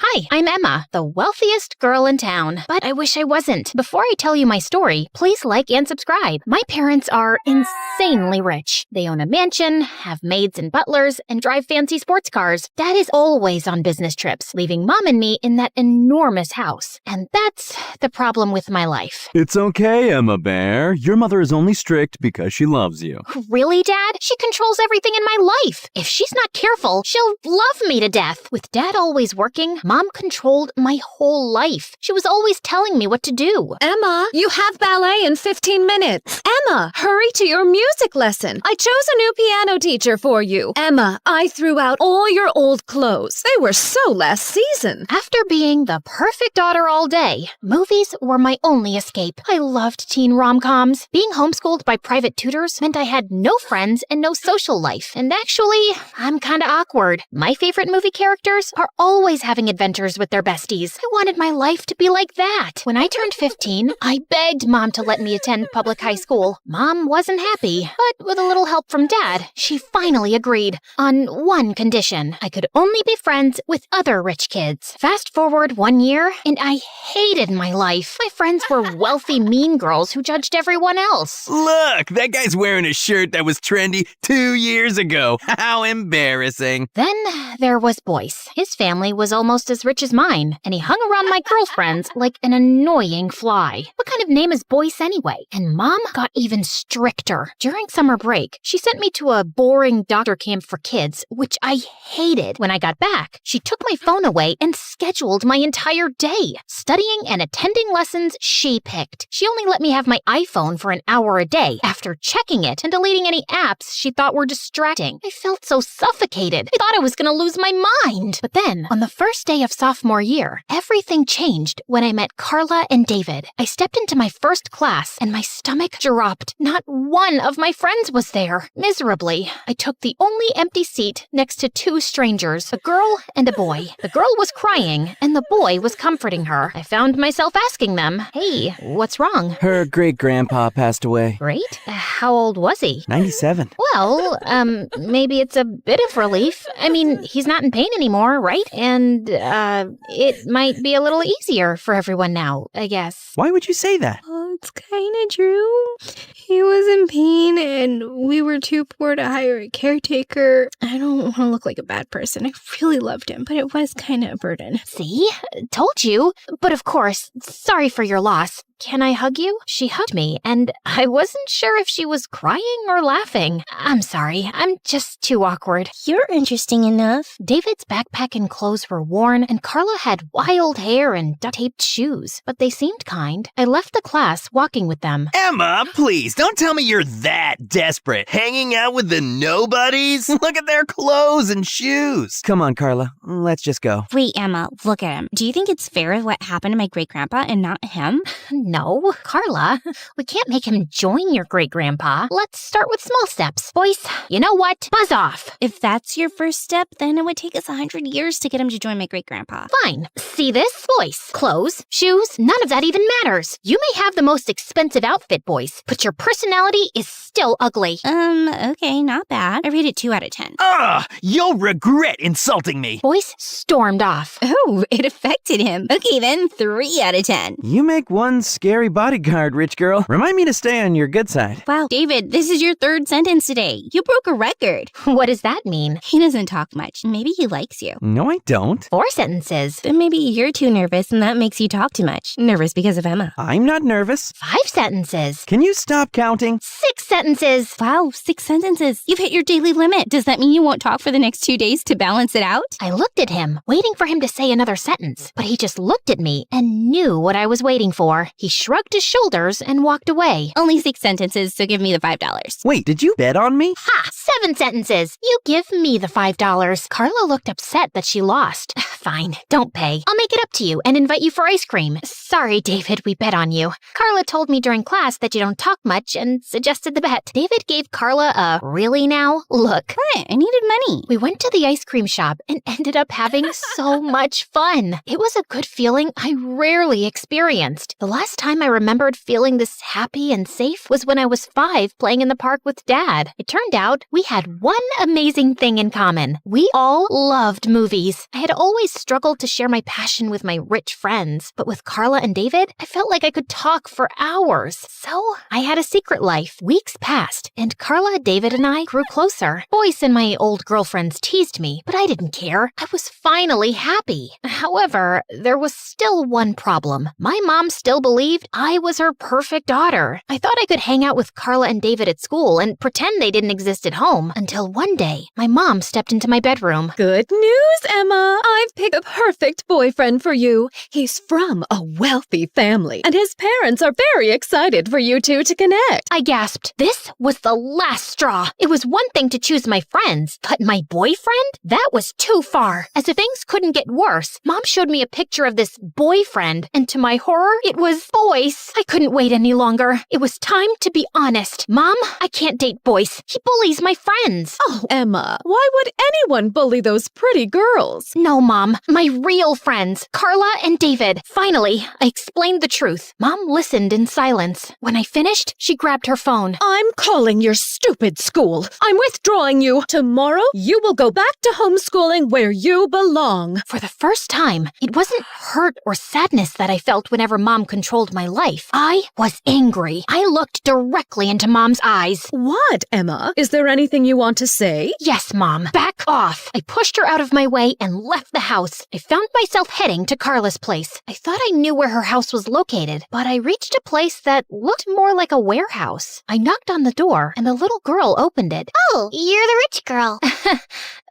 Hi, I'm Emma, the wealthiest girl in town. But I wish I wasn't. Before I tell you my story, please like and subscribe. My parents are insanely rich. They own a mansion, have maids and butlers, and drive fancy sports cars. Dad is always on business trips, leaving Mom and me in that enormous house. And that's the problem with my life. It's okay, Emma Bear. Your mother is only strict because she loves you. Really, Dad? She controls everything in my life. If she's not careful, she'll love me to death. With Dad always working, Mom controlled my whole life. She was always telling me what to do. Emma, you have ballet in 15 minutes. Emma, hurry to your music lesson. I chose a new piano teacher for you. Emma, I threw out all your old clothes. They were so last season. After being the perfect daughter all day, movies were my only escape. I loved teen rom-coms. Being homeschooled by private tutors meant I had no friends and no social life. And actually, I'm kinda awkward. My favorite movie characters are always having adventures with their besties. I wanted my life to be like that. When I turned 15, I begged Mom to let me attend public high school. Mom wasn't happy, but with a little help from Dad, she finally agreed. On one condition: I could only be friends with other rich kids. Fast forward 1 year, and I hated my life. My friends were wealthy, mean girls who judged everyone else. Look, that guy's wearing a shirt that was trendy 2 years ago. How embarrassing. Then there was Boyce. His family was almost as rich as mine, and he hung around my girlfriends like an annoying fly. What kind of name is Boyce anyway? And Mom got even stricter. During summer break, she sent me to a boring doctor camp for kids, which I hated. When I got back, she took my phone away and scheduled my entire day. Studying and attending lessons she picked. She only let me have my iPhone for an hour a day after checking it and deleting any apps she thought were distracting. I felt so suffocated. I thought I was gonna lose my mind. But then, on the first day of sophomore year, everything changed when I met Carla and David. I stepped into my first class and my stomach dropped. Not one of my friends was there. Miserably, I took the only empty seat next to two strangers, a girl and a boy. The girl was crying and the boy was comforting her. I found myself asking them, "Hey, what's wrong?" Her great-grandpa passed away. Great? How old was he? 97. Well, maybe it's a bit of relief. I mean, he's not in pain anymore, right? And, it might be a little easier for everyone now, I guess. Why would you say that? Well, it's kind of true. He was in pain and we were too poor to hire a caretaker. I don't want to look like a bad person. I really loved him, but it was kind of a burden. See? Told you. But of course, sorry for your loss. Can I hug you? She hugged me, and I wasn't sure if she was crying or laughing. I'm sorry, I'm just too awkward. You're interesting enough. David's backpack and clothes were worn, and Carla had wild hair and duct-taped shoes, but they seemed kind. I left the class walking with them. Emma, please, don't tell me you're that desperate. Hanging out with the nobodies? Look at their clothes and shoes. Come on, Carla. Let's just go. Wait, Emma, look at him. Do you think it's fair what happened to my great-grandpa and not him? No, Carla, we can't make him join your great-grandpa. Let's start with small steps. Boyce, you know what? Buzz off. If that's your first step, then it would take us 100 years to get him to join my great-grandpa. Fine. See this? Boyce. Clothes, shoes, none of that even matters. You may have the most expensive outfit, Boyce, but your personality is still ugly. Okay, not bad. I rate it 2 out of 10. Ugh, you'll regret insulting me. Boyce stormed off. Oh, it affected him. Okay then, 3 out of 10. You make one scary bodyguard, rich girl. Remind me to stay on your good side. Wow, David, this is your 3rd sentence today. You broke a record. What does that mean? He doesn't talk much. Maybe he likes you. No, I don't. 4 sentences. Then maybe you're too nervous and that makes you talk too much. Nervous because of Emma. I'm not nervous. 5 sentences. Can you stop counting? 6 sentences. Wow, 6 sentences. You've hit your daily limit. Does that mean you won't talk for the next 2 days to balance it out? I looked at him, waiting for him to say another sentence, but he just looked at me and knew what I was waiting for. He shrugged his shoulders and walked away. Only 6 sentences, so give me the $5. Wait, did you bet on me? Ha! 7 sentences. You give me the $5. Carla looked upset that she lost. Fine, don't pay. I'll make it up to you and invite you for ice cream. Sorry, David, we bet on you. Carla told me during class that you don't talk much and suggested the bet. David gave Carla a really now look. What? I needed money. We went to the ice cream shop and ended up having so much fun. It was a good feeling I rarely experienced. The last time I remembered feeling this happy and safe was when I was 5 playing in the park with Dad. It turned out we had one amazing thing in common. We all loved movies. I had always struggled to share my passion with my rich friends, but with Carla and David, I felt like I could talk for hours. So I had a secret life. Weeks passed, and Carla, David, and I grew closer. Boyce and my old girlfriends teased me, but I didn't care. I was finally happy. However, there was still one problem. My mom still believed I was her perfect daughter. I thought I could hang out with Carla and David at school and pretend they didn't exist at home, until one day, my mom stepped into my bedroom. Good news, Emma. I've picked a perfect boyfriend for you. He's from a wealthy family, and his parents are very excited for you two to connect. I gasped. This was the last straw. It was one thing to choose my friends, but my boyfriend? That was too far. As if things couldn't get worse, Mom showed me a picture of this boyfriend, and to my horror, it was Boyce. I couldn't wait any longer. It was time to be honest. Mom, I can't date Boyce. He bullies my friends. Oh, Emma, why would anyone bully those pretty girls? No, Mom. My real friends, Carla and David. Finally, I explained the truth. Mom listened in silence. When I finished, she grabbed her phone. I'm calling your stupid school. I'm withdrawing you. Tomorrow, you will go back to homeschooling where you belong. For the first time, it wasn't hurt or sadness that I felt whenever Mom controlled my life. I was angry. I looked directly into Mom's eyes. What, Emma? Is there anything you want to say? Yes, Mom. Back off. I pushed her out of my way and left the house. I found myself heading to Carla's place. I thought I knew where her house was located, but I reached a place that looked more like a warehouse. I knocked on the door, and a little girl opened it. Oh, you're the rich girl.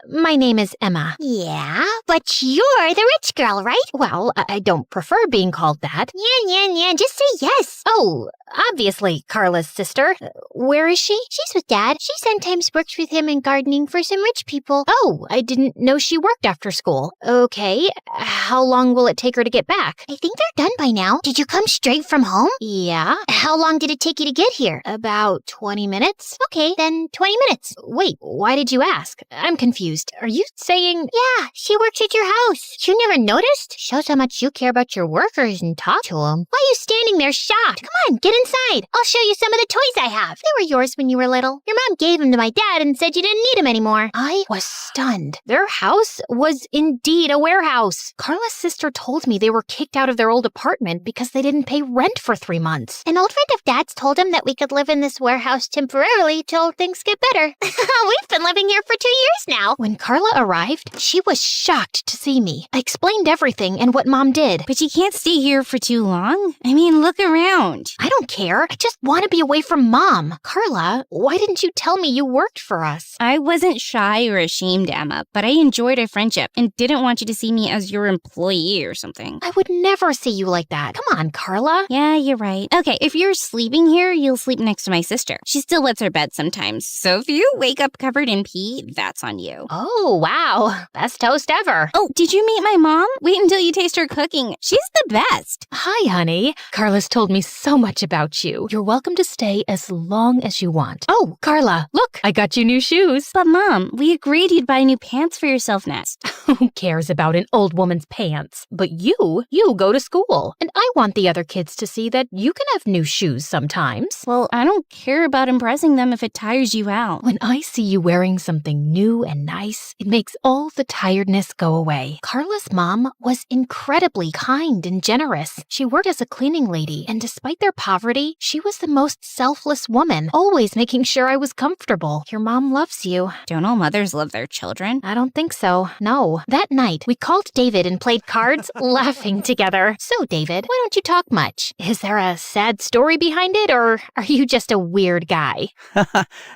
My name is Emma. Yeah, but you're the rich girl, right? Well, I don't prefer being called that. Yeah, just say yes. Oh, obviously, Carla's sister. Where is she? She's with Dad. She sometimes works with him in gardening for some rich people. Oh, I didn't know she worked after school. Okay, how long will it take her to get back? I think they're done by now. Did you come straight from home? Yeah. How long did it take you to get here? About 20 minutes? Okay, then 20 minutes. Wait, why did you ask? I'm confused. Are you saying... Yeah, she works at your house. You never noticed? Shows how much you care about your workers and talk to them. Why are you standing there shocked? Come on, get inside. I'll show you some of the toys I have. They were yours when you were little. Your mom gave them to my dad and said you didn't need them anymore. I was stunned. Their house was indeed a warehouse. Carla's sister told me they were kicked out of their old apartment because they didn't pay rent for 3 months. An old friend of Dad's told him that we could live in this warehouse temporarily till things get better. We've been living here for 2 years now. When Carla arrived, she was shocked to see me. I explained everything and what Mom did. But you can't stay here for too long. I mean, look around. I don't care. I just want to be away from Mom. Carla, why didn't you tell me you worked for us? I wasn't shy or ashamed, Emma, but I enjoyed our friendship and didn't want you to see me as your employee or something. I would never see you like that. Come on, Carla. Yeah, you're right. Okay, if you're sleeping here, you'll sleep next to my sister. She still wets her bed sometimes, so if you wake up covered in pee, that's on you. Oh, wow. Best toast ever. Oh, did you meet my mom? Wait until you taste her cooking. She's the best. Hi, honey. Carla's told me so much about you. You're welcome to stay as long as you want. Oh, Carla, look, I got you new shoes. But Mom, we agreed you'd buy new pants for yourself next. Who cares about an old woman's pants? But you go to school. And I want the other kids to see that you can have new shoes sometimes. Well, I don't care about impressing them if it tires you out. When I see you wearing something new and nice, it makes all the tiredness go away. Carla's mom was incredibly kind and generous. She worked as a cleaning lady, and despite their poverty, she was the most selfless woman, always making sure I was comfortable. Your mom loves you. Don't all mothers love their children? I don't think so, no. That night, we called David and played cards, laughing together. So, David, why don't you talk much? Is there a sad story behind it, or are you just a weird guy?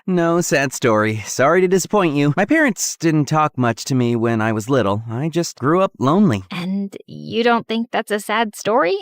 No sad story. Sorry to disappoint you. My parents didn't talk much to me when I was little. I just grew up lonely. And you don't think that's a sad story?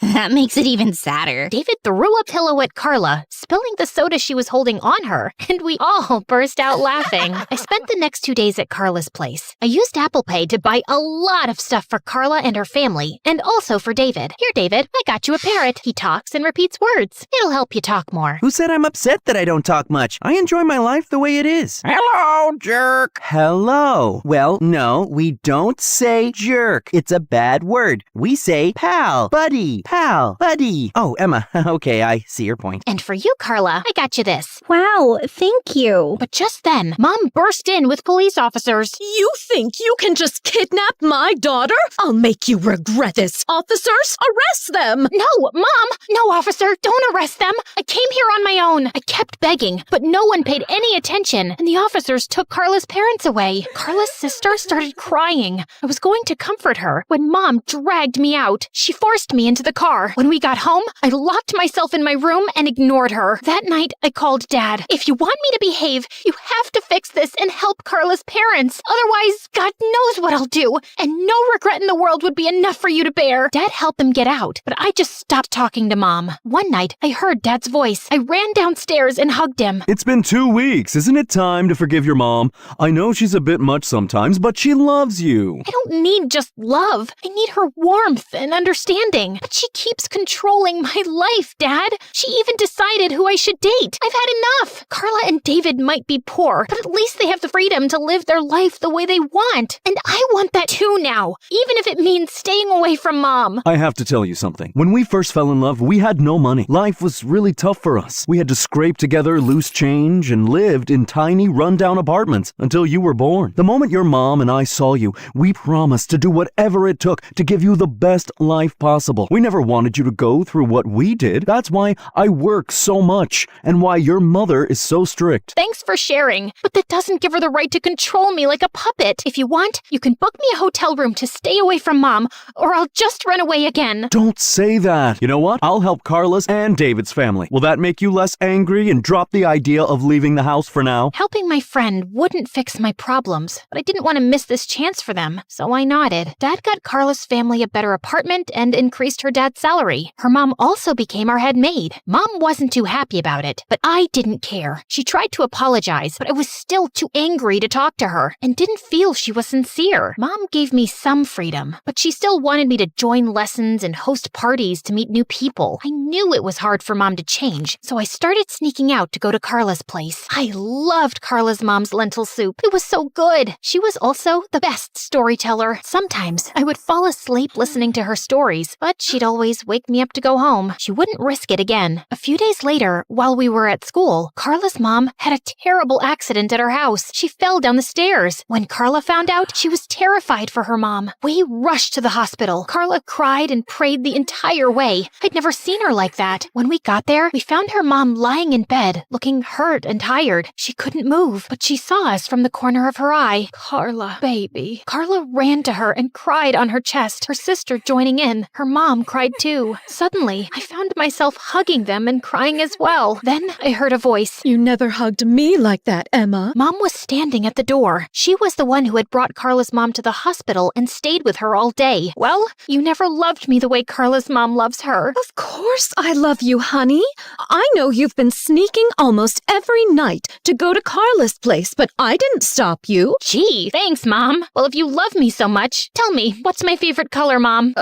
That makes it even sadder. David threw a pillow at Carla, spilling the soda she was holding on her, and we all burst out laughing. I spent the next 2 days at Carla's place. I used Apple Pay to buy a lot of stuff for Carla and her family, and also for David. Here, David, I got you a parrot. He talks and repeats words. It'll help you talk more. Who said I'm upset that I don't talk much? I enjoy my life the way it is. Hello, jerk. Hello. Well, no, we don't say jerk. It's a bad word. We say pal, buddy, pal, buddy. Oh, Emma, okay, I see your point. And for you, Carla, I got you this. Wow, thank you. But just then, Mom burst in with police officers. You think You can just kidnap my daughter? I'll make you regret this. Officers, arrest them! No, Mom! No, officer, don't arrest them! I came here on my own. I kept begging, but no one paid any attention, and the officers took Carla's parents away. Carla's sister started crying. I was going to comfort her when Mom dragged me out. She forced me into the car. When we got home, I locked myself in my room and ignored her. That night, I called Dad. If you want me to behave, you have to fix this and help Carla's parents. Otherwise, God knows what I'll do, and no regret in the world would be enough for you to bear. Dad helped them get out, but I just stopped talking to Mom. One night, I heard Dad's voice. I ran downstairs and hugged him. It's been 2 weeks. Isn't it time to forgive your mom? I know she's a bit much sometimes, but she loves you. I don't need just love. I need her warmth and understanding. But she keeps controlling my life, Dad. She even decided who I should date. I've had enough. Carla and David might be poor, but at least they have the freedom to live their life the way they want. And I want that too now, even if it means staying away from Mom. I have to tell you something. When we first fell in love, we had no money. Life was really tough for us. We had to scrape together loose change and lived in tiny, rundown apartments until you were born. The moment your mom and I saw you, we promised to do whatever it took to give you the best life possible. We never wanted you to go through what we did. That's why I work so much and why your mother is so strict. Thanks for sharing, but that doesn't give her the right to control me like a puppet. If you want, you can book me a hotel room to stay away from Mom, or I'll just run away again. Don't say that. You know what? I'll help Carla's and David's family. Will that make you less angry and drop the idea of leaving the house for now? Helping my friend wouldn't fix my problems, but I didn't want to miss this chance for them, so I nodded. Dad got Carla's family a better apartment and increased her dad's salary. Her mom also became our head maid. Mom wasn't too happy about it, but I didn't care. She tried to apologize, but I was still too angry to talk to her and didn't feel she was sincere. Mom gave me some freedom, but she still wanted me to join lessons and host parties to meet new people. I knew it was hard for Mom to change, so I started sneaking out to go to Carla's place. I loved Carla's mom's lentil soup. It was so good. She was also the best storyteller. Sometimes I would fall asleep listening to her stories, but she'd always wake me up to go home. She wouldn't risk it again. A few days later, while we were at school, Carla's mom had a terrible accident at her house. She fell down the stairs. When Carla found out, she was terrified for her mom. We rushed to the hospital. Carla cried and prayed the entire way. I'd never seen her like that. When we got there, we found her mom lying in bed, looking hurt and tired. She couldn't move, but she saw us from the corner of her eye. Carla, baby. Carla ran to her and cried on her chest, her sister joining in. Her mom cried too. Suddenly, I found myself hugging them and crying as well. Then I heard a voice. You never hugged me like that, Emma. Mom was standing at the door. She was the one who had brought Carla's mom to the hospital and stayed with her all day. Well, you never loved me the way Carla's mom loves her. Of course I love you, honey. I know you've been sneaking almost every night to go to Carla's place, but I didn't stop you. Gee, thanks, Mom. Well, if you love me so much, tell me, what's my favorite color, Mom?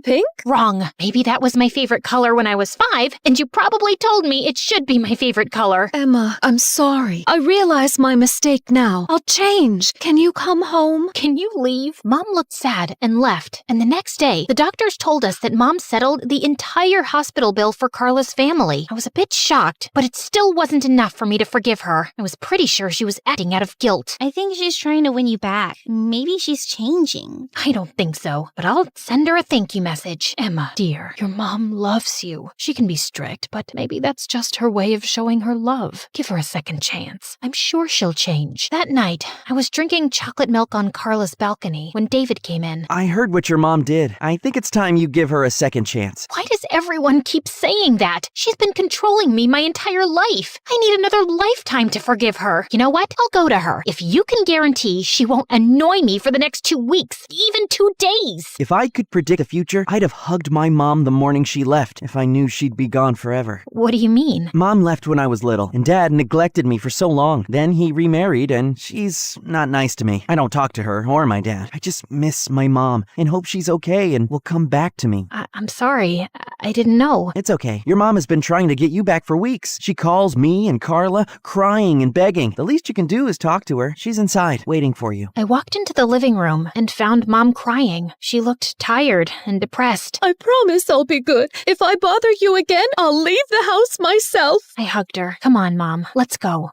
Pink? Wrong. Maybe that was my favorite color when I was 5, and you probably told me it should be my favorite color. Emma, I'm sorry. I realize my mistake now. I'll change. Can you come home? Can you leave? Mom looked sad and left, and the next day, the doctors told us that Mom settled the entire hospital bill for Carla's family. I was a bit shocked, but it still wasn't enough for me to forgive her. I was pretty sure she was acting out of guilt. I think she's trying to win you back. Maybe she's changing. I don't think so, but I'll send her a thank you message. Emma, dear, your mom loves you. She can be strict, but maybe that's just her way of showing her love. Give her a second chance. I'm sure she'll change. That night, I was drinking chocolate milk on Carla's balcony when David came in. I heard what your mom did. I think it's time you give her a second chance. Why does everyone keep saying that? She's been controlling me my entire life. I need another lifetime to forgive her. You know what? I'll go to her. If you can guarantee she won't annoy me for the next 2 weeks, even 2 days. If I could predict the future, I'd have hugged my mom the morning she left if I knew she'd be gone forever. What do you mean? Mom left when I was little, and Dad neglected me for so long. Then he remarried, and she's not nice to me. I don't talk to her or my dad. I just miss my mom and hope she's okay and will come back to me. I'm sorry. I didn't know. It's okay. Your mom has been trying to get you back for weeks. She calls me and Carla, crying and begging. The least you can do is talk to her. She's inside, waiting for you. I walked into the living room and found Mom crying. She looked tired and depressed. I promise I'll be good. If I bother you again, I'll leave the house myself. I hugged her. Come on, Mom. Let's go.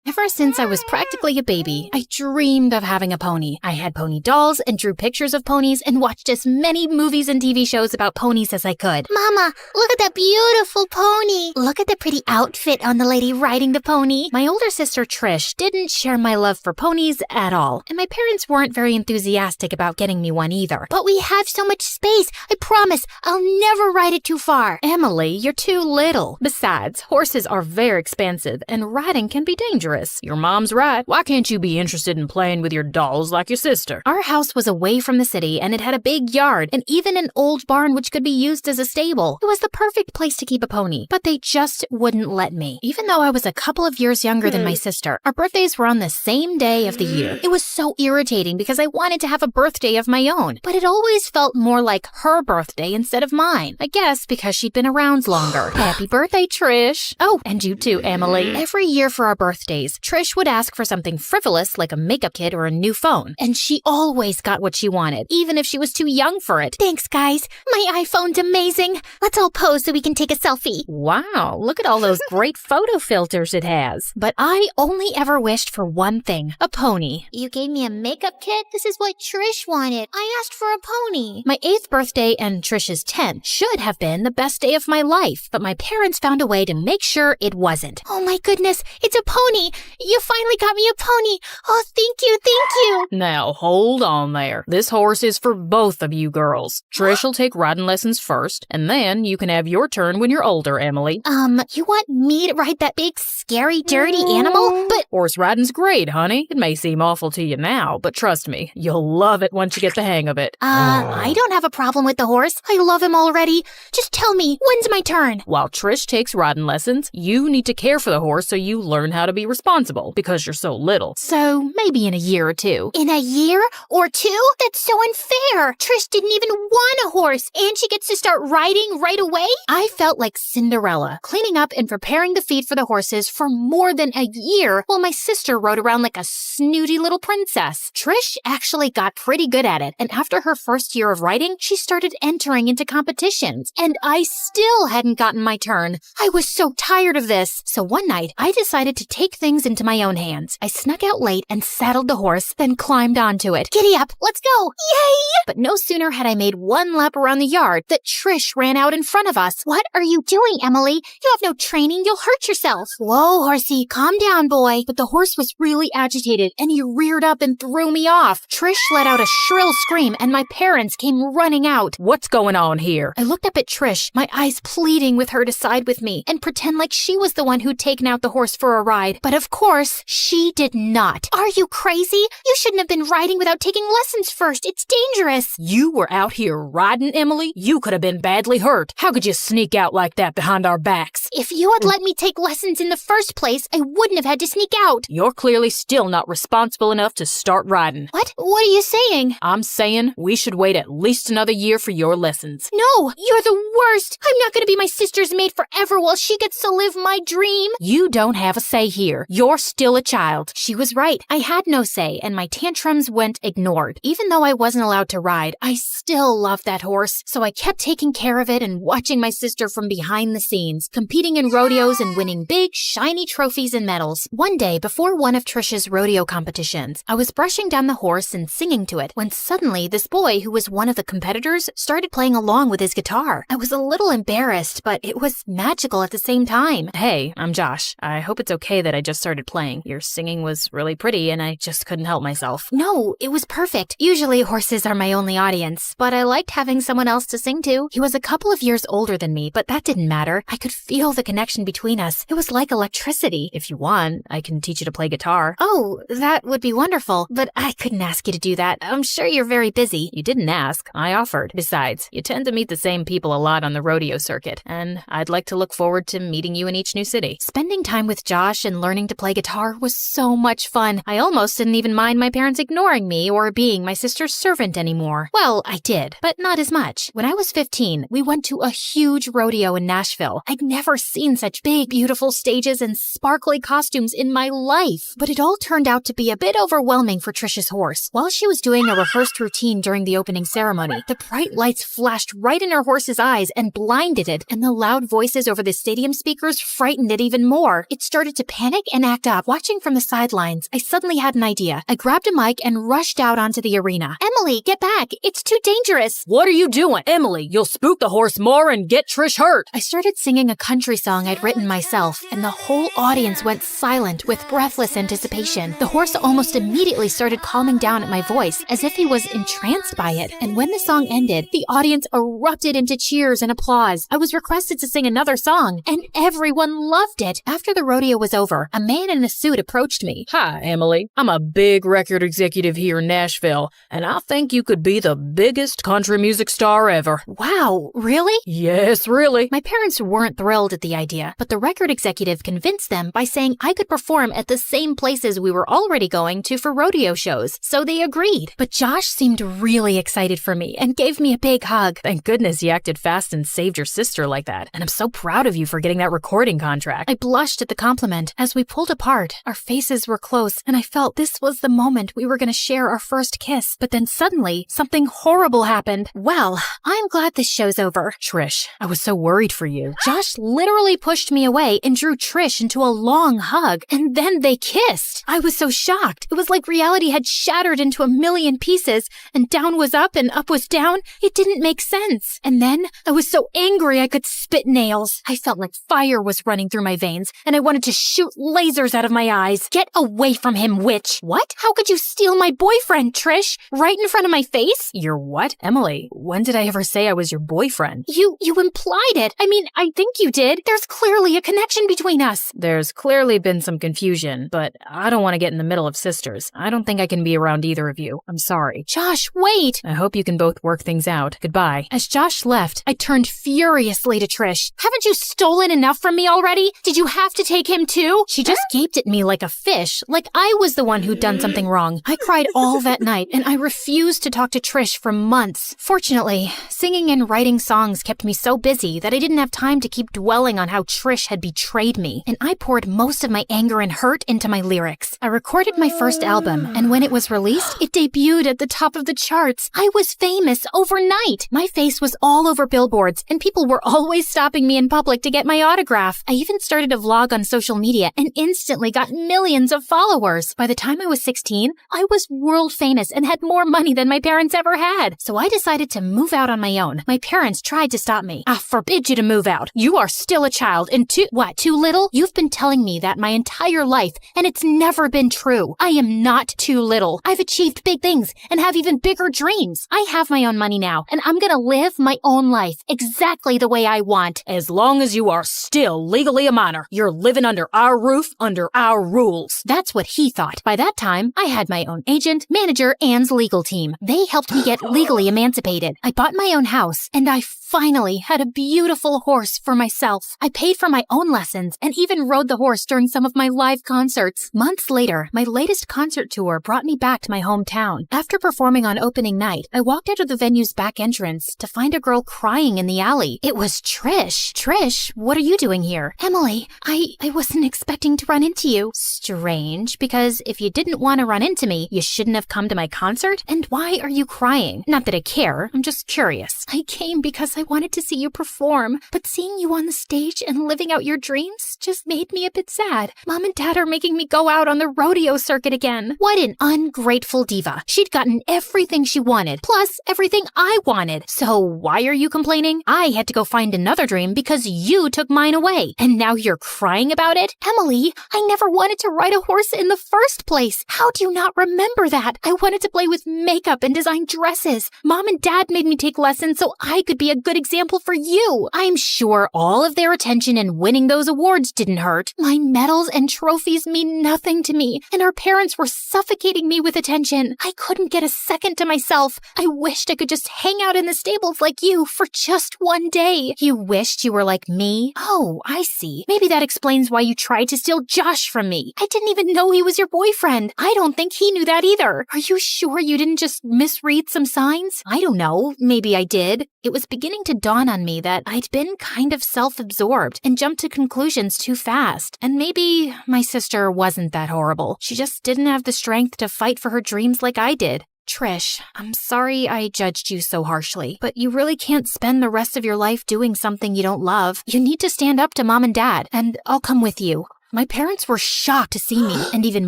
Ever since I was practically a baby, I dreamed of having a pony. I had pony dolls and drew pictures of ponies and watched as many movies and TV shows about ponies as I could. Mama, look at that beautiful pony. Look at the pretty outfit on the lady riding the pony. My older sister Trish didn't share my love for ponies at all, and my parents weren't very enthusiastic about getting me one either. But we have so much space. I promise I'll never ride it too far. Emily, you're too little. Besides, horses are very expensive, and riding can be dangerous. Your mom's right. Why can't you be interested in playing with your dolls like your sister? Our house was away from the city, and it had a big yard, and even an old barn which could be used as a stable. It was the perfect place to keep a pony, but they just wouldn't let me. Even though I was a couple of years younger than my sister, our birthdays were on the same day of the year. It was so irritating because I wanted to have a birthday of my own, but it always felt more like her birthday instead of mine. I guess because she'd been around longer. Happy birthday, Trish. Oh, and you too, Emily. Every year for our birthdays, Trish would ask for something frivolous like a makeup kit or a new phone, and she always got what she wanted, even if she was too young for it. Thanks, guys. My iPhone's amazing. Let's all pose so we can take a selfie. Wow, look at all those great photo filters it has. But I only ever wished for one thing, a pony. You gave me a makeup kit? This is what Trish wanted. I asked for a pony. My 8th birthday and Trish's 10th should have been the best day of my life, but my parents found a way to make sure it wasn't. Oh my goodness, it's a pony. You finally got me a pony. Oh, thank you, thank you. Now, hold on there. This horse is for both of you girls. Trish will take riding lessons first, and then you can have your turn when you're older, Emily. You want me to ride that big, scary, dirty animal? But horse riding's great, honey. It may seem awful to you now, but trust me, you'll love it once you get the hang of it. I don't have a problem with the horse. I love him already. Just tell me, when's my turn? While Trish takes riding lessons, you need to care for the horse so you learn how to be responsible because you're so little. So maybe in a year or two. In a year or two? That's so unfair. Trish didn't even want a horse, and she gets to start riding right away? I felt like Cinderella, cleaning up and preparing the feed for the horses for more than a year while my sister rode around like a snooty little princess. Trish actually got pretty good at it, and after her first year of riding, she started entering into competitions, and I still hadn't gotten my turn. I was so tired of this. So one night, I decided to take things into my own hands. I snuck out late and saddled the horse, then climbed onto it. Giddy up, let's go! Yay! But no sooner had I made one lap around the yard that Trish ran out in front of us. What are you doing, Emily? You have no training, you'll hurt yourself. Whoa, horsey, calm down, boy. But the horse was really agitated, and he reared up and threw me off. Trish let out a shrill scream, and my parents came running out. What's going on here? I looked up at Trish, my eyes pleading with her to side with me and pretend like she was the one who'd taken out the horse for a ride. But of course, she did not. Are you crazy? You shouldn't have been riding without taking lessons first. It's dangerous. You were out here riding, Emily? You could have been badly hurt. How could you sneak out like that behind our backs? If you had let me take lessons in the first place, I wouldn't have had to sneak out. You're clearly still not responsible enough to start riding. What? What are you saying? I'm saying we should wait at least another year for your lessons. No, you're the worst. I'm not going to be my sister's maid forever while she gets to live my dream. You don't have a say here. You're still a child. She was right. I had no say, and my tantrums went ignored. Even though I wasn't allowed to ride, I still loved that horse, so I kept taking care of it and watching my sister from behind the scenes, competing in rodeos and winning big, shiny trophies and medals. One day, before one of Trish's rodeo competitions, I was brushing down the horse and singing to it when suddenly this boy, who was one of the competitors, started playing along with his guitar. I was a little embarrassed, but it was magical at the same time. Hey, I'm Josh. I hope it's okay that I just started playing. Your singing was really pretty and I just couldn't help myself. No, it was perfect. Usually horses are my only audience, but I liked having someone else to sing to. He was a couple of years older than me, but that didn't matter. I could feel the connection between us. It was like electricity. If you want, I can teach you to play guitar. Oh, that would be wonderful, but I couldn't ask you to do that. I'm sure you're very busy. You didn't ask. I offered. Besides, you tend to meet the same people a lot on the rodeo circuit, and I'd like to look forward to meeting you in each new city. Spending time with Josh and learning to play guitar was so much fun. I almost didn't even mind my parents ignoring me or being my sister's servant anymore. Well, I did, but not as much. When I was 15, we went to a huge rodeo in Nashville. I'd never seen such big, beautiful stages and sparkly costumes in my life. But it all turned out to be a bit overwhelming for Trish's horse. While she was doing a rehearsed routine during the opening ceremony, the bright lights flashed right in her horse's eyes and blinded it, and the loud voices over the stadium speakers frightened it even more. It started to panic and act up. Watching from the sidelines, I suddenly had an idea. I grabbed a mic and rushed out onto the arena. Emily, get back. It's too dangerous. What are you doing? Emily, you'll spook the horse more and get Trish hurt. I started singing a country song I'd written myself, and the whole audience went silent with breathless anticipation. The horse almost immediately started calming down at my voice, as if he was entranced by it. And when the song ended, the audience erupted into cheers and applause. I was requested to sing another song, and everyone loved it. After the rodeo was over, a man in a suit approached me. Hi, Emily. I'm a big record executive here in Nashville, and I think you could be the biggest country music star ever. Wow, really? Yes, really. My parents weren't thrilled at the idea, but the record executive convinced them by saying I could perform at the same places we were already going to for rodeo shows, so they agreed. But Josh seemed really excited for me and gave me a big hug. Thank goodness you acted fast and saved your sister like that, and I'm so proud of you for getting that recording contract. I blushed at the compliment. As we pulled apart, our faces were close, and I felt this was the moment we were going to share our first kiss. But then suddenly, something horrible happened. Well, I'm glad this show's over. Trish, I was so worried for you. Josh literally pushed me away and drew Trish into a long hug, and then they kissed. I was so shocked. It was like reality had shattered into a million pieces, and down was up and up was down. It didn't make sense. And then I was so angry I could spit nails. I felt like fire was running through my veins, and I wanted to shoot lasers out of my eyes. Get away from him, witch! What? How could you steal my boyfriend, Trish? Right in front of my face? Your what? Emily, when did I ever say I was your boyfriend? You implied it. I mean, I think you did. There's clearly a connection between us. There's clearly been some confusion, but I don't want to get in the middle of sisters. I don't think I can be around either of you. I'm sorry. Josh, wait! I hope you can both work things out. Goodbye. As Josh left, I turned furiously to Trish. Haven't you stolen enough from me already? Did you have to take him too? She just gaped at me like a fish, like I was the one who'd done something wrong. I cried all that night, and I refused to talk to Trish for months. Fortunately, singing and writing songs kept me so busy that I didn't have time to keep dwelling on how Trish had betrayed me, and I poured most of my anger and hurt into my lyrics. I recorded my first album, and when it was released, it debuted at the top of the charts. I was famous overnight. My face was all over billboards, and people were always stopping me in public to get my autograph. I even started a vlog on social media and instantly got millions of followers. By the time I was 16, I was world famous and had more money than my parents ever had. So I decided to move out on my own. My parents tried to stop me. I forbid you to move out. You are still a child and too little? You've been telling me that my entire life, and it's never been true. I am not too little. I've achieved big things and have even bigger dreams. I have my own money now, and I'm gonna live my own life exactly the way I want. As long as you are still legally a minor, you're living under our roof, under our rules. That's what he thought. By that time, I had my own agent, manager, and legal team. They helped me get legally emancipated. I bought my own house, and I finally had a beautiful horse for myself. I paid for my own lessons and even rode the horse during some of my live concerts. Months later, my latest concert tour brought me back to my hometown. After performing on opening night, I walked out of the venue's back entrance to find a girl crying in the alley. It was Trish. Trish, what are you doing here? Emily, I wasn't expecting to run into you. Strange, because if you didn't want to run into me, you shouldn't have come to my concert? And why are you crying? Not that I care, I'm just curious. I came because I wanted to see you perform, but seeing you on the stage and living out your dreams just made me a bit sad. Mom and Dad are making me go out on the rodeo circuit again. What an ungrateful diva. She'd gotten everything she wanted, plus everything I wanted. So why are you complaining? I had to go find another dream because you took mine away, and now you're crying about it? Emily, I never wanted to ride a horse in the first place. How do you not remember that? I wanted to play with makeup and design dresses. Mom and Dad made me take lessons so I could be a good example for you. I'm sure all of their attention and winning those awards didn't hurt. My medals and trophies mean nothing to me, and our parents were suffocating me with attention. I couldn't get a second to myself. I wished I could just hang out in the stables like you for just one day. You wished you were like me? Oh, I see. Maybe that explains why you tried to steal Josh from me. I didn't even know he was your boyfriend. I don't think he knew that either. Are you sure you didn't just misread some signs? I don't know. Maybe I did. It was beginning to dawn on me that I'd been kind of self-absorbed and jumped to conclusions too fast. And maybe my sister wasn't that horrible. She just didn't have the strength to fight for her dreams like I did. Trish, I'm sorry I judged you so harshly, but you really can't spend the rest of your life doing something you don't love. You need to stand up to Mom and Dad, and I'll come with you. My parents were shocked to see me and even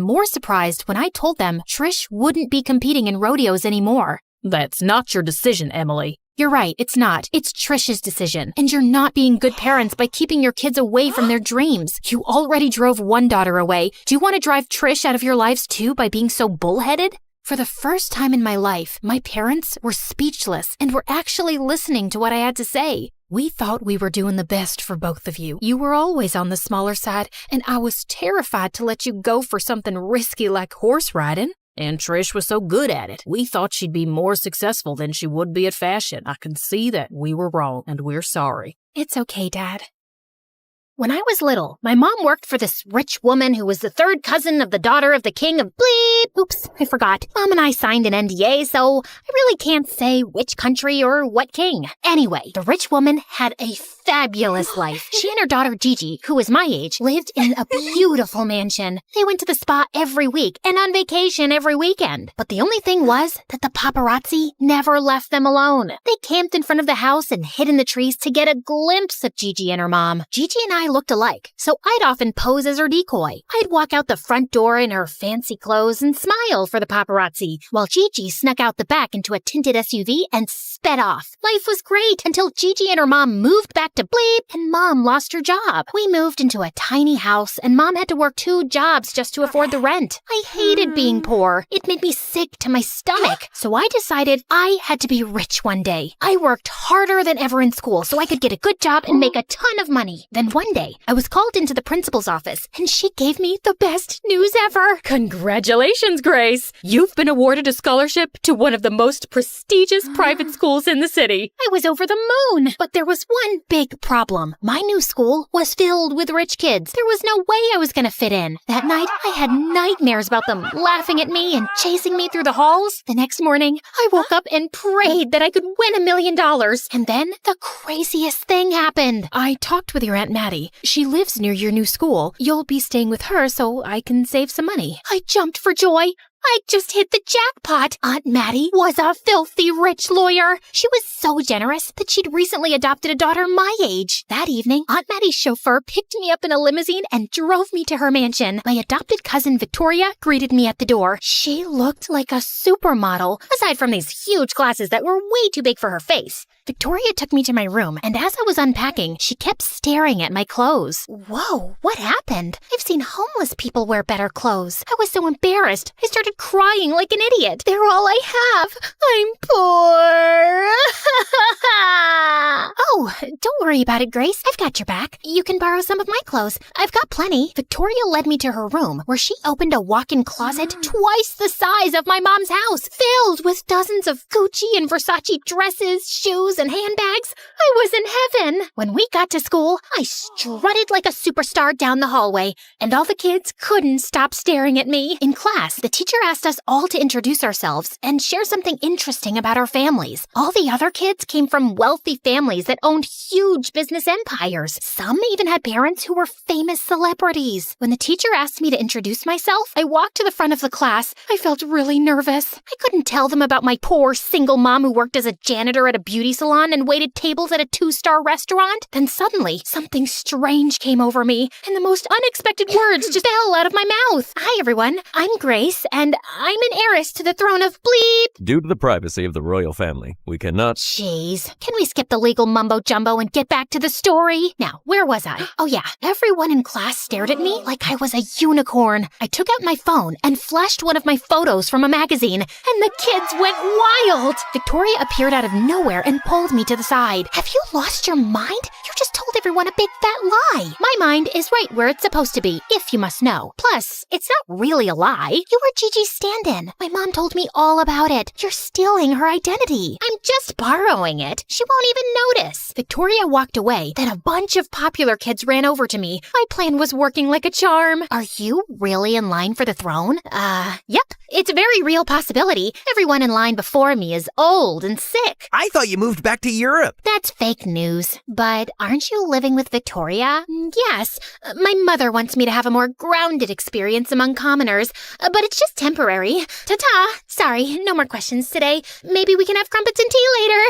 more surprised when I told them Trish wouldn't be competing in rodeos anymore. That's not your decision, Emily. You're right, it's not. It's Trish's decision. And you're not being good parents by keeping your kids away from their dreams. You already drove one daughter away. Do you want to drive Trish out of your lives too by being so bullheaded? For the first time in my life, my parents were speechless and were actually listening to what I had to say. We thought we were doing the best for both of you. You were always on the smaller side, and I was terrified to let you go for something risky like horse riding. And Trish was so good at it. We thought she'd be more successful than she would be at fashion. I can see that we were wrong, and we're sorry. It's okay, Dad. When I was little, my mom worked for this rich woman who was the third cousin of the daughter of the king of bleep. Oops, I forgot. Mom and I signed an NDA, so I really can't say which country or what king. Anyway, the rich woman had a fabulous life. She and her daughter Gigi, who was my age, lived in a beautiful mansion. They went to the spa every week and on vacation every weekend. But the only thing was that the paparazzi never left them alone. They camped in front of the house and hid in the trees to get a glimpse of Gigi and her mom. Gigi and I looked alike, so I'd often pose as her decoy. I'd walk out the front door in her fancy clothes and smile for the paparazzi, while Gigi snuck out the back into a tinted SUV and sped off. Life was great until Gigi and her mom moved back to bleep and Mom lost her job. We moved into a tiny house and Mom had to work 2 jobs just to afford the rent. I hated being poor. It made me sick to my stomach. So I decided I had to be rich one day. I worked harder than ever in school so I could get a good job and make a ton of money. Then one day, I was called into the principal's office and she gave me the best news ever. Congratulations, Grace! You've been awarded a scholarship to one of the most prestigious private schools in the city. I was over the moon, but there was one big problem. My new school was filled with rich kids. There was no way I was going to fit in. That night, I had nightmares about them laughing at me and chasing me through the halls. The next morning, I woke up and prayed that I could win $1 million. And then the craziest thing happened. I talked with your Aunt Maddie. She lives near your new school. You'll be staying with her so I can save some money. I jumped for joy. I just hit the jackpot. Aunt Maddie was a filthy rich lawyer. She was so generous that she'd recently adopted a daughter my age. That evening, Aunt Maddie's chauffeur picked me up in a limousine and drove me to her mansion. My adopted cousin Victoria greeted me at the door. She looked like a supermodel, aside from these huge glasses that were way too big for her face. Victoria took me to my room, and as I was unpacking, she kept staring at my clothes. Whoa, what happened? I've seen homeless people wear better clothes. I was so embarrassed. I started crying like an idiot. They're all I have. I'm poor. Oh, don't worry about it, Grace. I've got your back. You can borrow some of my clothes. I've got plenty. Victoria led me to her room, where she opened a walk-in closet twice the size of my mom's house, filled with dozens of Gucci and Versace dresses, shoes, and handbags. I was in heaven. When we got to school, I strutted like a superstar down the hallway, and all the kids couldn't stop staring at me. In class, the teacher asked us all to introduce ourselves and share something interesting about our families. All the other kids came from wealthy families that owned huge business empires. Some even had parents who were famous celebrities. When the teacher asked me to introduce myself, I walked to the front of the class. I felt really nervous. I couldn't tell them about my poor single mom who worked as a janitor at a beauty salon and waited tables at a 2-star restaurant. Then suddenly, something strange came over me, and the most unexpected words just fell out of my mouth. Hi, everyone. I'm Grace, and I'm an heiress to the throne of bleep. Due to the privacy of the royal family, we cannot... Jeez. Can we skip the legal mumbo-jumbo and get back to the story? Now, where was I? Oh yeah, everyone in class stared at me like I was a unicorn. I took out my phone and flashed one of my photos from a magazine, and the kids went wild. Victoria appeared out of nowhere and pulled me to the side. Have you lost your mind? You just told everyone a big fat lie. My mind is right where it's supposed to be, if you must know. Plus, it's not really a lie. You were Gigi's stand-in. My mom told me all about it. You're stealing her identity. I'm just borrowing it. She won't even notice. Victoria walked away. Then a bunch of popular kids ran over to me. My plan was working like a charm. Are you really in line for the throne? Yep. It's a very real possibility. Everyone in line before me is old and sick. I thought you moved back to Europe. That's fake news. But aren't you living with Victoria? Yes. My mother wants me to have a more grounded experience among commoners, but it's just temporary. Ta-ta. Sorry, no more questions today. Maybe we can have crumpets and tea later.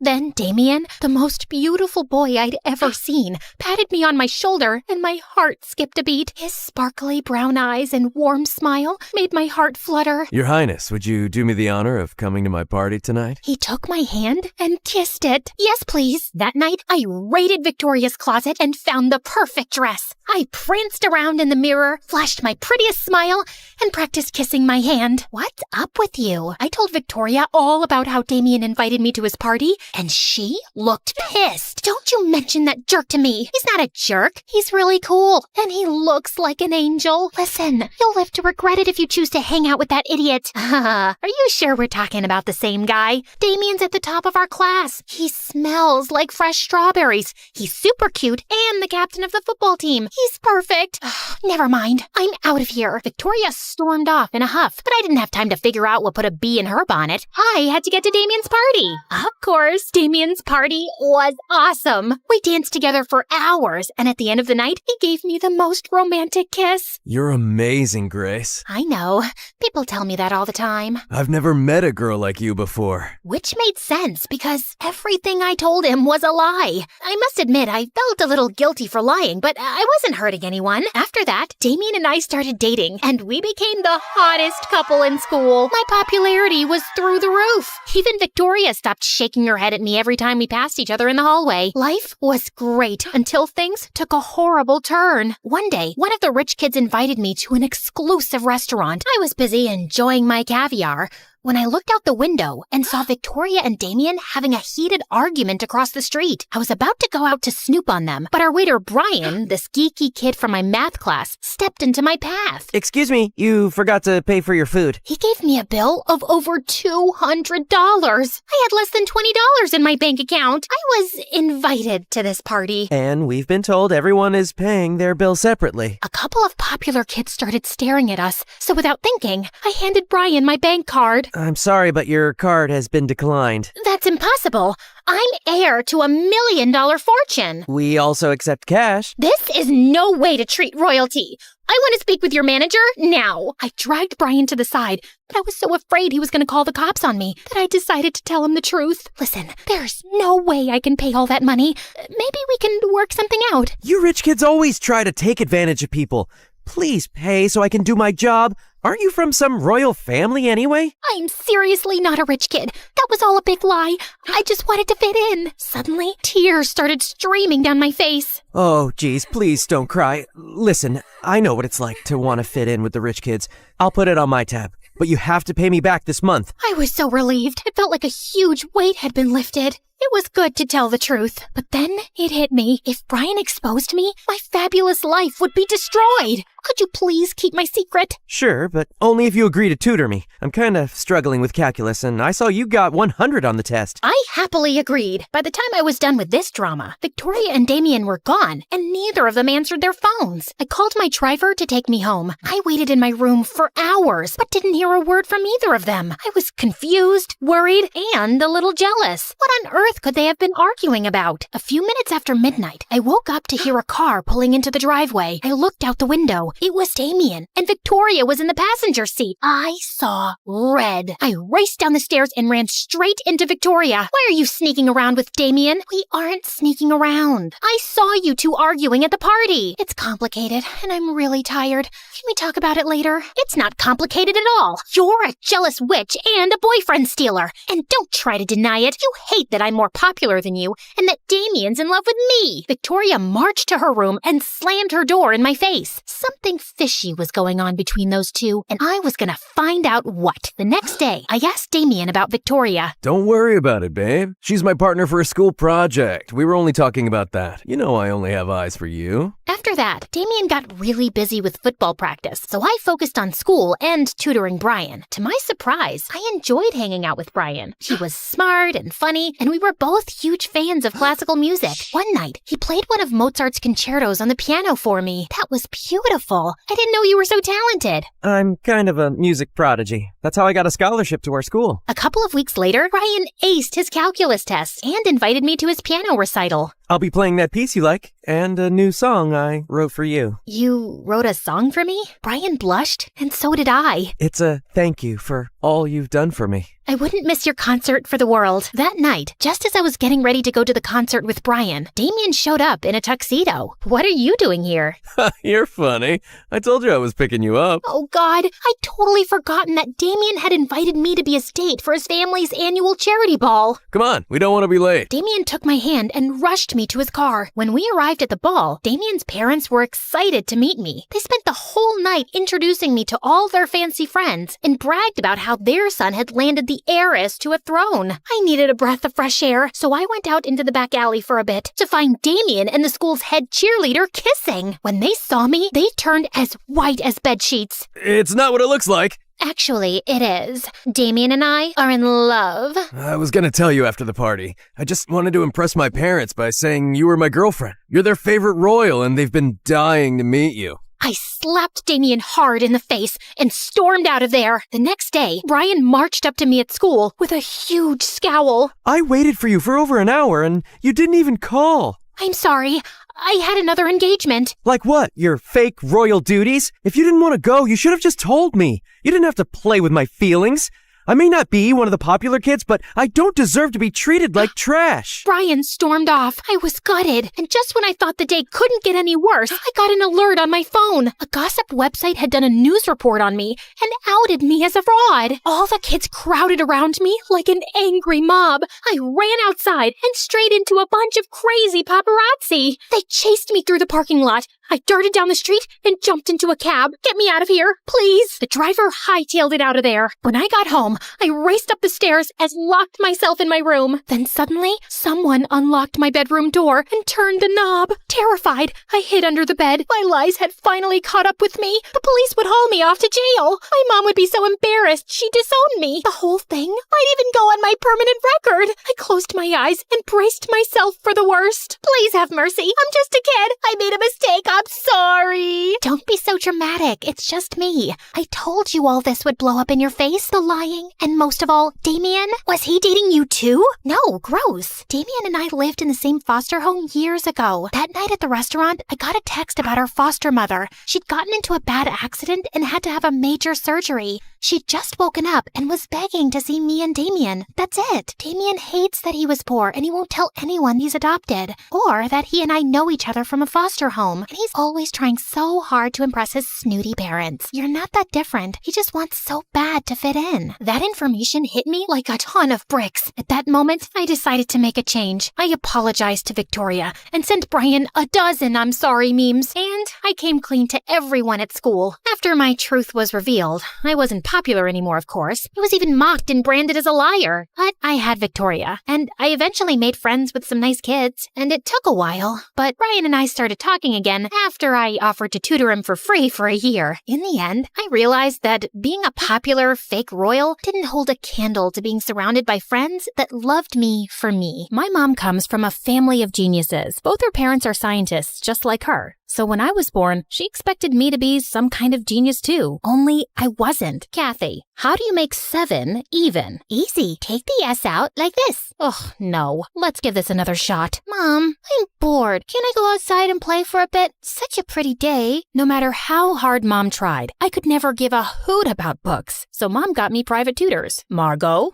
Then Damien, the most beautiful boy I'd ever seen, patted me on my shoulder and my heart skipped a beat. His sparkly brown eyes and warm smile made my heart flutter. Your Highness, would you do me the honor of coming to my party tonight? He took my hand and kissed it. Yes, please. That night, I raided Victoria's closet and found the perfect dress. I pranced around in the mirror, flashed my prettiest smile, and practiced kissing my hand. What's up with you? I told Victoria all about how Damien invited me to his party, and she looked pissed. Don't you mention that jerk to me. He's not a jerk. He's really cool, and he looks like an angel. Listen, you'll live to regret it if you choose to hang out with that idiot. Are you sure we're talking about the same guy? Damien's at the top of our class. He smells like fresh strawberries. He's super cute and the captain of the football team. He's perfect. Never mind. I'm out of here. Victoria stormed off in a huff, but I didn't have time to figure out what put a bee in her bonnet. I had to get to Damien's party. Of course, Damien's party was awesome. We danced together for hours, and at the end of the night, he gave me the most romantic kiss. You're amazing, Grace. I know. People tell me that all the time. I've never met a girl like you before. Which made sense because everything I told him was a lie. I must admit, I felt a little guilty for lying, but I wasn't hurting anyone. After that, Damien and I started dating, and we became the hottest couple in school. My popularity was through the roof. Even Victoria stopped shaking her head at me every time we passed each other in the hallway. Life was great until things took a horrible turn. One day, one of the rich kids invited me to an exclusive restaurant. I was busy enjoying my caviar when I looked out the window and saw Victoria and Damien having a heated argument across the street. I was about to go out to snoop on them, but our waiter Brian, this geeky kid from my math class, stepped into my path. Excuse me, you forgot to pay for your food. He gave me a bill of over $200. I had less than $20 in my bank account. I was invited to this party. And we've been told everyone is paying their bill separately. A couple of popular kids started staring at us, so without thinking, I handed Brian my bank card. I'm sorry, but your card has been declined. That's impossible. I'm heir to $1 million fortune. We also accept cash. This is no way to treat royalty. I want to speak with your manager now. I dragged Brian to the side, but I was so afraid he was going to call the cops on me that I decided to tell him the truth. Listen, there's no way I can pay all that money. Maybe we can work something out. You rich kids always try to take advantage of people. Please pay so I can do my job. Aren't you from some royal family anyway? I'm seriously not a rich kid. That was all a big lie. I just wanted to fit in. Suddenly, tears started streaming down my face. Oh, geez, please don't cry. Listen, I know what it's like to want to fit in with the rich kids. I'll put it on my tab, but you have to pay me back this month. I was so relieved. It felt like a huge weight had been lifted. It was good to tell the truth, but then it hit me. If Brian exposed me, my fabulous life would be destroyed. Could you please keep my secret? Sure, but only if you agree to tutor me. I'm kind of struggling with calculus, and I saw you got 100 on the test. I happily agreed. By the time I was done with this drama, Victoria and Damien were gone, and neither of them answered their phones. I called my driver to take me home. I waited in my room for hours, but didn't hear a word from either of them. I was confused, worried, and a little jealous. What on earth could they have been arguing about? A few minutes after midnight, I woke up to hear a car pulling into the driveway. I looked out the window. It was Damien, and Victoria was in the passenger seat. I saw red. I raced down the stairs and ran straight into Victoria. Why are you sneaking around with Damien? We aren't sneaking around. I saw you two arguing at the party. It's complicated, and I'm really tired. Can we talk about it later? It's not complicated at all. You're a jealous witch and a boyfriend stealer. And don't try to deny it. You hate that I'm more popular than you and that Damien's in love with me. Victoria marched to her room and slammed her door in my face. Something fishy was going on between those two, and I was gonna find out what. The next day, I asked Damien about Victoria. Don't worry about it, babe. She's my partner for a school project. We were only talking about that. You know I only have eyes for you. After that, Damien got really busy with football practice, so I focused on school and tutoring Brian. To my surprise, I enjoyed hanging out with Brian. He was smart and funny, and we were both huge fans of classical music. One night, he played one of Mozart's concertos on the piano for me. That was beautiful. I didn't know you were so talented. I'm kind of a music prodigy. That's how I got a scholarship to our school. A couple of weeks later, Brian aced his calculus test and invited me to his piano recital. I'll be playing that piece you like, and a new song I wrote for you. You wrote a song for me? Brian blushed, and so did I. It's a thank you for all you've done for me. I wouldn't miss your concert for the world. That night, just as I was getting ready to go to the concert with Brian, Damien showed up in a tuxedo. What are you doing here? You're funny. I told you I was picking you up. Oh God, I'd totally forgotten that Damien had invited me to be his date for his family's annual charity ball. Come on, we don't want to be late. Damien took my hand and rushed me to his car. When we arrived at the ball, Damien's parents were excited to meet me. They spent the whole night introducing me to all their fancy friends and bragged about how their son had landed the heiress to a throne. I needed a breath of fresh air, so I went out into the back alley for a bit to find Damien and the school's head cheerleader kissing. When they saw me, they turned as white as bed sheets. It's not what it looks like. Actually, it is. Damien and I are in love. I was gonna tell you after the party. I just wanted to impress my parents by saying you were my girlfriend. You're their favorite royal, and they've been dying to meet you. I slapped Damien hard in the face and stormed out of there. The next day, Brian marched up to me at school with a huge scowl. I waited for you for over an hour, and you didn't even call. I'm sorry. I had another engagement. Like what? Your fake royal duties? If you didn't want to go, you should have just told me. You didn't have to play with my feelings. I may not be one of the popular kids, but I don't deserve to be treated like trash. Brian stormed off. I was gutted. And just when I thought the day couldn't get any worse, I got an alert on my phone. A gossip website had done a news report on me and outed me as a fraud. All the kids crowded around me like an angry mob. I ran outside and straight into a bunch of crazy paparazzi. They chased me through the parking lot. I darted down the street and jumped into a cab. Get me out of here, please. The driver hightailed it out of there. When I got home, I raced up the stairs and locked myself in my room. Then suddenly, someone unlocked my bedroom door and turned the knob. Terrified, I hid under the bed. My lies had finally caught up with me. The police would haul me off to jail. My mom would be so embarrassed she'd disown me. The whole thing might even go on my permanent record. I closed my eyes and braced myself for the worst. Please have mercy. I'm just a kid. I made a mistake. I'm sorry. Don't be so dramatic. It's just me. I told you all this would blow up in your face. The lying. And most of all, Damien. Was he dating you too? No, gross. Damien and I lived in the same foster home years ago. That night at the restaurant, I got a text about our foster mother. She'd gotten into a bad accident and had to have a major surgery. She'd just woken up and was begging to see me and Damien. That's it. Damien hates that he was poor and he won't tell anyone he's adopted. Or that he and I know each other from a foster home. And he's always trying so hard to impress his snooty parents. You're not that different. He just wants so bad to fit in. That information hit me like a ton of bricks. At that moment, I decided to make a change. I apologized to Victoria and sent Brian a dozen I'm sorry memes. And I came clean to everyone at school. After my truth was revealed, I wasn't popular anymore, of course. I was even mocked and branded as a liar. But I had Victoria, and I eventually made friends with some nice kids, and it took a while. But Brian and I started talking again after I offered to tutor him for free for a year. In the end, I realized that being a popular fake royal didn't hold a candle to being surrounded by friends that loved me for me. My mom comes from a family of geniuses. Both her parents are scientists, just like her. So when I was born, she expected me to be some kind of genius too. Only I wasn't. Kathy, how do you make 7 even? Easy. Take the S out like this. Ugh, no. Let's give this another shot. Mom, I'm bored. Can I go outside and play for a bit? Such a pretty day. No matter how hard Mom tried, I could never give a hoot about books. So Mom got me private tutors. Margot,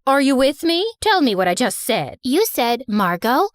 are you with me? Tell me what I just said. You said, Margot,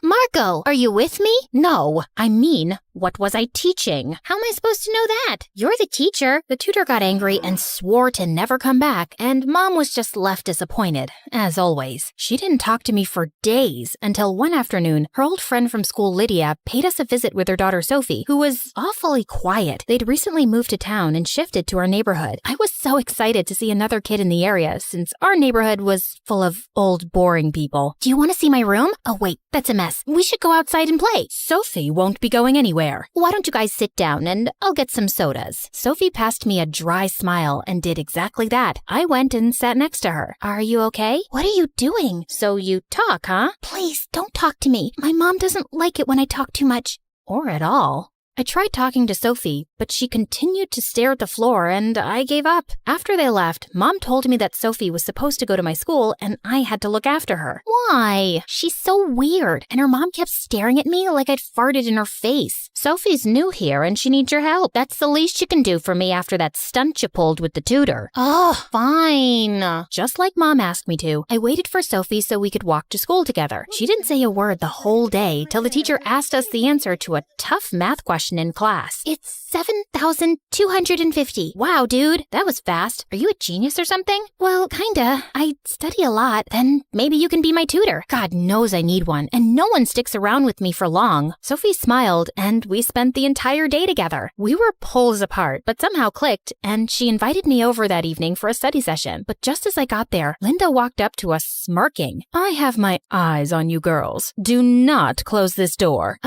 are you with me? No, I mean, what was I teaching? How am I supposed to know that? You're the teacher. The tutor got angry and swore to never come back, and Mom was just left disappointed, as always. She didn't talk to me for days until one afternoon, her old friend from school, Lydia, paid us a visit with her daughter, Sophie, who was awfully quiet. They'd recently moved to town and shifted to our neighborhood. I was so excited to see another kid in the area, since our neighborhood was full of old, boring people. Do you want to see my room? Oh, wait, that's a mess. We should go outside and play. Sophie won't be going anywhere. Why don't you guys sit down and I'll get some sodas. Sophie passed me a dry smile and did exactly that. I went and sat next to her. Are you okay? What are you doing? So you talk, huh? Please, don't talk to me. My mom doesn't like it when I talk too much. Or at all. I tried talking to Sophie, but she continued to stare at the floor and I gave up. After they left, Mom told me that Sophie was supposed to go to my school and I had to look after her. Why? She's so weird, and her mom kept staring at me like I'd farted in her face. Sophie's new here and she needs your help. That's the least you can do for me after that stunt you pulled with the tutor. Oh, fine. Just like Mom asked me to, I waited for Sophie so we could walk to school together. She didn't say a word the whole day till the teacher asked us the answer to a tough math question in class. It's 7,250. Wow, dude, that was fast. Are you a genius or something? Well, kinda. I study a lot. Then maybe you can be my tutor. God knows I need one, and no one sticks around with me for long. Sophie smiled, and we spent the entire day together. We were poles apart, but somehow clicked, and she invited me over that evening for a study session. But just as I got there, Linda walked up to us smirking. I have my eyes on you girls. Do not close this door.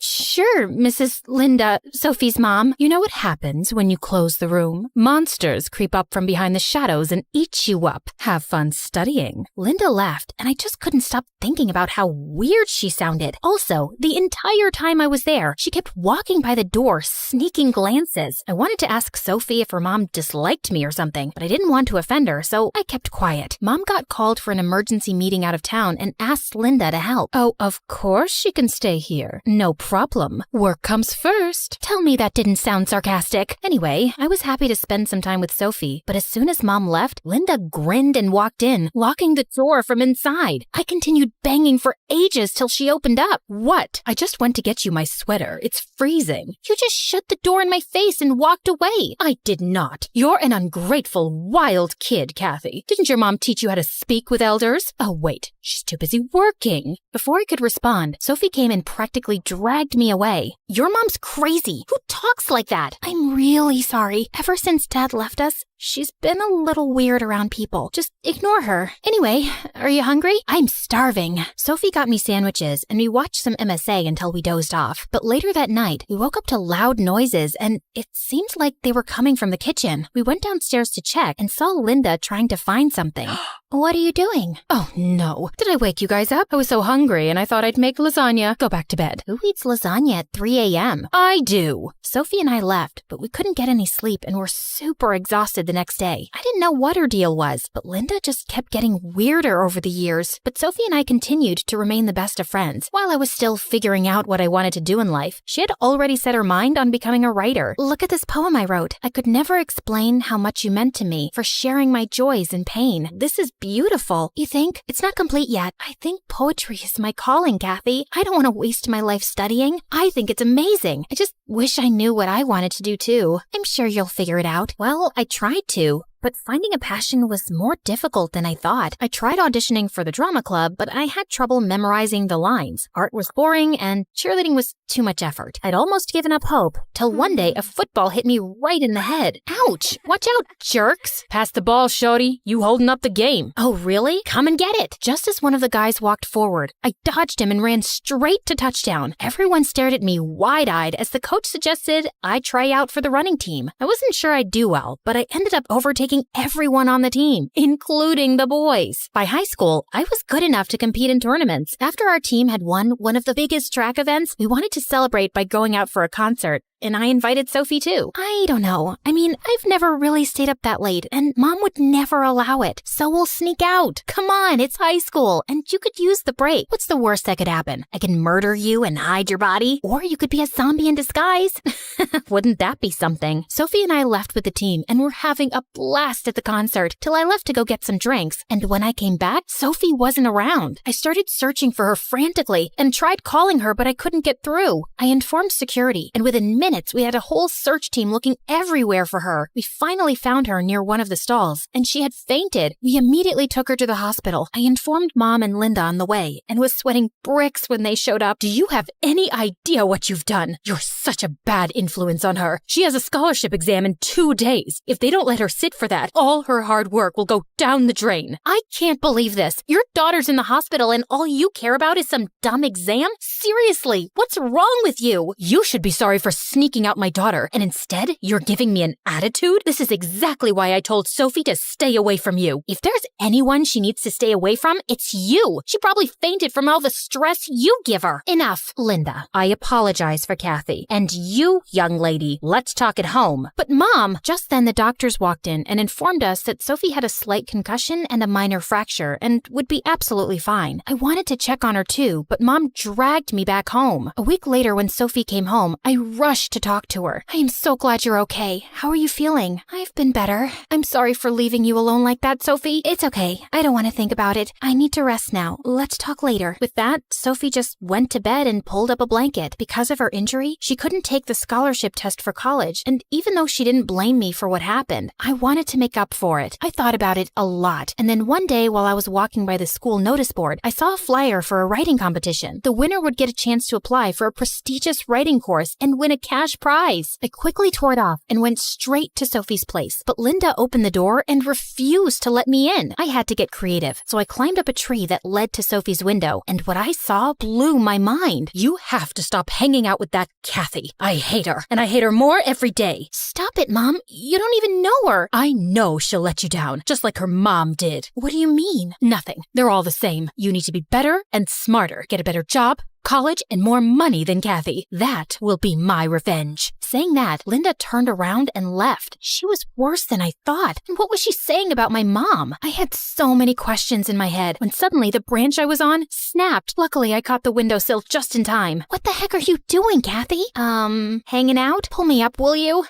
Sure, Mrs. Linda, Sophie's mom. You know what happens when you close the room? Monsters creep up from behind the shadows and eat you up. Have fun studying. Linda laughed, and I just couldn't stop thinking about how weird she sounded. Also, the entire time I was there, she kept walking by the door, sneaking glances. I wanted to ask Sophie if her mom disliked me or something, but I didn't want to offend her, so I kept quiet. Mom got called for an emergency meeting out of town and asked Linda to help. Oh, of course she can stay here. No problem. Work comes first. Tell me that didn't sound sarcastic. Anyway, I was happy to spend some time with Sophie, but as soon as Mom left, Linda grinned and walked in, locking the door from inside. I continued banging for ages till she opened up. What? I just went to get you my sweater. It's freezing. You just shut the door in my face and walked away. I did not. You're an ungrateful, wild kid, Kathy. Didn't your mom teach you how to speak with elders? Oh, wait. She's too busy working. Before I could respond, Sophie came and practically dragged me away. Your mom's crazy. Who talks like that? I'm really sorry. Ever since Dad left us, she's been a little weird around people. Just ignore her. Anyway, are you hungry? I'm starving. Sophie got me sandwiches, and we watched some MSA until we dozed off. But later that night, we woke up to loud noises, and it seemed like they were coming from the kitchen. We went downstairs to check and saw Linda trying to find something. What are you doing? Oh, no. Did I wake you guys up? I was so hungry, and I thought I'd make lasagna. Go back to bed. Who eats lasagna at 3 a.m.? I do. Sophie and I left, but we couldn't get any sleep and were super exhausted the next day. I didn't know what her deal was, but Linda just kept getting weirder over the years. But Sophie and I continued to remain the best of friends. While I was still figuring out what I wanted to do in life, she had already set her mind on becoming a writer. Look at this poem I wrote. I could never explain how much you meant to me, for sharing my joys and pain. This is beautiful. You think? It's not complete yet. I think poetry is my calling, Kathy. I don't want to waste my life studying. I think it's amazing. I just wish I knew what I wanted to do too. I'm sure you'll figure it out. Well, I tried to. But finding a passion was more difficult than I thought. I tried auditioning for the drama club, but I had trouble memorizing the lines. Art was boring, and cheerleading was too much effort. I'd almost given up hope, till one day a football hit me right in the head. Ouch! Watch out, jerks! Pass the ball, shorty. You holding up the game. Oh, really? Come and get it! Just as one of the guys walked forward, I dodged him and ran straight to touchdown. Everyone stared at me wide-eyed as the coach suggested I try out for the running team. I wasn't sure I'd do well, but I ended up overtaking everyone on the team, including the boys. By high school, I was good enough to compete in tournaments. After our team had won one of the biggest track events, we wanted to celebrate by going out for a concert. And I invited Sophie too. I don't know. I mean, I've never really stayed up that late, and Mom would never allow it. So we'll sneak out. Come on, it's high school, and you could use the break. What's the worst that could happen? I can murder you and hide your body, or you could be a zombie in disguise. Wouldn't that be something? Sophie and I left with the team, and were having a blast at the concert till I left to go get some drinks. And when I came back, Sophie wasn't around. I started searching for her frantically and tried calling her, but I couldn't get through. I informed security, and within minutes, we had a whole search team looking everywhere for her. We finally found her near one of the stalls, and she had fainted. We immediately took her to the hospital. I informed Mom and Linda on the way, and was sweating bricks when they showed up. Do you have any idea what you've done? You're such a bad influence on her. She has a scholarship exam in 2 days. If they don't let her sit for that, all her hard work will go down the drain. I can't believe this. Your daughter's in the hospital, and all you care about is some dumb exam? Seriously, what's wrong with you? You should be sorry for sneaking out my daughter, and instead, you're giving me an attitude? This is exactly why I told Sophie to stay away from you. If there's anyone she needs to stay away from, it's you. She probably fainted from all the stress you give her. Enough, Linda. I apologize for Kathy. And you, young lady, let's talk at home. But Mom! Just then the doctors walked in and informed us that Sophie had a slight concussion and a minor fracture and would be absolutely fine. I wanted to check on her too, but Mom dragged me back home. A week later when Sophie came home, I rushed to talk to her. I am so glad you're okay. How are you feeling? I've been better. I'm sorry for leaving you alone like that, Sophie. It's okay. I don't want to think about it. I need to rest now. Let's talk later. With that, Sophie just went to bed and pulled up a blanket. Because of her injury, she couldn't take the scholarship test for college, and even though she didn't blame me for what happened, I wanted to make up for it. I thought about it a lot, and then one day while I was walking by the school notice board, I saw a flyer for a writing competition. The winner would get a chance to apply for a prestigious writing course and win a cash prize. I quickly tore it off and went straight to Sophie's place, but Linda opened the door and refused to let me in. I had to get creative, so I climbed up a tree that led to Sophie's window, and what I saw blew my mind. You have to stop hanging out with that Kathy. I hate her, and I hate her more every day. Stop it, Mom. You don't even know her. I know she'll let you down, just like her mom did. What do you mean? Nothing. They're all the same. You need to be better and smarter, get a better job, college, and more money than Kathy. That will be my revenge. Saying that, Linda turned around and left. She was worse than I thought. And what was she saying about my mom? I had so many questions in my head when suddenly the branch I was on snapped. Luckily, I caught the windowsill just in time. What the heck are you doing, Kathy? Hanging out? Pull me up, will you?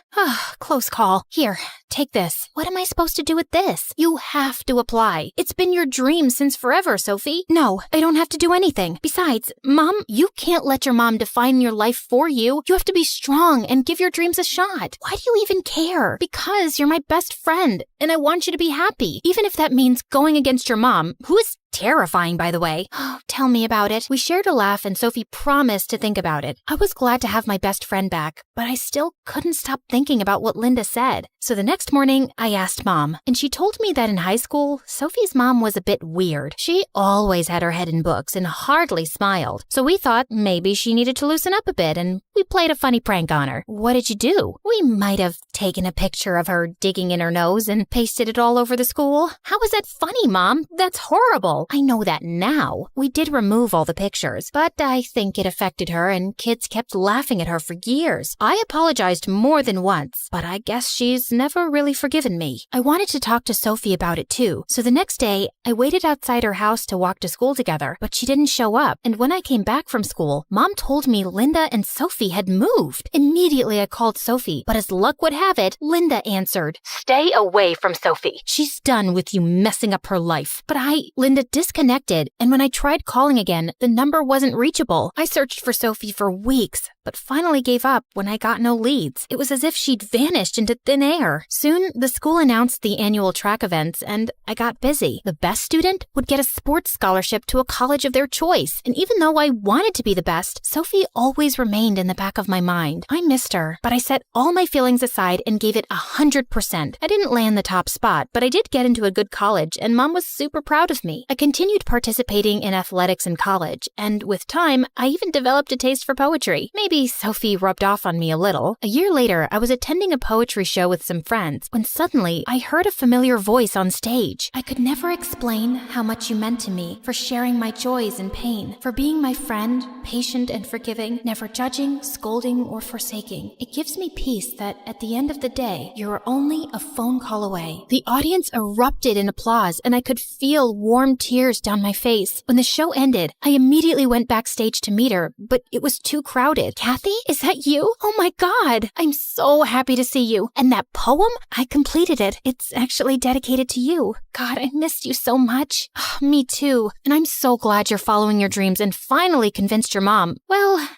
Close call. Here, take this. What am I supposed to do with this? You have to apply. It's been your dream since forever, Sophie. No, I don't have to do anything. Besides, Mom, you can't let your mom define your life for you. You have to be strong and give your dreams a shot. Why do you even care? Because you're my best friend, and I want you to be happy, even if that means going against your mom, who is terrifying, by the way. Oh, tell me about it. We shared a laugh and Sophie promised to think about it. I was glad to have my best friend back, but I still couldn't stop thinking about what Linda said. So the next morning, I asked Mom, and she told me that in high school, Sophie's mom was a bit weird. She always had her head in books and hardly smiled. So we thought maybe she needed to loosen up a bit, and we played a funny prank on her. What did you do? We might have taken a picture of her digging in her nose and pasted it all over the school. How is that funny, Mom? That's horrible. I know that now. We did remove all the pictures, but I think it affected her and kids kept laughing at her for years. I apologized more than once, but I guess she's never really forgiven me. I wanted to talk to Sophie about it too, so the next day I waited outside her house to walk to school together, but she didn't show up, and when I came back from school, Mom told me Linda and Sophie had moved. Immediately I called Sophie, but as luck would have it, Linda answered. Stay away from Sophie. She's done with you messing up her life. But Linda disconnected, and when I tried calling again, the number wasn't reachable. I searched for Sophie for weeks, but finally gave up when I got no leads. It was as if she'd vanished into thin air. Soon, the school announced the annual track events, and I got busy. The best student would get a sports scholarship to a college of their choice, and even though I wanted to be the best, Sophie always remained in the back of my mind. I missed her, but I set all my feelings aside and gave it 100%. I didn't land the top spot, but I did get into a good college, and Mom was super proud of me. I continued participating in athletics in college, and with time, I even developed a taste for poetry. Maybe Sophie rubbed off on me a little. A year later, I was attending a poetry show with some friends when suddenly I heard a familiar voice on stage. I could never explain how much you meant to me, for sharing my joys and pain, for being my friend, patient and forgiving, never judging, scolding, or forsaking. It gives me peace that at the end of the day, you're only a phone call away. The audience erupted in applause, and I could feel warm tears down my face. When the show ended, I immediately went backstage to meet her, but it was too crowded. Kathy, is that you? Oh my God, I'm so happy to see you. And that poem? I completed it. It's actually dedicated to you. God, I missed you so much. Me too. And I'm so glad you're following your dreams and finally convinced your mom. Well,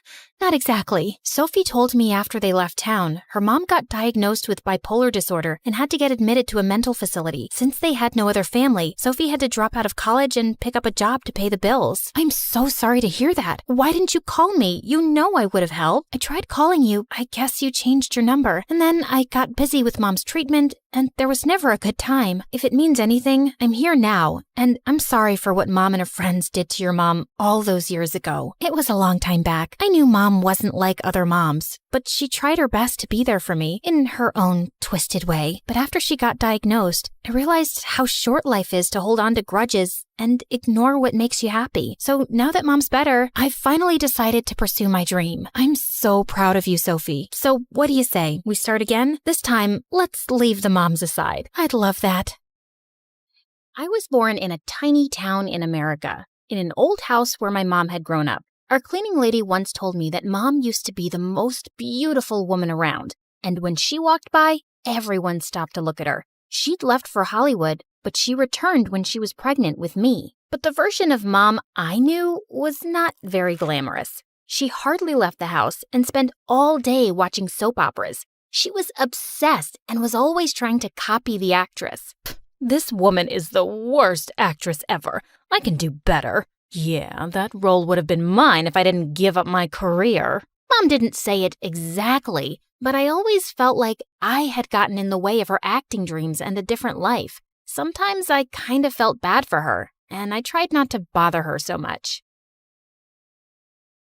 not exactly. Sophie told me after they left town, her mom got diagnosed with bipolar disorder and had to get admitted to a mental facility. Since they had no other family, Sophie had to drop out of college and pick up a job to pay the bills. I'm so sorry to hear that. Why didn't you call me? You know I would have helped. I tried calling you. I guess you changed your number. And then I got busy with Mom's treatment, and there was never a good time. If it means anything, I'm here now, and I'm sorry for what Mom and her friends did to your mom all those years ago. It was a long time back. I knew Mom wasn't like other moms. but she tried her best to be there for me in her own twisted way. But after she got diagnosed, I realized how short life is to hold on to grudges and ignore what makes you happy. So now that Mom's better, I've finally decided to pursue my dream. I'm so proud of you, Sophie. So what do you say? We start again? This time, let's leave the moms aside. I'd love that. I was born in a tiny town in America, in an old house where my mom had grown up. Our cleaning lady once told me that Mom used to be the most beautiful woman around, and when she walked by, everyone stopped to look at her. She'd left for Hollywood, but she returned when she was pregnant with me. But the version of Mom I knew was not very glamorous. She hardly left the house and spent all day watching soap operas. She was obsessed and was always trying to copy the actress. This woman is the worst actress ever. I can do better. Yeah, that role would have been mine if I didn't give up my career. Mom didn't say it exactly, but I always felt like I had gotten in the way of her acting dreams and a different life. Sometimes I kind of felt bad for her, and I tried not to bother her so much.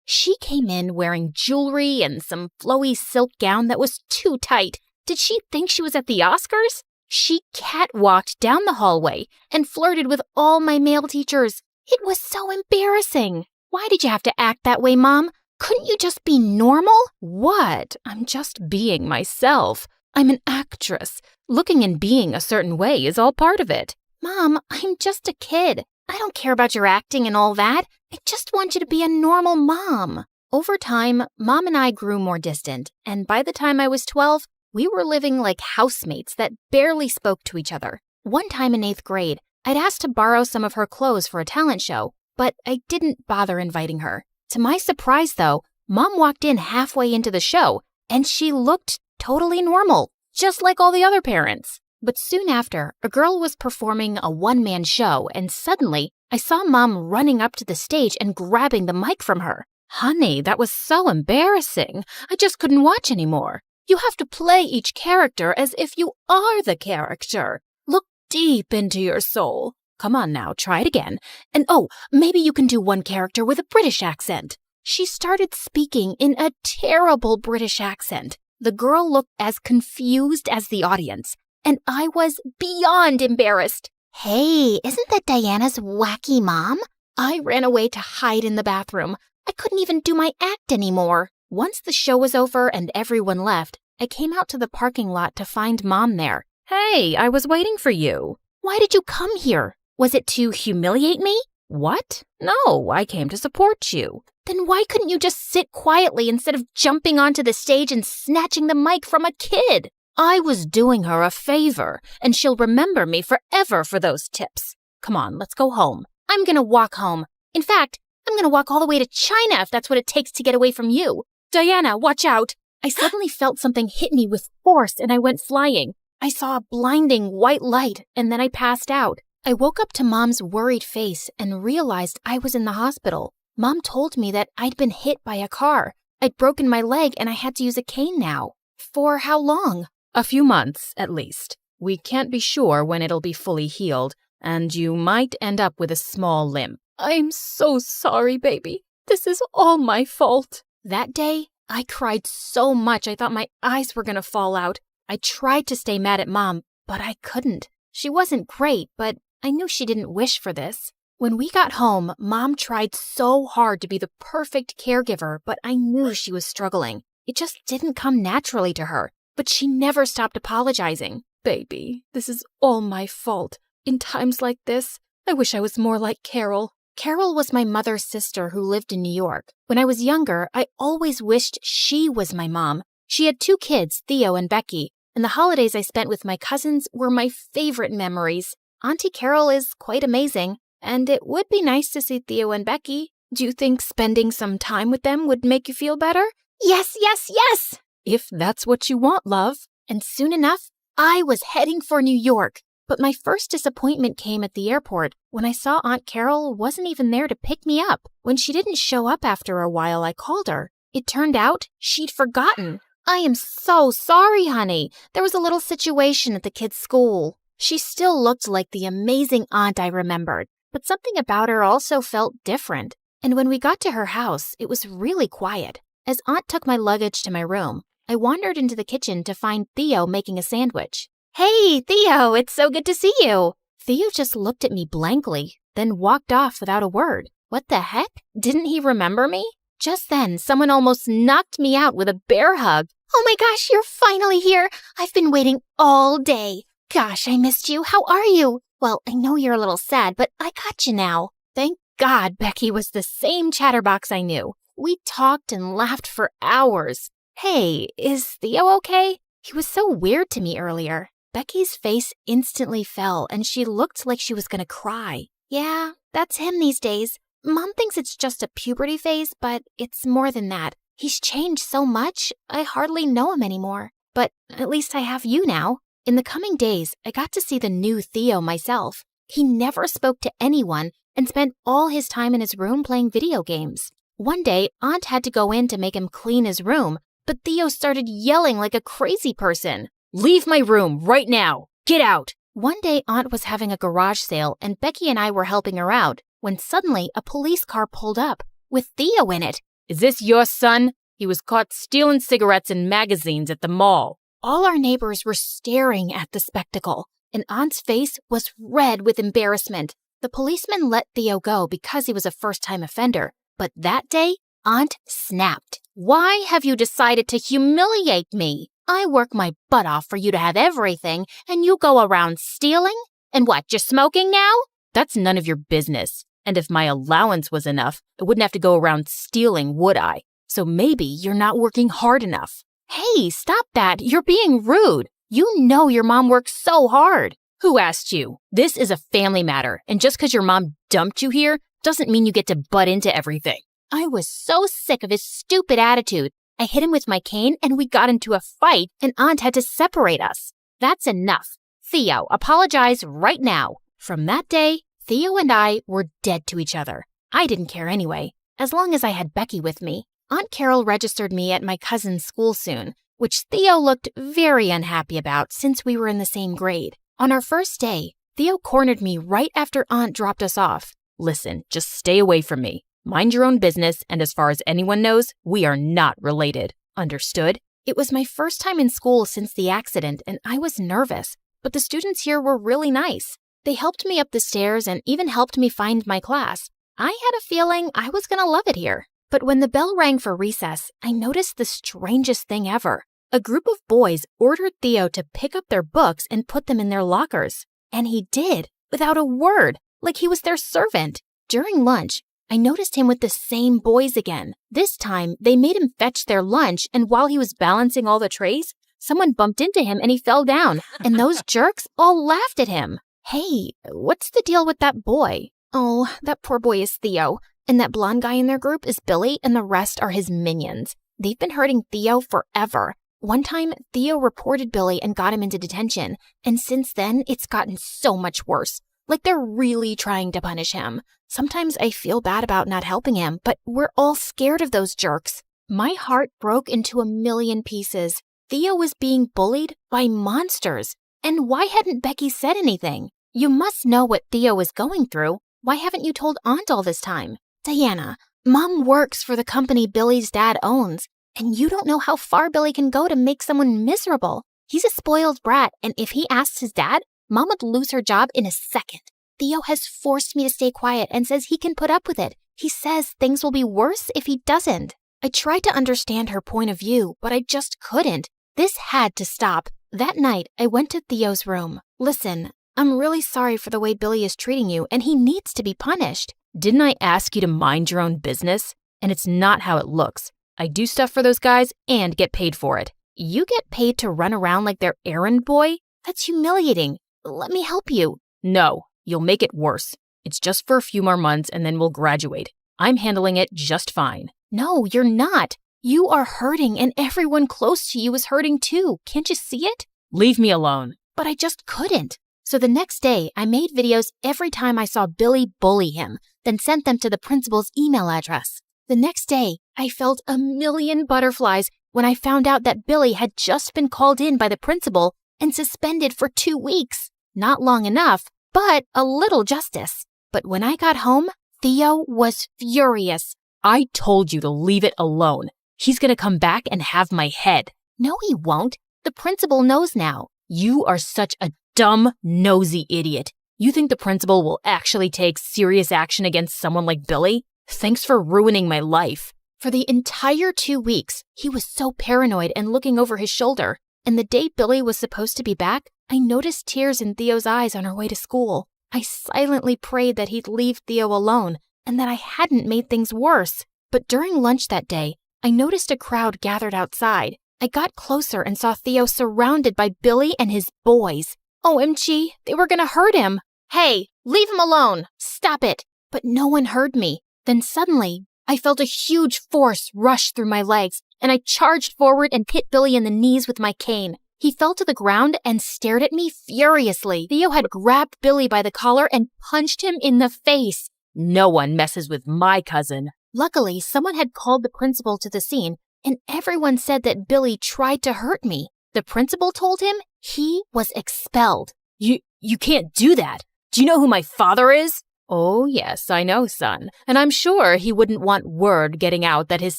She came in wearing jewelry and some flowy silk gown that was too tight. Did she think she was at the Oscars? She catwalked down the hallway and flirted with all my male teachers. It was so embarrassing. Why did you have to act that way, Mom? Couldn't you just be normal? What? I'm just being myself. I'm an actress. Looking and being a certain way is all part of it. Mom, I'm just a kid. I don't care about your acting and all that. I just want you to be a normal mom. Over time, Mom and I grew more distant, and by the time I was 12, we were living like housemates that barely spoke to each other. One time in 8th grade, I'd asked to borrow some of her clothes for a talent show, but I didn't bother inviting her. To my surprise, though, Mom walked in halfway into the show, and she looked totally normal, just like all the other parents. But soon after, a girl was performing a one-man show, and suddenly, I saw Mom running up to the stage and grabbing the mic from her. Honey, that was so embarrassing. I just couldn't watch anymore. You have to play each character as if you are the character. Look deep into your soul. Come on now, try it again. And oh, maybe you can do one character with a British accent. She started speaking in a terrible British accent. The girl looked as confused as the audience, and I was beyond embarrassed. Hey, isn't that Diana's wacky mom? I ran away to hide in the bathroom. I couldn't even do my act anymore. Once the show was over and everyone left, I came out to the parking lot to find Mom there. Hey, I was waiting for you. Why did you come here? Was it to humiliate me? What? No, I came to support you. Then why couldn't you just sit quietly instead of jumping onto the stage and snatching the mic from a kid? I was doing her a favor, and she'll remember me forever for those tips. Come on, let's go home. I'm gonna walk home. In fact, I'm gonna walk all the way to China if that's what it takes to get away from you. Diana, watch out! I suddenly felt something hit me with force and I went flying. I saw a blinding white light and then I passed out. I woke up to Mom's worried face and realized I was in the hospital. Mom told me that I'd been hit by a car. I'd broken my leg and I had to use a cane now. For how long? A few months, at least. We can't be sure when it'll be fully healed, and you might end up with a small limp. I'm so sorry, baby. This is all my fault. That day, I cried so much I thought my eyes were gonna fall out. I tried to stay mad at Mom, but I couldn't. She wasn't great, but I knew she didn't wish for this. When we got home, Mom tried so hard to be the perfect caregiver, but I knew she was struggling. It just didn't come naturally to her, but she never stopped apologizing. Baby, this is all my fault. In times like this, I wish I was more like Carol. Carol was my mother's sister who lived in New York. When I was younger, I always wished she was my mom. She had 2 kids, Theo and Becky, and the holidays I spent with my cousins were my favorite memories. Auntie Carol is quite amazing, and it would be nice to see Theo and Becky. Do you think spending some time with them would make you feel better? Yes, yes, yes! If that's what you want, love. And soon enough, I was heading for New York. But my first disappointment came at the airport when I saw Aunt Carol wasn't even there to pick me up. When she didn't show up after a while, I called her. It turned out she'd forgotten. I am so sorry, honey. There was a little situation at the kids' school. She still looked like the amazing aunt I remembered, but something about her also felt different. And when we got to her house, it was really quiet. As Aunt took my luggage to my room, I wandered into the kitchen to find Theo making a sandwich. "Hey, Theo, it's so good to see you." Theo just looked at me blankly, then walked off without a word. What the heck? Didn't he remember me? Just then, someone almost knocked me out with a bear hug. Oh my gosh, you're finally here. I've been waiting all day. Gosh, I missed you. How are you? Well, I know you're a little sad, but I got you now. Thank God Becky was the same chatterbox I knew. We talked and laughed for hours. Hey, is Theo okay? He was so weird to me earlier. Becky's face instantly fell and she looked like she was gonna cry. Yeah, that's him these days. Mom thinks it's just a puberty phase, but it's more than that. He's changed so much, I hardly know him anymore. But at least I have you now. In the coming days, I got to see the new Theo myself. He never spoke to anyone and spent all his time in his room playing video games. One day, Aunt had to go in to make him clean his room, but Theo started yelling like a crazy person. "Leave my room right now! Get out!" One day, Aunt was having a garage sale and Becky and I were helping her out when suddenly a police car pulled up with Theo in it. "Is this your son? He was caught stealing cigarettes and magazines at the mall." All our neighbors were staring at the spectacle, and Aunt's face was red with embarrassment. The policeman let Theo go because he was a first-time offender, but that day, Aunt snapped. "Why have you decided to humiliate me? I work my butt off for you to have everything, and you go around stealing? And what, you're smoking now? That's none of your business. And if my allowance was enough, I wouldn't have to go around stealing, would I? So maybe you're not working hard enough." "Hey, stop that. You're being rude. You know your mom works so hard." "Who asked you? This is a family matter, and just because your mom dumped you here doesn't mean you get to butt into everything." I was so sick of his stupid attitude. I hit him with my cane and we got into a fight and Aunt had to separate us. "That's enough. Theo, apologize right now." From that day, Theo and I were dead to each other. I didn't care anyway, as long as I had Becky with me. Aunt Carol registered me at my cousin's school soon, which Theo looked very unhappy about since we were in the same grade. On our first day, Theo cornered me right after Aunt dropped us off. "Listen, just stay away from me. Mind your own business, and as far as anyone knows, we are not related. Understood?" It was my first time in school since the accident, and I was nervous, but the students here were really nice. They helped me up the stairs and even helped me find my class. I had a feeling I was going to love it here. But when the bell rang for recess, I noticed the strangest thing ever. A group of boys ordered Theo to pick up their books and put them in their lockers. And he did, without a word, like he was their servant. During lunch, I noticed him with the same boys again. This time, they made him fetch their lunch, and while he was balancing all the trays, someone bumped into him and he fell down, and those jerks all laughed at him. Hey, what's the deal with that boy? Oh, that poor boy is Theo, and that blonde guy in their group is Billy, and the rest are his minions. They've been hurting Theo forever. One time, Theo reported Billy and got him into detention, and since then, it's gotten so much worse. Like they're really trying to punish him. Sometimes I feel bad about not helping him, but we're all scared of those jerks. My heart broke into a million pieces. Theo was being bullied by monsters. And why hadn't Becky said anything? You must know what Theo is going through. Why haven't you told Aunt all this time? Diana, Mom works for the company Billy's dad owns, and you don't know how far Billy can go to make someone miserable. He's a spoiled brat, and if he asks his dad, Mom would lose her job in a second. Theo has forced me to stay quiet and says he can put up with it. He says things will be worse if he doesn't. I tried to understand her point of view, but I just couldn't. This had to stop. That night, I went to Theo's room. "Listen, I'm really sorry for the way Billy is treating you, and he needs to be punished." "Didn't I ask you to mind your own business? And it's not how it looks. I do stuff for those guys and get paid for it." "You get paid to run around like their errand boy? That's humiliating. Let me help you." "No, you'll make it worse. It's just for a few more months and then we'll graduate. I'm handling it just fine." "No, you're not. You are hurting and everyone close to you is hurting too. Can't you see it?" "Leave me alone." But I just couldn't. So the next day, I made videos every time I saw Billy bully him, then sent them to the principal's email address. The next day, I felt a million butterflies when I found out that Billy had just been called in by the principal and suspended for 2 weeks. Not long enough, but a little justice. But when I got home, Theo was furious. "I told you to leave it alone. He's gonna come back and have my head. No, he won't. The principal knows now. You are such a dumb, nosy idiot. You think the principal will actually take serious action against someone like Billy? Thanks for ruining my life. For the entire 2 weeks, he was so paranoid and looking over his shoulder. And the day Billy was supposed to be back, I noticed tears in Theo's eyes on her way to school. I silently prayed that he'd leave Theo alone and that I hadn't made things worse. But during lunch that day, I noticed a crowd gathered outside. I got closer and saw Theo surrounded by Billy and his boys. OMG, they were gonna hurt him. Hey, leave him alone. Stop it. But no one heard me. Then suddenly, I felt a huge force rush through my legs, and I charged forward and hit Billy in the knees with my cane. He fell to the ground and stared at me furiously. Theo had grabbed Billy by the collar and punched him in the face. No one messes with my cousin. Luckily, someone had called the principal to the scene, and everyone said that Billy tried to hurt me. The principal told him he was expelled. You can't do that. Do you know who my father is? Oh, yes, I know, son. And I'm sure he wouldn't want word getting out that his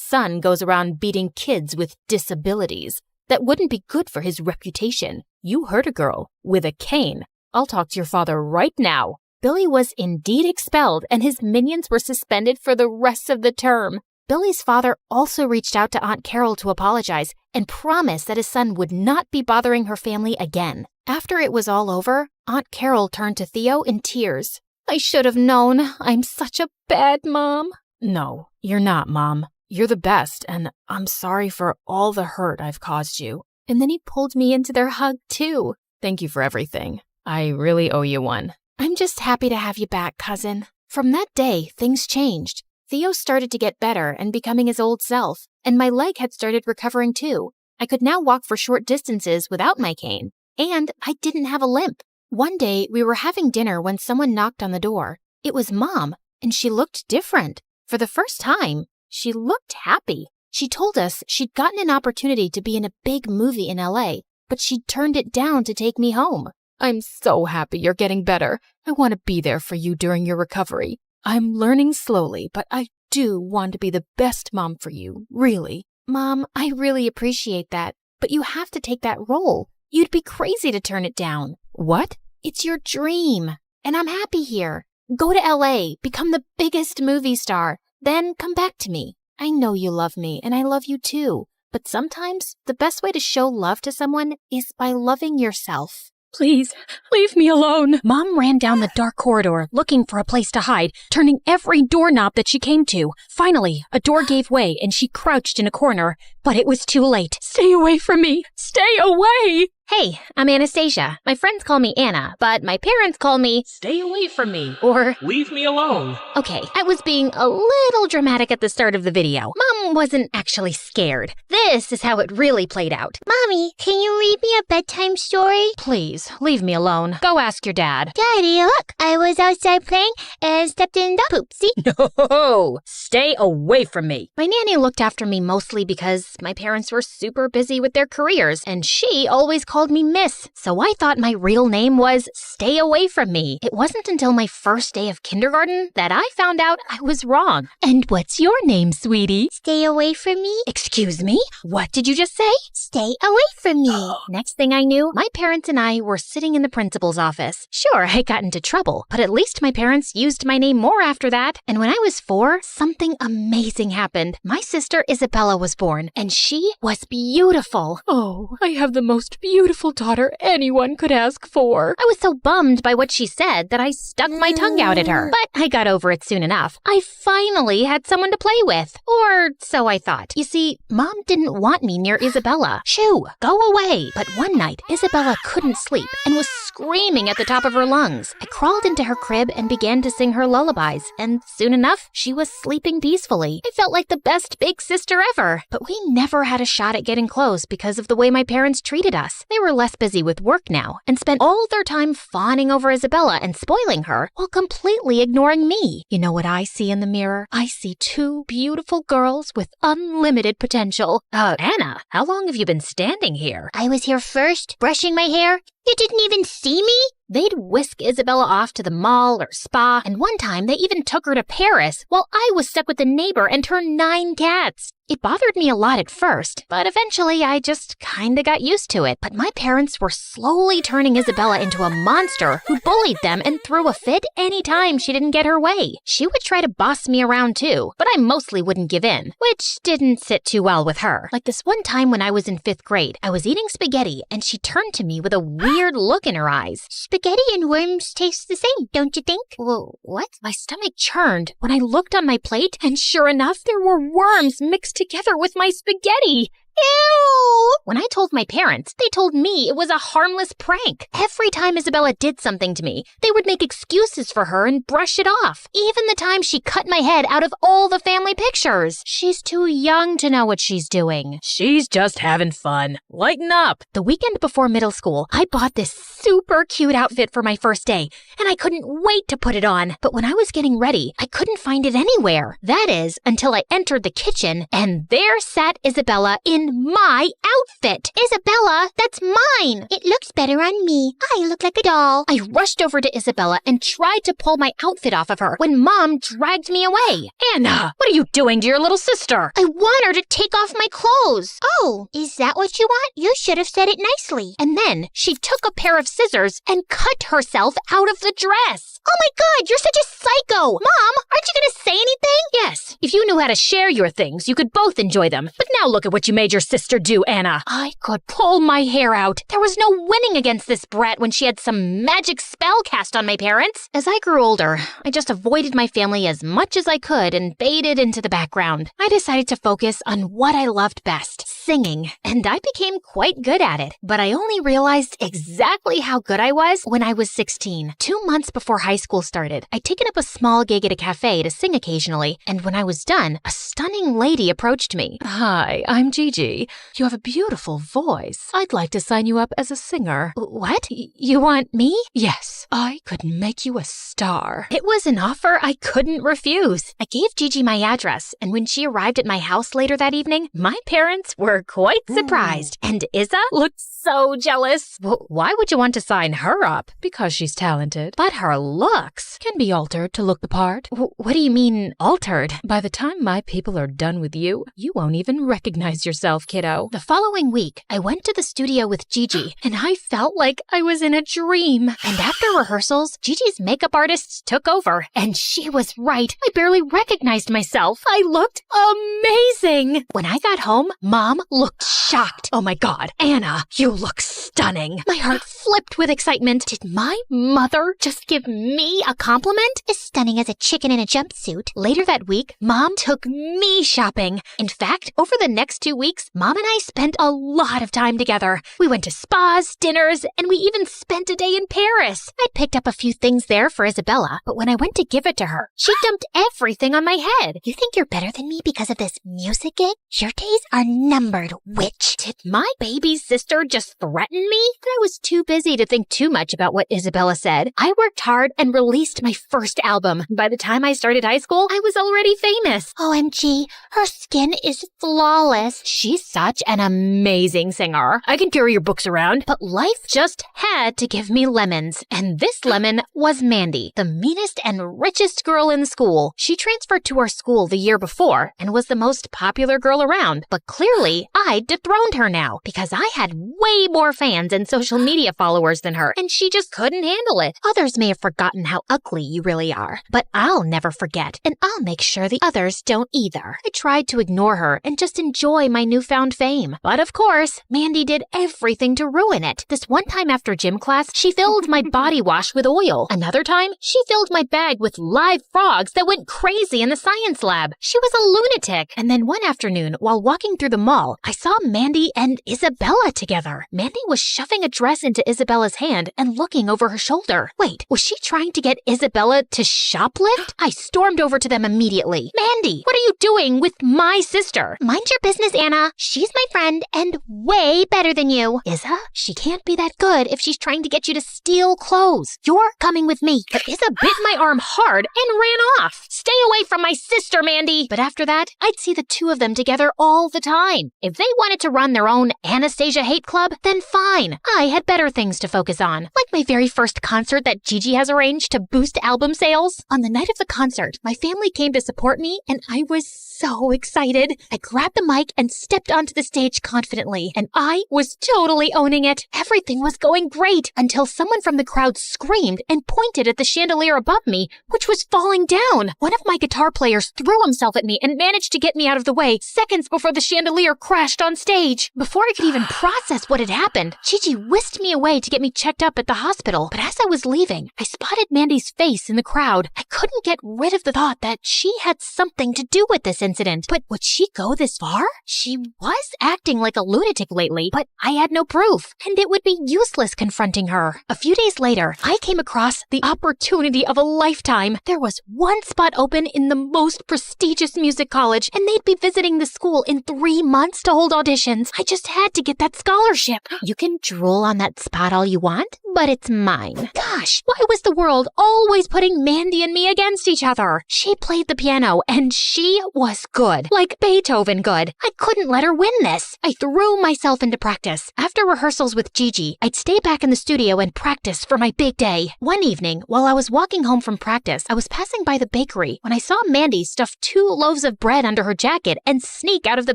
son goes around beating kids with disabilities. That wouldn't be good for his reputation. You hurt a girl with a cane. I'll talk to your father right now. Billy was indeed expelled, and his minions were suspended for the rest of the term. Billy's father also reached out to Aunt Carol to apologize and promised that his son would not be bothering her family again. After it was all over, Aunt Carol turned to Theo in tears. I should have known. I'm such a bad mom. No, you're not, Mom. You're the best, and I'm sorry for all the hurt I've caused you. And then he pulled me into their hug, too. Thank you for everything. I really owe you one. I'm just happy to have you back, cousin. From that day, things changed. Theo started to get better and becoming his old self, and my leg had started recovering too. I could now walk for short distances without my cane, and I didn't have a limp. One day, we were having dinner when someone knocked on the door. It was Mom, and she looked different. For the first time, she looked happy. She told us she'd gotten an opportunity to be in a big movie in LA, but she'd turned it down to take me home. I'm so happy you're getting better. I want to be there for you during your recovery. I'm learning slowly, but I do want to be the best mom for you, really. Mom, I really appreciate that, but you have to take that role. You'd be crazy to turn it down. What? It's your dream, and I'm happy here. Go to LA, become the biggest movie star, then come back to me. I know you love me, and I love you too, but sometimes the best way to show love to someone is by loving yourself. Please, leave me alone. Mom ran down the dark corridor, looking for a place to hide, turning every doorknob that she came to. Finally, a door gave way, and she crouched in a corner, but it was too late. Stay away from me. Stay away. Hey, I'm Anastasia. My friends call me Anna, but my parents call me... Stay away from me. Or... Leave me alone. Okay, I was being a little dramatic at the start of the video. Mom wasn't actually scared. This is how it really played out. Mommy, can you read me a bedtime story? Please, leave me alone. Go ask your dad. Daddy, look, I was outside playing and stepped in the poop. See? No, stay away from me. My nanny looked after me mostly because my parents were super busy with their careers, and she always called me Miss, so I thought my real name was Stay Away From Me. It wasn't until my first day of kindergarten that I found out I was wrong. And what's your name, sweetie? Stay away from me? Excuse me? What did you just say? Stay away from me. Next thing I knew, my parents and I were sitting in the principal's office. Sure, I got into trouble, but at least my parents used my name more after that. And when I was 4, something amazing happened. My sister Isabella was born, and she was beautiful. Oh, I have the most beautiful daughter anyone could ask for. I was so bummed by what she said that I stuck my tongue out at her, but I got over it soon enough. I finally had someone to play with, or so I thought. You see, Mom didn't want me near Isabella. Shoo, go away. But one night, Isabella couldn't sleep and was screaming at the top of her lungs. I crawled into her crib and began to sing her lullabies, and soon enough, she was sleeping peacefully. I felt like the best big sister ever, but we never had a shot at getting close because of the way my parents treated us. They were less busy with work now and spent all their time fawning over Isabella and spoiling her while completely ignoring me. You know what I see in the mirror? I see 2 beautiful girls with unlimited potential. Anna, how long have you been standing here? I was here first, brushing my hair, You didn't even see me? They'd whisk Isabella off to the mall or spa, and one time they even took her to Paris while I was stuck with the neighbor and her 9 cats. It bothered me a lot at first, but eventually I just kinda got used to it. But my parents were slowly turning Isabella into a monster who bullied them and threw a fit anytime she didn't get her way. She would try to boss me around too, but I mostly wouldn't give in, which didn't sit too well with her. Like this one time when I was in 5th grade, I was eating spaghetti and she turned to me with a weird look in her eyes. Spaghetti and worms taste the same, don't you think? Whoa, what? My stomach churned when I looked on my plate, and sure enough, there were worms mixed together with my spaghetti. Ew! When I told my parents, they told me it was a harmless prank. Every time Isabella did something to me, they would make excuses for her and brush it off. Even the time she cut my head out of all the family pictures. She's too young to know what she's doing. She's just having fun. Lighten up. The weekend before middle school, I bought this super cute outfit for my first day, and I couldn't wait to put it on. But when I was getting ready, I couldn't find it anywhere. That is, until I entered the kitchen, and there sat Isabella in my outfit. Isabella, that's mine. It looks better on me. I look like a doll. I rushed over to Isabella and tried to pull my outfit off of her when Mom dragged me away. Anna, what are you doing to your little sister? I want her to take off my clothes. Oh, is that what you want? You should have said it nicely. And then she took a pair of scissors and cut herself out of the dress. Oh my God, you're such a psycho. Mom, aren't you going to say anything? Yes, if you knew how to share your things, you could both enjoy them. But now look at what you made your sister do, Anna. I could pull my hair out. There was no winning against this brat when she had some magic spell cast on my parents. As I grew older, I just avoided my family as much as I could and faded into the background. I decided to focus on what I loved best, singing, and I became quite good at it. But I only realized exactly how good I was when I was 16. 2 months before high school started, I'd taken up a small gig at a cafe to sing occasionally, and when I was done, a stunning lady approached me. Hi, I'm Gigi. You have a beautiful voice. I'd like to sign you up as a singer. What? You want me? Yes, I could make you a star. It was an offer I couldn't refuse. I gave Gigi my address, and when she arrived at my house later that evening, my parents were quite surprised, and Isa looked so jealous. Why would you want to sign her up? Because she's talented. But her looks can be altered to look the part. What do you mean, altered? By the time my people are done with you, you won't even recognize yourself, kiddo. The following week, I went to the studio with Gigi, and I felt like I was in a dream. And after rehearsals, Gigi's makeup artists took over, and she was right. I barely recognized myself. I looked amazing. When I got home, Mom looked shocked. Oh my God, Anna, you look stunning. My heart flipped with excitement. Did my mother just give me a compliment? As stunning as a chicken in a jumpsuit. Later that week, Mom took me shopping. In fact, over the next 2 weeks, Mom and I spent a lot of time together. We went to spas, dinners, and we even spent a day in Paris. I picked up a few things there for Isabella, but when I went to give it to her, she dumped everything on my head. You think you're better than me because of this music gig? Your days are numbered, witch. Did my baby sister just threaten me? I was too busy to think too much about what Isabella said. I worked hard and released my first album. By the time I started high school, I was already famous. OMG, her skin is flawless. She's such an amazing singer. I can carry your books around. But life just had to give me lemons. And this lemon was Mandy, the meanest and richest girl in school. She transferred to our school the year before and was the most popular girl around. But clearly, I dethroned her now because I had way more fans and social media followers than her, and she just couldn't handle it. Others may have forgotten how ugly you really are, but I'll never forget, and I'll make sure the others don't either. I tried to ignore her and just enjoy my newfound fame. But of course, Mandy did everything to ruin it. This one time after gym class, she filled my body wash with oil. Another time, she filled my bag with live frogs that went crazy in the science lab. She was a lunatic. And then one afternoon, while walking through the mall, I saw Mandy and Isabella together. Mandy was shoving a dress into Isabella's hand and looking over her shoulder. Wait, was she trying to get Isabella to shoplift? I stormed over to them immediately. Mandy, what are you doing with my sister? Mind your business, Anna. She's my friend and way better than you. Isa, she can't be that good if she's trying to get you to steal clothes. You're coming with me. But Isa bit my arm hard and ran off. Stay away from my sister, Mandy. But after that, I'd see the two of them together all the time. If they wanted to run their own Anastasia hate club, then fine. I had better things to focus on, like my very first concert that Gigi has arranged to boost album sales. On the night of the concert, my family came to support me, and I was so excited. I grabbed the mic and stepped onto the stage confidently, and I was totally owning it. Everything was going great until someone from the crowd screamed and pointed at the chandelier above me, which was falling down. One of my guitar players threw himself at me and managed to get me out of the way seconds before the chandelier crashed on stage. Before I could even process what had happened, Gigi whisked me away to get me checked up at the hospital. But as I was leaving, I spotted Mandy's face in the crowd. I couldn't get rid of the thought that she had something to do with this incident. But would she go this far? She was acting like a lunatic lately, but I had no proof, and it would be useless confronting her. A few days later, I came across the opportunity of a lifetime. There was one spot open in the most prestigious music college, and they'd be visiting the school in 3 months to hold auditions. I just had to get that scholarship. You can drool on that spot all you want, but it's mine. Gosh, why was the world always putting Mandy and me against each other? She played the piano, and she was good. Like Beethoven good. I couldn't let her win this. I threw myself into practice. After rehearsals with Gigi, I'd stay back in the studio and practice for my big day. One evening, while I was walking home from practice, I was passing by the bakery when I saw Mandy stuff 2 loaves of bread under her jacket and sneak out of the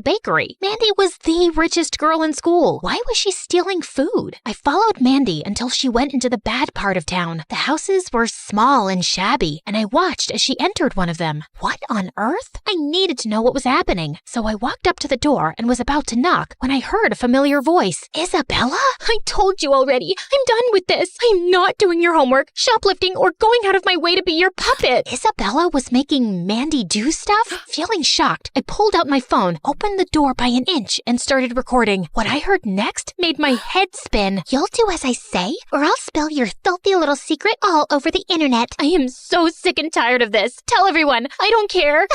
bakery. Mandy was the richest girl in school. Why was she stealing food? I followed Mandy until she went into the bad part of town. The houses were small and shabby, and I watched as she entered one of them. What on earth? I needed to know what was happening, so I walked up to the door and was about to knock when I heard a familiar voice. Isabella? I told you already. I'm done with this. I'm not doing your homework, shoplifting, or going out of my way to be your puppet. Isabella was making Mandy do stuff? Feeling shocked, I pulled out my phone, opened the door by an inch, and started recording. What I heard next made my head spin. You'll do as I say, or I'll spill your filthy little secret all over the internet. I am so sick and tired of this. Tell everyone. I don't care.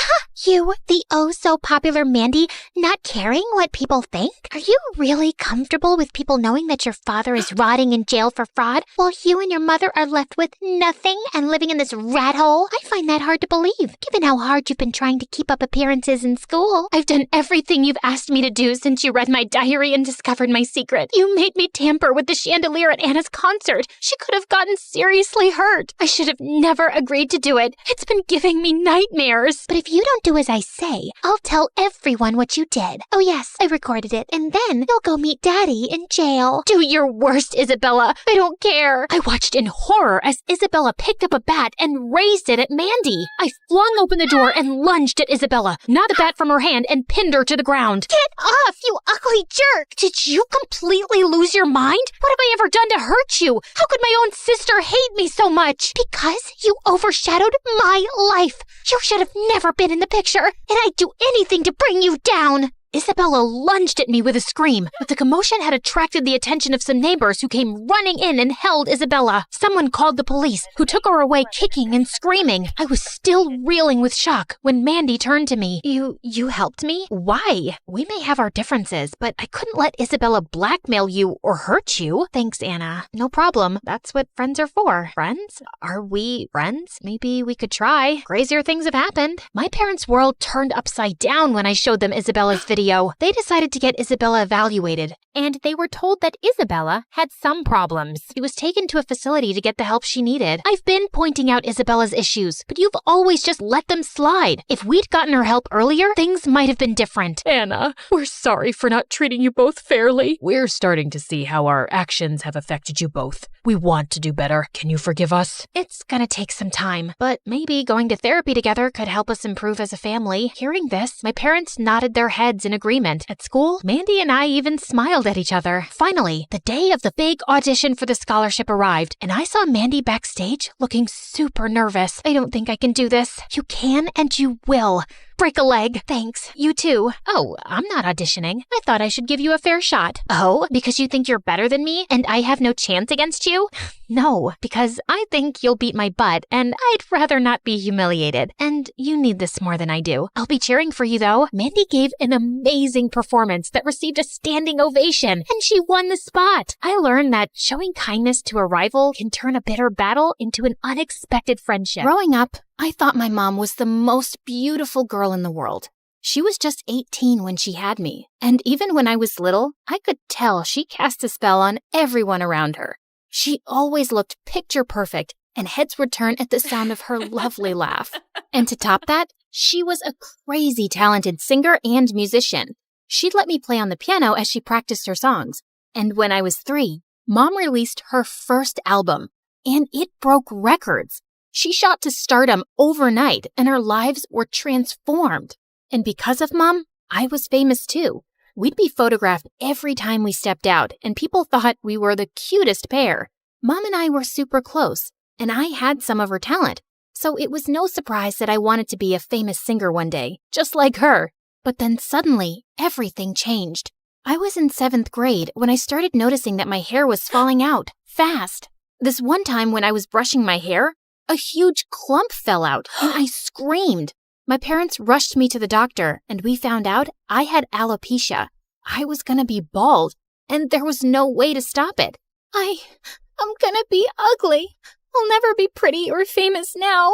You, the oh-so-popular Mandy, not caring what people think? Are you really comfortable with people knowing that your father is rotting in jail for fraud, while you and your mother are left with nothing and living in this rat hole? I find that hard to believe, given how hard you've been trying to keep up appearances in school. I've done everything you've asked me to do since you read my diary and discovered my secret. You made me tamper with the chandelier at Anna's concert. She could have gotten seriously hurt. I should have never agreed to do it. It's been giving me nightmares. But if you don't do as I say, I'll tell everyone what you did. Oh yes, I recorded it, and then you'll go meet Daddy in jail. Do your worst, Isabella. I don't care. I watched in horror as Isabella picked up a bat and raised it at Mandy. I flung open the door and lunged at Isabella, knocked the bat from her hand, and pinned her to the ground. Get off, you ugly jerk! Did you completely lose your mind? What have I ever done to hurt you? How could my own sister hate me so much? Because you overshadowed my life. You should have never been in the picture, and I'd do anything to bring you down. Isabella lunged at me with a scream, but the commotion had attracted the attention of some neighbors who came running in and held Isabella. Someone called the police, who took her away kicking and screaming. I was still reeling with shock when Mandy turned to me. You helped me? Why? We may have our differences, but I couldn't let Isabella blackmail you or hurt you. Thanks, Anna. No problem. That's what friends are for. Friends? Are we friends? Maybe we could try. Crazier things have happened. My parents' world turned upside down when I showed them Isabella's video. They decided to get Isabella evaluated, and they were told that Isabella had some problems. She was taken to a facility to get the help she needed. I've been pointing out Isabella's issues, but you've always just let them slide. If we'd gotten her help earlier, things might have been different. Anna, we're sorry for not treating you both fairly. We're starting to see how our actions have affected you both. We want to do better. Can you forgive us? It's gonna take some time, but maybe going to therapy together could help us improve as a family. Hearing this, my parents nodded their heads in agreement. At school, Mandy and I even smiled at each other. Finally, the day of the big audition for the scholarship arrived, and I saw Mandy backstage looking super nervous. I don't think I can do this. You can and you will. break a leg. Thanks. You too. Oh, I'm not auditioning. I thought I should give you a fair shot. Oh, because you think you're better than me and I have no chance against you? No, because I think you'll beat my butt and I'd rather not be humiliated. And you need this more than I do. I'll be cheering for you though. Mandy gave an amazing performance that received a standing ovation and she won the spot. I learned that showing kindness to a rival can turn a bitter battle into an unexpected friendship. Growing up, I thought my mom was the most beautiful girl in the world. She was just 18 when she had me, and even when I was little, I could tell she cast a spell on everyone around her. She always looked picture perfect, and heads would turn at the sound of her lovely laugh. And to top that, she was a crazy talented singer and musician. She'd let me play on the piano as she practiced her songs. And when I was 3, Mom released her first album, and it broke records. She shot to stardom overnight, and our lives were transformed. And because of Mom, I was famous too. We'd be photographed every time we stepped out, and people thought we were the cutest pair. Mom and I were super close, and I had some of her talent. So it was no surprise that I wanted to be a famous singer one day, just like her. But then suddenly, everything changed. I was in 7th grade when I started noticing that my hair was falling out, fast. This one time when I was brushing my hair, a huge clump fell out, and I screamed. My parents rushed me to the doctor, and we found out I had alopecia. I was gonna be bald, and there was no way to stop it. I'm gonna be ugly. I'll never be pretty or famous now.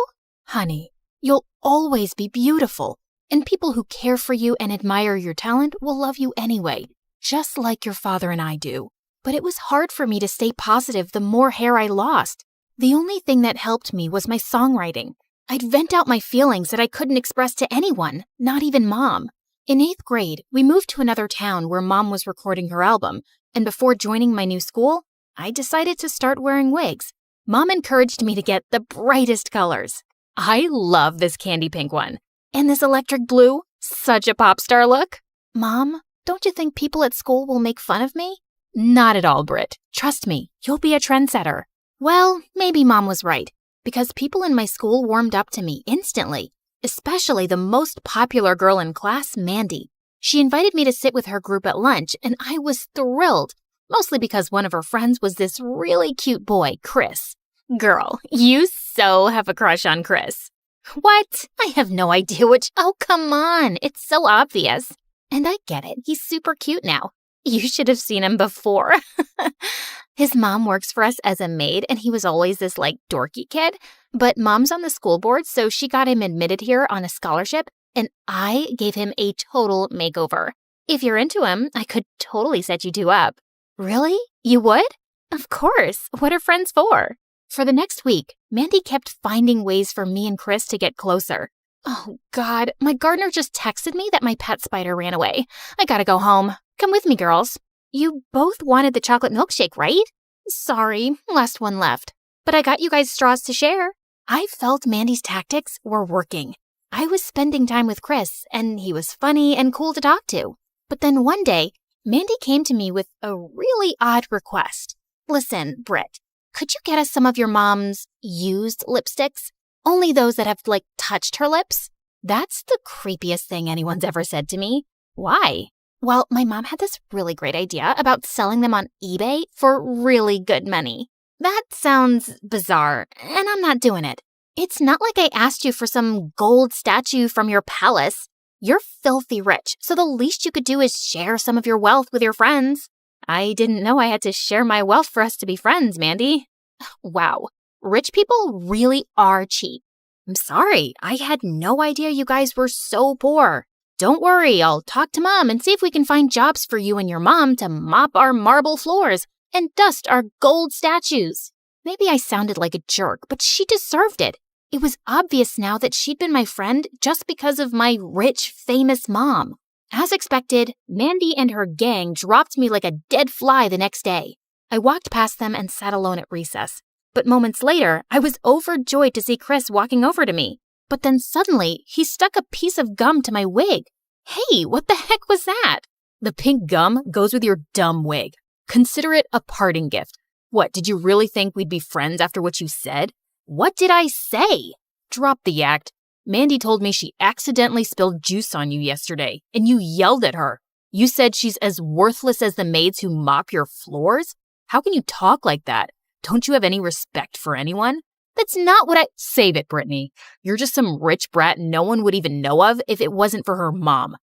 Honey, you'll always be beautiful, and people who care for you and admire your talent will love you anyway, just like your father and I do. But it was hard for me to stay positive the more hair I lost. The only thing that helped me was my songwriting. I'd vent out my feelings that I couldn't express to anyone, not even Mom. In 8th grade, we moved to another town where Mom was recording her album, and before joining my new school, I decided to start wearing wigs. Mom encouraged me to get the brightest colors. I love this candy pink one. And this electric blue, such a pop star look. Mom, don't you think people at school will make fun of me? Not at all, Britt. Trust me, you'll be a trendsetter. Well, maybe Mom was right, because people in my school warmed up to me instantly, especially the most popular girl in class, Mandy. She invited me to sit with her group at lunch, and I was thrilled, mostly because one of her friends was this really cute boy, Chris. Girl, you so have a crush on Chris. What? I have no idea which. Oh, come on. It's so obvious. And I get it. He's super cute now. You should have seen him before. His mom works for us as a maid, and he was always this, dorky kid. But Mom's on the school board, so she got him admitted here on a scholarship, and I gave him a total makeover. If you're into him, I could totally set you two up. Really? You would? Of course. What are friends for? For the next week, Mandy kept finding ways for me and Chris to get closer. Oh, God, my gardener just texted me that my pet spider ran away. I gotta go home. Come with me, girls. You both wanted the chocolate milkshake, right? Sorry, last one left. But I got you guys straws to share. I felt Mandy's tactics were working. I was spending time with Chris, and he was funny and cool to talk to. But then one day, Mandy came to me with a really odd request. Listen, Britt, could you get us some of your mom's used lipsticks? Only those that have, touched her lips? That's the creepiest thing anyone's ever said to me. Why? Well, my mom had this really great idea about selling them on eBay for really good money. That sounds bizarre, and I'm not doing it. It's not like I asked you for some gold statue from your palace. You're filthy rich, so the least you could do is share some of your wealth with your friends. I didn't know I had to share my wealth for us to be friends, Mandy. Wow, rich people really are cheap. I'm sorry, I had no idea you guys were so poor. Don't worry, I'll talk to Mom and see if we can find jobs for you and your mom to mop our marble floors and dust our gold statues. Maybe I sounded like a jerk, but she deserved it. It was obvious now that she'd been my friend just because of my rich, famous mom. As expected, Mandy and her gang dropped me like a dead fly the next day. I walked past them and sat alone at recess. But moments later, I was overjoyed to see Chris walking over to me. But then suddenly, he stuck a piece of gum to my wig. Hey, what the heck was that? The pink gum goes with your dumb wig. Consider it a parting gift. What, did you really think we'd be friends after what you said? What did I say? Drop the act. Mandy told me she accidentally spilled juice on you yesterday, and you yelled at her. You said she's as worthless as the maids who mop your floors? How can you talk like that? Don't you have any respect for anyone? That's not what I— Save it, Brittany. You're just some rich brat no one would even know of if it wasn't for her mom.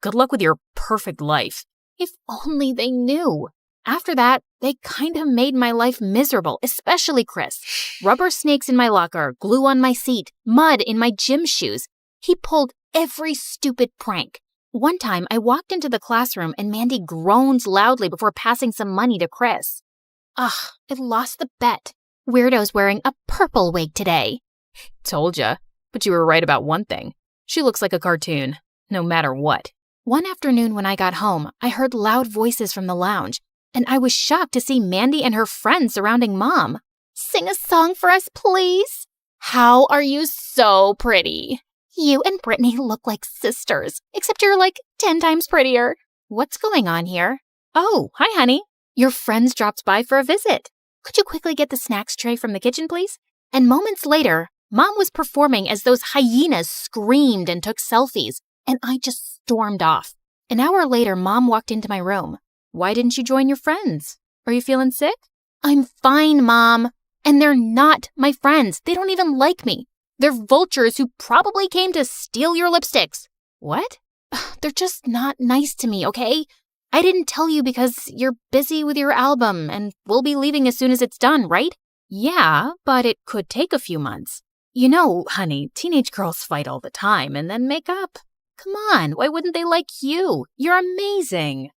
Good luck with your perfect life. If only they knew. After that, they kind of made my life miserable, especially Chris. Rubber snakes in my locker, glue on my seat, mud in my gym shoes. He pulled every stupid prank. One time, I walked into the classroom and Mandy groaned loudly before passing some money to Chris. Ugh, I lost the bet. Weirdo's wearing a purple wig today. Told ya. But you were right about one thing. She looks like a cartoon, no matter what. One afternoon when I got home, I heard loud voices from the lounge, and I was shocked to see Mandy and her friends surrounding Mom. Sing a song for us, please. How are you so pretty? You and Brittany look like sisters, except you're like 10 times prettier. What's going on here? Oh, hi, honey. Your friends dropped by for a visit. Could you quickly get the snacks tray from the kitchen, please? And moments later, Mom was performing as those hyenas screamed and took selfies, and I just stormed off. An hour later, Mom walked into my room. Why didn't you join your friends? Are you feeling sick? I'm fine, Mom. And they're not my friends. They don't even like me. They're vultures who probably came to steal your lipsticks. What? They're just not nice to me, okay? I didn't tell you because you're busy with your album and we'll be leaving as soon as it's done, right? Yeah, but it could take a few months. You know, honey, teenage girls fight all the time and then make up. Come on, why wouldn't they like you? You're amazing.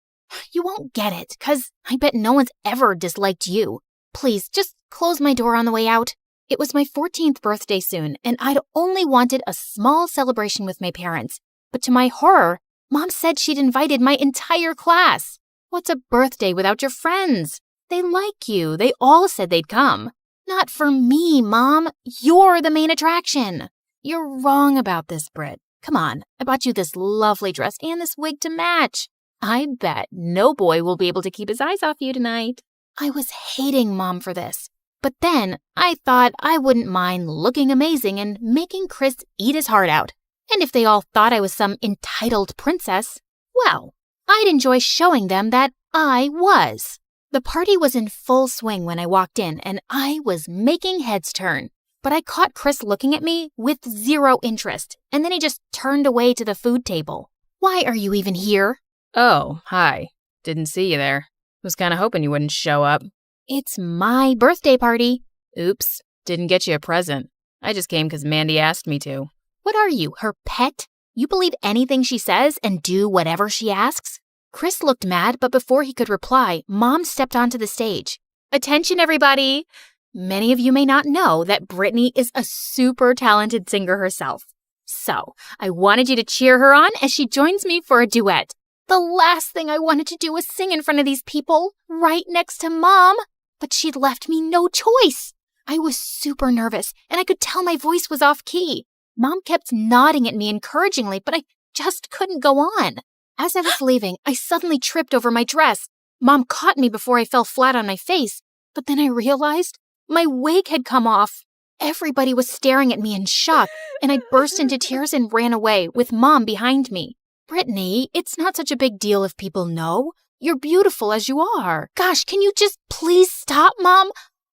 You won't get it, 'cause I bet no one's ever disliked you. Please, just close my door on the way out. It was my 14th birthday soon, and I'd only wanted a small celebration with my parents. But to my horror, Mom said she'd invited my entire class. What's a birthday without your friends? They like you. They all said they'd come. Not for me, Mom. You're the main attraction. You're wrong about this, Britt. Come on, I bought you this lovely dress and this wig to match. I bet no boy will be able to keep his eyes off you tonight. I was hating Mom for this. But then I thought I wouldn't mind looking amazing and making Chris eat his heart out. And if they all thought I was some entitled princess, well, I'd enjoy showing them that I was. The party was in full swing when I walked in, and I was making heads turn. But I caught Chris looking at me with zero interest, and then he just turned away to the food table. Why are you even here? Oh, hi. Didn't see you there. Was kind of hoping you wouldn't show up. It's my birthday party. Oops, didn't get you a present. I just came because Mandy asked me to. What are you, her pet? You believe anything she says and do whatever she asks? Chris looked mad, but before he could reply, Mom stepped onto the stage. Attention, everybody! Many of you may not know that Brittany is a super talented singer herself. So, I wanted you to cheer her on as she joins me for a duet. The last thing I wanted to do was sing in front of these people, right next to Mom. But she'd left me no choice. I was super nervous, and I could tell my voice was off key. Mom kept nodding at me encouragingly, but I just couldn't go on. As I was leaving, I suddenly tripped over my dress. Mom caught me before I fell flat on my face, but then I realized my wig had come off. Everybody was staring at me in shock, and I burst into tears and ran away, with Mom behind me. Brittany, it's not such a big deal if people know. You're beautiful as you are. Gosh, can you just please stop, Mom?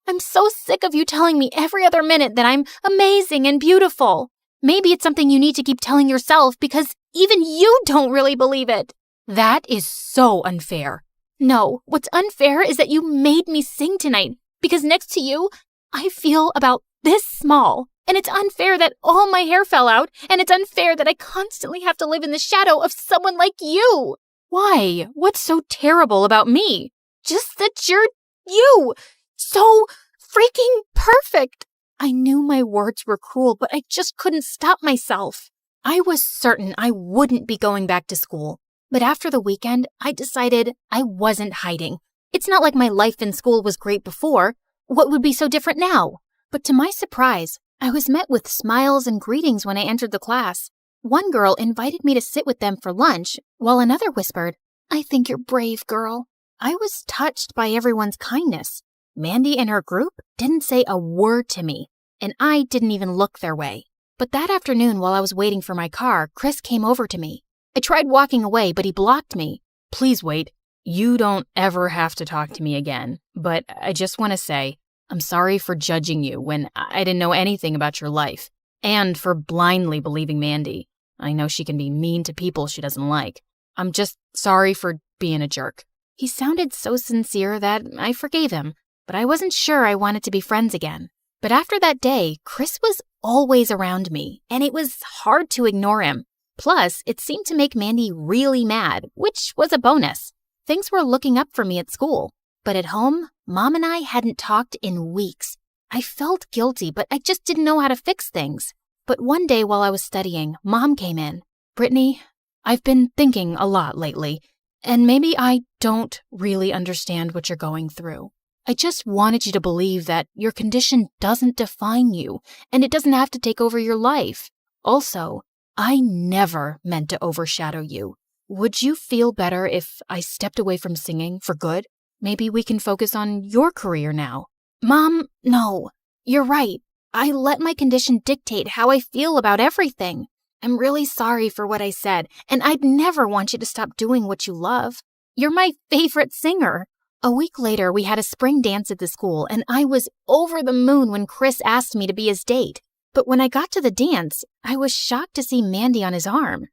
I'm so sick of you telling me every other minute that I'm amazing and beautiful. Maybe it's something you need to keep telling yourself because even you don't really believe it. That is so unfair. No, what's unfair is that you made me sing tonight because next to you, I feel about this small. And it's unfair that all my hair fell out, and it's unfair that I constantly have to live in the shadow of someone like you. Why? What's so terrible about me? Just that you're you. So freaking perfect. I knew my words were cruel, but I just couldn't stop myself. I was certain I wouldn't be going back to school. But after the weekend, I decided I wasn't hiding. It's not like my life in school was great before. What would be so different now? But to my surprise, I was met with smiles and greetings when I entered the class. One girl invited me to sit with them for lunch, while another whispered, "I think you're brave, girl." I was touched by everyone's kindness. Mandy and her group didn't say a word to me, and I didn't even look their way. But that afternoon while I was waiting for my car, Chris came over to me. I tried walking away, but he blocked me. Please wait. You don't ever have to talk to me again. But I just want to say, I'm sorry for judging you when I didn't know anything about your life. And for blindly believing Mandy. I know she can be mean to people she doesn't like. I'm just sorry for being a jerk. He sounded so sincere that I forgave him, but I wasn't sure I wanted to be friends again. But after that day, Chris was always around me, and it was hard to ignore him. Plus, it seemed to make Mandy really mad, which was a bonus. Things were looking up for me at school. But at home, Mom and I hadn't talked in weeks. I felt guilty, but I just didn't know how to fix things. But one day while I was studying, Mom came in. Brittany, I've been thinking a lot lately, and maybe I don't really understand what you're going through. I just wanted you to believe that your condition doesn't define you, and it doesn't have to take over your life. Also, I never meant to overshadow you. Would you feel better if I stepped away from singing for good? Maybe we can focus on your career now. Mom, no. You're right. I let my condition dictate how I feel about everything. I'm really sorry for what I said, and I'd never want you to stop doing what you love. You're my favorite singer. A week later, we had a spring dance at the school, and I was over the moon when Chris asked me to be his date. But when I got to the dance, I was shocked to see Mandy on his arm.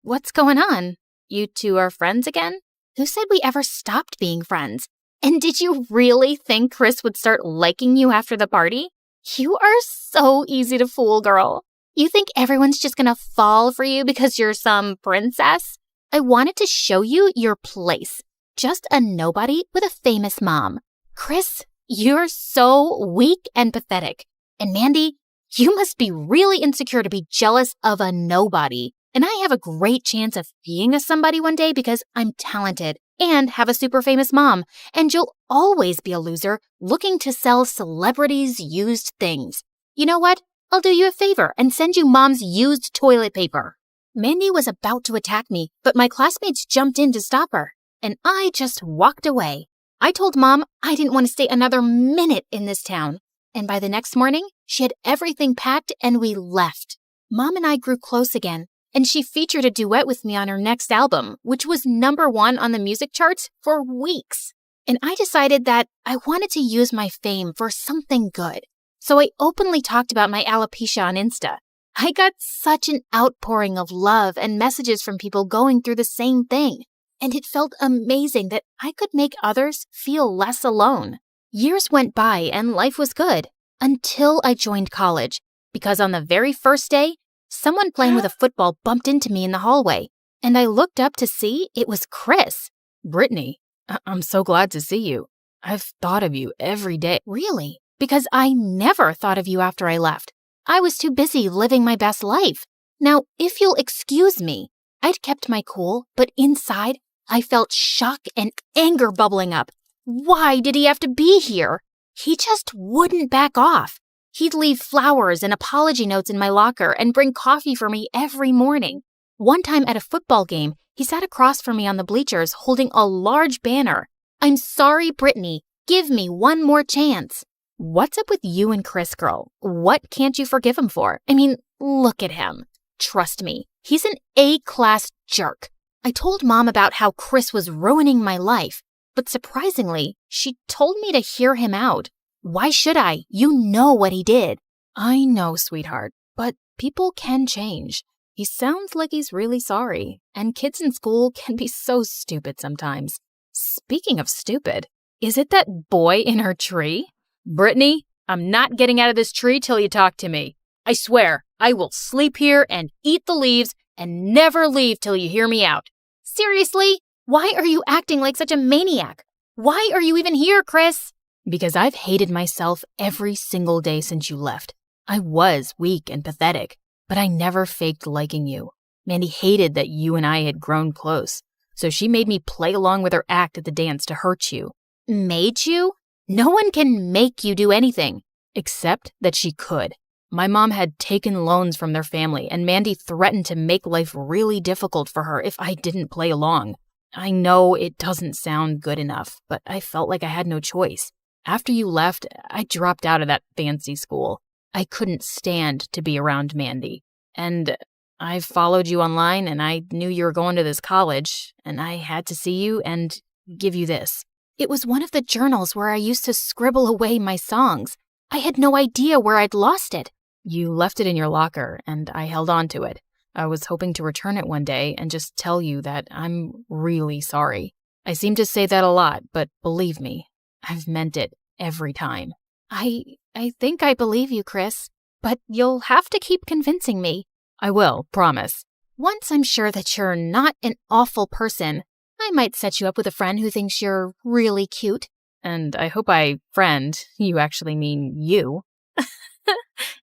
What's going on? You two are friends again? Who said we ever stopped being friends? And did you really think Chris would start liking you after the party? You are so easy to fool, girl. You think everyone's just gonna fall for you because you're some princess? I wanted to show you your place. Just a nobody with a famous mom. Chris, you're so weak and pathetic. And Mandy, you must be really insecure to be jealous of a nobody. And I have a great chance of being a somebody one day because I'm talented and have a super famous mom. And you'll always be a loser looking to sell celebrities' used things. You know what? I'll do you a favor and send you Mom's used toilet paper. Mandy was about to attack me, but my classmates jumped in to stop her. And I just walked away. I told Mom I didn't want to stay another minute in this town. And by the next morning, she had everything packed and we left. Mom and I grew close again, and she featured a duet with me on her next album, which was #1 on the music charts for weeks. And I decided that I wanted to use my fame for something good. So I openly talked about my alopecia on Insta. I got such an outpouring of love and messages from people going through the same thing. And it felt amazing that I could make others feel less alone. Years went by and life was good until I joined college, because on the very first day, someone playing with a football bumped into me in the hallway, and I looked up to see it was Chris. Brittany, I'm so glad to see you. I've thought of you every day. Really? Because I never thought of you after I left. I was too busy living my best life. Now, if you'll excuse me, I'd kept my cool, but inside, I felt shock and anger bubbling up. Why did he have to be here? He just wouldn't back off. He'd leave flowers and apology notes in my locker and bring coffee for me every morning. One time at a football game, he sat across from me on the bleachers holding a large banner. "I'm sorry, Brittany. Give me one more chance." What's up with you and Chris, girl? What can't you forgive him for? I mean, look at him. Trust me, he's an A-class jerk. I told Mom about how Chris was ruining my life, but surprisingly, she told me to hear him out. Why should I? You know what he did. I know, sweetheart, but people can change. He sounds like he's really sorry, and kids in school can be so stupid sometimes. Speaking of stupid, is it that boy in her tree? Brittany, I'm not getting out of this tree till you talk to me. I swear, I will sleep here and eat the leaves and never leave till you hear me out. Seriously? Why are you acting like such a maniac? Why are you even here, Chris? Because I've hated myself every single day since you left. I was weak and pathetic, but I never faked liking you. Mandy hated that you and I had grown close, so she made me play along with her act at the dance to hurt you. Made you? No one can make you do anything. Except that she could. My mom had taken loans from their family, and Mandy threatened to make life really difficult for her if I didn't play along. I know it doesn't sound good enough, but I felt like I had no choice. After you left, I dropped out of that fancy school. I couldn't stand to be around Mandy. And I followed you online, and I knew you were going to this college, and I had to see you and give you this. It was one of the journals where I used to scribble away my songs. I had no idea where I'd lost it. You left it in your locker, and I held on to it. I was hoping to return it one day and just tell you that I'm really sorry. I seem to say that a lot, but believe me, I've meant it every time. I think I believe you, Chris, but you'll have to keep convincing me. I will, promise. Once I'm sure that you're not an awful person, I might set you up with a friend who thinks you're really cute. And I hope by friend, you actually mean you.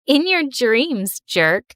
In your dreams, jerk.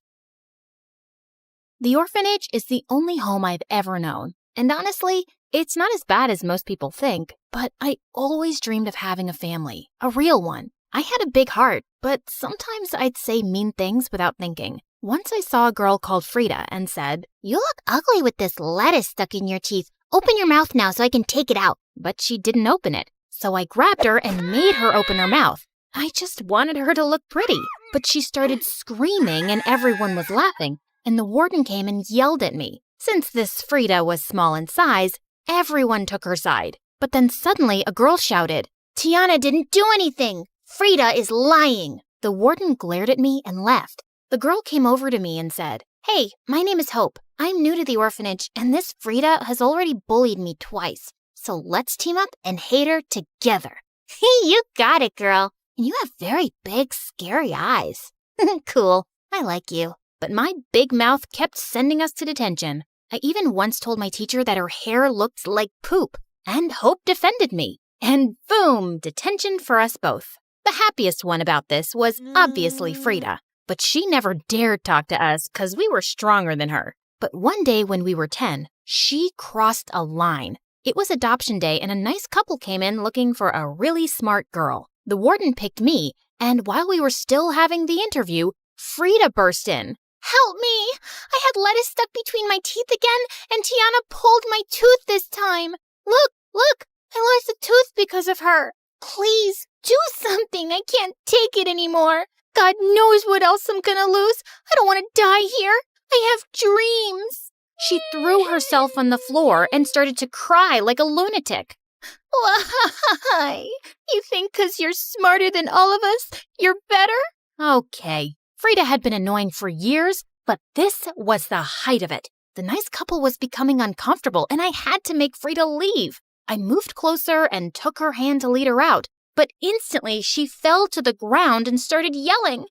The orphanage is the only home I've ever known. And honestly, it's not as bad as most people think, but I always dreamed of having a family, a real one. I had a big heart, but sometimes I'd say mean things without thinking. Once I saw a girl called Frida and said, "You look ugly with this lettuce stuck in your teeth. Open your mouth now so I can take it out." but she didn't open it. So I grabbed her and made her open her mouth. I just wanted her to look pretty, but she started screaming and everyone was laughing, and the warden came and yelled at me. Since this Frida was small in size, everyone took her side. But then suddenly a girl shouted, "Tiana didn't do anything. Frida is lying." The warden glared at me and left. The girl came over to me and said, "Hey, my name is Hope. I'm new to the orphanage, and this Frida has already bullied me twice. So let's team up and hate her together." You got it, girl. And you have very big, scary eyes. Cool. I like you. But my big mouth kept sending us to detention. I even once told my teacher that her hair looked like poop, and Hope defended me. And boom, detention for us both. The happiest one about this was obviously Frida, but she never dared talk to us because we were stronger than her. But one day when we were 10, she crossed a line. It was adoption day and a nice couple came in looking for a really smart girl. The warden picked me, and while we were still having the interview, Frida burst in. "Help me! I had lettuce stuck between my teeth again, and Tiana pulled my tooth this time. Look, I lost a tooth because of her. Please, do something. I can't take it anymore. God knows what else I'm gonna lose. I don't want to die here. I have dreams." She threw herself on the floor and started to cry like a lunatic. "Why? You think 'cause you're smarter than all of us, you're better?" Okay. Frida had been annoying for years, but this was the height of it. The nice couple was becoming uncomfortable, and I had to make Frida leave. I moved closer and took her hand to lead her out, but instantly she fell to the ground and started yelling.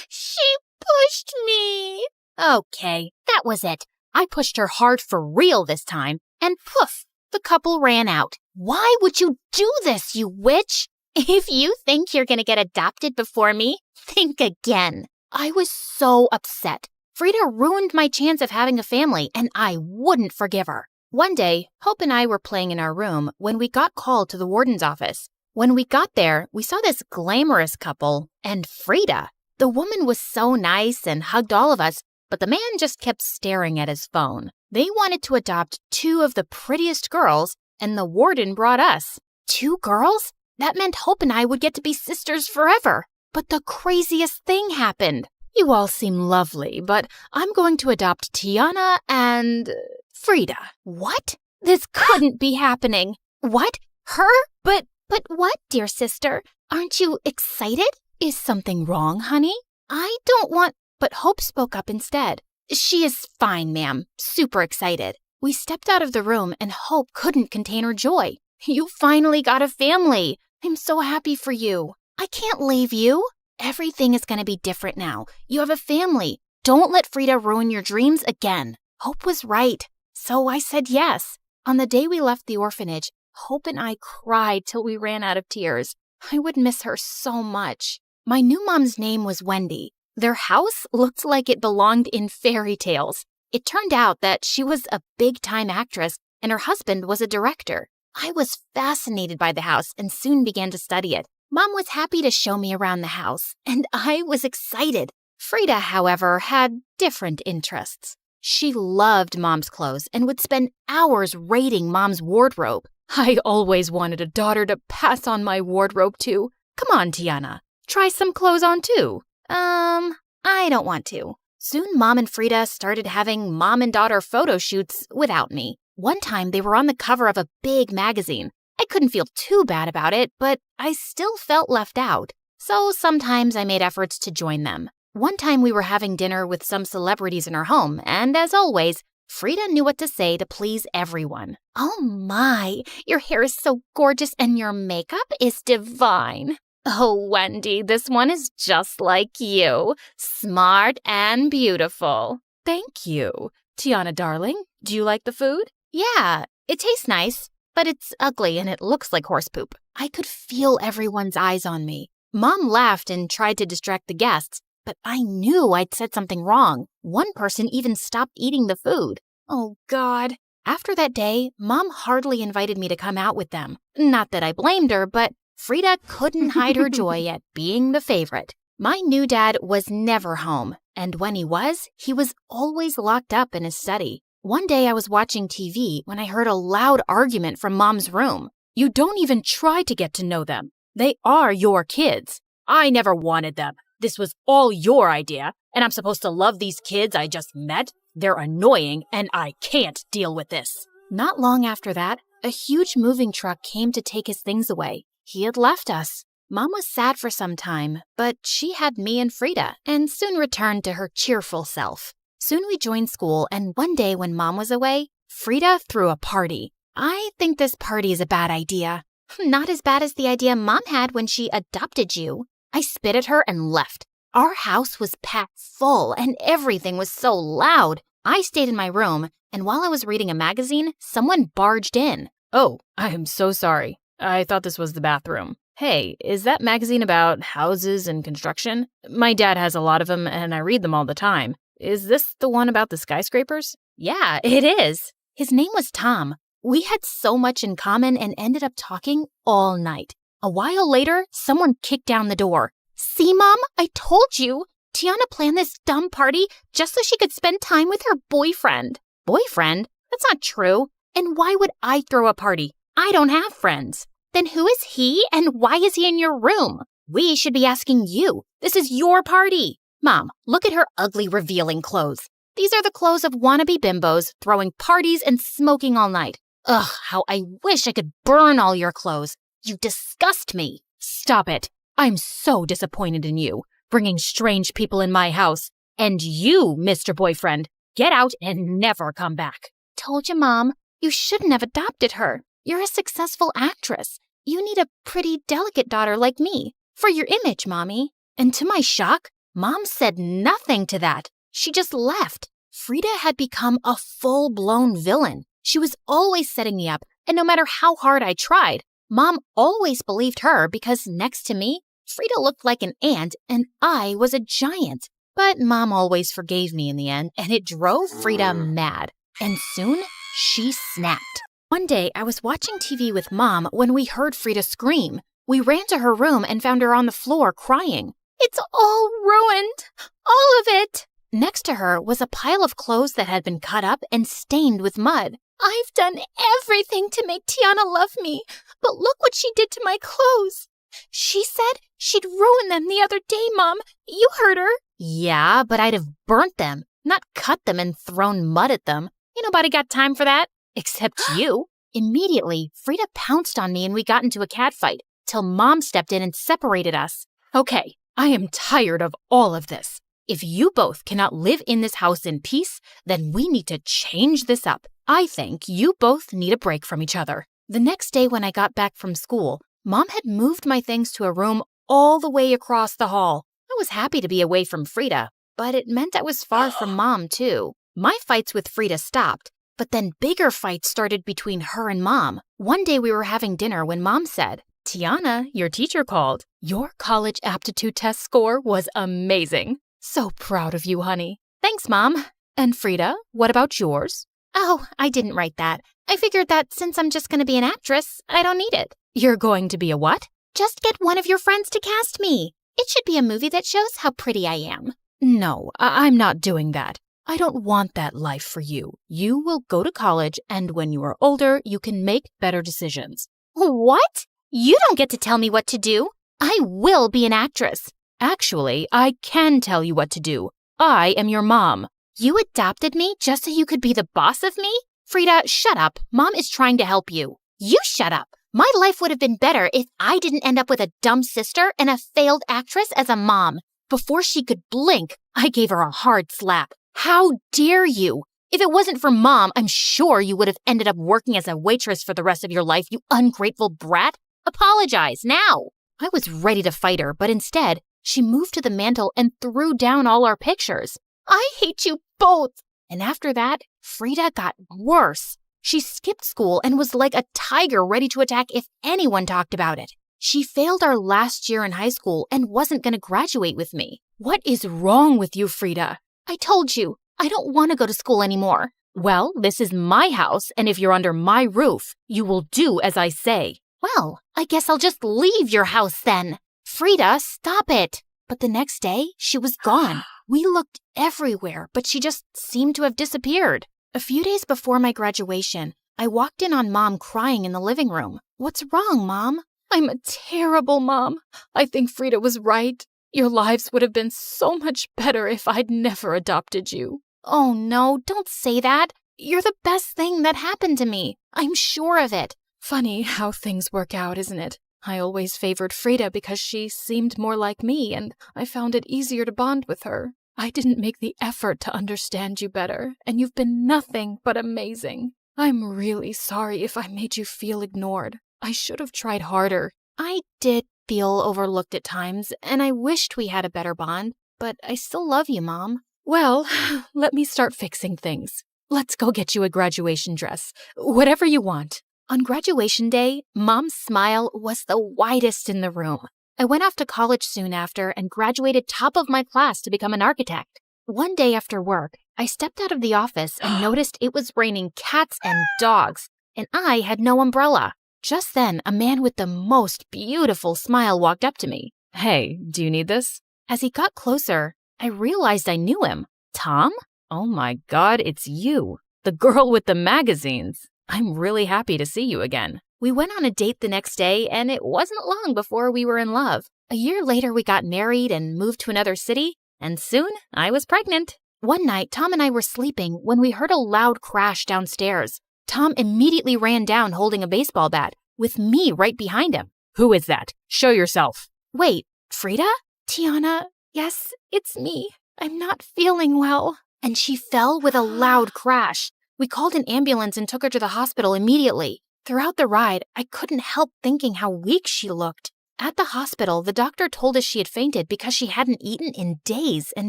"She pushed me." Okay, that was it. I pushed her hard for real this time, and poof, the couple ran out. Why would you do this, you witch? If you think you're gonna get adopted before me, think again. I was so upset. Frida ruined my chance of having a family, and I wouldn't forgive her. One day, Hope and I were playing in our room when we got called to the warden's office. When we got there, we saw this glamorous couple and Frida. The woman was so nice and hugged all of us, but the man just kept staring at his phone. They wanted to adopt 2 of the prettiest girls, and the warden brought us. 2 girls? That meant Hope and I would get to be sisters forever. But the craziest thing happened. You all seem lovely, but I'm going to adopt Tiana and Frida. What? This couldn't be happening. What? Her? But what, dear sister? Aren't you excited? Is something wrong, honey? I don't want... But Hope spoke up instead. She is fine, ma'am. Super excited. We stepped out of the room and Hope couldn't contain her joy. You finally got a family. I'm so happy for you. I can't leave you. Everything is going to be different now. You have a family. Don't let Frida ruin your dreams again. Hope was right. So I said yes. On the day we left the orphanage, Hope and I cried till we ran out of tears. I would miss her so much. My new mom's name was Wendy. Their house looked like it belonged in fairy tales. It turned out that she was a big-time actress and her husband was a director. I was fascinated by the house and soon began to study it. Mom was happy to show me around the house, and I was excited. Frida, however, had different interests. She loved Mom's clothes and would spend hours raiding Mom's wardrobe. I always wanted a daughter to pass on my wardrobe to. Come on, Tiana. Try some clothes on too. I don't want to. Soon Mom and Frida started having mom and daughter photo shoots without me. One time they were on the cover of a big magazine. I couldn't feel too bad about it, but I still felt left out. So sometimes I made efforts to join them. One time we were having dinner with some celebrities in her home, and as always, Frida knew what to say to please everyone. Oh my, your hair is so gorgeous and your makeup is divine. Oh, Wendy, this one is just like you. Smart and beautiful. Thank you. Tiana, darling, do you like the food? Yeah, it tastes nice, but it's ugly and it looks like horse poop. I could feel everyone's eyes on me. Mom laughed and tried to distract the guests, but I knew I'd said something wrong. One person even stopped eating the food. Oh, God. After that day, Mom hardly invited me to come out with them. Not that I blamed her, but Frida couldn't hide her joy at being the favorite. My new dad was never home, and when he was always locked up in his study. One day I was watching TV when I heard a loud argument from Mom's room. You don't even try to get to know them. They are your kids. I never wanted them. This was all your idea, and I'm supposed to love these kids I just met? They're annoying, and I can't deal with this. Not long after that, a huge moving truck came to take his things away. He had left us. Mom was sad for some time, but she had me and Frida, and soon returned to her cheerful self. Soon we joined school, and one day when Mom was away, Frida threw a party. I think this party is a bad idea. Not as bad as the idea Mom had when she adopted you. I spit at her and left. Our house was packed full, and everything was so loud. I stayed in my room, and while I was reading a magazine, someone barged in. Oh, I am so sorry. I thought this was the bathroom. Hey, is that magazine about houses and construction? My dad has a lot of them, and I read them all the time. Is this the one about the skyscrapers? Yeah, it is. His name was Tom. We had so much in common and ended up talking all night. A while later, someone kicked down the door. See, Mom, I told you. Tiana planned this dumb party just so she could spend time with her boyfriend. Boyfriend? That's not true. And why would I throw a party? I don't have friends. Then who is he and why is he in your room? We should be asking you. This is your party. Mom, look at her ugly, revealing clothes. These are the clothes of wannabe bimbos throwing parties and smoking all night. Ugh, how I wish I could burn all your clothes. You disgust me. Stop it. I'm so disappointed in you, bringing strange people in my house. And you, Mr. Boyfriend, get out and never come back. Told you, Mom. You shouldn't have adopted her. You're a successful actress. You need a pretty, delicate daughter like me. For your image, Mommy. And to my shock, Mom said nothing to that. She just left. Frida had become a full-blown villain. She was always setting me up, and no matter how hard I tried, Mom always believed her because next to me, Frida looked like an ant and I was a giant. But Mom always forgave me in the end, and it drove Frida mad. And soon, she snapped. One day, I was watching TV with Mom when we heard Frida scream. We ran to her room and found her on the floor crying. It's all ruined. All of it. Next to her was a pile of clothes that had been cut up and stained with mud. I've done everything to make Tiana love me, but look what she did to my clothes. She said she'd ruin them the other day, Mom. You heard her. Yeah, but I'd have burnt them, not cut them and thrown mud at them. Ain't nobody got time for that, except you. Immediately, Frida pounced on me and we got into a catfight, till Mom stepped in and separated us. Okay, I am tired of all of this. If you both cannot live in this house in peace, then we need to change this up. I think you both need a break from each other. The next day when I got back from school, Mom had moved my things to a room all the way across the hall. I was happy to be away from Frida, but it meant I was far from Mom, too. My fights with Frida stopped, but then bigger fights started between her and Mom. One day we were having dinner when Mom said, Tiana, your teacher called. Your college aptitude test score was amazing. So proud of you, honey. Thanks, Mom. And Frida, what about yours? Oh, I didn't write that. I figured that since I'm just going to be an actress, I don't need it. You're going to be a what? Just get one of your friends to cast me. It should be a movie that shows how pretty I am. No, I'm not doing that. I don't want that life for you. You will go to college, and when you are older, you can make better decisions. What? You don't get to tell me what to do. I will be an actress. Actually, I can tell you what to do. I am your mom. You adopted me just so you could be the boss of me? Frida, shut up. Mom is trying to help you. You shut up. My life would have been better if I didn't end up with a dumb sister and a failed actress as a mom. Before she could blink, I gave her a hard slap. How dare you? If it wasn't for Mom, I'm sure you would have ended up working as a waitress for the rest of your life, you ungrateful brat. Apologize now. I was ready to fight her, but instead, she moved to the mantel and threw down all our pictures. I hate you both. And after that, Frida got worse. She skipped school and was like a tiger ready to attack if anyone talked about it. She failed our last year in high school and wasn't going to graduate with me. What is wrong with you, Frida? I told you, I don't want to go to school anymore. Well, this is my house, and if you're under my roof, you will do as I say. Well, I guess I'll just leave your house then. Frida, stop it. But the next day, she was gone. We looked everywhere, but she just seemed to have disappeared. A few days before my graduation, I walked in on Mom crying in the living room. What's wrong, Mom? I'm a terrible mom. I think Frida was right. Your lives would have been so much better if I'd never adopted you. Oh no, don't say that. You're the best thing that happened to me. I'm sure of it. Funny how things work out, isn't it? I always favored Frida because she seemed more like me, and I found it easier to bond with her. I didn't make the effort to understand you better, and you've been nothing but amazing. I'm really sorry if I made you feel ignored. I should have tried harder. I did feel overlooked at times, and I wished we had a better bond, but I still love you, Mom. Well, let me start fixing things. Let's go get you a graduation dress. Whatever you want. On graduation day, Mom's smile was the widest in the room. I went off to college soon after and graduated top of my class to become an architect. One day after work, I stepped out of the office and noticed it was raining cats and dogs, and I had no umbrella. Just then, a man with the most beautiful smile walked up to me. Hey, do you need this? As he got closer, I realized I knew him. Tom? Oh my God, it's you. The girl with the magazines. I'm really happy to see you again. We went on a date the next day, and it wasn't long before we were in love. A year later, we got married and moved to another city, and soon I was pregnant. One night, Tom and I were sleeping when we heard a loud crash downstairs. Tom immediately ran down holding a baseball bat, with me right behind him. Who is that? Show yourself. Wait, Frida? Tiana, yes, it's me. I'm not feeling well. And she fell with a loud crash. We called an ambulance and took her to the hospital immediately. Throughout the ride, I couldn't help thinking how weak she looked. At the hospital, the doctor told us she had fainted because she hadn't eaten in days and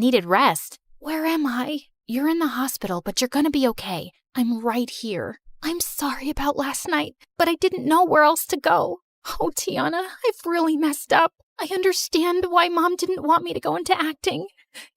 needed rest. Where am I? You're in the hospital, but you're gonna be okay. I'm right here. I'm sorry about last night, but I didn't know where else to go. Oh, Tiana, I've really messed up. I understand why Mom didn't want me to go into acting.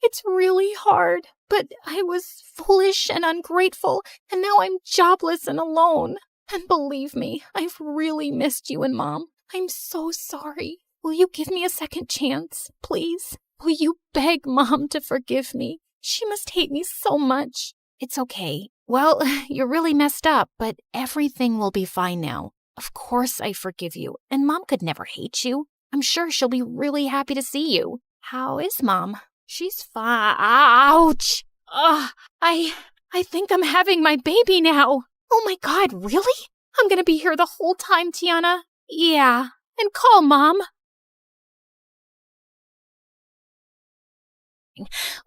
It's really hard, but I was foolish and ungrateful, and now I'm jobless and alone. And believe me, I've really missed you and Mom. I'm so sorry. Will you give me a second chance, please? Will you beg Mom to forgive me? She must hate me so much. It's okay. Well, you're really messed up, but everything will be fine now. Of course I forgive you, and Mom could never hate you. I'm sure she'll be really happy to see you. How is Mom? She's fine. Ouch! I think I'm having my baby now. Oh my God, really? I'm gonna be here the whole time, Tiana. Yeah, and call Mom.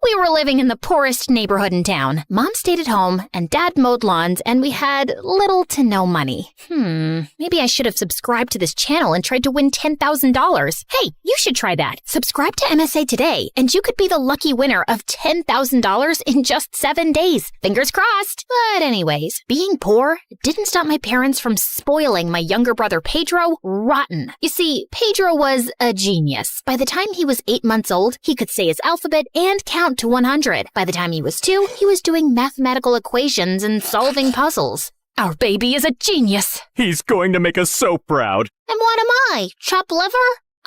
We were living in the poorest neighborhood in town. Mom stayed at home, and Dad mowed lawns, and we had little to no money. Maybe I should have subscribed to this channel and tried to win $10,000. Hey, you should try that. Subscribe to MSA today, and you could be the lucky winner of $10,000 in just 7 days. Fingers crossed. But anyways, being poor didn't stop my parents from spoiling my younger brother Pedro rotten. You see, Pedro was a genius. By the time he was 8 months old, he could say his alphabet and count to 100. By the time he was 2, he was doing mathematical equations and solving puzzles. Our baby is a genius. He's going to make us so proud. And what am I? Chopped liver?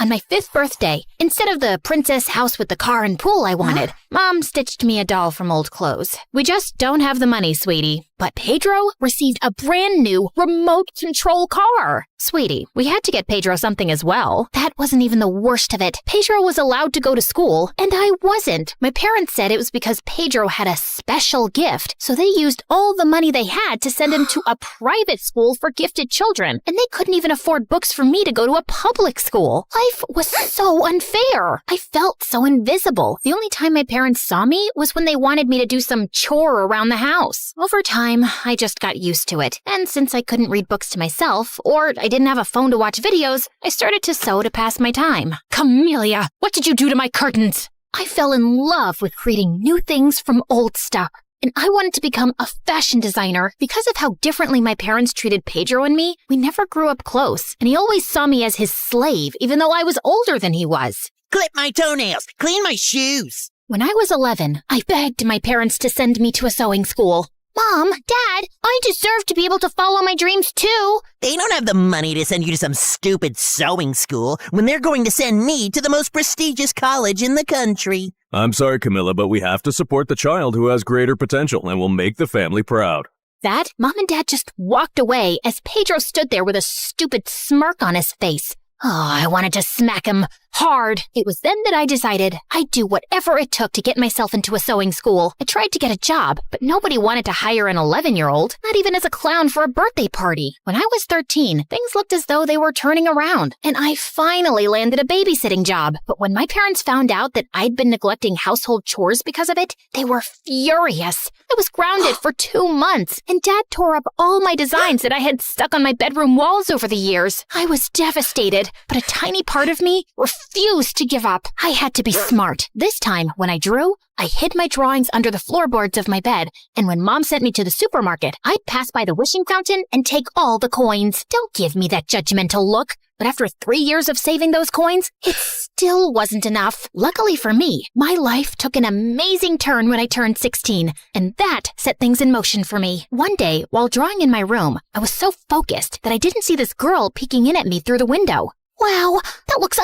On my 5th birthday, instead of the princess house with the car and pool I wanted, Mom stitched me a doll from old clothes. We just don't have the money, sweetie. But Pedro received a brand new remote control car. Sweetie, we had to get Pedro something as well. That wasn't even the worst of it. Pedro was allowed to go to school, and I wasn't. My parents said it was because Pedro had a special gift, so they used all the money they had to send him to a private school for gifted children, and they couldn't even afford books for me to go to a public school. Life was so unfair. I felt so invisible. The only time my parents saw me was when they wanted me to do some chore around the house. Over time, I just got used to it. And since I couldn't read books to myself, or I didn't have a phone to watch videos, I started to sew to pass my time. Camellia, what did you do to my curtains? I fell in love with creating new things from old stuff. And I wanted to become a fashion designer. Because of how differently my parents treated Pedro and me, we never grew up close. And he always saw me as his slave, even though I was older than he was. Clip my toenails, clean my shoes. When I was 11, I begged my parents to send me to a sewing school. Mom, Dad, I deserve to be able to follow my dreams too. They don't have the money to send you to some stupid sewing school when they're going to send me to the most prestigious college in the country. I'm sorry, Camilla, but we have to support the child who has greater potential and will make the family proud. That, Mom and Dad just walked away as Pedro stood there with a stupid smirk on his face. Oh, I wanted to smack him hard. It was then that I decided I'd do whatever it took to get myself into a sewing school. I tried to get a job, but nobody wanted to hire an 11-year-old, not even as a clown for a birthday party. When I was 13, things looked as though they were turning around, and I finally landed a babysitting job. But when my parents found out that I'd been neglecting household chores because of it, they were furious. I was grounded for 2 months, and Dad tore up all my designs that I had stuck on my bedroom walls over the years. I was devastated, but a tiny part of me refused to give up. I had to be smart. This time, when I drew, I hid my drawings under the floorboards of my bed, and when Mom sent me to the supermarket, I'd pass by the wishing fountain and take all the coins. Don't give me that judgmental look. But after 3 years of saving those coins, it still wasn't enough. Luckily for me, my life took an amazing turn when I turned 16, and that set things in motion for me. One day, while drawing in my room, I was so focused that I didn't see this girl peeking in at me through the window. Wow, that looks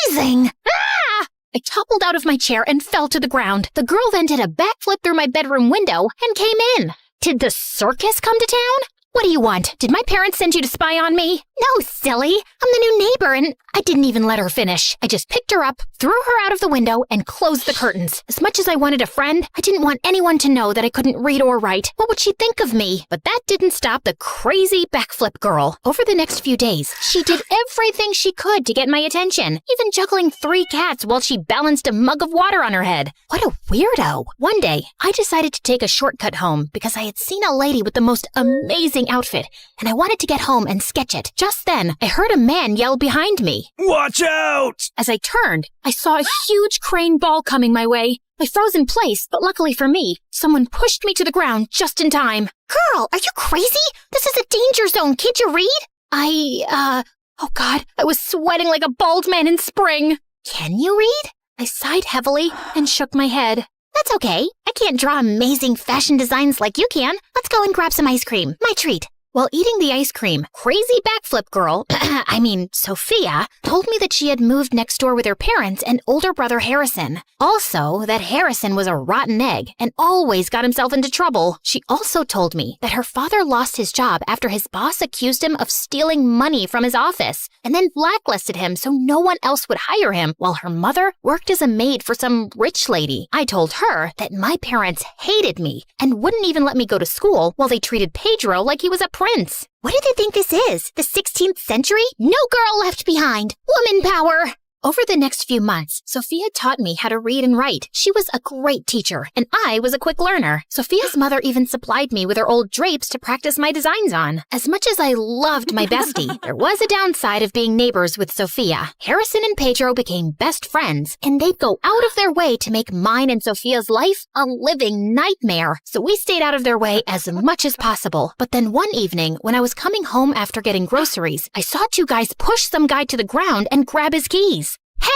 amazing! Ah! I toppled out of my chair and fell to the ground. The girl then did a backflip through my bedroom window and came in. Did the circus come to town? What do you want? Did my parents send you to spy on me? No, silly. I'm the new neighbor, and I didn't even let her finish. I just picked her up, threw her out of the window, and closed the curtains. As much as I wanted a friend, I didn't want anyone to know that I couldn't read or write. What would she think of me? But that didn't stop the crazy backflip girl. Over the next few days, she did everything she could to get my attention, even juggling 3 cats while she balanced a mug of water on her head. What a weirdo. One day, I decided to take a shortcut home because I had seen a lady with the most amazing outfit, and I wanted to get home and sketch it. Just then, I heard a man yell behind me. Watch out! As I turned, I saw a huge crane ball coming my way. I froze in place, but luckily for me, someone pushed me to the ground just in time. Girl, are you crazy? This is a danger zone. Can't you read? Oh God, I was sweating like a bald man in spring. Can you read? I sighed heavily and shook my head. That's okay. I can't draw amazing fashion designs like you can. Let's go and grab some ice cream. My treat. While eating the ice cream, crazy backflip girl, Sophia, told me that she had moved next door with her parents and older brother Harrison. Also, that Harrison was a rotten egg and always got himself into trouble. She also told me that her father lost his job after his boss accused him of stealing money from his office and then blacklisted him so no one else would hire him, while her mother worked as a maid for some rich lady. I told her that my parents hated me and wouldn't even let me go to school while they treated Pedro like he was a prince. What do they think this is? The 16th century? No girl left behind. Woman power. Over the next few months, Sophia taught me how to read and write. She was a great teacher, and I was a quick learner. Sophia's mother even supplied me with her old drapes to practice my designs on. As much as I loved my bestie, there was a downside of being neighbors with Sophia. Harrison and Pedro became best friends, and they'd go out of their way to make mine and Sophia's life a living nightmare. So we stayed out of their way as much as possible. But then one evening, when I was coming home after getting groceries, I saw 2 guys push some guy to the ground and grab his keys.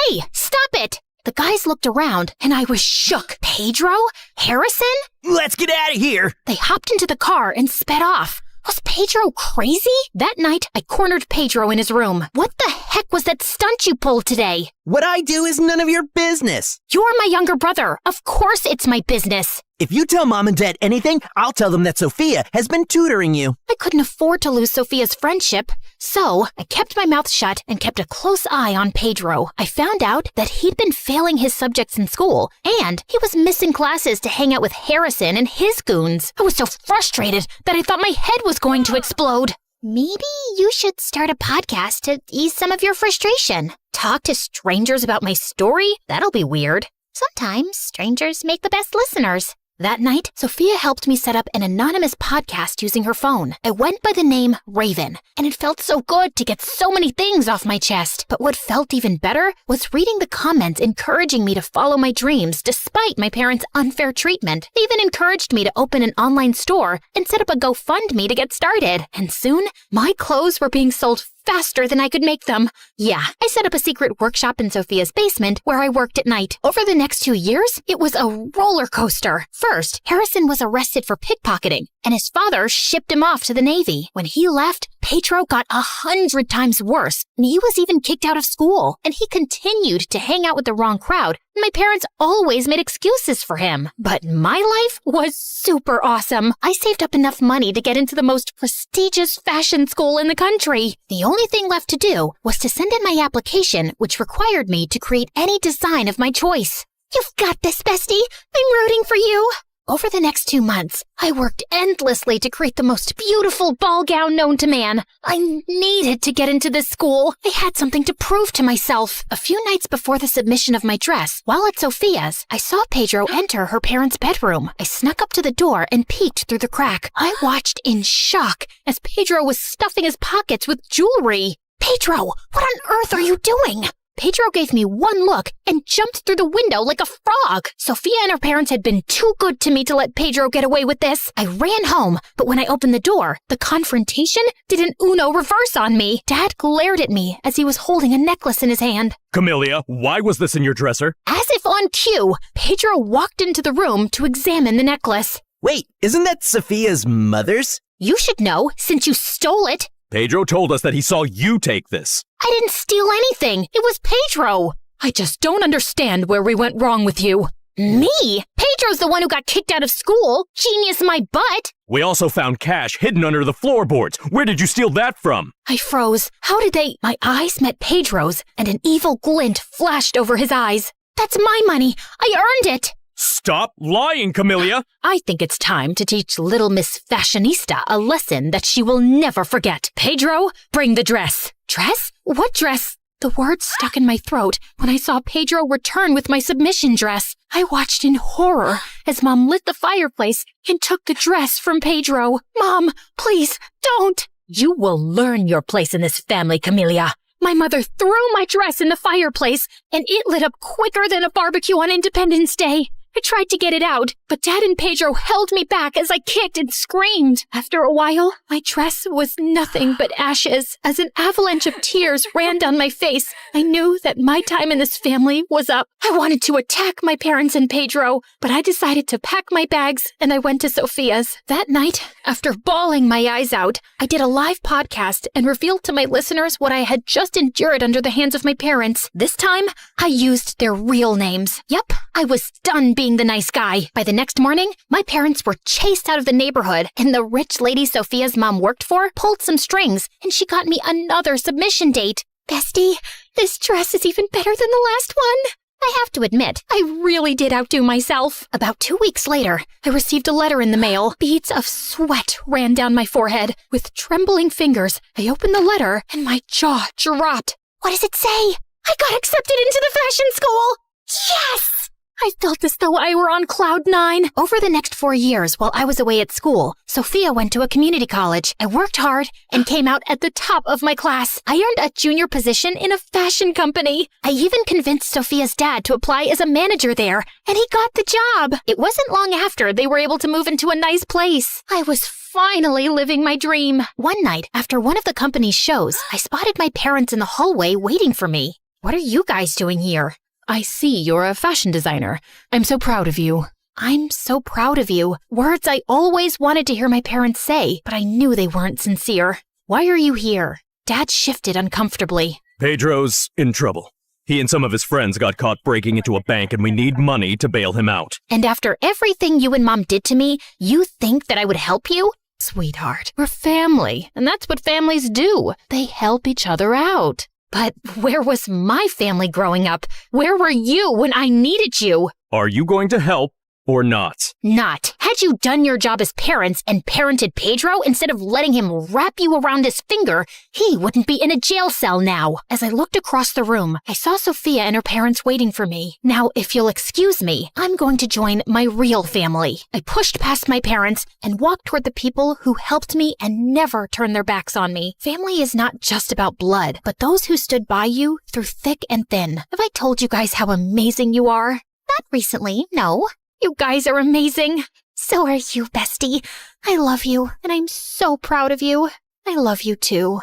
Hey, stop it! The guys looked around, and I was shook. Pedro? Harrison? Let's get out of here! They hopped into the car and sped off. Was Pedro crazy? That night, I cornered Pedro in his room. What the heck was that stunt you pulled today? What I do is none of your business. You're my younger brother. Of course it's my business. If you tell Mom and Dad anything, I'll tell them that Sophia has been tutoring you. I couldn't afford to lose Sophia's friendship, so I kept my mouth shut and kept a close eye on Pedro. I found out that he'd been failing his subjects in school, and he was missing classes to hang out with Harrison and his goons. I was so frustrated that I thought my head was going to explode. Maybe you should start a podcast to ease some of your frustration. Talk to strangers about my story? That'll be weird. Sometimes strangers make the best listeners. That night, Sophia helped me set up an anonymous podcast using her phone. I went by the name Raven, and it felt so good to get so many things off my chest. But what felt even better was reading the comments encouraging me to follow my dreams despite my parents' unfair treatment. They even encouraged me to open an online store and set up a GoFundMe to get started. And soon, my clothes were being sold faster than I could make them. Yeah, I set up a secret workshop in Sophia's basement where I worked at night. Over the next 2 years, it was a roller coaster. First, Harrison was arrested for pickpocketing, and his father shipped him off to the Navy. When he left, Pedro got 100 times worse, and he was even kicked out of school. And he continued to hang out with the wrong crowd. My parents always made excuses for him. But my life was super awesome. I saved up enough money to get into the most prestigious fashion school in the country. The only thing left to do was to send in my application, which required me to create any design of my choice. You've got this, bestie. I'm rooting for you. Over the next 2 months, I worked endlessly to create the most beautiful ball gown known to man. I needed to get into this school. I had something to prove to myself. A few nights before the submission of my dress, while at Sophia's, I saw Pedro enter her parents' bedroom. I snuck up to the door and peeked through the crack. I watched in shock as Pedro was stuffing his pockets with jewelry. Pedro, what on earth are you doing? Pedro gave me one look and jumped through the window like a frog. Sophia and her parents had been too good to me to let Pedro get away with this. I ran home, but when I opened the door, the confrontation did an Uno reverse on me. Dad glared at me as he was holding a necklace in his hand. Camellia, why was this in your dresser? As if on cue, Pedro walked into the room to examine the necklace. Wait, isn't that Sophia's mother's? You should know, since you stole it. Pedro told us that he saw you take this. I didn't steal anything. It was Pedro. I just don't understand where we went wrong with you. Me? Pedro's the one who got kicked out of school. Genius my butt. We also found cash hidden under the floorboards. Where did you steal that from? I froze. How did they? My eyes met Pedro's, and an evil glint flashed over his eyes. That's my money. I earned it. Stop lying, Camellia! I think it's time to teach little Miss Fashionista a lesson that she will never forget. Pedro, bring the dress. Dress? What dress? The words stuck in my throat when I saw Pedro return with my submission dress. I watched in horror as Mom lit the fireplace and took the dress from Pedro. Mom, please, don't! You will learn your place in this family, Camellia. My mother threw my dress in the fireplace, and it lit up quicker than a barbecue on Independence Day. I tried to get it out, but Dad and Pedro held me back as I kicked and screamed. After a while, my dress was nothing but ashes. As an avalanche of tears ran down my face, I knew that my time in this family was up. I wanted to attack my parents and Pedro, but I decided to pack my bags and I went to Sophia's. That night, after bawling my eyes out, I did a live podcast and revealed to my listeners what I had just endured under the hands of my parents. This time, I used their real names. Yep, I was done being the nice guy. By the next morning, my parents were chased out of the neighborhood, and the rich lady Sophia's mom worked for pulled some strings, and she got me another submission date. Bestie, this dress is even better than the last one. I have to admit, I really did outdo myself. About 2 weeks later, I received a letter in the mail. Beads of sweat ran down my forehead. With trembling fingers, I opened the letter, and my jaw dropped. What does it say? I got accepted into the fashion school! Yes! I felt as though I were on cloud 9. Over the next 4 years, while I was away at school, Sophia went to a community college. I worked hard and came out at the top of my class. I earned a junior position in a fashion company. I even convinced Sophia's dad to apply as a manager there, and he got the job. It wasn't long after they were able to move into a nice place. I was finally living my dream. One night, after one of the company's shows, I spotted my parents in the hallway waiting for me. What are you guys doing here? I see you're a fashion designer. I'm so proud of you. I'm so proud of you. Words I always wanted to hear my parents say, but I knew they weren't sincere. Why are you here? Dad shifted uncomfortably. Pedro's in trouble. He and some of his friends got caught breaking into a bank and we need money to bail him out. And after everything you and Mom did to me, you think that I would help you? Sweetheart, we're family, and that's what families do. They help each other out. But where was my family growing up? Where were you when I needed you? Are you going to help or not? Not. Had you done your job as parents and parented Pedro instead of letting him wrap you around his finger, he wouldn't be in a jail cell now. As I looked across the room, I saw Sophia and her parents waiting for me. Now, if you'll excuse me, I'm going to join my real family. I pushed past my parents and walked toward the people who helped me and never turned their backs on me. Family is not just about blood, but those who stood by you through thick and thin. Have I told you guys how amazing you are? Not recently, no. You guys are amazing. So are you, bestie. I love you, and I'm so proud of you. I love you too.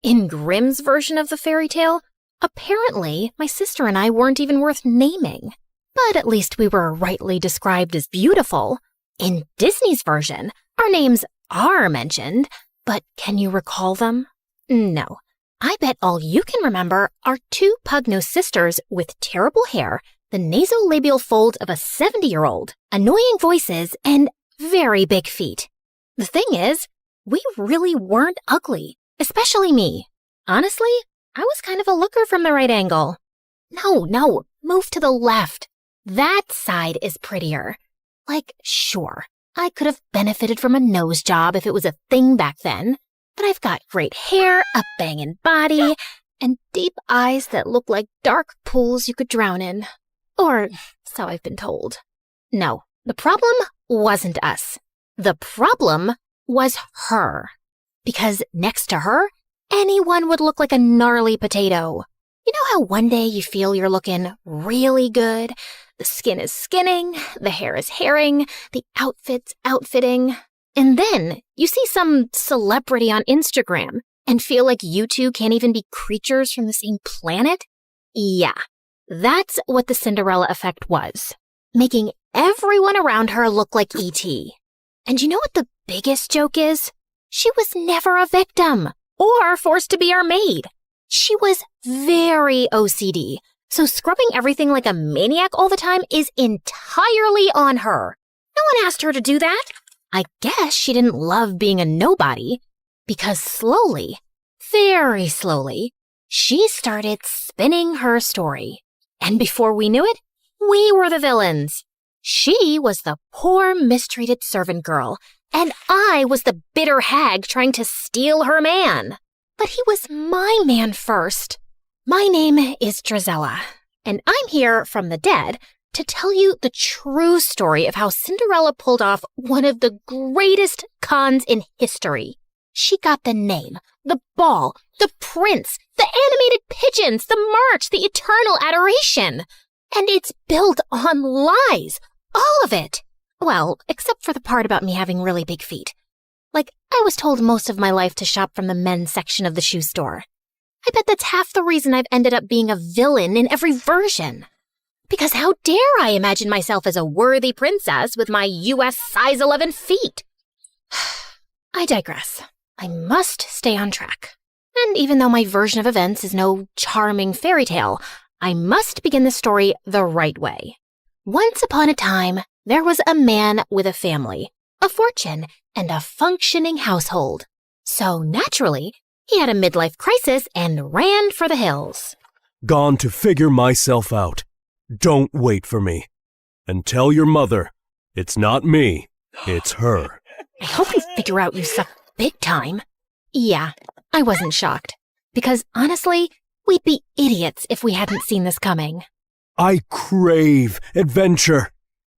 In Grimm's version of the fairy tale, apparently my sister and I weren't even worth naming. But at least we were rightly described as beautiful. In Disney's version, our names are mentioned, but can you recall them? No. I bet all you can remember are two pug-nosed sisters with terrible hair, the nasolabial fold of a 70-year-old, annoying voices, and very big feet. The thing is, we really weren't ugly, especially me. Honestly, I was kind of a looker from the right angle. No, move to the left. That side is prettier. Like, sure, I could have benefited from a nose job if it was a thing back then, but I've got great hair, a bangin' body, and deep eyes that look like dark pools you could drown in. Or so I've been told. No, the problem wasn't us. The problem was her. Because next to her, anyone would look like a gnarly potato. You know how one day you feel you're looking really good? The skin is skinning, the hair is hairing, the outfit's outfitting. And then you see some celebrity on Instagram and feel like you two can't even be creatures from the same planet? Yeah, that's what the Cinderella effect was. Making everyone around her look like E.T. And you know what the biggest joke is? She was never a victim or forced to be our maid. She was very OCD, so scrubbing everything like a maniac all the time is entirely on her. No one asked her to do that. I guess she didn't love being a nobody, because slowly, very slowly, she started spinning her story. And before we knew it, we were the villains. She was the poor, mistreated servant girl, and I was the bitter hag trying to steal her man. But he was my man first. My name is Drizella, and I'm here from the dead to tell you the true story of how Cinderella pulled off one of the greatest cons in history. She got the name, the ball, the prince, the animated pigeons, the march, the eternal adoration. And it's built on lies, all of it. Well, except for the part about me having really big feet. Like, I was told most of my life to shop from the men's section of the shoe store. I bet that's half the reason I've ended up being a villain in every version. Because how dare I imagine myself as a worthy princess with my US size 11 feet? I digress. I must stay on track. And even though my version of events is no charming fairy tale, I must begin the story the right way. Once upon a time, there was a man with a family, a fortune, and a functioning household. So naturally, he had a midlife crisis and ran for the hills. Gone to figure myself out. Don't wait for me. And tell your mother, it's not me, it's her. I hope you figure out you suck big time. Yeah, I wasn't shocked. Because honestly, we'd be idiots if we hadn't seen this coming. I crave adventure.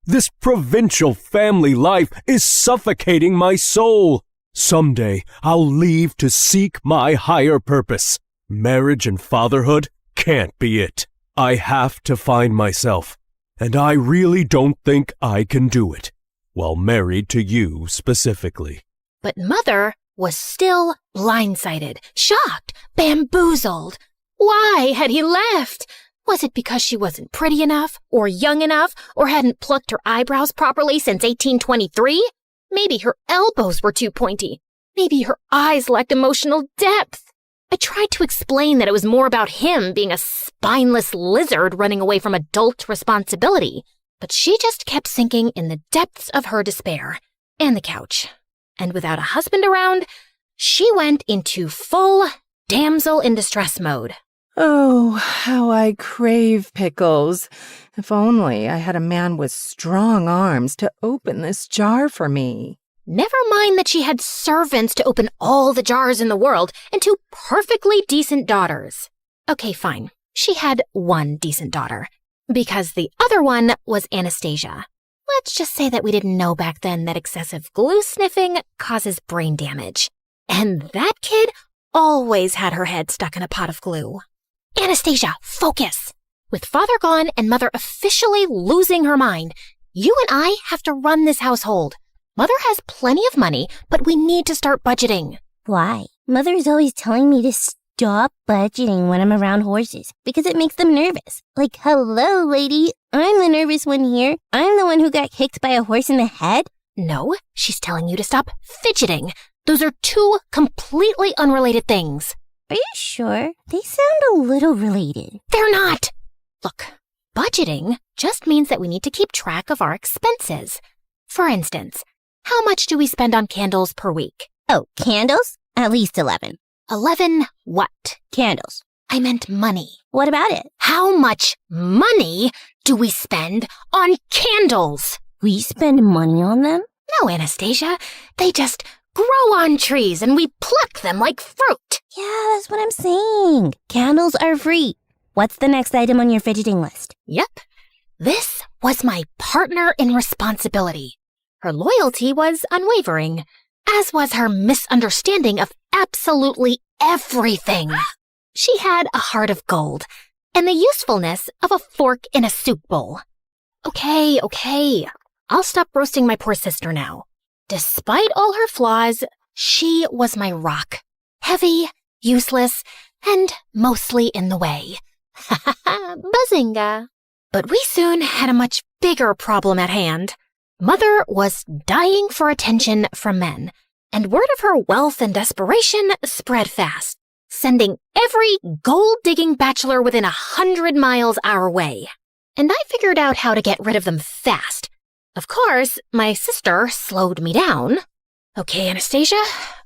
This provincial family life is suffocating my soul. Someday I'll leave to seek my higher purpose. Marriage and fatherhood can't be it. I have to find myself, and I really don't think I can do it. while married to you specifically. But Mother was still blindsided, shocked, bamboozled. Why had he left? Was it because she wasn't pretty enough, or young enough, or hadn't plucked her eyebrows properly since 1823? Maybe her elbows were too pointy. Maybe her eyes lacked emotional depth. I tried to explain that it was more about him being a spineless lizard running away from adult responsibility, but she just kept sinking in the depths of her despair and the couch. And without a husband around, she went into full damsel in distress mode. Oh, how I crave pickles. If only I had a man with strong arms to open this jar for me. Never mind that she had servants to open all the jars in the world and 2 perfectly decent daughters. Okay, fine. She had 1 decent daughter, because the other one was Anastasia. Let's just say that we didn't know back then that excessive glue sniffing causes brain damage. And that kid always had her head stuck in a pot of glue. Anastasia, focus! With Father gone and Mother officially losing her mind, you and I have to run this household. Mother has plenty of money, but we need to start budgeting. Why? Mother is always telling me to stop budgeting when I'm around horses because it makes them nervous. Like, hello, lady, I'm the nervous one here. I'm the one who got kicked by a horse in the head. No, she's telling you to stop fidgeting. Those are 2 completely unrelated things. Are you sure? They sound a little related. They're not! Look, budgeting just means that we need to keep track of our expenses. For instance, how much do we spend on candles per week? Oh, candles? At least 11. 11 what? Candles. I meant money. What about it? How much money do we spend on candles? We spend money on them? No, Anastasia. They just grow on trees and we pluck them like fruit. Yeah, that's what I'm saying. Candles are free. What's the next item on your fidgeting list? Yep. This was my partner in responsibility. Her loyalty was unwavering, as was her misunderstanding of absolutely everything. She had a heart of gold and the usefulness of a fork in a soup bowl. Okay. I'll stop roasting my poor sister now. Despite all her flaws, she was my rock. Heavy, useless, and mostly in the way. Ha ha ha, bazinga. But we soon had a much bigger problem at hand. Mother was dying for attention from men, and word of her wealth and desperation spread fast, sending every gold-digging bachelor within 100 miles our way. And I figured out how to get rid of them fast. Of course, my sister slowed me down. Okay, Anastasia,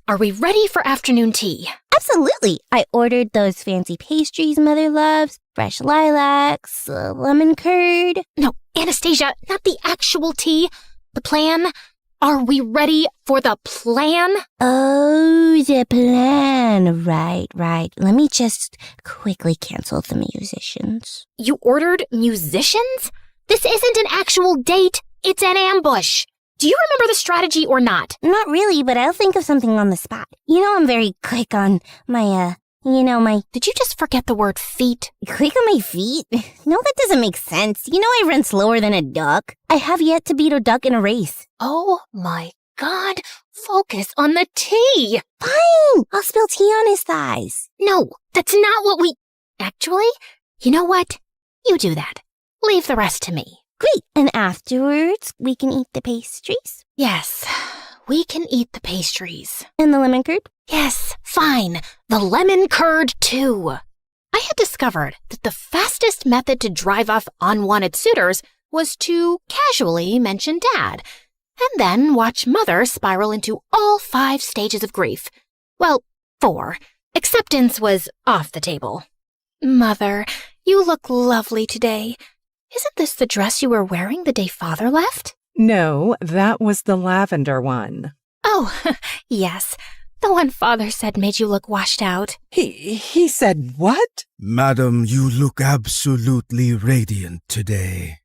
are we ready for afternoon tea? Absolutely. I ordered those fancy pastries Mother loves, fresh lilacs, lemon curd. No, Anastasia, not the actual tea. The plan. Are we ready for the plan? Oh, the plan. Right. Let me just quickly cancel the musicians. You ordered musicians? This isn't an actual date. It's an ambush. Do you remember the strategy or not? Not really, but I'll think of something on the spot. You know I'm very quick on my, Did you just forget the word feet? Quick on my feet? No, that doesn't make sense. You know I run slower than a duck. I have yet to beat a duck in a race. Oh my God. Focus on the tea. Fine. I'll spill tea on his thighs. No, that's not what we... Actually, you know what? You do that. Leave the rest to me. Great. And afterwards, we can eat the pastries? Yes, we can eat the pastries. And the lemon curd? Yes, fine. The lemon curd, too. I had discovered that the fastest method to drive off unwanted suitors was to casually mention Dad, and then watch Mother spiral into all 5 stages of grief. Well, 4. Acceptance was off the table. Mother, you look lovely today. Isn't this the dress you were wearing the day Father left? No, that was the lavender one. Oh, yes. The one Father said made you look washed out. He said what? Madam, you look absolutely radiant today.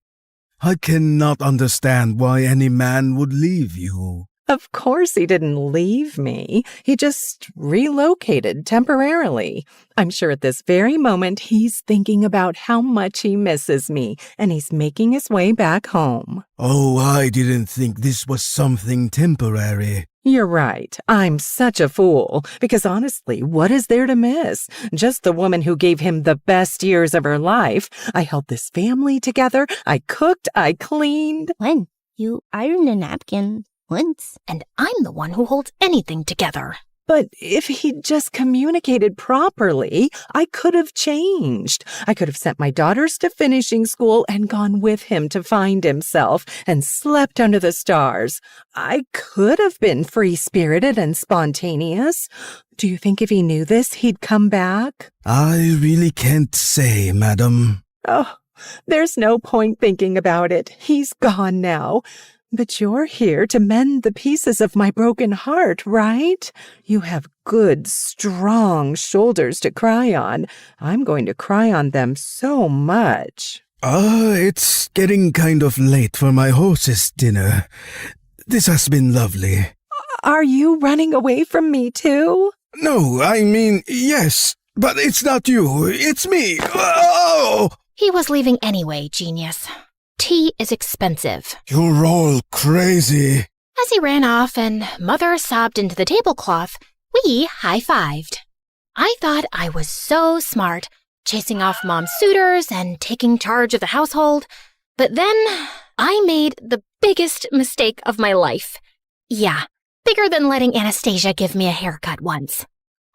I cannot understand why any man would leave you. Of course he didn't leave me. He just relocated temporarily. I'm sure at this very moment he's thinking about how much he misses me, and he's making his way back home. Oh, I didn't think this was something temporary. You're right. I'm such a fool. Because honestly, what is there to miss? Just the woman who gave him the best years of her life. I held this family together. I cooked. I cleaned. When? You ironed a napkin. Once. And I'm the one who holds anything together. But if he'd just communicated properly, I could have changed. I could have sent my daughters to finishing school and gone with him to find himself and slept under the stars. I could have been free-spirited and spontaneous. Do you think if he knew this, he'd come back? I really can't say, madam. Oh, there's no point thinking about it. He's gone now. But you're here to mend the pieces of my broken heart, right? You have good, strong shoulders to cry on. I'm going to cry on them so much. It's getting kind of late for my hostess dinner. This has been lovely. Are you running away from me too? No, I mean, yes, but it's not you, it's me. Oh! He was leaving anyway, genius. Tea is expensive. You're all crazy. As he ran off and Mother sobbed into the tablecloth, we high-fived. I thought I was so smart, chasing off Mom's suitors and taking charge of the household. But then I made the biggest mistake of my life. Yeah, bigger than letting Anastasia give me a haircut once.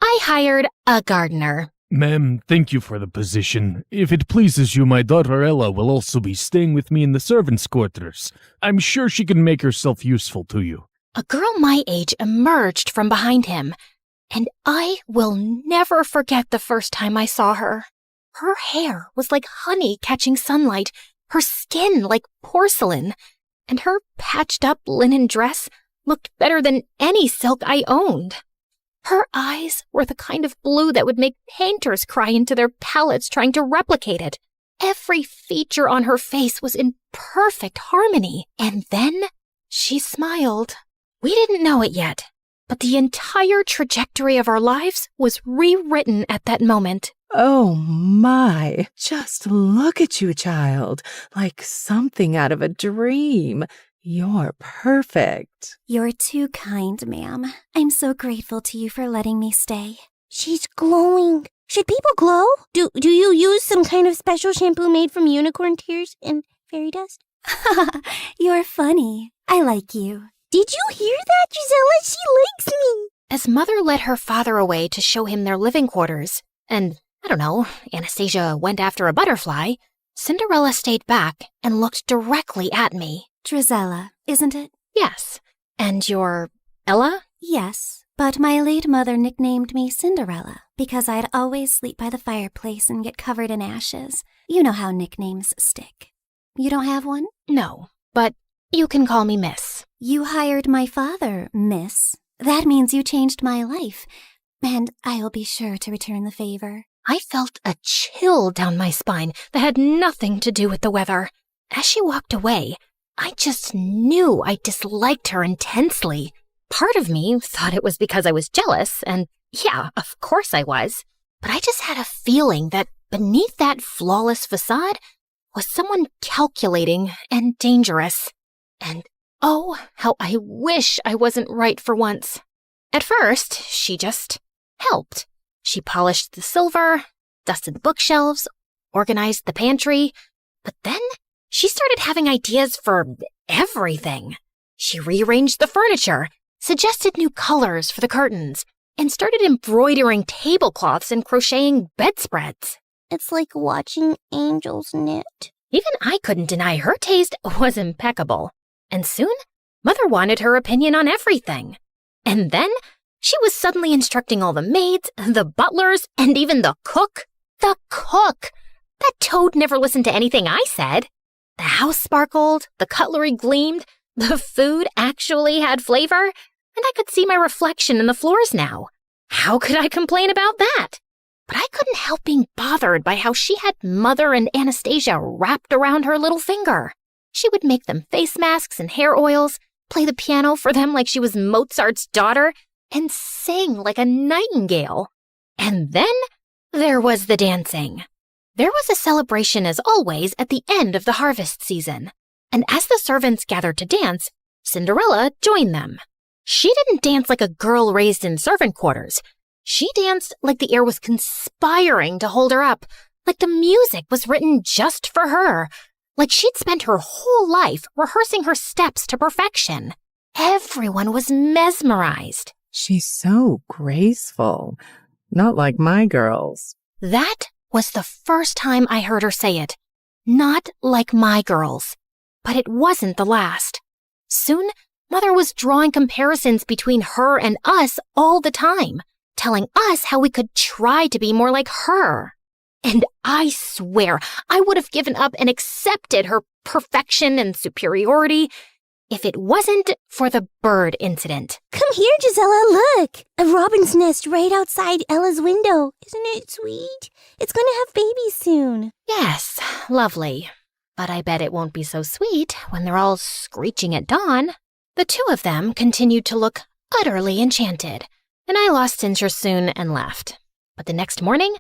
I hired a gardener. Ma'am, thank you for the position. If it pleases you, my daughter Ella will also be staying with me in the servants' quarters. I'm sure she can make herself useful to you. A girl my age emerged from behind him, and I will never forget the first time I saw her. Her hair was like honey catching sunlight, her skin like porcelain, and her patched-up linen dress looked better than any silk I owned. Her eyes were the kind of blue that would make painters cry into their palettes trying to replicate it. Every feature on her face was in perfect harmony. And then she smiled. We didn't know it yet, but the entire trajectory of our lives was rewritten at that moment. Oh my, just look at you, child, like something out of a dream. You're perfect. You're too kind, ma'am. I'm so grateful to you for letting me stay. She's glowing. Should people glow? Do you use some kind of special shampoo made from unicorn tears and fairy dust? You're funny. I like you. Did you hear that, Gisela? She likes me. As Mother led her father away to show him their living quarters, and, I don't know, Anastasia went after a butterfly, Cinderella stayed back and looked directly at me. Drizella, isn't it? Yes. And you're Ella? Yes, but my late mother nicknamed me Cinderella because I'd always sleep by the fireplace and get covered in ashes. You know how nicknames stick. You don't have one? No, but you can call me Miss. You hired my father, Miss. That means you changed my life, and I'll be sure to return the favor. I felt a chill down my spine that had nothing to do with the weather. As she walked away, I just knew I disliked her intensely. Part of me thought it was because I was jealous, and yeah, of course I was. But I just had a feeling that beneath that flawless facade was someone calculating and dangerous. And oh, how I wish I wasn't right for once. At first, she just helped. She polished the silver, dusted the bookshelves, organized the pantry, but then she started having ideas for everything. She rearranged the furniture, suggested new colors for the curtains, and started embroidering tablecloths and crocheting bedspreads. It's like watching angels knit. Even I couldn't deny her taste was impeccable. And soon, Mother wanted her opinion on everything. And then she was suddenly instructing all the maids, the butlers, and even the cook. The cook! That toad never listened to anything I said. The house sparkled, the cutlery gleamed, the food actually had flavor, and I could see my reflection in the floors now. How could I complain about that? But I couldn't help being bothered by how she had Mother and Anastasia wrapped around her little finger. She would make them face masks and hair oils, play the piano for them like she was Mozart's daughter, and sing like a nightingale. And then there was the dancing. There was a celebration, as always, at the end of the harvest season. And as the servants gathered to dance, Cinderella joined them. She didn't dance like a girl raised in servant quarters. She danced like the air was conspiring to hold her up, like the music was written just for her, like she'd spent her whole life rehearsing her steps to perfection. Everyone was mesmerized. She's so graceful. Not like my girls. That was the first time I heard her say it. Not like my girls. But it wasn't the last. Soon, Mother was drawing comparisons between her and us all the time, telling us how we could try to be more like her. And I swear I would have given up and accepted her perfection and superiority if it wasn't for the bird incident. Come here, Gisela, look! A robin's nest right outside Ella's window. Isn't it sweet? It's going to have babies soon. Yes, lovely. But I bet it won't be so sweet when they're all screeching at dawn. The two of them continued to look utterly enchanted, and I lost interest soon and left. But the next morning,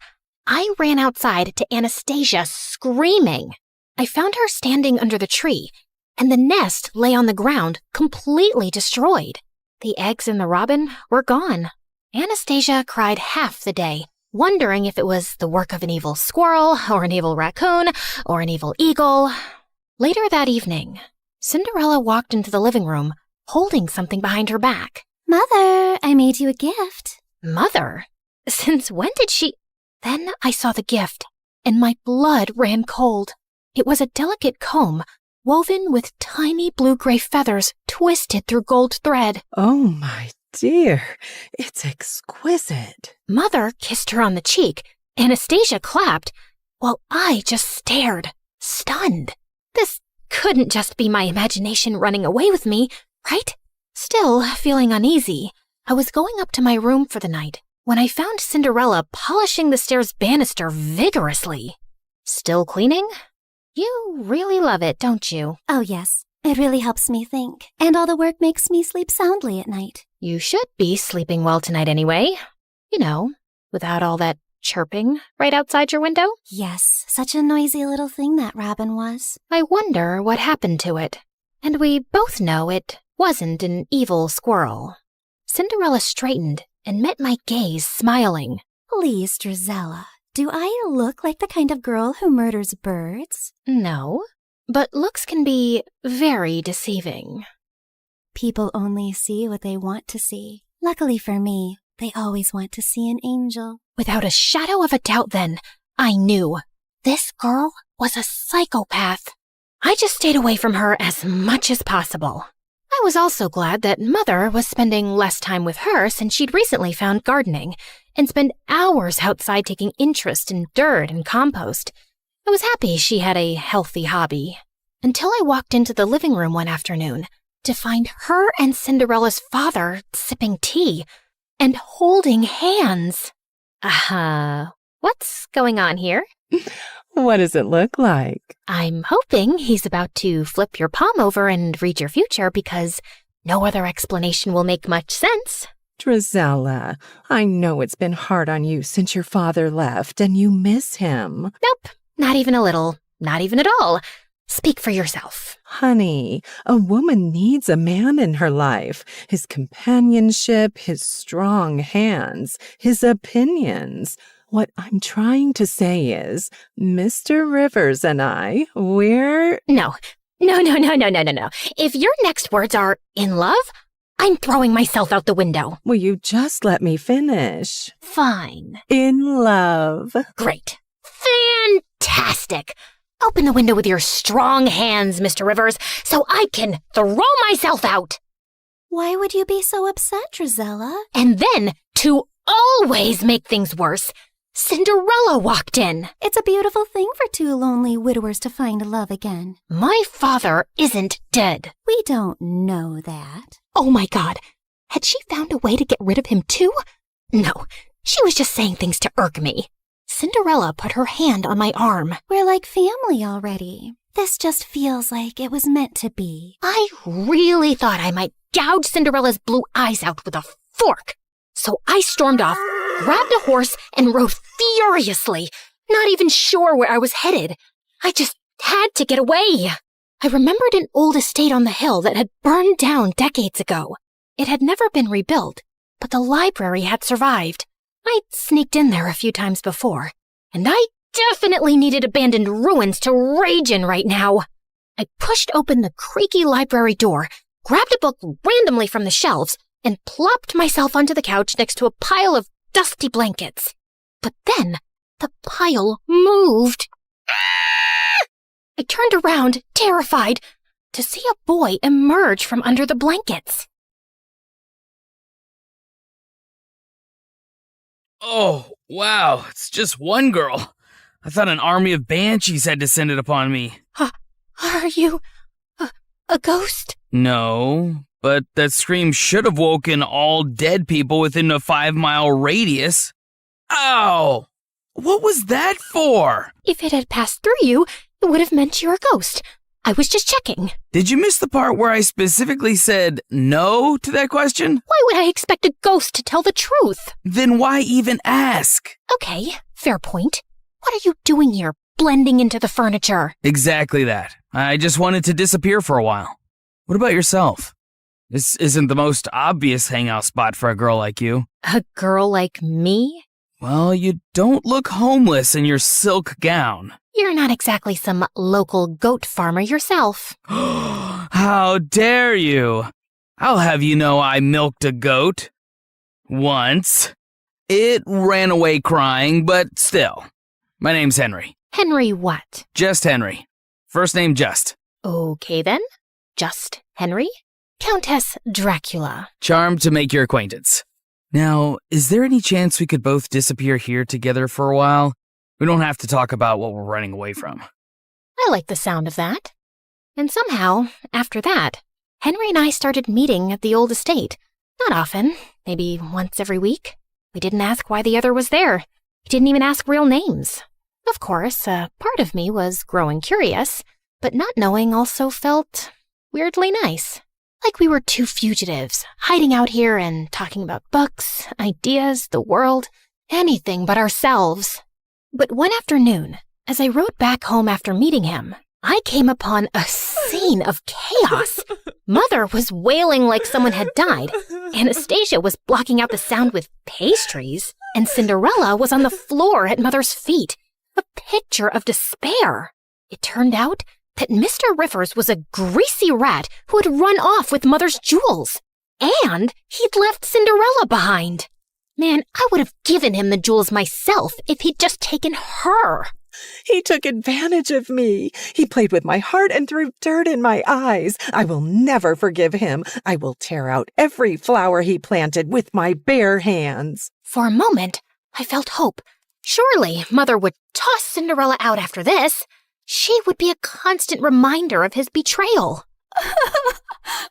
I ran outside to Anastasia screaming. I found her standing under the tree, and the nest lay on the ground, completely destroyed. The eggs and the robin were gone. Anastasia cried half the day, wondering if it was the work of an evil squirrel, or an evil raccoon, or an evil eagle. Later that evening, Cinderella walked into the living room, holding something behind her back. Mother, I made you a gift. Mother? Since when did she... Then I saw the gift, and my blood ran cold. It was a delicate comb, woven with tiny blue-gray feathers twisted through gold thread. Oh, my dear, it's exquisite. Mother kissed her on the cheek. Anastasia clapped, while I just stared, stunned. This couldn't just be my imagination running away with me, right? Still feeling uneasy, I was going up to my room for the night when I found Cinderella polishing the stairs banister vigorously. Still cleaning? You really love it, don't you? Oh, yes. It really helps me think. And all the work makes me sleep soundly at night. You should be sleeping well tonight anyway. You know, without all that chirping right outside your window. Yes, such a noisy little thing that robin was. I wonder what happened to it. And we both know it wasn't an evil squirrel. Cinderella straightened and met my gaze, smiling. Please, Drizella. Do I look like the kind of girl who murders birds? No, but looks can be very deceiving. People only see what they want to see. Luckily for me, they always want to see an angel. Without a shadow of a doubt then, I knew this girl was a psychopath. I just stayed away from her as much as possible. I was also glad that Mother was spending less time with her since she'd recently found gardening and spent hours outside taking interest in dirt and compost. I was happy she had a healthy hobby. Until I walked into the living room one afternoon to find her and Cinderella's father sipping tea and holding hands. What's going on here? What does it look like? I'm hoping he's about to flip your palm over and read your future because no other explanation will make much sense. Drizella, I know it's been hard on you since your father left and you miss him. Nope, not even a little, not even at all. Speak for yourself. Honey, a woman needs a man in her life. His companionship, his strong hands, his opinions. What I'm trying to say is, Mr. Rivers and I, we're... No. If your next words are in love, I'm throwing myself out the window. Will you just let me finish? Fine. In love. Great. Fantastic. Open the window with your strong hands, Mr. Rivers, so I can throw myself out. Why would you be so upset, Drizella? And then, to always make things worse, Cinderella walked in. It's a beautiful thing for two lonely widowers to find love again. My father isn't dead. We don't know that. Oh my God. Had she found a way to get rid of him too? No, she was just saying things to irk me. Cinderella put her hand on my arm. We're like family already. This just feels like it was meant to be. I really thought I might gouge Cinderella's blue eyes out with a fork. So I stormed off, grabbed a horse, and rode furiously, not even sure where I was headed. I just had to get away. I remembered an old estate on the hill that had burned down decades ago. It had never been rebuilt, but the library had survived. I'd sneaked in there a few times before, and I definitely needed abandoned ruins to rage in right now. I pushed open the creaky library door, grabbed a book randomly from the shelves, and plopped myself onto the couch next to a pile of dusty blankets. But then, the pile moved. I turned around, terrified, to see a boy emerge from under the blankets. Oh, wow, it's just one girl. I thought an army of banshees had descended upon me. Are you a ghost? No, but that scream should have woken all dead people within a 5-mile radius. Ow! What was that for? If it had passed through you, it would have meant you're a ghost. I was just checking. Did you miss the part where I specifically said no to that question? Why would I expect a ghost to tell the truth? Then why even ask? Okay, fair point. What are you doing here, blending into the furniture? Exactly that. I just wanted to disappear for a while. What about yourself? This isn't the most obvious hangout spot for a girl like you. A girl like me? Well, you don't look homeless in your silk gown. You're not exactly some local goat farmer yourself. How dare you? I'll have you know I milked a goat. Once. It ran away crying, but still. My name's Henry. Henry what? Just Henry. First name Just. Okay then. Just Henry. Countess Dracula. Charmed to make your acquaintance. Now, is there any chance we could both disappear here together for a while? We don't have to talk about what we're running away from. I like the sound of that. And somehow, after that, Henry and I started meeting at the old estate. Not often, maybe once every week. We didn't ask why the other was there. He didn't even ask real names. Of course, a part of me was growing curious, but not knowing also felt weirdly nice. Like we were two fugitives, hiding out here and talking about books, ideas, the world, anything but ourselves. But one afternoon, as I rode back home after meeting him, I came upon a scene of chaos. Mother was wailing like someone had died, Anastasia was blocking out the sound with pastries, and Cinderella was on the floor at Mother's feet, a picture of despair. It turned out that Mr. Rivers was a greasy rat who had run off with Mother's jewels, and he'd left Cinderella behind. Man, I would have given him the jewels myself if he'd just taken her. He took advantage of me. He played with my heart and threw dirt in my eyes. I will never forgive him. I will tear out every flower he planted with my bare hands. For a moment, I felt hope. Surely Mother would toss Cinderella out after this. She would be a constant reminder of his betrayal.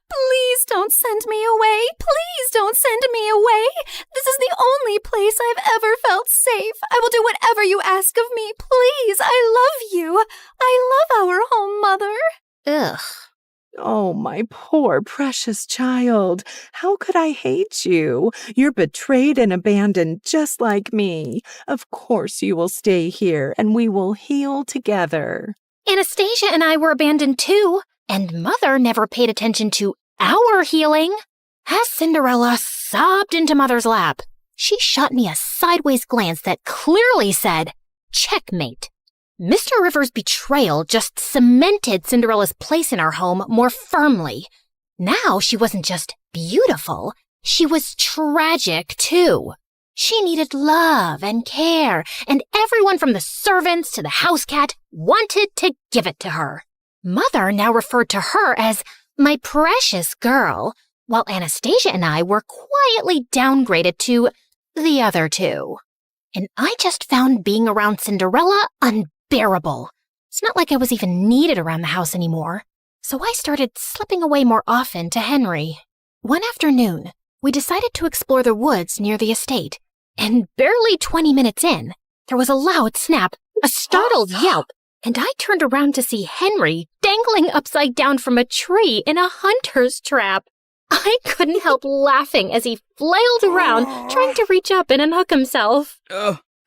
Please don't send me away. Please don't send me away. This is the only place I've ever felt safe. I will do whatever you ask of me. Please, I love you. I love our home, Mother. Ugh. Oh, my poor precious child. How could I hate you? You're betrayed and abandoned just like me. Of course you will stay here and we will heal together. Anastasia and I were abandoned too. And Mother never paid attention to our healing. As Cinderella sobbed into Mother's lap, she shot me a sideways glance that clearly said, checkmate. Mr. Rivers' betrayal just cemented Cinderella's place in our home more firmly. Now she wasn't just beautiful, she was tragic too. She needed love and care, and everyone from the servants to the house cat wanted to give it to her. Mother now referred to her as my precious girl, while Anastasia and I were quietly downgraded to the other two. And I just found being around Cinderella unbearable. It's not like I was even needed around the house anymore. So I started slipping away more often to Henry. One afternoon, we decided to explore the woods near the estate. And barely 20 minutes in, there was a loud snap, a startled yelp, and I turned around to see Henry dangling upside down from a tree in a hunter's trap. I couldn't help laughing as he flailed around, trying to reach up and unhook himself.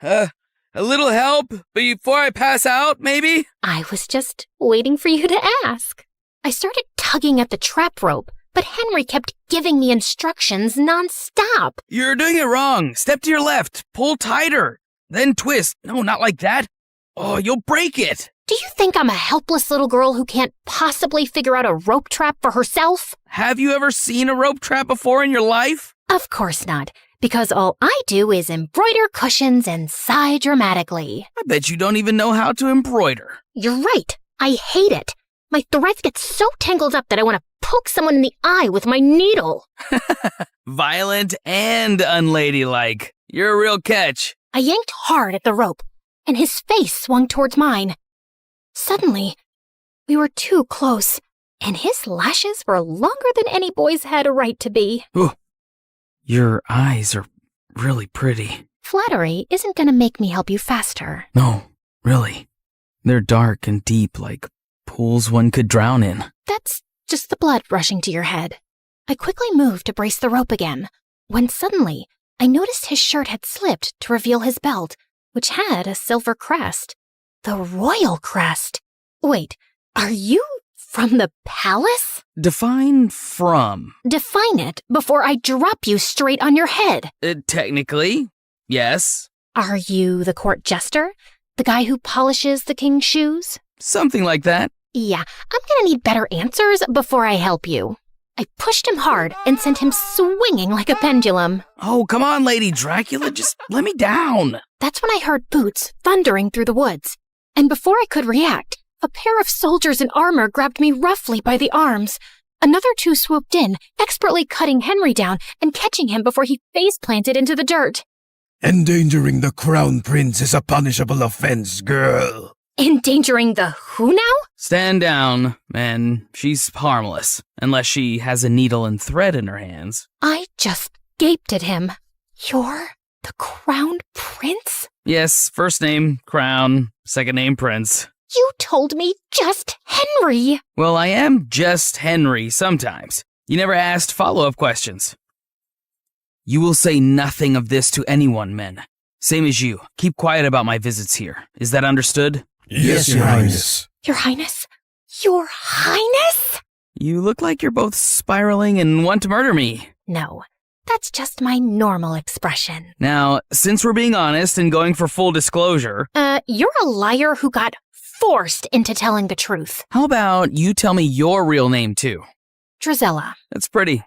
A little help before I pass out, maybe? I was just waiting for you to ask. I started tugging at the trap rope, but Henry kept giving me instructions nonstop. You're doing it wrong. Step to your left. Pull tighter. Then twist. No, not like that. Oh, you'll break it. Do you think I'm a helpless little girl who can't possibly figure out a rope trap for herself? Have you ever seen a rope trap before in your life? Of course not, because all I do is embroider cushions and sigh dramatically. I bet you don't even know how to embroider. You're right. I hate it. My threads get so tangled up that I want to poke someone in the eye with my needle. Violent and unladylike. You're a real catch. I yanked hard at the rope, and his face swung towards mine. Suddenly, we were too close, and his lashes were longer than any boy's had a right to be. Ooh, your eyes are really pretty. Flattery isn't going to make me help you faster. No, really. They're dark and deep, like pools one could drown in. That's just the blood rushing to your head. I quickly moved to brace the rope again, when suddenly I noticed his shirt had slipped to reveal his belt, which had a silver crest. The royal crest. Wait, are you from the palace? Define from. Define it before I drop you straight on your head. Technically, yes. Are you the court jester? The guy who polishes the king's shoes? Something like that. Yeah, I'm gonna need better answers before I help you. I pushed him hard and sent him swinging like a pendulum. Oh, come on, Lady Dracula, just let me down. That's when I heard boots thundering through the woods. And before I could react, a pair of soldiers in armor grabbed me roughly by the arms. Another two swooped in, expertly cutting Henry down and catching him before he face-planted into the dirt. Endangering the crown prince is a punishable offense, girl. Endangering the who now? Stand down, and she's harmless, unless she has a needle and thread in her hands. I just gaped at him. You're the crowned prince? Yes, first name, Crown, second name, Prince. You told me just Henry. Well, I am just Henry sometimes. You never asked follow-up questions. You will say nothing of this to anyone, men. Same as you. Keep quiet about my visits here. Is that understood? Yes, Your Highness. Your Highness? Your Highness? You look like you're both spiraling and want to murder me. No, that's just my normal expression. Now, since we're being honest and going for full disclosure... You're a liar who got forced into telling the truth. How about you tell me your real name, too? Drizella. That's pretty.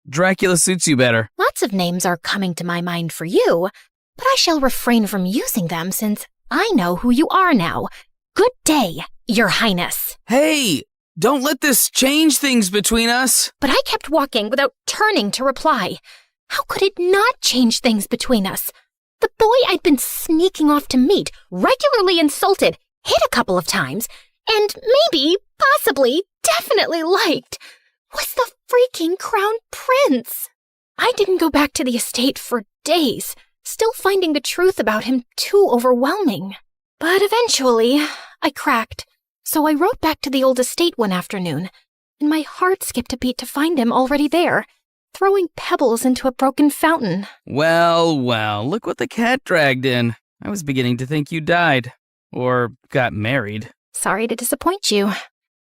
Dracula suits you better. Lots of names are coming to my mind for you, but I shall refrain from using them since I know who you are now. Good day, Your Highness. Hey, don't let this change things between us. But I kept walking without turning to reply. How could it not change things between us? The boy I'd been sneaking off to meet, regularly insulted, hit a couple of times, and maybe, possibly, definitely liked, was the freaking crown prince. I didn't go back to the estate for days, still finding the truth about him too overwhelming. But eventually, I cracked, so I rode back to the old estate one afternoon, and my heart skipped a beat to find him already there, throwing pebbles into a broken fountain. Well, look what the cat dragged in. I was beginning to think you died. Or got married. Sorry to disappoint you,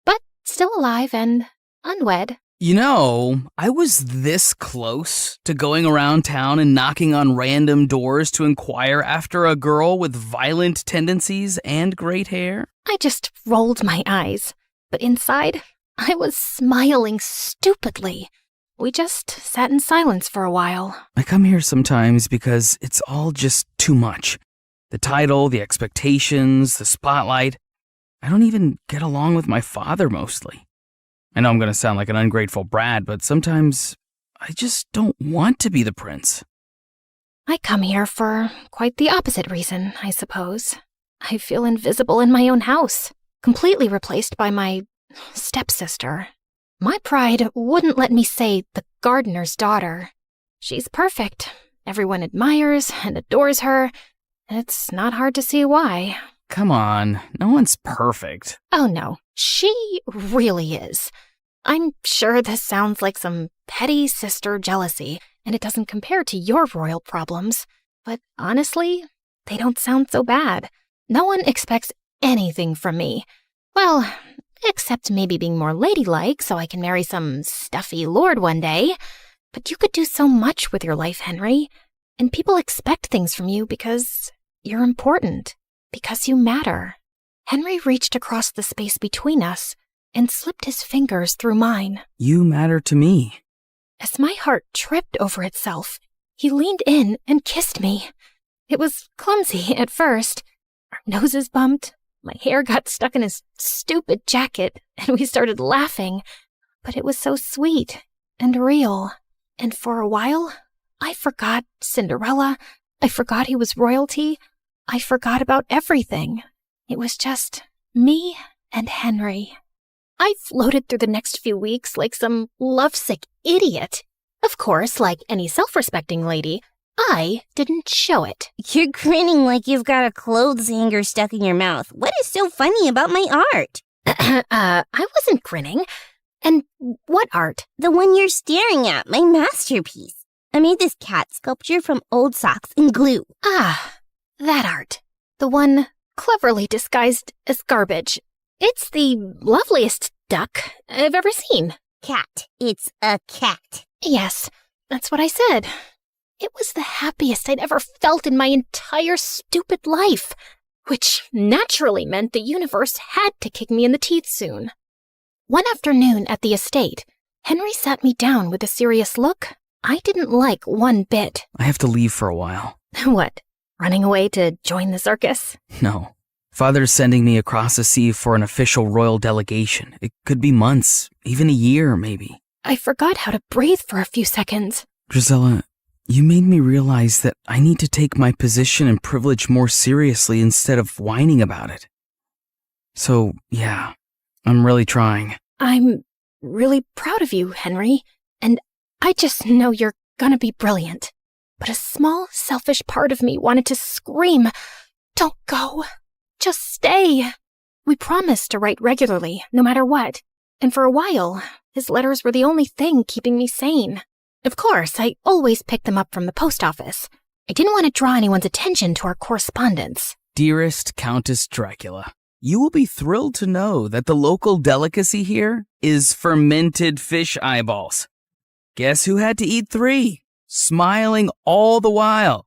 but still alive and unwed. You know, I was this close to going around town and knocking on random doors to inquire after a girl with violent tendencies and great hair. I just rolled my eyes, but inside, I was smiling stupidly. We just sat in silence for a while. I come here sometimes because it's all just too much. The title, the expectations, the spotlight. I don't even get along with my father mostly. I know I'm going to sound like an ungrateful brat, but sometimes I just don't want to be the prince. I come here for quite the opposite reason, I suppose. I feel invisible in my own house, completely replaced by my stepsister. My pride wouldn't let me say the gardener's daughter. She's perfect. Everyone admires and adores her. It's not hard to see why. Come on, no one's perfect. Oh no, she really is. I'm sure this sounds like some petty sister jealousy, and it doesn't compare to your royal problems. But honestly, they don't sound so bad. No one expects anything from me. Well, except maybe being more ladylike so I can marry some stuffy lord one day. But you could do so much with your life, Henry. And people expect things from you because you're important. Because you matter. Henry reached across the space between us and slipped his fingers through mine. You matter to me. As my heart tripped over itself, he leaned in and kissed me. It was clumsy at first. Our noses bumped, my hair got stuck in his stupid jacket, and we started laughing. But it was so sweet and real. And for a while, I forgot Cinderella. I forgot he was royalty. I forgot about everything. It was just me and Henry. I floated through the next few weeks like some lovesick idiot. Of course, like any self-respecting lady, I didn't show it. You're grinning like you've got a clothes hanger stuck in your mouth. What is so funny about my art? I wasn't grinning. And what art? The one you're staring at, my masterpiece. I made this cat sculpture from old socks and glue. Ah, that art. The one cleverly disguised as garbage. It's the loveliest duck I've ever seen. Cat. It's a cat. Yes, that's what I said. It was the happiest I'd ever felt in my entire stupid life, which naturally meant the universe had to kick me in the teeth soon. One afternoon at the estate, Henry sat me down with a serious look I didn't like one bit. I have to leave for a while. What, running away to join the circus? No. Father's sending me across the sea for an official royal delegation. It could be months, even a year, maybe. I forgot how to breathe for a few seconds. Drizella, you made me realize that I need to take my position and privilege more seriously instead of whining about it. So, yeah, I'm really trying. I'm really proud of you, Henry, and I just know you're gonna be brilliant. But a small, selfish part of me wanted to scream, "Don't go. Just stay." We promised to write regularly, no matter what, and for a while, his letters were the only thing keeping me sane. Of course, I always picked them up from the post office. I didn't want to draw anyone's attention to our correspondence. Dearest Countess Dracula, you will be thrilled to know that the local delicacy here is fermented fish eyeballs. Guess who had to eat 3? Smiling all the while.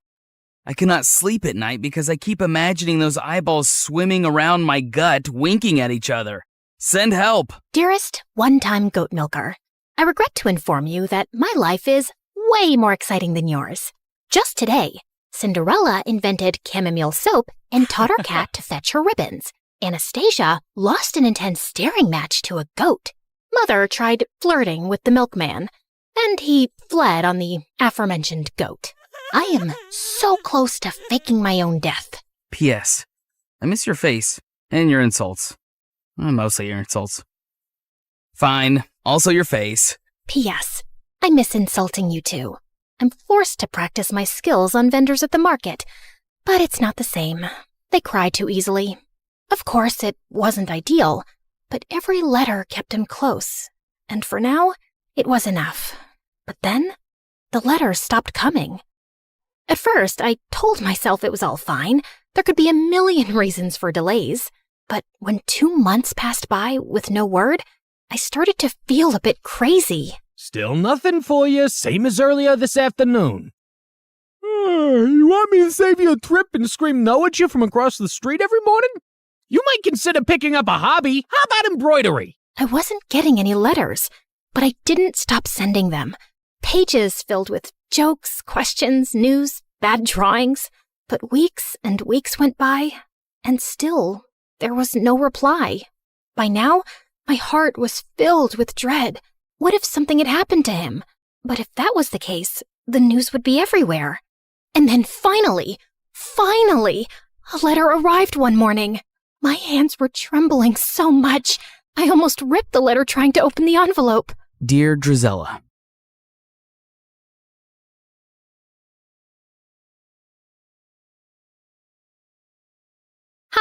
I cannot sleep at night because I keep imagining those eyeballs swimming around my gut, winking at each other. Send help. Dearest one-time goat milker, I regret to inform you that my life is way more exciting than yours. Just today, Cinderella invented chamomile soap and taught our cat to fetch her ribbons. Anastasia lost an intense staring match to a goat. Mother tried flirting with the milkman, and he fled on the aforementioned goat. I am so close to faking my own death. P.S. I miss your face and your insults. Mostly your insults. Fine. Also your face. P.S. I miss insulting you too. I'm forced to practice my skills on vendors at the market, but it's not the same. They cry too easily. Of course, it wasn't ideal, but every letter kept him close, and for now, it was enough. But then, the letters stopped coming. At first, I told myself it was all fine. There could be a million reasons for delays. But when 2 months passed by with no word, I started to feel a bit crazy. Still nothing for you, same as earlier this afternoon. You want me to save you a trip and scream no at you from across the street every morning? You might consider picking up a hobby. How about embroidery? I wasn't getting any letters, but I didn't stop sending them. Pages filled with jokes, questions, news, bad drawings. But weeks and weeks went by, and still there was no reply. By now, my heart was filled with dread. What if something had happened to him? But if that was the case, the news would be everywhere. And then finally, a letter arrived one morning. My hands were trembling so much, I almost ripped the letter trying to open the envelope. Dear Drizella,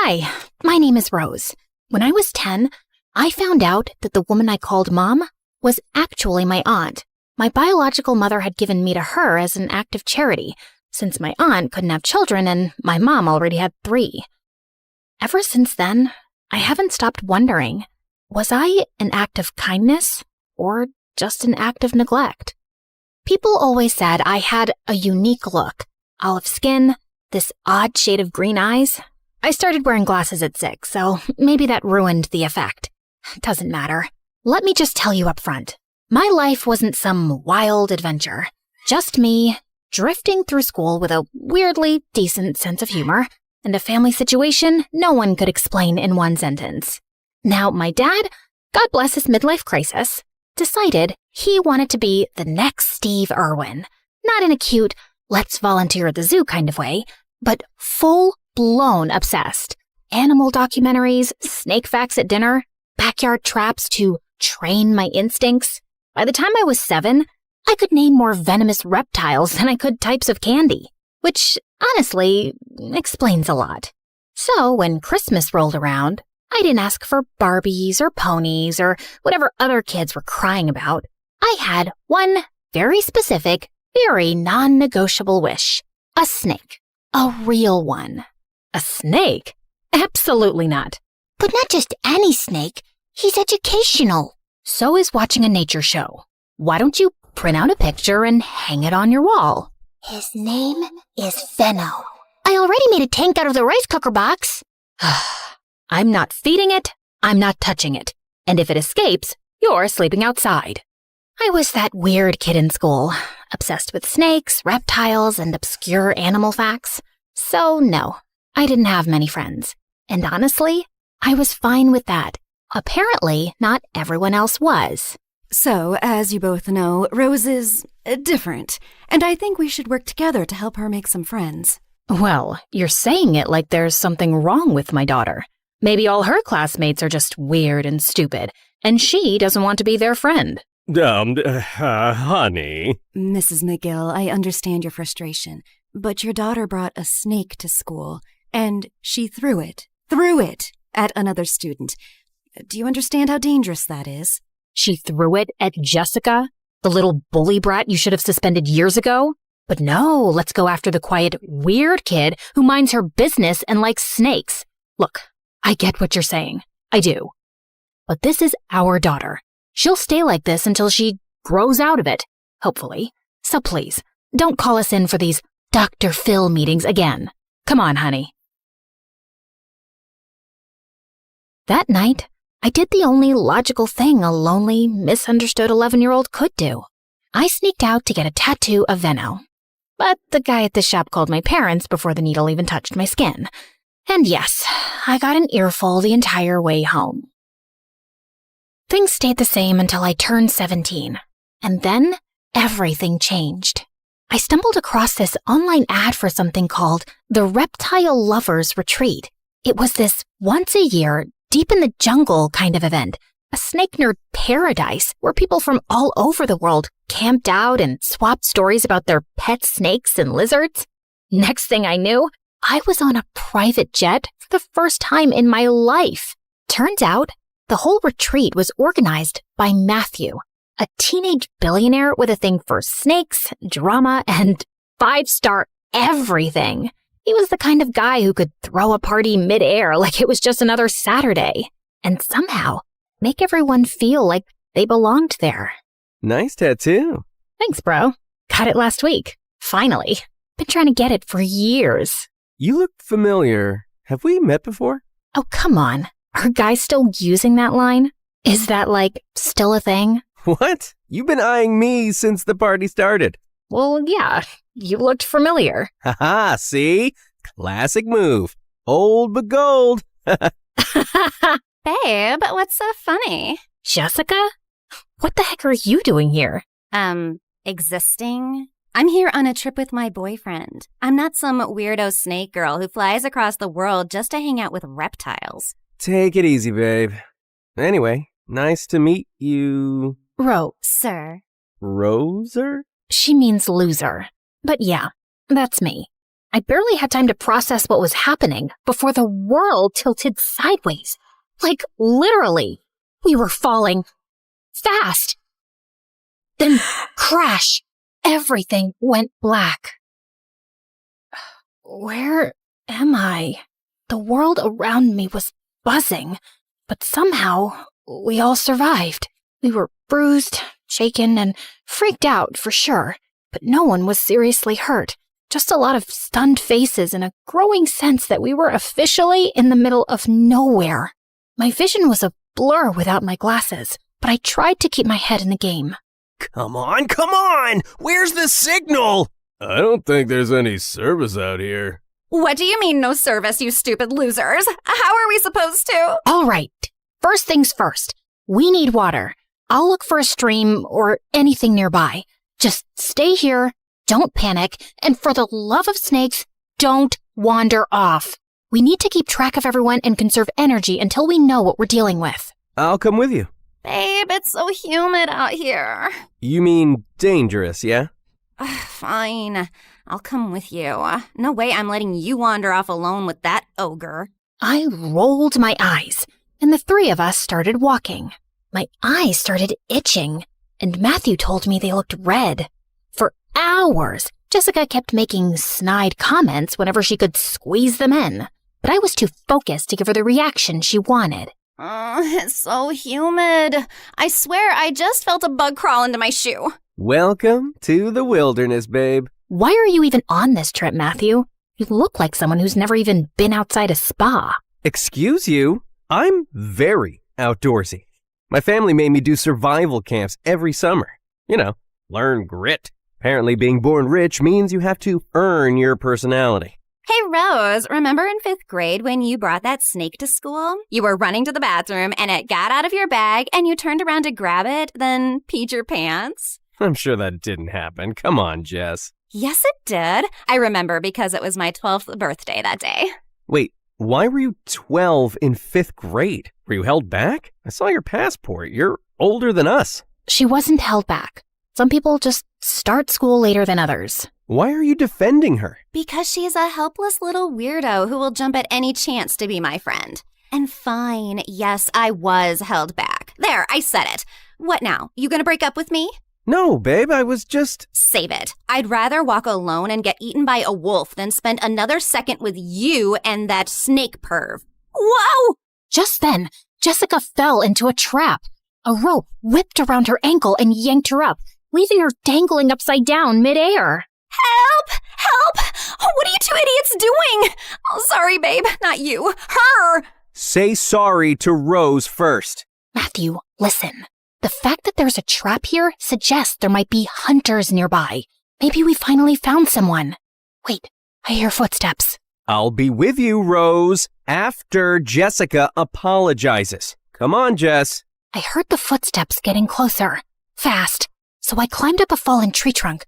Hi, my name is Rose. When I was 10, I found out that the woman I called Mom was actually my aunt. My biological mother had given me to her as an act of charity, since my aunt couldn't have children and my mom already had 3. Ever since then, I haven't stopped wondering, was I an act of kindness or just an act of neglect? People always said I had a unique look, olive skin, this odd shade of green eyes. I started wearing glasses at 6, so maybe that ruined the effect. Doesn't matter. Let me just tell you up front. My life wasn't some wild adventure. Just me, drifting through school with a weirdly decent sense of humor, and a family situation no one could explain in one sentence. Now, my dad, God bless his midlife crisis, decided he wanted to be the next Steve Irwin. Not in a cute, let's volunteer at the zoo kind of way, but full-blown obsessed. Animal documentaries, snake facts at dinner, backyard traps to train my instincts. By the time I was 7, I could name more venomous reptiles than I could types of candy, which, honestly, explains a lot. So when Christmas rolled around, I didn't ask for Barbies or ponies or whatever other kids were crying about. I had one very specific, very non-negotiable wish. A snake. A real one. A snake? Absolutely not. But not just any snake. He's educational. So is watching a nature show. Why don't you print out a picture and hang it on your wall? His name is Venno. I already made a tank out of the rice cooker box. I'm not feeding it, I'm not touching it. And if it escapes, you're sleeping outside. I was that weird kid in school, obsessed with snakes, reptiles, and obscure animal facts. So no, I didn't have many friends. And honestly, I was fine with that. Apparently, not everyone else was. So, as you both know, Rose is different, and I think we should work together to help her make some friends. Well, you're saying it like there's something wrong with my daughter. Maybe all her classmates are just weird and stupid, and she doesn't want to be their friend. Honey. Mrs. McGill, I understand your frustration, but your daughter brought a snake to school, and she threw it at another student. Do you understand how dangerous that is? She threw it at Jessica, the little bully brat you should have suspended years ago? But no, let's go after the quiet, weird kid who minds her business and likes snakes. Look, I get what you're saying. I do. But this is our daughter. She'll stay like this until she grows out of it, hopefully. So please, don't call us in for these Dr. Phil meetings again. Come on, honey. That night, I did the only logical thing a lonely, misunderstood 11-year-old could do. I sneaked out to get a tattoo of Venno. But the guy at the shop called my parents before the needle even touched my skin. And yes, I got an earful the entire way home. Things stayed the same until I turned 17. And then, everything changed. I stumbled across this online ad for something called the Reptile Lovers Retreat. It was this once-a-year, deep in the jungle kind of event, a snake nerd paradise where people from all over the world camped out and swapped stories about their pet snakes and lizards. Next thing I knew, I was on a private jet for the first time in my life. Turns out, the whole retreat was organized by Matthew, a teenage billionaire with a thing for snakes, drama, and 5-star everything. He was the kind of guy who could throw a party mid-air like it was just another Saturday, and somehow make everyone feel like they belonged there. Nice tattoo. Thanks, bro. Got it last week. Finally. Been trying to get it for years. You look familiar. Have we met before? Oh, come on. Are guys still using that line? Is that, still a thing? What? You've been eyeing me since the party started. Well, yeah. You looked familiar. Haha, see? Classic move. Old but gold. Babe, what's so funny? Jessica? What the heck are you doing here? Existing? I'm here on a trip with my boyfriend. I'm not some weirdo snake girl who flies across the world just to hang out with reptiles. Take it easy, babe. Anyway, nice to meet you. Sir. Roser? She means loser. But yeah, that's me. I barely had time to process what was happening before the world tilted sideways. Like, literally. We were falling. Fast. Then, crash. Everything went black. Where am I? The world around me was buzzing, but somehow we all survived. We were bruised, shaken, and freaked out for sure, but no one was seriously hurt. Just a lot of stunned faces and a growing sense that we were officially in the middle of nowhere. My vision was a blur without my glasses, but I tried to keep my head in the game. Come on! Where's the signal? I don't think there's any service out here. What do you mean no service, you stupid losers? How are we supposed to? All right. First things first. We need water. I'll look for a stream or anything nearby. Just stay here, don't panic, and for the love of snakes, don't wander off. We need to keep track of everyone and conserve energy until we know what we're dealing with. I'll come with you. Babe, it's so humid out here. You mean dangerous, yeah? Fine. I'll come with you. No way I'm letting you wander off alone with that ogre. I rolled my eyes, and the three of us started walking. My eyes started itching, and Matthew told me they looked red. For hours, Jessica kept making snide comments whenever she could squeeze them in, but I was too focused to give her the reaction she wanted. It's so humid. I swear I just felt a bug crawl into my shoe. Welcome to the wilderness, babe. Why are you even on this trip, Matthew? You look like someone who's never even been outside a spa. Excuse you? I'm very outdoorsy. My family made me do survival camps every summer. You know, learn grit. Apparently being born rich means you have to earn your personality. Hey, Rose, remember in 5th grade when you brought that snake to school? You were running to the bathroom and it got out of your bag and you turned around to grab it, then peed your pants? I'm sure that didn't happen. Come on, Jess. Yes, it did. I remember because it was my 12th birthday that day. Wait, why were you 12 in 5th grade? Were you held back? I saw your passport. You're older than us. She wasn't held back. Some people just start school later than others. Why are you defending her? Because she's a helpless little weirdo who will jump at any chance to be my friend. And fine, yes, I was held back. There, I said it. What now? You gonna break up with me? No, babe, I was just... Save it. I'd rather walk alone and get eaten by a wolf than spend another second with you and that snake perv. Whoa! Just then, Jessica fell into a trap. A rope whipped around her ankle and yanked her up, leaving her dangling upside down midair. Help! Help! Oh, what are you two idiots doing? Oh, sorry, babe. Not you. Her! Say sorry to Rose first. Matthew, listen. The fact that there's a trap here suggests there might be hunters nearby. Maybe we finally found someone. Wait, I hear footsteps. I'll be with you, Rose, after Jessica apologizes. Come on, Jess. I heard the footsteps getting closer, fast, so I climbed up a fallen tree trunk,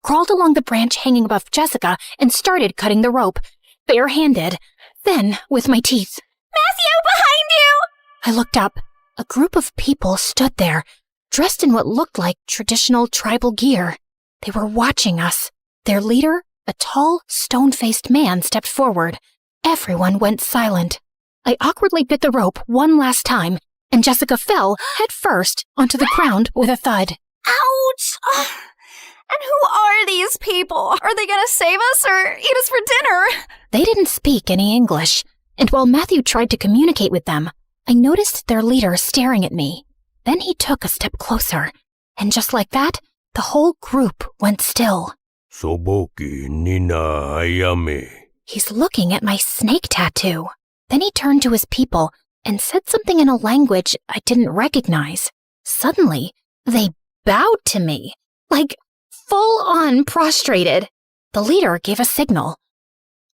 crawled along the branch hanging above Jessica, and started cutting the rope, barehanded, then with my teeth. Matthew, behind you! I looked up. A group of people stood there, dressed in what looked like traditional tribal gear. They were watching us. Their leader, a tall, stone-faced man, stepped forward. Everyone went silent. I awkwardly bit the rope one last time, and Jessica fell head first onto the ground with a thud. Ouch! And who are these people? Are they gonna save us or eat us for dinner? They didn't speak any English, and while Matthew tried to communicate with them, I noticed their leader staring at me. Then he took a step closer, and just like that, the whole group went still. Soboki Nina Ayame. He's looking at my snake tattoo. Then he turned to his people and said something in a language I didn't recognize. Suddenly, they bowed to me, like full-on prostrated. The leader gave a signal.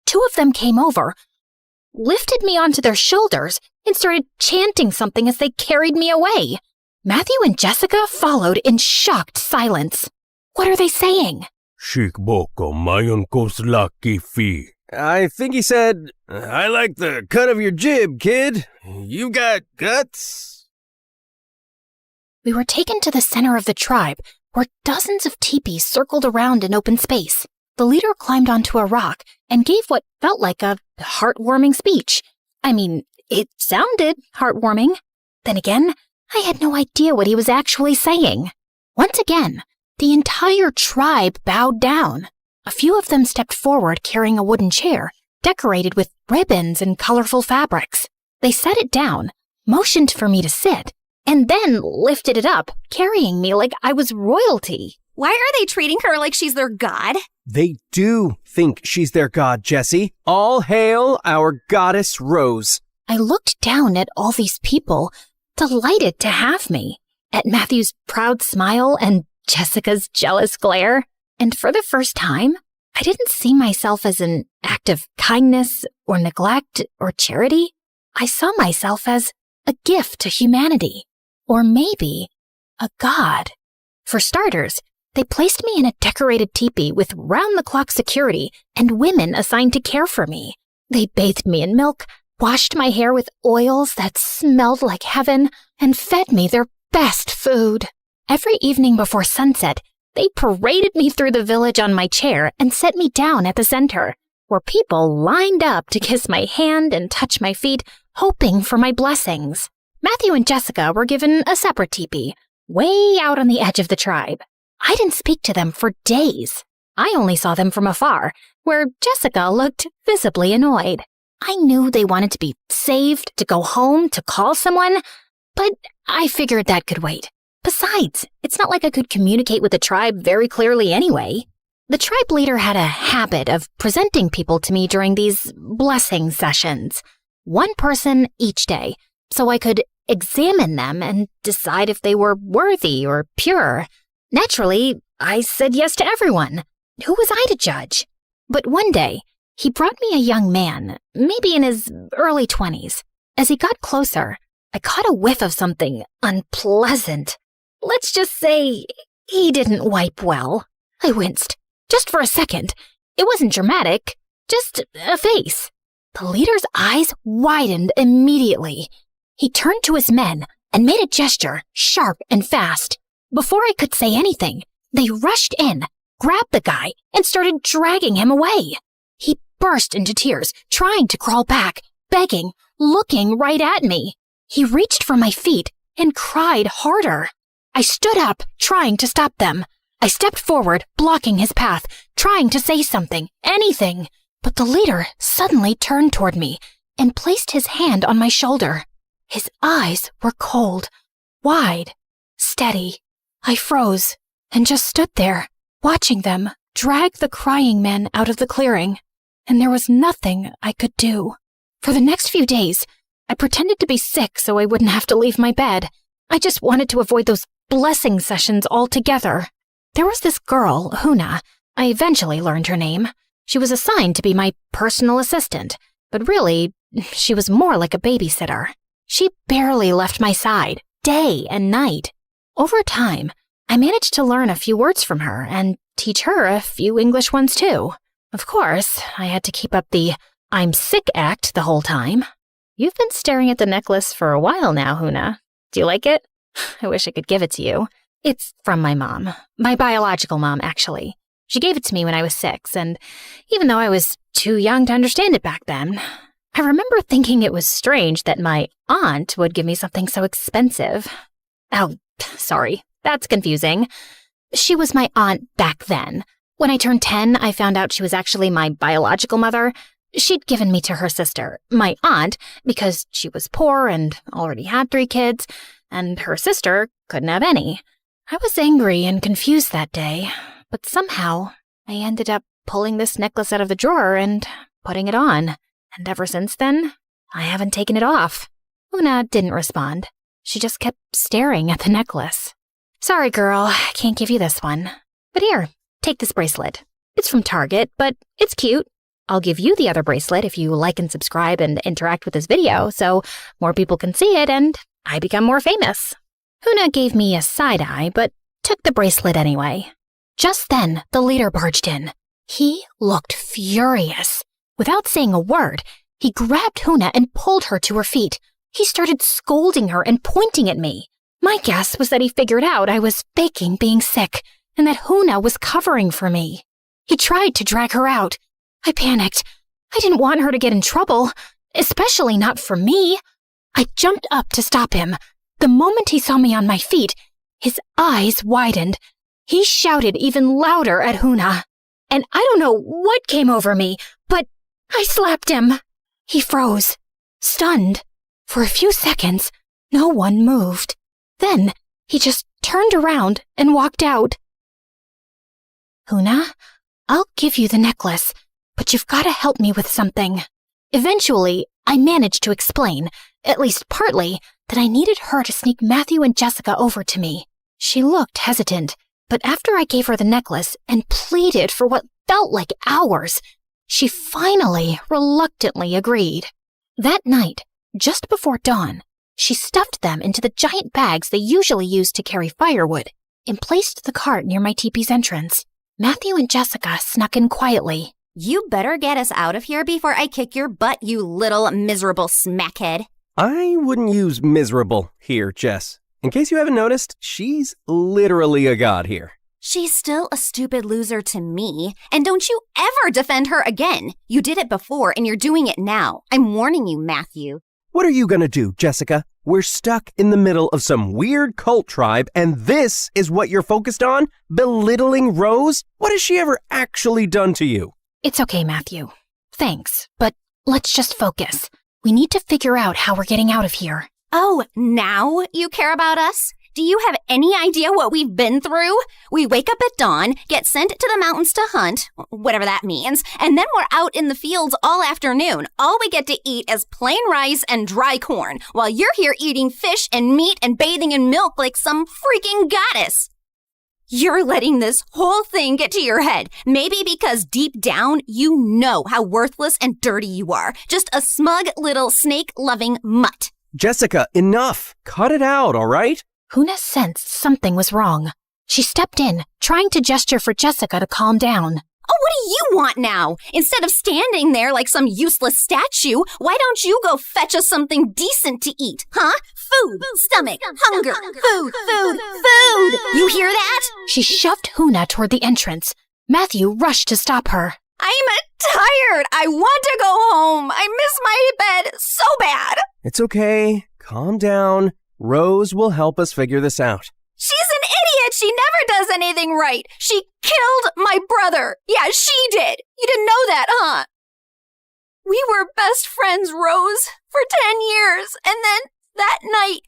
2 of them came over, lifted me onto their shoulders, and started chanting something as they carried me away. Matthew and Jessica followed in shocked silence. What are they saying? Shikboko mayon koslaki fi. I think he said, I like the cut of your jib, kid. You got guts. We were taken to the center of the tribe, where dozens of teepees circled around in open space. The leader climbed onto a rock and gave what felt like a heartwarming speech. I mean, it sounded heartwarming. Then again, I had no idea what he was actually saying. Once again, the entire tribe bowed down. A few of them stepped forward carrying a wooden chair, decorated with ribbons and colorful fabrics. They set it down, motioned for me to sit, and then lifted it up, carrying me like I was royalty. Why are they treating her like she's their god? They do think she's their god, Jessie. All hail our goddess Rose. I looked down at all these people, delighted to have me, at Matthew's proud smile and Jessica's jealous glare. And for the first time, I didn't see myself as an act of kindness or neglect or charity. I saw myself as a gift to humanity, or maybe a god. For starters, they placed me in a decorated teepee with round-the-clock security and women assigned to care for me. They bathed me in milk, washed my hair with oils that smelled like heaven, and fed me their best food. Every evening before sunset, they paraded me through the village on my chair and set me down at the center, where people lined up to kiss my hand and touch my feet, hoping for my blessings. Matthew and Jessica were given a separate teepee, way out on the edge of the tribe. I didn't speak to them for days. I only saw them from afar, where Jessica looked visibly annoyed. I knew they wanted to be saved, to go home, to call someone, but I figured that could wait. Besides, it's not like I could communicate with the tribe very clearly anyway. The tribe leader had a habit of presenting people to me during these blessing sessions, one person each day, so I could examine them and decide if they were worthy or pure. Naturally, I said yes to everyone. Who was I to judge? But one day, he brought me a young man, maybe in his early 20s. As he got closer, I caught a whiff of something unpleasant. Let's just say he didn't wipe well. I winced. Just for a second. It wasn't dramatic, just a face. The leader's eyes widened immediately. He turned to his men and made a gesture, sharp and fast. Before I could say anything, they rushed in, grabbed the guy, and started dragging him away. He burst into tears, trying to crawl back, begging, looking right at me. He reached for my feet and cried harder. I stood up, trying to stop them. I stepped forward, blocking his path, trying to say something, anything. But the leader suddenly turned toward me and placed his hand on my shoulder. His eyes were cold, wide, steady. I froze and just stood there, watching them drag the crying men out of the clearing. And there was nothing I could do. For the next few days, I pretended to be sick so I wouldn't have to leave my bed. I just wanted to avoid those blessing sessions altogether. There was this girl, Huna. I eventually learned her name. She was assigned to be my personal assistant, but really, she was more like a babysitter. She barely left my side, day and night. Over time, I managed to learn a few words from her and teach her a few English ones too. Of course, I had to keep up the I'm sick act the whole time. You've been staring at the necklace for a while now, Huna. Do you like it? I wish I could give it to you. It's from my mom. My biological mom, actually. She gave it to me when I was 6, and even though I was too young to understand it back then, I remember thinking it was strange that my aunt would give me something so expensive. Oh, sorry, that's confusing. She was my aunt back then. When I turned 10, I found out she was actually my biological mother. She'd given me to her sister, my aunt, because she was poor and already had 3 kids, and her sister couldn't have any. I was angry and confused that day, but somehow I ended up pulling this necklace out of the drawer and putting it on. And ever since then, I haven't taken it off. Una didn't respond. She just kept staring at the necklace. Sorry, girl, I can't give you this one. But here, take this bracelet. It's from Target, but it's cute. I'll give you the other bracelet if you like and subscribe and interact with this video so more people can see it and I become more famous. Una gave me a side eye, but took the bracelet anyway. Just then, the leader barged in. He looked furious. Without saying a word, he grabbed Huna and pulled her to her feet. He started scolding her and pointing at me. My guess was that he figured out I was faking being sick and that Huna was covering for me. He tried to drag her out. I panicked. I didn't want her to get in trouble, especially not for me. I jumped up to stop him. The moment he saw me on my feet, his eyes widened. He shouted even louder at Huna. And I don't know what came over me, but I slapped him. He froze, stunned. For a few seconds, no one moved. Then he just turned around and walked out. Huna, I'll give you the necklace, but you've got to help me with something. Eventually, I managed to explain, at least partly, that I needed her to sneak Matthew and Jessica over to me. She looked hesitant, but after I gave her the necklace and pleaded for what felt like hours, she finally reluctantly agreed. That night, just before dawn, she stuffed them into the giant bags they usually use to carry firewood and placed the cart near my teepee's entrance. Matthew and Jessica snuck in quietly. You better get us out of here before I kick your butt, you little miserable smackhead. I wouldn't use miserable here, Jess. In case you haven't noticed, she's literally a god here. She's still a stupid loser to me, and don't you ever defend her again. You did it before, and you're doing it now. I'm warning you, Matthew. What are you gonna do, Jessica? We're stuck in the middle of some weird cult tribe, and this is what you're focused on? Belittling Rose? What has she ever actually done to you? It's okay, Matthew. Thanks, but let's just focus. We need to figure out how we're getting out of here. Oh, now you care about us? Do you have any idea what we've been through? We wake up at dawn, get sent to the mountains to hunt, whatever that means, and then we're out in the fields all afternoon. All we get to eat is plain rice and dry corn, while you're here eating fish and meat and bathing in milk like some freaking goddess. You're letting this whole thing get to your head, maybe because deep down you know how worthless and dirty you are. Just a smug little snake-loving mutt. Jessica, enough! Cut it out, all right? Huna sensed something was wrong. She stepped in, trying to gesture for Jessica to calm down. Oh, what do you want now? Instead of standing there like some useless statue, why don't you go fetch us something decent to eat, huh? Food, stomach, hunger, food. You hear that? She shoved Huna toward the entrance. Matthew rushed to stop her. I'm tired. I want to go home. I miss my bed so bad. It's okay. Calm down. Rose will help us figure this out. She's an idiot. She never does anything right. She killed my brother. Yeah, she did. You didn't know that, huh? We were best friends, Rose, for 10 years. And then that night,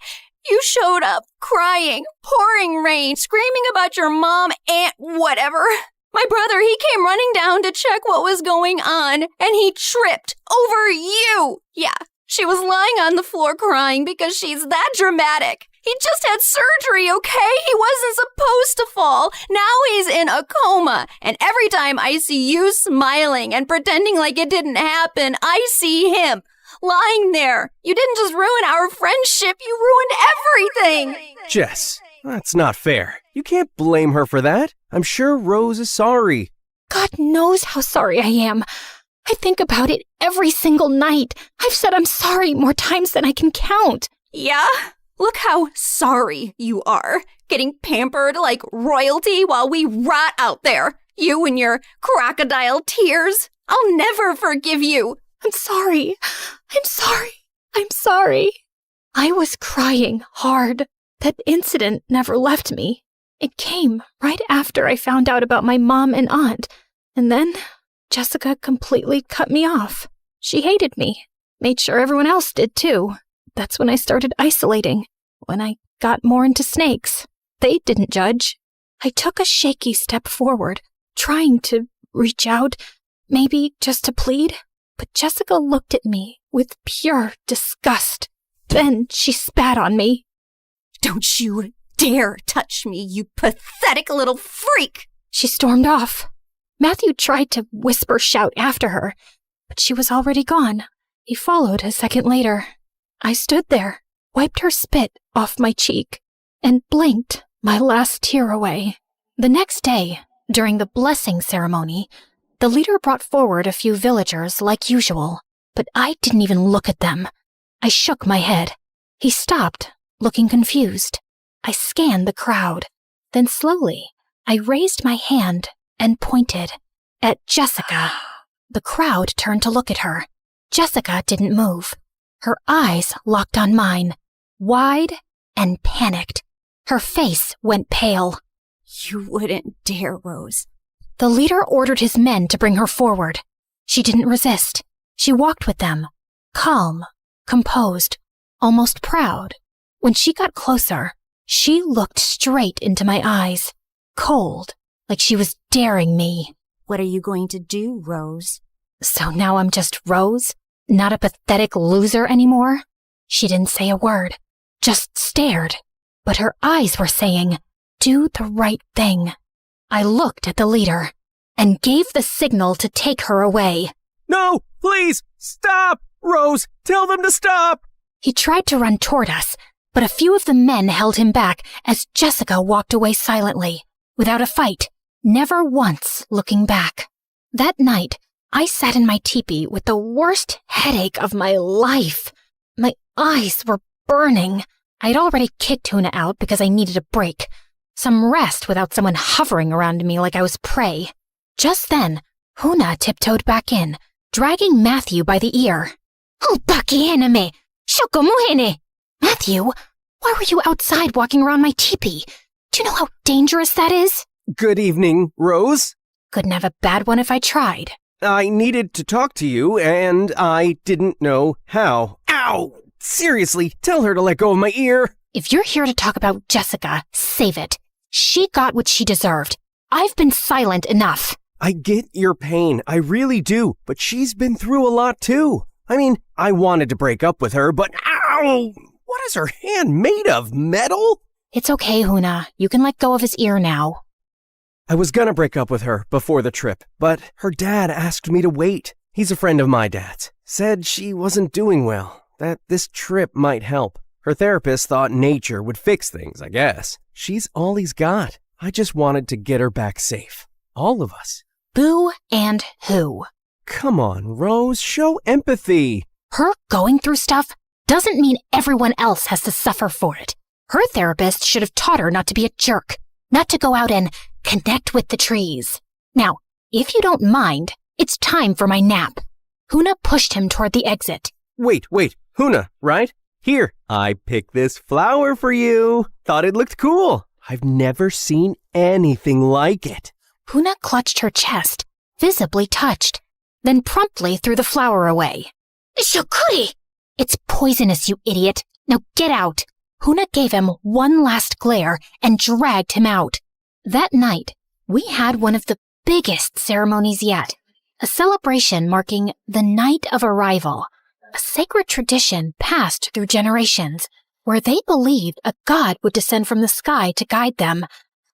you showed up crying, pouring rain, screaming about your mom, aunt, whatever. My brother, he came running down to check what was going on, and he tripped over you. Yeah, she was lying on the floor crying because she's that dramatic. He just had surgery, okay? He wasn't supposed to fall. Now he's in a coma. And every time I see you smiling and pretending like it didn't happen, I see him lying there. You didn't just ruin our friendship, you ruined everything. Jess, that's not fair. You can't blame her for that. I'm sure Rose is sorry. God knows how sorry I am. I think about it every single night. I've said I'm sorry more times than I can count. Yeah? Look how sorry you are. Getting pampered like royalty while we rot out there. You and your crocodile tears. I'll never forgive you. I'm sorry. I'm sorry. I was crying hard. That incident never left me. It came right after I found out about my mom and aunt. And then Jessica completely cut me off. She hated me. Made sure everyone else did too. That's when I started isolating. When I got more into snakes. They didn't judge. I took a shaky step forward, trying to reach out, maybe just to plead. But Jessica looked at me with pure disgust. Then she spat on me. Don't you dare touch me, you pathetic little freak! She stormed off. Matthew tried to shout after her, but she was already gone. He followed a second later. I stood there, wiped her spit off my cheek, and blinked my last tear away. The next day, during the blessing ceremony, the leader brought forward a few villagers like usual, but I didn't even look at them. I shook my head. He stopped, looking confused. I scanned the crowd. Then slowly, I raised my hand and pointed. at Jessica. The crowd turned to look at her. Jessica didn't move. Her eyes locked on mine, wide and panicked. Her face went pale. You wouldn't dare, Rose. The leader ordered his men to bring her forward. She didn't resist. She walked with them, calm, composed, almost proud. When she got closer, she looked straight into my eyes, cold, like she was daring me. What are you going to do, Rose? So now I'm just Rose, not a pathetic loser anymore? She didn't say a word, just stared. But her eyes were saying, do the right thing. I looked at the leader and gave the signal to take her away. No, please, stop! Rose, tell them to stop! He tried to run toward us, but a few of the men held him back as Jessica walked away silently, without a fight, never once looking back. That night, I sat in my teepee with the worst headache of my life. My eyes were burning. I'd already kicked Huna out because I needed a break. Some rest without someone hovering around me like I was prey. Just then, Huna tiptoed back in, dragging Matthew by the ear. Matthew, why were you outside walking around my teepee? Do you know how dangerous that is? Good evening, Rose. Couldn't have a bad one if I tried. I needed to talk to you, and I didn't know how. Ow! Seriously, tell her to let go of my ear. If you're here to talk about Jessica, save it. She got what she deserved. I've been silent enough. I get your pain, I really do, but she's been through a lot too. I mean, I wanted to break up with her, but ow! What is her hand made of, metal? It's okay, Huna. You can let go of his ear now. I was gonna break up with her before the trip, but her dad asked me to wait. He's a friend of my dad's. Said she wasn't doing well, that this trip might help. Her therapist thought nature would fix things, I guess. She's all he's got. I just wanted to get her back safe. All of us. Boo and who? Come on, Rose, show empathy. Her going through stuff doesn't mean everyone else has to suffer for it. Her therapist should have taught her not to be a jerk, not to go out and connect with the trees. Now, if you don't mind, it's time for my nap. Huna pushed him toward the exit. Wait, Huna, right? Here, I picked this flower for you. Thought it looked cool. I've never seen anything like it. Huna clutched her chest, visibly touched, then promptly threw the flower away. Shokuri! It's poisonous, you idiot. Now get out. Huna gave him one last glare and dragged him out. That night, we had one of the biggest ceremonies yet. A celebration marking the night of arrival. A sacred tradition passed through generations, where they believed a god would descend from the sky to guide them.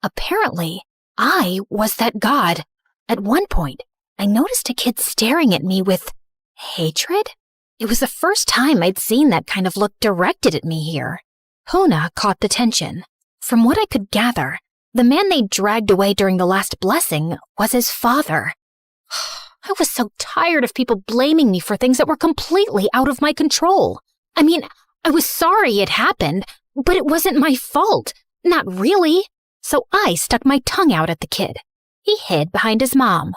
Apparently, I was that god. At one point, I noticed a kid staring at me with hatred. It was the first time I'd seen that kind of look directed at me here. Huna caught the tension. From what I could gather, the man they dragged away during the last blessing was his father. I was so tired of people blaming me for things that were completely out of my control. I mean, I was sorry it happened, but it wasn't my fault. Not really. So I stuck my tongue out at the kid. He hid behind his mom.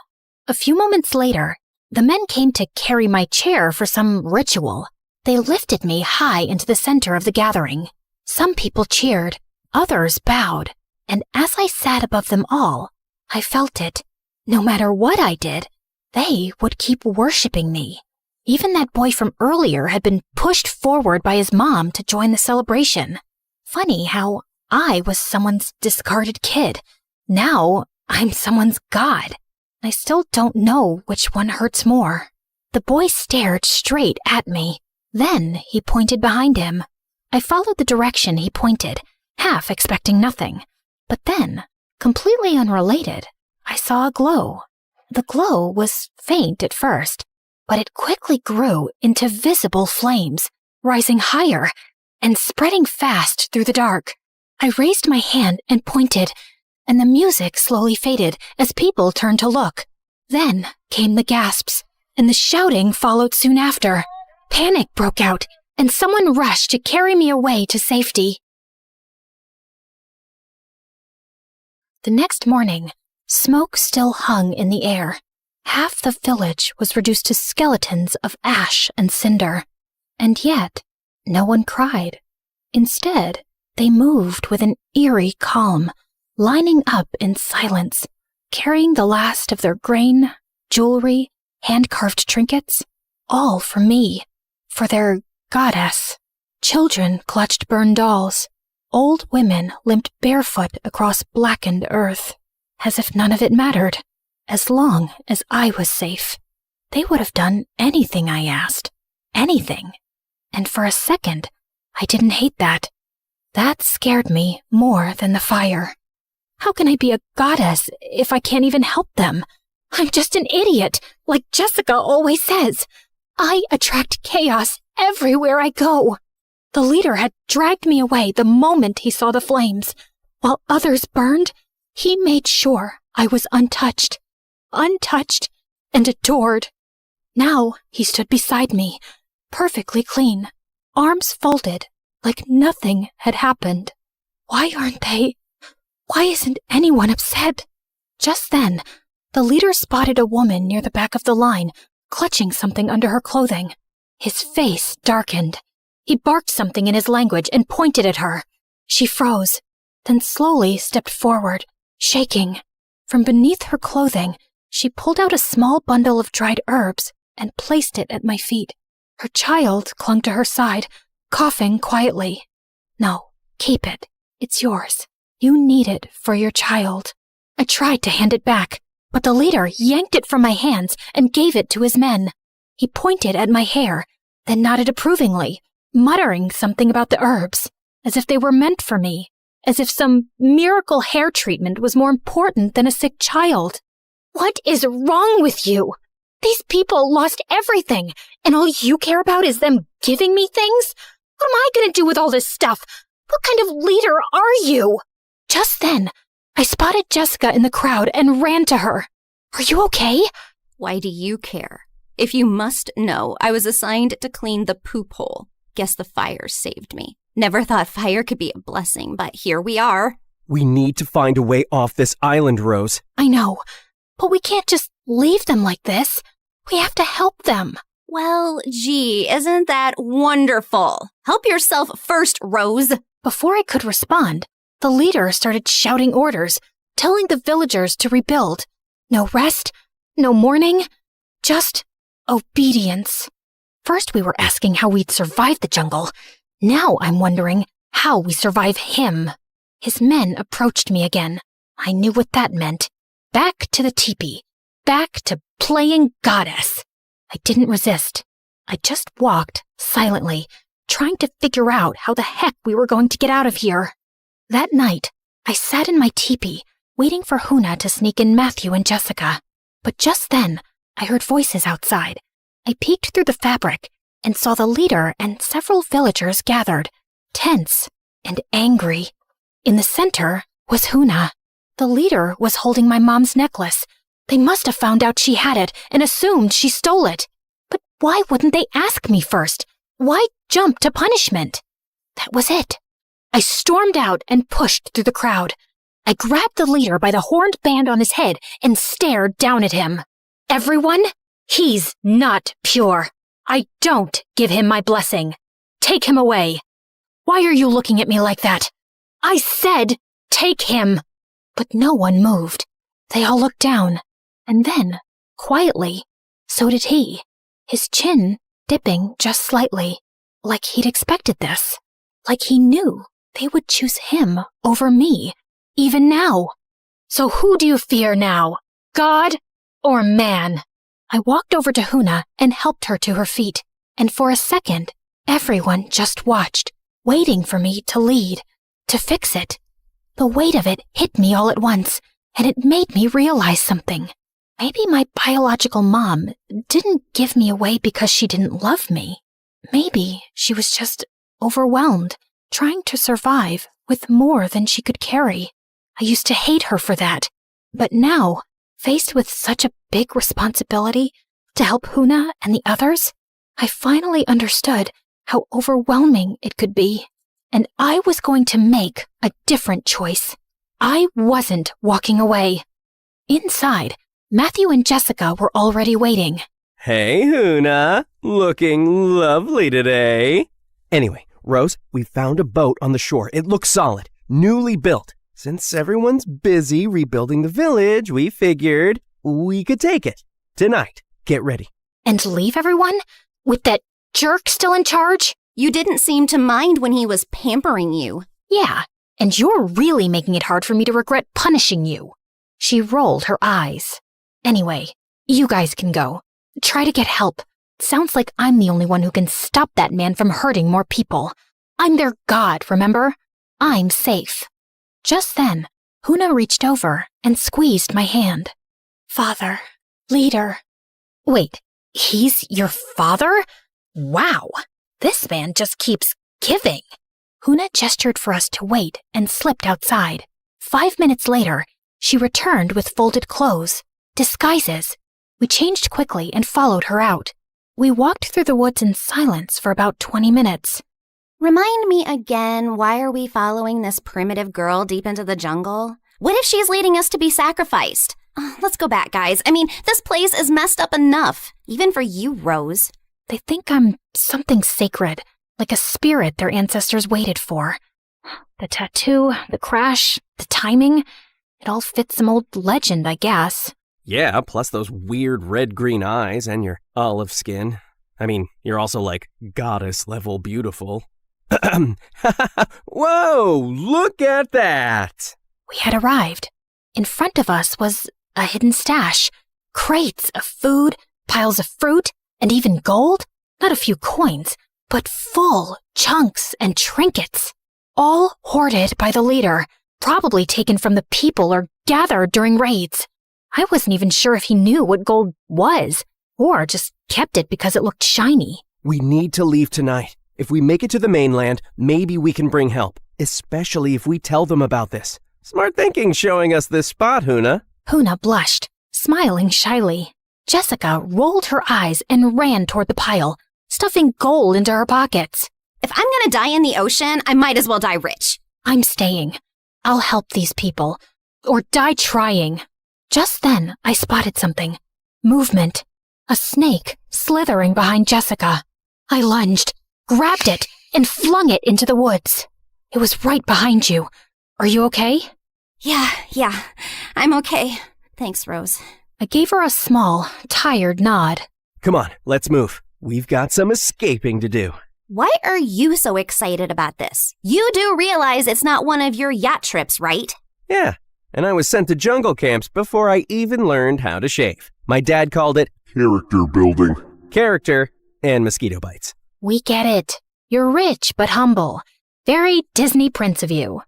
A few moments later, the men came to carry my chair for some ritual. They lifted me high into the center of the gathering. Some people cheered, others bowed, and as I sat above them all, I felt it. No matter what I did, they would keep worshiping me. Even that boy from earlier had been pushed forward by his mom to join the celebration. Funny how I was someone's discarded kid. Now I'm someone's god. I still don't know which one hurts more. The boy stared straight at me. Then he pointed behind him. I followed the direction he pointed, half expecting nothing. But then, completely unrelated, I saw a glow. The glow was faint at first, but it quickly grew into visible flames, rising higher and spreading fast through the dark. I raised my hand and pointed, and the music slowly faded as people turned to look. Then came the gasps, and the shouting followed soon after. Panic broke out, and someone rushed to carry me away to safety. The next morning, smoke still hung in the air. Half the village was reduced to skeletons of ash and cinder. And yet, no one cried. Instead, they moved with an eerie calm, lining up in silence, carrying the last of their grain, jewelry, hand-carved trinkets, all for me, for their goddess. Children clutched burned dolls. Old women limped barefoot across blackened earth, as if none of it mattered. As long as I was safe, they would have done anything I asked. Anything. And for a second, I didn't hate that. That scared me more than the fire. How can I be a goddess if I can't even help them? I'm just an idiot, like Jessica always says. I attract chaos everywhere I go. The leader had dragged me away the moment he saw the flames. While others burned, he made sure I was untouched and adored. Now he stood beside me, perfectly clean, arms folded, like nothing had happened. Why isn't anyone upset? Just then, the leader spotted a woman near the back of the line, clutching something under her clothing. His face darkened. He barked something in his language and pointed at her. She froze, then slowly stepped forward, shaking. From beneath her clothing, she pulled out a small bundle of dried herbs and placed it at my feet. Her child clung to her side, coughing quietly. No, keep it. It's yours. You need it for your child. I tried to hand it back, but the leader yanked it from my hands and gave it to his men. He pointed at my hair, then nodded approvingly, muttering something about the herbs, as if they were meant for me, as if some miracle hair treatment was more important than a sick child. What is wrong with you? These people lost everything, and all you care about is them giving me things? What am I going to do with all this stuff? What kind of leader are you? Just then, I spotted Jessica in the crowd and ran to her. Are you okay? Why do you care? If you must know, I was assigned to clean the poop hole. Guess the fire saved me. Never thought fire could be a blessing, but here we are. We need to find a way off this island, Rose. I know, but we can't just leave them like this. We have to help them. Well, gee, isn't that wonderful? Help yourself first, Rose. Before I could respond, the leader started shouting orders, telling the villagers to rebuild. No rest, no mourning, just obedience. First we were asking how we'd survive the jungle. Now I'm wondering how we survive him. His men approached me again. I knew what that meant. Back to the teepee. Back to playing goddess. I didn't resist. I just walked silently, trying to figure out how the heck we were going to get out of here. That night, I sat in my teepee, waiting for Huna to sneak in Matthew and Jessica. But just then, I heard voices outside. I peeked through the fabric and saw the leader and several villagers gathered, tense and angry. In the center was Huna. The leader was holding my mom's necklace. They must have found out she had it and assumed she stole it. But why wouldn't they ask me first? Why jump to punishment? That was it. I stormed out and pushed through the crowd. I grabbed the leader by the horned band on his head and stared down at him. Everyone, he's not pure. I don't give him my blessing. Take him away. Why are you looking at me like that? I said, take him. But no one moved. They all looked down. And then, quietly, so did he. His chin dipping just slightly, like he'd expected this. Like he knew they would choose him over me, even now. So who do you fear now? God or man? I walked over to Huna and helped her to her feet. And for a second, everyone just watched, waiting for me to lead, to fix it. The weight of it hit me all at once, and it made me realize something. Maybe my biological mom didn't give me away because she didn't love me. Maybe she was just overwhelmed, trying to survive with more than she could carry. I used to hate her for that. But now, faced with such a big responsibility to help Huna and the others, I finally understood how overwhelming it could be. And I was going to make a different choice. I wasn't walking away. Inside, Matthew and Jessica were already waiting. Hey, Huna. Looking lovely today. Anyway, Rose, we found a boat on the shore. It looks solid, newly built. Since everyone's busy rebuilding the village, we figured we could take it. Tonight. Get ready. And leave everyone? With that jerk still in charge? You didn't seem to mind when he was pampering you. Yeah, and you're really making it hard for me to regret punishing you. She rolled her eyes. Anyway, you guys can go. Try to get help. Sounds like I'm the only one who can stop that man from hurting more people. I'm their god, remember? I'm safe. Just then, Huna reached over and squeezed my hand. Father, leader. Wait, he's your father? Wow, this man just keeps giving. Huna gestured for us to wait and slipped outside. 5 minutes later, she returned with folded clothes, disguises. We changed quickly and followed her out. We walked through the woods in silence for about 20 minutes. Remind me again, why are we following this primitive girl deep into the jungle? What if she's leading us to be sacrificed? Let's go back, guys. I mean, this place is messed up enough, even for you, Rose. They think I'm something sacred, like a spirit their ancestors waited for. The tattoo, the crash, the timing, it all fits some old legend, I guess. Yeah, plus those weird red-green eyes and your olive skin. I mean, you're also like goddess-level beautiful. Whoa, look at that! We had arrived. In front of us was a hidden stash. Crates of food, piles of fruit, and even gold. Not a few coins, but full chunks and trinkets. All hoarded by the leader, probably taken from the people or gathered during raids. I wasn't even sure if he knew what gold was, or just kept it because it looked shiny. We need to leave tonight. If we make it to the mainland, maybe we can bring help, especially if we tell them about this. Smart thinking showing us this spot, Huna. Huna blushed, smiling shyly. Jessica rolled her eyes and ran toward the pile, stuffing gold into her pockets. If I'm gonna die in the ocean, I might as well die rich. I'm staying. I'll help these people. Or die trying. Just then, I spotted something. Movement. A snake slithering behind Jessica. I lunged, grabbed it, and flung it into the woods. It was right behind you. Are you okay? Yeah, I'm okay. Thanks, Rose. I gave her a small, tired nod. Come on, let's move. We've got some escaping to do. Why are you so excited about this? You do realize it's not one of your yacht trips, right? Yeah, and I was sent to jungle camps before I even learned how to shave. My dad called it character building. Character and mosquito bites. We get it. You're rich but humble. Very Disney prince of you.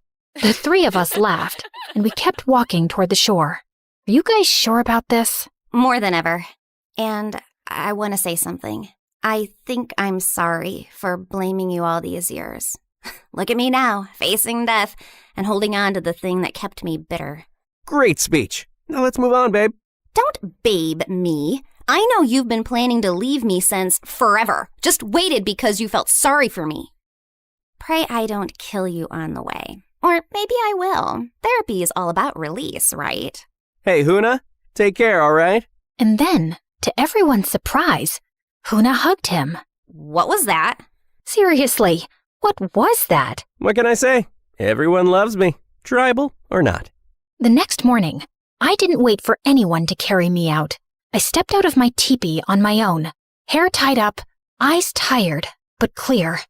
The three of us laughed, and we kept walking toward the shore. Are you guys sure about this? More than ever. And I want to say something. I think I'm sorry for blaming you all these years. Look at me now, facing death and holding on to the thing that kept me bitter. Great speech. Now let's move on, babe. Don't babe me. I know you've been planning to leave me since forever. Just waited because you felt sorry for me. Pray I don't kill you on the way. Or maybe I will. Therapy is all about release, right? Hey, Huna, take care, all right? And then, to everyone's surprise, Huna hugged him. What was that? Seriously, what was that? What can I say? Everyone loves me, tribal or not. The next morning, I didn't wait for anyone to carry me out. I stepped out of my teepee on my own, hair tied up, eyes tired, but clear.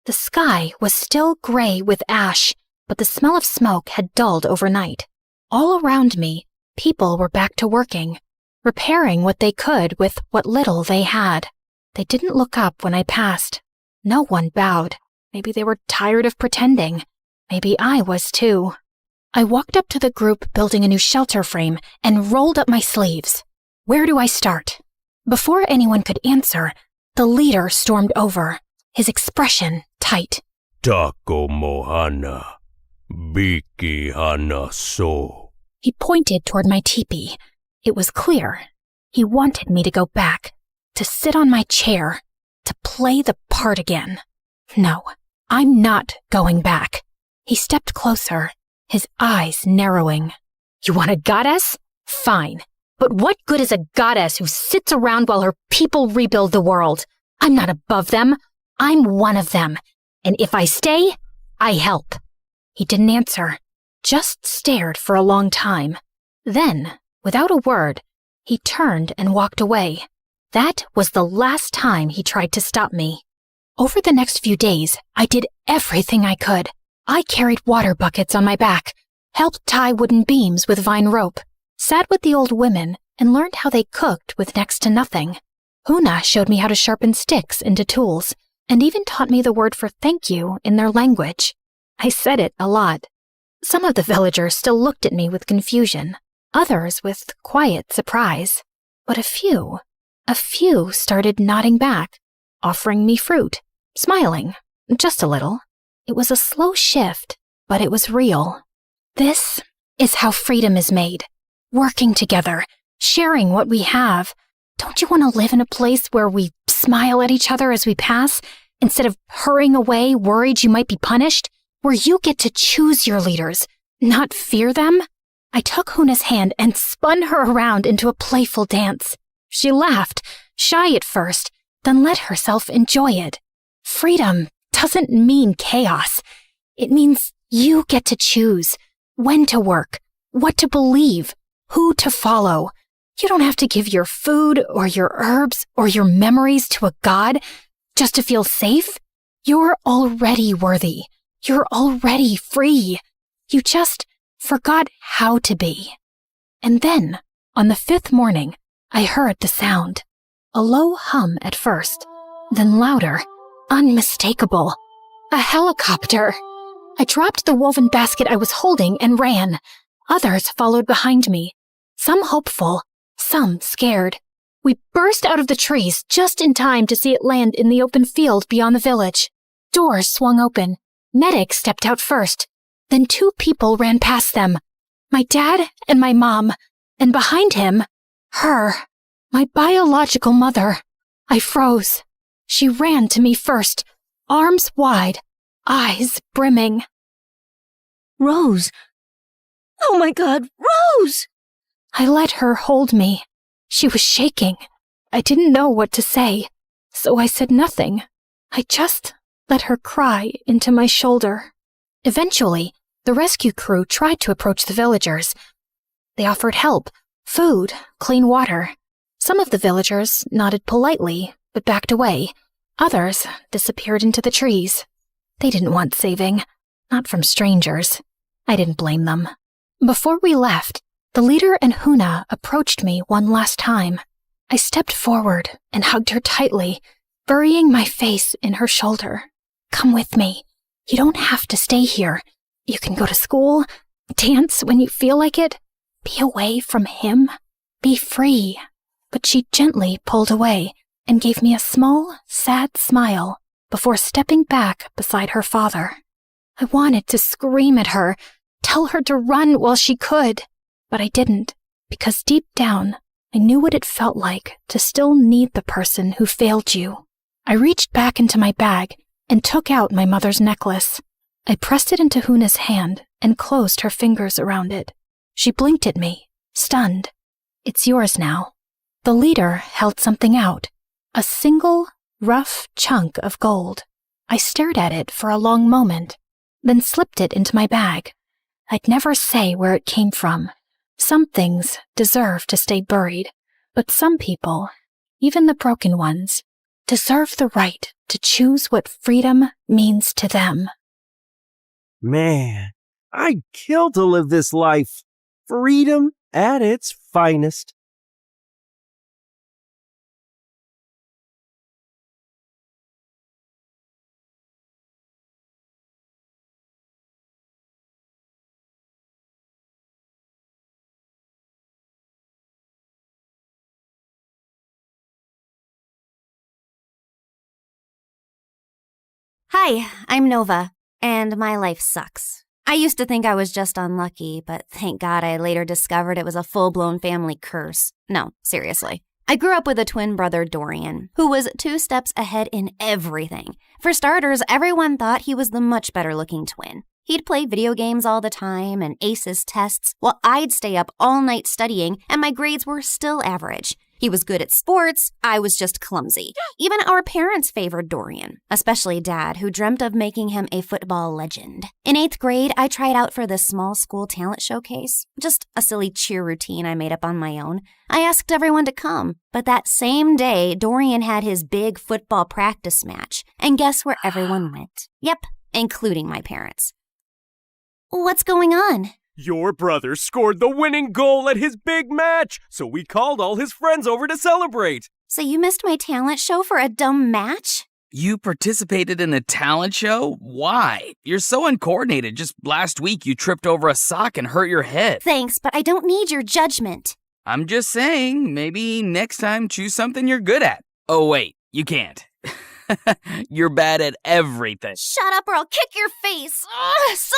The sky was still gray with ash, but the smell of smoke had dulled overnight. All around me, people were back to working, repairing what they could with what little they had. They didn't look up when I passed. No one bowed. Maybe they were tired of pretending. Maybe I was too. I walked up to the group building a new shelter frame and rolled up my sleeves. Where do I start? Before anyone could answer, the leader stormed over, his expression tight. Tako mohana, biki hana so. He pointed toward my teepee. It was clear. He wanted me to go back, to sit on my chair, to play the part again. No, I'm not going back. He stepped closer, his eyes narrowing. You want a goddess? Fine. But what good is a goddess who sits around while her people rebuild the world? I'm not above them. I'm one of them. And if I stay, I help. He didn't answer, just stared for a long time. Then, without a word, he turned and walked away. That was the last time he tried to stop me. Over the next few days, I did everything I could. I carried water buckets on my back, helped tie wooden beams with vine rope, sat with the old women, and learned how they cooked with next to nothing. Huna showed me how to sharpen sticks into tools, and even taught me the word for thank you in their language. I said it a lot. Some of the villagers still looked at me with confusion, others with quiet surprise. But a few started nodding back, offering me fruit, smiling, just a little. It was a slow shift, but it was real. This is how freedom is made. Working together, sharing what we have. Don't you want to live in a place where we smile at each other as we pass, instead of hurrying away worried you might be punished? Where you get to choose your leaders, not fear them? I took Huna's hand and spun her around into a playful dance. She laughed, shy at first, then let herself enjoy it. Freedom doesn't mean chaos. It means you get to choose when to work, what to believe, who to follow. You don't have to give your food or your herbs or your memories to a god just to feel safe. You're already worthy. You're already free. You just forgot how to be. And then, on the 5th morning, I heard the sound. A low hum at first, then louder, unmistakable. A helicopter. I dropped the woven basket I was holding and ran. Others followed behind me, some hopeful, some scared. We burst out of the trees just in time to see it land in the open field beyond the village. Doors swung open. Medic stepped out first. Then 2 people ran past them. My dad and my mom. And behind him, her, my biological mother. I froze. She ran to me first, arms wide, eyes brimming. Rose! Oh my God, Rose! I let her hold me. She was shaking. I didn't know what to say, so I said nothing. I just let her cry into my shoulder. Eventually, the rescue crew tried to approach the villagers. They offered help, food, clean water. Some of the villagers nodded politely, but backed away. Others disappeared into the trees. They didn't want saving, not from strangers. I didn't blame them. Before we left, the leader and Huna approached me one last time. I stepped forward and hugged her tightly, burying my face in her shoulder. Come with me. You don't have to stay here. You can go to school, dance when you feel like it, be away from him, be free. But she gently pulled away and gave me a small, sad smile before stepping back beside her father. I wanted to scream at her, tell her to run while she could, but I didn't, because deep down, I knew what it felt like to still need the person who failed you. I reached back into my bag and took out my mother's necklace. I pressed it into Huna's hand and closed her fingers around it. She blinked at me, stunned. It's yours now. The leader held something out, a single, rough chunk of gold. I stared at it for a long moment, then slipped it into my bag. I'd never say where it came from. Some things deserve to stay buried, but some people, even the broken ones, deserve the right to choose what freedom means to them. Man, I'd kill to live this life. Freedom at its finest. Hi, I'm Nova, and my life sucks. I used to think I was just unlucky, but thank God I later discovered it was a full-blown family curse. No, seriously. I grew up with a twin brother, Dorian, who was 2 steps ahead in everything. For starters, everyone thought he was the much better-looking twin. He'd play video games all the time and ace his tests while I'd stay up all night studying and my grades were still average. He was good at sports, I was just clumsy. Even our parents favored Dorian, especially Dad, who dreamt of making him a football legend. In 8th grade, I tried out for this small school talent showcase, just a silly cheer routine I made up on my own. I asked everyone to come, but that same day, Dorian had his big football practice match, and guess where everyone went? Yep, including my parents. What's going on? Your brother scored the winning goal at his big match, so we called all his friends over to celebrate. So you missed my talent show for a dumb match? You participated in a talent show? Why? You're so uncoordinated. Just last week you tripped over a sock and hurt your head. Thanks, but I don't need your judgment. I'm just saying, maybe next time choose something you're good at. Oh wait, you can't. You're bad at everything. Shut up or I'll kick your face. Ugh, so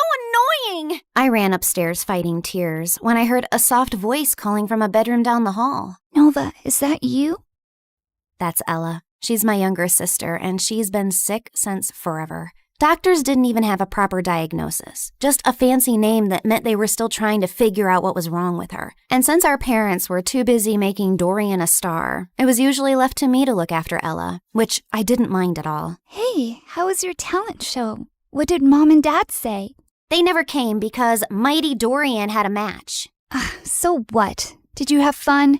annoying. I ran upstairs fighting tears when I heard a soft voice calling from a bedroom down the hall. Nova, is that you? That's Ella. She's my younger sister, and she's been sick since forever. Doctors didn't even have a proper diagnosis, just a fancy name that meant they were still trying to figure out what was wrong with her. And since our parents were too busy making Dorian a star, it was usually left to me to look after Ella, which I didn't mind at all. Hey, how was your talent show? What did Mom and Dad say? They never came because Mighty Dorian had a match. So what? Did you have fun?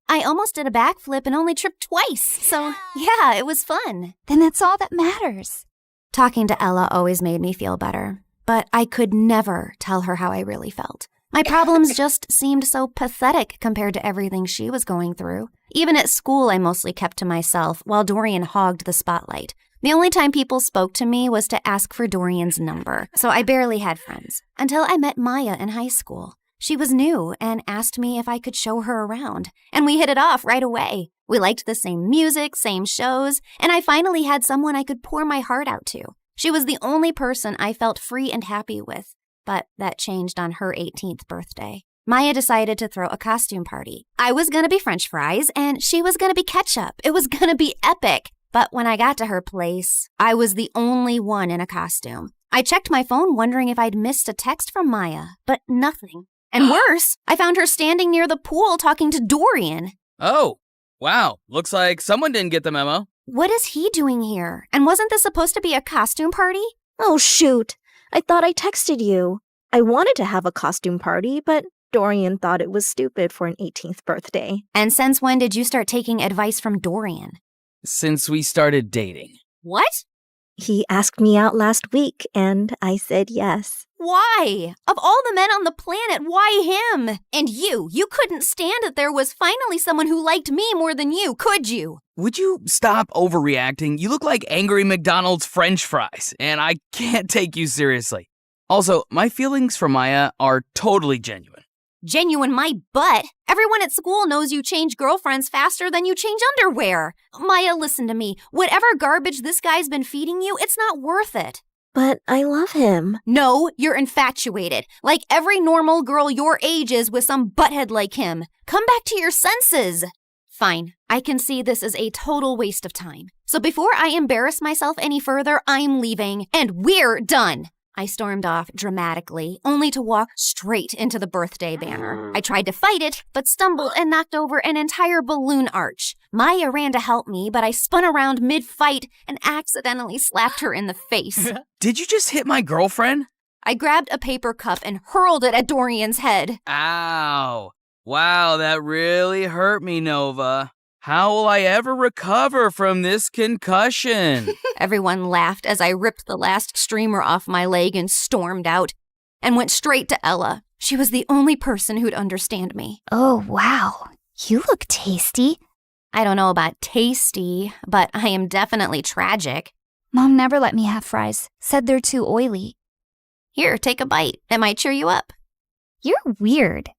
I almost did a backflip and only tripped twice, so yeah, it was fun. Then that's all that matters. Talking to Ella always made me feel better, but I could never tell her how I really felt. My problems just seemed so pathetic compared to everything she was going through. Even at school, I mostly kept to myself while Dorian hogged the spotlight. The only time people spoke to me was to ask for Dorian's number, so I barely had friends. Until I met Maya in high school. She was new and asked me if I could show her around, and we hit it off right away. We liked the same music, same shows, and I finally had someone I could pour my heart out to. She was the only person I felt free and happy with, but that changed on her 18th birthday. Maya decided to throw a costume party. I was gonna be French fries, and she was gonna be ketchup. It was gonna be epic. But when I got to her place, I was the only one in a costume. I checked my phone wondering if I'd missed a text from Maya, but nothing. And worse, I found her standing near the pool talking to Dorian. Oh, wow. Looks like someone didn't get the memo. What is he doing here? And wasn't this supposed to be a costume party? Oh, shoot. I thought I texted you. I wanted to have a costume party, but Dorian thought it was stupid for an 18th birthday. And since when did you start taking advice from Dorian? Since we started dating. What? He asked me out last week, and I said yes. Why? Of all the men on the planet, why him? And you couldn't stand that there was finally someone who liked me more than you, could you? Would you stop overreacting? You look like angry McDonald's French fries, and I can't take you seriously. Also, my feelings for Maya are totally genuine. Genuine my butt. Everyone at school knows you change girlfriends faster than you change underwear. Maya, listen to me. Whatever garbage this guy's been feeding you, it's not worth it. But I love him. No, you're infatuated. Like every normal girl your age is with some butthead like him. Come back to your senses. Fine, I can see this is a total waste of time. So before I embarrass myself any further, I'm leaving, and we're done. I stormed off dramatically, only to walk straight into the birthday banner. I tried to fight it, but stumbled and knocked over an entire balloon arch. Maya ran to help me, but I spun around mid-fight and accidentally slapped her in the face. Did you just hit my girlfriend? I grabbed a paper cup and hurled it at Dorian's head. Ow. Wow, that really hurt me, Nova. How will I ever recover from this concussion? Everyone laughed as I ripped the last streamer off my leg and stormed out, and went straight to Ella. She was the only person who'd understand me. Oh, wow. You look tasty. I don't know about tasty, but I am definitely tragic. Mom never let me have fries. Said they're too oily. Here, take a bite. It might cheer you up. You're weird.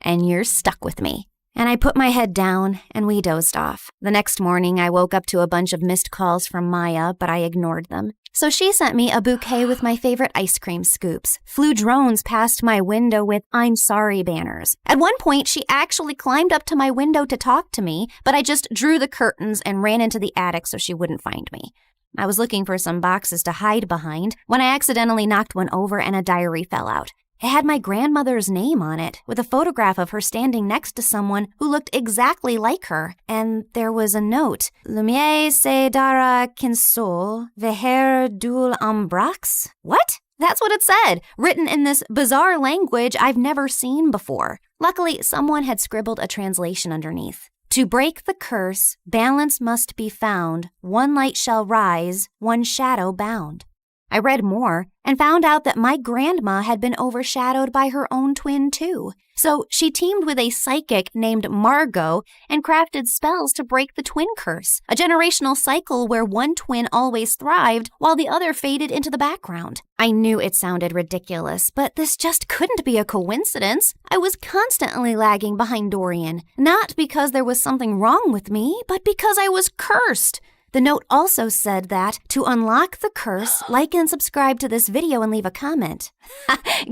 And you're stuck with me. And I put my head down and we dozed off. The next morning, I woke up to a bunch of missed calls from Maya, but I ignored them. So she sent me a bouquet with my favorite ice cream scoops, flew drones past my window with "I'm sorry" banners. At one point, she actually climbed up to my window to talk to me, but I just drew the curtains and ran into the attic so she wouldn't find me. I was looking for some boxes to hide behind when I accidentally knocked one over and a diary fell out. It had my grandmother's name on it, with a photograph of her standing next to someone who looked exactly like her. And there was a note. Lumiere se dara kinsol, veher dul ambrax? What? That's what it said, written in this bizarre language I've never seen before. Luckily, someone had scribbled a translation underneath. To break the curse, balance must be found. One light shall rise, one shadow bound. I read more and found out that my grandma had been overshadowed by her own twin too. So she teamed with a psychic named Margot and crafted spells to break the twin curse, a generational cycle where one twin always thrived while the other faded into the background. I knew it sounded ridiculous, but this just couldn't be a coincidence. I was constantly lagging behind Dorian, not because there was something wrong with me, but because I was cursed. The note also said that to unlock the curse, like and subscribe to this video and leave a comment.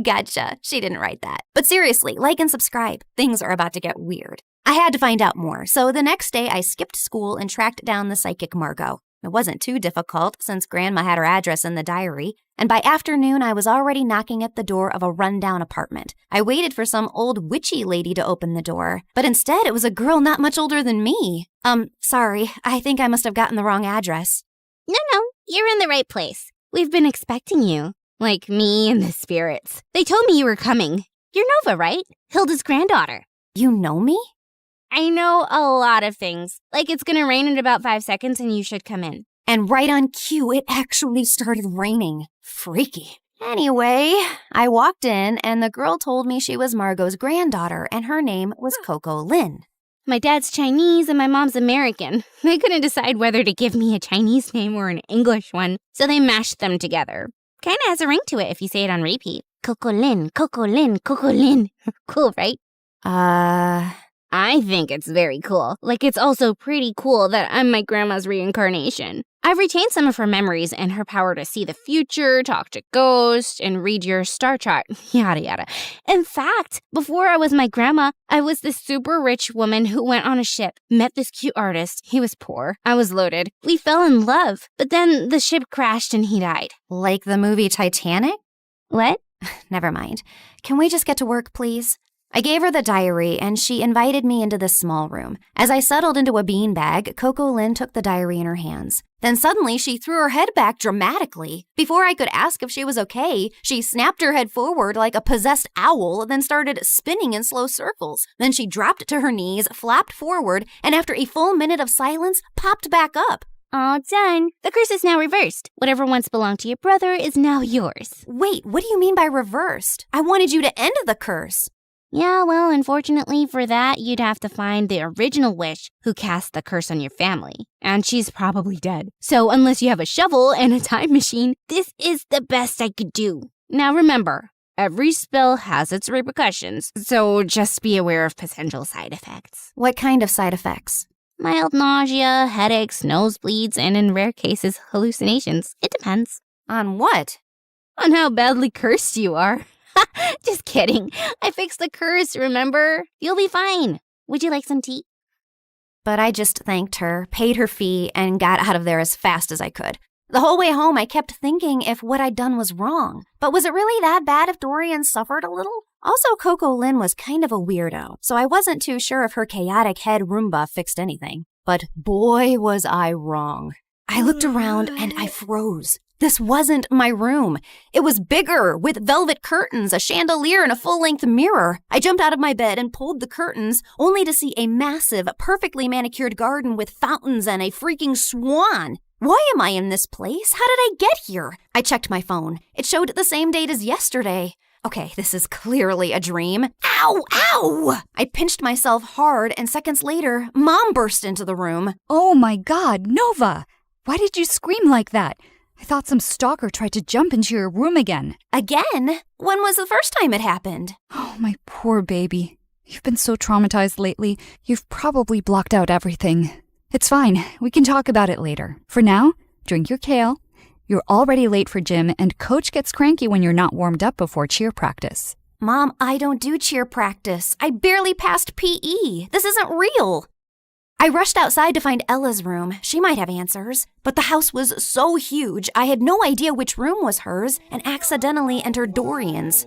Gotcha. She didn't write that. But seriously, like and subscribe. Things are about to get weird. I had to find out more, so the next day I skipped school and tracked down the psychic Margot. It wasn't too difficult since Grandma had her address in the diary, and by afternoon I was already knocking at the door of a rundown apartment. I waited for some old witchy lady to open the door, but instead it was a girl not much older than me. Sorry, I think I must have gotten the wrong address. No, you're in the right place. We've been expecting you. Like me and the spirits. They told me you were coming. You're Nova, right? Hilda's granddaughter. You know me? I know a lot of things. Like it's gonna rain in about 5 seconds and you should come in. And right on cue, it actually started raining. Freaky. Anyway, I walked in and the girl told me she was Margot's granddaughter and her name was Coco Lin. My dad's Chinese and my mom's American. They couldn't decide whether to give me a Chinese name or an English one, so they mashed them together. Kinda has a ring to it if you say it on repeat. Coco Lin, Coco Lin, Coco Lin. Cool, right? I think it's very cool. Like, it's also pretty cool that I'm my grandma's reincarnation. I've retained some of her memories and her power to see the future, talk to ghosts, and read your star chart, yada yada. In fact, before I was my grandma, I was this super rich woman who went on a ship, met this cute artist. He was poor. I was loaded. We fell in love, but then the ship crashed and he died. Like the movie Titanic? What? Never mind. Can we just get to work, please? I gave her the diary, and she invited me into this small room. As I settled into a beanbag, Coco Lin took the diary in her hands. Then suddenly, she threw her head back dramatically. Before I could ask if she was okay, she snapped her head forward like a possessed owl, then started spinning in slow circles. Then she dropped to her knees, flapped forward, and after a full minute of silence, popped back up. All done. The curse is now reversed. Whatever once belonged to your brother is now yours. Wait, what do you mean by reversed? I wanted you to end the curse. Yeah, well, unfortunately for that, you'd have to find the original witch who cast the curse on your family. And she's probably dead. So unless you have a shovel and a time machine, this is the best I could do. Now remember, every spell has its repercussions, so just be aware of potential side effects. What kind of side effects? Mild nausea, headaches, nosebleeds, and in rare cases, hallucinations. It depends. On what? On how badly cursed you are. Just kidding. I fixed the curse, remember? You'll be fine. Would you like some tea? But I just thanked her, paid her fee, and got out of there as fast as I could. The whole way home, I kept thinking if what I'd done was wrong. But was it really that bad if Dorian suffered a little? Also, Coco Lin was kind of a weirdo, so I wasn't too sure if her chaotic head Roomba fixed anything. But boy, was I wrong. I looked around and I froze. This wasn't my room. It was bigger, with velvet curtains, a chandelier, and a full-length mirror. I jumped out of my bed and pulled the curtains, only to see a massive, perfectly manicured garden with fountains and a freaking swan. Why am I in this place? How did I get here? I checked my phone. It showed the same date as yesterday. Okay, this is clearly a dream. Ow! Ow! I pinched myself hard, and seconds later, Mom burst into the room. Oh my God, Nova! Why did you scream like that? I thought some stalker tried to jump into your room again. Again? When was the first time it happened? Oh, my poor baby. You've been so traumatized lately, you've probably blocked out everything. It's fine. We can talk about it later. For now, drink your kale. You're already late for gym, and Coach gets cranky when you're not warmed up before cheer practice. Mom, I don't do cheer practice. I barely passed PE. This isn't real. I rushed outside to find Ella's room. She might have answers. But the house was so huge, I had no idea which room was hers and accidentally entered Dorian's.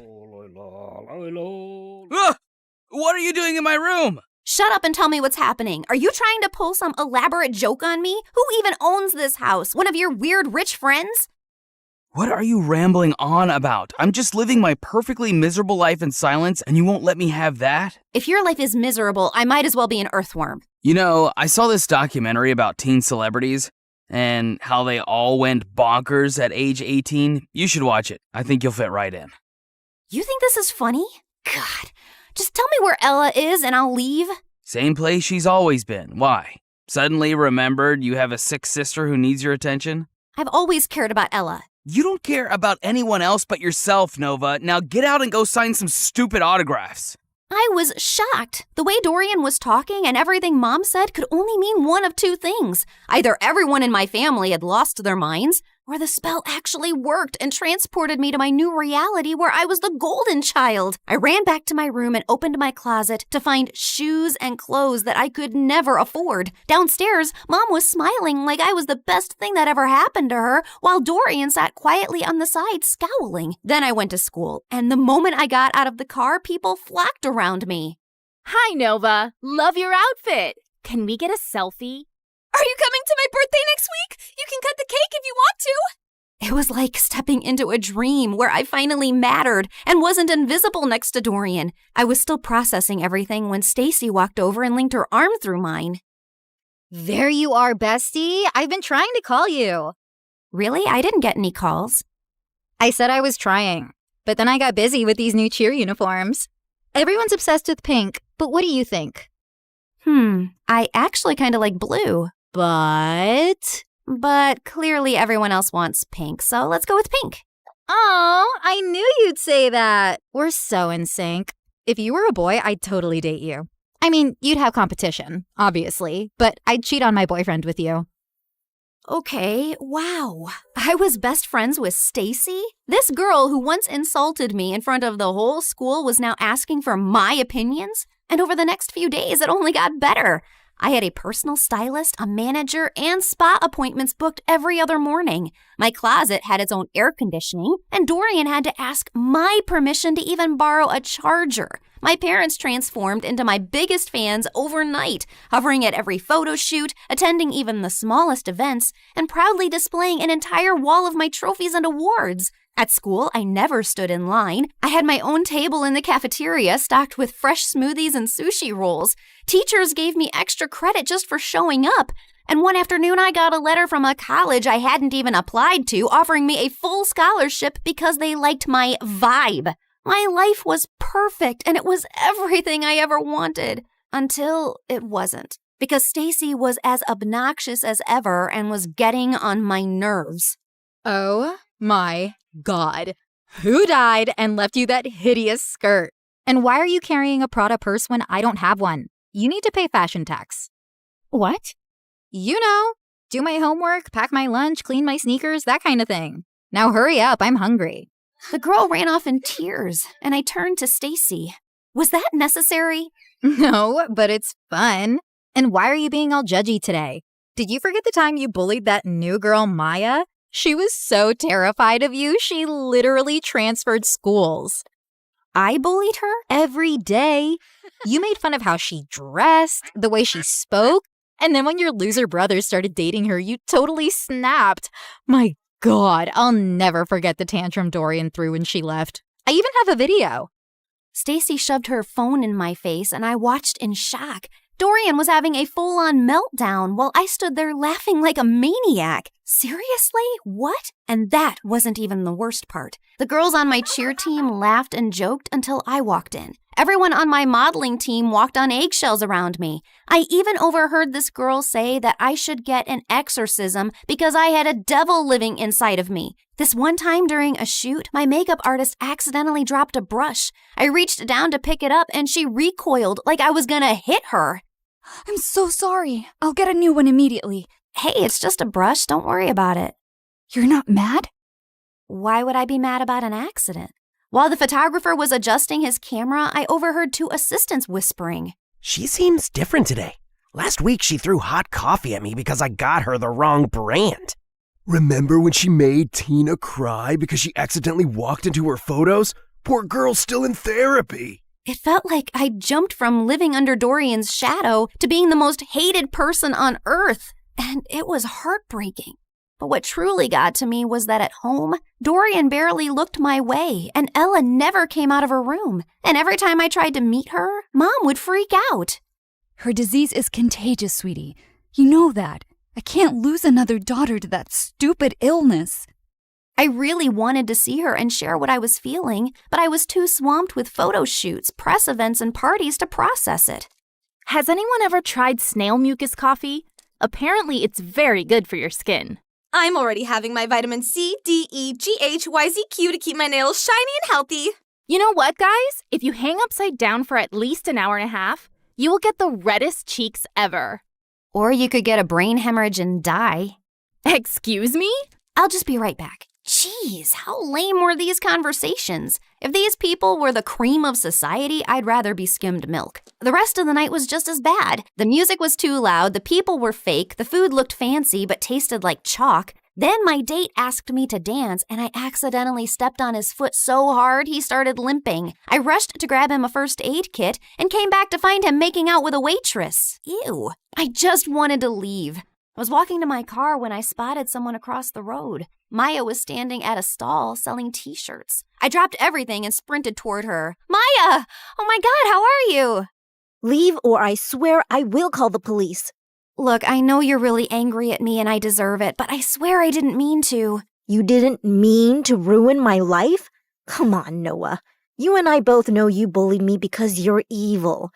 What are you doing in my room? Shut up and tell me what's happening. Are you trying to pull some elaborate joke on me? Who even owns this house? One of your weird rich friends? What are you rambling on about? I'm just living my perfectly miserable life in silence, and you won't let me have that? If your life is miserable, I might as well be an earthworm. You know, I saw this documentary about teen celebrities and how they all went bonkers at age 18. You should watch it. I think you'll fit right in. You think this is funny? God, just tell me where Ella is and I'll leave. Same place she's always been. Why? Suddenly remembered you have a sick sister who needs your attention? I've always cared about Ella. You don't care about anyone else but yourself, Nova. Now get out and go sign some stupid autographs. I was shocked. The way Dorian was talking and everything Mom said could only mean one of two things. Either everyone in my family had lost their minds, or the spell actually worked and transported me to my new reality where I was the golden child. I ran back to my room and opened my closet to find shoes and clothes that I could never afford. Downstairs, Mom was smiling like I was the best thing that ever happened to her, while Dorian sat quietly on the side scowling. Then I went to school, and the moment I got out of the car, people flocked around me. Hi, Nova. Love your outfit. Can we get a selfie? Are you coming to my birthday next week? You can cut the cake if you want to. It was like stepping into a dream where I finally mattered and wasn't invisible next to Dorian. I was still processing everything when Stacy walked over and linked her arm through mine. There you are, bestie. I've been trying to call you. Really? I didn't get any calls. I said I was trying, but then I got busy with these new cheer uniforms. Everyone's obsessed with pink, but what do you think? I actually kind of like blue. But clearly everyone else wants pink, so let's go with pink. Oh, I knew you'd say that. We're so in sync. If you were a boy, I'd totally date you. I mean, you'd have competition, obviously, but I'd cheat on my boyfriend with you. Okay, wow. I was best friends with Stacy? This girl who once insulted me in front of the whole school was now asking for my opinions? And over the next few days, it only got better. I had a personal stylist, a manager, and spa appointments booked every other morning. My closet had its own air conditioning, and Dorian had to ask my permission to even borrow a charger. My parents transformed into my biggest fans overnight, hovering at every photo shoot, attending even the smallest events, and proudly displaying an entire wall of my trophies and awards. At school, I never stood in line. I had my own table in the cafeteria stocked with fresh smoothies and sushi rolls. Teachers gave me extra credit just for showing up. And one afternoon, I got a letter from a college I hadn't even applied to offering me a full scholarship because they liked my vibe. My life was perfect, and it was everything I ever wanted. Until it wasn't. Because Stacy was as obnoxious as ever and was getting on my nerves. Oh my God. Who died and left you that hideous skirt? And why are you carrying a Prada purse when I don't have one? You need to pay fashion tax. What? You know, do my homework, pack my lunch, clean my sneakers, that kind of thing. Now hurry up, I'm hungry. The girl ran off in tears, and I turned to Stacy. Was that necessary? No, but it's fun. And why are you being all judgy today? Did you forget the time you bullied that new girl, Maya? She was so terrified of you, she literally transferred schools. I bullied her? Every day. You made fun of how she dressed, the way she spoke, and then when your loser brother started dating her, you totally snapped. My God, I'll never forget the tantrum Dorian threw when she left. I even have a video. Stacy shoved her phone in my face, and I watched in shock. Dorian was having a full-on meltdown while I stood there laughing like a maniac. Seriously? What? And that wasn't even the worst part. The girls on my cheer team laughed and joked until I walked in. Everyone on my modeling team walked on eggshells around me. I even overheard this girl say that I should get an exorcism because I had a devil living inside of me. This one time during a shoot, my makeup artist accidentally dropped a brush. I reached down to pick it up and she recoiled like I was gonna hit her. I'm so sorry. I'll get a new one immediately. Hey, it's just a brush. Don't worry about it. You're not mad? Why would I be mad about an accident? While the photographer was adjusting his camera, I overheard two assistants whispering. She seems different today. Last week she threw hot coffee at me because I got her the wrong brand. Remember when she made Tina cry because she accidentally walked into her photos? Poor girl's still in therapy. It felt like I jumped from living under Dorian's shadow to being the most hated person on earth, and it was heartbreaking. But what truly got to me was that at home, Dorian barely looked my way, and Ella never came out of her room. And every time I tried to meet her, Mom would freak out. Her disease is contagious, sweetie. You know that. I can't lose another daughter to that stupid illness. I really wanted to see her and share what I was feeling, but I was too swamped with photo shoots, press events, and parties to process it. Has anyone ever tried snail mucus coffee? Apparently, it's very good for your skin. I'm already having my vitamin C, D, E, G, H, Y, Z, Q to keep my nails shiny and healthy. You know what, guys? If you hang upside down for at least an hour and a half, you will get the reddest cheeks ever. Or you could get a brain hemorrhage and die. Excuse me? I'll just be right back. Jeez, how lame were these conversations? If these people were the cream of society, I'd rather be skimmed milk. The rest of the night was just as bad. The music was too loud, the people were fake, the food looked fancy but tasted like chalk. Then my date asked me to dance, and I accidentally stepped on his foot so hard he started limping. I rushed to grab him a first aid kit and came back to find him making out with a waitress. Ew. I just wanted to leave. I was walking to my car when I spotted someone across the road. Maya was standing at a stall selling t-shirts. I dropped everything and sprinted toward her. Maya! Oh my God, how are you? Leave or I swear I will call the police. Look, I know you're really angry at me and I deserve it, but I swear I didn't mean to. You didn't mean to ruin my life? Come on, Noah. You and I both know you bullied me because you're evil.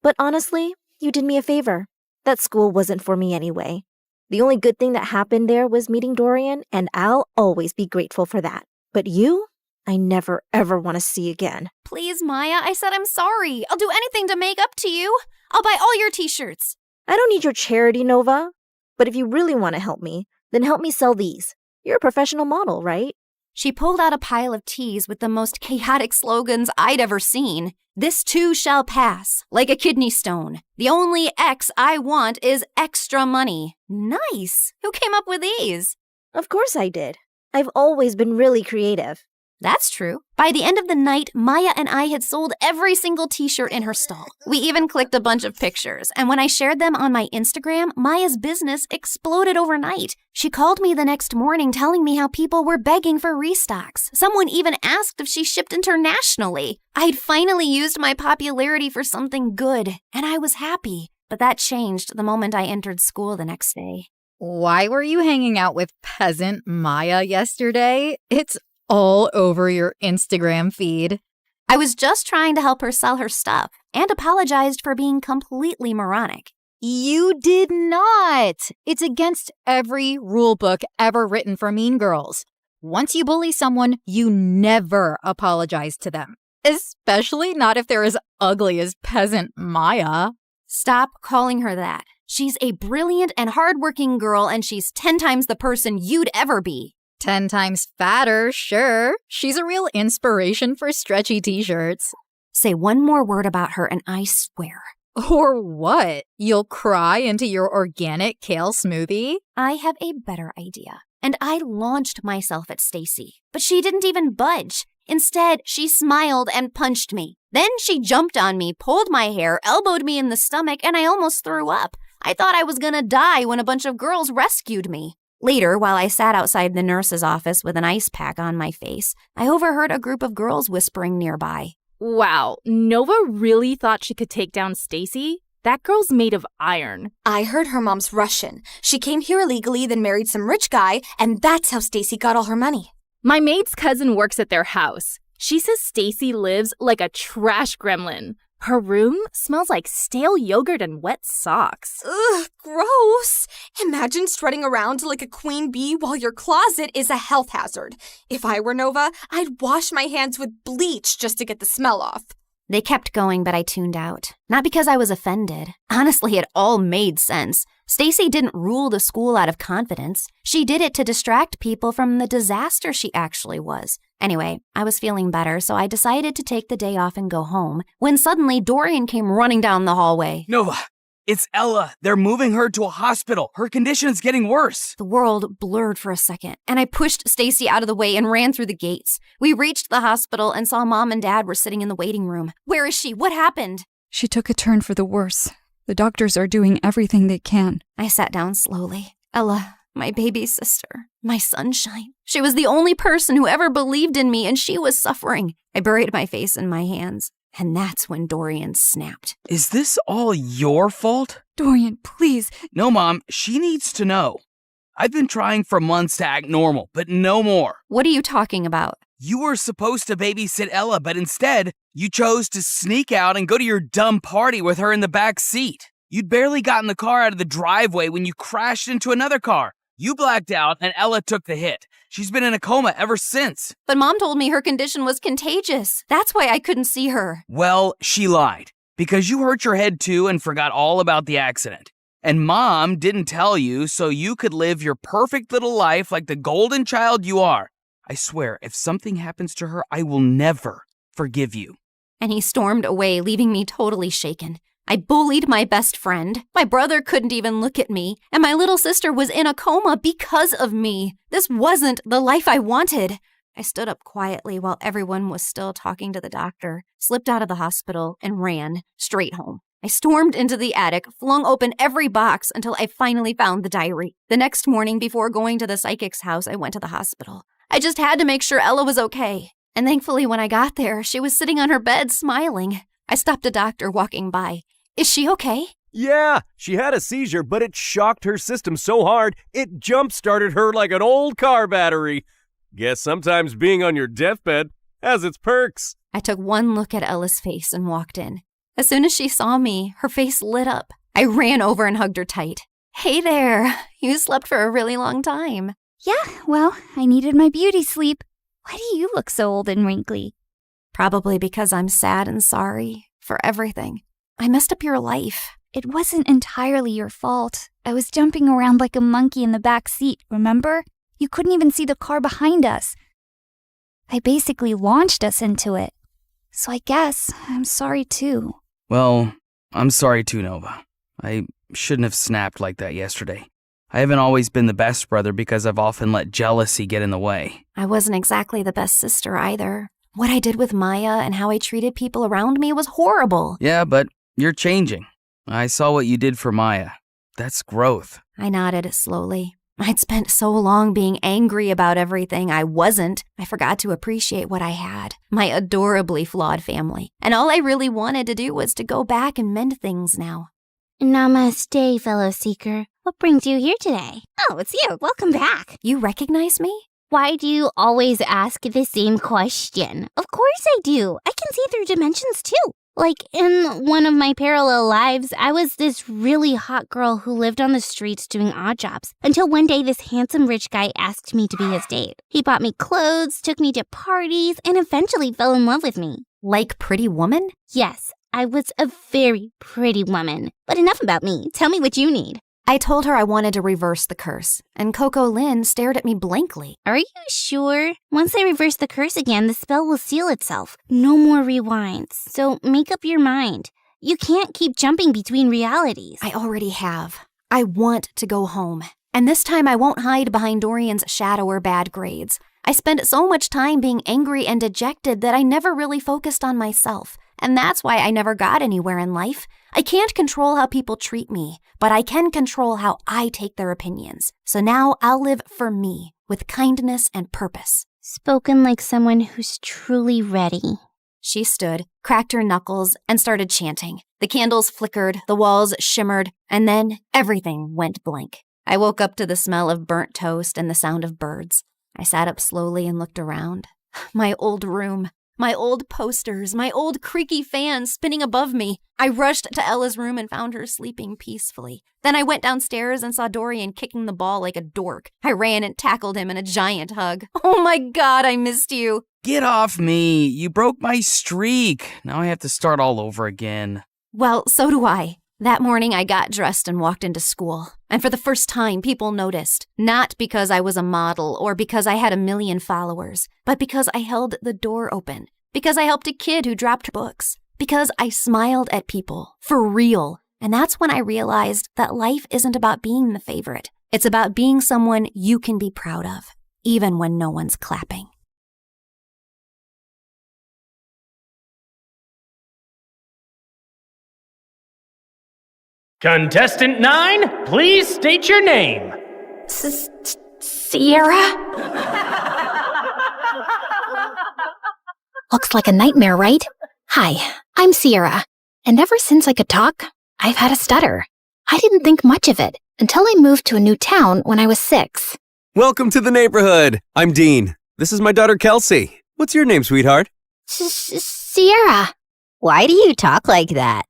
But honestly, you did me a favor. That school wasn't for me anyway. The only good thing that happened there was meeting Dorian, and I'll always be grateful for that. But you, I never ever want to see again. Please, Maya, I said I'm sorry. I'll do anything to make up to you. I'll buy all your t-shirts. I don't need your charity, Nova. But if you really want to help me, then help me sell these. You're a professional model, right? She pulled out a pile of tees with the most chaotic slogans I'd ever seen. This too shall pass, like a kidney stone. The only X I want is extra money. Nice. Who came up with these? Of course I did. I've always been really creative. That's true. By the end of the night, Maya and I had sold every single t-shirt in her stall. We even clicked a bunch of pictures, and when I shared them on my Instagram, Maya's business exploded overnight. She called me the next morning telling me how people were begging for restocks. Someone even asked if she shipped internationally. I'd finally used my popularity for something good, and I was happy. But that changed the moment I entered school the next day. Why were you hanging out with peasant Maya yesterday? It's all over your Instagram feed. I was just trying to help her sell her stuff and apologized for being completely moronic. You did not. It's against every rule book ever written for mean girls. Once you bully someone, you never apologize to them, especially not if they're as ugly as peasant Maya. Stop calling her that. She's a brilliant and hardworking girl, and she's 10 times the person you'd ever be. 10 times fatter, sure. She's a real inspiration for stretchy t-shirts. Say one more word about her and I swear. Or what? You'll cry into your organic kale smoothie? I have a better idea. And I launched myself at Stacy, but she didn't even budge. Instead, she smiled and punched me. Then she jumped on me, pulled my hair, elbowed me in the stomach, and I almost threw up. I thought I was gonna die when a bunch of girls rescued me. Later, while I sat outside the nurse's office with an ice pack on my face, I overheard a group of girls whispering nearby. Wow, Nova really thought she could take down Stacy? That girl's made of iron. I heard her mom's Russian. She came here illegally, then married some rich guy, and that's how Stacy got all her money. My maid's cousin works at their house. She says Stacy lives like a trash gremlin. Her room smells like stale yogurt and wet socks. Ugh, gross. Imagine strutting around like a queen bee while your closet is a health hazard. If I were Nova, I'd wash my hands with bleach just to get the smell off. They kept going, but I tuned out. Not because I was offended. Honestly, it all made sense. Stacy didn't rule the school out of confidence. She did it to distract people from the disaster she actually was. Anyway, I was feeling better, so I decided to take the day off and go home, when suddenly Dorian came running down the hallway. Nova, it's Ella. They're moving her to a hospital. Her condition is getting worse. The world blurred for a second, and I pushed Stacy out of the way and ran through the gates. We reached the hospital and saw Mom and Dad were sitting in the waiting room. Where is she? What happened? She took a turn for the worse. The doctors are doing everything they can. I sat down slowly. Ella, my baby sister, my sunshine. She was the only person who ever believed in me, and she was suffering. I buried my face in my hands, and that's when Dorian snapped. Is this all your fault? Dorian, please. No, Mom, she needs to know. I've been trying for months to act normal, but no more. What are you talking about? You were supposed to babysit Ella, but instead, you chose to sneak out and go to your dumb party with her in the back seat. You'd barely gotten the car out of the driveway when you crashed into another car. You blacked out and Ella took the hit. She's been in a coma ever since. But Mom told me her condition was contagious. That's why I couldn't see her. Well, she lied. Because you hurt your head too and forgot all about the accident. And Mom didn't tell you so you could live your perfect little life like the golden child you are. I swear, if something happens to her, I will never forgive you. And he stormed away, leaving me totally shaken. I bullied my best friend. My brother couldn't even look at me. And my little sister was in a coma because of me. This wasn't the life I wanted. I stood up quietly while everyone was still talking to the doctor, slipped out of the hospital, and ran straight home. I stormed into the attic, flung open every box until I finally found the diary. The next morning, before going to the psychic's house, I went to the hospital. I just had to make sure Ella was okay. And thankfully, when I got there, she was sitting on her bed smiling. I stopped a doctor walking by. Is she okay? Yeah, she had a seizure, but it shocked her system so hard, it jump-started her like an old car battery. Guess sometimes being on your deathbed has its perks. I took one look at Ella's face and walked in. As soon as she saw me, her face lit up. I ran over and hugged her tight. Hey there, you slept for a really long time. Yeah, well, I needed my beauty sleep. Why do you look so old and wrinkly? Probably because I'm sad and sorry for everything. I messed up your life. It wasn't entirely your fault. I was jumping around like a monkey in the back seat, remember? You couldn't even see the car behind us. I basically launched us into it. So I guess I'm sorry too. Well, I'm sorry too, Nova. I shouldn't have snapped like that yesterday. I haven't always been the best brother because I've often let jealousy get in the way. I wasn't exactly the best sister either. What I did with Maya and how I treated people around me was horrible. Yeah, but you're changing. I saw what you did for Maya. That's growth. I nodded slowly. I'd spent so long being angry about everything I wasn't. I forgot to appreciate what I had. My adorably flawed family. And all I really wanted to do was to go back and mend things now. Namaste, fellow seeker. What brings you here today? Oh, it's you. Welcome back. You recognize me? Why do you always ask the same question? Of course I do. I can see through dimensions too. Like, in one of my parallel lives, I was this really hot girl who lived on the streets doing odd jobs. Until one day, this handsome rich guy asked me to be his date. He bought me clothes, took me to parties, and eventually fell in love with me. Like Pretty Woman? Yes, I was a very pretty woman. But enough about me. Tell me what you need. I told her I wanted to reverse the curse, and Coco Lynn stared at me blankly. Are you sure? Once I reverse the curse again, the spell will seal itself. No more rewinds. So make up your mind. You can't keep jumping between realities. I already have. I want to go home. And this time I won't hide behind Dorian's shadow or bad grades. I spent so much time being angry and dejected that I never really focused on myself. And that's why I never got anywhere in life. I can't control how people treat me, but I can control how I take their opinions. So now I'll live for me, with kindness and purpose. Spoken like someone who's truly ready. She stood, cracked her knuckles, and started chanting. The candles flickered, the walls shimmered, and then everything went blank. I woke up to the smell of burnt toast and the sound of birds. I sat up slowly and looked around. My old room. My old posters, my old creaky fans spinning above me. I rushed to Ella's room and found her sleeping peacefully. Then I went downstairs and saw Dorian kicking the ball like a dork. I ran and tackled him in a giant hug. Oh my God, I missed you. Get off me. You broke my streak. Now I have to start all over again. Well, so do I. That morning I got dressed and walked into school. And for the first time, people noticed. Not because I was a model or because I had 1 million followers, but because I held the door open. Because I helped a kid who dropped books. Because I smiled at people. For real. And that's when I realized that life isn't about being the favorite. It's about being someone you can be proud of, even when no one's clapping. Contestant 9, please state your name. Sierra? Looks like a nightmare, right? Hi, I'm Sierra, and ever since I could talk, I've had a stutter. I didn't think much of it until I moved to a new town when I was 6. Welcome to the neighborhood. I'm Dean. This is my daughter, Kelsey. What's your name, sweetheart? Sierra. Why do you talk like that?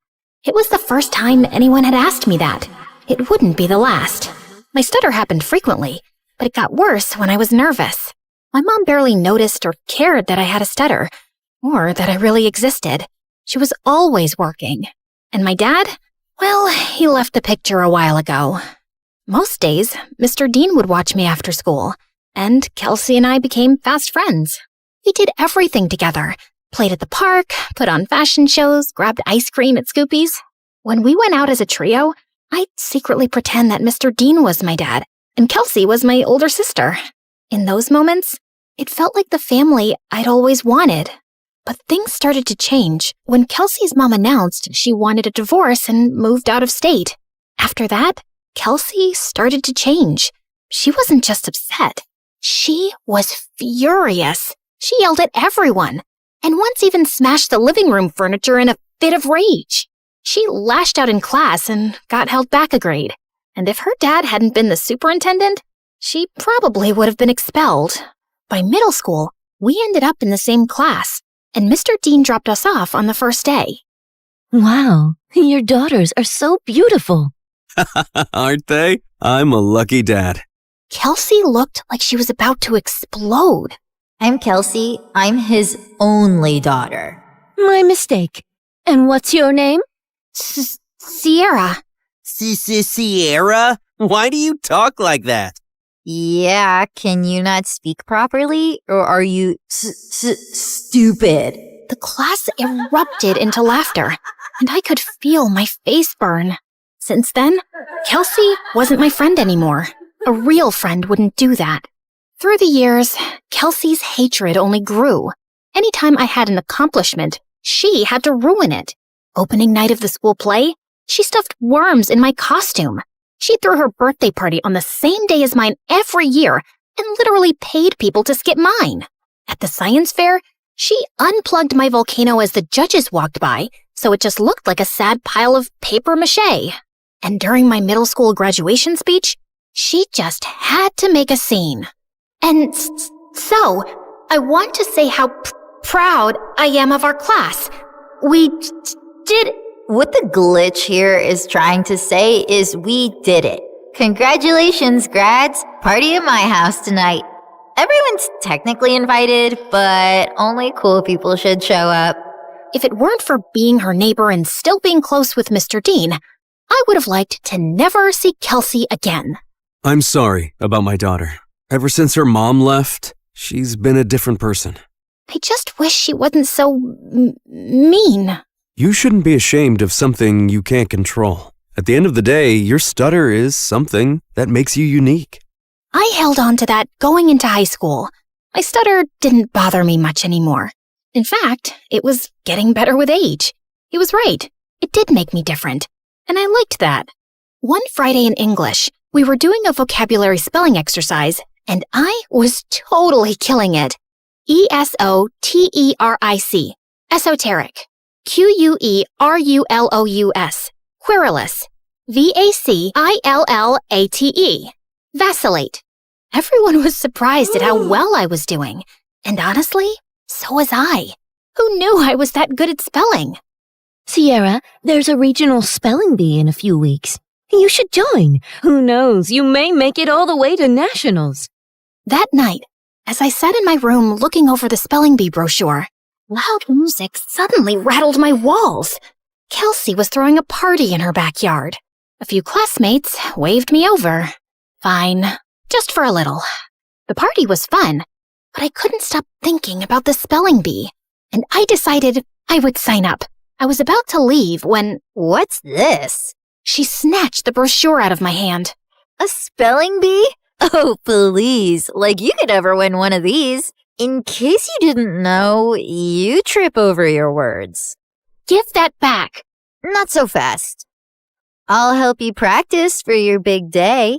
It was the first time anyone had asked me that. It wouldn't be the last. My stutter happened frequently, but it got worse when I was nervous. My mom barely noticed or cared that I had a stutter, or that I really existed. She was always working. And my dad? Well, he left the picture a while ago. Most days, Mr. Dean would watch me after school, and Kelsey and I became fast friends. We did everything together. Played at the park, put on fashion shows, grabbed ice cream at Scoopy's. When we went out as a trio, I'd secretly pretend that Mr. Dean was my dad, and Kelsey was my older sister. In those moments, it felt like the family I'd always wanted. But things started to change when Kelsey's mom announced she wanted a divorce and moved out of state. After that, Kelsey started to change. She wasn't just upset. She was furious. She yelled at everyone, and once even smashed the living room furniture in a fit of rage. She lashed out in class and got held back a grade. And if her dad hadn't been the superintendent, she probably would have been expelled. By middle school, we ended up in the same class, and Mr. Dean dropped us off on the first day. Wow, your daughters are so beautiful. Aren't they? I'm a lucky dad. Kelsey looked like she was about to explode. I'm Kelsey. I'm his only daughter. My mistake. And what's your name? Sierra. Sierra? Why do you talk like that? Yeah, can you not speak properly? Or are you stupid? The class erupted into laughter, and I could feel my face burn. Since then, Kelsey wasn't my friend anymore. A real friend wouldn't do that. Through the years, Kelsey's hatred only grew. Anytime I had an accomplishment, she had to ruin it. Opening night of the school play, she stuffed worms in my costume. She threw her birthday party on the same day as mine every year and literally paid people to skip mine. At the science fair, she unplugged my volcano as the judges walked by, so it just looked like a sad pile of paper mache. And during my middle school graduation speech, she just had to make a scene. And so, I want to say how proud I am of our class. We did... What the glitch here is trying to say is we did it. Congratulations, grads. Party at my house tonight. Everyone's technically invited, but only cool people should show up. If it weren't for being her neighbor and still being close with Mr. Dean, I would have liked to never see Kelsey again. I'm sorry about my daughter. Ever since her mom left, she's been a different person. I just wish she wasn't so mean. You shouldn't be ashamed of something you can't control. At the end of the day, your stutter is something that makes you unique. I held on to that going into high school. My stutter didn't bother me much anymore. In fact, it was getting better with age. He was right. It did make me different. And I liked that. One Friday in English, we were doing a vocabulary spelling exercise, and I was totally killing it. ESOTERIC. Esoteric. QUERULOUS. Querulous. VACILLATE. Vacillate. Everyone was surprised at how well I was doing. And honestly, so was I. Who knew I was that good at spelling? Sierra, there's a regional spelling bee in a few weeks. You should join. Who knows, you may make it all the way to nationals. That night, as I sat in my room looking over the spelling bee brochure, loud music suddenly rattled my walls. Kelsey was throwing a party in her backyard. A few classmates waved me over. Fine, just for a little. The party was fun, but I couldn't stop thinking about the spelling bee, and I decided I would sign up. I was about to leave when... What's this? She snatched the brochure out of my hand. A spelling bee? Oh, please. Like you could ever win one of these. In case you didn't know, you trip over your words. Give that back. Not so fast. I'll help you practice for your big day.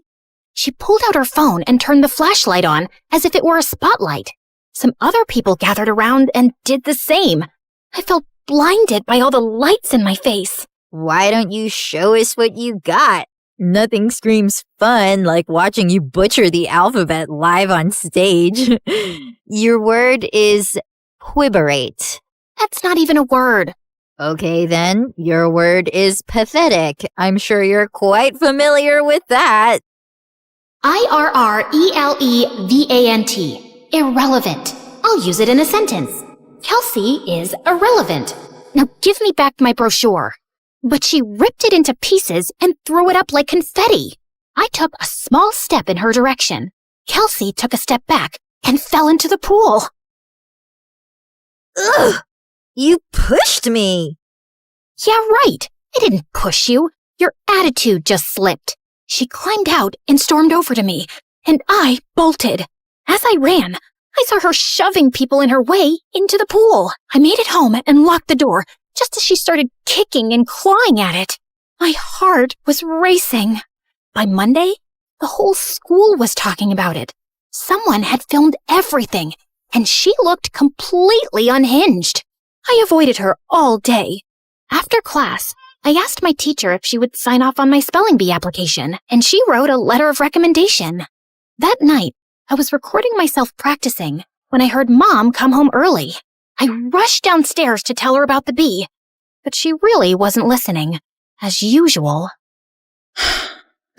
She pulled out her phone and turned the flashlight on as if it were a spotlight. Some other people gathered around and did the same. I felt blinded by all the lights in my face. Why don't you show us what you got? Nothing screams fun like watching you butcher the alphabet live on stage. Your word is quiberate. That's not even a word. Okay then, your word is pathetic. I'm sure you're quite familiar with that. IRRELEVANT. Irrelevant. I'll use it in a sentence. Kelsey is irrelevant. Now give me back my brochure. But she ripped it into pieces and threw it up like confetti. I took a small step in her direction. Kelsey took a step back and fell into the pool. Ugh! You pushed me! Yeah, right. I didn't push you. Your attitude just slipped. She climbed out and stormed over to me, and I bolted. As I ran, I saw her shoving people in her way into the pool. I made it home and locked the door just as she started kicking and clawing at it. My heart was racing. By Monday, the whole school was talking about it. Someone had filmed everything, and she looked completely unhinged. I avoided her all day. After class, I asked my teacher if she would sign off on my spelling bee application, and she wrote a letter of recommendation. That night, I was recording myself practicing when I heard Mom come home early. I rushed downstairs to tell her about the bee, but she really wasn't listening, as usual.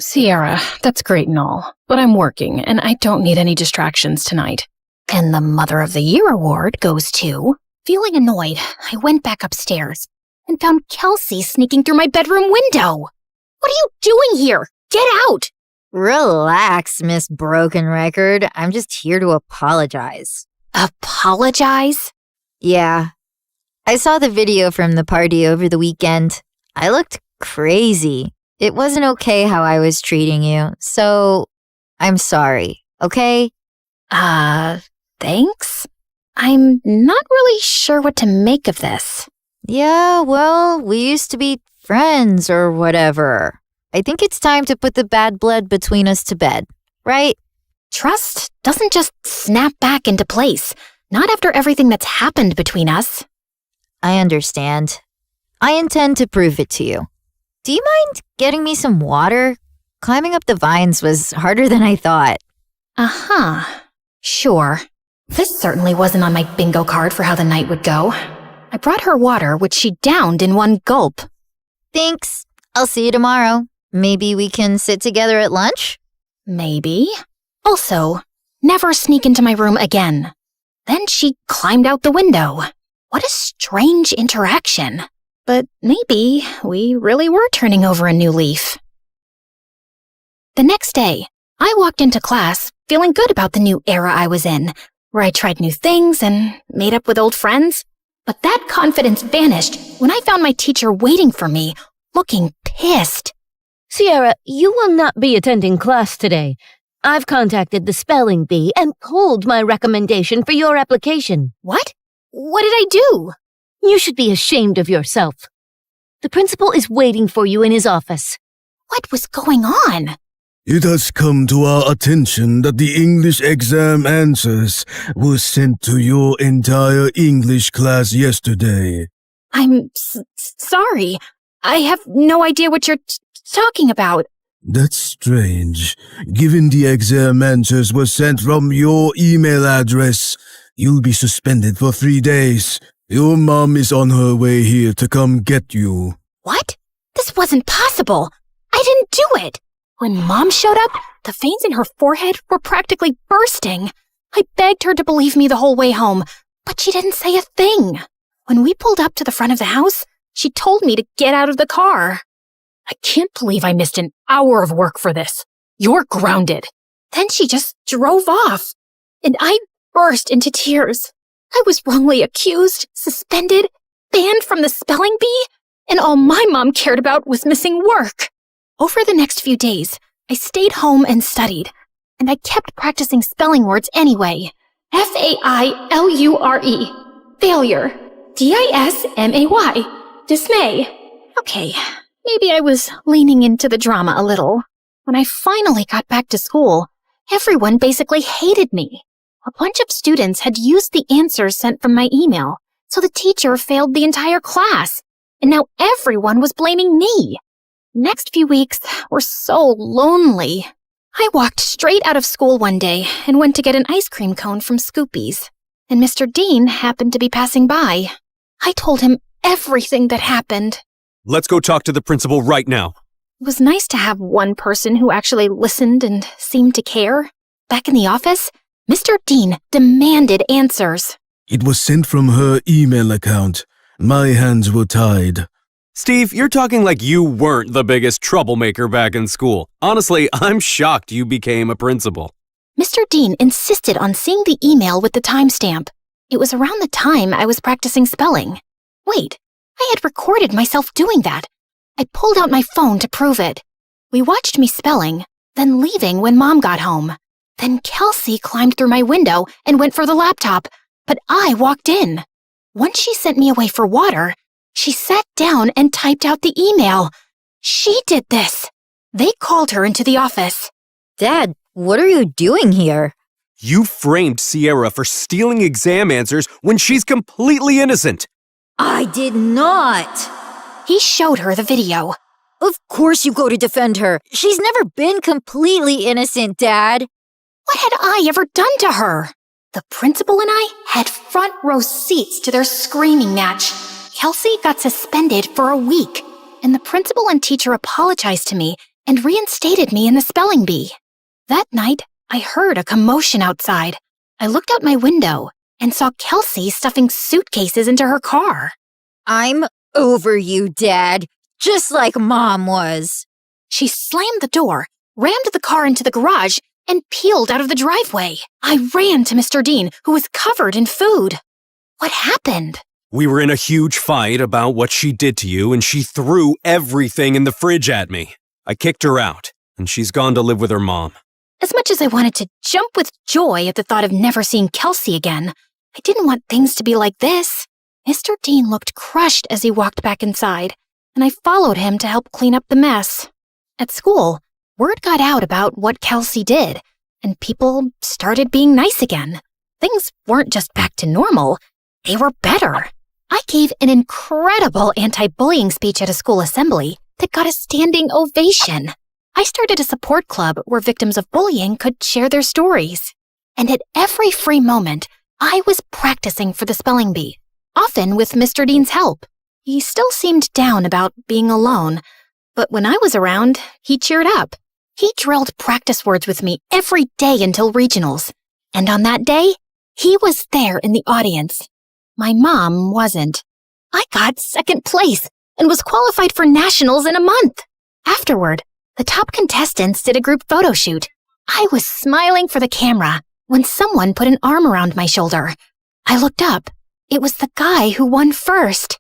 Sierra, that's great and all, but I'm working and I don't need any distractions tonight. And the Mother of the Year award goes to... Feeling annoyed, I went back upstairs and found Kelsey sneaking through my bedroom window. What are you doing here? Get out! Relax, Miss Broken Record. I'm just here to apologize. Apologize? Yeah. I saw the video from the party over the weekend. I looked crazy. It wasn't okay how I was treating you, so I'm sorry, okay? Thanks? I'm not really sure what to make of this. Yeah, well, we used to be friends or whatever. I think it's time to put the bad blood between us to bed, right? Trust doesn't just snap back into place, not after everything that's happened between us. I understand. I intend to prove it to you. Do you mind getting me some water? Climbing up the vines was harder than I thought. Uh-huh. Sure. This certainly wasn't on my bingo card for how the night would go. I brought her water, which she downed in one gulp. Thanks. I'll see you tomorrow. Maybe we can sit together at lunch? Maybe. Also, never sneak into my room again. Then she climbed out the window. What a strange interaction. But maybe we really were turning over a new leaf. The next day, I walked into class feeling good about the new era I was in, where I tried new things and made up with old friends. But that confidence vanished when I found my teacher waiting for me, looking pissed. Sierra, you will not be attending class today. I've contacted the spelling bee and pulled my recommendation for your application. What? What did I do? You should be ashamed of yourself. The principal is waiting for you in his office. What was going on? It has come to our attention that the English exam answers were sent to your entire English class yesterday. I'm sorry. I have no idea what you're talking about. That's strange. Given the exam answers were sent from your email address, you'll be suspended for 3 days. Your mom is on her way here to come get you. What? This wasn't possible. I didn't do it. When Mom showed up, the veins in her forehead were practically bursting. I begged her to believe me the whole way home, but she didn't say a thing. When we pulled up to the front of the house, she told me to get out of the car. I can't believe I missed an hour of work for this. You're grounded. Then she just drove off, and I burst into tears. I was wrongly accused, suspended, banned from the spelling bee, and all my mom cared about was missing work. Over the next few days, I stayed home and studied, and I kept practicing spelling words anyway. Failure. Failure. Dismay. Dismay. Okay, maybe I was leaning into the drama a little. When I finally got back to school, everyone basically hated me. A bunch of students had used the answers sent from my email, so the teacher failed the entire class, and now everyone was blaming me. Next few weeks were so lonely. I walked straight out of school one day and went to get an ice cream cone from Scoopy's, and Mr. Dean happened to be passing by. I told him everything that happened. Let's go talk to the principal right now. It was nice to have one person who actually listened and seemed to care. Back in the office, Mr. Dean demanded answers. It was sent from her email account. My hands were tied. Steve, you're talking like you weren't the biggest troublemaker back in school. Honestly, I'm shocked you became a principal. Mr. Dean insisted on seeing the email with the timestamp. It was around the time I was practicing spelling. Wait, I had recorded myself doing that. I pulled out my phone to prove it. We watched me spelling, then leaving when Mom got home. Then Kelsey climbed through my window and went for the laptop, but I walked in. Once she sent me away for water, she sat down and typed out the email. She did this. They called her into the office. Dad, what are you doing here? You framed Sierra for stealing exam answers when she's completely innocent. I did not. He showed her the video. Of course you go to defend her. She's never been completely innocent, Dad. What had I ever done to her? The principal and I had front row seats to their screaming match. Kelsey got suspended for a week, and the principal and teacher apologized to me and reinstated me in the spelling bee. That night, I heard a commotion outside. I looked out my window and saw Kelsey stuffing suitcases into her car. I'm over you, Dad, just like Mom was. She slammed the door, rammed the car into the garage, and peeled out of the driveway. I ran to Mr. Dean, who was covered in food. What happened? We were in a huge fight about what she did to you, and she threw everything in the fridge at me. I kicked her out, and she's gone to live with her mom. As much as I wanted to jump with joy at the thought of never seeing Kelsey again, I didn't want things to be like this. Mr. Dean looked crushed as he walked back inside, and I followed him to help clean up the mess. At school, word got out about what Kelsey did, and people started being nice again. Things weren't just back to normal, they were better. I gave an incredible anti-bullying speech at a school assembly that got a standing ovation. I started a support club where victims of bullying could share their stories. And at every free moment, I was practicing for the spelling bee, often with Mr. Dean's help. He still seemed down about being alone, but when I was around, he cheered up. He drilled practice words with me every day until regionals. And on that day, he was there in the audience. My mom wasn't. I got second place and was qualified for nationals in a month. Afterward, the top contestants did a group photo shoot. I was smiling for the camera when someone put an arm around my shoulder. I looked up. It was the guy who won first.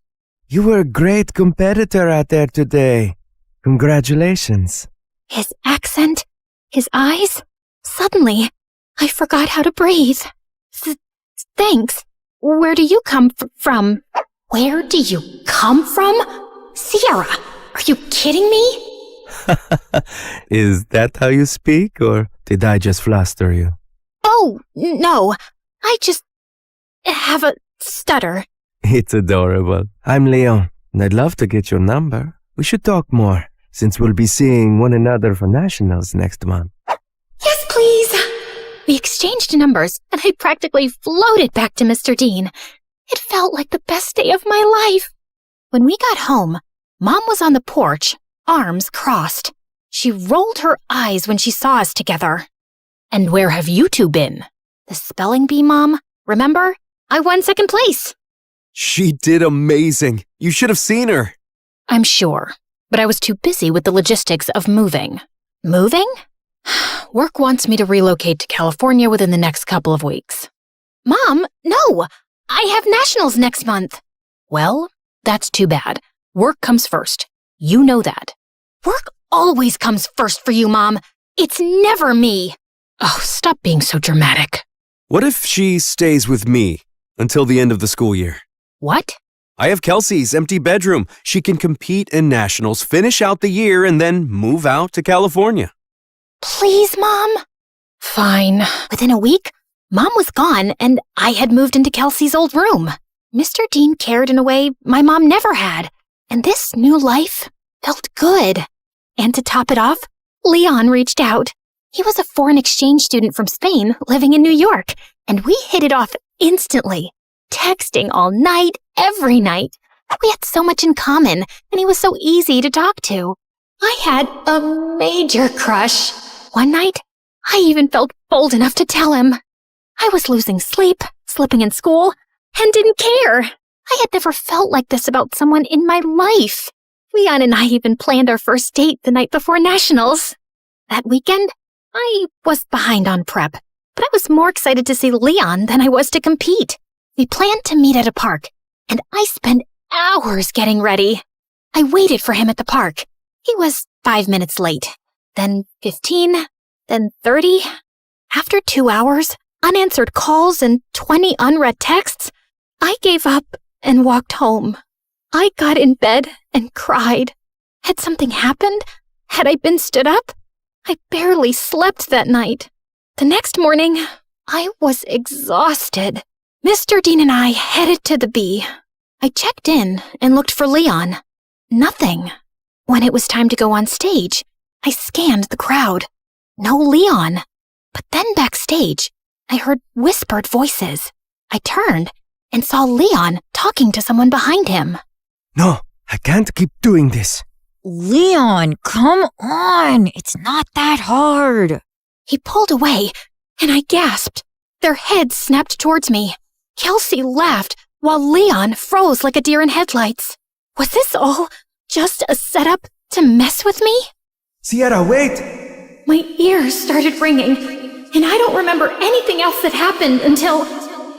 You were a great competitor out there today. Congratulations. His accent, his eyes. Suddenly, I forgot how to breathe. Thanks. Where do you come from? Where do you come from? Sierra, are you kidding me? Is that how you speak, or did I just fluster you? Oh, no. I just have a stutter. It's adorable. I'm Leon, and I'd love to get your number. We should talk more, since we'll be seeing one another for nationals next month. Yes, please. We exchanged numbers, and I practically floated back to Mr. Dean. It felt like the best day of my life. When we got home, Mom was on the porch, arms crossed. She rolled her eyes when she saw us together. And where have you two been? The spelling bee, Mom. Remember? I won second place. She did amazing. You should have seen her. I'm sure, but I was too busy with the logistics of moving. Moving? Work wants me to relocate to California within the next couple of weeks. Mom, no! I have nationals next month. Well, that's too bad. Work comes first. You know that. Work always comes first for you, Mom. It's never me. Oh, stop being so dramatic. What if she stays with me until the end of the school year? What? I have Kelsey's empty bedroom. She can compete in nationals, finish out the year, and then move out to California. Please, Mom. Fine. Within a week, Mom was gone and I had moved into Kelsey's old room. Mr. Dean cared in a way my mom never had, and this new life felt good. And to top it off, Leon reached out. He was a foreign exchange student from Spain living in New York, and we hit it off instantly, texting all night, every night. We had so much in common, and he was so easy to talk to. I had a major crush. One night, I even felt bold enough to tell him. I was losing sleep, slipping in school, and didn't care. I had never felt like this about someone in my life. Leon and I even planned our first date the night before nationals. That weekend, I was behind on prep, but I was more excited to see Leon than I was to compete. We planned to meet at a park, and I spent hours getting ready. I waited for him at the park. He was 5 minutes late, then 15, then 30. After 2 hours, unanswered calls, and 20 unread texts, I gave up and walked home. I got in bed and cried. Had something happened? Had I been stood up? I barely slept that night. The next morning, I was exhausted. Mr. Dean and I headed to the B. I checked in and looked for Leon. Nothing. When it was time to go on stage, I scanned the crowd. No Leon. But then backstage, I heard whispered voices. I turned and saw Leon talking to someone behind him. No, I can't keep doing this. Leon, come on. It's not that hard. He pulled away, and I gasped. Their heads snapped towards me. Kelsey laughed, while Leon froze like a deer in headlights. Was this all just a setup to mess with me? Sierra, wait! My ears started ringing, and I don't remember anything else that happened until...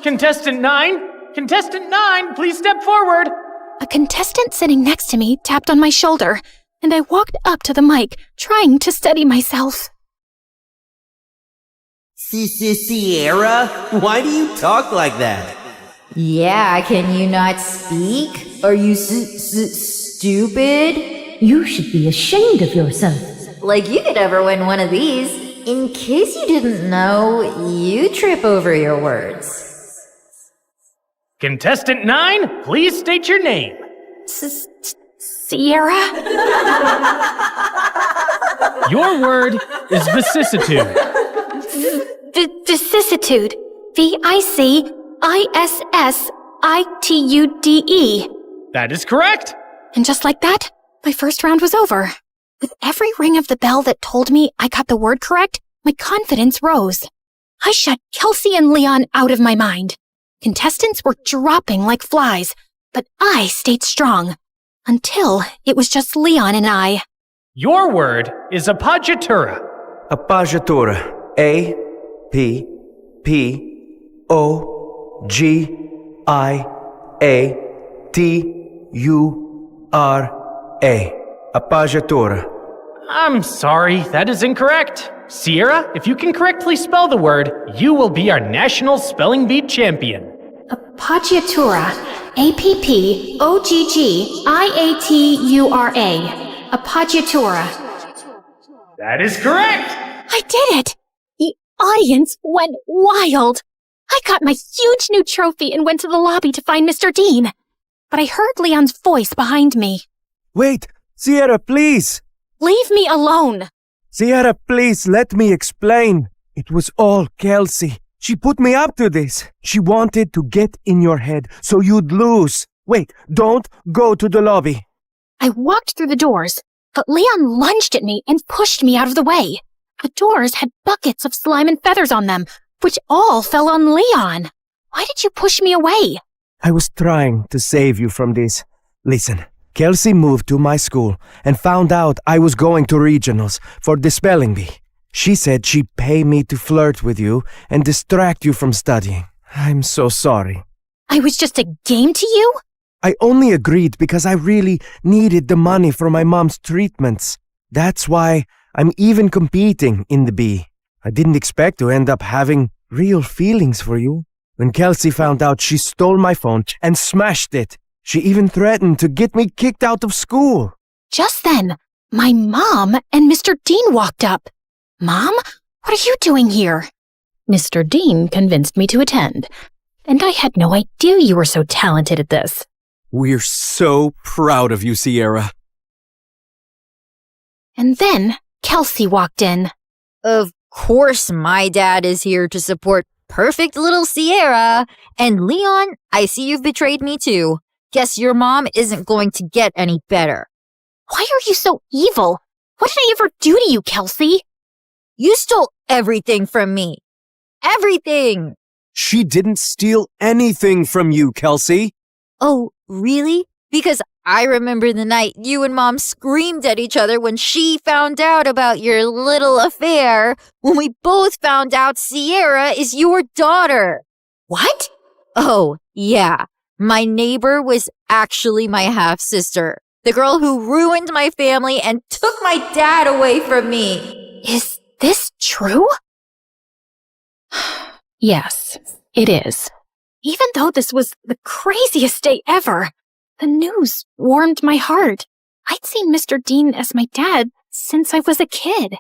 Contestant 9? Contestant 9, please step forward. A contestant sitting next to me tapped on my shoulder, and I walked up to the mic, trying to steady myself. Sierra, why do you talk like that? Yeah, can you not speak? Are you stupid? You should be ashamed of yourself. Like you could ever win one of these. In case you didn't know, you trip over your words. Contestant 9, please state your name. Sierra? Your word is vicissitude. Vicissitude. VICISSITUDE. That is correct. And just like that, my first round was over. With every ring of the bell that told me I got the word correct, my confidence rose. I shut Kelsey and Leon out of my mind. Contestants were dropping like flies, but I stayed strong. Until it was just Leon and I. Your word is appoggiatura. Appoggiatura. A-P-P-O-G-I-A-T-U-R-A. Appoggiatura. I'm sorry, that is incorrect. Sierra, if you can correctly spell the word, you will be our national spelling bee champion. Appoggiatura. A-P-P-O-G-G-I-A-T-U-R-A. Appoggiatura. That is correct. I did it! The audience went wild. I got my huge new trophy and went to the lobby to find Mr. Dean. But I heard Leon's voice behind me. Wait, Sierra, please! Leave me alone! Sierra, please, let me explain. It was all Kelsey. She put me up to this. She wanted to get in your head so you'd lose. Wait, don't go to the lobby. I walked through the doors, but Leon lunged at me and pushed me out of the way. The doors had buckets of slime and feathers on them, which all fell on Leon. Why did you push me away? I was trying to save you from this. Listen, Kelsey moved to my school and found out I was going to regionals for the spelling bee. She said she'd pay me to flirt with you and distract you from studying. I'm so sorry. I was just a game to you? I only agreed because I really needed the money for my mom's treatments. That's why I'm even competing in the bee. I didn't expect to end up having real feelings for you. When Kelsey found out, she stole my phone and smashed it. She even threatened to get me kicked out of school. Just then, my mom and Mr. Dean walked up. Mom, what are you doing here? Mr. Dean convinced me to attend, and I had no idea you were so talented at this. We're so proud of you, Sierra. And then Kelsey walked in. Of course my dad is here to support perfect little Sierra. And Leon, I see you've betrayed me too. Guess your mom isn't going to get any better. Why are you so evil? What did I ever do to you, Kelsey? You stole everything from me. Everything! She didn't steal anything from you, Kelsey. Oh, really? Because I remember the night you and Mom screamed at each other when she found out about your little affair, when we both found out Sierra is your daughter. What? Oh, yeah. My neighbor was actually my half-sister, the girl who ruined my family and took my dad away from me. Is this true? Yes, it is. Even though this was the craziest day ever, the news warmed my heart. I'd seen Mr. Dean as my dad since I was a kid.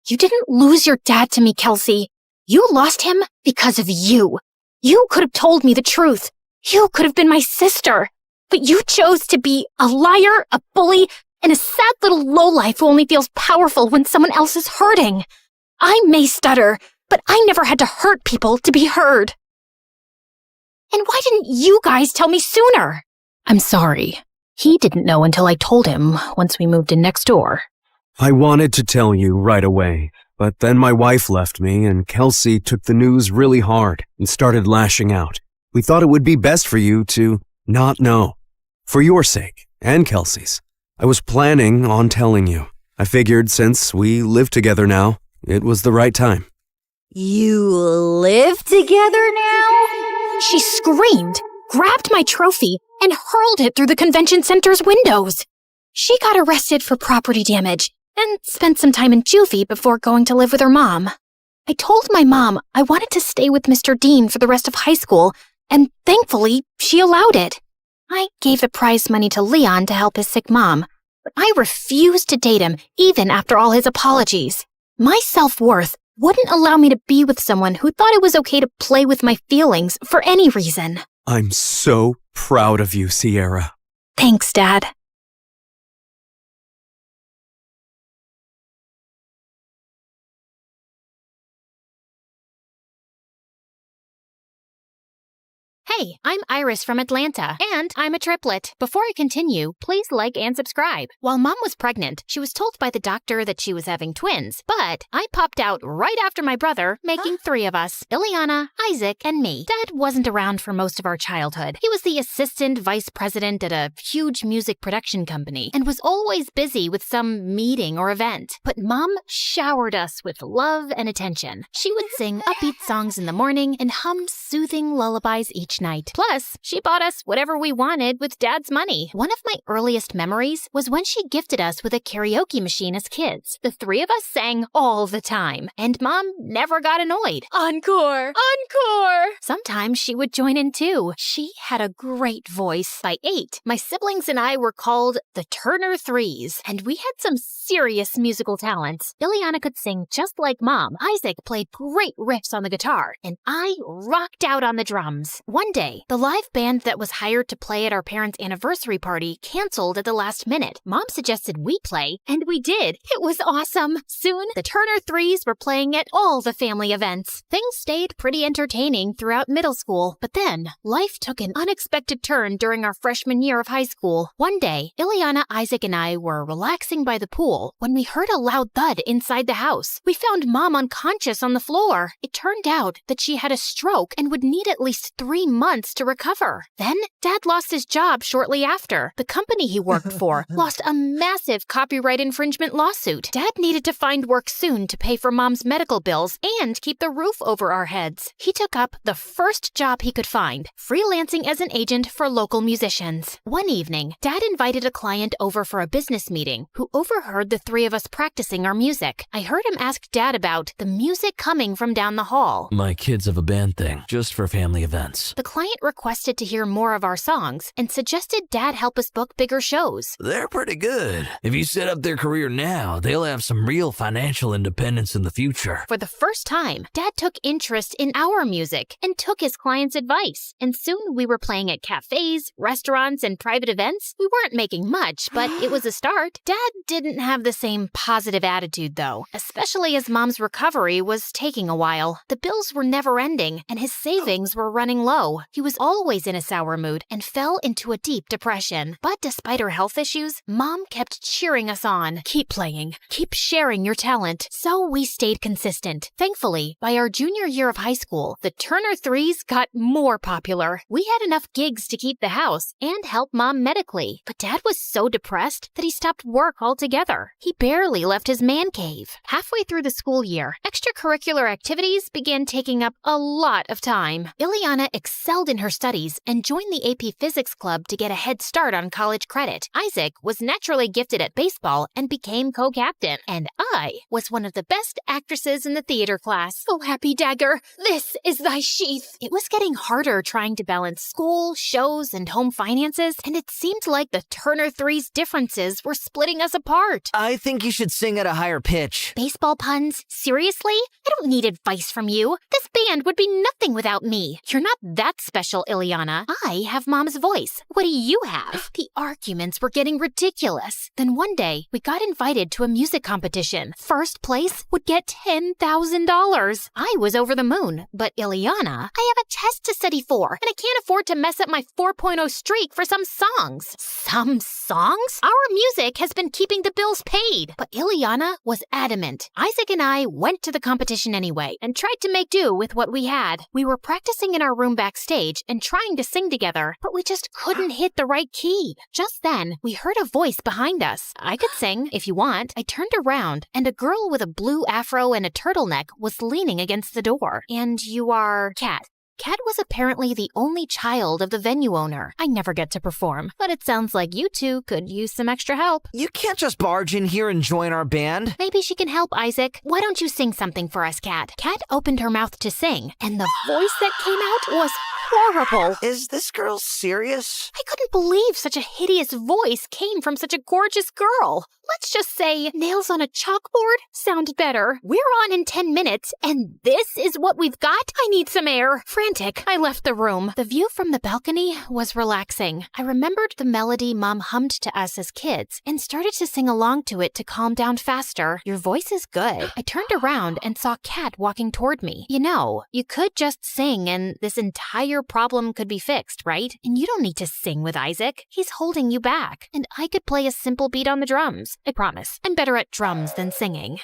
You didn't lose your dad to me, Kelsey. You lost him because of you. You could have told me the truth. You could have been my sister. But you chose to be a liar, a bully, and a sad little lowlife who only feels powerful when someone else is hurting. I may stutter, but I never had to hurt people to be heard. And why didn't you guys tell me sooner? I'm sorry. He didn't know until I told him once we moved in next door. I wanted to tell you right away, but then my wife left me and Kelsey took the news really hard and started lashing out. We thought it would be best for you to not know. For your sake, and Kelsey's. I was planning on telling you. I figured since we live together now, it was the right time. You live together now? She screamed, grabbed my trophy, and hurled it through the convention center's windows. She got arrested for property damage and spent some time in juvie before going to live with her mom. I told my mom I wanted to stay with Mr. Dean for the rest of high school, and thankfully, she allowed it. I gave the prize money to Leon to help his sick mom, but I refused to date him even after all his apologies. My self-worth wouldn't allow me to be with someone who thought it was okay to play with my feelings for any reason. I'm so proud of you, Sierra. Thanks, Dad. Hey, I'm Iris from Atlanta, and I'm a triplet. Before I continue, please like and subscribe. While Mom was pregnant, she was told by the doctor that she was having twins, but I popped out right after my brother, making 3 of us, Ileana, Isaac, and me. Dad wasn't around for most of our childhood. He was the assistant vice president at a huge music production company, and was always busy with some meeting or event. But Mom showered us with love and attention. She would sing upbeat songs in the morning and hum soothing lullabies each night. Plus, she bought us whatever we wanted with Dad's money. One of my earliest memories was when she gifted us with a karaoke machine as kids. The 3 of us sang all the time, and Mom never got annoyed. Encore! Encore! Sometimes she would join in too. She had a great voice. By 8, my siblings and I were called the Turner Threes, and we had some serious musical talents. Ileana could sing just like Mom. Isaac played great riffs on the guitar, and I rocked out on the drums. One one day, the live band that was hired to play at our parents' anniversary party canceled at the last minute. Mom suggested we play, and we did. It was awesome. Soon, the Turner Threes were playing at all the family events. Things stayed pretty entertaining throughout middle school, but then life took an unexpected turn during our freshman year of high school. One day, Ileana, Isaac, and I were relaxing by the pool when we heard a loud thud inside the house. We found Mom unconscious on the floor. It turned out that she had a stroke and would need at least 3 months to recover. Then, Dad lost his job shortly after. The company he worked for lost a massive copyright infringement lawsuit. Dad needed to find work soon to pay for Mom's medical bills and keep the roof over our heads. He took up the first job he could find, freelancing as an agent for local musicians. One evening, Dad invited a client over for a business meeting who overheard the three of us practicing our music. I heard him ask Dad about the music coming from down the hall. My kids have a band thing, just for family events. The client requested to hear more of our songs and suggested Dad help us book bigger shows. They're pretty good. If you set up their career now, they'll have some real financial independence in the future. For the first time, Dad took interest in our music and took his client's advice. And soon we were playing at cafes, restaurants, and private events. We weren't making much, but it was a start. Dad didn't have the same positive attitude, though, especially as Mom's recovery was taking a while. The bills were never ending, and his savings were running low. He was always in a sour mood and fell into a deep depression. But despite her health issues, Mom kept cheering us on. Keep playing. Keep sharing your talent. So we stayed consistent. Thankfully, by our junior year of high school, the Turner Threes got more popular. We had enough gigs to keep the house and help Mom medically. But Dad was so depressed that he stopped work altogether. He barely left his man cave. Halfway through the school year, extracurricular activities began taking up a lot of time. Ileana excelled in her studies and joined the AP Physics Club to get a head start on college credit. Isaac was naturally gifted at baseball and became co-captain. And I was one of the best actresses in the theater class. Oh, happy dagger, this is thy sheath. It was getting harder trying to balance school, shows, and home finances, and it seemed like the Turner Threes' differences were splitting us apart. I think you should sing at a higher pitch. Baseball puns? Seriously? I don't need advice from you. This band would be nothing without me. You're not that special, Ileana. I have Mom's voice. What do you have? The arguments were getting ridiculous. Then one day, we got invited to a music competition. First place would get $10,000. I was over the moon, but Ileana, I have a test to study for, and I can't afford to mess up my 4.0 streak for some songs. Some songs? Our music has been keeping the bills paid. But Ileana was adamant. Isaac and I went to the competition anyway and tried to make do with what we had. We were practicing in our room backstage and trying to sing together, but we just couldn't hit the right key. Just then, we heard a voice behind us. I could sing, if you want. I turned around, and a girl with a blue afro and a turtleneck was leaning against the door. And you are Kat. Kat was apparently the only child of the venue owner. I never get to perform, but it sounds like you two could use some extra help. You can't just barge in here and join our band. Maybe she can help, Isaac. Why don't you sing something for us, Kat? Kat opened her mouth to sing, and the voice that came out was horrible. Is this girl serious? I couldn't believe such a hideous voice came from such a gorgeous girl. Let's just say nails on a chalkboard sound better. We're on in 10 minutes, and this is what we've got? I need some air. Frantic, I left the room. The view from the balcony was relaxing. I remembered the melody Mom hummed to us as kids and started to sing along to it to calm down faster. Your voice is good. I turned around and saw Kat walking toward me. You know, you could just sing and this entire problem could be fixed, right? And you don't need to sing with Isaac. He's holding you back. And I could play a simple beat on the drums. I promise. I'm better at drums than singing.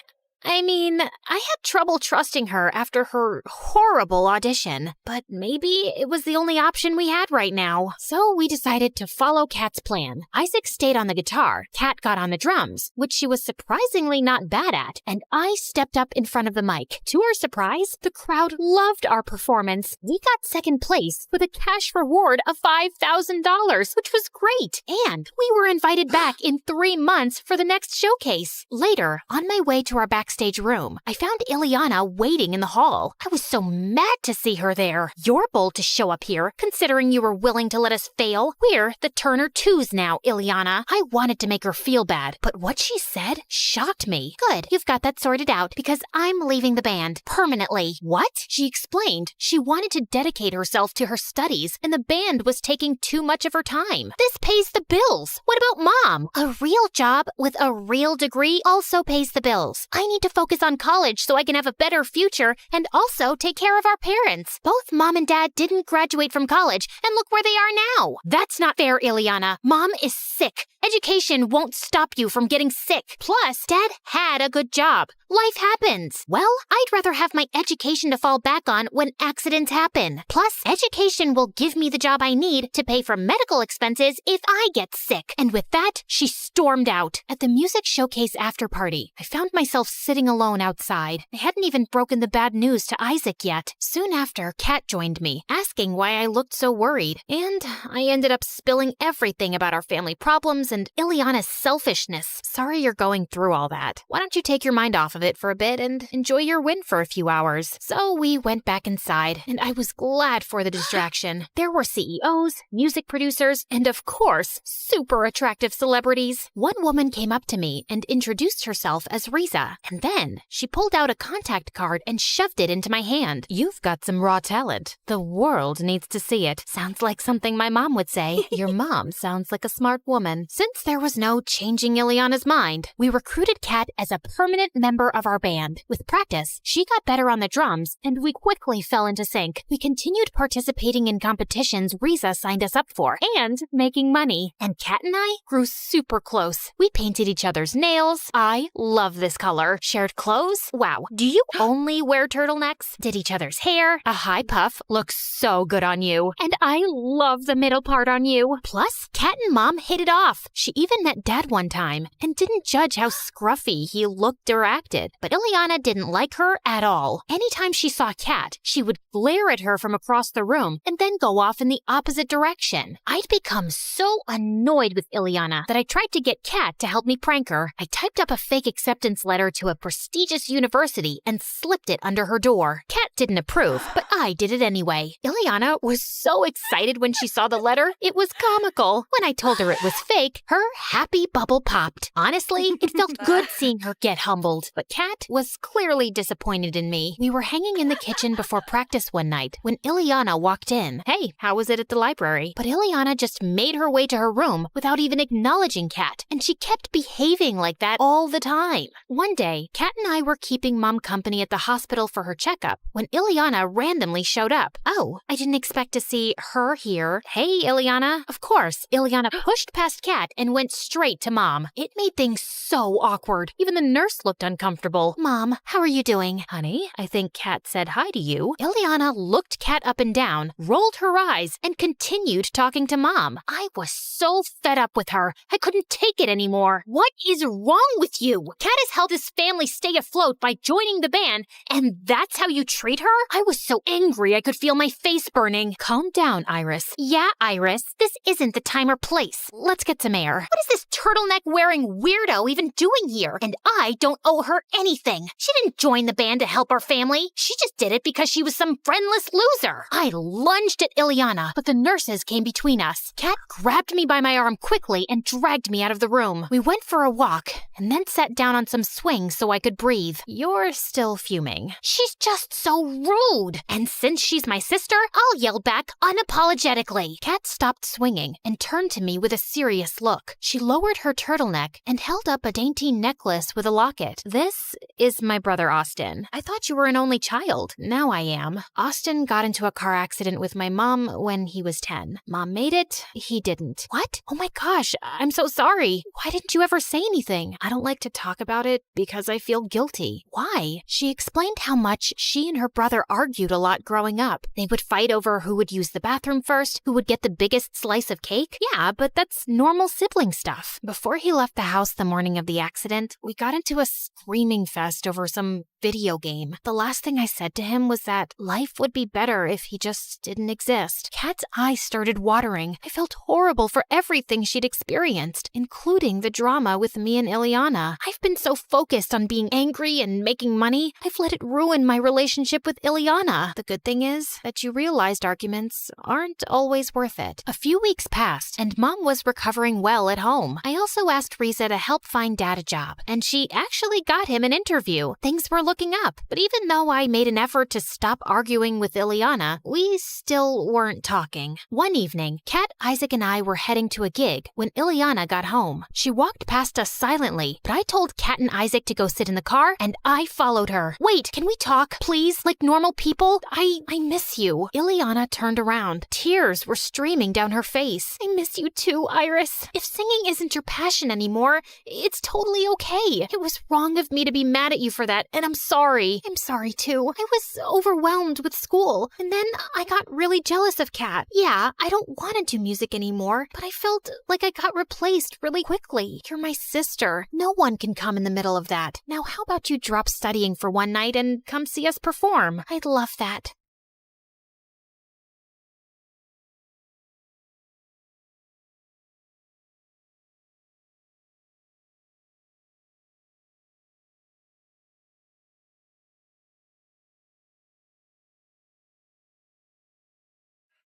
I mean, I had trouble trusting her after her horrible audition, but maybe it was the only option we had right now. So we decided to follow Kat's plan. Isaac stayed on the guitar, Kat got on the drums, which she was surprisingly not bad at, and I stepped up in front of the mic. To our surprise, the crowd loved our performance. We got second place with a cash reward of $5,000, which was great, and we were invited back in 3 months for the next showcase. Later, on my way to our backstage backstage room. I found Ileana waiting in the hall. I was so mad to see her there. You're bold to show up here, considering you were willing to let us fail. We're the Turner Twos now, Ileana. I wanted to make her feel bad, but what she said shocked me. Good, you've got that sorted out, because I'm leaving the band permanently. What? She explained she wanted to dedicate herself to her studies, and the band was taking too much of her time. This pays the bills. What about Mom? A real job with a real degree also pays the bills. I need to focus on college so I can have a better future and also take care of our parents. Both Mom and Dad didn't graduate from college, and look where they are now. That's not fair, Ileana. Mom is sick. Education won't stop you from getting sick. Plus, Dad had a good job. Life happens. Well, I'd rather have my education to fall back on when accidents happen. Plus, education will give me the job I need to pay for medical expenses if I get sick. And with that, she stormed out. At the music showcase after party, I found myself sitting alone outside. I hadn't even broken the bad news to Isaac yet. Soon after, Kat joined me, asking why I looked so worried. And I ended up spilling everything about our family problems and Ileana's selfishness. Sorry you're going through all that. Why don't you take your mind off of it for a bit and enjoy your win for a few hours? So we went back inside, and I was glad for the distraction. There were CEOs, music producers, and of course, super attractive celebrities. One woman came up to me and introduced herself as Riza, and then she pulled out a contact card and shoved it into my hand. You've got some raw talent. The world needs to see it. Sounds like something my mom would say. Your mom sounds like a smart woman. Since there was no changing Ileana's mind, we recruited Kat as a permanent member of our band. With practice, she got better on the drums, and we quickly fell into sync. We continued participating in competitions Riza signed us up for, and making money. And Kat and I grew super close. We painted each other's nails. I love this color. Shared clothes? Wow. Do you only wear turtlenecks? Did each other's hair. A high puff looks so good on you. And I love the middle part on you. Plus, Kat and Mom hit it off. She even met Dad one time and didn't judge how scruffy he looked or acted. But Ileana didn't like her at all. Anytime she saw Kat, she would glare at her from across the room and then go off in the opposite direction. I'd become so annoyed with Ileana that I tried to get Kat to help me prank her. I typed up a fake acceptance letter to a prestigious university and slipped it under her door. Kat didn't approve, but I did it anyway. Ileana was so excited when she saw the letter, it was comical. When I told her it was fake, her happy bubble popped. Honestly, it felt good seeing her get humbled, but Kat was clearly disappointed in me. We were hanging in the kitchen before practice one night when Ileana walked in. Hey, how was it at the library? But Ileana just made her way to her room without even acknowledging Kat, and she kept behaving like that all the time. One day, Kat and I were keeping Mom company at the hospital for her checkup when Ileana randomly showed up. Oh, I didn't expect to see her here. Hey, Ileana. Of course, Ileana pushed past Kat and went straight to Mom. It made things so awkward. Even the nurse looked uncomfortable. Mom, how are you doing? Honey, I think Kat said hi to you. Ileana looked Kat up and down, rolled her eyes, and continued talking to Mom. I was so fed up with her. I couldn't take it anymore. What is wrong with you? Kat has helped this family stay afloat by joining the band, and that's how you treat her? I was so angry I could feel my face burning. Calm down, Iris. Yeah, Iris, this isn't the time or place. Let's get some air. What is this turtleneck-wearing weirdo even doing here? And I don't owe her anything. She didn't join the band to help our family. She just did it because she was some friendless loser. I lunged at Ileana, but the nurses came between us. Kat grabbed me by my arm quickly and dragged me out of the room. We went for a walk and then sat down on some swings so I could breathe. You're still fuming. She's just so rude. And since she's my sister, I'll yell back unapologetically. Kat stopped swinging and turned to me with a serious look. She lowered her turtleneck and held up a dainty necklace with a locket. This is my brother Austin. I thought you were an only child. Now I am. Austin got into a car accident with my mom when he was 10. Mom made it. He didn't. What? Oh my gosh, I'm so sorry. Why didn't you ever say anything? I don't like to talk about it because I feel guilty. Why? She explained how much she and her brother argued a lot growing up. They would fight over who would use the bathroom first, who would get the biggest slice of cake. Yeah, but that's normal sibling stuff. Before he left the house the morning of the accident, we got into a screaming fest over some video game. The last thing I said to him was that life would be better if he just didn't exist. Kat's eyes started watering. I felt horrible for everything she'd experienced, including the drama with me and Ileana. I've been so focused on being angry and making money, I've let it ruin my relationship with Ileana. The good thing is that you realized arguments aren't always worth it. A few weeks passed, and Mom was recovering well at home. I also asked Riza to help find Dad a job, and she actually got him an interview. Things were looking up, but even though I made an effort to stop arguing with Ileana, we still weren't talking. One evening, Kat, Isaac, and I were heading to a gig when Ileana got home. She walked past us silently, but I told Kat and Isaac to go sit in the car, and I followed her. Wait, can we talk, please? Like normal people? I miss you. Ileana turned around. Tears were streaming down her face. I miss you too, Iris. If singing isn't your passion anymore, it's totally okay. It was wrong of me to be mad at you for that, and I'm sorry. I'm sorry too. I was overwhelmed with school, and then I got really jealous of Kat. Yeah, I don't want to do music anymore, but I felt like I got replaced really quickly. You're my sister. No one can come in the middle of that. Now how about you drop studying for one night and come see us perform? I'd love that.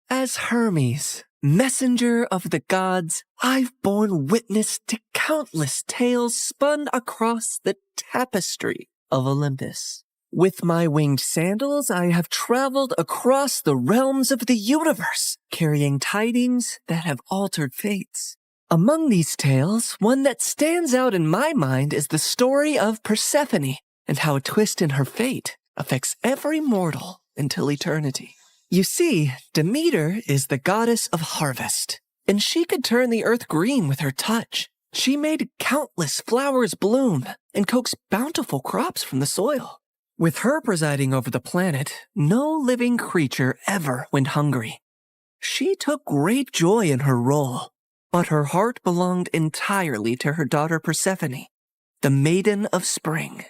As Hermes, messenger of the gods, I've borne witness to countless tales spun across the tapestry of Olympus. With my winged sandals, I have traveled across the realms of the universe, carrying tidings that have altered fates. Among these tales, one that stands out in my mind is the story of Persephone and how a twist in her fate affects every mortal until eternity. You see, Demeter is the goddess of harvest, and she could turn the earth green with her touch. She made countless flowers bloom and coax bountiful crops from the soil. With her presiding over the planet, no living creature ever went hungry. She took great joy in her role, but her heart belonged entirely to her daughter Persephone, the Maiden of Spring.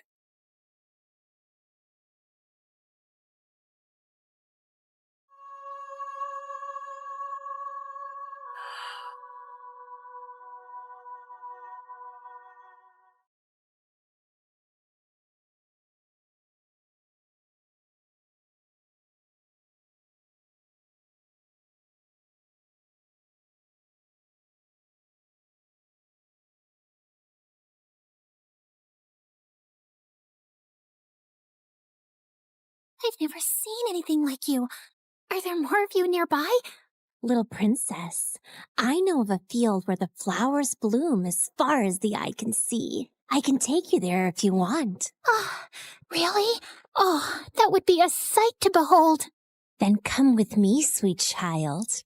I've never seen anything like you. Are there more of you nearby? Little princess, I know of a field where the flowers bloom as far as the eye can see. I can take you there if you want. Oh, really? Oh, that would be a sight to behold. Then come with me, sweet child.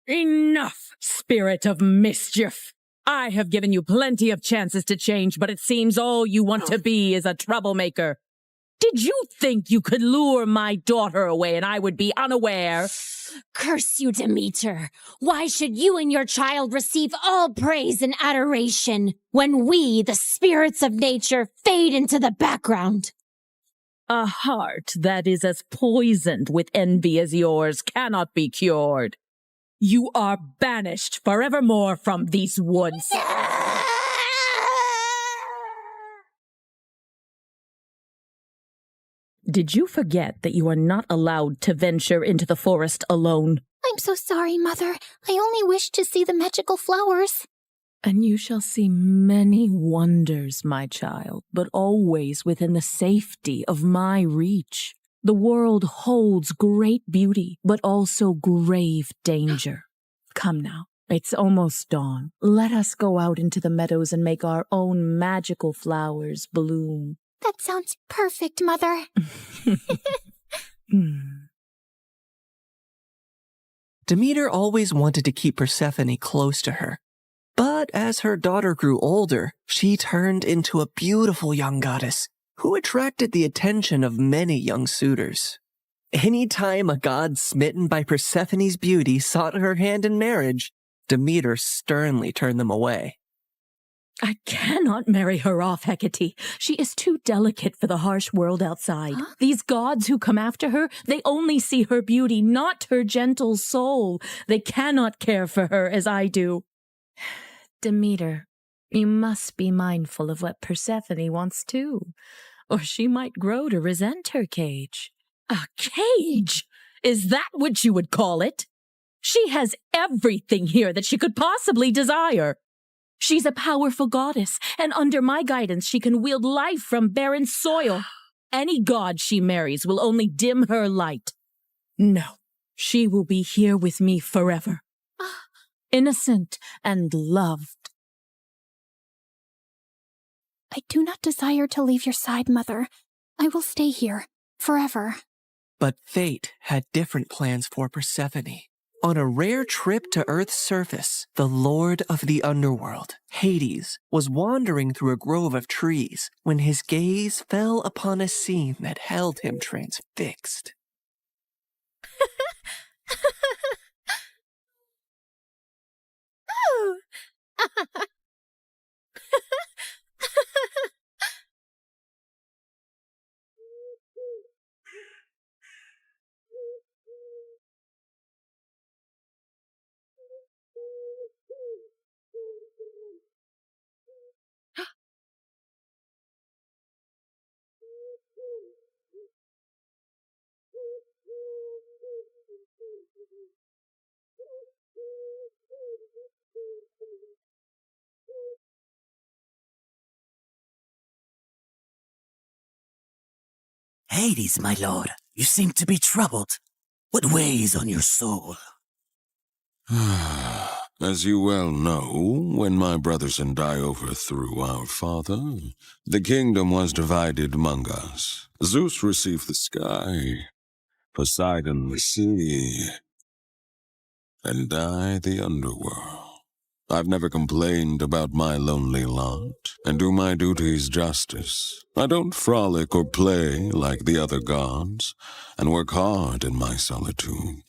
Enough, spirit of mischief! I have given you plenty of chances to change, but it seems all you want to be is a troublemaker. Did you think you could lure my daughter away and I would be unaware? Curse you, Demeter! Why should you and your child receive all praise and adoration when we, the spirits of nature, fade into the background? A heart that is as poisoned with envy as yours cannot be cured. You are banished forevermore from these woods. Did you forget that you are not allowed to venture into the forest alone? I'm so sorry, Mother. I only wished to see the magical flowers. And you shall see many wonders, my child, but always within the safety of my reach. The world holds great beauty, but also grave danger. Come now, it's almost dawn. Let us go out into the meadows and make our own magical flowers bloom. That sounds perfect, Mother. Demeter always wanted to keep Persephone close to her. But as her daughter grew older, she turned into a beautiful young goddess who attracted the attention of many young suitors. Anytime a god smitten by Persephone's beauty sought her hand in marriage, Demeter sternly turned them away. I cannot marry her off, Hecate. She is too delicate for the harsh world outside. Huh? These gods who come after her, they only see her beauty, not her gentle soul. They cannot care for her as I do. Demeter, you must be mindful of what Persephone wants too, or she might grow to resent her cage. A cage? Is that what you would call it? She has everything here that she could possibly desire. She's a powerful goddess, and under my guidance she can wield life from barren soil. Any god she marries will only dim her light. No, she will be here with me forever. Innocent and loved. I do not desire to leave your side, Mother. I will stay here, forever. But fate had different plans for Persephone. On a rare trip to Earth's surface, the Lord of the Underworld, Hades, was wandering through a grove of trees when his gaze fell upon a scene that held him transfixed. Hades, my lord, you seem to be troubled. What weighs on your soul? As you well know, when my brothers and I overthrew our father, the kingdom was divided among us. Zeus received the sky, Poseidon the sea, and I the underworld. I've never complained about my lonely lot, and do my duties justice. I don't frolic or play like the other gods, and work hard in my solitude.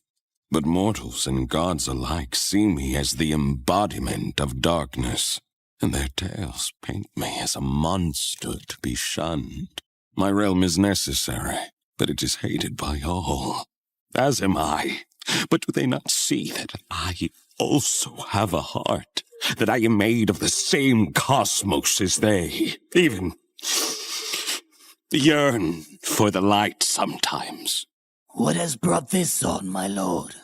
But mortals and gods alike see me as the embodiment of darkness, and their tales paint me as a monster to be shunned. My realm is necessary, but it is hated by all, as am I. But do they not see that I also have a heart, that I am made of the same cosmos as they, even yearn for the light sometimes? What has brought this on, my lord?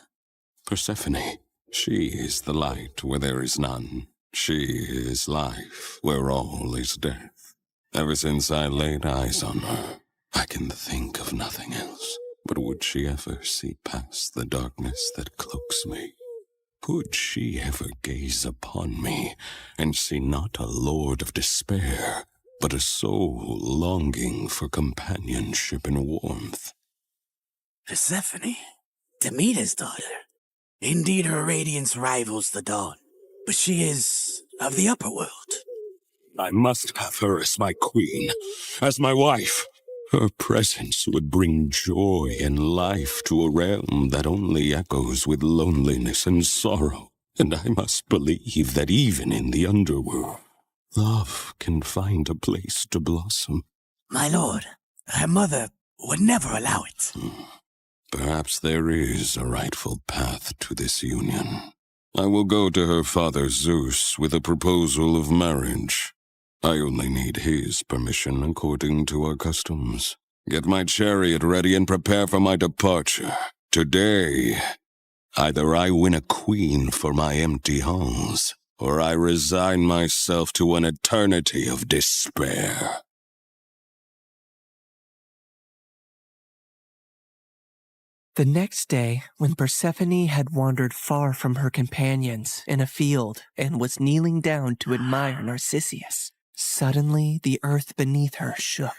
Persephone, she is the light where there is none. She is life where all is death. Ever since I laid eyes on her, I can think of nothing else. But would she ever see past the darkness that cloaks me? Could she ever gaze upon me and see not a lord of despair, but a soul longing for companionship and warmth? Persephone, Demeter's daughter. Indeed, her radiance rivals the dawn, but she is of the upper world. I must have her as my queen, as my wife. Her presence would bring joy and life to a realm that only echoes with loneliness and sorrow. And I must believe that even in the underworld, love can find a place to blossom. My lord, her mother would never allow it. Perhaps there is a rightful path to this union. I will go to her father Zeus with a proposal of marriage. I only need his permission according to our customs. Get my chariot ready and prepare for my departure. Today, either I win a queen for my empty halls, or I resign myself to an eternity of despair. The next day, when Persephone had wandered far from her companions in a field and was kneeling down to admire Narcissus, suddenly the earth beneath her shook.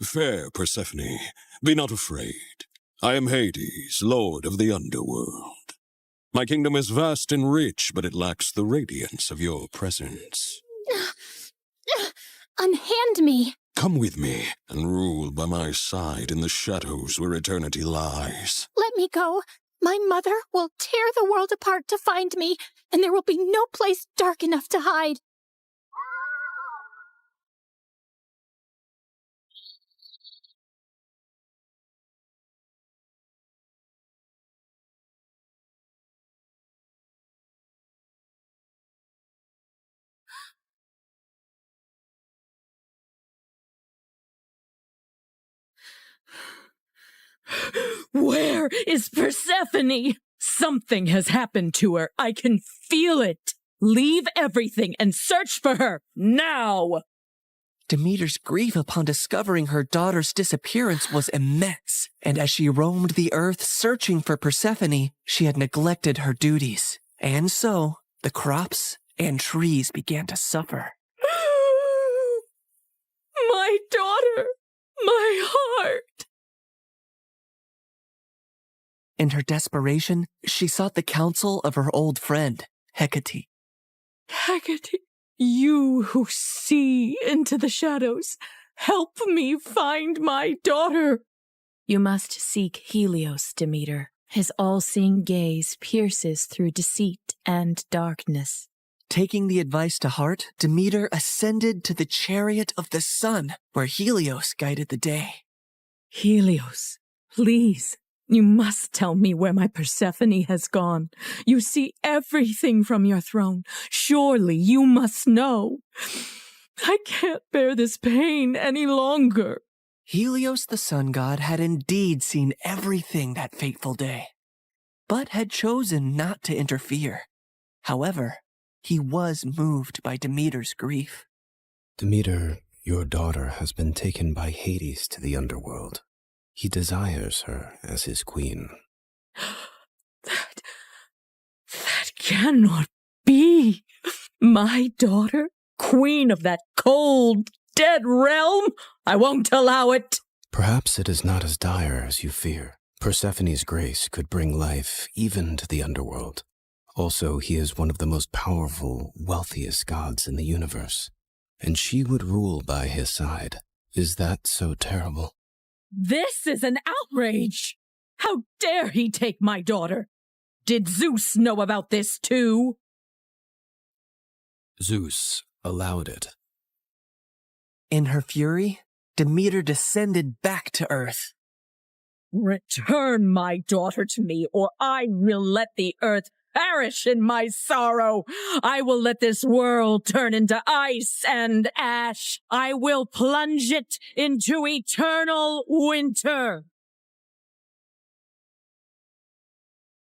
Fair Persephone, be not afraid. I am Hades, lord of the underworld. My kingdom is vast and rich, but it lacks the radiance of your presence. Unhand me! Come with me and rule by my side in the shadows where eternity lies. Let me go. My mother will tear the world apart to find me, and there will be no place dark enough to hide. Where is Persephone? Something has happened to her. I can feel it. Leave everything and search for her, now! Demeter's grief upon discovering her daughter's disappearance was immense, and as she roamed the earth searching for Persephone, she had neglected her duties. And so, the crops and trees began to suffer. My daughter! My heart! In her desperation, she sought the counsel of her old friend, Hecate. Hecate, you who see into the shadows, help me find my daughter. You must seek Helios, Demeter. His all-seeing gaze pierces through deceit and darkness. Taking the advice to heart, Demeter ascended to the chariot of the sun, where Helios guided the day. Helios, please, you must tell me where my Persephone has gone. You see everything from your throne. Surely you must know. I can't bear this pain any longer. Helios the sun god had indeed seen everything that fateful day, but had chosen not to interfere. However, he was moved by Demeter's grief. Demeter, your daughter has been taken by Hades to the underworld. He desires her as his queen. That cannot be. My daughter, queen of that cold, dead realm? I won't allow it. Perhaps it is not as dire as you fear. Persephone's grace could bring life even to the underworld. Also, he is one of the most powerful, wealthiest gods in the universe, and she would rule by his side. Is that so terrible? This is an outrage! How dare he take my daughter? Did Zeus know about this too? Zeus allowed it. In her fury, Demeter descended back to earth. Return my daughter to me, or I will let the earth perish in my sorrow. I will let this world turn into ice and ash. I will plunge it into eternal winter.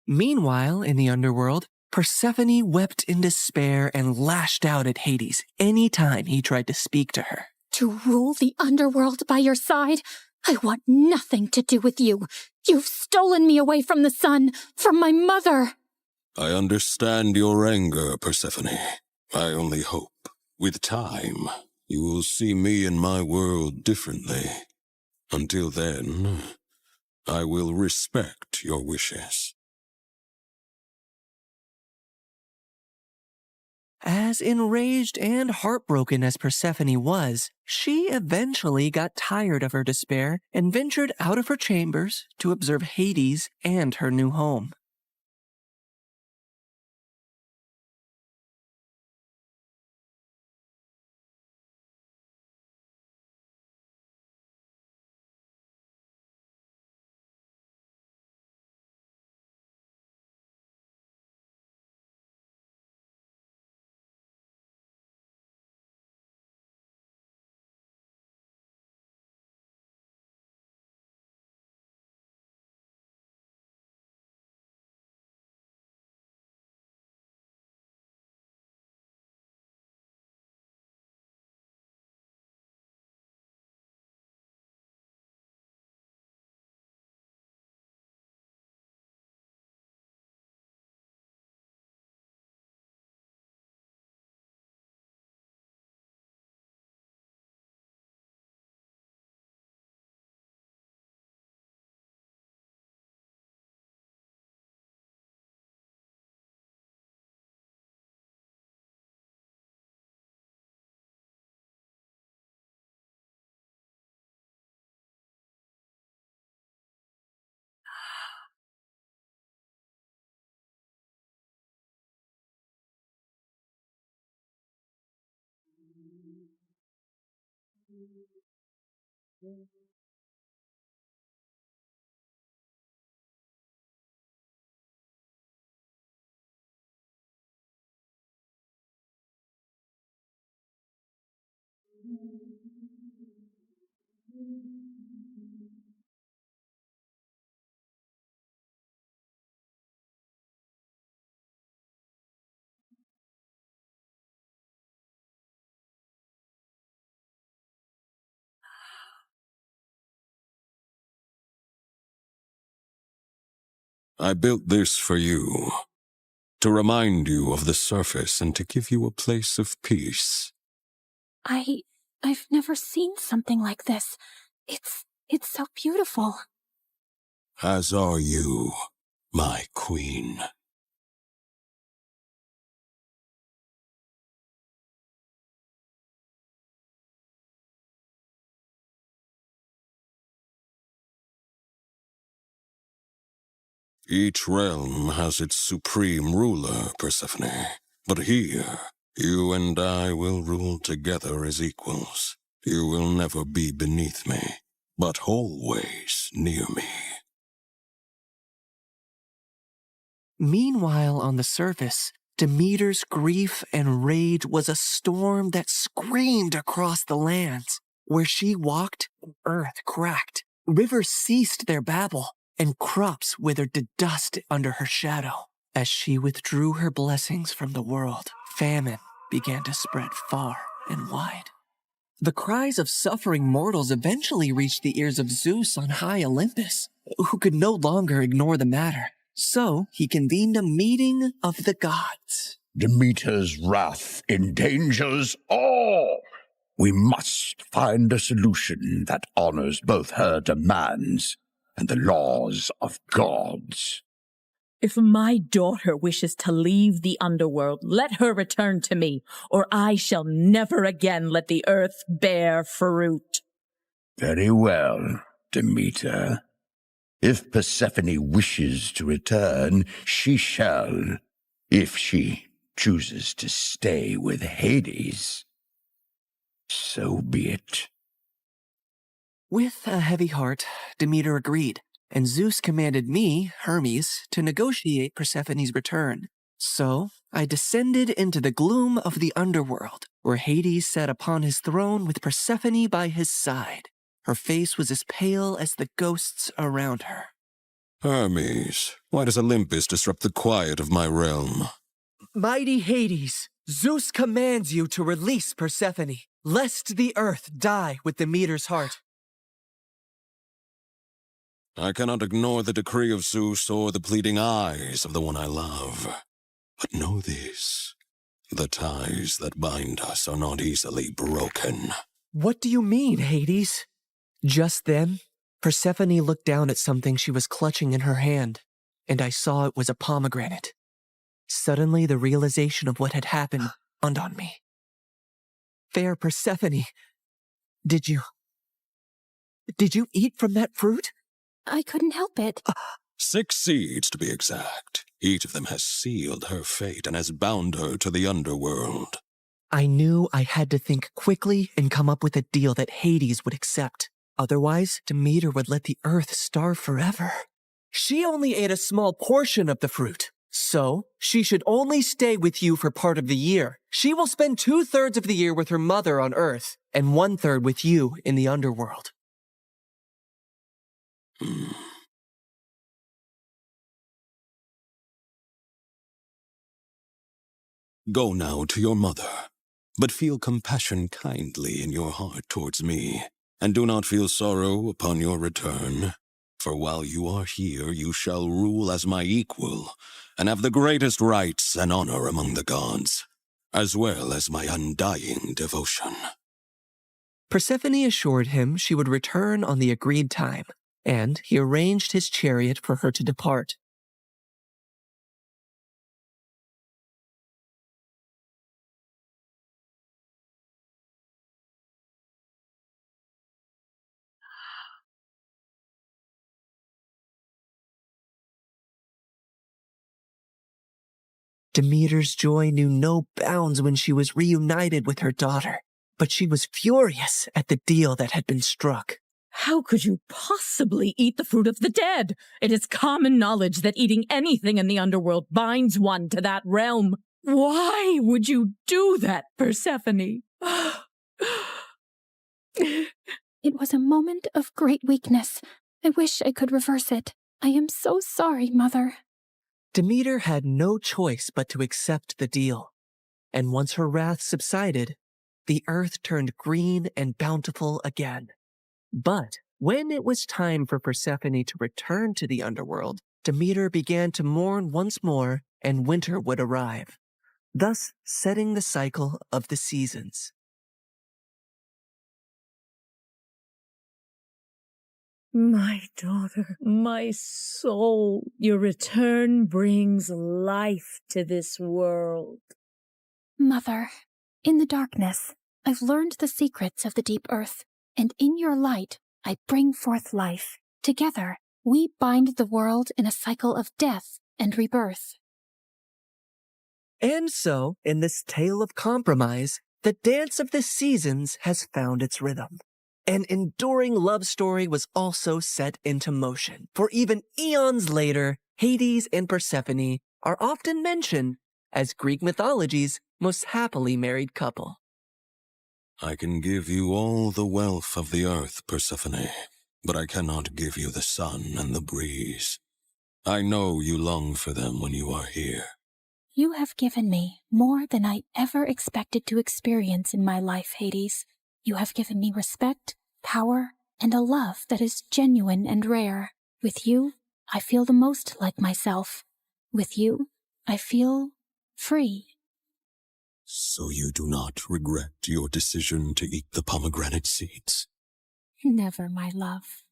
Meanwhile, in the underworld, Persephone wept in despair and lashed out at Hades any time he tried to speak to her. To rule the underworld by your side? I want nothing to do with you. You've stolen me away from the sun, from my mother. I understand your anger, Persephone. I only hope, with time, you will see me and my world differently. Until then, I will respect your wishes. As enraged and heartbroken as Persephone was, she eventually got tired of her despair and ventured out of her chambers to observe Hades and her new home. I built this for you, to remind you of the surface and to give you a place of peace. I've never seen something like this. It's so beautiful. As are you, my queen. Each realm has its supreme ruler, Persephone. But here, you and I will rule together as equals. You will never be beneath me, but always near me. Meanwhile, on the surface, Demeter's grief and rage was a storm that screamed across the lands. Where she walked, earth cracked, rivers ceased their babble, and crops withered to dust under her shadow. As she withdrew her blessings from the world, famine began to spread far and wide. The cries of suffering mortals eventually reached the ears of Zeus on high Olympus, who could no longer ignore the matter. So he convened a meeting of the gods. Demeter's wrath endangers all. We must find a solution that honors both her demands and the laws of gods. If my daughter wishes to leave the underworld, let her return to me, or I shall never again let the earth bear fruit. Very well, Demeter. If Persephone wishes to return, she shall, if she chooses to stay with Hades. So be it. With a heavy heart, Demeter agreed, and Zeus commanded me, Hermes, to negotiate Persephone's return. So I descended into the gloom of the underworld, where Hades sat upon his throne with Persephone by his side. Her face was as pale as the ghosts around her. Hermes, why does Olympus disrupt the quiet of my realm? Mighty Hades, Zeus commands you to release Persephone, lest the earth die with Demeter's heart. I cannot ignore the decree of Zeus or the pleading eyes of the one I love. But know this, the ties that bind us are not easily broken. What do you mean, Hades? Just then, Persephone looked down at something she was clutching in her hand, and I saw it was a pomegranate. Suddenly, the realization of what had happened dawned on me. Fair Persephone, did you eat from that fruit? I couldn't help it. 6 seeds, to be exact. Each of them has sealed her fate and has bound her to the underworld. I knew I had to think quickly and come up with a deal that Hades would accept. Otherwise, Demeter would let the earth starve forever. She only ate a small portion of the fruit, so she should only stay with you for part of the year. She will spend 2/3 of the year with her mother on Earth, and 1/3 with you in the underworld. Go now to your mother, but feel compassion kindly in your heart towards me, and do not feel sorrow upon your return. For while you are here, you shall rule as my equal, and have the greatest rights and honor among the gods, as well as my undying devotion. Persephone assured him she would return on the agreed time, and he arranged his chariot for her to depart. Demeter's joy knew no bounds when she was reunited with her daughter. but she was furious at the deal that had been struck. How could you possibly eat the fruit of the dead? It is common knowledge that eating anything in the underworld binds one to that realm. Why would you do that, Persephone? It was a moment of great weakness. I wish I could reverse it. I am so sorry, Mother. Demeter had no choice but to accept the deal. And once her wrath subsided, the earth turned green and bountiful again. But when it was time for Persephone to return to the underworld, Demeter began to mourn once more, and winter would arrive, thus setting the cycle of the seasons. My daughter, my soul, your return brings life to this world. Mother, in the darkness, I've learned the secrets of the deep earth, and in your light, I bring forth life. Together, we bind the world in a cycle of death and rebirth. And so, in this tale of compromise, the dance of the seasons has found its rhythm. An enduring love story was also set into motion, for even eons later, Hades and Persephone are often mentioned as Greek mythology's most happily married couple. I can give you all the wealth of the earth, Persephone, but I cannot give you the sun and the breeze. I know you long for them when you are here. You have given me more than I ever expected to experience in my life, Hades. You have given me respect, power, and a love that is genuine and rare. With you, I feel the most like myself. With you, I feel free. So you do not regret your decision to eat the pomegranate seeds? Never, my love.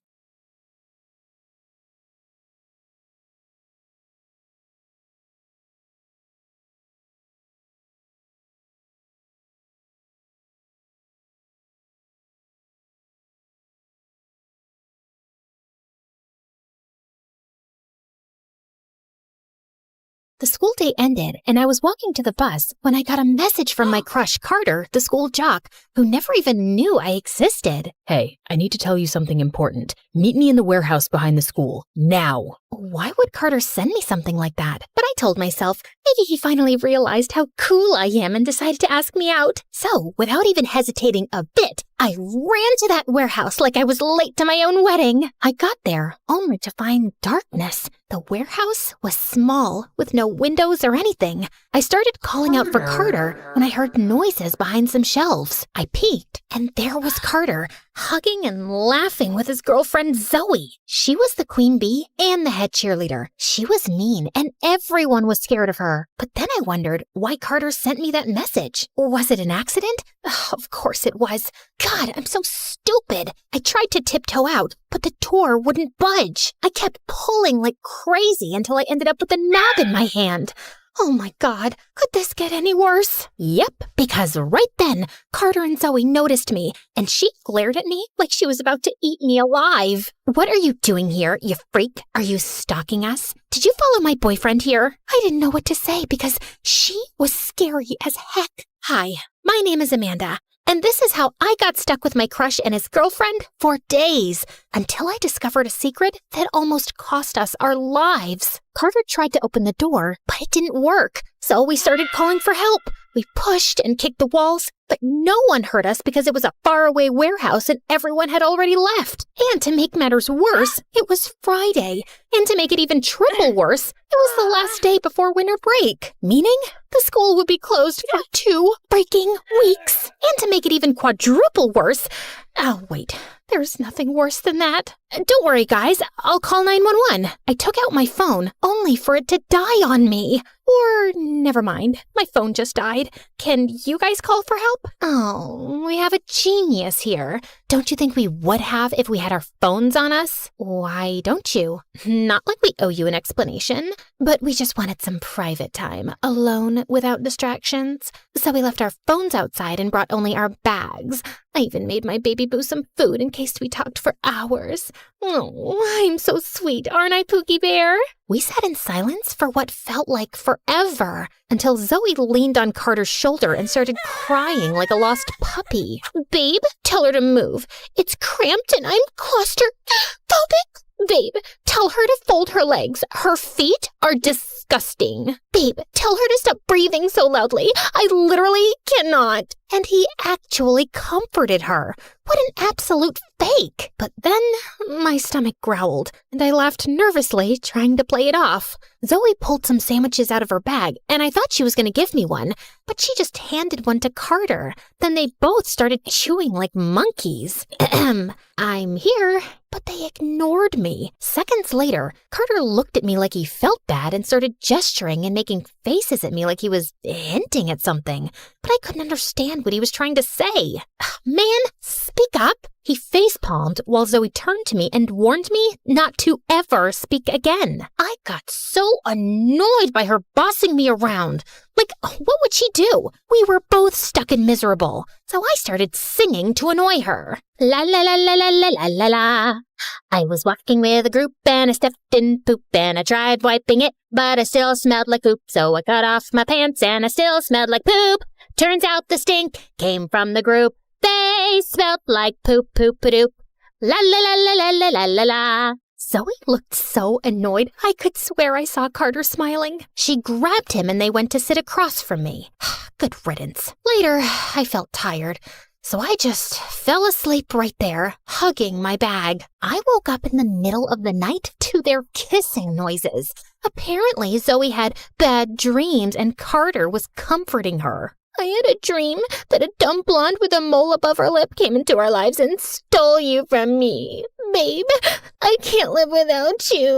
The school day ended, and I was walking to the bus when I got a message from my crush, Carter, the school jock, who never even knew I existed. Hey, I need to tell you something important. Meet me in the warehouse behind the school, now. Why would Carter send me something like that? But I told myself, maybe he finally realized how cool I am and decided to ask me out. So, without even hesitating a bit, I ran to that warehouse like I was late to my own wedding. I got there only to find darkness. The warehouse was small, with no windows or anything. I started calling out for Carter when I heard noises behind some shelves. I peeked, and there was Carter, hugging and laughing with his girlfriend Zoe. She was the queen bee and the head cheerleader. She was mean, and everyone was scared of her. But then I wondered why Carter sent me that message. Was it an accident? Of course it was. God, I'm so stupid. I tried to tiptoe out, but the door wouldn't budge. I kept pulling like crazy until I ended up with a knob in my hand. Oh my God, could this get any worse? Yep, because right then, Carter and Zoe noticed me, and she glared at me like she was about to eat me alive. What are you doing here, you freak? Are you stalking us? Did you follow my boyfriend here? I didn't know what to say because she was scary as heck. Hi, my name is Amanda. And this is how I got stuck with my crush and his girlfriend for days, until I discovered a secret that almost cost us our lives. Carter tried to open the door, but it didn't work, so we started calling for help. We pushed and kicked the walls, but no one heard us because it was a faraway warehouse and everyone had already left. And to make matters worse, it was Friday. And to make it even triple worse, it was the last day before winter break, meaning the school would be closed for 2 freaking weeks. And to make it even quadruple worse, oh wait, there's nothing worse than that. Don't worry, guys, I'll call 911. I took out my phone only for it to die on me. Or, never mind, my phone just died. Can you guys call for help? Oh, we have a genius here. Don't you think we would have if we had our phones on us? Why don't you? Not like we owe you an explanation, but we just wanted some private time, alone without distractions. So we left our phones outside and brought only our bags. I even made my baby boo some food in case we talked for hours. Oh, I'm so sweet, aren't I, Pookie Bear? We sat in silence for what felt like forever, until Zoe leaned on Carter's shoulder and started crying like a lost puppy. Babe, tell her to move. It's cramped and I'm claustrophobic. Babe, tell her to fold her legs. Her feet are disgusting. Babe, tell her to stop breathing so loudly. I literally cannot. And he actually comforted her. What an absolute fake. But then my stomach growled, and I laughed nervously, trying to play it off. Zoe pulled some sandwiches out of her bag, and I thought she was going to give me one, but she just handed one to Carter. Then they both started chewing like monkeys. I'm here, but they ignored me. Seconds later, Carter looked at me like he felt bad and started gesturing and making faces at me like he was hinting at something. But I couldn't understand what he was trying to say. Man, speak up. He face-palmed while Zoe turned to me and warned me not to ever speak again. I got so annoyed by her bossing me around. Like, what would she do? We were both stuck and miserable. So I started singing to annoy her. La la la la la la la la la. I was walking with a group and I stepped in poop and I tried wiping it, but I still smelled like poop. So I cut off my pants and I still smelled like poop. Turns out the stink came from the group. They smelled like poop, poop-a-doop. La la la la la la la la la. Zoe looked so annoyed, I could swear I saw Carter smiling. She grabbed him and they went to sit across from me. Good riddance. Later, I felt tired, so I just fell asleep right there, hugging my bag. I woke up in the middle of the night to their kissing noises. Apparently, Zoe had bad dreams and Carter was comforting her. I had a dream that a dumb blonde with a mole above her lip came into our lives and stole you from me. Babe, I can't live without you.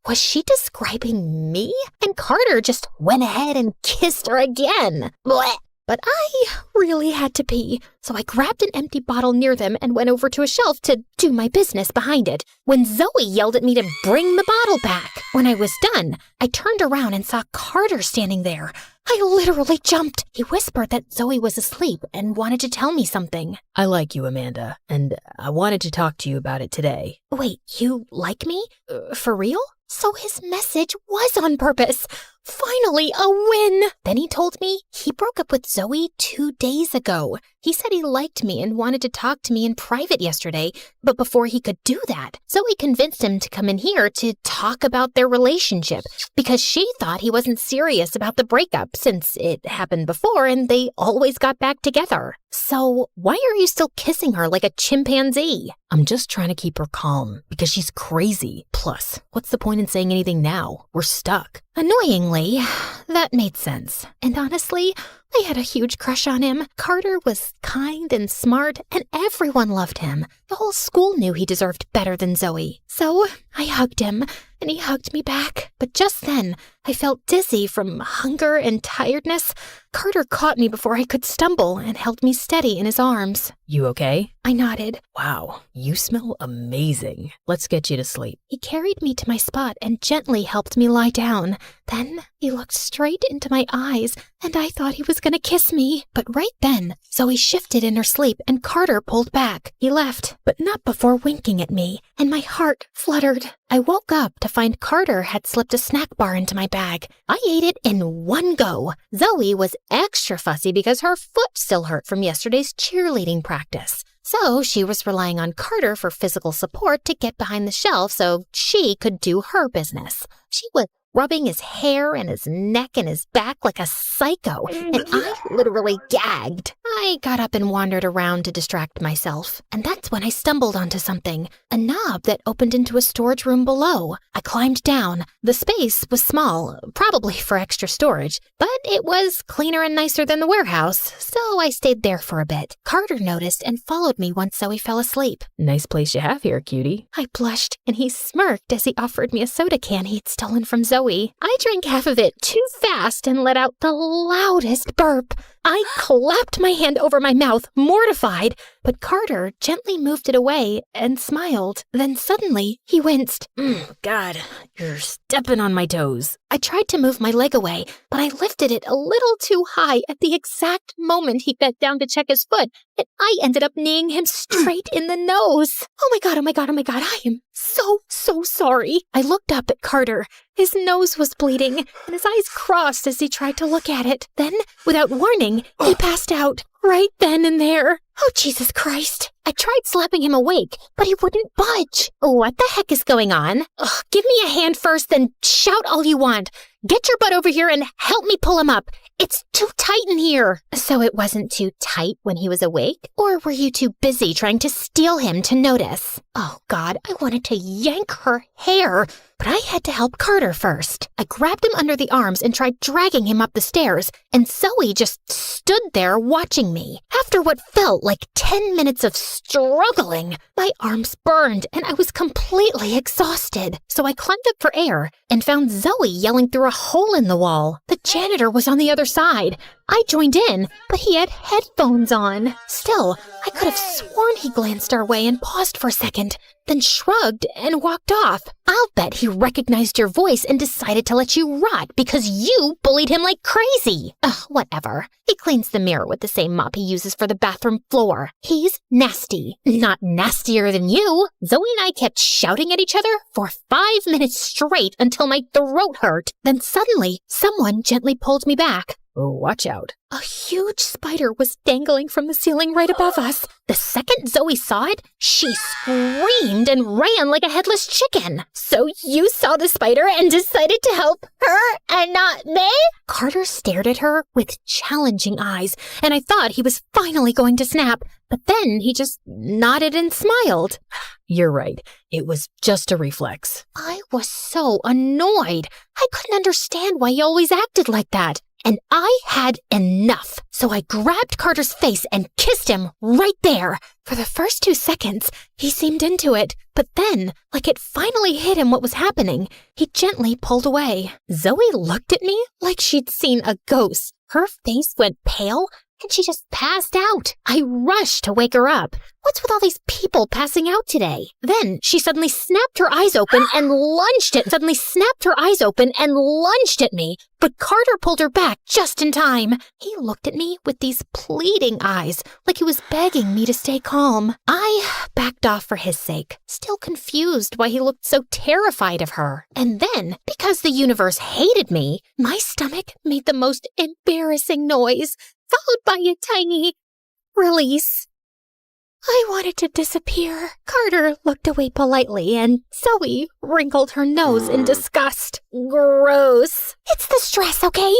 Was she describing me? And Carter just went ahead and kissed her again. Blech. But I really had to pee, so I grabbed an empty bottle near them and went over to a shelf to do my business behind it, when Zoe yelled at me to bring the bottle back. When I was done, I turned around and saw Carter standing there. I literally jumped. He whispered that Zoe was asleep and wanted to tell me something. I like you, Amanda, and I wanted to talk to you about it today. Wait, you like me? For real? So his message was on purpose. Finally, a win! Then he told me he broke up with Zoe 2 days ago. He said he liked me and wanted to talk to me in private yesterday, but before he could do that, Zoe convinced him to come in here to talk about their relationship because she thought he wasn't serious about the breakup since it happened before and they always got back together. So why are you still kissing her like a chimpanzee? I'm just trying to keep her calm because she's crazy. Plus, what's the point in saying anything now? We're stuck. Annoyingly, that made sense. And honestly, I had a huge crush on him. Carter was kind and smart, and everyone loved him. The whole school knew he deserved better than Zoe. So I hugged him, and he hugged me back. But just then, I felt dizzy from hunger and tiredness. Carter caught me before I could stumble and held me steady in his arms. You okay? I nodded. Wow, you smell amazing. Let's get you to sleep. He carried me to my spot and gently helped me lie down. Then he looked straight into my eyes, and I thought he was going to kiss me. But right then, Zoe shifted in her sleep and Carter pulled back. He left, but not before winking at me, and my heart fluttered. I woke up to find Carter had slipped a snack bar into my bag. I ate it in one go. Zoe was extra fussy because her foot still hurt from yesterday's cheerleading practice. So she was relying on Carter for physical support to get behind the shelf so she could do her business. She was rubbing his hair and his neck and his back like a psycho, and I literally gagged. I got up and wandered around to distract myself, and that's when I stumbled onto something, a knob that opened into a storage room below. I climbed down. The space was small, probably for extra storage, but it was cleaner and nicer than the warehouse, so I stayed there for a bit. Carter noticed and followed me once Zoe fell asleep. Nice place you have here, cutie. I blushed, and he smirked as he offered me a soda can he'd stolen from Zoe. I drank half of it too fast and let out the loudest burp. I clapped my hand over my mouth, mortified, but Carter gently moved it away and smiled. Then suddenly, he winced. God, you're stepping on my toes. I tried to move my leg away, but I lifted it a little too high at the exact moment he bent down to check his foot, and I ended up kneeing him straight in the nose. Oh my God, I am so sorry. I looked up at Carter. His nose was bleeding, and his eyes crossed as he tried to look at it. Then, without warning, he passed out. Right then and there. Oh, Jesus Christ. I tried slapping him awake, but he wouldn't budge. What the heck is going on? Ugh, give me a hand first, then shout all you want. Get your butt over here and help me pull him up. It's too tight in here. So it wasn't too tight when he was awake? Or were you too busy trying to steal him to notice? Oh, God, I wanted to yank her hair, but I had to help Carter first. I grabbed him under the arms and tried dragging him up the stairs, and Zoe just stood there watching me. After what felt like 10 minutes of struggling, my arms burned and I was completely exhausted. So I climbed up for air and found Zoe yelling through a hole in the wall. The janitor was on the other side. I joined in, but he had headphones on. Still, I could have sworn he glanced our way and paused for a second, then shrugged and walked off. I'll bet he recognized your voice and decided to let you rot because you bullied him like crazy. Ugh, whatever. He cleans the mirror with the same mop he uses for the bathroom floor. He's nasty. Not nastier than you. Zoe and I kept shouting at each other for 5 minutes straight until my throat hurt. Then suddenly, someone gently pulled me back. Oh, watch out. A huge spider was dangling from the ceiling right above us. The second Zoe saw it, she screamed and ran like a headless chicken. So you saw the spider and decided to help her and not me? Carter stared at her with challenging eyes, and I thought he was finally going to snap. But then he just nodded and smiled. You're right. It was just a reflex. I was so annoyed. I couldn't understand why he always acted like that. And I had enough. So I grabbed Carter's face and kissed him right there. For the first 2 seconds, he seemed into it. But then, like it finally hit him what was happening, he gently pulled away. Zoe looked at me like she'd seen a ghost. Her face went pale, and she just passed out. I rushed to wake her up. What's with all these people passing out today? Then she suddenly snapped her eyes open and lunged at me. But Carter pulled her back just in time. He looked at me with these pleading eyes, like he was begging me to stay calm. I backed off for his sake, still confused why he looked so terrified of her. And then, because the universe hated me, my stomach made the most embarrassing noise, followed by a tiny release. I wanted to disappear. Carter looked away politely, and Zoe wrinkled her nose in disgust. Gross. It's the stress, okay?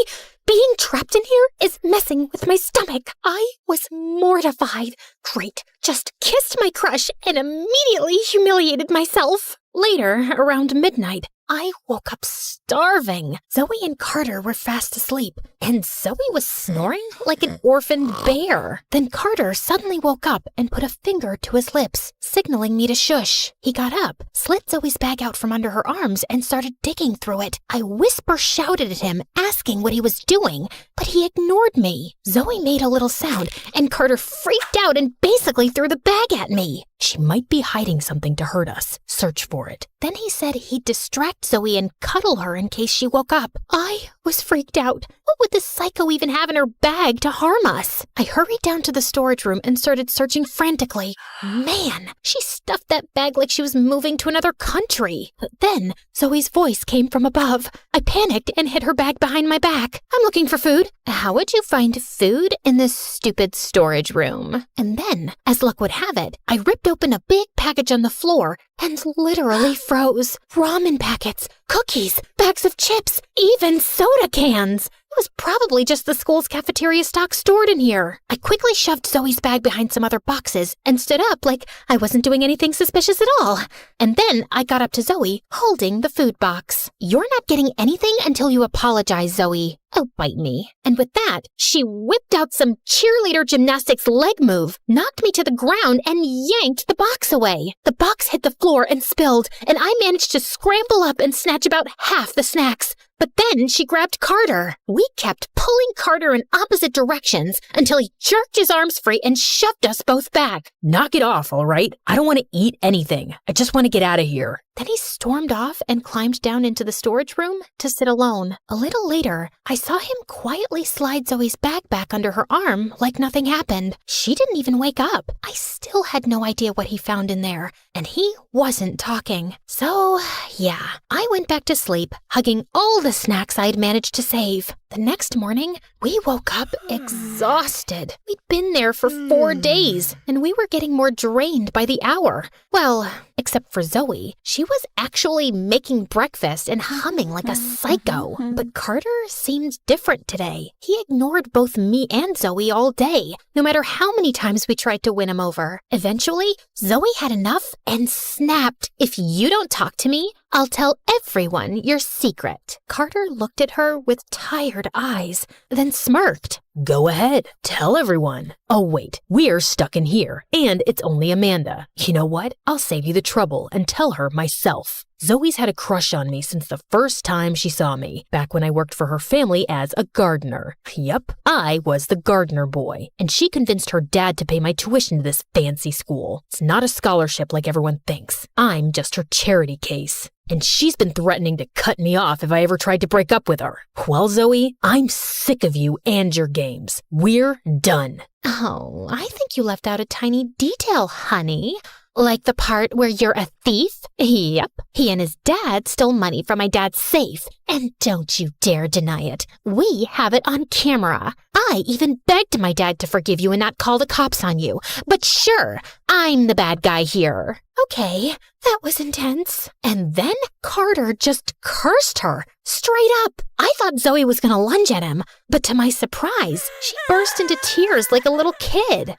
Being trapped in here is messing with my stomach. I was mortified. Great. Just kissed my crush and immediately humiliated myself. Later, around midnight, I woke up starving. Zoe and Carter were fast asleep, and Zoe was snoring like an orphaned bear. Then Carter suddenly woke up and put a finger to his lips, signaling me to shush. He got up, slid Zoe's bag out from under her arms, and started digging through it. I whisper shouted at him, asking what he was doing, but he ignored me. Zoe made a little sound, and Carter freaked out and basically threw the bag at me. She might be hiding something to hurt us. Search for it. Then he said he'd distract Zoe and cuddle her in case she woke up. I was freaked out. What would the psycho even have in her bag to harm us? I hurried down to the storage room and started searching frantically. Man, she stuffed that bag like she was moving to another country. But then Zoe's voice came from above. I panicked and hid her bag behind my back. I'm looking for food. How would you find food in this stupid storage room? And then, as luck would have it, I ripped open a big package on the floor and literally froze. Ramen packets, cookies, bags of chips, even soda cans. It was probably just the school's cafeteria stock stored in here. I quickly shoved Zoe's bag behind some other boxes and stood up like I wasn't doing anything suspicious at all. And then I got up to Zoe, holding the food box. You're not getting anything until you apologize, Zoe. Oh, bite me. And with that, she whipped out some cheerleader gymnastics leg move, knocked me to the ground, and yanked the box away. The box hit the floor and spilled, and I managed to scramble up and snatch about half the snacks. But then she grabbed Carter. We kept pulling Carter in opposite directions until he jerked his arms free and shoved us both back. Knock it off, all right? I don't want to eat anything. I just want to get out of here. Then he stormed off and climbed down into the storage room to sit alone. A little later, I saw him quietly slide Zoe's bag back under her arm like nothing happened. She didn't even wake up. I still had no idea what he found in there, and he wasn't talking. So, yeah, I went back to sleep, hugging all the snacks I'd managed to save. The next morning, we woke up exhausted. We'd been there for 4 days, and we were getting more drained by the hour. Well, except for Zoe. She was actually making breakfast and humming like a psycho. But Carter seemed different today. He ignored both me and Zoe all day, no matter how many times we tried to win him over. Eventually, Zoe had enough and snapped. "If you don't talk to me, I'll tell everyone your secret." Carter looked at her with tired eyes, then smirked. Go ahead, tell everyone. Oh wait, we're stuck in here, and it's only Amanda. You know what? I'll save you the trouble and tell her myself. Zoe's had a crush on me since the first time she saw me, back when I worked for her family as a gardener. Yep, I was the gardener boy, and she convinced her dad to pay my tuition to this fancy school. It's not a scholarship like everyone thinks. I'm just her charity case. And she's been threatening to cut me off if I ever tried to break up with her. Well, Zoe, I'm sick of you and your games. We're done. Oh, I think you left out a tiny detail, honey. Like the part where you're a thief? Yep. He and his dad stole money from my dad's safe. And don't you dare deny it. We have it on camera. I even begged my dad to forgive you and not call the cops on you. But sure, I'm the bad guy here. Okay, that was intense. And then Carter just cursed her, straight up. I thought Zoe was gonna lunge at him, but to my surprise, she burst into tears like a little kid.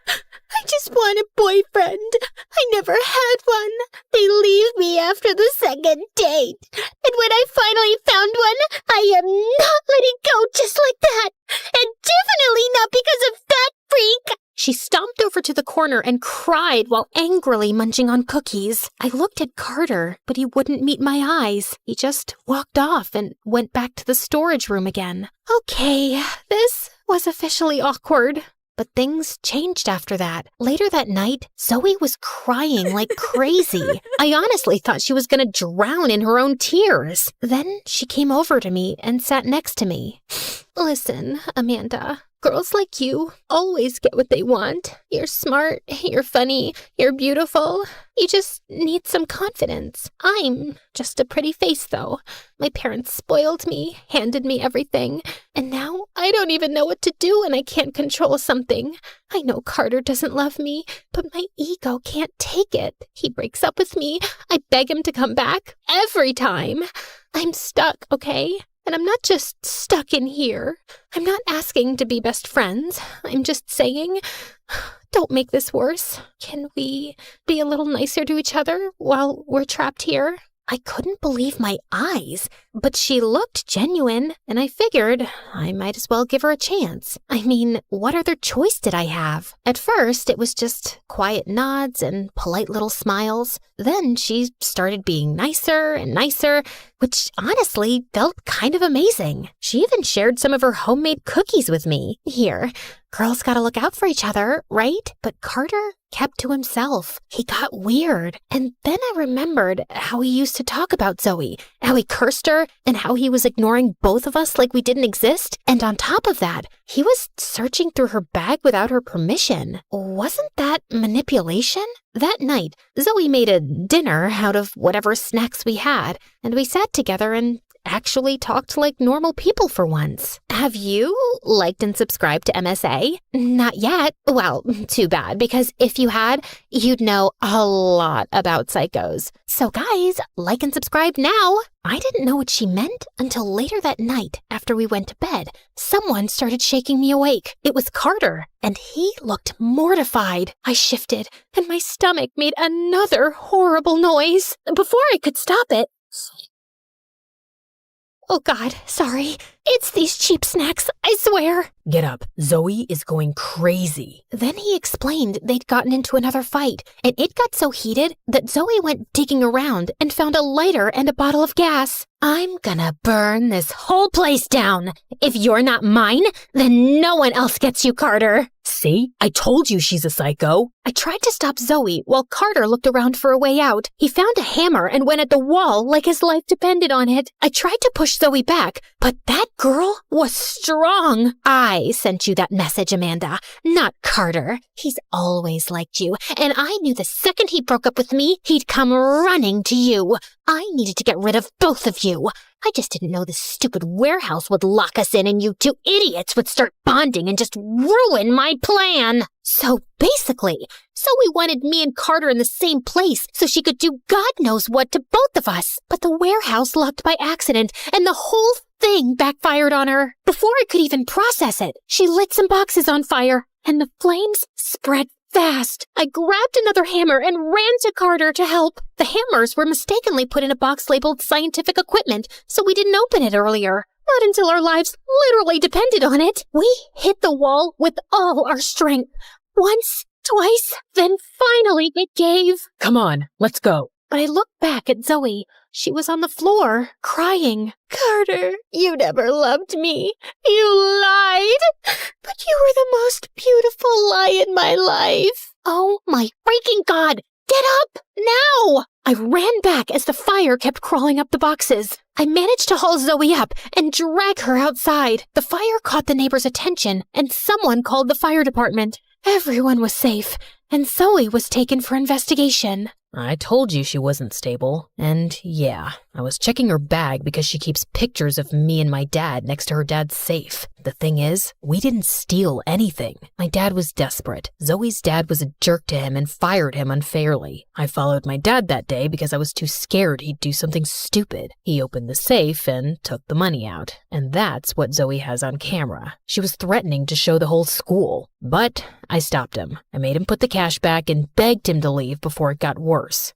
"I just want a boyfriend. I never had one. They leave me after the second date. And when I finally found one, I am not letting go just like that. And definitely not because of that freak." She stomped over to the corner and cried while angrily munching on cookies. I looked at Carter, but he wouldn't meet my eyes. He just walked off and went back to the storage room again. Okay, this was officially awkward. But things changed after that. Later that night, Zoe was crying like crazy. I honestly thought she was going to drown in her own tears. Then she came over to me and sat next to me. "Listen, Amanda, girls like you always get what they want. You're smart, you're funny, you're beautiful. You just need some confidence. I'm just a pretty face, though. My parents spoiled me, handed me everything, and now I don't even know what to do when I can't control something. I know Carter doesn't love me, but my ego can't take it. He breaks up with me. I beg him to come back every time. I'm stuck, okay? And I'm not just stuck in here. I'm not asking to be best friends. I'm just saying, don't make this worse. Can we be a little nicer to each other while we're trapped here?" I couldn't believe my eyes, but she looked genuine, and I figured I might as well give her a chance. I mean, what other choice did I have? At first, it was just quiet nods and polite little smiles. Then she started being nicer and nicer, which honestly felt kind of amazing. She even shared some of her homemade cookies with me. Here, girls gotta look out for each other, right? But Carter kept to himself. He got weird. And then I remembered how he used to talk about Zoe, how he cursed her, and how he was ignoring both of us like we didn't exist. And on top of that, he was searching through her bag without her permission. Wasn't that manipulation? That night, Zoe made a dinner out of whatever snacks we had, and we sat together and actually talked like normal people for once. Have you liked and subscribed to MSA? Not yet. Well, too bad, because if you had, you'd know a lot about psychos. So guys, like and subscribe now. I didn't know what she meant until later that night after we went to bed. Someone started shaking me awake. It was Carter, and he looked mortified. I shifted, and my stomach made another horrible noise. Before I could stop it, Oh God, sorry. It's these cheap snacks, I swear. Get up. Zoe is going crazy. Then he explained they'd gotten into another fight, and it got so heated that Zoe went digging around and found a lighter and a bottle of gas. I'm gonna burn this whole place down. If you're not mine, then no one else gets you, Carter. See? I told you she's a psycho. I tried to stop Zoe while Carter looked around for a way out. He found a hammer and went at the wall like his life depended on it. I tried to push Zoe back, but that girl was strong. I sent you that message, Amanda, not Carter. He's always liked you, and I knew the second he broke up with me, he'd come running to you. I needed to get rid of both of you. I just didn't know this stupid warehouse would lock us in and you two idiots would start bonding and just ruin my plan. So basically, Zoe wanted me and Carter in the same place so she could do God knows what to both of us. But the warehouse locked by accident and the whole thing backfired on her. Before I could even process it, she lit some boxes on fire and the flames spread fast. I grabbed another hammer and ran to Carter to help. The hammers were mistakenly put in a box labeled scientific equipment, so we didn't open it earlier. Not until our lives literally depended on it. We hit the wall with all our strength. Once, twice, then finally it gave. Come on, let's go. But I looked back at Zoe. She was on the floor, crying. Carter, you never loved me. You lied. But you were the most beautiful lie in my life. Oh my freaking God. Get up now. I ran back as the fire kept crawling up the boxes. I managed to haul Zoe up and drag her outside. The fire caught the neighbor's attention and someone called the fire department. Everyone was safe and Zoe was taken for investigation. I told you she wasn't stable. And yeah, I was checking her bag because she keeps pictures of me and my dad next to her dad's safe. The thing is, we didn't steal anything. My dad was desperate. Zoe's dad was a jerk to him and fired him unfairly. I followed my dad that day because I was too scared he'd do something stupid. He opened the safe and took the money out. And that's what Zoe has on camera. She was threatening to show the whole school. But I stopped him. I made him put the cash back and begged him to leave before it got worse.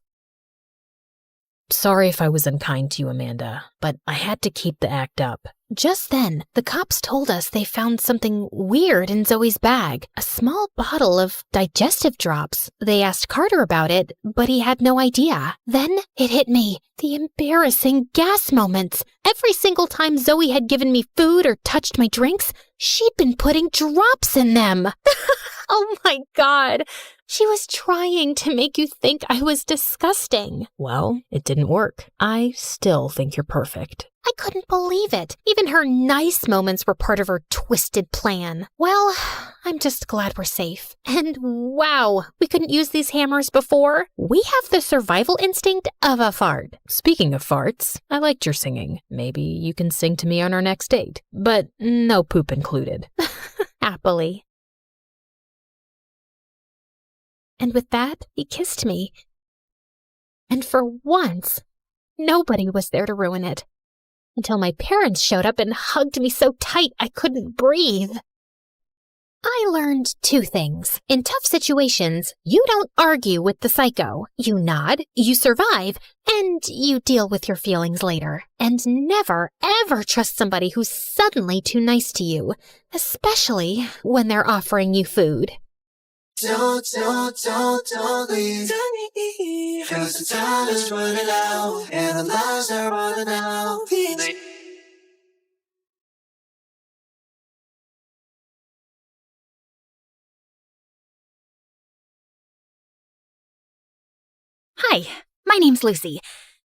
Sorry if I was unkind to you, Amanda, but I had to keep the act up. Just then, the cops told us they found something weird in Zoe's bag, a small bottle of digestive drops. They asked Carter about it, but he had no idea. Then it hit me, the embarrassing gas moments. Every single time Zoe had given me food or touched my drinks, she'd been putting drops in them. Oh my God. She was trying to make you think I was disgusting. Well, it didn't work. I still think you're perfect. I couldn't believe it. Even her nice moments were part of her twisted plan. Well, I'm just glad we're safe. And wow, we couldn't use these hammers before. We have the survival instinct of a fart. Speaking of farts, I liked your singing. Maybe you can sing to me on our next date. But no poop included. Happily. And with that, he kissed me. And for once, nobody was there to ruin it. Until my parents showed up and hugged me so tight I couldn't breathe. I learned two things. In tough situations, you don't argue with the psycho. You nod, you survive, and you deal with your feelings later. And never, ever trust somebody who's suddenly too nice to you, especially when they're offering you food. Don't leave. Cause the time is running out, and the lives are running out. Hi, my name's Lucy,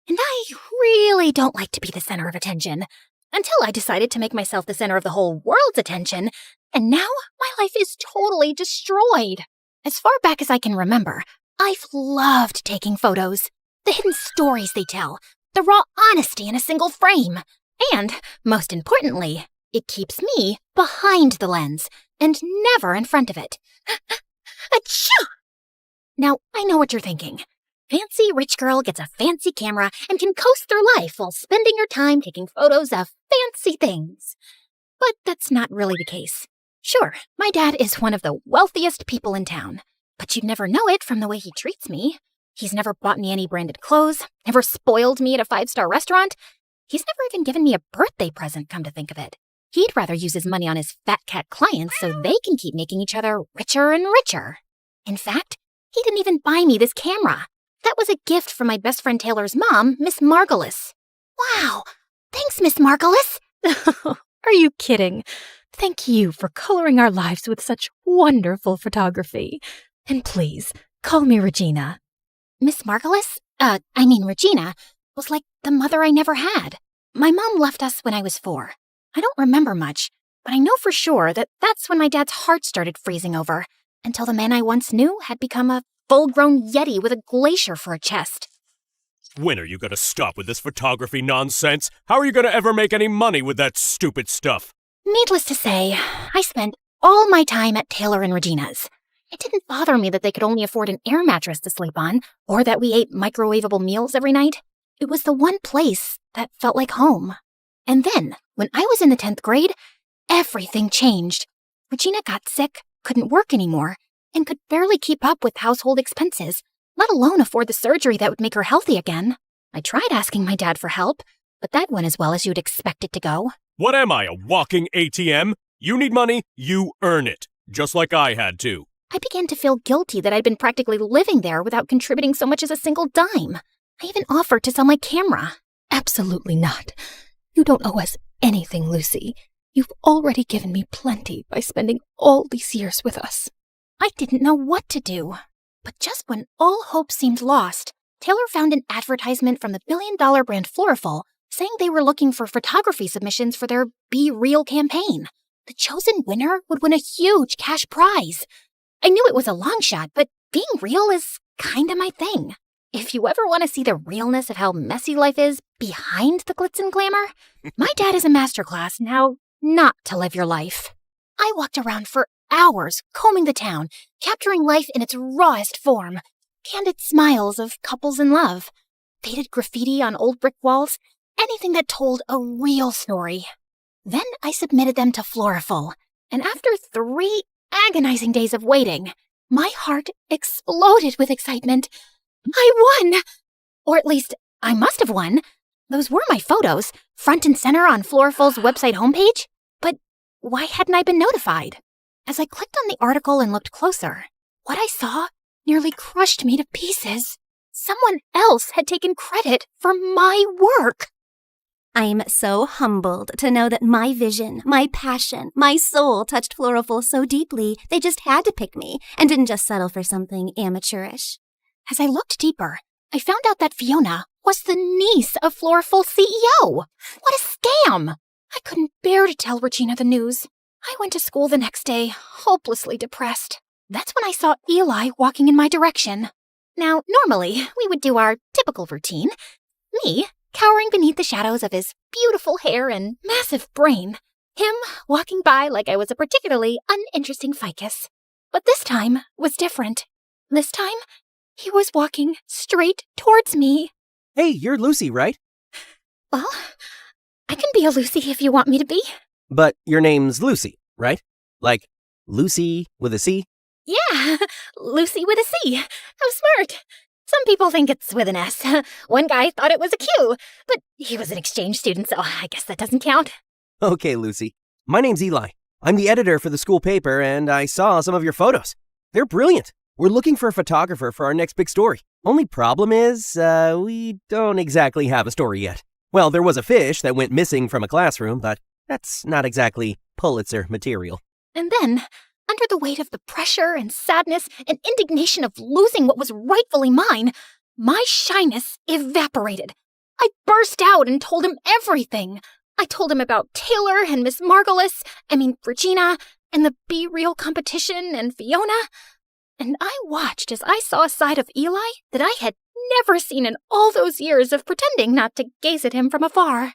and I really don't like to be the center of attention. Until I decided to make myself the center of the whole world's attention, and now my life is totally destroyed. As far back as I can remember, I've loved taking photos, the hidden stories they tell, the raw honesty in a single frame, and, most importantly, it keeps me behind the lens and never in front of it. Achoo! Now, I know what you're thinking. Fancy rich girl gets a fancy camera and can coast through life while spending her time taking photos of fancy things. But that's not really the case. Sure, my dad is one of the wealthiest people in town, but you'd never know it from the way he treats me. He's never bought me any branded clothes, never spoiled me at a 5-star restaurant. He's never even given me a birthday present, come to think of it. He'd rather use his money on his fat cat clients so they can keep making each other richer and richer. In fact, he didn't even buy me this camera. That was a gift from my best friend Taylor's mom, Miss Margolis. Wow! Thanks, Miss Margolis! Are you kidding? Thank you for coloring our lives with such wonderful photography. And please, call me Regina. Miss Margolis? Regina, was like the mother I never had. My mom left us when I was 4. I don't remember much, but I know for sure that that's when my dad's heart started freezing over, until the man I once knew had become a full-grown yeti with a glacier for a chest. When are you gonna stop with this photography nonsense? How are you gonna ever make any money with that stupid stuff? Needless to say, I spent all my time at Taylor and Regina's. It didn't bother me that they could only afford an air mattress to sleep on, or that we ate microwavable meals every night. It was the one place that felt like home. And then, when I was in the 10th grade, everything changed. Regina got sick, couldn't work anymore, and could barely keep up with household expenses, let alone afford the surgery that would make her healthy again. I tried asking my dad for help, but that went as well as you'd expect it to go. What am I, a walking ATM? You need money, you earn it. Just like I had to. I began to feel guilty that I'd been practically living there without contributing so much as a single dime. I even offered to sell my camera. Absolutely not. You don't owe us anything, Lucy. You've already given me plenty by spending all these years with us. I didn't know what to do. But just when all hope seemed lost, Taylor found an advertisement from the billion-dollar brand Floriful saying they were looking for photography submissions for their Be Real campaign. The chosen winner would win a huge cash prize. I knew it was a long shot, but being real is kinda my thing. If you ever want to see the realness of how messy life is behind the glitz and glamour, my dad is a masterclass in how not to live your life. I walked around for hours combing the town, capturing life in its rawest form. Candid smiles of couples in love, faded graffiti on old brick walls, anything that told a real story. Then I submitted them to Floriful, and after 3 agonizing days of waiting, my heart exploded with excitement. I won! Or at least, I must have won. Those were my photos, front and center on Floriful's website homepage. But why hadn't I been notified? As I clicked on the article and looked closer, what I saw nearly crushed me to pieces. Someone else had taken credit for my work. I'm so humbled to know that my vision, my passion, my soul touched Floriful so deeply, they just had to pick me and didn't just settle for something amateurish. As I looked deeper, I found out that Fiona was the niece of Floriful's CEO. What a scam! I couldn't bear to tell Regina the news. I went to school the next day, hopelessly depressed. That's when I saw Eli walking in my direction. Now, normally, we would do our typical routine. Me, cowering beneath the shadows of his beautiful hair and massive brain. Him walking by like I was a particularly uninteresting ficus. But this time was different. This time, he was walking straight towards me. Hey, you're Lucy, right? Well, I can be a Lucy if you want me to be. But your name's Lucy, right? Like Lucy with a C? Yeah, Lucy with a C. How smart. Some people think it's with an S. One guy thought it was a Q, but he was an exchange student, so I guess that doesn't count. Okay, Lucy. My name's Eli. I'm the editor for the school paper, and I saw some of your photos. They're brilliant. We're looking for a photographer for our next big story. Only problem is, we don't exactly have a story yet. Well, there was a fish that went missing from a classroom, but that's not exactly Pulitzer material. And then, under the weight of the pressure and sadness and indignation of losing what was rightfully mine, my shyness evaporated. I burst out and told him everything. I told him about Taylor and Miss Regina, and the Be Real competition and Fiona. And I watched as I saw a side of Eli that I had never seen in all those years of pretending not to gaze at him from afar.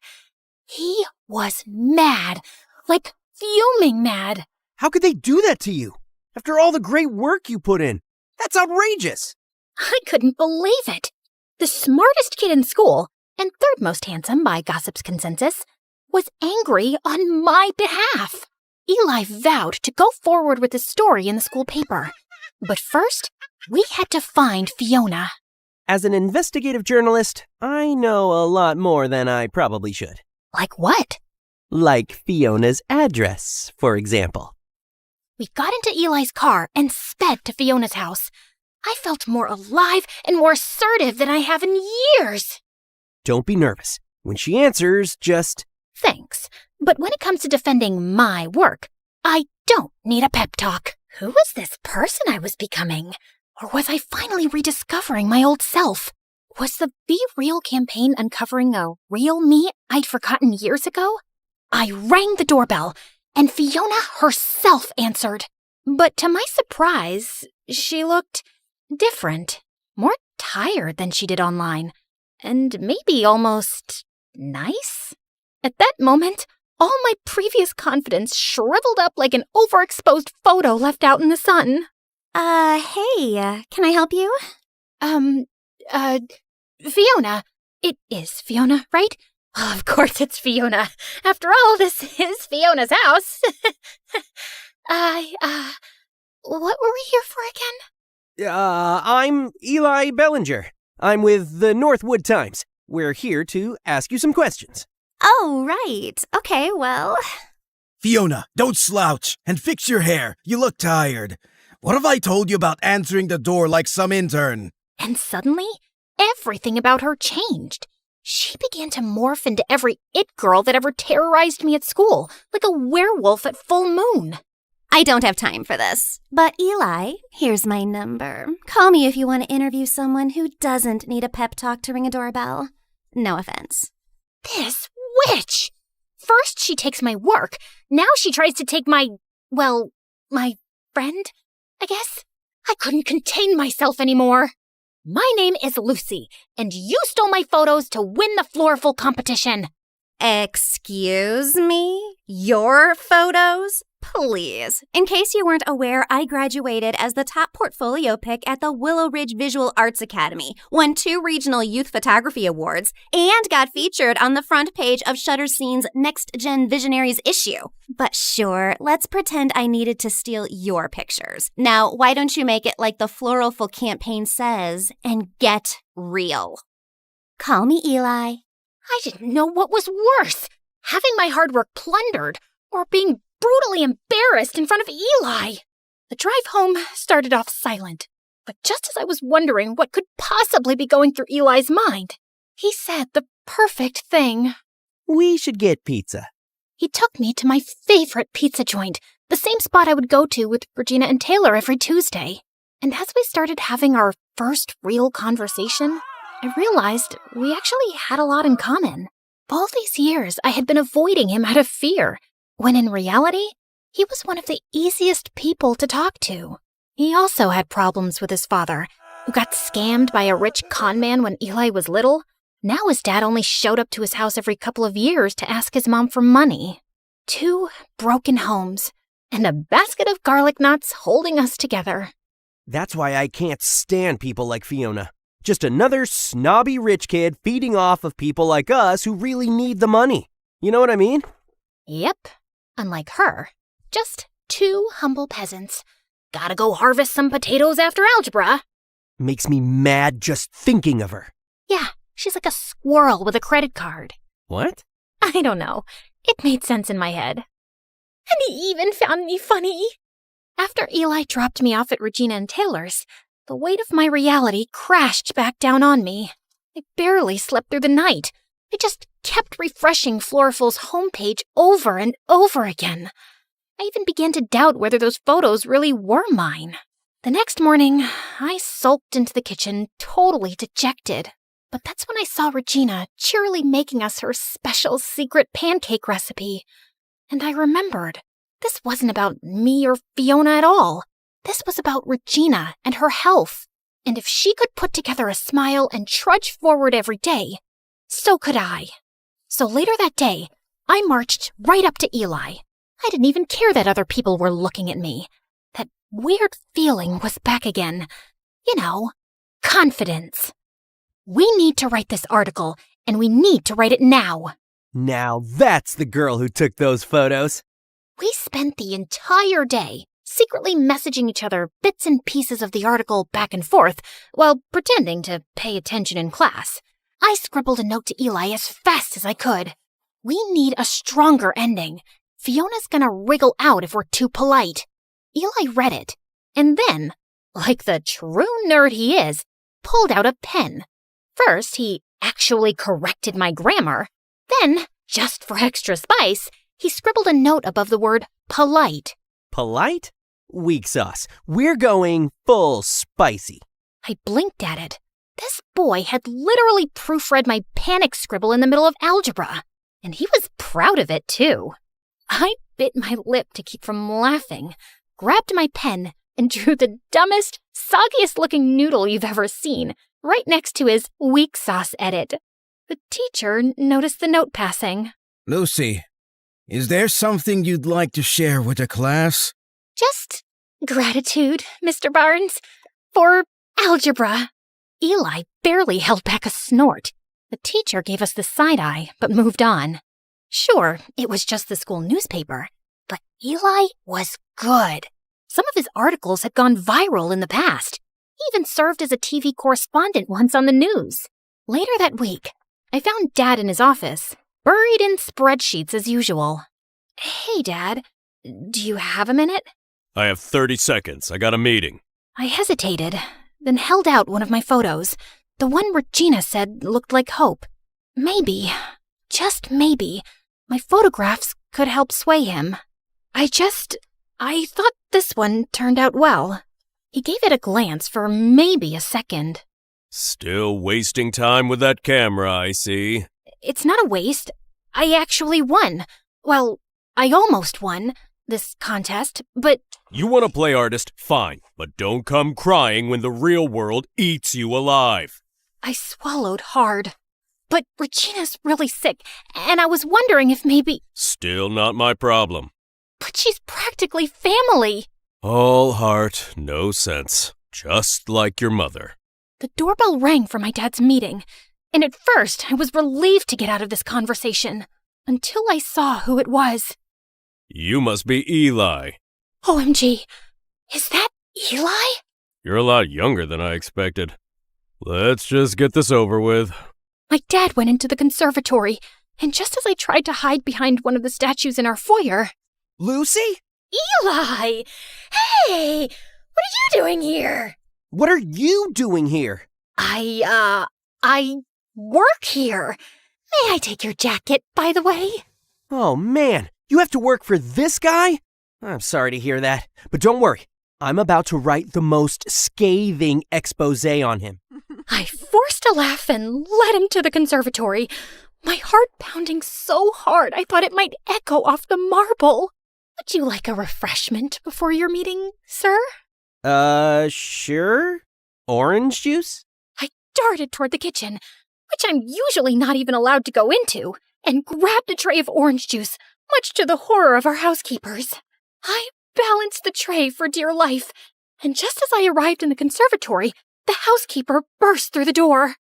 He was mad, like fuming mad. How could they do that to you? After all the great work you put in? That's outrageous! I couldn't believe it. The smartest kid in school, and third most handsome by gossip's consensus, was angry on my behalf. Eli vowed to go forward with the story in the school paper. But first, we had to find Fiona. As an investigative journalist, I know a lot more than I probably should. Like what? Like Fiona's address, for example. We got into Eli's car and sped to Fiona's house. I felt more alive and more assertive than I have in years. Don't be nervous. When she answers, just... Thanks. But when it comes to defending my work, I don't need a pep talk. Who was this person I was becoming? Or was I finally rediscovering my old self? Was the Be Real campaign uncovering a real me I'd forgotten years ago? I rang the doorbell, and Fiona herself answered. But to my surprise, she looked different, more tired than she did online, and maybe almost nice. At that moment, all my previous confidence shriveled up like an overexposed photo left out in the sun. Hey, can I help you? Fiona. It is Fiona, right? Well, of course it's Fiona. After all, this is Fiona's house. What were we here for again? I'm Eli Bellinger. I'm with the Northwood Times. We're here to ask you some questions. Oh, right. Okay, well... Fiona, don't slouch and fix your hair. You look tired. What have I told you about answering the door like some intern? And suddenly, everything about her changed. She began to morph into every it girl that ever terrorized me at school, like a werewolf at full moon. I don't have time for this. But Eli, here's my number. Call me if you want to interview someone who doesn't need a pep talk to ring a doorbell. No offense. This witch! First she takes my work, now she tries to take my friend, I guess? I couldn't contain myself anymore. My name is Lucy, and you stole my photos to win the Florful competition. Excuse me? Your photos? Please. In case you weren't aware, I graduated as the top portfolio pick at the Willow Ridge Visual Arts Academy, won 2 regional youth photography awards, and got featured on the front page of Shutterscene's Next Gen Visionaries issue. But sure, let's pretend I needed to steal your pictures. Now, why don't you make it like the Florful campaign says and get real? Call me Eli. I didn't know what was worse, having my hard work plundered or being brutally embarrassed in front of Eli. The drive home started off silent, but just as I was wondering what could possibly be going through Eli's mind, he said the perfect thing. We should get pizza. He took me to my favorite pizza joint, the same spot I would go to with Regina and Taylor every Tuesday. And as we started having our first real conversation, I realized we actually had a lot in common. All these years, I had been avoiding him out of fear, when in reality, he was one of the easiest people to talk to. He also had problems with his father, who got scammed by a rich con man when Eli was little. Now his dad only showed up to his house every couple of years to ask his mom for money. 2 broken homes, and a basket of garlic knots holding us together. That's why I can't stand people like Fiona. Just another snobby rich kid feeding off of people like us who really need the money. You know what I mean? Yep. Unlike her, just 2 humble peasants. Gotta go harvest some potatoes after algebra. Makes me mad just thinking of her. Yeah, she's like a squirrel with a credit card. What? I don't know. It made sense in my head. And he even found me funny. After Eli dropped me off at Regina and Taylor's, the weight of my reality crashed back down on me. I barely slept through the night. I just kept refreshing Florful's homepage over and over again. I even began to doubt whether those photos really were mine. The next morning, I sulked into the kitchen, totally dejected. But that's when I saw Regina cheerily making us her special secret pancake recipe. And I remembered, this wasn't about me or Fiona at all. This was about Regina and her health. And if she could put together a smile and trudge forward every day, so could I. So later that day, I marched right up to Eli. I didn't even care that other people were looking at me. That weird feeling was back again. You know, confidence. We need to write this article, and we need to write it now. Now that's the girl who took those photos. We spent the entire day secretly messaging each other bits and pieces of the article back and forth while pretending to pay attention in class. I scribbled a note to Eli as fast as I could. We need a stronger ending. Fiona's gonna wriggle out if we're too polite. Eli read it, and then, like the true nerd he is, pulled out a pen. First, he actually corrected my grammar. Then, just for extra spice, he scribbled a note above the word polite. Polite? Weak sauce. We're going full spicy. I blinked at it. This boy had literally proofread my panic scribble in the middle of algebra. And he was proud of it, too. I bit my lip to keep from laughing, grabbed my pen, and drew the dumbest, soggiest-looking noodle you've ever seen, right next to his weak sauce edit. The teacher noticed the note passing. Lucy, is there something you'd like to share with the class? Just gratitude, Mr. Barnes, for algebra. Eli barely held back a snort. The teacher gave us the side eye, but moved on. Sure, it was just the school newspaper, but Eli was good. Some of his articles had gone viral in the past. He even served as a TV correspondent once on the news. Later that week, I found Dad in his office, buried in spreadsheets as usual. Hey, Dad, do you have a minute? I have 30 seconds. I got a meeting. I hesitated, then held out one of my photos. The one Regina said looked like hope. Maybe, just maybe, my photographs could help sway him. I thought this one turned out well. He gave it a glance for maybe a second. Still wasting time with that camera, I see. It's not a waste. I actually won. Well, I almost won this contest, but... You want to play artist? Fine, but don't come crying when the real world eats you alive. I swallowed hard. But Regina's really sick, and I was wondering if maybe... Still not my problem. But she's practically family. All heart, no sense. Just like your mother. The doorbell rang for my dad's meeting, and at first I was relieved to get out of this conversation, until I saw who it was. You must be Eli. OMG, is that Eli? You're a lot younger than I expected. Let's just get this over with. My dad went into the conservatory, and just as I tried to hide behind one of the statues in our foyer... Lucy? Eli! Hey! What are you doing here? What are you doing here? I work here. May I take your jacket, by the way? Oh, man. You have to work for this guy? I'm sorry to hear that. But don't worry. I'm about to write the most scathing expose on him. I forced a laugh and led him to the conservatory, my heart pounding so hard I thought it might echo off the marble. Would you like a refreshment before your meeting, sir? Sure. Orange juice? I darted toward the kitchen, which I'm usually not even allowed to go into, and grabbed a tray of orange juice, much to the horror of our housekeepers. I balanced the tray for dear life, and just as I arrived in the conservatory, the housekeeper burst through the door.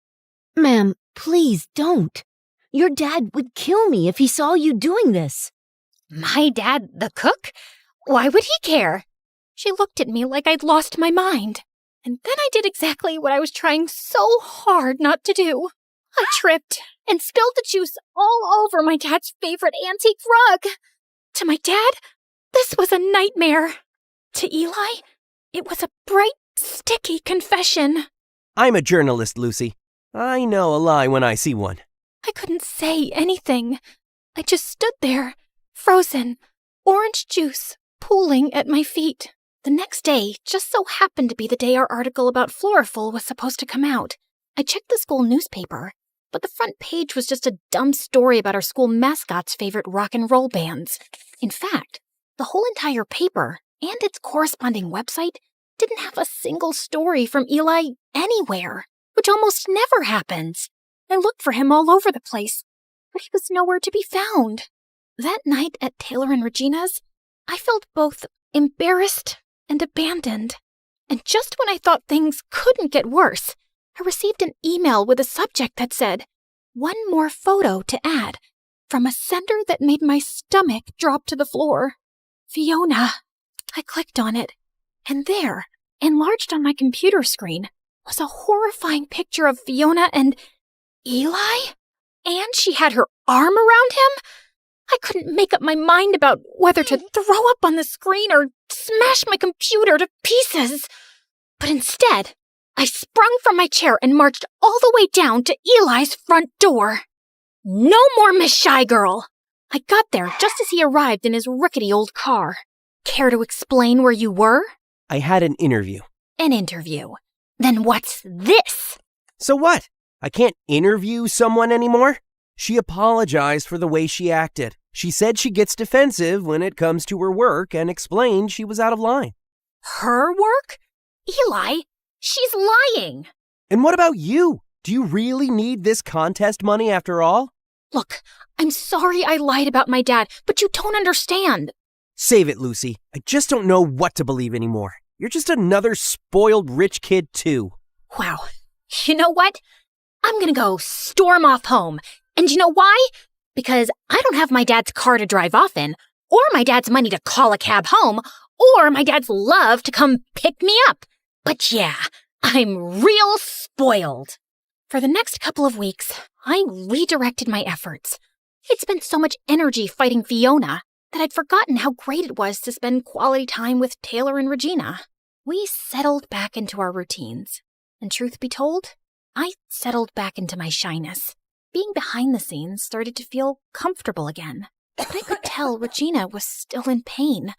Ma'am, please don't. Your dad would kill me if he saw you doing this. My dad, the cook? Why would he care? She looked at me like I'd lost my mind. And then I did exactly what I was trying so hard not to do. I tripped and spilled the juice all over my dad's favorite antique rug. To my dad, this was a nightmare. To Eli, it was a bright, sticky confession. I'm a journalist, Lucy. I know a lie when I see one. I couldn't say anything. I just stood there, frozen, orange juice pooling at my feet. The next day just so happened to be the day our article about Floriful was supposed to come out. I checked the school newspaper, but the front page was just a dumb story about our school mascot's favorite rock and roll bands. In fact, the whole entire paper and its corresponding website didn't have a single story from Eli anywhere, which almost never happens. I looked for him all over the place, but he was nowhere to be found. That night at Taylor and Regina's, I felt both embarrassed and abandoned. And just when I thought things couldn't get worse, I received an email with a subject that said, "One more photo to add," from a sender that made my stomach drop to the floor. Fiona. I clicked on it, and there, enlarged on my computer screen, was a horrifying picture of Fiona and Eli? And she had her arm around him? I couldn't make up my mind about whether to throw up on the screen or smash my computer to pieces. But instead, I sprung from my chair and marched all the way down to Eli's front door. No more Miss Shy Girl! I got there just as he arrived in his rickety old car. Care to explain where you were? I had an interview. An interview. Then what's this? So what? I can't interview someone anymore? She apologized for the way she acted. She said she gets defensive when it comes to her work and explained she was out of line. Her work? Eli, she's lying. And what about you? Do you really need this contest money after all? Look, I'm sorry I lied about my dad, but you don't understand. Save it, Lucy. I just don't know what to believe anymore. You're just another spoiled rich kid, too. Wow. You know what? I'm gonna go storm off home. And you know why? Because I don't have my dad's car to drive off in, or my dad's money to call a cab home, or my dad's love to come pick me up. But yeah, I'm real spoiled. For the next couple of weeks, I redirected my efforts. I'd spent so much energy fighting Fiona that I'd forgotten how great it was to spend quality time with Taylor and Regina. We settled back into our routines. And truth be told, I settled back into my shyness. Being behind the scenes started to feel comfortable again. But I could tell Regina was still in pain,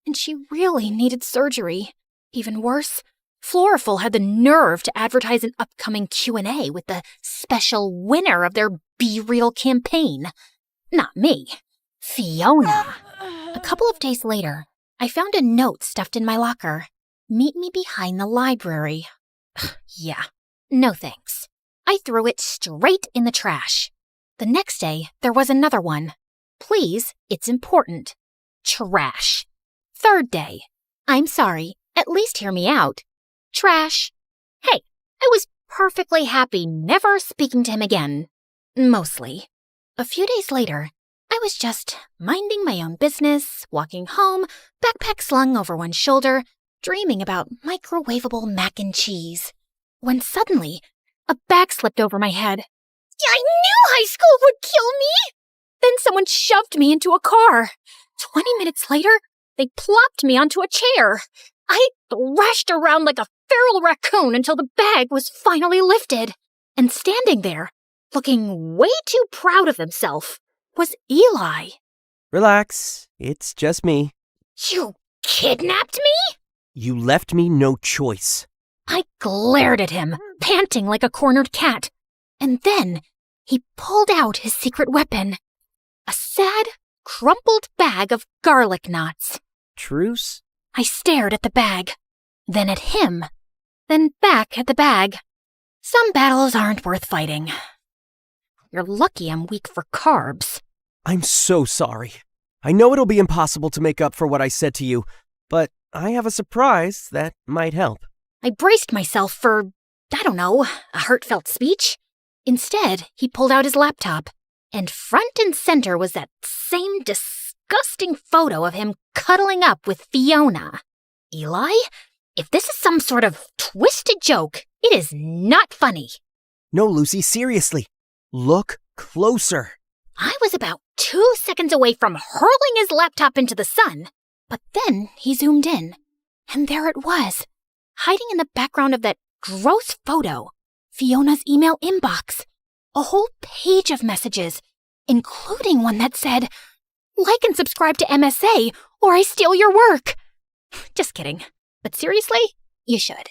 and she really needed surgery. Even worse, Floriful had the nerve to advertise an upcoming Q&A with the special winner of their Be Real campaign. Not me. Fiona. A couple of days later, I found a note stuffed in my locker. Meet me behind the library. Yeah, no thanks. I threw it straight in the trash. The next day, there was another one. Please, it's important. Trash. Third day. I'm sorry, at least hear me out. Trash. Hey, I was perfectly happy never speaking to him again. Mostly. A few days later, I was just minding my own business, walking home, backpack slung over one shoulder, dreaming about microwavable mac and cheese. When suddenly, a bag slipped over my head. I knew high school would kill me! Then someone shoved me into a car. 20 minutes later, they plopped me onto a chair. I thrashed around like a feral raccoon until the bag was finally lifted. And standing there, looking way too proud of himself, was Eli. Relax, it's just me. You kidnapped me? You left me no choice. I glared at him, panting like a cornered cat. And then he pulled out his secret weapon. A sad, crumpled bag of garlic knots. Truce? I stared at the bag, then at him, then back at the bag. Some battles aren't worth fighting. You're lucky I'm weak for carbs. I'm so sorry. I know it'll be impossible to make up for what I said to you, but I have a surprise that might help. I braced myself for, I don't know, a heartfelt speech. Instead, he pulled out his laptop, and front and center was that same disgusting photo of him cuddling up with Fiona. Eli, if this is some sort of twisted joke, it is not funny. No, Lucy, seriously. Look closer. I was about 2 seconds away from hurling his laptop into the sun, but then he zoomed in, and there it was, hiding in the background of that gross photo, Fiona's email inbox. A whole page of messages, including one that said, "Like and subscribe to MSA, or I steal your work." Just kidding. But seriously, you should.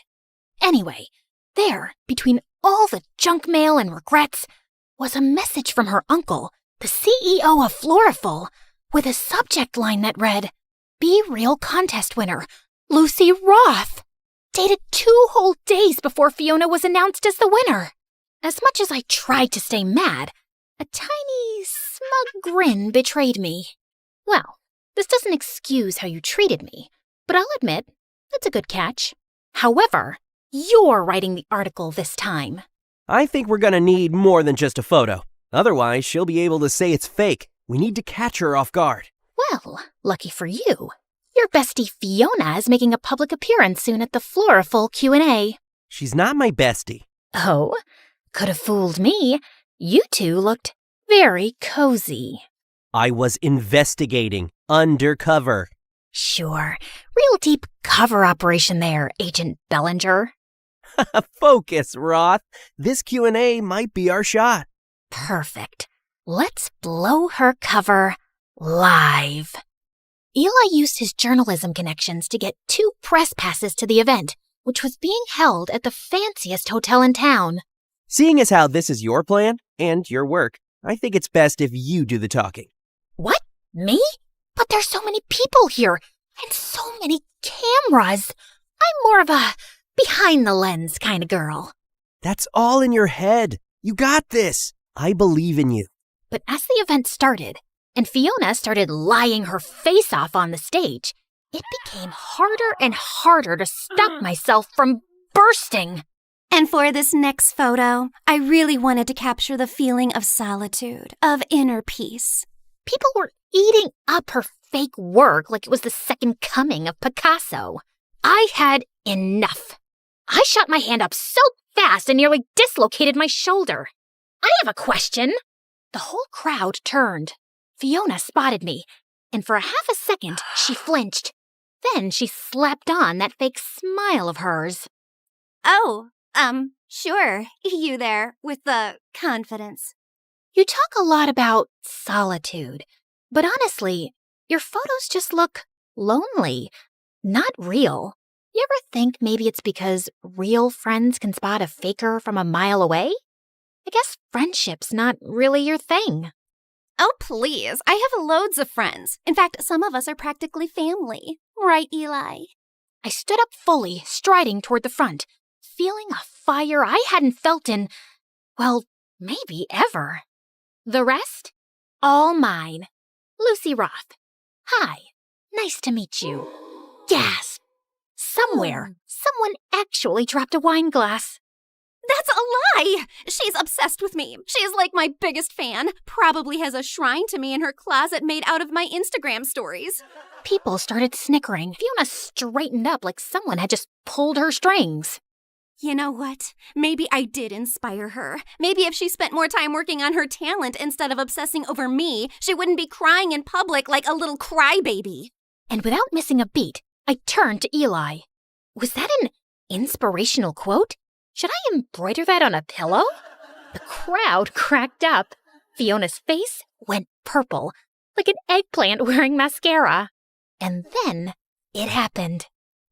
Anyway, there, between all the junk mail and regrets, was a message from her uncle, the CEO of Floriful, with a subject line that read, "Be Real contest winner, Lucy Roth," dated 2 whole days before Fiona was announced as the winner. As much as I tried to stay mad, a tiny, smug grin betrayed me. Well, this doesn't excuse how you treated me, but I'll admit, that's a good catch. However, you're writing the article this time. I think we're gonna need more than just a photo. Otherwise, she'll be able to say it's fake. We need to catch her off guard. Well, lucky for you, Your bestie Fiona is making a public appearance soon at the Floraful Q&A. She's not my bestie. Oh, could have fooled me. You two looked very cozy. I was investigating undercover. Sure. Real deep cover operation there, Agent Bellinger. Focus, Roth. This Q&A might be our shot. Perfect. Let's blow her cover live. Eli used his journalism connections to get 2 press passes to the event, which was being held at the fanciest hotel in town. Seeing as how this is your plan and your work, I think it's best if you do the talking. What? Me? But there's so many people here, and so many cameras. I'm more of a behind-the-lens kind of girl. That's all in your head. You got this. I believe in you. But as the event started, and Fiona started lying her face off on the stage, it became harder and harder to stop myself from bursting. And for this next photo, I really wanted to capture the feeling of solitude, of inner peace. People were eating up her fake work like it was the second coming of Picasso. I had enough. I shot my hand up so fast and nearly dislocated my shoulder. I have a question. The whole crowd turned. Fiona spotted me, and for a half a second, she flinched. Then she slapped on that fake smile of hers. Oh, sure, you there, with the confidence. You talk a lot about solitude, but honestly, your photos just look lonely, not real. You ever think maybe it's because real friends can spot a faker from a mile away? I guess friendship's not really your thing. Oh, please. I have loads of friends. In fact, some of us are practically family. Right, Eli? I stood up fully, striding toward the front, feeling a fire I hadn't felt in, well, maybe ever. The rest? All mine. Lucy Roth. Hi. Nice to meet you. Gasp. Somewhere, someone actually dropped a wine glass. That's a lie! She's obsessed with me. She's like my biggest fan. Probably has a shrine to me in her closet made out of my Instagram stories. People started snickering. Fiona straightened up like someone had just pulled her strings. You know what? Maybe I did inspire her. Maybe if she spent more time working on her talent instead of obsessing over me, she wouldn't be crying in public like a little crybaby. And without missing a beat, I turned to Eli. Was that an inspirational quote? Should I embroider that on a pillow? The crowd cracked up. Fiona's face went purple, like an eggplant wearing mascara. And then it happened.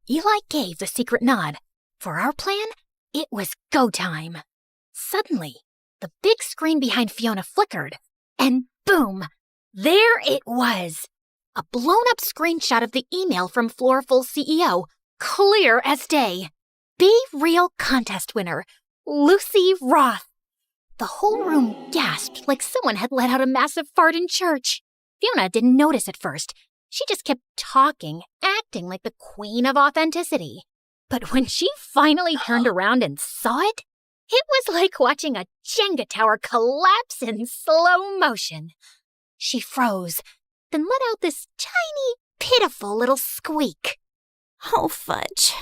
Eli gave the secret nod. For our plan, it was go time. Suddenly, the big screen behind Fiona flickered, and boom, there it was. A blown-up screenshot of the email from Floraful's CEO, clear as day. Be Real contest winner, Lucy Roth. The whole room gasped like someone had let out a massive fart in church. Fiona didn't notice at first. She just kept talking, acting like the queen of authenticity. But when she finally turned around and saw it, it was like watching a Jenga tower collapse in slow motion. She froze, then let out this tiny, pitiful little squeak. Oh, fudge.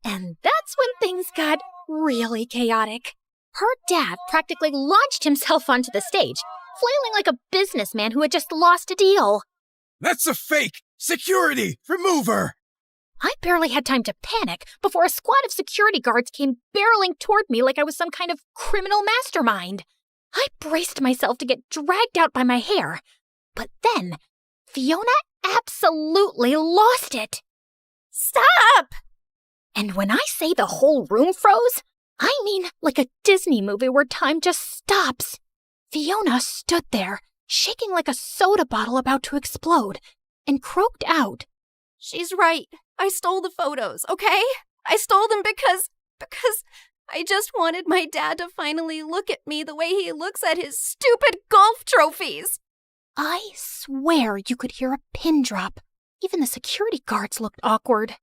And that's when things got really chaotic. Her dad practically launched himself onto the stage, flailing like a businessman who had just lost a deal. That's a fake! Security! Remove her! I barely had time to panic before a squad of security guards came barreling toward me like I was some kind of criminal mastermind. I braced myself to get dragged out by my hair. But then, Fiona absolutely lost it. Stop! And when I say the whole room froze, I mean like a Disney movie where time just stops. Fiona stood there, shaking like a soda bottle about to explode, and croaked out, She's right. I stole the photos, okay? I stole them because I just wanted my dad to finally look at me the way he looks at his stupid golf trophies. I swear you could hear a pin drop. Even the security guards looked awkward.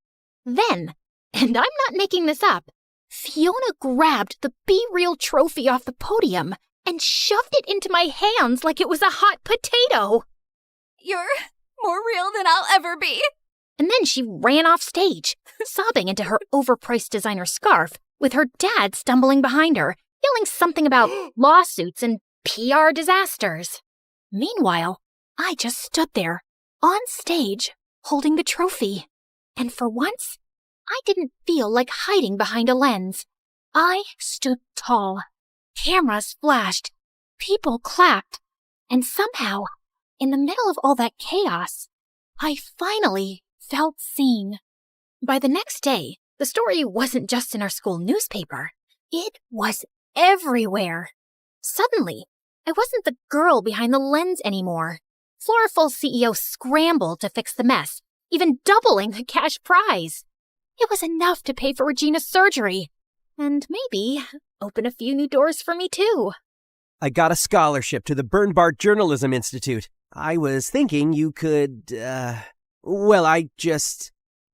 Then, and I'm not making this up, Fiona grabbed the Be Real trophy off the podium and shoved it into my hands like it was a hot potato. You're more real than I'll ever be. And then she ran off stage, sobbing into her overpriced designer scarf, with her dad stumbling behind her, yelling something about lawsuits and PR disasters. Meanwhile, I just stood there, on stage, holding the trophy. And for once, I didn't feel like hiding behind a lens. I stood tall. Cameras flashed. People clapped. And somehow, in the middle of all that chaos, I finally felt seen. By the next day, the story wasn't just in our school newspaper. It was everywhere. Suddenly, I wasn't the girl behind the lens anymore. Floriful's CEO scrambled to fix the mess, even doubling the cash prize. It was enough to pay for Regina's surgery. And maybe open a few new doors for me too. I got a scholarship to the Bernbart Journalism Institute. I was thinking you could,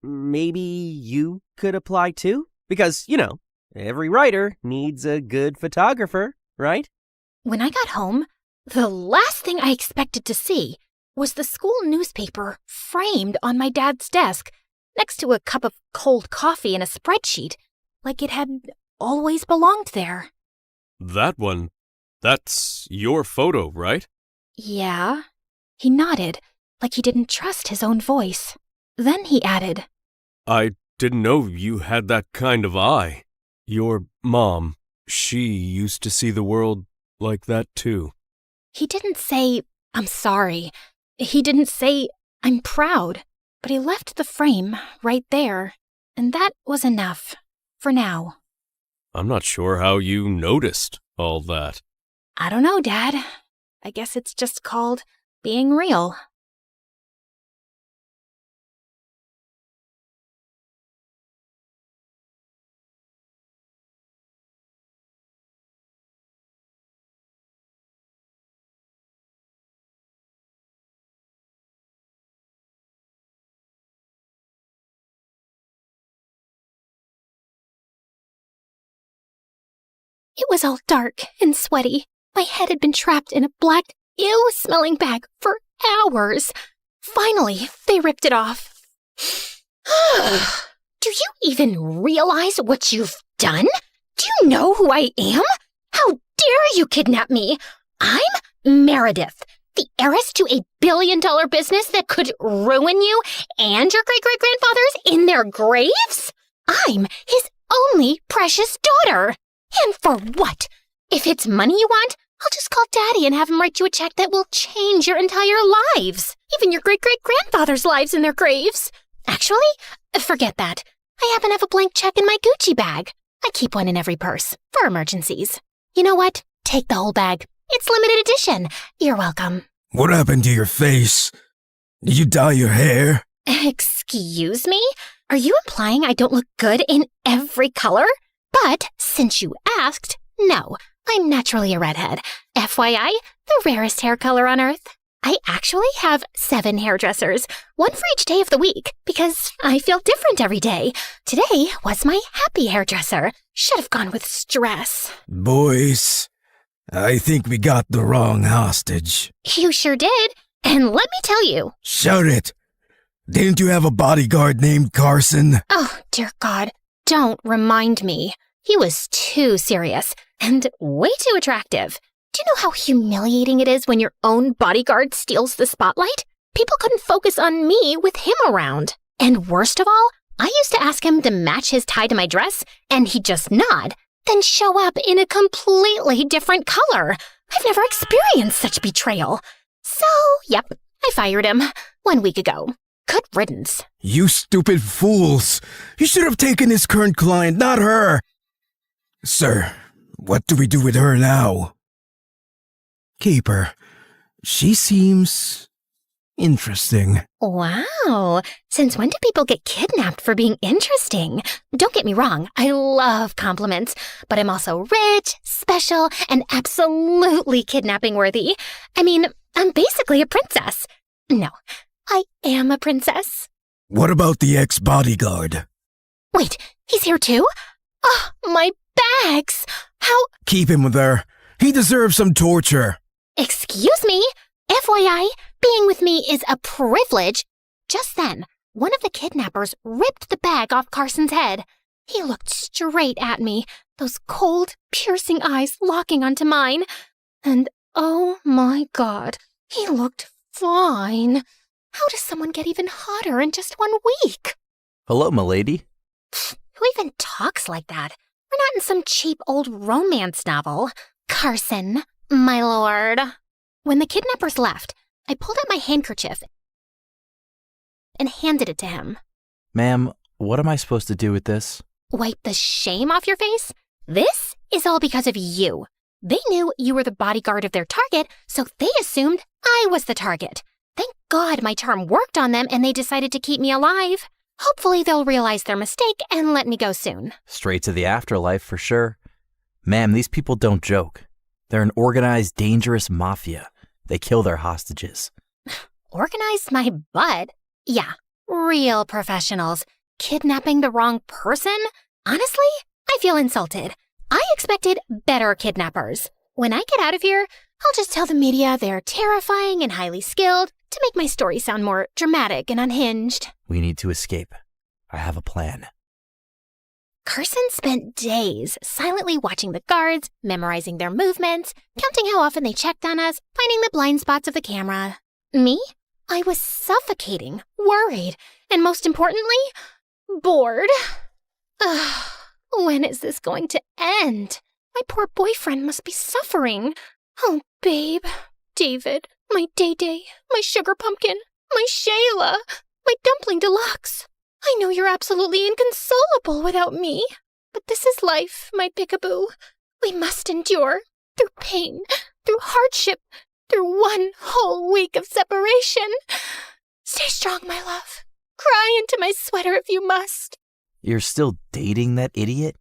maybe you could apply too? Because, every writer needs a good photographer, right? When I got home, the last thing I expected to see was the school newspaper framed on my dad's desk, next to a cup of cold coffee and a spreadsheet, like it had always belonged there. That one, that's your photo, right? Yeah. He nodded, like he didn't trust his own voice. Then he added, I didn't know you had that kind of eye. Your mom, she used to see the world like that too. He didn't say, I'm sorry. He didn't say, I'm proud. But he left the frame right there. And that was enough. For now. I'm not sure how you noticed all that. I don't know, Dad. I guess it's just called being real. It was all dark and sweaty. My head had been trapped in a black, ew-smelling bag for hours. Finally, they ripped it off. Do you even realize what you've done? Do you know who I am? How dare you kidnap me? I'm Meredith, the heiress to a billion-dollar business that could ruin you and your great-great-grandfathers in their graves? I'm his only precious daughter. And for what? If it's money you want, I'll just call Daddy and have him write you a check that will change your entire lives. Even your great-great-grandfather's lives in their graves. Actually, forget that. I happen to have a blank check in my Gucci bag. I keep one in every purse, for emergencies. You know what? Take the whole bag. It's limited edition. You're welcome. What happened to your face? Did you dye your hair? Excuse me? Are you implying I don't look good in every color? But since you asked, no, I'm naturally a redhead. FYI, the rarest hair color on Earth. I actually have 7 hairdressers, one for each day of the week, because I feel different every day. Today was my happy hairdresser. Should have gone with stress. Boys, I think we got the wrong hostage. You sure did. And let me tell you. Shout it. Didn't you have a bodyguard named Carson? Oh, dear God. Don't remind me. He was too serious and way too attractive. Do you know how humiliating it is when your own bodyguard steals the spotlight? People couldn't focus on me with him around. And worst of all, I used to ask him to match his tie to my dress, and he'd just nod, then show up in a completely different color. I've never experienced such betrayal. So, yep, I fired him 1 week ago. Good riddance. You stupid fools! You should have taken his current client, not her! Sir, what do we do with her now? Keep her. She seems interesting. Wow. Since when do people get kidnapped for being interesting? Don't get me wrong, I love compliments, but I'm also rich, special, and absolutely kidnapping worthy. I mean, I'm basically a princess. No, I am a princess. What about the ex-bodyguard? Wait, he's here too? Oh, my bags! How— Keep him with her. He deserves some torture. Excuse me? FYI, being with me is a privilege. Just then, one of the kidnappers ripped the bag off Carson's head. He looked straight at me, those cold, piercing eyes locking onto mine. And oh my God, he looked fine. How does someone get even hotter in just 1 week? Hello, milady. Who even talks like that? We're not in some cheap old romance novel. Carson, my lord. When the kidnappers left, I pulled out my handkerchief and handed it to him. Ma'am, what am I supposed to do with this? Wipe the shame off your face? This is all because of you. They knew you were the bodyguard of their target, so they assumed I was the target. Thank God my charm worked on them and they decided to keep me alive. Hopefully they'll realize their mistake and let me go soon. Straight to the afterlife for sure. Ma'am, these people don't joke. They're an organized, dangerous mafia. They kill their hostages. Organized my butt? Yeah, real professionals. Kidnapping the wrong person? Honestly, I feel insulted. I expected better kidnappers. When I get out of here, I'll just tell the media they're terrifying and highly skilled to make my story sound more dramatic and unhinged. We need to escape. I have a plan. Carson spent days silently watching the guards, memorizing their movements, counting how often they checked on us, finding the blind spots of the camera. Me? I was suffocating, worried, and most importantly, bored. Ugh, when is this going to end? My poor boyfriend must be suffering. Oh, babe, David, my Day-Day, my sugar pumpkin, my Shayla, my dumpling deluxe. I know you're absolutely inconsolable without me, but this is life, my peekaboo. We must endure, through pain, through hardship, through 1 whole week of separation. Stay strong, my love. Cry into my sweater if you must. You're still dating that idiot?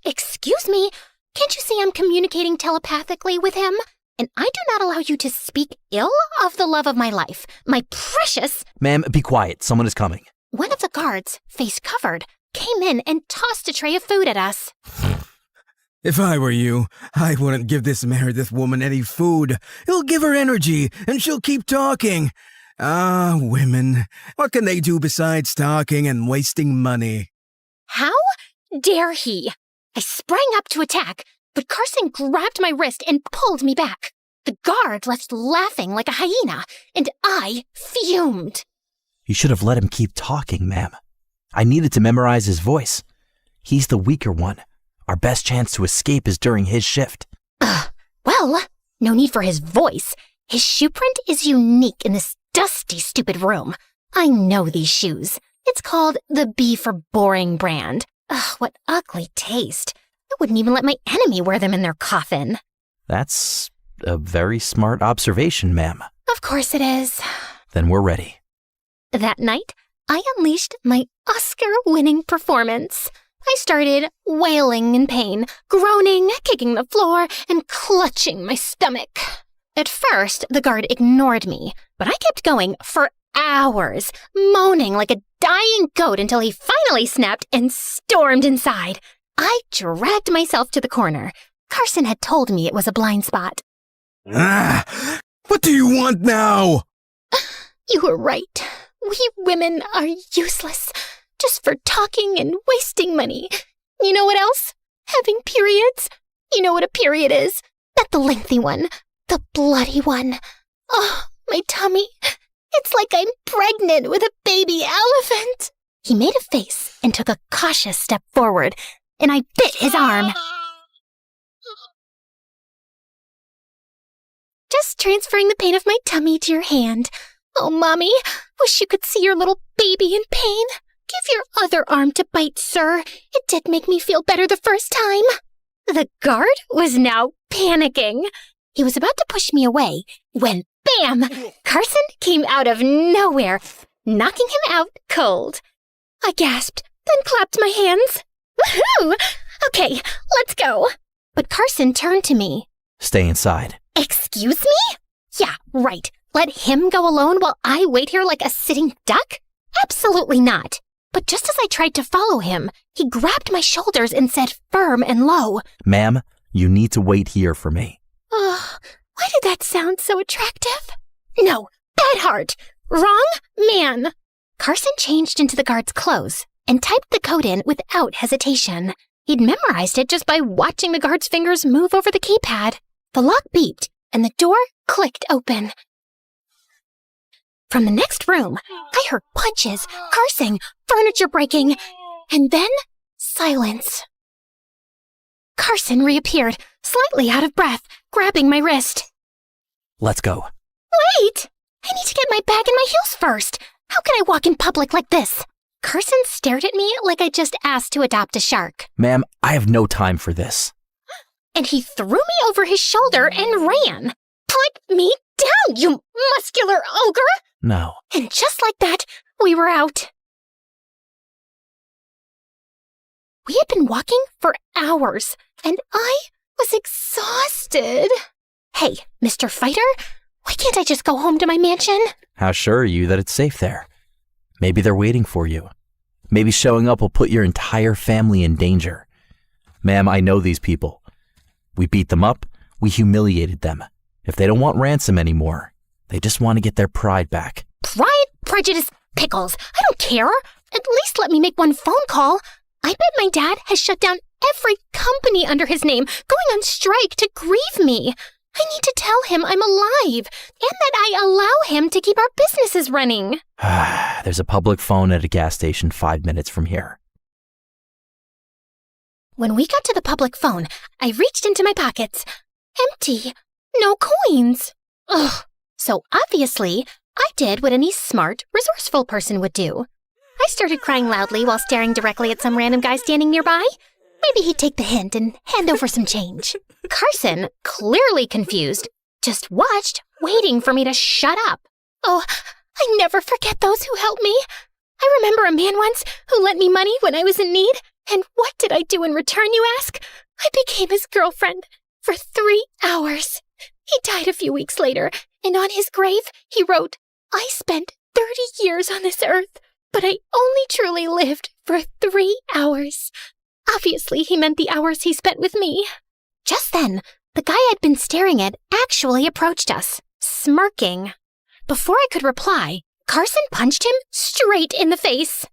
Excuse me? Can't you see I'm communicating telepathically with him? And I do not allow you to speak ill of the love of my life, my precious— Ma'am, be quiet. Someone is coming. One of the guards, face covered, came in and tossed a tray of food at us. If I were you, I wouldn't give this Meredith woman any food. It'll give her energy, and she'll keep talking. Ah, women. What can they do besides talking and wasting money? How dare he? I sprang up to attack, but Carson grabbed my wrist and pulled me back. The guard left laughing like a hyena, and I fumed. You should have let him keep talking, ma'am. I needed to memorize his voice. He's the weaker one. Our best chance to escape is during his shift. Well, no need for his voice. His shoe print is unique in this dusty, stupid room. I know these shoes. It's called the B for Boring brand. Ugh, what ugly taste. I wouldn't even let my enemy wear them in their coffin. That's a very smart observation, ma'am. Of course it is. Then we're ready. That night, I unleashed my Oscar-winning performance. I started wailing in pain, groaning, kicking the floor, and clutching my stomach. At first, the guard ignored me, but I kept going for hours, moaning like a dying goat until he finally snapped and stormed inside. I dragged myself to the corner. Carson had told me it was a blind spot. What do you want now? You were right. We women are useless, just for talking and wasting money. You know what else? Having periods. You know what a period is? Not the lengthy one, the bloody one. Oh, my tummy. It's like I'm pregnant with a baby elephant. He made a face and took a cautious step forward, and I bit his arm. Just transferring the pain of my tummy to your hand. Oh, Mommy, wish you could see your little baby in pain. Give your other arm to bite, sir. It did make me feel better the first time. The guard was now panicking. He was about to push me away when, bam, Carson came out of nowhere, knocking him out cold. I gasped, then clapped my hands. Woohoo! Okay, let's go. But Carson turned to me. Stay inside. Excuse me? Yeah, right. Let him go alone while I wait here like a sitting duck? Absolutely not. But just as I tried to follow him, he grabbed my shoulders and said firm and low, Ma'am, you need to wait here for me. Oh, why did that sound so attractive? No, bad heart. Wrong man. Carson changed into the guard's clothes and typed the code in without hesitation. He'd memorized it just by watching the guard's fingers move over the keypad. The lock beeped, and the door clicked open. From the next room, I heard punches, cursing, furniture breaking, and then silence. Carson reappeared, slightly out of breath, grabbing my wrist. Let's go. Wait! I need to get my bag and my heels first. How can I walk in public like this? Carson stared at me like I just asked to adopt a shark. Ma'am, I have no time for this. And he threw me over his shoulder and ran. Put me down, you muscular ogre! No. And just like that, we were out. We had been walking for hours, and I was exhausted. Hey, Mr. Fighter, why can't I just go home to my mansion? How sure are you that it's safe there? Maybe they're waiting for you. Maybe showing up will put your entire family in danger. Ma'am, I know these people. We beat them up. We humiliated them. If they don't want ransom anymore, they just want to get their pride back. Pride, prejudice, pickles. I don't care. At least let me make one phone call. I bet my dad has shut down every company under his name, going on strike to grieve me. I need to tell him I'm alive and that I allow him to keep our businesses running. There's a public phone at a gas station 5 minutes from here. When we got to the public phone, I reached into my pockets. Empty. No coins. Ugh. So obviously, I did what any smart, resourceful person would do. I started crying loudly while staring directly at some random guy standing nearby. Maybe he'd take the hint and hand over some change. Carson, clearly confused, just watched, waiting for me to shut up. Oh, I never forget those who helped me. I remember a man once who lent me money when I was in need. And what did I do in return, you ask? I became his girlfriend for 3 hours. He died a few weeks later, and on his grave, he wrote, I spent 30 years on this earth, but I only truly lived for 3 hours. Obviously, he meant the hours he spent with me. Just then, the guy I'd been staring at actually approached us, smirking. Before I could reply, Carson punched him straight in the face.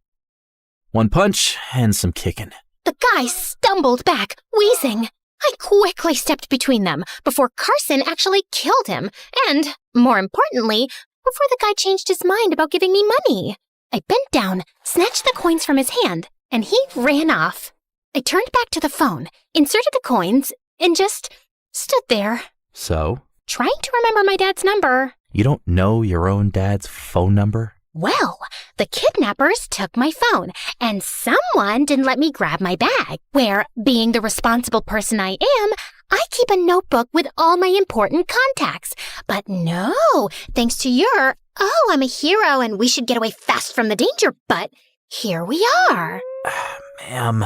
One punch and some kicking. The guy stumbled back, wheezing. I quickly stepped between them before Carson actually killed him, and, more importantly, before the guy changed his mind about giving me money. I bent down, snatched the coins from his hand, and he ran off. I turned back to the phone, inserted the coins, and just stood there. So? Trying to remember my dad's number. You don't know your own dad's phone number? Well, the kidnappers took my phone, and someone didn't let me grab my bag, where, being the responsible person I am, I keep a notebook with all my important contacts. But no, thanks to your, oh, I'm a hero and we should get away fast from the danger, but here we are. Ma'am.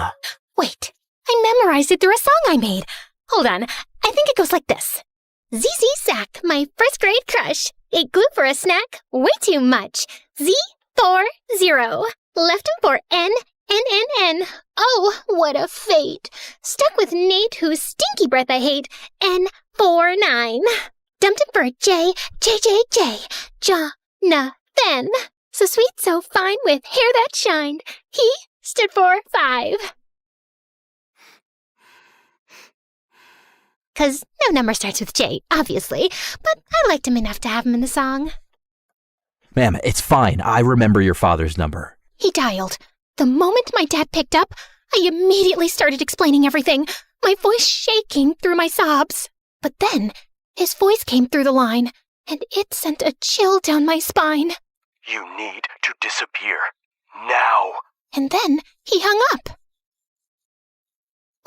Wait, I memorized it through a song I made. Hold on, I think it goes like this. ZZ Sack, my first grade crush. Ate glue for a snack, way too much. Z40, left him for N. Oh, what a fate. Stuck with Nate, whose stinky breath I hate. N49. Dumped him for J. Jonathan. So sweet, so fine, with hair that shined. He stood for 5. 'Cause no number starts with J, obviously, but I liked him enough to have him in the song. Ma'am, it's fine. I remember your father's number. He dialed. The moment my dad picked up, I immediately started explaining everything, my voice shaking through my sobs. But then, his voice came through the line, and it sent a chill down my spine. You need to disappear. Now. And then he hung up.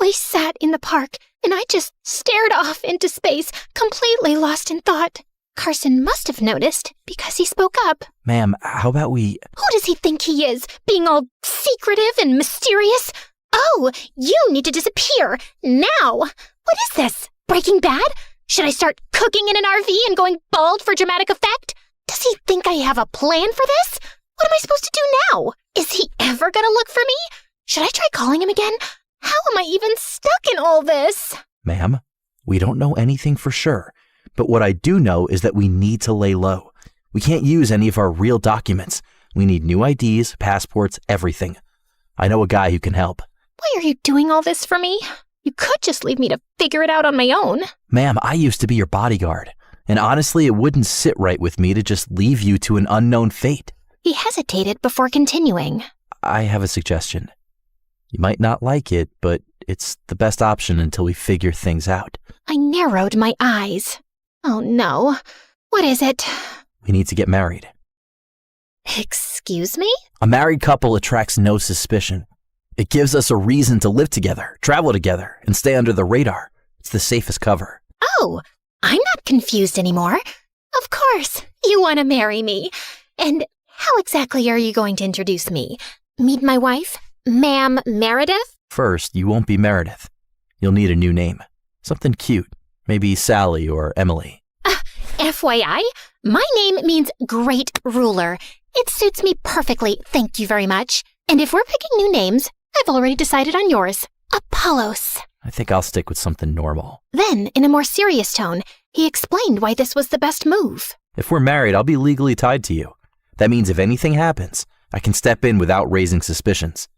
We sat in the park, and I just stared off into space, completely lost in thought. Carson must have noticed, because he spoke up. Ma'am, how about we... Who does he think he is, being all secretive and mysterious? Oh, you need to disappear, now! What is this, Breaking Bad? Should I start cooking in an RV and going bald for dramatic effect? Does he think I have a plan for this? What am I supposed to do now? Is he ever gonna look for me? Should I try calling him again? How am I even stuck in all this? Ma'am, we don't know anything for sure, but what I do know is that we need to lay low. We can't use any of our real documents. We need new IDs, passports, everything. I know a guy who can help. Why are you doing all this for me? You could just leave me to figure it out on my own. Ma'am, I used to be your bodyguard, and honestly, it wouldn't sit right with me to just leave you to an unknown fate. He hesitated before continuing. I have a suggestion. You might not like it, but it's the best option until we figure things out. I narrowed my eyes. Oh no. What is it? We need to get married. Excuse me? A married couple attracts no suspicion. It gives us a reason to live together, travel together, and stay under the radar. It's the safest cover. Oh, I'm not confused anymore. Of course, you want to marry me. And how exactly are you going to introduce me? Meet my wife, Ma'am Meredith? First, you won't be Meredith. You'll need a new name. Something cute. Maybe Sally or Emily. FYI, my name means great ruler. It suits me perfectly, thank you very much. And if we're picking new names, I've already decided on yours. Apollos. I think I'll stick with something normal. Then, in a more serious tone, he explained why this was the best move. If we're married, I'll be legally tied to you. That means if anything happens, I can step in without raising suspicions.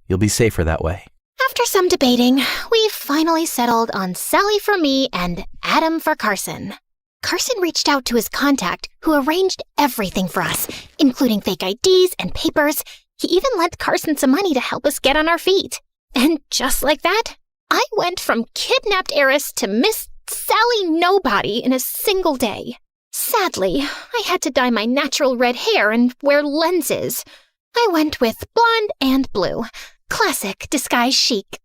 You'll be safer that way. After some debating, we finally settled on Sally for me and Adam for Carson. Carson reached out to his contact, who arranged everything for us, including fake IDs and papers. He even lent Carson some money to help us get on our feet. And just like that, I went from kidnapped heiress to Miss Sally Nobody in a single day. Sadly, I had to dye my natural red hair and wear lenses. I went with blonde and blue. Classic disguise chic.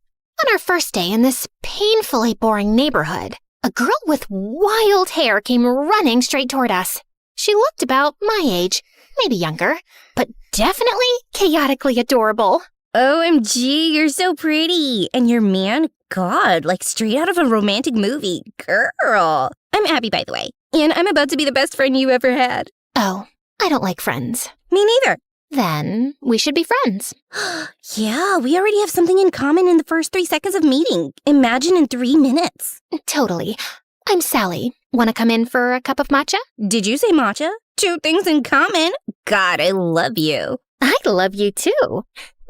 On our first day in this painfully boring neighborhood, a girl with wild hair came running straight toward us. She looked about my age, maybe younger, but definitely chaotically adorable. OMG, you're so pretty. And your man, God, like straight out of a romantic movie. Girl. I'm Abby, by the way. And I'm about to be the best friend you ever had. Oh, I don't like friends. Me neither. Then we should be friends. Yeah, we already have something in common in the first 3 seconds of meeting. Imagine in 3 minutes. Totally. I'm Sally. Want to come in for a cup of matcha? Did you say matcha? 2 things in common? God, I love you. I love you too.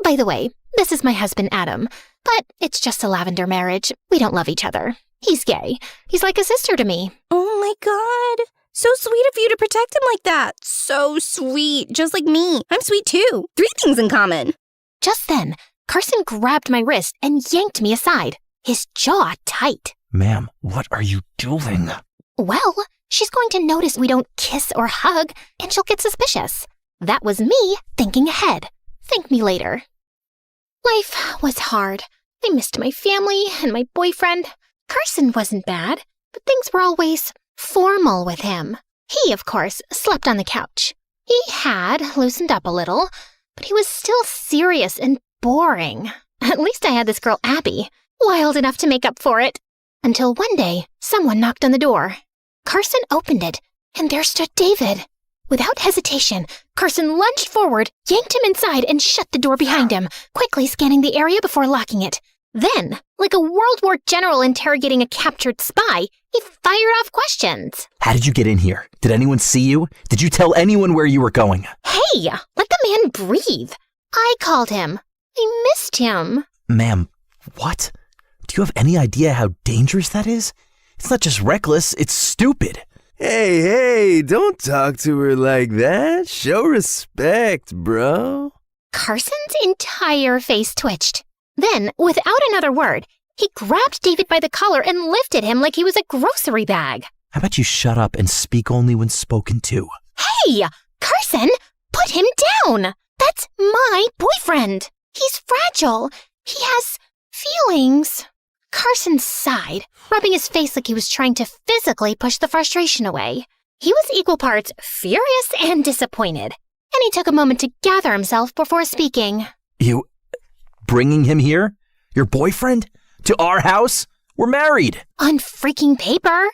By the way, this is my husband Adam, but it's just a lavender marriage. We don't love each other. He's gay. He's like a sister to me. Oh my God. So sweet of you to protect him like that. So sweet. Just like me. I'm sweet too. 3 things in common. Just then, Carson grabbed my wrist and yanked me aside, his jaw tight. Ma'am, what are you doing? Well, she's going to notice we don't kiss or hug, and she'll get suspicious. That was me thinking ahead. Thank me later. Life was hard. I missed my family and my boyfriend. Carson wasn't bad, but things were always formal with him. He, of course, slept on the couch. He had loosened up a little, but he was still serious and boring. At least I had this girl Abby, wild enough to make up for it. Until one day, someone knocked on the door. Carson opened it, and there stood David. Without hesitation, Carson lunged forward, yanked him inside, and shut the door behind him, quickly scanning the area before locking it. Then, like a World War general interrogating a captured spy, he fired off questions. How did you get in here? Did anyone see you? Did you tell anyone where you were going? Hey, let the man breathe. I called him. I missed him. Ma'am, what? Do you have any idea how dangerous that is? It's not just reckless, it's stupid. Hey, don't talk to her like that. Show respect, bro. Carson's entire face twitched. Then, without another word, he grabbed David by the collar and lifted him like he was a grocery bag. How about you shut up and speak only when spoken to? Hey, Carson, put him down. That's my boyfriend. He's fragile. He has feelings. Carson sighed, rubbing his face like he was trying to physically push the frustration away. He was equal parts furious and disappointed, and he took a moment to gather himself before speaking. You bringing him here? Your boyfriend? To our house? We're married. On freaking paper?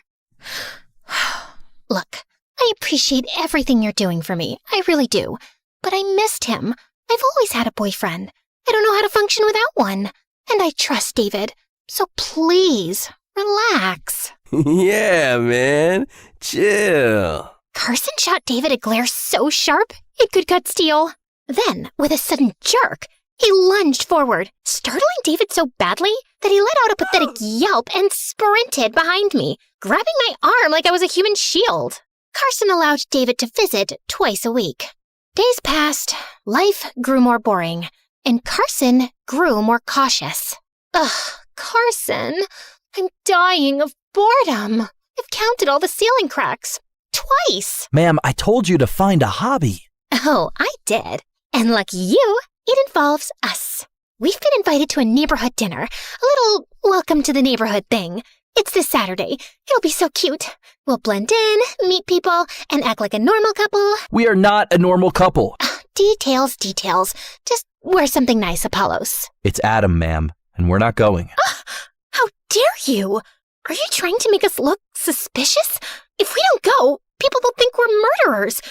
Look, I appreciate everything you're doing for me. I really do. But I missed him. I've always had a boyfriend. I don't know how to function without one. And I trust David. So please, relax. Yeah, man. Chill. Carson shot David a glare so sharp, It could cut steel. Then, with a sudden jerk, he lunged forward, startling David so badly that he let out a pathetic yelp and sprinted behind me, grabbing my arm like I was a human shield. Carson allowed David to visit twice a week. Days passed, life grew more boring, and Carson grew more cautious. Ugh, Carson, I'm dying of boredom. I've counted all the ceiling cracks. Twice. Ma'am, I told you to find a hobby. Oh, I did. And lucky you, it involves us. We've been invited to a neighborhood dinner, a little welcome to the neighborhood thing. It's this Saturday. It'll be so cute. We'll blend in, meet people, and act like a normal couple. We are not a normal couple. Details. Just wear something nice, Apollos. It's Adam, ma'am, and we're not going. How dare you? Are you trying to make us look suspicious? If we don't go, people will think we're murderers.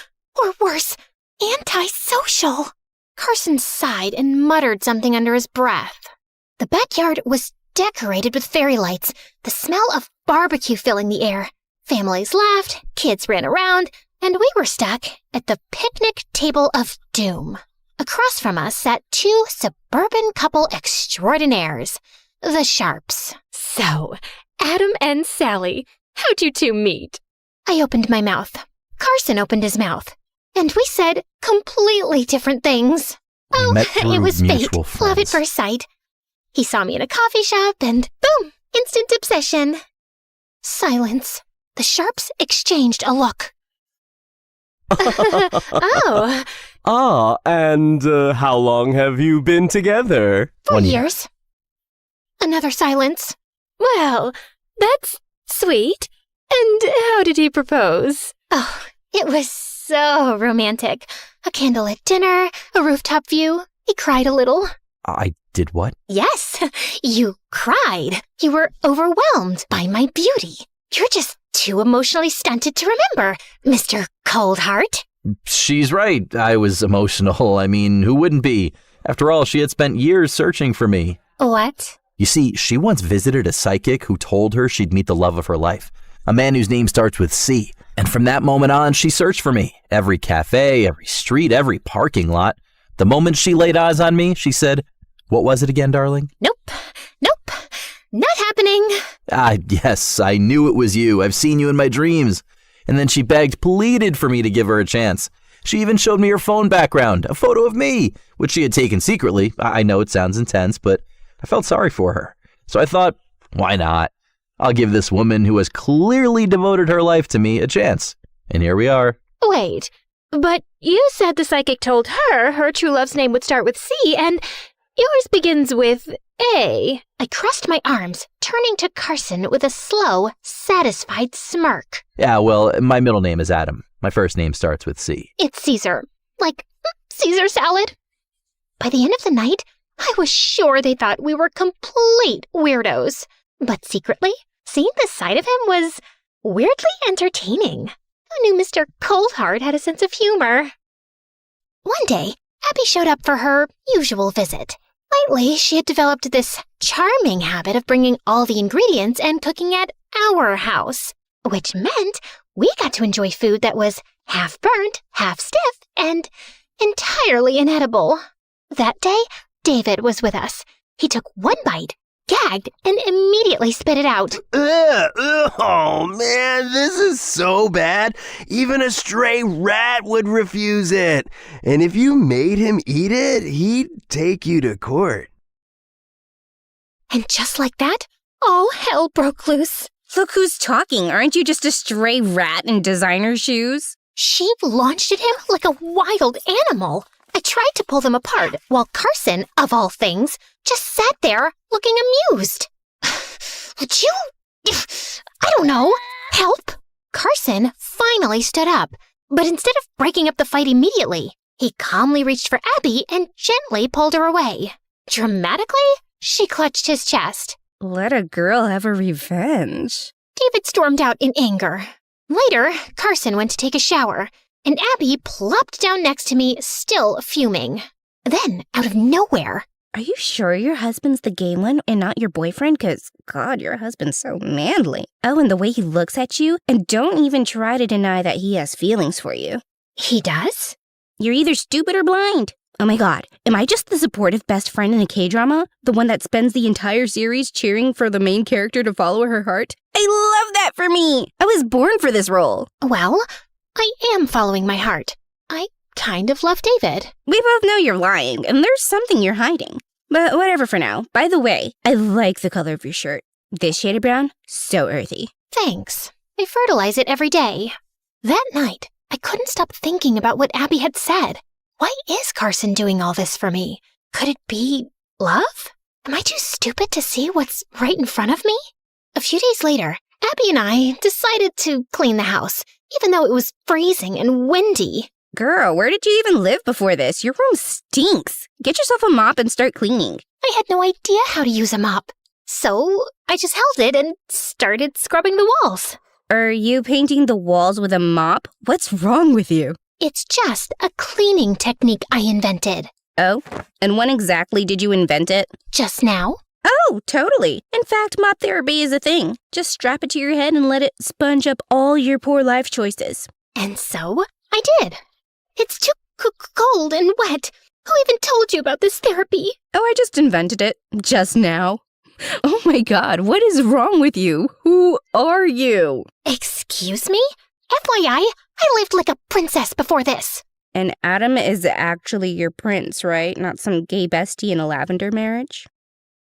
Or worse, antisocial. Carson sighed and muttered something under his breath. The backyard was decorated with fairy lights, the smell of barbecue filling the air. Families laughed, kids ran around, and we were stuck at the picnic table of doom. Across from us sat two suburban couple extraordinaires, the Sharps. So, Adam and Sally, how'd you two meet? I opened my mouth. Carson opened his mouth. And we said completely different things. Oh, it was fate. Love at first sight. He saw me in a coffee shop and boom, instant obsession. Silence. The Sharps exchanged a look. Oh. Ah, and how long have you been together? 4 years. Another silence. Well, that's sweet. And how did he propose? Oh, it was so romantic. A candlelit dinner, a rooftop view. He cried a little. I did what? Yes, you cried. You were overwhelmed by my beauty. You're just too emotionally stunted to remember, Mr. Coldheart. She's right. I was emotional. I mean, who wouldn't be? After all, she had spent years searching for me. What? You see, she once visited a psychic who told her she'd meet the love of her life, a man whose name starts with C. And from that moment on, she searched for me. Every cafe, every street, every parking lot. The moment she laid eyes on me, she said, "What was it again, darling?" Nope. Not happening. Yes, I knew it was you. I've seen you in my dreams. And then she begged, pleaded for me to give her a chance. She even showed me her phone background, a photo of me, which she had taken secretly. I know it sounds intense, but I felt sorry for her. So I thought, why not? I'll give this woman who has clearly devoted her life to me a chance. And here we are. Wait, but you said the psychic told her true love's name would start with C, and yours begins with A. I crossed my arms, turning to Carson with a slow, satisfied smirk. Yeah, well, my middle name is Adam. My first name starts with C. It's Caesar. Like Caesar salad. By the end of the night, I was sure they thought we were complete weirdos. But secretly, seeing this side of him was weirdly entertaining. Who knew Mr. Coldheart had a sense of humor? One day, Abby showed up for her usual visit. Lately, she had developed this charming habit of bringing all the ingredients and cooking at our house, which meant we got to enjoy food that was half burnt, half stiff, and entirely inedible. That day, David was with us. He took one bite, gagged, and immediately spit it out. Oh, man, this is so bad. Even a stray rat would refuse it. And if you made him eat it, he'd take you to court. And just like that, all hell broke loose. Look who's talking. Aren't you just a stray rat in designer shoes? She launched at him like a wild animal. I tried to pull them apart, while Carson, of all things, just sat there looking amused. Would you, I don't know, help? Carson finally stood up, but instead of breaking up the fight immediately, he calmly reached for Abby and gently pulled her away. Dramatically, she clutched his chest. Let a girl have her revenge. David stormed out in anger. Later, Carson went to take a shower, and Abby plopped down next to me, still fuming. Then, out of nowhere... Are you sure your husband's the gay one and not your boyfriend? 'Cause, God, your husband's so manly. Oh, and the way he looks at you, and don't even try to deny that he has feelings for you. He does? You're either stupid or blind. Oh my god, am I just the supportive best friend in a K-drama? The one that spends the entire series cheering for the main character to follow her heart? I love that for me! I was born for this role. Well, I am following my heart. I kind of love David. We both know you're lying, and there's something you're hiding. But whatever for now. By the way, I like the color of your shirt. This shade of brown, so earthy. Thanks. I fertilize it every day. That night, I couldn't stop thinking about what Abby had said. Why is Carson doing all this for me? Could it be love? Am I too stupid to see what's right in front of me? A few days later, Abby and I decided to clean the house, even though it was freezing and windy. Girl, where did you even live before this? Your room stinks. Get yourself a mop and start cleaning. I had no idea how to use a mop, so I just held it and started scrubbing the walls. Are you painting the walls with a mop? What's wrong with you? It's just a cleaning technique I invented. Oh? And when exactly did you invent it? Just now. Oh, totally. In fact, mop therapy is a thing. Just strap it to your head and let it sponge up all your poor life choices. And so I did. It's too cold and wet. Who even told you about this therapy? Oh, I just invented it. Just now. Oh my god, what is wrong with you? Who are you? Excuse me? FYI, I lived like a princess before this. And Adam is actually your prince, right? Not some gay bestie in a lavender marriage?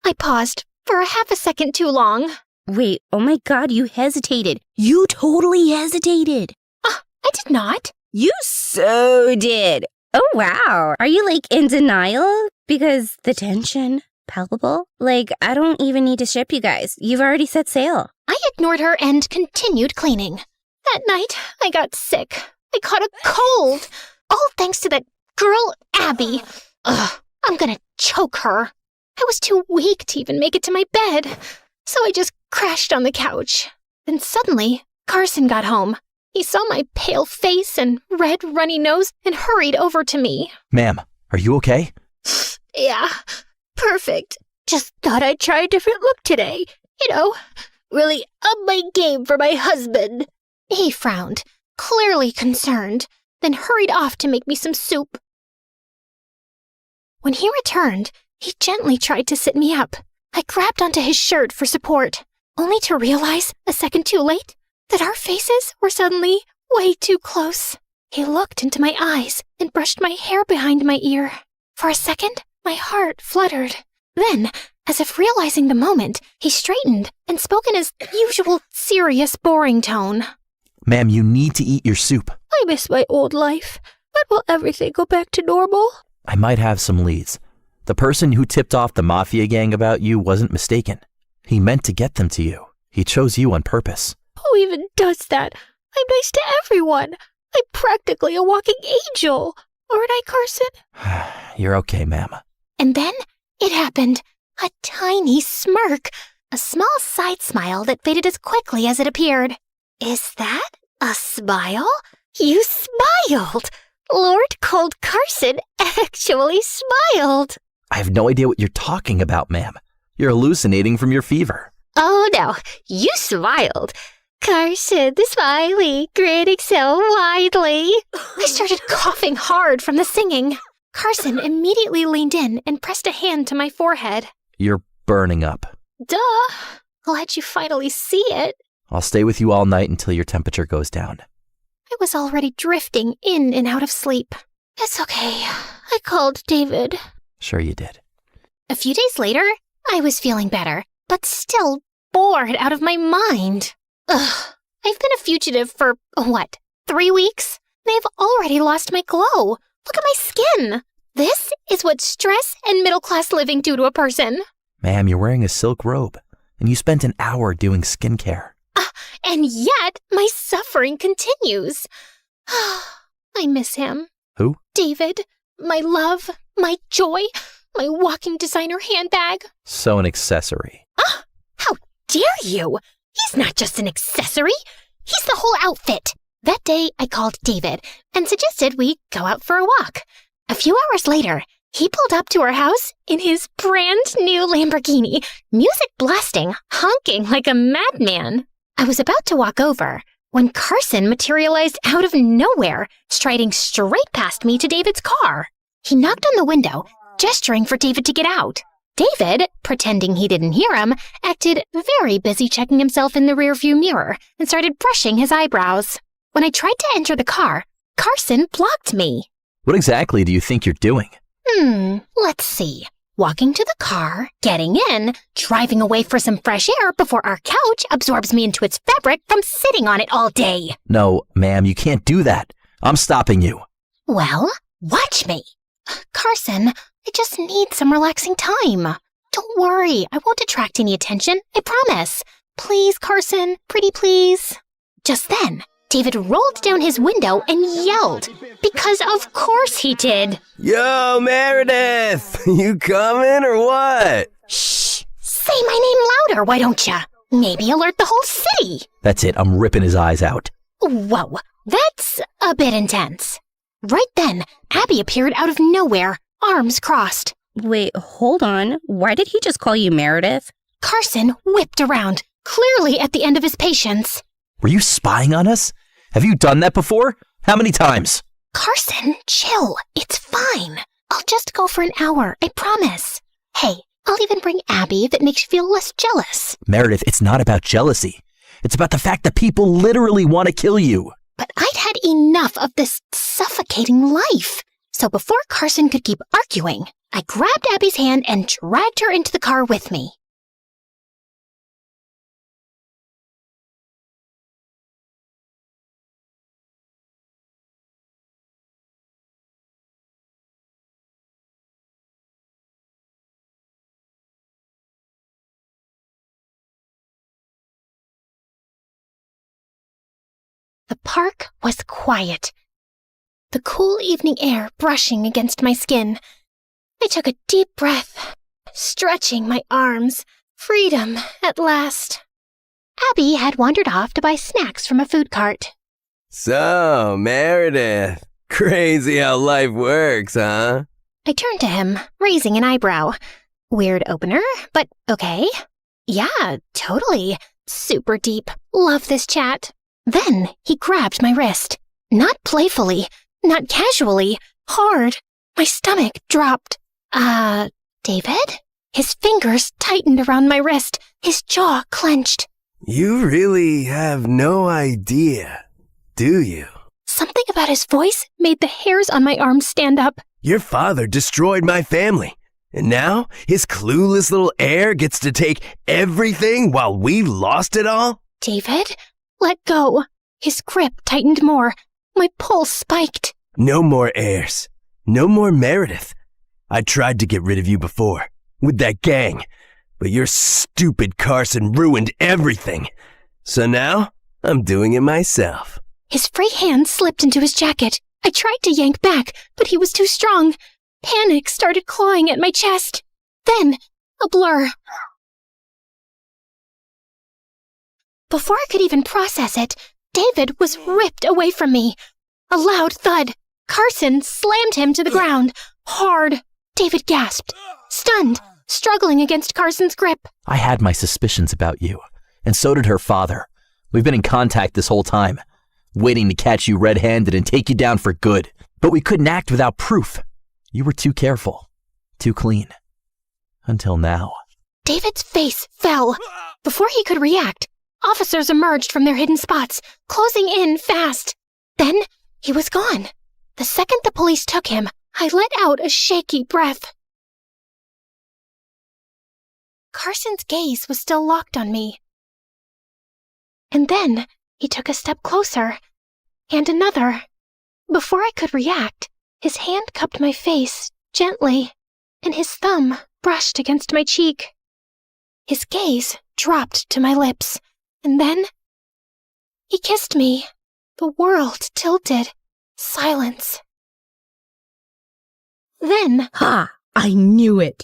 I paused for a half a second too long. Wait, oh my god, you hesitated. You totally hesitated. I did not. You so did. Oh wow. Are you like in denial? Because the tension, palpable? Like, I don't even need to ship you guys. You've already set sail. I ignored her and continued cleaning. That night, I got sick. I caught a cold. All thanks to that girl, Abby. Ugh, I'm gonna choke her. I was too weak to even make it to my bed, so I just crashed on the couch. Then suddenly, Carson got home. He saw my pale face and red, runny nose and hurried over to me. Ma'am, are you okay? Yeah, perfect. Just thought I'd try a different look today. You know, really up my game for my husband. He frowned, clearly concerned, then hurried off to make me some soup. When he returned, he gently tried to sit me up. I grabbed onto his shirt for support, only to realize, a second too late, that our faces were suddenly way too close. He looked into my eyes and brushed my hair behind my ear. For a second, my heart fluttered. Then, as if realizing the moment, he straightened and spoke in his usual serious, boring tone. Ma'am, you need to eat your soup. I miss my old life, but will everything go back to normal? I might have some leads. The person who tipped off the mafia gang about you wasn't mistaken. He meant to get them to you. He chose you on purpose. Who even does that? I'm nice to everyone. I'm practically a walking angel. Aren't I, Carson? You're okay, ma'am. And then it happened. A tiny smirk. A small side smile that faded as quickly as it appeared. Is that a smile? You smiled! Lord Cold Carson actually smiled. I have no idea what you're talking about, ma'am. You're hallucinating from your fever. Oh no, you smiled. Carson, the smiley, grinning so widely. I started coughing hard from the singing. Carson immediately leaned in and pressed a hand to my forehead. You're burning up. Duh. Glad you finally see it. I'll stay with you all night until your temperature goes down. I was already drifting in and out of sleep. It's okay. I called David. Sure you did. A few days later, I was feeling better, but still bored out of my mind. Ugh. I've been a fugitive for, 3 weeks? They've already lost my glow. Look at my skin. This is what stress and middle-class living do to a person. Ma'am, you're wearing a silk robe, and you spent an hour doing skincare. And yet, my suffering continues. I miss him. Who? David. My love, my joy, my walking designer handbag. So an accessory. How dare you? He's not just an accessory. He's the whole outfit. That day, I called David and suggested we go out for a walk. A few hours later, he pulled up to our house in his brand new Lamborghini, music blasting, honking like a madman. I was about to walk over when Carson materialized out of nowhere, striding straight past me to David's car. He knocked on the window, gesturing for David to get out. David, pretending he didn't hear him, acted very busy checking himself in the rearview mirror and started brushing his eyebrows. When I tried to enter the car, Carson blocked me. What exactly do you think you're doing? Let's see. Walking to the car, getting in, driving away for some fresh air before our couch absorbs me into its fabric from sitting on it all day. No, ma'am, you can't do that. I'm stopping you. Well, watch me. Carson, I just need some relaxing time. Don't worry, I won't attract any attention, I promise. Please, Carson, pretty please. Just then, David rolled down his window and yelled, because of course he did. Yo, Meredith! You coming or what? Shh! Say my name louder, why don't ya? Maybe alert the whole city. That's it, I'm ripping his eyes out. Whoa, that's a bit intense. Right then, Abby appeared out of nowhere, arms crossed. Wait, hold on. Why did he just call you Meredith? Carson whipped around, clearly at the end of his patience. Were you spying on us? Have you done that before? How many times? Carson, chill. It's fine. I'll just go for an hour, I promise. Hey, I'll even bring Abby if it makes you feel less jealous. Meredith, it's not about jealousy. It's about the fact that people literally want to kill you. But I'd had enough of this suffocating life. So before Carson could keep arguing, I grabbed Abby's hand and dragged her into the car with me. The park was quiet, the cool evening air brushing against my skin. I took a deep breath, stretching my arms. Freedom at last. Abby had wandered off to buy snacks from a food cart. So, Meredith, crazy how life works, huh? I turned to him, raising an eyebrow. Weird opener, but okay. Yeah, totally. Super deep. Love this chat. Then he grabbed my wrist. Not playfully, not casually, hard. My stomach dropped. David? His fingers tightened around my wrist, his jaw clenched. You really have no idea, do you? Something about his voice made the hairs on my arms stand up. Your father destroyed my family, and now his clueless little heir gets to take everything while we lost it all? David? Let go. His grip tightened more. My pulse spiked. No more heirs. No more Meredith. I tried to get rid of you before, with that gang, but your stupid Carson ruined everything. So now, I'm doing it myself. His free hand slipped into his jacket. I tried to yank back, but he was too strong. Panic started clawing at my chest. Then, a blur. Before I could even process it, David was ripped away from me. A loud thud. Carson slammed him to the ground, hard. David gasped, stunned, struggling against Carson's grip. I had my suspicions about you, and so did her father. We've been in contact this whole time, waiting to catch you red-handed and take you down for good. But we couldn't act without proof. You were too careful, too clean. Until now. David's face fell. Before he could react, officers emerged from their hidden spots, closing in fast. Then he was gone. The second the police took him, I let out a shaky breath. Carson's gaze was still locked on me. And then he took a step closer, and another. Before I could react, his hand cupped my face gently, and his thumb brushed against my cheek. His gaze dropped to my lips, and then he kissed me. The world tilted. Silence. Then... Ha! I knew it!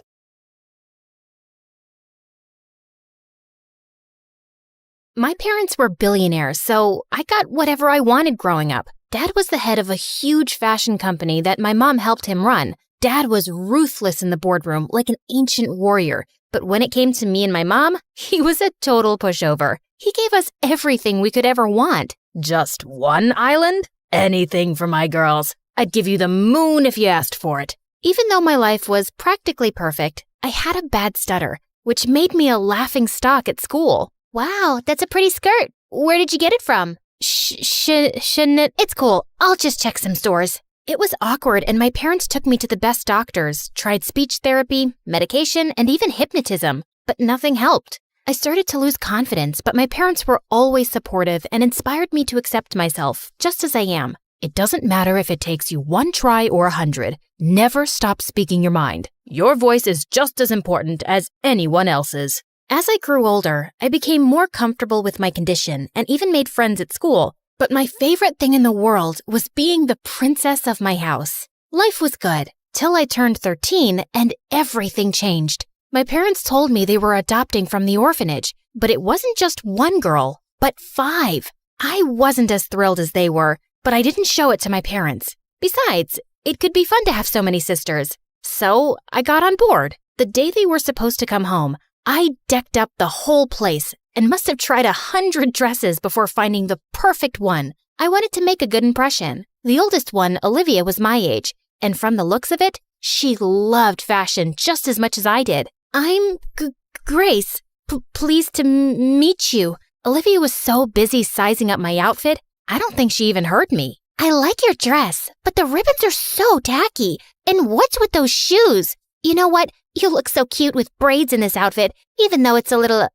My parents were billionaires, so I got whatever I wanted growing up. Dad was the head of a huge fashion company that my mom helped him run. Dad was ruthless in the boardroom, like an ancient warrior. But when it came to me and my mom, he was a total pushover. He gave us everything we could ever want. Just one island? Anything for my girls. I'd give you the moon if you asked for it. Even though my life was practically perfect, I had a bad stutter, which made me a laughing stock at school. Wow, that's a pretty skirt. Where did you get it from? It's cool. I'll just check some stores. It was awkward, and my parents took me to the best doctors, tried speech therapy, medication, and even hypnotism, but nothing helped. I started to lose confidence, but my parents were always supportive and inspired me to accept myself, just as I am. It doesn't matter if it takes you 1 try or 100. Never stop speaking your mind. Your voice is just as important as anyone else's. As I grew older, I became more comfortable with my condition and even made friends at school. But my favorite thing in the world was being the princess of my house. Life was good, till I turned 13 and everything changed. My parents told me they were adopting from the orphanage, but it wasn't just 1 girl, but 5. I wasn't as thrilled as they were, but I didn't show it to my parents. Besides, it could be fun to have so many sisters. So I got on board. The day they were supposed to come home, I decked up the whole place and must have tried 100 dresses before finding the perfect one. I wanted to make a good impression. The oldest one, Olivia, was my age, and from the looks of it, she loved fashion just as much as I did. I'm Grace. Pleased to meet you. Olivia was so busy sizing up my outfit, I don't think she even heard me. I like your dress, but the ribbons are so tacky. And what's with those shoes? You know what? You look so cute with braids in this outfit, even though it's a little,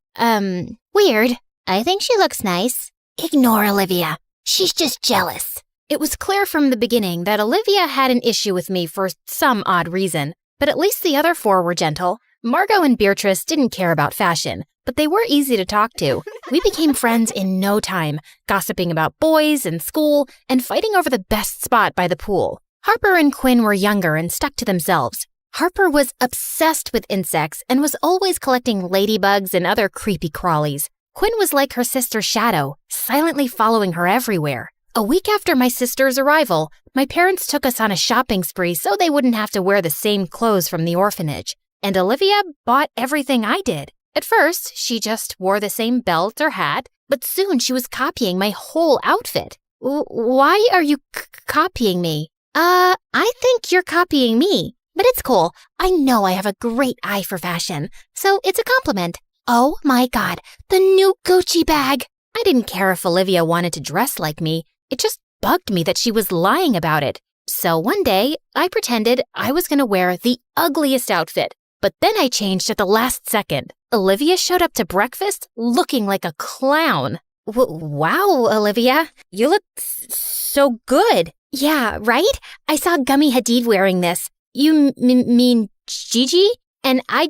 weird. I think she looks nice. Ignore Olivia. She's just jealous. It was clear from the beginning that Olivia had an issue with me for some odd reason, but at least the other 4 were gentle. Margot and Beatrice didn't care about fashion, but they were easy to talk to. We became friends in no time, gossiping about boys and school and fighting over the best spot by the pool. Harper and Quinn were younger and stuck to themselves. Harper was obsessed with insects and was always collecting ladybugs and other creepy crawlies. Quinn was like her sister's shadow, silently following her everywhere. A week after my sister's arrival, my parents took us on a shopping spree so they wouldn't have to wear the same clothes from the orphanage. And Olivia bought everything I did. At first, she just wore the same belt or hat, but soon she was copying my whole outfit. Why are you copying me? I think you're copying me. But it's cool. I know I have a great eye for fashion, so it's a compliment. Oh my God, the new Gucci bag. I didn't care if Olivia wanted to dress like me. It just bugged me that she was lying about it. So one day, I pretended I was going to wear the ugliest outfit. But then I changed at the last second. Olivia showed up to breakfast looking like a clown. Wow, Olivia, you look so good. Yeah, right? I saw Gummy Hadid wearing this. You mean Gigi? And I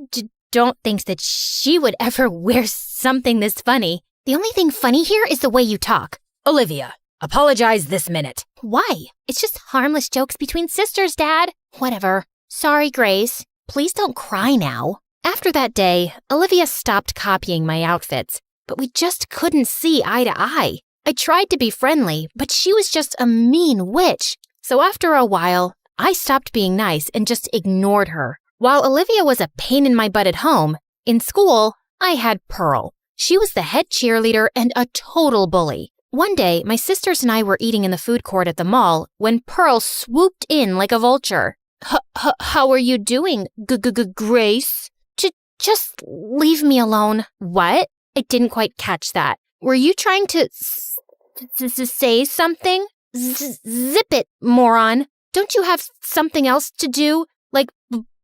don't think that she would ever wear something this funny. The only thing funny here is the way you talk. Olivia, apologize this minute. Why? It's just harmless jokes between sisters, Dad. Whatever. Sorry, Grace. Please don't cry now. After that day, Olivia stopped copying my outfits, but we just couldn't see eye to eye. I tried to be friendly, but she was just a mean witch. So after a while, I stopped being nice and just ignored her. While Olivia was a pain in my butt at home, in school, I had Pearl. She was the head cheerleader and a total bully. One day, my sisters and I were eating in the food court at the mall when Pearl swooped in like a vulture. How are you doing, Grace? Just leave me alone. What? I didn't quite catch that. Were you trying to say something? Zip it, moron. Don't you have something else to do? Like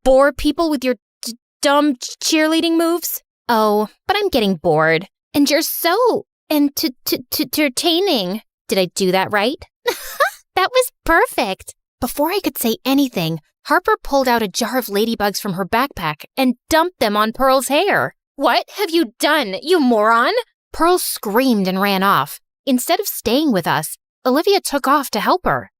bore people with your dumb cheerleading moves? Oh, but I'm getting bored. And you're so entertaining. Did I do that right? That was perfect. Before I could say anything, Harper pulled out a jar of ladybugs from her backpack and dumped them on Pearl's hair. What have you done, you moron? Pearl screamed and ran off. Instead of staying with us, Olivia took off to help her.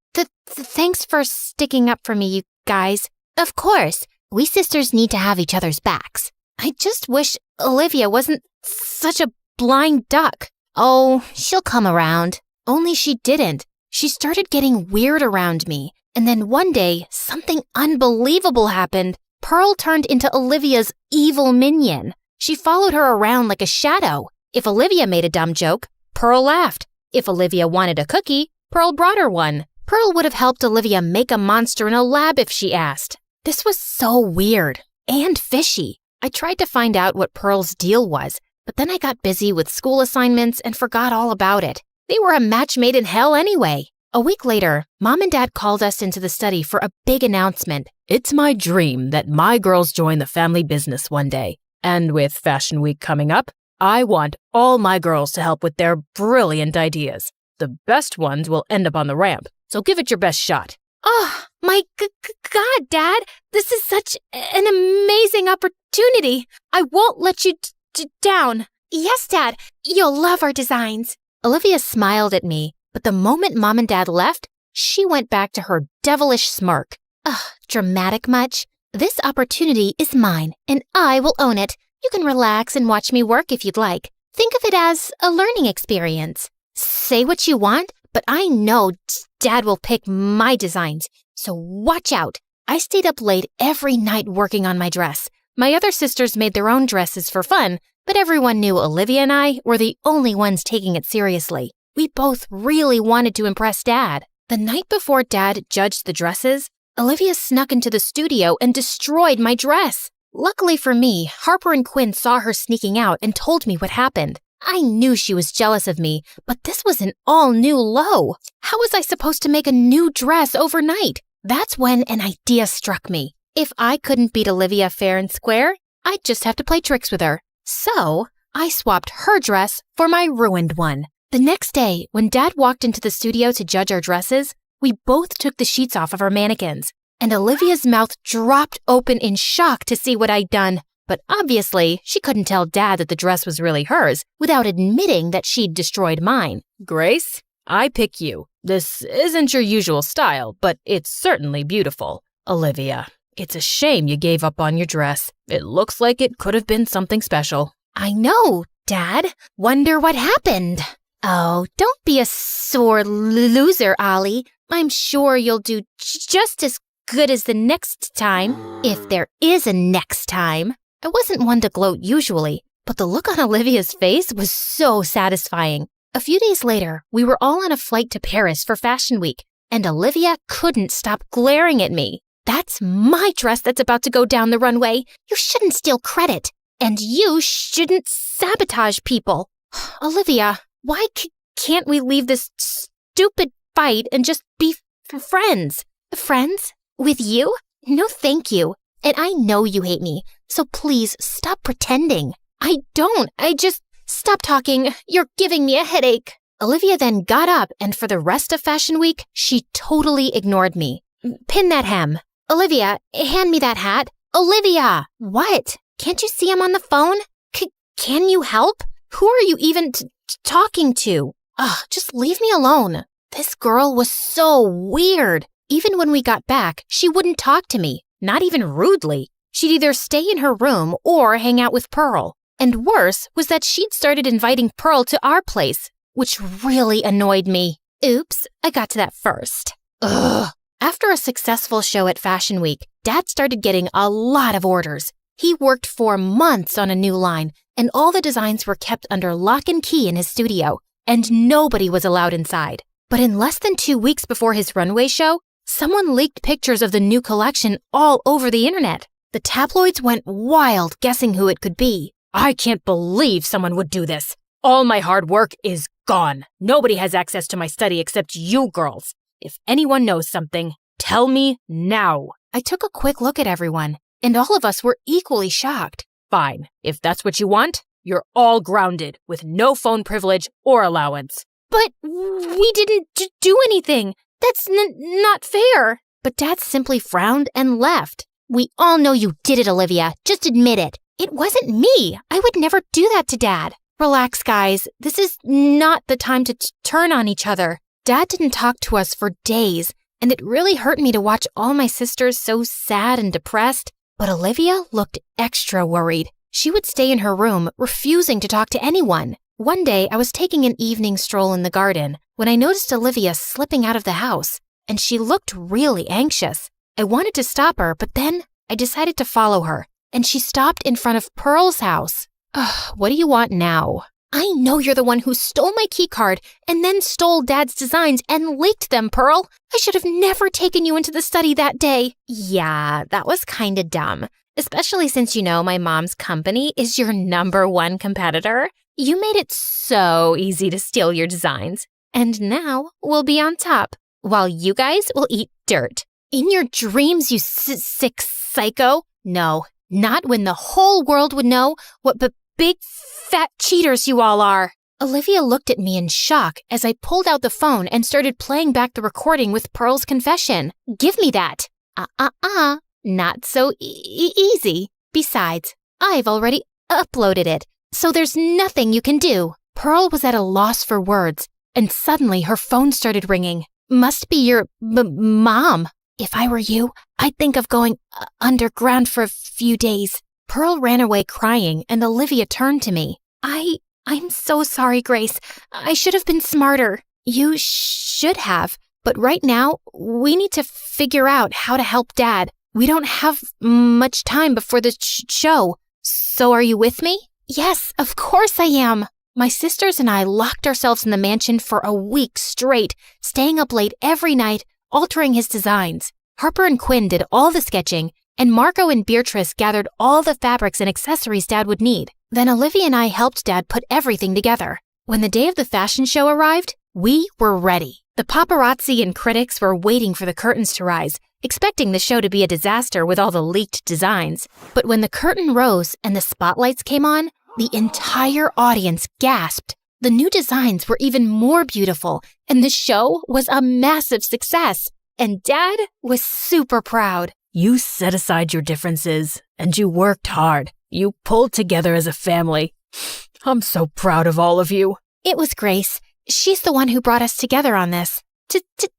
Thanks for sticking up for me, you guys. Of course, we sisters need to have each other's backs. I just wish Olivia wasn't such a blind duck. Oh, she'll come around. Only she didn't. She started getting weird around me. And then one day, something unbelievable happened. Pearl turned into Olivia's evil minion. She followed her around like a shadow. If Olivia made a dumb joke, Pearl laughed. If Olivia wanted a cookie, Pearl brought her one. Pearl would have helped Olivia make a monster in a lab if she asked. This was so weird and fishy. I tried to find out what Pearl's deal was, but then I got busy with school assignments and forgot all about it. They were a match made in hell anyway. A week later, Mom and Dad called us into the study for a big announcement. It's my dream that my girls join the family business one day. And with Fashion Week coming up, I want all my girls to help with their brilliant ideas. The best ones will end up on the ramp, so give it your best shot. Oh, my God, Dad. This is such an amazing opportunity. I won't let you down. Yes, Dad. You'll love our designs. Olivia smiled at me, but the moment Mom and Dad left, she went back to her devilish smirk. Ugh, dramatic much? This opportunity is mine, and I will own it. You can relax and watch me work if you'd like. Think of it as a learning experience. Say what you want, but I know Dad will pick my designs, so watch out. I stayed up late every night working on my dress. My other sisters made their own dresses for fun, but everyone knew Olivia and I were the only ones taking it seriously. We both really wanted to impress Dad. The night before Dad judged the dresses, Olivia snuck into the studio and destroyed my dress. Luckily for me, Harper and Quinn saw her sneaking out and told me what happened. I knew she was jealous of me, but this was an all-new low. How was I supposed to make a new dress overnight? That's when an idea struck me. If I couldn't beat Olivia fair and square, I'd just have to play tricks with her. So, I swapped her dress for my ruined one. The next day, when Dad walked into the studio to judge our dresses, we both took the sheets off of our mannequins, and Olivia's mouth dropped open in shock to see what I'd done. But obviously, she couldn't tell Dad that the dress was really hers without admitting that she'd destroyed mine. Grace, I pick you. This isn't your usual style, but it's certainly beautiful. Olivia, it's a shame you gave up on your dress. It looks like it could have been something special. I know, Dad. Wonder what happened. Oh, don't be a sore loser, Ollie. I'm sure you'll do just as good as the next time, if there is a next time. I wasn't one to gloat usually, but the look on Olivia's face was so satisfying. A few days later, we were all on a flight to Paris for Fashion Week, and Olivia couldn't stop glaring at me. That's my dress that's about to go down the runway. You shouldn't steal credit, and you shouldn't sabotage people. Olivia, why can't we leave this stupid fight and just be friends? Friends? With you? No, thank you. And I know you hate me, so please stop pretending. I don't. Stop talking. You're giving me a headache. Olivia then got up, and for the rest of Fashion Week, she totally ignored me. Pin that hem. Olivia, hand me that hat. Olivia! What? Can't you see I'm on the phone? Can you help? Who are you even talking to? Just leave me alone. This girl was so weird. Even when we got back, she wouldn't talk to me, not even rudely. She'd either stay in her room or hang out with Pearl. And worse was that she'd started inviting Pearl to our place, which really annoyed me. Oops, I got to that first. Ugh. After a successful show at Fashion Week, Dad started getting a lot of orders. He worked for months on a new line, and all the designs were kept under lock and key in his studio, and nobody was allowed inside. But in less than 2 weeks before his runway show, someone leaked pictures of the new collection all over the internet. The tabloids went wild guessing who it could be. I can't believe someone would do this. All my hard work is gone. Nobody has access to my study except you girls. If anyone knows something, tell me now. I took a quick look at everyone, and all of us were equally shocked. Fine. If that's what you want, you're all grounded with no phone privilege or allowance. But we didn't do anything. That's not fair. But Dad simply frowned and left. We all know you did it, Olivia. Just admit it. It wasn't me. I would never do that to Dad. Relax, guys. This is not the time to turn on each other. Dad didn't talk to us for days, and it really hurt me to watch all my sisters so sad and depressed. But Olivia looked extra worried. She would stay in her room, refusing to talk to anyone. One day, I was taking an evening stroll in the garden when I noticed Olivia slipping out of the house, and she looked really anxious. I wanted to stop her, but then I decided to follow her, and she stopped in front of Pearl's house. What do you want now? I know you're the one who stole my keycard and then stole Dad's designs and leaked them, Pearl. I should have never taken you into the study that day. Yeah, that was kinda dumb. Especially since you know my mom's company is your #1 competitor. You made it so easy to steal your designs. And now we'll be on top, while you guys will eat dirt. In your dreams, you sick psycho. No, not when the whole world would know what big fat cheaters you all are. Olivia looked at me in shock as I pulled out the phone and started playing back the recording with Pearl's confession. Give me that. Not so easy. Besides, I've already uploaded it, so there's nothing you can do. Pearl was at a loss for words, and suddenly her phone started ringing. Must be your mom. If I were you, I'd think of going underground for a few days. Pearl ran away crying, and Olivia turned to me. I'm so sorry, Grace. I should have been smarter. You should have, but right now, we need to figure out how to help Dad. We don't have much time before the show. So are you with me? Yes, of course I am. My sisters and I locked ourselves in the mansion for a week straight, staying up late every night, altering his designs. Harper and Quinn did all the sketching, and Marco and Beatrice gathered all the fabrics and accessories Dad would need. Then Olivia and I helped Dad put everything together. When the day of the fashion show arrived, we were ready. The paparazzi and critics were waiting for the curtains to rise, expecting the show to be a disaster with all the leaked designs. But when the curtain rose and the spotlights came on, the entire audience gasped. The new designs were even more beautiful, and the show was a massive success. And Dad was super proud. You set aside your differences, and you worked hard. You pulled together as a family. I'm so proud of all of you. It was Grace. She's the one who brought us together on this.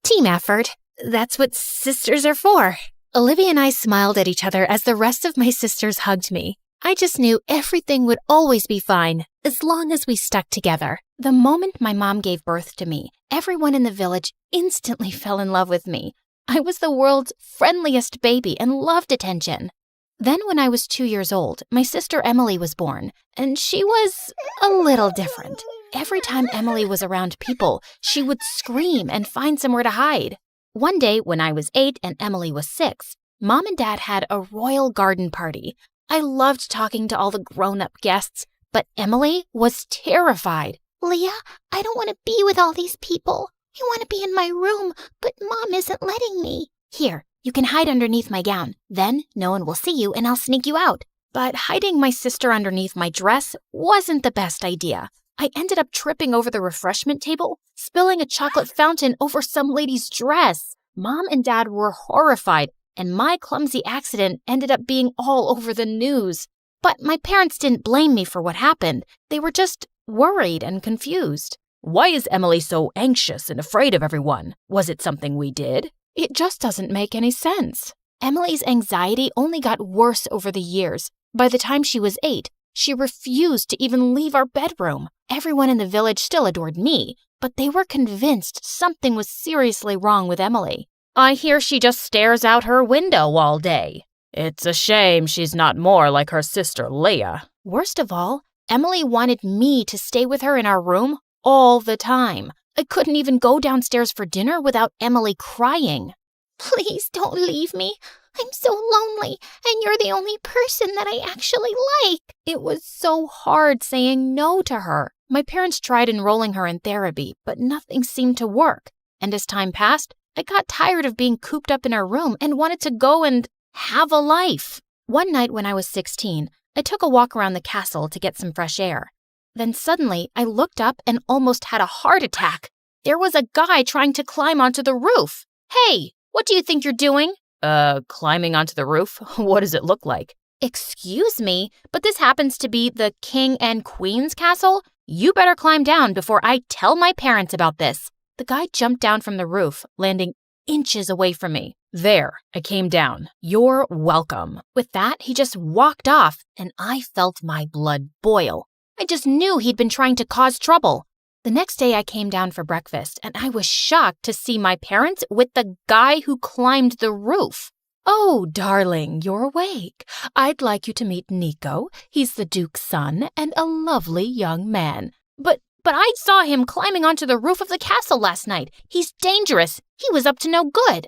Team effort. That's what sisters are for. Olivia and I smiled at each other as the rest of my sisters hugged me. I just knew everything would always be fine, as long as we stuck together. The moment my mom gave birth to me, everyone in the village instantly fell in love with me. I was the world's friendliest baby and loved attention. Then when I was 2 years old, my sister Emily was born, and she was a little different. Every time Emily was around people, she would scream and find somewhere to hide. One day, when I was 8 and Emily was 6, Mom and Dad had a royal garden party. I loved talking to all the grown-up guests, but Emily was terrified. Leah, I don't want to be with all these people. I want to be in my room, but Mom isn't letting me. Here, you can hide underneath my gown. Then no one will see you and I'll sneak you out. But hiding my sister underneath my dress wasn't the best idea. I ended up tripping over the refreshment table, spilling a chocolate fountain over some lady's dress. Mom and Dad were horrified, and my clumsy accident ended up being all over the news. But my parents didn't blame me for what happened. They were just worried and confused. Why is Emily so anxious and afraid of everyone? Was it something we did? It just doesn't make any sense. Emily's anxiety only got worse over the years. By the time she was 8, she refused to even leave our bedroom. Everyone in the village still adored me, but they were convinced something was seriously wrong with Emily. I hear she just stares out her window all day. It's a shame she's not more like her sister Leah. Worst of all, Emily wanted me to stay with her in our room all the time. I couldn't even go downstairs for dinner without Emily crying. Please don't leave me. I'm so lonely, and you're the only person that I actually like. It was so hard saying no to her. My parents tried enrolling her in therapy, but nothing seemed to work. And as time passed, I got tired of being cooped up in our room and wanted to go and have a life. One night when I was 16, I took a walk around the castle to get some fresh air. Then suddenly, I looked up and almost had a heart attack. There was a guy trying to climb onto the roof. Hey, what do you think you're doing? Climbing onto the roof? What does it look like? Excuse me, but this happens to be the King and Queen's castle? You better climb down before I tell my parents about this. The guy jumped down from the roof, landing inches away from me. There, I came down. You're welcome. With that, he just walked off, and I felt my blood boil. I just knew he'd been trying to cause trouble. The next day I came down for breakfast, and I was shocked to see my parents with the guy who climbed the roof. Oh, darling, you're awake. I'd like you to meet Nico. He's the Duke's son and a lovely young man. But I saw him climbing onto the roof of the castle last night. He's dangerous. He was up to no good.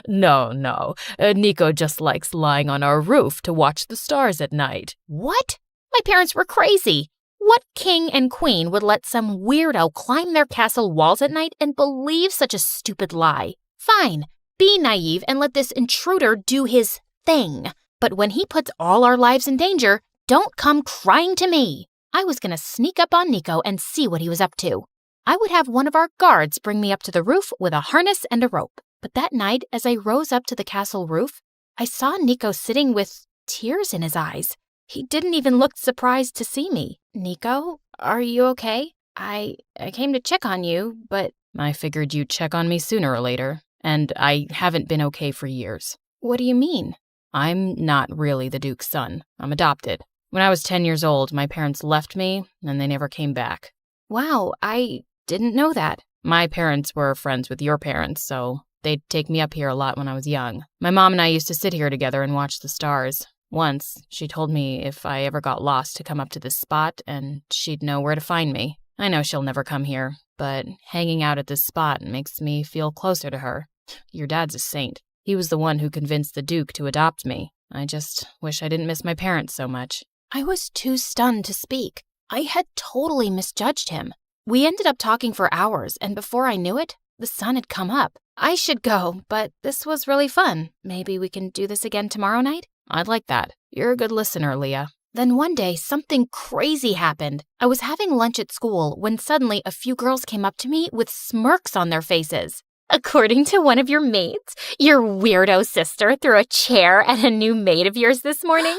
No. Nico just likes lying on our roof to watch the stars at night. What? My parents were crazy. What king and queen would let some weirdo climb their castle walls at night and believe such a stupid lie? Fine, be naive and let this intruder do his thing. But when he puts all our lives in danger, don't come crying to me. I was going to sneak up on Nico and see what he was up to. I would have one of our guards bring me up to the roof with a harness and a rope. But that night, as I rose up to the castle roof, I saw Nico sitting with tears in his eyes. He didn't even look surprised to see me. Nico, are you okay? I came to check on you, but... I figured you'd check on me sooner or later, and I haven't been okay for years. What do you mean? I'm not really the Duke's son. I'm adopted. When I was 10 years old, my parents left me, and they never came back. Wow, I didn't know that. My parents were friends with your parents, so they'd take me up here a lot when I was young. My mom and I used to sit here together and watch the stars. Once, she told me if I ever got lost to come up to this spot, and she'd know where to find me. I know she'll never come here, but hanging out at this spot makes me feel closer to her. Your dad's a saint. He was the one who convinced the Duke to adopt me. I just wish I didn't miss my parents so much. I was too stunned to speak. I had totally misjudged him. We ended up talking for hours, and before I knew it, the sun had come up. I should go, but this was really fun. Maybe we can do this again tomorrow night? I'd like that. You're a good listener, Leah. Then one day, something crazy happened. I was having lunch at school when suddenly a few girls came up to me with smirks on their faces. According to one of your mates, your weirdo sister threw a chair at a new mate of yours this morning?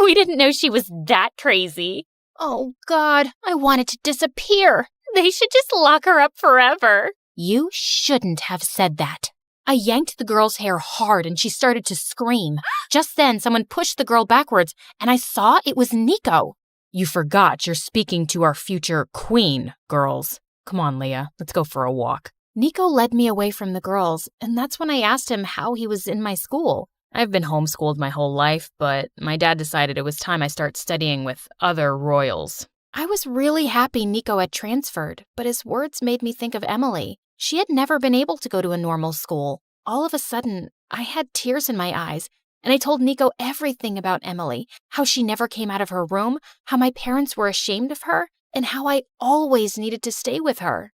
We didn't know she was that crazy. Oh, God, I wanted to disappear. They should just lock her up forever. You shouldn't have said that. I yanked the girl's hair hard and she started to scream. Just then, someone pushed the girl backwards and I saw it was Nico. You forgot you're speaking to our future queen, girls. Come on, Leah, let's go for a walk. Nico led me away from the girls, and that's when I asked him how he was in my school. I've been homeschooled my whole life, but my dad decided it was time I start studying with other royals. I was really happy Nico had transferred, but his words made me think of Emily. She had never been able to go to a normal school. All of a sudden, I had tears in my eyes, and I told Nico everything about Emily, how she never came out of her room, how my parents were ashamed of her, and how I always needed to stay with her.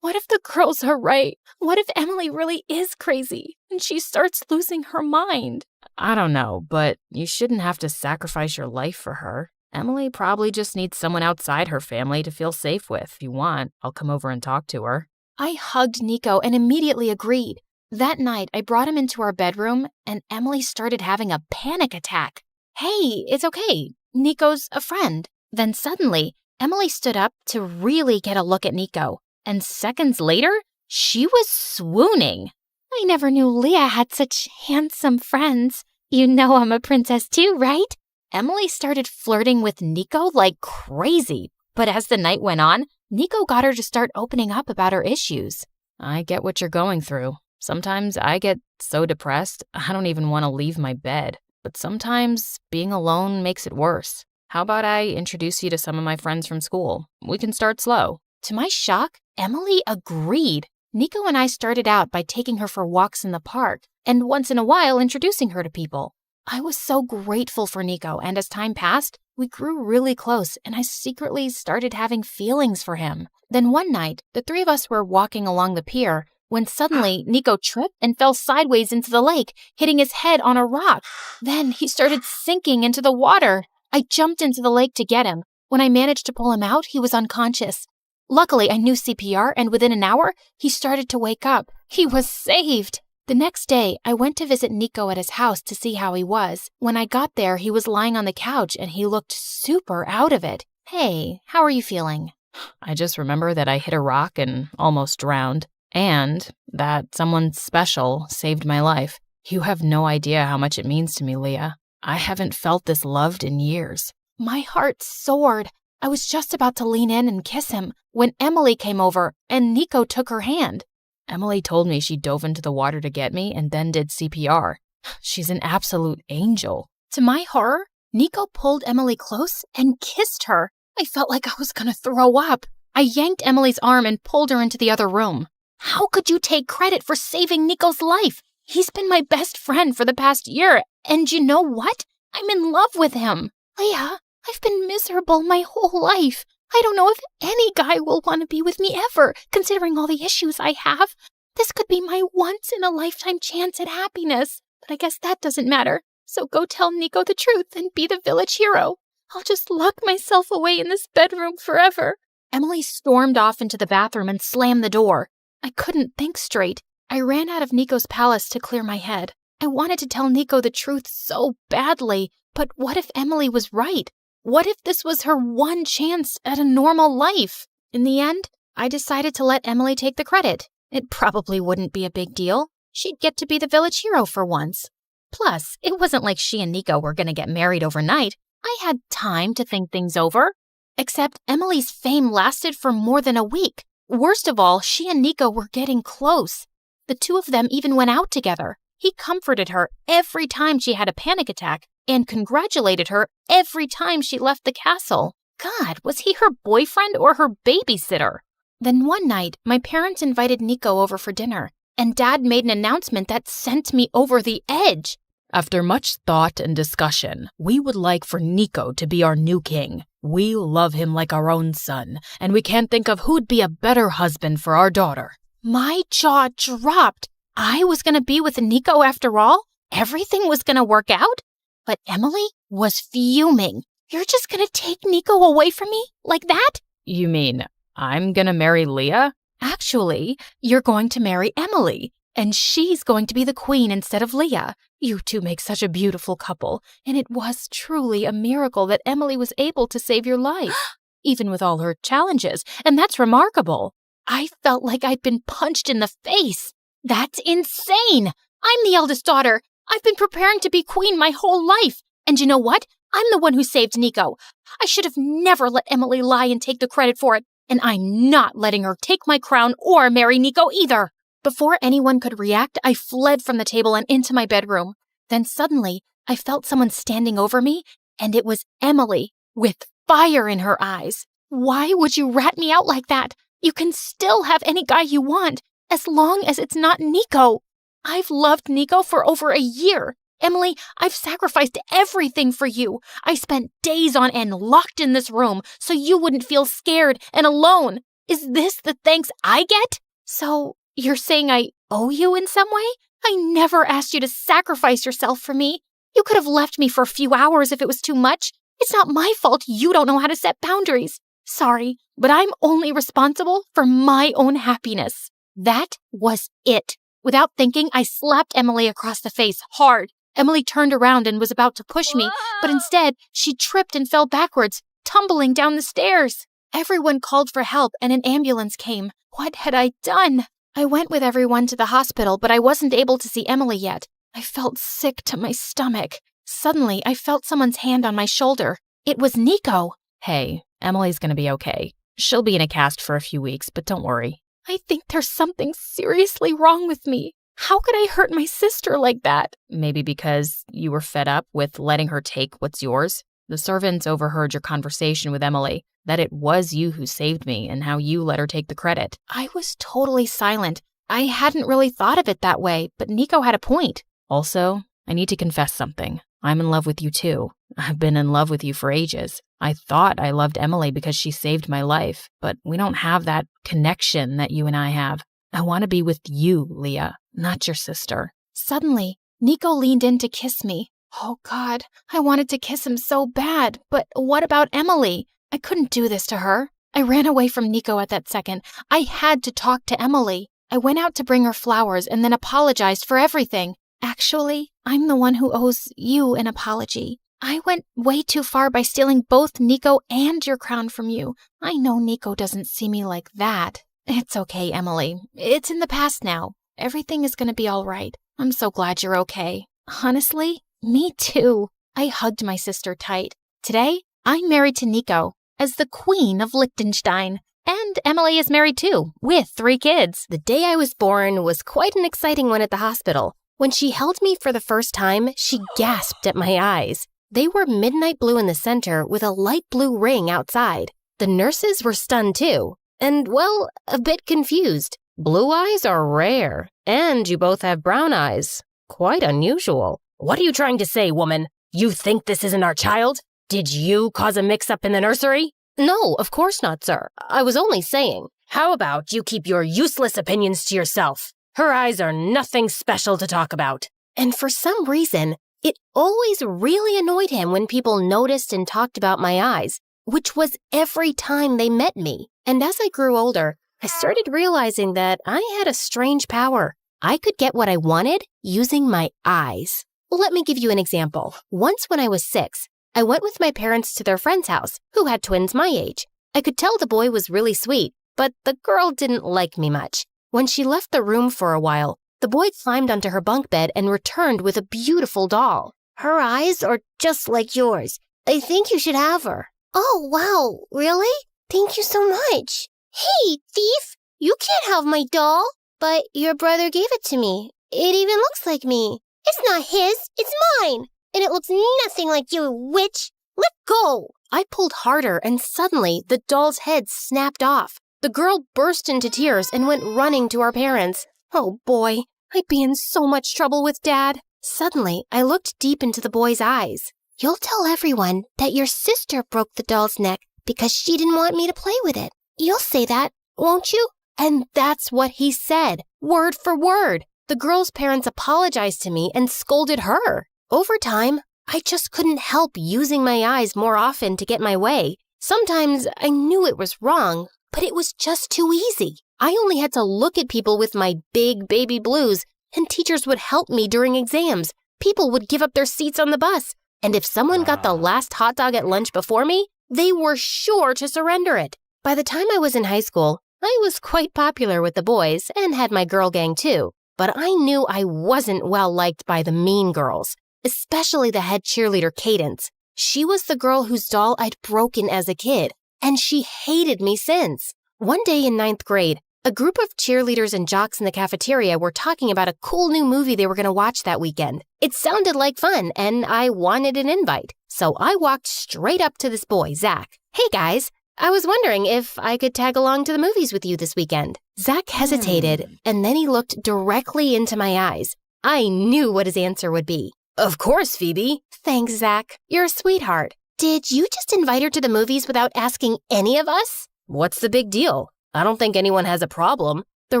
What if the girls are right? What if Emily really is crazy and she starts losing her mind? I don't know, but you shouldn't have to sacrifice your life for her. Emily probably just needs someone outside her family to feel safe with. If you want, I'll come over and talk to her. I hugged Nico and immediately agreed. That night, I brought him into our bedroom and Emily started having a panic attack. Hey, it's okay. Nico's a friend. Then suddenly, Emily stood up to really get a look at Nico. And seconds later, she was swooning. I never knew Leah had such handsome friends. You know I'm a princess too, right? Emily started flirting with Nico like crazy. But as the night went on, Nico got her to start opening up about her issues. I get what you're going through. Sometimes I get so depressed, I don't even want to leave my bed. But sometimes being alone makes it worse. How about I introduce you to some of my friends from school? We can start slow. To my shock, Emily agreed. Nico and I started out by taking her for walks in the park, and once in a while introducing her to people. I was so grateful for Nico, and as time passed, we grew really close, and I secretly started having feelings for him. Then one night, the three of us were walking along the pier when suddenly Nico tripped and fell sideways into the lake, hitting his head on a rock. Then he started sinking into the water. I jumped into the lake to get him. When I managed to pull him out, he was unconscious. Luckily, I knew CPR, and within an hour, he started to wake up. He was saved. The next day, I went to visit Nico at his house to see how he was. When I got there, he was lying on the couch, and he looked super out of it. Hey, how are you feeling? I just remember that I hit a rock and almost drowned, and that someone special saved my life. You have no idea how much it means to me, Leah. I haven't felt this loved in years. My heart soared. I was just about to lean in and kiss him when Emily came over and Nico took her hand. Emily told me she dove into the water to get me and then did CPR. She's an absolute angel. To my horror, Nico pulled Emily close and kissed her. I felt like I was gonna throw up. I yanked Emily's arm and pulled her into the other room. How could you take credit for saving Nico's life? He's been my best friend for the past year, and you know what? I'm in love with him. Leah, I've been miserable my whole life. I don't know if any guy will want to be with me ever, considering all the issues I have. This could be my once-in-a-lifetime chance at happiness, but I guess that doesn't matter. So go tell Nico the truth and be the village hero. I'll just lock myself away in this bedroom forever. Emily stormed off into the bathroom and slammed the door. I couldn't think straight. I ran out of Nico's palace to clear my head. I wanted to tell Nico the truth so badly, but what if Emily was right? What if this was her one chance at a normal life? In the end, I decided to let Emily take the credit. It probably wouldn't be a big deal. She'd get to be the village hero for once. Plus, it wasn't like she and Nico were going to get married overnight. I had time to think things over. Except Emily's fame lasted for more than a week. Worst of all, she and Nico were getting close. The two of them even went out together. He comforted her every time she had a panic attack and congratulated her every time she left the castle. God, was he her boyfriend or her babysitter? Then one night, my parents invited Nico over for dinner, and Dad made an announcement that sent me over the edge. After much thought and discussion, we would like for Nico to be our new king. We love him like our own son, and we can't think of who'd be a better husband for our daughter. My jaw dropped. I was going to be with Nico after all? Everything was going to work out? But Emily was fuming. You're just going to take Nico away from me? Like that? You mean I'm gonna marry Leah? Actually, you're going to marry Emily, and she's going to be the queen instead of Leah. You two make such a beautiful couple, and it was truly a miracle that Emily was able to save your life, even with all her challenges, and that's remarkable. I felt like I'd been punched in the face. That's insane! I'm the eldest daughter. I've been preparing to be queen my whole life, and you know what? I'm the one who saved Nico. I should have never let Emily lie and take the credit for it, and I'm not letting her take my crown or marry Nico either. Before anyone could react, I fled from the table and into my bedroom. Then suddenly, I felt someone standing over me, and it was Emily, with fire in her eyes. Why would you rat me out like that? You can still have any guy you want, as long as it's not Nico. I've loved Nico for over a year. Emily, I've sacrificed everything for you. I spent days on end locked in this room so you wouldn't feel scared and alone. Is this the thanks I get? So, you're saying I owe you in some way? I never asked you to sacrifice yourself for me. You could have left me for a few hours if it was too much. It's not my fault you don't know how to set boundaries. Sorry, but I'm only responsible for my own happiness. That was it. Without thinking, I slapped Emily across the face hard. Emily turned around and was about to push me, but instead, she tripped and fell backwards, tumbling down the stairs. Everyone called for help and an ambulance came. What had I done? I went with everyone to the hospital, but I wasn't able to see Emily yet. I felt sick to my stomach. Suddenly, I felt someone's hand on my shoulder. It was Nico. Hey, Emily's gonna be okay. She'll be in a cast for a few weeks, but don't worry. I think there's something seriously wrong with me. How could I hurt my sister like that? Maybe because you were fed up with letting her take what's yours. The servants overheard your conversation with Emily, that it was you who saved me and how you let her take the credit. I was totally silent. I hadn't really thought of it that way, but Nico had a point. Also, I need to confess something. I'm in love with you too. I've been in love with you for ages. I thought I loved Emily because she saved my life, but we don't have that connection that you and I have. I want to be with you, Leah, not your sister. Suddenly, Nico leaned in to kiss me. Oh God, I wanted to kiss him so bad, but what about Emily? I couldn't do this to her. I ran away from Nico at that second. I had to talk to Emily. I went out to bring her flowers and then apologized for everything. Actually, I'm the one who owes you an apology. I went way too far by stealing both Nico and your crown from you. I know Nico doesn't see me like that. It's okay, Emily. It's in the past now. Everything is going to be all right. I'm so glad you're okay. Honestly, me too. I hugged my sister tight. Today, I'm married to Nico as the Queen of Liechtenstein. And Emily is married too, with 3 kids. The day I was born was quite an exciting one at the hospital. When she held me for the first time, she gasped at my eyes. They were midnight blue in the center with a light blue ring outside. The nurses were stunned too, and, well, a bit confused. Blue eyes are rare, and you both have brown eyes. Quite unusual. What are you trying to say, woman? You think this isn't our child? Did you cause a mix-up in the nursery? No, of course not, sir. I was only saying. How about you keep your useless opinions to yourself? Her eyes are nothing special to talk about. And for some reason, it always really annoyed him when people noticed and talked about my eyes, which was every time they met me. And as I grew older, I started realizing that I had a strange power. I could get what I wanted using my eyes. Let me give you an example. Once when I was 6, I went with my parents to their friend's house, who had twins my age. I could tell the boy was really sweet, but the girl didn't like me much. When she left the room for a while, the boy climbed onto her bunk bed and returned with a beautiful doll. Her eyes are just like yours. I think you should have her. Oh, wow. Really? Thank you so much. Hey, thief! You can't have my doll. But your brother gave it to me. It even looks like me. It's not his, it's mine. And it looks nothing like you, witch. Let go. I pulled harder and suddenly the doll's head snapped off. The girl burst into tears and went running to our parents. Oh boy, I'd be in so much trouble with Dad. Suddenly, I looked deep into the boy's eyes. You'll tell everyone that your sister broke the doll's neck because she didn't want me to play with it. You'll say that, won't you? And that's what he said, word for word. The girl's parents apologized to me and scolded her. Over time, I just couldn't help using my eyes more often to get my way. Sometimes I knew it was wrong, but it was just too easy. I only had to look at people with my big baby blues, and teachers would help me during exams. People would give up their seats on the bus. And if someone got the last hot dog at lunch before me, they were sure to surrender it. By the time I was in high school, I was quite popular with the boys and had my girl gang too. But I knew I wasn't well liked by the mean girls, especially the head cheerleader Cadence. She was the girl whose doll I'd broken as a kid, and she hated me since. One day in 9th grade, a group of cheerleaders and jocks in the cafeteria were talking about a cool new movie they were going to watch that weekend. It sounded like fun, and I wanted an invite. So I walked straight up to this boy, Zach. Hey guys, I was wondering if I could tag along to the movies with you this weekend. Zach hesitated, and then he looked directly into my eyes. I knew what his answer would be. Of course, Phoebe. Thanks, Zach. You're a sweetheart. Did you just invite her to the movies without asking any of us? What's the big deal? I don't think anyone has a problem. The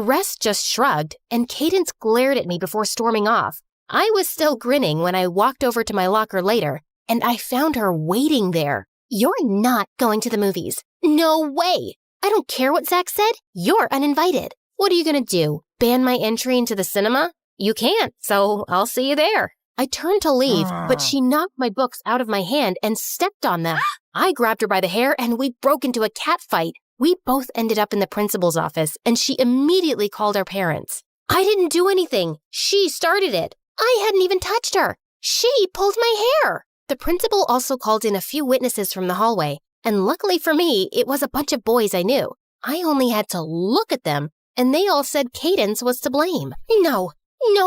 rest just shrugged, and Cadence glared at me before storming off. I was still grinning when I walked over to my locker later, and I found her waiting there. You're not going to the movies. No way. I don't care what Zach said. You're uninvited. What are you going to do? Ban my entry into the cinema? You can't, so I'll see you there. I turned to leave, but she knocked my books out of my hand and stepped on them. I grabbed her by the hair and we broke into a cat fight. We both ended up in the principal's office and she immediately called our parents. I didn't do anything. She started it. I hadn't even touched her. She pulled my hair. The principal also called in a few witnesses from the hallway, and luckily for me, it was a bunch of boys I knew. I only had to look at them, and they all said Cadence was to blame. No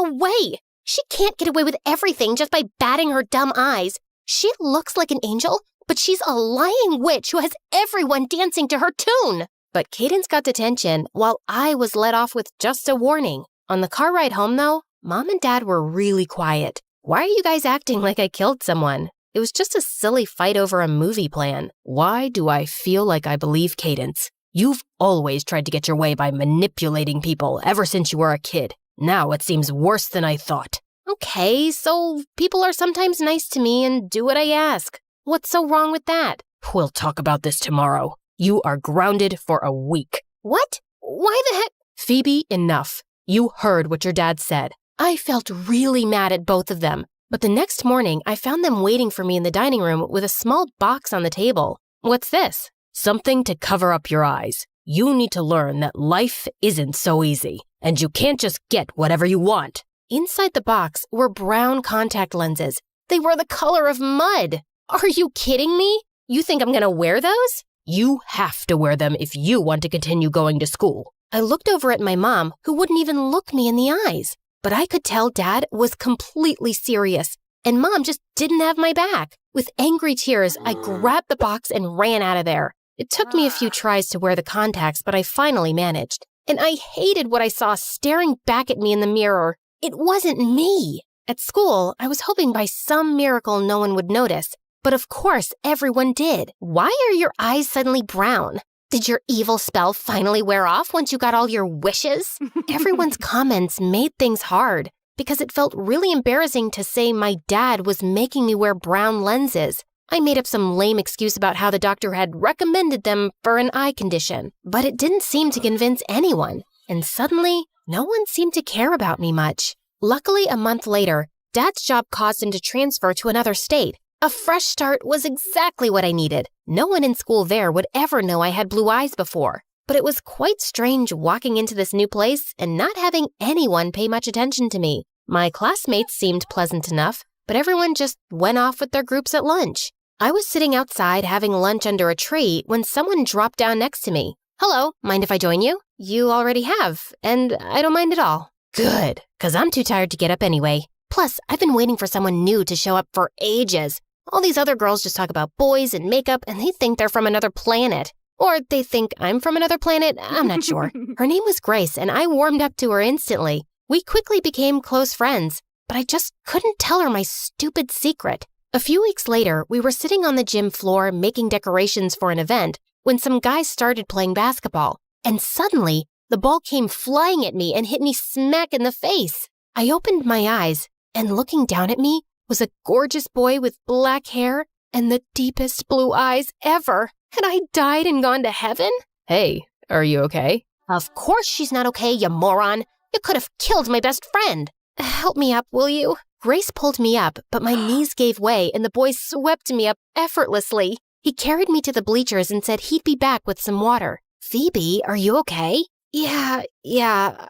way! She can't get away with everything just by batting her dumb eyes. She looks like an angel, but she's a lying witch who has everyone dancing to her tune. But Cadence got detention while I was let off with just a warning. On the car ride home, though, Mom and Dad were really quiet. Why are you guys acting like I killed someone? It was just a silly fight over a movie plan. Why do I feel like I believe Cadence? You've always tried to get your way by manipulating people ever since you were a kid. Now it seems worse than I thought. Okay, so people are sometimes nice to me and do what I ask. What's so wrong with that? We'll talk about this tomorrow. You are grounded for a week. What? Why the heck? Phoebe, enough. You heard what your dad said. I felt really mad at both of them. But the next morning, I found them waiting for me in the dining room with a small box on the table. What's this? Something to cover up your eyes. You need to learn that life isn't so easy, and you can't just get whatever you want. Inside the box were brown contact lenses. They were the color of mud. Are you kidding me? You think I'm gonna wear those? You have to wear them if you want to continue going to school. I looked over at my mom, who wouldn't even look me in the eyes. But I could tell Dad was completely serious, and Mom just didn't have my back. With angry tears, I grabbed the box and ran out of there. It took me a few tries to wear the contacts, but I finally managed. And I hated what I saw staring back at me in the mirror. It wasn't me. At school, I was hoping by some miracle no one would notice. But of course, everyone did. Why are your eyes suddenly brown? Did your evil spell finally wear off once you got all your wishes? Everyone's comments made things hard because it felt really embarrassing to say my dad was making me wear brown lenses. I made up some lame excuse about how the doctor had recommended them for an eye condition, but it didn't seem to convince anyone. And suddenly, no one seemed to care about me much. Luckily, a month later, Dad's job caused him to transfer to another state. A fresh start was exactly what I needed. No one in school there would ever know I had blue eyes before. But it was quite strange walking into this new place and not having anyone pay much attention to me. My classmates seemed pleasant enough, but everyone just went off with their groups at lunch. I was sitting outside having lunch under a tree when someone dropped down next to me. "Hello, mind if I join you?" "You already have, and I don't mind at all." Good, 'cause I'm too tired to get up anyway. Plus, I've been waiting for someone new to show up for ages. All these other girls just talk about boys and makeup, and they think they're from another planet. Or they think I'm from another planet, I'm not sure. Her name was Grace, and I warmed up to her instantly. We quickly became close friends, but I just couldn't tell her my stupid secret. A few weeks later, we were sitting on the gym floor making decorations for an event when some guys started playing basketball. And suddenly, the ball came flying at me and hit me smack in the face. I opened my eyes, and looking down at me was a gorgeous boy with black hair and the deepest blue eyes ever. Had I died and gone to heaven? Hey, are you okay? Of course she's not okay, you moron. You could have killed my best friend. Help me up, will you? Grace pulled me up, but my knees gave way and the boy swept me up effortlessly. He carried me to the bleachers and said he'd be back with some water. "Phoebe, are you okay?" Yeah,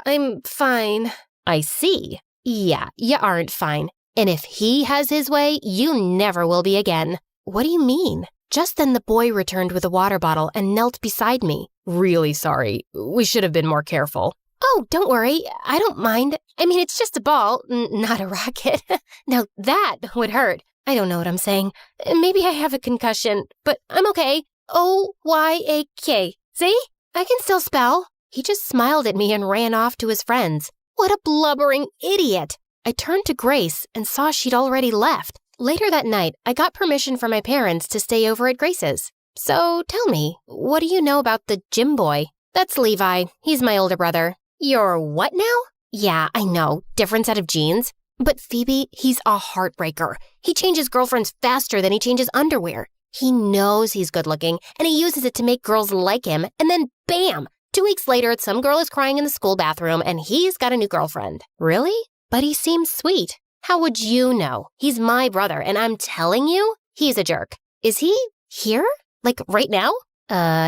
I'm fine." "I see. Yeah, you aren't fine. And if he has his way, you never will be again." "What do you mean?" Just then the boy returned with a water bottle and knelt beside me. "Really sorry. We should have been more careful." "Oh, don't worry. I don't mind. I mean, it's just a ball, not a rocket." Now that would hurt. I don't know what I'm saying. Maybe I have a concussion, but I'm okay. O-Y-A-K. See? I can still spell. He just smiled at me and ran off to his friends. What a blubbering idiot. I turned to Grace and saw she'd already left. Later that night, I got permission from my parents to stay over at Grace's. "So tell me, what do you know about the gym boy?" "That's Levi. He's my older brother." "You're what now?" "Yeah, I know. Different set of genes. But Phoebe, he's a heartbreaker. He changes girlfriends faster than he changes underwear. He knows he's good looking, and he uses it to make girls like him, and then bam! 2 weeks later, some girl is crying in the school bathroom, and he's got a new girlfriend." "Really? But he seems sweet." "How would you know? He's my brother, and I'm telling you, he's a jerk." "Is he here? Like right now?"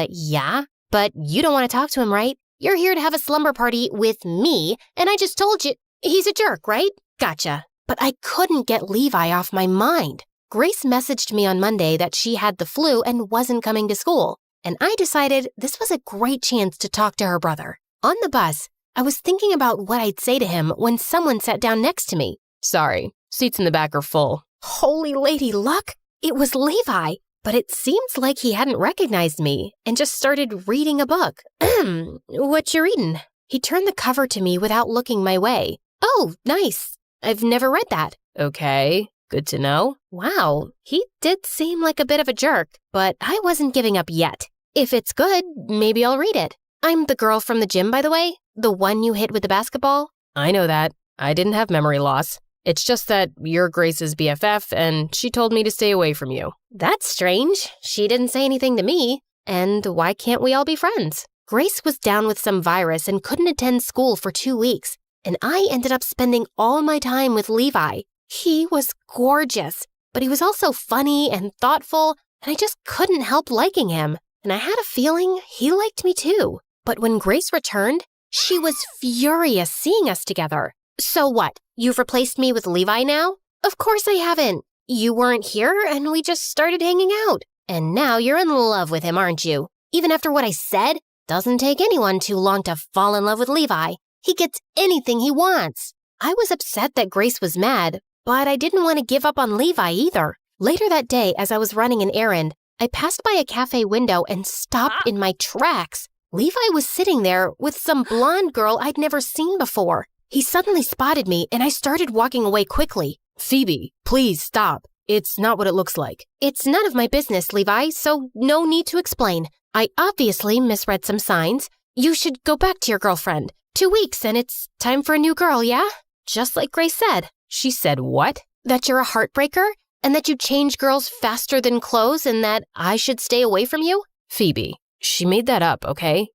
Yeah. But you don't want to talk to him, right? You're here to have a slumber party with me, and I just told you, he's a jerk, right? Gotcha. But I couldn't get Levi off my mind. Grace messaged me on Monday that she had the flu and wasn't coming to school, and I decided this was a great chance to talk to her brother. On the bus, I was thinking about what I'd say to him when someone sat down next to me. "Sorry, seats in the back are full." Holy lady luck! It was Levi, but it seems like he hadn't recognized me and just started reading a book. "What you reading?" He turned the cover to me without looking my way. "Oh, nice. I've never read that." "Okay, good to know." Wow, he did seem like a bit of a jerk, but I wasn't giving up yet. If it's good, maybe I'll read it. "I'm the girl from the gym, by the way. The one you hit with the basketball." "I know that. I didn't have memory loss. It's just that you're Grace's BFF, and she told me to stay away from you." "That's strange. She didn't say anything to me. And why can't we all be friends?" Grace was down with some virus and couldn't attend school for 2 weeks, and I ended up spending all my time with Levi. He was gorgeous, but he was also funny and thoughtful, and I just couldn't help liking him. And I had a feeling he liked me too. But when Grace returned, she was furious seeing us together. "So what? You've replaced me with Levi now?" "Of course I haven't. You weren't here, and we just started hanging out. And now you're in love with him, aren't you? Even after what I said? Doesn't take anyone too long to fall in love with Levi. He gets anything he wants." I was upset that Grace was mad, but I didn't want to give up on Levi either. Later that day, as I was running an errand, I passed by a cafe window and stopped in my tracks. Levi was sitting there with some blonde girl I'd never seen before. He suddenly spotted me, and I started walking away quickly. Phoebe, please stop. It's not what it looks like. It's none of my business, Levi, so no need to explain. I obviously misread some signs. You should go back to your girlfriend. 2 weeks, and it's time for a new girl, yeah? Just like Grace said. She said what? That you're a heartbreaker, and that you change girls faster than clothes, and that I should stay away from you? Phoebe, she made that up, okay?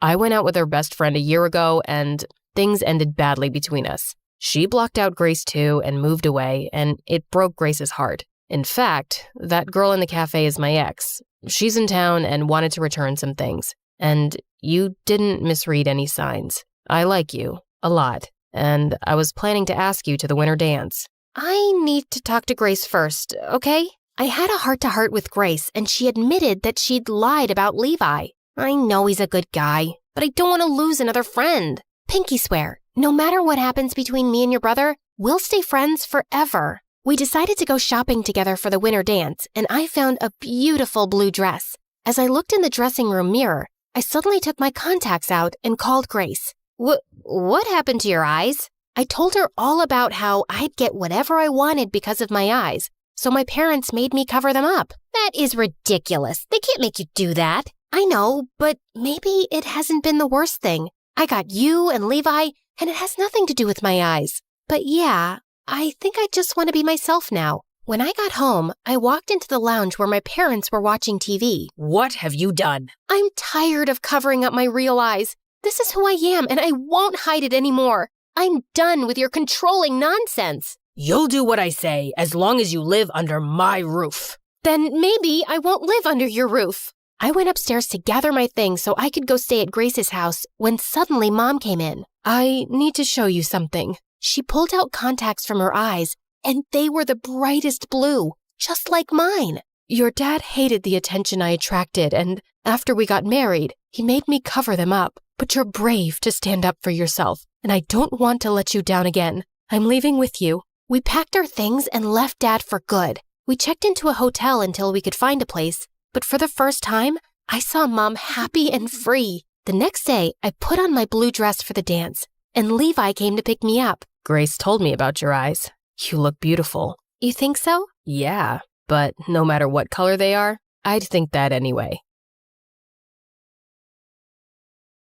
I went out with her best friend a year ago, and things ended badly between us. She blocked out Grace too and moved away, and it broke Grace's heart. In fact, that girl in the cafe is my ex. She's in town and wanted to return some things. And you didn't misread any signs. I like you a lot, and I was planning to ask you to the winter dance. I need to talk to Grace first, okay? I had a heart-to-heart with Grace, and she admitted that she'd lied about Levi. I know he's a good guy, but I don't want to lose another friend. Pinky swear, no matter what happens between me and your brother, we'll stay friends forever. We decided to go shopping together for the winter dance, and I found a beautiful blue dress. As I looked in the dressing room mirror, I suddenly took my contacts out and called Grace. What happened to your eyes? I told her all about how I'd get whatever I wanted because of my eyes, so my parents made me cover them up. That is ridiculous. They can't make you do that. I know, but maybe it hasn't been the worst thing. I got you and Levi, and it has nothing to do with my eyes. But yeah, I think I just want to be myself now. When I got home, I walked into the lounge where my parents were watching TV. What have you done? I'm tired of covering up my real eyes. This is who I am, and I won't hide it anymore. I'm done with your controlling nonsense. You'll do what I say as long as you live under my roof. Then maybe I won't live under your roof. I went upstairs to gather my things so I could go stay at Grace's house when suddenly Mom came in. I need to show you something. She pulled out contacts from her eyes, and they were the brightest blue, just like mine. Your dad hated the attention I attracted, and after we got married, he made me cover them up. But you're brave to stand up for yourself, and I don't want to let you down again. I'm leaving with you. We packed our things and left Dad for good. We checked into a hotel until we could find a place, but for the first time, I saw Mom happy and free. The next day, I put on my blue dress for the dance, and Levi came to pick me up. Grace told me about your eyes. You look beautiful. You think so? Yeah, but no matter what color they are, I'd think that anyway.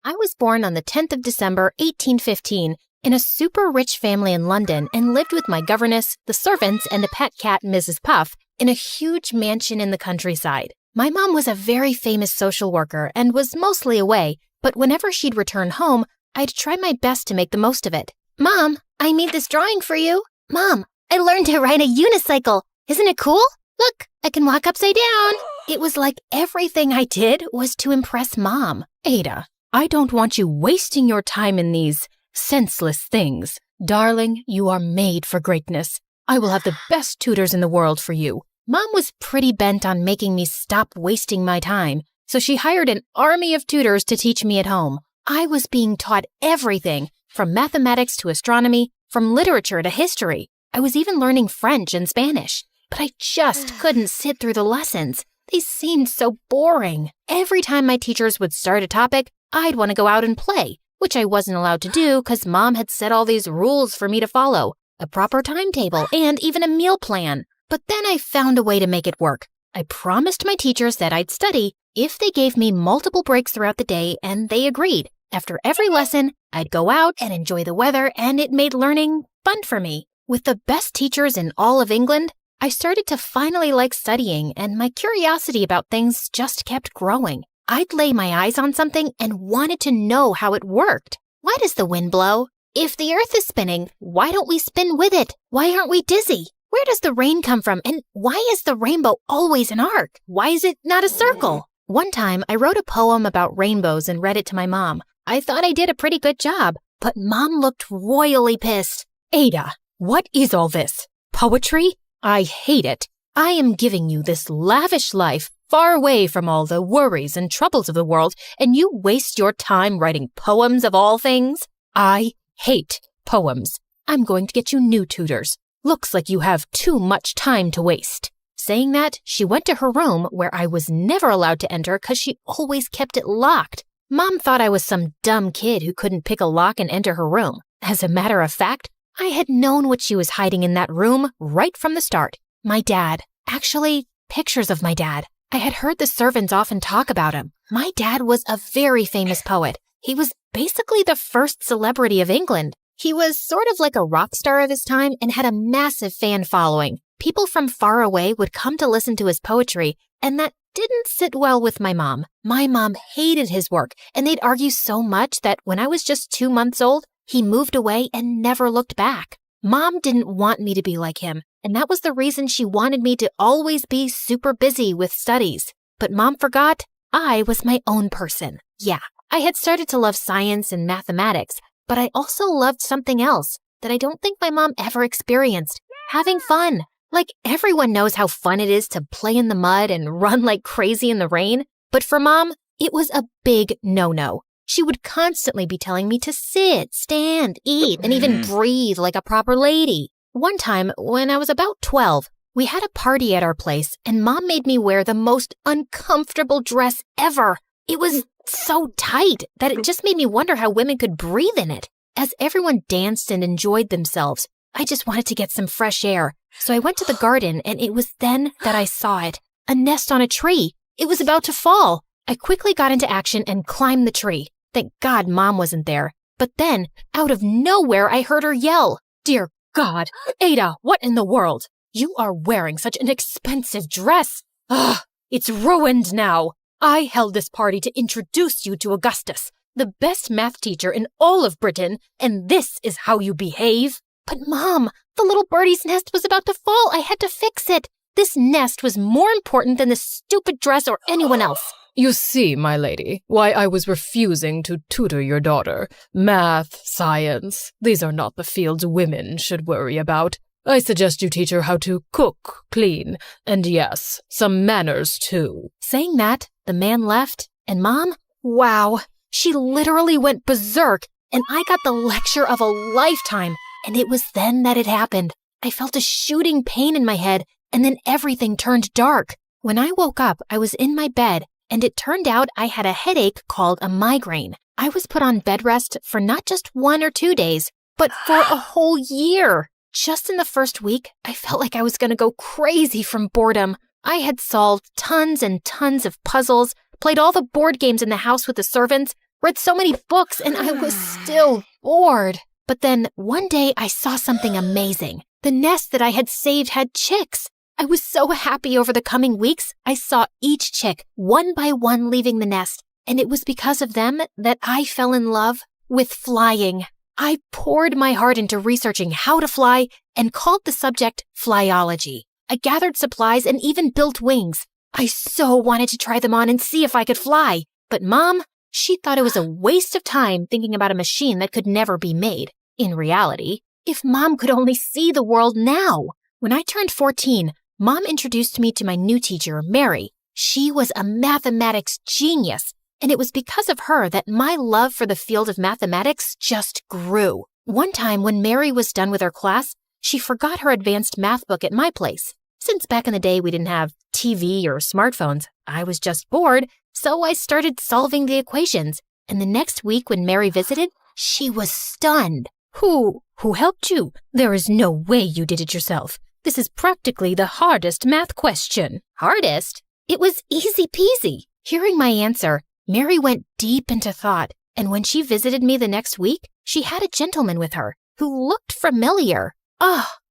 I was born on the 10th of December, 1815, in a super rich family in London and lived with my governess, the servants, and a pet cat, Mrs. Puff, in a huge mansion in the countryside. My mom was a very famous social worker and was mostly away, but whenever she'd return home, I'd try my best to make the most of it. Mom, I made this drawing for you. Mom, I learned to ride a unicycle. Isn't it cool? Look, I can walk upside down. It was like everything I did was to impress Mom. Ada, I don't want you wasting your time in these senseless things. Darling, you are made for greatness. I will have the best tutors in the world for you. Mom was pretty bent on making me stop wasting my time, so she hired an army of tutors to teach me at home. I was being taught everything, from mathematics to astronomy, from literature to history. I was even learning French and Spanish, but I just couldn't sit through the lessons. They seemed so boring. Every time my teachers would start a topic, I'd want to go out and play, which I wasn't allowed to do because Mom had set all these rules for me to follow, a proper timetable, and even a meal plan. But then I found a way to make it work. I promised my teachers that I'd study if they gave me multiple breaks throughout the day, and they agreed. After every lesson, I'd go out and enjoy the weather, and it made learning fun for me. With the best teachers in all of England, I started to finally like studying, and my curiosity about things just kept growing. I'd lay my eyes on something and wanted to know how it worked. Why does the wind blow? If the earth is spinning, why don't we spin with it? Why aren't we dizzy? Where does the rain come from? And why is the rainbow always an arc? Why is it not a circle? One time, I wrote a poem about rainbows and read it to my mom. I thought I did a pretty good job, but Mom looked royally pissed. Ada, what is all this? Poetry? I hate it. I am giving you this lavish life far away from all the worries and troubles of the world, and you waste your time writing poems of all things? I hate poems. I'm going to get you new tutors. Looks like you have too much time to waste." Saying that, she went to her room where I was never allowed to enter because she always kept it locked. Mom thought I was some dumb kid who couldn't pick a lock and enter her room. As a matter of fact, I had known what she was hiding in that room right from the start. My dad. Actually, pictures of my dad. I had heard the servants often talk about him. My dad was a very famous poet. He was basically the first celebrity of England. He was sort of like a rock star of his time and had a massive fan following. People from far away would come to listen to his poetry, and that didn't sit well with my mom. My mom hated his work, and they'd argue so much that when I was just 2 months old, he moved away and never looked back. Mom didn't want me to be like him, and that was the reason she wanted me to always be super busy with studies. But Mom forgot I was my own person. Yeah, I had started to love science and mathematics, but I also loved something else that I don't think my mom ever experienced. Having fun. Like, everyone knows how fun it is to play in the mud and run like crazy in the rain. But for Mom, it was a big no-no. She would constantly be telling me to sit, stand, eat, and even breathe like a proper lady. One time, when I was about 12, we had a party at our place, and Mom made me wear the most uncomfortable dress ever. It was so tight that it just made me wonder how women could breathe in it. As everyone danced and enjoyed themselves, I just wanted to get some fresh air. So I went to the garden, and it was then that I saw it. A nest on a tree. It was about to fall. I quickly got into action and climbed the tree. Thank God Mom wasn't there. But then, out of nowhere, I heard her yell, "Dear God, Ada, what in the world? You are wearing such an expensive dress. Ugh, it's ruined now. I held this party to introduce you to Augustus, the best math teacher in all of Britain, and this is how you behave." But Mom, the little birdie's nest was about to fall. I had to fix it. This nest was more important than the stupid dress or anyone else. "You see, my lady, why I was refusing to tutor your daughter. Math, science, these are not the fields women should worry about. I suggest you teach her how to cook, clean, and yes, some manners too." Saying that, the man left, and Mom, wow, she literally went berserk, and I got the lecture of a lifetime. And it was then that it happened. I felt a shooting pain in my head, and then everything turned dark. When I woke up, I was in my bed, and it turned out I had a headache called a migraine. I was put on bed rest for not just 1 or 2 days, but for a whole year. Just in the first week, I felt like I was going to go crazy from boredom. I had solved tons and tons of puzzles, played all the board games in the house with the servants, read so many books, and I was still bored. But then one day I saw something amazing. The nest that I had saved had chicks. I was so happy over the coming weeks. I saw each chick, one by one, leaving the nest. And it was because of them that I fell in love with flying. I poured my heart into researching how to fly and called the subject flyology. I gathered supplies and even built wings. I so wanted to try them on and see if I could fly. But Mom, she thought it was a waste of time thinking about a machine that could never be made. In reality, if Mom could only see the world now. When I turned 14, Mom introduced me to my new teacher, Mary. She was a mathematics genius, and it was because of her that my love for the field of mathematics just grew. One time when Mary was done with her class, she forgot her advanced math book at my place. Since back in the day we didn't have TV or smartphones, I was just bored, so I started solving the equations. And the next week when Mary visited, she was stunned. Who helped you? There is no way you did it yourself. This is practically the hardest math question. Hardest? It was easy peasy. Hearing my answer, Mary went deep into thought, and when she visited me the next week, she had a gentleman with her who looked familiar.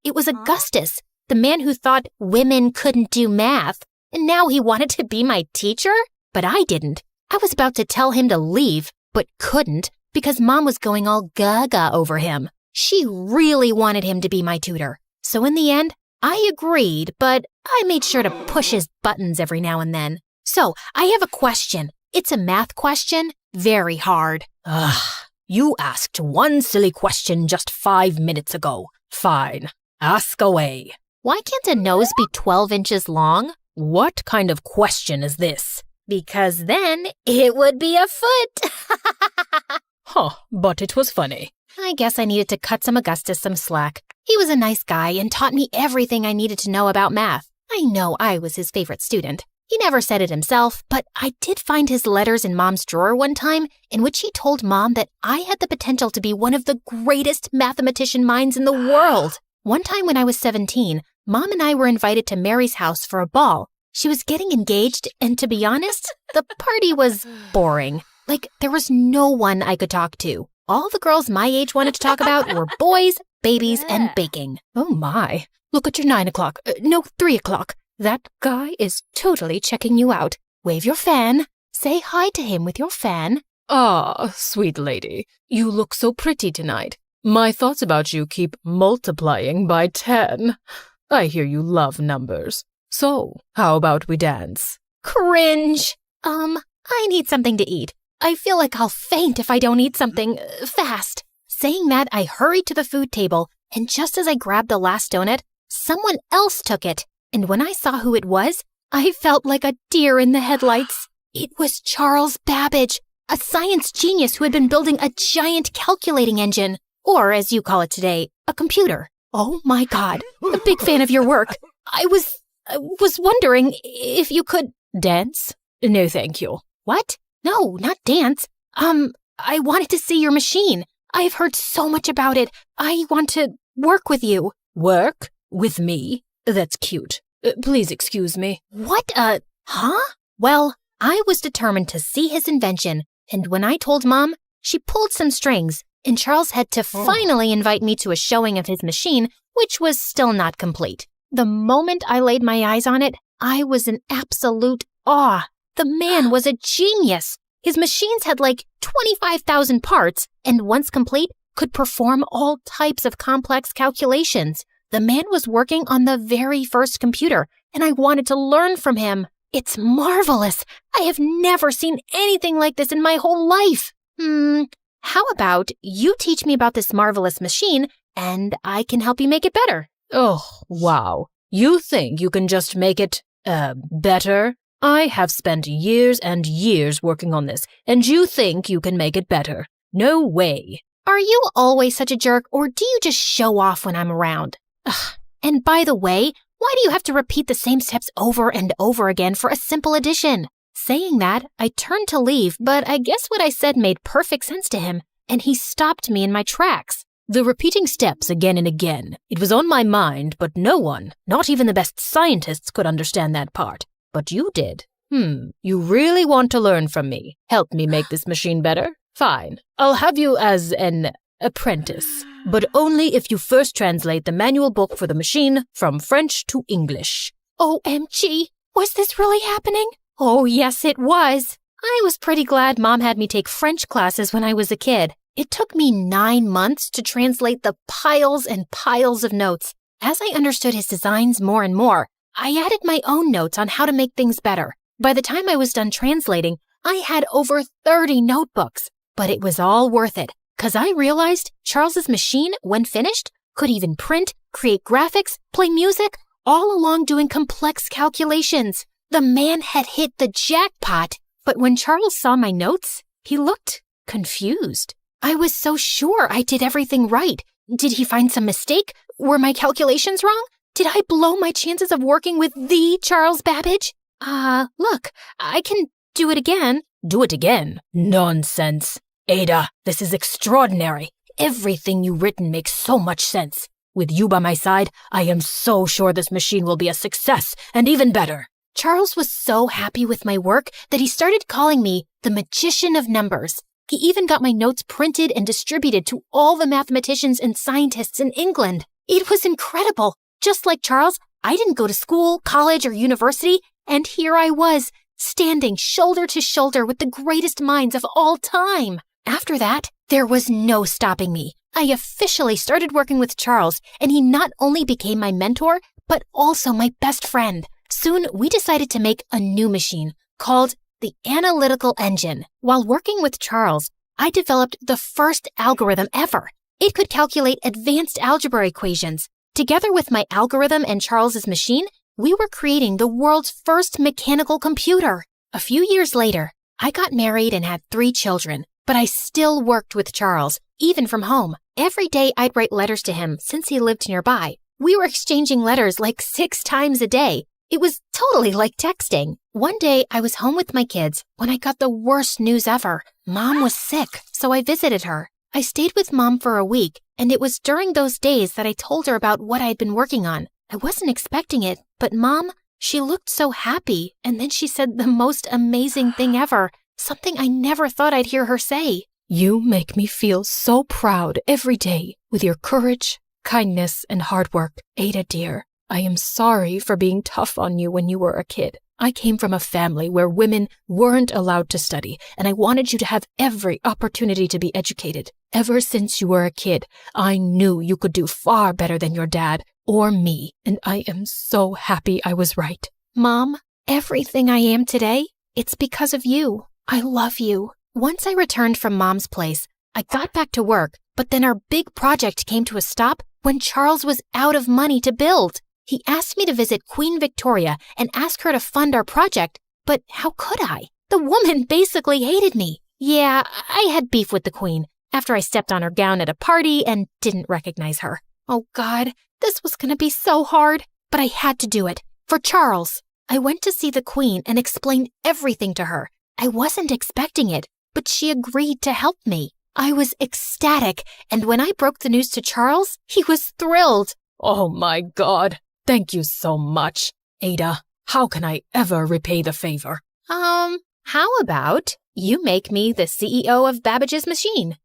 It was Augustus, the man who thought women couldn't do math, and now he wanted to be my teacher? But I didn't. I was about to tell him to leave, but couldn't because Mom was going all gaga over him. She really wanted him to be my tutor. So in the end, I agreed, but I made sure to push his buttons every now and then. So I have a question. It's a math question, very hard. You asked one silly question just 5 minutes ago. Fine, ask away. Why can't a nose be 12 inches long? What kind of question is this? Because then it would be a foot. But it was funny. I guess I needed to cut some Augustus some slack. He was a nice guy and taught me everything I needed to know about math. I know I was his favorite student. He never said it himself, but I did find his letters in Mom's drawer one time in which he told Mom that I had the potential to be one of the greatest mathematician minds in the world. One time when I was 17, Mom and I were invited to Mary's house for a ball. She was getting engaged, and to be honest, the party was boring. Like, there was no one I could talk to. All the girls my age wanted to talk about were boys, babies, and baking. Oh my. Look at your 9 o'clock. No, 3 o'clock. That guy is totally checking you out. Wave your fan. Say hi to him with your fan. Ah, sweet lady, you look so pretty tonight. My thoughts about you keep multiplying by 10. I hear you love numbers. So, how about we dance? Cringe. I need something to eat. I feel like I'll faint if I don't eat something fast. Saying that, I hurried to the food table, and just as I grabbed the last donut, someone else took it. And when I saw who it was, I felt like a deer in the headlights. It was Charles Babbage, a science genius who had been building a giant calculating engine, or as you call it today, a computer. Oh my God, a big fan of your work. I was wondering if you could dance? No, thank you. What? No, not dance. I wanted to see your machine. I've heard so much about it. I want to work with you. Work? With me? That's cute. Please excuse me. What huh? Well, I was determined to see his invention, and when I told Mom, she pulled some strings, and Charles had to finally invite me to a showing of his machine, which was still not complete. The moment I laid my eyes on it, I was in absolute awe. The man was a genius. His machines had like 25,000 parts, and once complete, could perform all types of complex calculations. The man was working on the very first computer, and I wanted to learn from him. It's marvelous. I have never seen anything like this in my whole life. How about you teach me about this marvelous machine, and I can help you make it better? Oh, wow. You think you can just make it, better? I have spent years and years working on this, and you think you can make it better? No way. Are you always such a jerk, or do you just show off when I'm around? Ugh. And by the way, why do you have to repeat the same steps over and over again for a simple addition? Saying that, I turned to leave, but I guess what I said made perfect sense to him, and he stopped me in my tracks. The repeating steps again and again. It was on my mind, but no one, not even the best scientists, could understand that part. But you did. You really want to learn from me? Help me make this machine better? Fine. I'll have you as an apprentice, but only if you first translate the manual book for the machine from French to English. OMG, was this really happening? Oh, yes, it was. I was pretty glad Mom had me take French classes when I was a kid. It took me 9 months to translate the piles and piles of notes. As I understood his designs more and more, I added my own notes on how to make things better. By the time I was done translating, I had over 30 notebooks. But it was all worth it, because I realized Charles's machine, when finished, could even print, create graphics, play music, all along doing complex calculations. The man had hit the jackpot. But when Charles saw my notes, he looked confused. I was so sure I did everything right. Did he find some mistake? Were my calculations wrong? Did I blow my chances of working with the Charles Babbage? Look, I can do it again. Do it again? Nonsense. Ada, this is extraordinary. Everything you've written makes so much sense. With you by my side, I am so sure this machine will be a success and even better. Charles was so happy with my work that he started calling me the magician of numbers. He even got my notes printed and distributed to all the mathematicians and scientists in England. It was incredible. Just like Charles, I didn't go to school, college, or university, and here I was, standing shoulder to shoulder with the greatest minds of all time. After that, there was no stopping me. I officially started working with Charles, and he not only became my mentor, but also my best friend. Soon, we decided to make a new machine called the Analytical Engine. While working with Charles, I developed the first algorithm ever. It could calculate advanced algebra equations. Together with my algorithm and Charles's machine, we were creating the world's first mechanical computer. A few years later, I got married and had 3 children, but I still worked with Charles, even from home. Every day I'd write letters to him since he lived nearby. We were exchanging letters like 6 times a day. It was totally like texting. One day I was home with my kids when I got the worst news ever. Mom was sick, so I visited her. I stayed with Mom for a week, and it was during those days that I told her about what I'd been working on. I wasn't expecting it, but Mom, she looked so happy, and then she said the most amazing thing ever, something I never thought I'd hear her say. You make me feel so proud every day with your courage, kindness, and hard work. Ada, dear, I am sorry for being tough on you when you were a kid. I came from a family where women weren't allowed to study, and I wanted you to have every opportunity to be educated. Ever since you were a kid, I knew you could do far better than your dad or me, and I am so happy I was right. Mom, everything I am today, it's because of you. I love you. Once I returned from Mom's place, I got back to work, but then our big project came to a stop when Charles was out of money to build. He asked me to visit Queen Victoria and ask her to fund our project, but how could I? The woman basically hated me. Yeah, I had beef with the Queen after I stepped on her gown at a party and didn't recognize her. Oh God, this was gonna be so hard, but I had to do it. For Charles. I went to see the Queen and explained everything to her. I wasn't expecting it, but she agreed to help me. I was ecstatic, and when I broke the news to Charles, he was thrilled. Oh my God. Thank you so much. Ada, how can I ever repay the favor? How about you make me the CEO of Babbage's machine?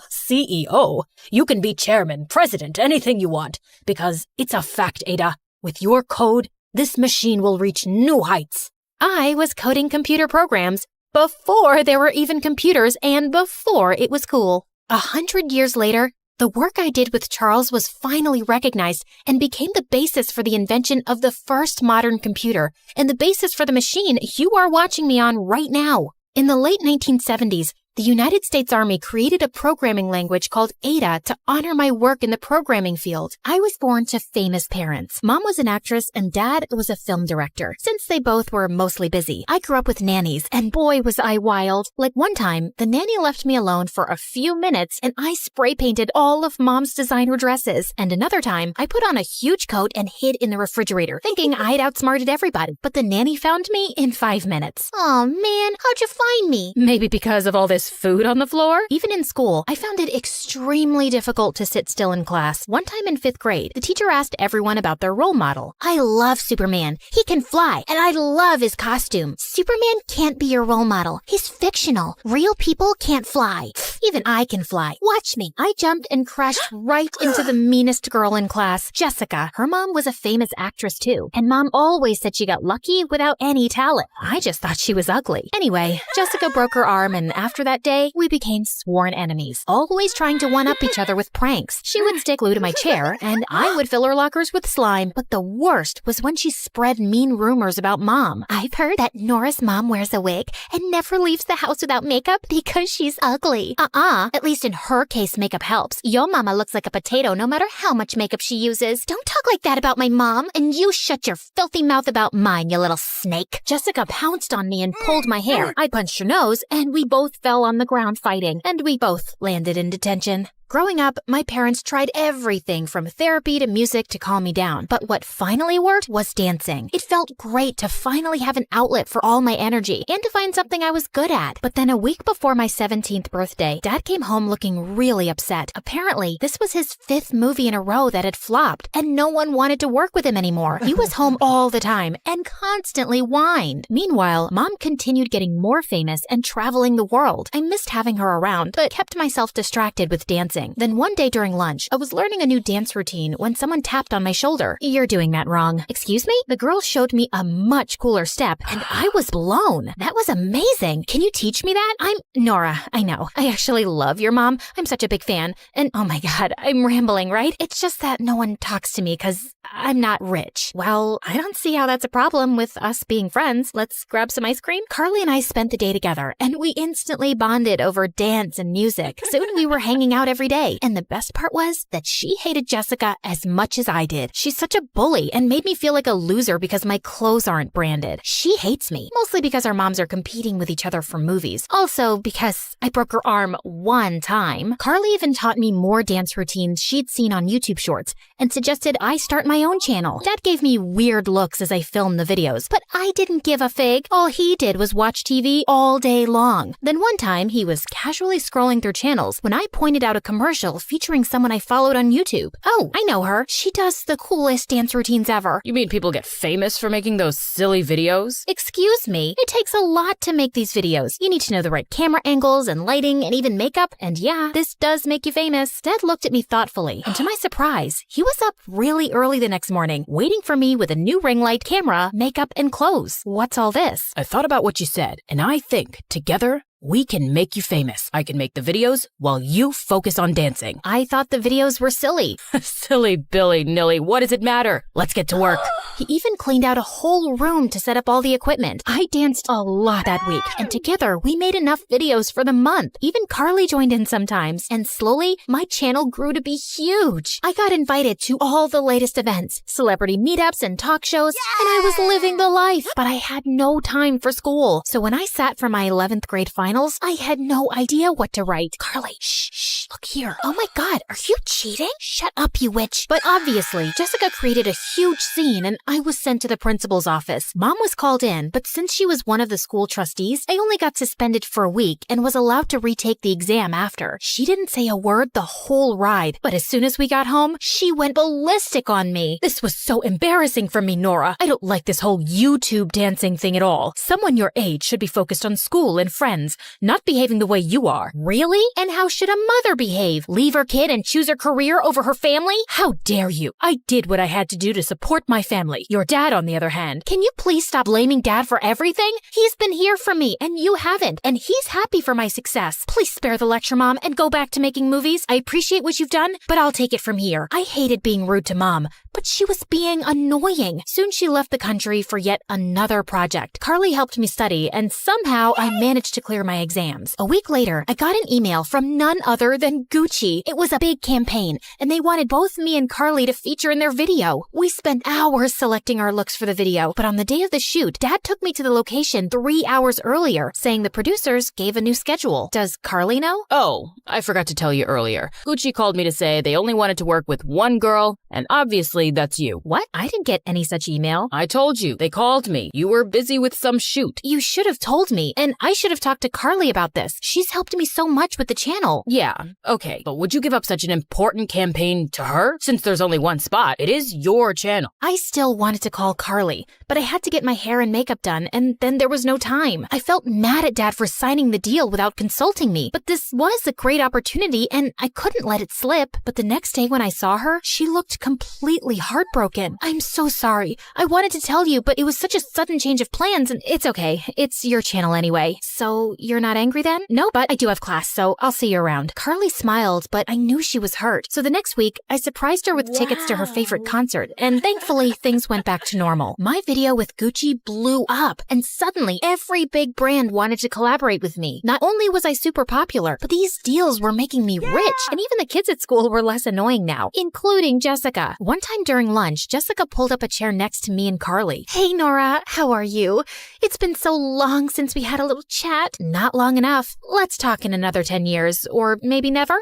CEO? You can be chairman, president, anything you want, because it's a fact, Ada. With your code, this machine will reach new heights. I was coding computer programs before there were even computers and before it was cool. 100 years later, the work I did with Charles was finally recognized and became the basis for the invention of the first modern computer and the basis for the machine you are watching me on right now. In the late 1970s, the United States Army created a programming language called Ada to honor my work in the programming field. I was born to famous parents. Mom was an actress and Dad was a film director. Since they both were mostly busy, I grew up with nannies, and boy was I wild. Like one time, the nanny left me alone for a few minutes and I spray painted all of Mom's designer dresses. And another time, I put on a huge coat and hid in the refrigerator, thinking I'd outsmarted everybody. But the nanny found me in 5 minutes. Aw, man, how'd you find me? Maybe because of all this food on the floor? Even in school, I found it extremely difficult to sit still in class. One time in 5th grade, the teacher asked everyone about their role model. I love Superman. He can fly, and I love his costume. Superman can't be your role model. He's fictional. Real people can't fly. Even I can fly. Watch me. I jumped and crashed right into the meanest girl in class, Jessica. Her mom was a famous actress too, and Mom always said she got lucky without any talent. I just thought she was ugly. Anyway, Jessica broke her arm, and after that day, we became sworn enemies, always trying to one-up each other with pranks. She would stick glue to my chair, and I would fill her lockers with slime. But the worst was when she spread mean rumors about Mom. I've heard that Nora's mom wears a wig and never leaves the house without makeup because she's ugly. At least in her case, makeup helps. Your mama looks like a potato no matter how much makeup she uses. Don't talk like that about my mom, and you shut your filthy mouth about mine, you little snake. Jessica pounced on me and pulled my hair. I punched her nose, and we both fell on the ground fighting, and we both landed in detention. Growing up, my parents tried everything from therapy to music to calm me down. But what finally worked was dancing. It felt great to finally have an outlet for all my energy and to find something I was good at. But then a week before my 17th birthday, Dad came home looking really upset. Apparently, this was his 5th movie in a row that had flopped, and no one wanted to work with him anymore. He was home all the time and constantly whined. Meanwhile, Mom continued getting more famous and traveling the world. I missed having her around, but kept myself distracted with dancing. Then one day during lunch, I was learning a new dance routine when someone tapped on my shoulder. You're doing that wrong. Excuse me? The girl showed me a much cooler step, and I was blown. That was amazing. Can you teach me that? I'm Nora. I know. I actually love your mom. I'm such a big fan. And oh my God, I'm rambling, right? It's just that no one talks to me because I'm not rich. Well, I don't see how that's a problem with us being friends. Let's grab some ice cream. Carly and I spent the day together, and we instantly bonded over dance and music. Soon we were hanging out every day. day. And the best part was that she hated Jessica as much as I did. She's such a bully and made me feel like a loser because my clothes aren't branded. She hates me, mostly because our moms are competing with each other for movies. Also because I broke her arm one time. Carly even taught me more dance routines she'd seen on YouTube Shorts and suggested I start my own channel. Dad gave me weird looks as I filmed the videos, but I didn't give a fig. All he did was watch TV all day long. Then one time, he was casually scrolling through channels when I pointed out a commercial featuring someone I followed on YouTube. Oh, I know her. She does the coolest dance routines ever. You mean people get famous for making those silly videos? Excuse me. It takes a lot to make these videos. You need to know the right camera angles and lighting and even makeup. And yeah, this does make you famous. Dad looked at me thoughtfully, and to my surprise, he was up really early the next morning, waiting for me with a new ring light, camera, makeup, and clothes. What's all this? I thought about what you said, and I think, together, we can make you famous. I can make the videos while you focus on dancing. I thought the videos were silly. Silly Billy Nilly, what does it matter? Let's get to work. He even cleaned out a whole room to set up all the equipment. I danced a lot that week, and together we made enough videos for the month. Even Carly joined in sometimes, and slowly my channel grew to be huge. I got invited to all the latest events, celebrity meetups and talk shows, and I was living the life, but I had no time for school. So when I sat for my 11th grade finals, I had no idea what to write. Carly, shh, look here. Oh my God, are you cheating? Shut up, you witch. But obviously, Jessica created a huge scene and I was sent to the principal's office. Mom was called in, but since she was one of the school trustees, I only got suspended for a week and was allowed to retake the exam after. She didn't say a word the whole ride, but as soon as we got home, she went ballistic on me. This was so embarrassing for me, Nora. I don't like this whole YouTube dancing thing at all. Someone your age should be focused on school and friends, not behaving the way you are. Really? And how should a mother behave? Leave her kid and choose her career over her family? How dare you? I did what I had to do to support my family. Your dad, on the other hand. Can you please stop blaming Dad for everything? He's been here for me and you haven't, and he's happy for my success. Please spare the lecture, Mom, and go back to making movies. I appreciate what you've done, but I'll take it from here. I hated being rude to Mom, but she was being annoying. Soon she left the country for yet another project. Carly helped me study, and somehow I managed to clear my exams. A week later, I got an email from none other than Gucci. It was a big campaign, and they wanted both me and Carly to feature in their video. We spent hours selecting our looks for the video, but on the day of the shoot, Dad took me to the location 3 hours earlier, saying the producers gave a new schedule. Does Carly know? Oh, I forgot to tell you earlier. Gucci called me to say they only wanted to work with one girl, and obviously that's you. What? I didn't get any such email. I told you. They called me. You were busy with some shoot. You should have told me, and I should have talked to Carly about this. She's helped me so much with the channel. Yeah, okay. But would you give up such an important campaign to her? Since there's only one spot, it is your channel. I still wanted to call Carly, but I had to get my hair and makeup done, and then there was no time. I felt mad at Dad for signing the deal without consulting me, but this was a great opportunity, and I couldn't let it slip. But the next day when I saw her, she looked completely heartbroken. I'm so sorry. I wanted to tell you, but it was such a sudden change of plans, and it's okay. It's your channel anyway. So you're not angry then? No, but I do have class, so I'll see you around. Carly smiled, but I knew she was hurt. So the next week, I surprised her with tickets to her favorite concert, and thankfully, things went back to normal. My video with Gucci blew up, and suddenly every big brand wanted to collaborate with me. Not only was I super popular, but these deals were making me rich, and even the kids at school were less annoying now, including Jessica. One time during lunch, Jessica pulled up a chair next to me and Carly. Hey, Nora, how are you? It's been so long since we had a little chat. Not long enough. Let's talk in another 10 years, or maybe never.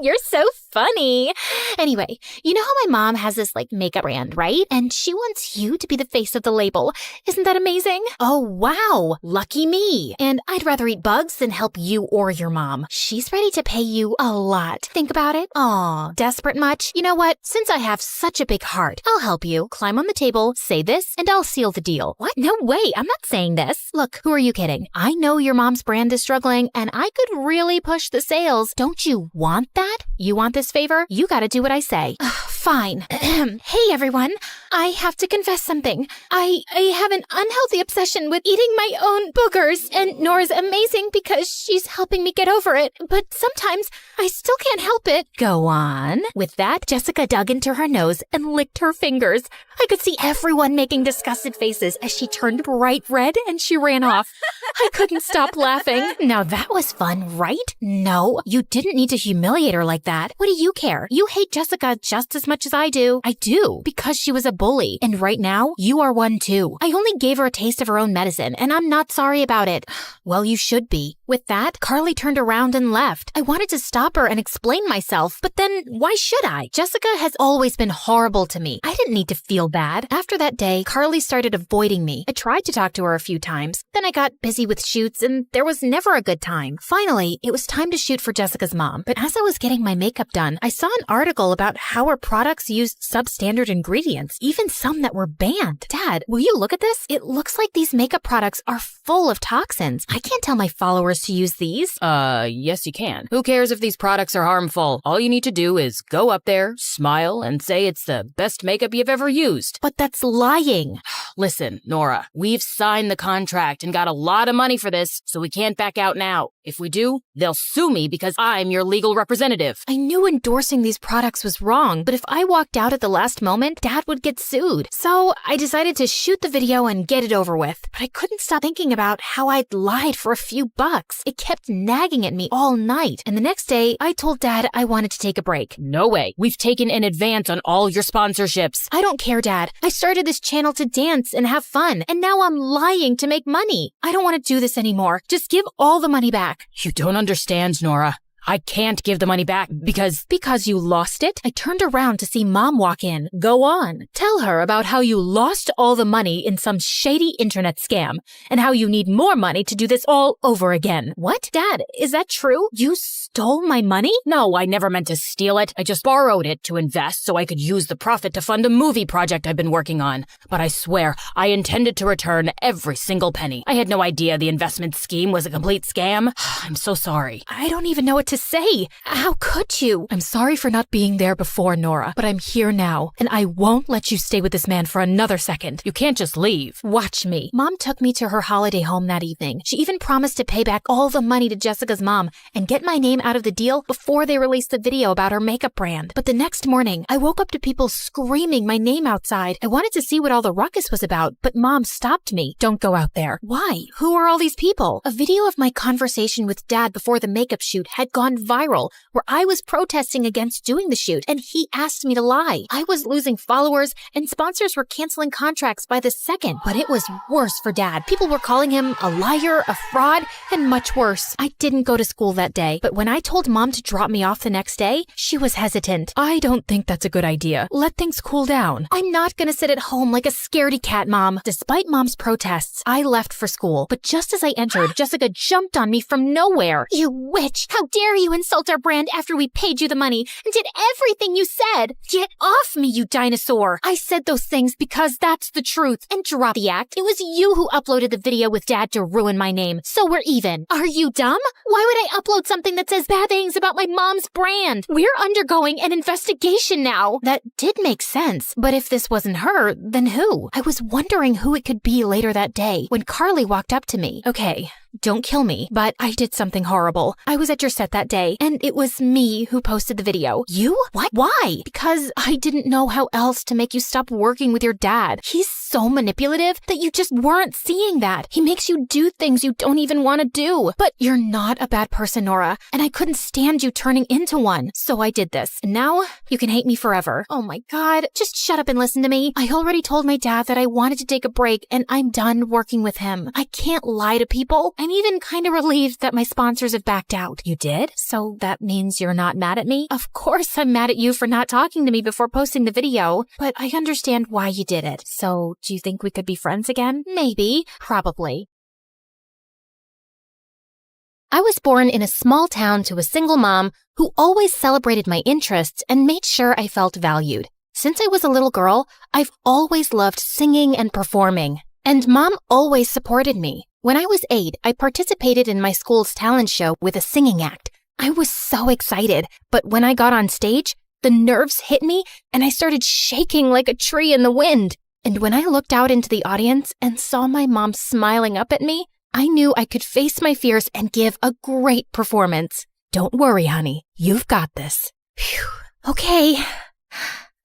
You're so funny. Anyway, you know how my mom has this makeup brand, right? And she wants you to be the face of the label. Isn't that amazing? Oh, wow. Lucky me. And I'd rather eat bugs than help you or your mom. She's ready to pay you a lot. Think about it. Aw, desperate much? You know what? Since I have such a big heart, I'll help you. Climb on the table, say this, and I'll seal the deal. What? No way. I'm not saying this. Look, who are you kidding? I know your mom's brand is struggling, and I could really push the sales. Don't you want that? You want this favor? You gotta do what I say. fine. Hey, everyone. I have to confess something. I have an unhealthy obsession with eating my own boogers, and Nora's amazing because she's helping me get over it, but sometimes I still can't help it. Go on. With that, Jessica dug into her nose and licked her fingers. I could see everyone making disgusted faces as she turned bright red and she ran off. I couldn't stop laughing. Now that was fun, right? No, you didn't need to humiliate her like that. What do you care? You hate Jessica just as much as I do. I do, because she was a bully. And right now, you are one too. I only gave her a taste of her own medicine, and I'm not sorry about it. Well, you should be. With that, Carly turned around and left. I wanted to stop her and explain myself, but then why should I? Jessica has always been horrible to me. I didn't need to feel bad. After that day, Carly started avoiding me. I tried to talk to her a few times. Then I got busy with shoots, and there was never a good time. Finally, it was time to shoot for Jessica's mom. But as I was getting my makeup done, I saw an article about how her products used substandard ingredients, even some that were banned. Dad, will you look at this? It looks like these makeup products are full of toxins. I can't tell my followers to use these. Yes you can. Who cares if these products are harmful? All you need to do is go up there, smile, and say it's the best makeup you've ever used. But that's lying. Listen, Nora, we've signed the contract and got a lot of money for this, so we can't back out now. If we do, they'll sue me because I'm your legal representative. I knew endorsing these products was wrong, but if I walked out at the last moment, Dad would get sued. So I decided to shoot the video and get it over with. But I couldn't stop thinking about how I'd lied for a few bucks. It kept nagging at me all night. And the next day, I told Dad I wanted to take a break. No way. We've taken an advance on all your sponsorships. I don't care, Dad. I started this channel to dance and have fun, and now I'm lying to make money. I don't want to do this anymore. Just give all the money back. You don't understand, Nora. I can't give the money back because you lost it? I turned around to see Mom walk in. Go on. Tell her about how you lost all the money in some shady internet scam and how you need more money to do this all over again. What? Dad, is that true? You stole my money? No, I never meant to steal it. I just borrowed it to invest so I could use the profit to fund a movie project I've been working on. But I swear, I intended to return every single penny. I had no idea the investment scheme was a complete scam. I'm so sorry. I don't even know what to say. How could you? I'm sorry for not being there before, Nora, but I'm here now, and I won't let you stay with this man for another second. You can't just leave. Watch me. Mom took me to her holiday home that evening. She even promised to pay back all the money to Jessica's mom and get my name out of the deal before they released the video about her makeup brand. But the next morning, I woke up to people screaming my name outside. I wanted to see what all the ruckus was about, but Mom stopped me. Don't go out there. Why? Who are all these people? A video of my conversation with Dad before the makeup shoot had gone viral, where I was protesting against doing the shoot, and he asked me to lie. I was losing followers, and sponsors were canceling contracts by the second. But it was worse for Dad. People were calling him a liar, a fraud, and much worse. I didn't go to school that day, but when I told Mom to drop me off the next day, she was hesitant. I don't think that's a good idea. Let things cool down. I'm not gonna sit at home like a scaredy cat, Mom. Despite Mom's protests, I left for school, but just as I entered, Jessica jumped on me from nowhere. You witch! How dare you insult our brand after we paid you the money and did everything you said? Get off me, you dinosaur! I said those things because that's the truth. And drop the act. It was you who uploaded the video with Dad to ruin my name, so we're even. Are you dumb? Why would I upload something that says bad things about my mom's brand? We're undergoing an investigation now. That did make sense, but if this wasn't her, then who? I was wondering who it could be later that day when Carly walked up to me. Okay, don't kill me, but I did something horrible. I was at your set that day, and it was me who posted the video. You? What? Why? Because I didn't know how else to make you stop working with your dad. He's so manipulative that you just weren't seeing that. He makes you do things you don't even want to do. But you're not a bad person, Nora, and I couldn't stand you turning into one. So I did this, and now you can hate me forever. Oh my God, just shut up and listen to me. I already told my dad that I wanted to take a break, and I'm done working with him. I can't lie to people. I'm even kind of relieved that my sponsors have backed out. You did? So that means you're not mad at me? Of course I'm mad at you for not talking to me before posting the video, but I understand why you did it. So do you think we could be friends again? Maybe. Probably. I was born in a small town to a single mom who always celebrated my interests and made sure I felt valued. Since I was a little girl, I've always loved singing and performing, and Mom always supported me. When I was 8, I participated in my school's talent show with a singing act. I was so excited, but when I got on stage, The nerves hit me, and I started shaking like a tree in the wind. And when I looked out into the audience and saw my mom smiling up at me, I knew I could face my fears and give a great performance. Don't worry, honey. You've got this. Phew. Okay.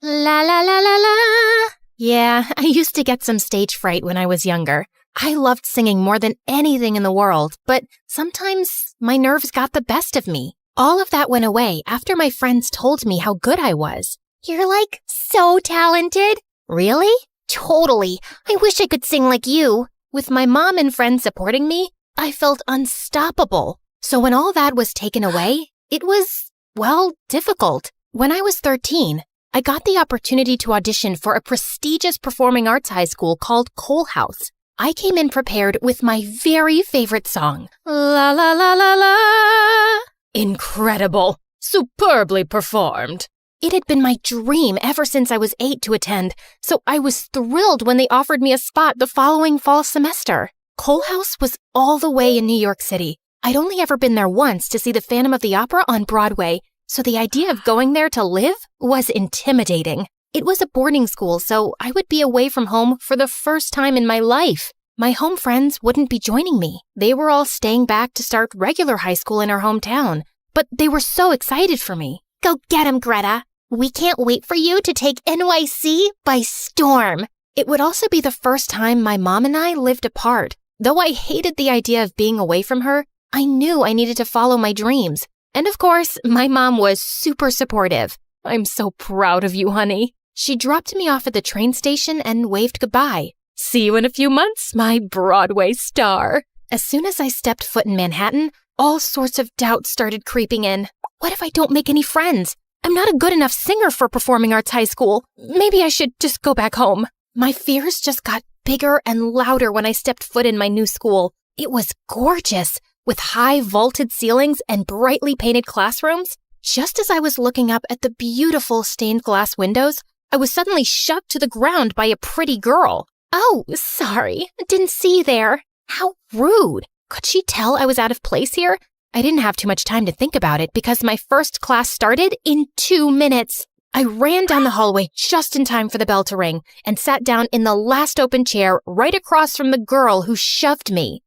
La la la la la. Yeah, I used to get some stage fright when I was younger. I loved singing more than anything in the world, but sometimes my nerves got the best of me. All of that went away after my friends told me how good I was. You're like so talented. Really? Totally. I wish I could sing like you. With my mom and friends supporting me, I felt unstoppable. So when all that was taken away, it was, well, difficult. When I was 13, I got the opportunity to audition for a prestigious performing arts high school called Cole House. I came in prepared with my very favorite song, La La La La La. Incredible. Superbly performed. It had been my dream ever since I was 8 to attend, so I was thrilled when they offered me a spot the following fall semester. Cole House was all the way in New York City. I'd only ever been there once to see the Phantom of the Opera on Broadway, so the idea of going there to live was intimidating. It was a boarding school, so I would be away from home for the first time in my life. My home friends wouldn't be joining me. They were all staying back to start regular high school in our hometown, but they were so excited for me. Go get 'em, Greta. We can't wait for you to take NYC by storm. It would also be the first time my mom and I lived apart. Though I hated the idea of being away from her, I knew I needed to follow my dreams. And of course, my mom was super supportive. I'm so proud of you, honey. She dropped me off at the train station and waved goodbye. See you in a few months, my Broadway star. As soon as I stepped foot in Manhattan, all sorts of doubts started creeping in. What if I don't make any friends? I'm not a good enough singer for performing arts high school. Maybe I should just go back home. My fears just got bigger and louder when I stepped foot in my new school. It was gorgeous, with high vaulted ceilings and brightly painted classrooms. Just as I was looking up at the beautiful stained glass windows, I was suddenly shoved to the ground by a pretty girl. Oh, sorry, didn't see you there. How rude. Could she tell I was out of place here? I didn't have too much time to think about it because my first class started in 2 minutes. I ran down the hallway just in time for the bell to ring and sat down in the last open chair right across from the girl who shoved me.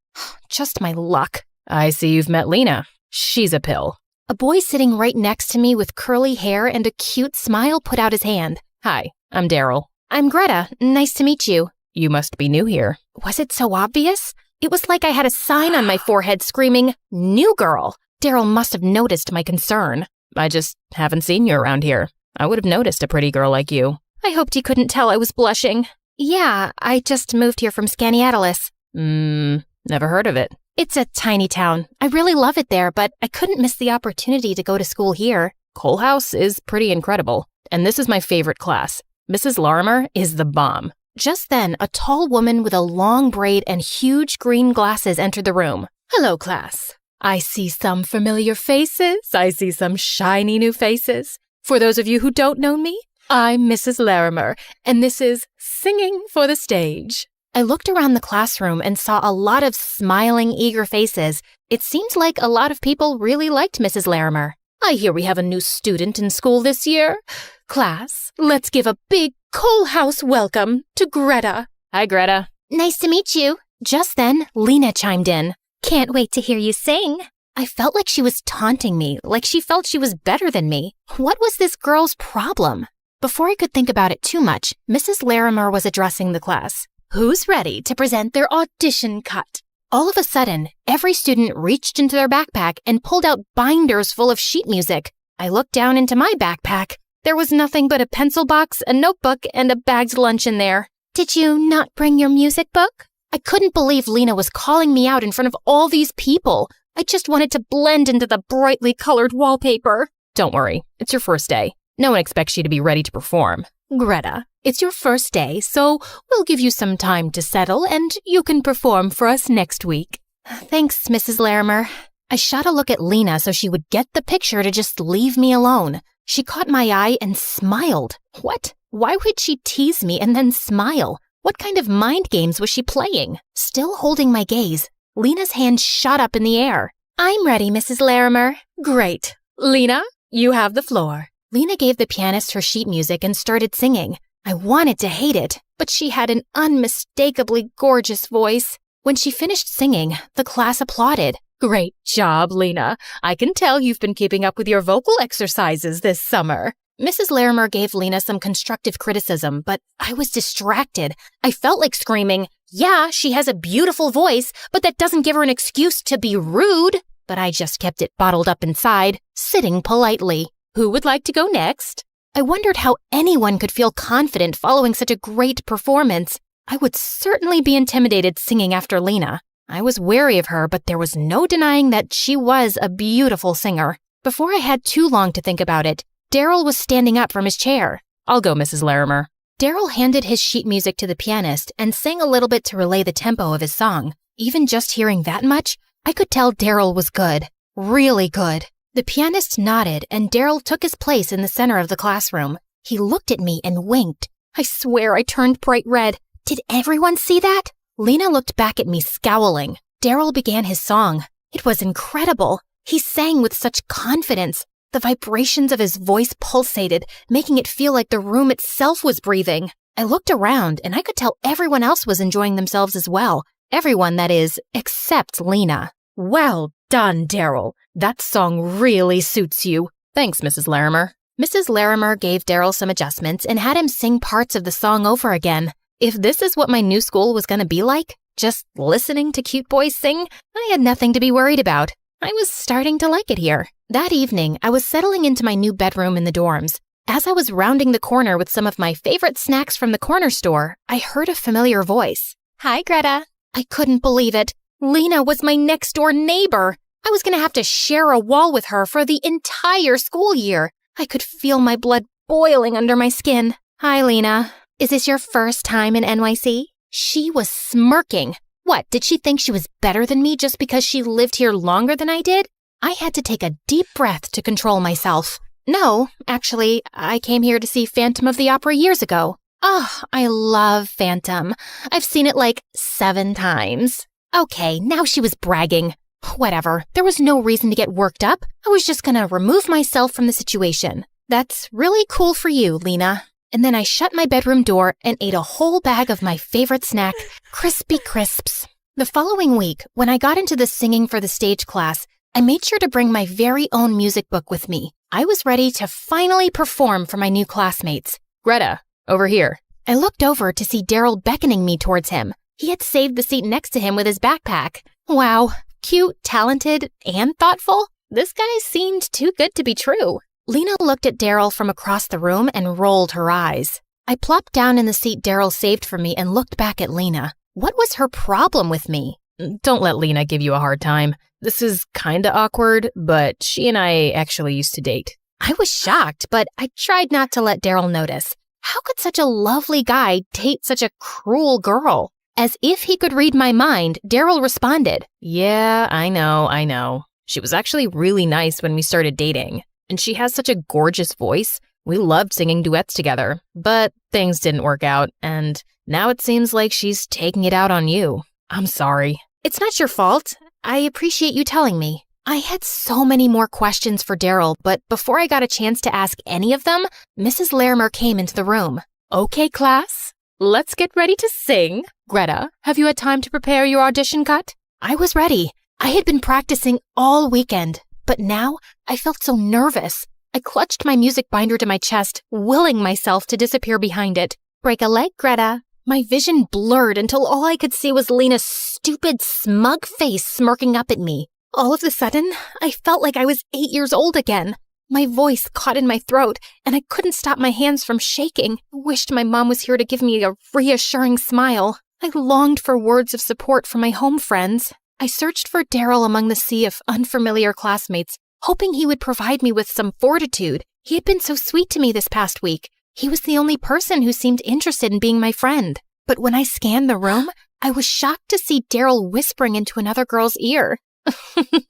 Just my luck. I see you've met Lena. She's a pill. A boy sitting right next to me with curly hair and a cute smile put out his hand. Hi, I'm Daryl. I'm Greta. Nice to meet you. You must be new here. Was it so obvious? It was like I had a sign on my forehead screaming, "New girl." Daryl must have noticed my concern. I just haven't seen you around here. I would have noticed a pretty girl like you. I hoped he couldn't tell I was blushing. Yeah, I just moved here from Skaneateles. Never heard of it. It's a tiny town. I really love it there, but I couldn't miss the opportunity to go to school here. Cole House is pretty incredible, and this is my favorite class. Mrs. Larimer is the bomb. Just then, a tall woman with a long braid and huge green glasses entered the room. Hello, class. I see some familiar faces. I see some shiny new faces. For those of you who don't know me, I'm Mrs. Larimer, and this is Singing for the Stage. I looked around the classroom and saw a lot of smiling, eager faces. It seemed like a lot of people really liked Mrs. Larimer. I hear we have a new student in school this year. Class, let's give a big Cole House welcome to Greta. Hi, Greta. Nice to meet you. Just then, Lena chimed in. Can't wait to hear you sing. I felt like she was taunting me, like she felt she was better than me. What was this girl's problem? Before I could think about it too much, Mrs. Larimer was addressing the class. Who's ready to present their audition cut? All of a sudden, every student reached into their backpack and pulled out binders full of sheet music. I looked down into my backpack. There was nothing but a pencil box, a notebook, and a bagged lunch in there. Did you not bring your music book? I couldn't believe Lena was calling me out in front of all these people. I just wanted to blend into the brightly colored wallpaper. Don't worry, it's your first day. No one expects you to be ready to perform. Greta, it's your first day, so we'll give you some time to settle and you can perform for us next week. Thanks, Mrs. Larimer. I shot a look at Lena so she would get the picture to just leave me alone. She caught my eye and smiled. What? Why would she tease me and then smile? What kind of mind games was she playing? Still holding my gaze, Lena's hand shot up in the air. I'm ready, Mrs. Larimer. Great. Lena, you have the floor. Lena gave the pianist her sheet music and started singing. I wanted to hate it, but she had an unmistakably gorgeous voice. When she finished singing, the class applauded. Great job, Lena. I can tell you've been keeping up with your vocal exercises this summer. Mrs. Larimer gave Lena some constructive criticism, but I was distracted. I felt like screaming, yeah, she has a beautiful voice, but that doesn't give her an excuse to be rude. But I just kept it bottled up inside, sitting politely. Who would like to go next? I wondered how anyone could feel confident following such a great performance. I would certainly be intimidated singing after Lena. I was wary of her, but there was no denying that she was a beautiful singer. Before I had too long to think about it, Daryl was standing up from his chair. I'll go, Mrs. Larimer. Daryl handed his sheet music to the pianist and sang a little bit to relay the tempo of his song. Even just hearing that much, I could tell Daryl was good. Really good. The pianist nodded, and Daryl took his place in the center of the classroom. He looked at me and winked. I swear I turned bright red. Did everyone see that? Lena looked back at me, scowling. Daryl began his song. It was incredible. He sang with such confidence. The vibrations of his voice pulsated, making it feel like the room itself was breathing. I looked around, and I could tell everyone else was enjoying themselves as well. Everyone, that is, except Lena. Well done, Daryl. That song really suits you. Thanks, Mrs. Larimer. Mrs. Larimer gave Daryl some adjustments and had him sing parts of the song over again. If this is what my new school was going to be like, just listening to cute boys sing, I had nothing to be worried about. I was starting to like it here. That evening, I was settling into my new bedroom in the dorms. As I was rounding the corner with some of my favorite snacks from the corner store, I heard a familiar voice. Hi, Greta. I couldn't believe it. Lena was my next-door neighbor. I was going to have to share a wall with her for the entire school year. I could feel my blood boiling under my skin. Hi, Lena. Is this your first time in NYC? She was smirking. What, did she think she was better than me just because she lived here longer than I did? I had to take a deep breath to control myself. No, actually, I came here to see Phantom of the Opera years ago. Oh, I love Phantom. I've seen it like 7 times. Okay, now she was bragging. Whatever, there was no reason to get worked up. I was just gonna remove myself from the situation. That's really cool for you, Lena. And then I shut my bedroom door and ate a whole bag of my favorite snack, Crispy Crisps. The following week, when I got into the singing for the stage class, I made sure to bring my very own music book with me. I was ready to finally perform for my new classmates. Greta, over here. I looked over to see Daryl beckoning me towards him. He had saved the seat next to him with his backpack. Wow, cute, talented, and thoughtful. This guy seemed too good to be true. Lena looked at Daryl from across the room and rolled her eyes. I plopped down in the seat Daryl saved for me and looked back at Lena. What was her problem with me? Don't let Lena give you a hard time. This is kinda awkward, but she and I actually used to date. I was shocked, but I tried not to let Daryl notice. How could such a lovely guy date such a cruel girl? As if he could read my mind, Daryl responded. Yeah, I know. She was actually really nice when we started dating. And she has such a gorgeous voice. We loved singing duets together, but things didn't work out, and now it seems like she's taking it out on you. I'm sorry. It's not your fault. I appreciate you telling me. I had so many more questions for Daryl, but before I got a chance to ask any of them, Mrs. Larimer came into the room. Okay, class, let's get ready to sing. Greta, have you had time to prepare your audition cut? I was ready. I had been practicing all weekend, but now I felt so nervous. I clutched my music binder to my chest, willing myself to disappear behind it. Break a leg, Greta. My vision blurred until all I could see was Lena's stupid, smug face smirking up at me. All of a sudden, I felt like I was 8 years old again. My voice caught in my throat, and I couldn't stop my hands from shaking. I wished my mom was here to give me a reassuring smile. I longed for words of support from my home friends. I searched for Daryl among the sea of unfamiliar classmates, hoping he would provide me with some fortitude. He had been so sweet to me this past week. He was the only person who seemed interested in being my friend. But when I scanned the room, I was shocked to see Daryl whispering into another girl's ear.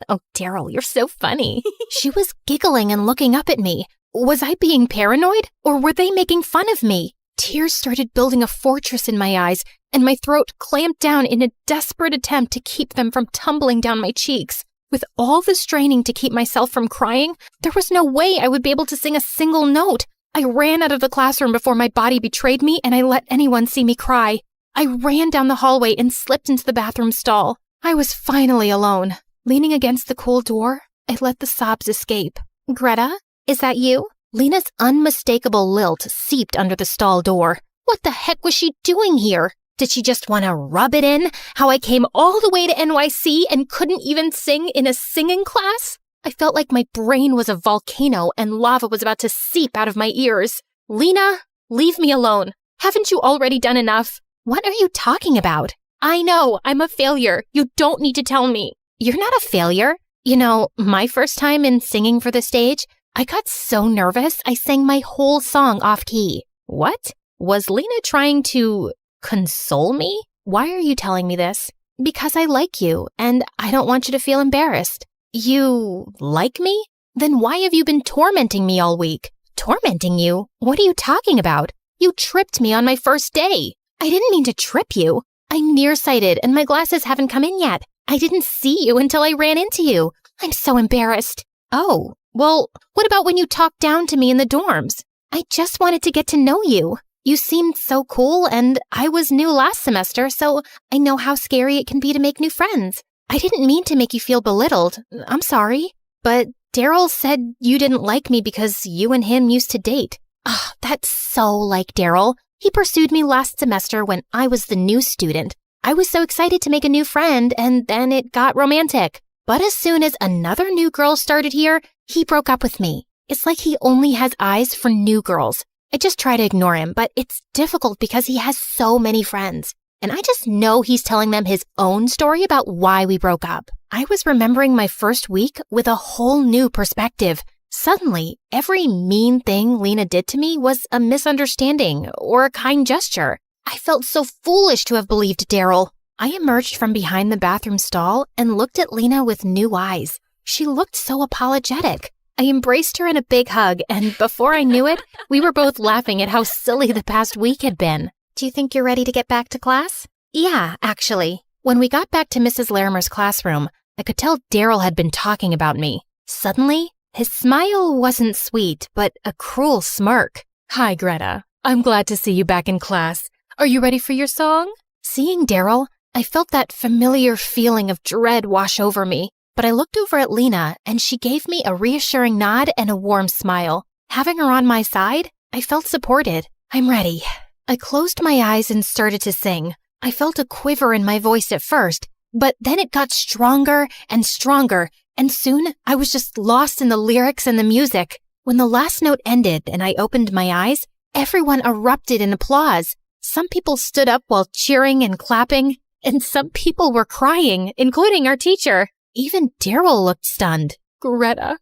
Oh, Daryl, you're so funny. She was giggling and looking up at me. Was I being paranoid, or were they making fun of me? Tears started building a fortress in my eyes, and my throat clamped down in a desperate attempt to keep them from tumbling down my cheeks. With all the straining to keep myself from crying, there was no way I would be able to sing a single note. I ran out of the classroom before my body betrayed me and I let anyone see me cry. I ran down the hallway and slipped into the bathroom stall. I was finally alone. Leaning against the cool door, I let the sobs escape. Greta, is that you? Lena's unmistakable lilt seeped under the stall door. What the heck was she doing here? Did she just want to rub it in? How I came all the way to NYC and couldn't even sing in a singing class? I felt like my brain was a volcano and lava was about to seep out of my ears. Lena, leave me alone. Haven't you already done enough? What are you talking about? I know, I'm a failure. You don't need to tell me. You're not a failure. You know, my first time in singing for the stage, I got so nervous I sang my whole song off key. What? Was Lena trying to console me? Why are you telling me this? Because I like you, and I don't want you to feel embarrassed. You like me? Then why have you been tormenting me all week? Tormenting you? What are you talking about? You tripped me on my first day. I didn't mean to trip you. I'm nearsighted, and my glasses haven't come in yet. I didn't see you until I ran into you. I'm so embarrassed. Oh, well, what about when you talked down to me in the dorms? I just wanted to get to know you. You seemed so cool, and I was new last semester, so I know how scary it can be to make new friends. I didn't mean to make you feel belittled. I'm sorry. But Daryl said you didn't like me because you and him used to date. Oh, that's so like Daryl. He pursued me last semester when I was the new student. I was so excited to make a new friend, and then it got romantic. But as soon as another new girl started here, he broke up with me. It's like he only has eyes for new girls. I just try to ignore him, but it's difficult because he has so many friends. And I just know he's telling them his own story about why we broke up. I was remembering my first week with a whole new perspective. Suddenly, every mean thing Lena did to me was a misunderstanding or a kind gesture. I felt so foolish to have believed Daryl. I emerged from behind the bathroom stall and looked at Lena with new eyes. She looked so apologetic. I embraced her in a big hug, and before I knew it, we were both laughing at how silly the past week had been. Do you think you're ready to get back to class? Yeah, actually. When we got back to Mrs. Larimer's classroom, I could tell Daryl had been talking about me. Suddenly, his smile wasn't sweet, but a cruel smirk. Hi, Greta. I'm glad to see you back in class. Are you ready for your song? Seeing Daryl, I felt that familiar feeling of dread wash over me. But I looked over at Lena, and she gave me a reassuring nod and a warm smile. Having her on my side, I felt supported. I'm ready. I closed my eyes and started to sing. I felt a quiver in my voice at first, but then it got stronger, and soon I was just lost in the lyrics and the music. When the last note ended and I opened my eyes, everyone erupted in applause. Some people stood up while cheering and clapping, and some people were crying, including our teacher. Even Daryl looked stunned. Greta,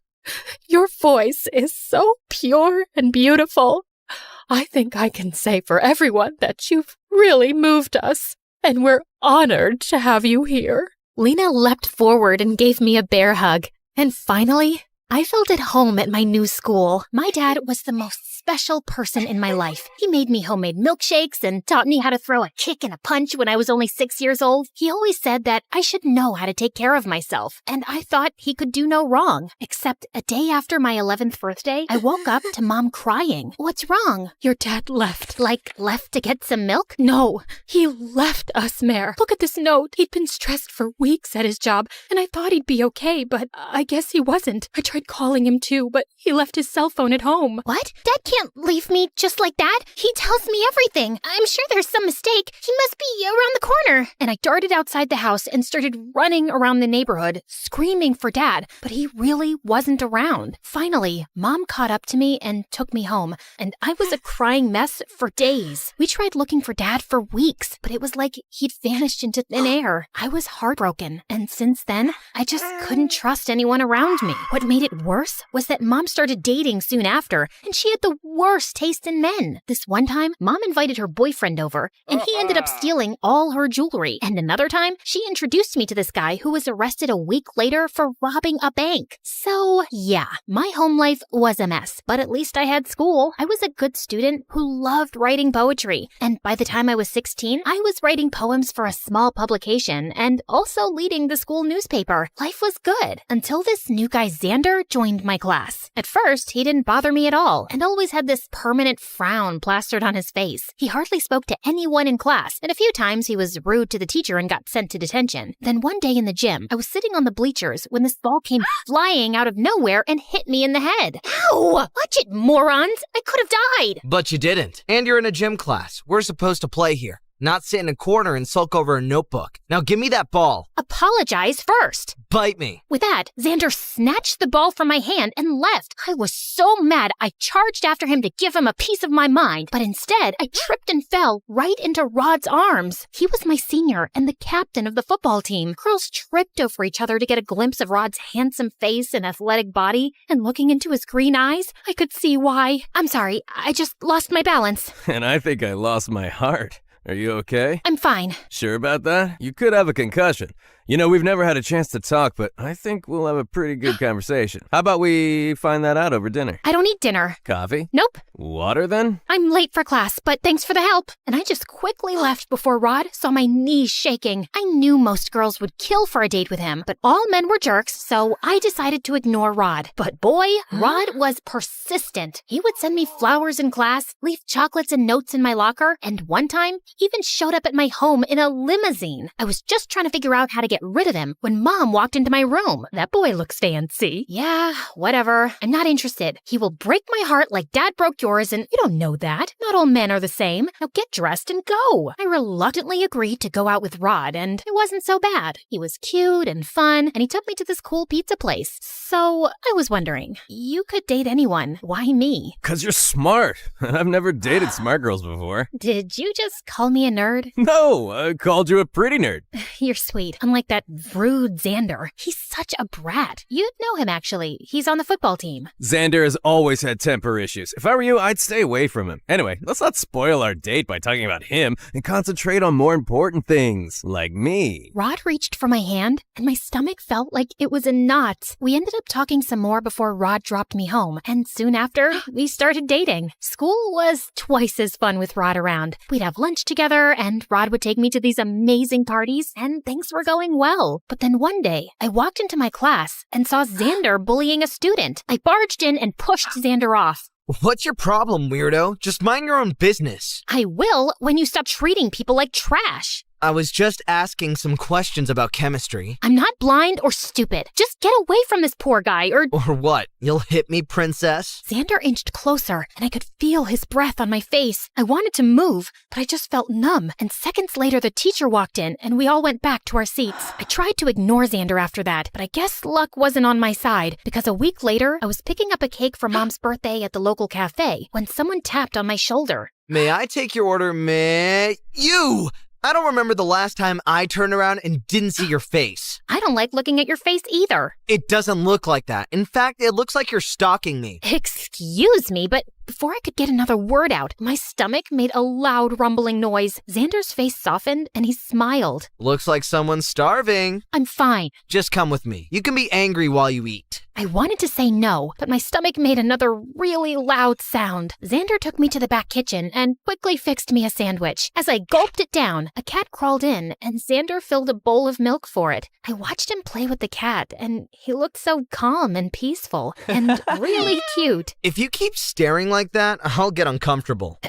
your voice is so pure and beautiful. I think I can say for everyone that you've really moved us, and we're honored to have you here. Lena leapt forward and gave me a bear hug. And finally, I felt at home at my new school. My dad was the most special person in my life. He made me homemade milkshakes and taught me how to throw a kick and a punch when I was only 6 years old. He always said that I should know how to take care of myself, and I thought he could do no wrong. Except a day after my 11th birthday, I woke up to Mom crying. What's wrong? Your dad left. Like, left to get some milk? No, he left us, Mare. Look at this note. He'd been stressed for weeks at his job, and I thought he'd be okay, but I guess he wasn't. I tried calling him too, but he left his cell phone at home. What? Dad can't leave me just like that. He tells me everything. I'm sure there's some mistake. He must be around the corner. And I darted outside the house and started running around the neighborhood, screaming for Dad, but he really wasn't around. Finally, Mom caught up to me and took me home, and I was a crying mess for days. We tried looking for Dad for weeks, but it was like he'd vanished into thin air. I was heartbroken, and since then, I just couldn't trust anyone around me. What made it worse was that Mom started dating soon after, and she had the worst taste in men. This one time, Mom invited her boyfriend over, and he ended up stealing all her jewelry. And another time, she introduced me to this guy who was arrested a week later for robbing a bank. So, yeah, my home life was a mess, but at least I had school. I was a good student who loved loved writing poetry. And by the time I was 16, I was writing poems for a small publication and also leading the school newspaper. Life was good until this new guy Xander joined my class. At first, he didn't bother me at all and always had this permanent frown plastered on his face. He hardly spoke to anyone in class, and a few times he was rude to the teacher and got sent to detention. Then one day in the gym, I was sitting on the bleachers when this ball came flying out of nowhere and hit me in the head. Ow! Watch it, morons! I could have died! But you didn't. And you're in a gym class. We're supposed to play here, not sit in a corner and sulk over a notebook. Now give me that ball. Apologize first. Bite me. With that, Xander snatched the ball from my hand and left. I was so mad, I charged after him to give him a piece of my mind. But instead, I tripped and fell right into Rod's arms. He was my senior and the captain of the football team. Girls tripped over each other to get a glimpse of Rod's handsome face and athletic body. And looking into his green eyes, I could see why. I'm sorry, I just lost my balance. And I think I lost my heart. Are you okay? I'm fine. Sure about that? You could have a concussion. You know, we've never had a chance to talk, but I think we'll have a pretty good conversation. How about we find that out over dinner? I don't eat dinner. Coffee? Nope. Water then? I'm late for class, but thanks for the help. And I just quickly left before Rod saw my knees shaking. I knew most girls would kill for a date with him, but all men were jerks, so I decided to ignore Rod. But boy, Rod was persistent. He would send me flowers in class, leave chocolates and notes in my locker, and one time, even showed up at my home in a limousine. I was just trying to figure out how to get rid of him when Mom walked into my room. That boy looks fancy. Yeah, whatever. I'm not interested. He will break my heart like Dad broke yours, and You don't know that. not all men are the same. Now get dressed and go. I reluctantly agreed to go out with Rod, and it wasn't so bad. He was cute and fun, and he took me to this cool pizza place. So I was wondering, you could date anyone. Why me? 'Cause you're smart. I've never dated smart girls before. Did you just call me a nerd? No, I called you a pretty nerd. You're sweet. Unlike that rude Xander. He's such a brat. You'd know him, actually. He's on the football team. Xander has always had temper issues. If I were you, I'd stay away from him. Anyway, let's not spoil our date by talking about him and concentrate on more important things, like me. Rod reached for my hand, and my stomach felt like it was in knots. We ended up talking some more before Rod dropped me home, and soon after, we started dating. School was twice as fun with Rod around. We'd have lunch together, and Rod would take me to these amazing parties, and things were going well. But then one day, I walked into my class and saw Xander bullying a student. I barged in and pushed Xander off. What's your problem, weirdo? Just mind your own business. I will when you stop treating people like trash. I was just asking some questions about chemistry. I'm not blind or stupid. Just get away from this poor guy or... Or what? You'll hit me, princess? Xander inched closer, and I could feel his breath on my face. I wanted to move, but I just felt numb. And seconds later, the teacher walked in, and we all went back to our seats. I tried to ignore Xander after that, but I guess luck wasn't on my side, because a week later, I was picking up a cake for Mom's birthday at the local cafe when someone tapped on my shoulder. May I take your order, You! I don't remember the last time I turned around and didn't see your face. I don't like looking at your face either. It doesn't look like that. In fact, it looks like you're stalking me. Excuse me, but before I could get another word out, my stomach made a loud rumbling noise. Xander's face softened and he smiled. Looks like someone's starving. I'm fine. Just come with me. You can be angry while you eat. I wanted to say no, but my stomach made another really loud sound. Xander took me to the back kitchen and quickly fixed me a sandwich. As I gulped it down, a cat crawled in and Xander filled a bowl of milk for it. I watched him play with the cat and he looked so calm and peaceful and really cute. If you keep staring like that, I'll get uncomfortable.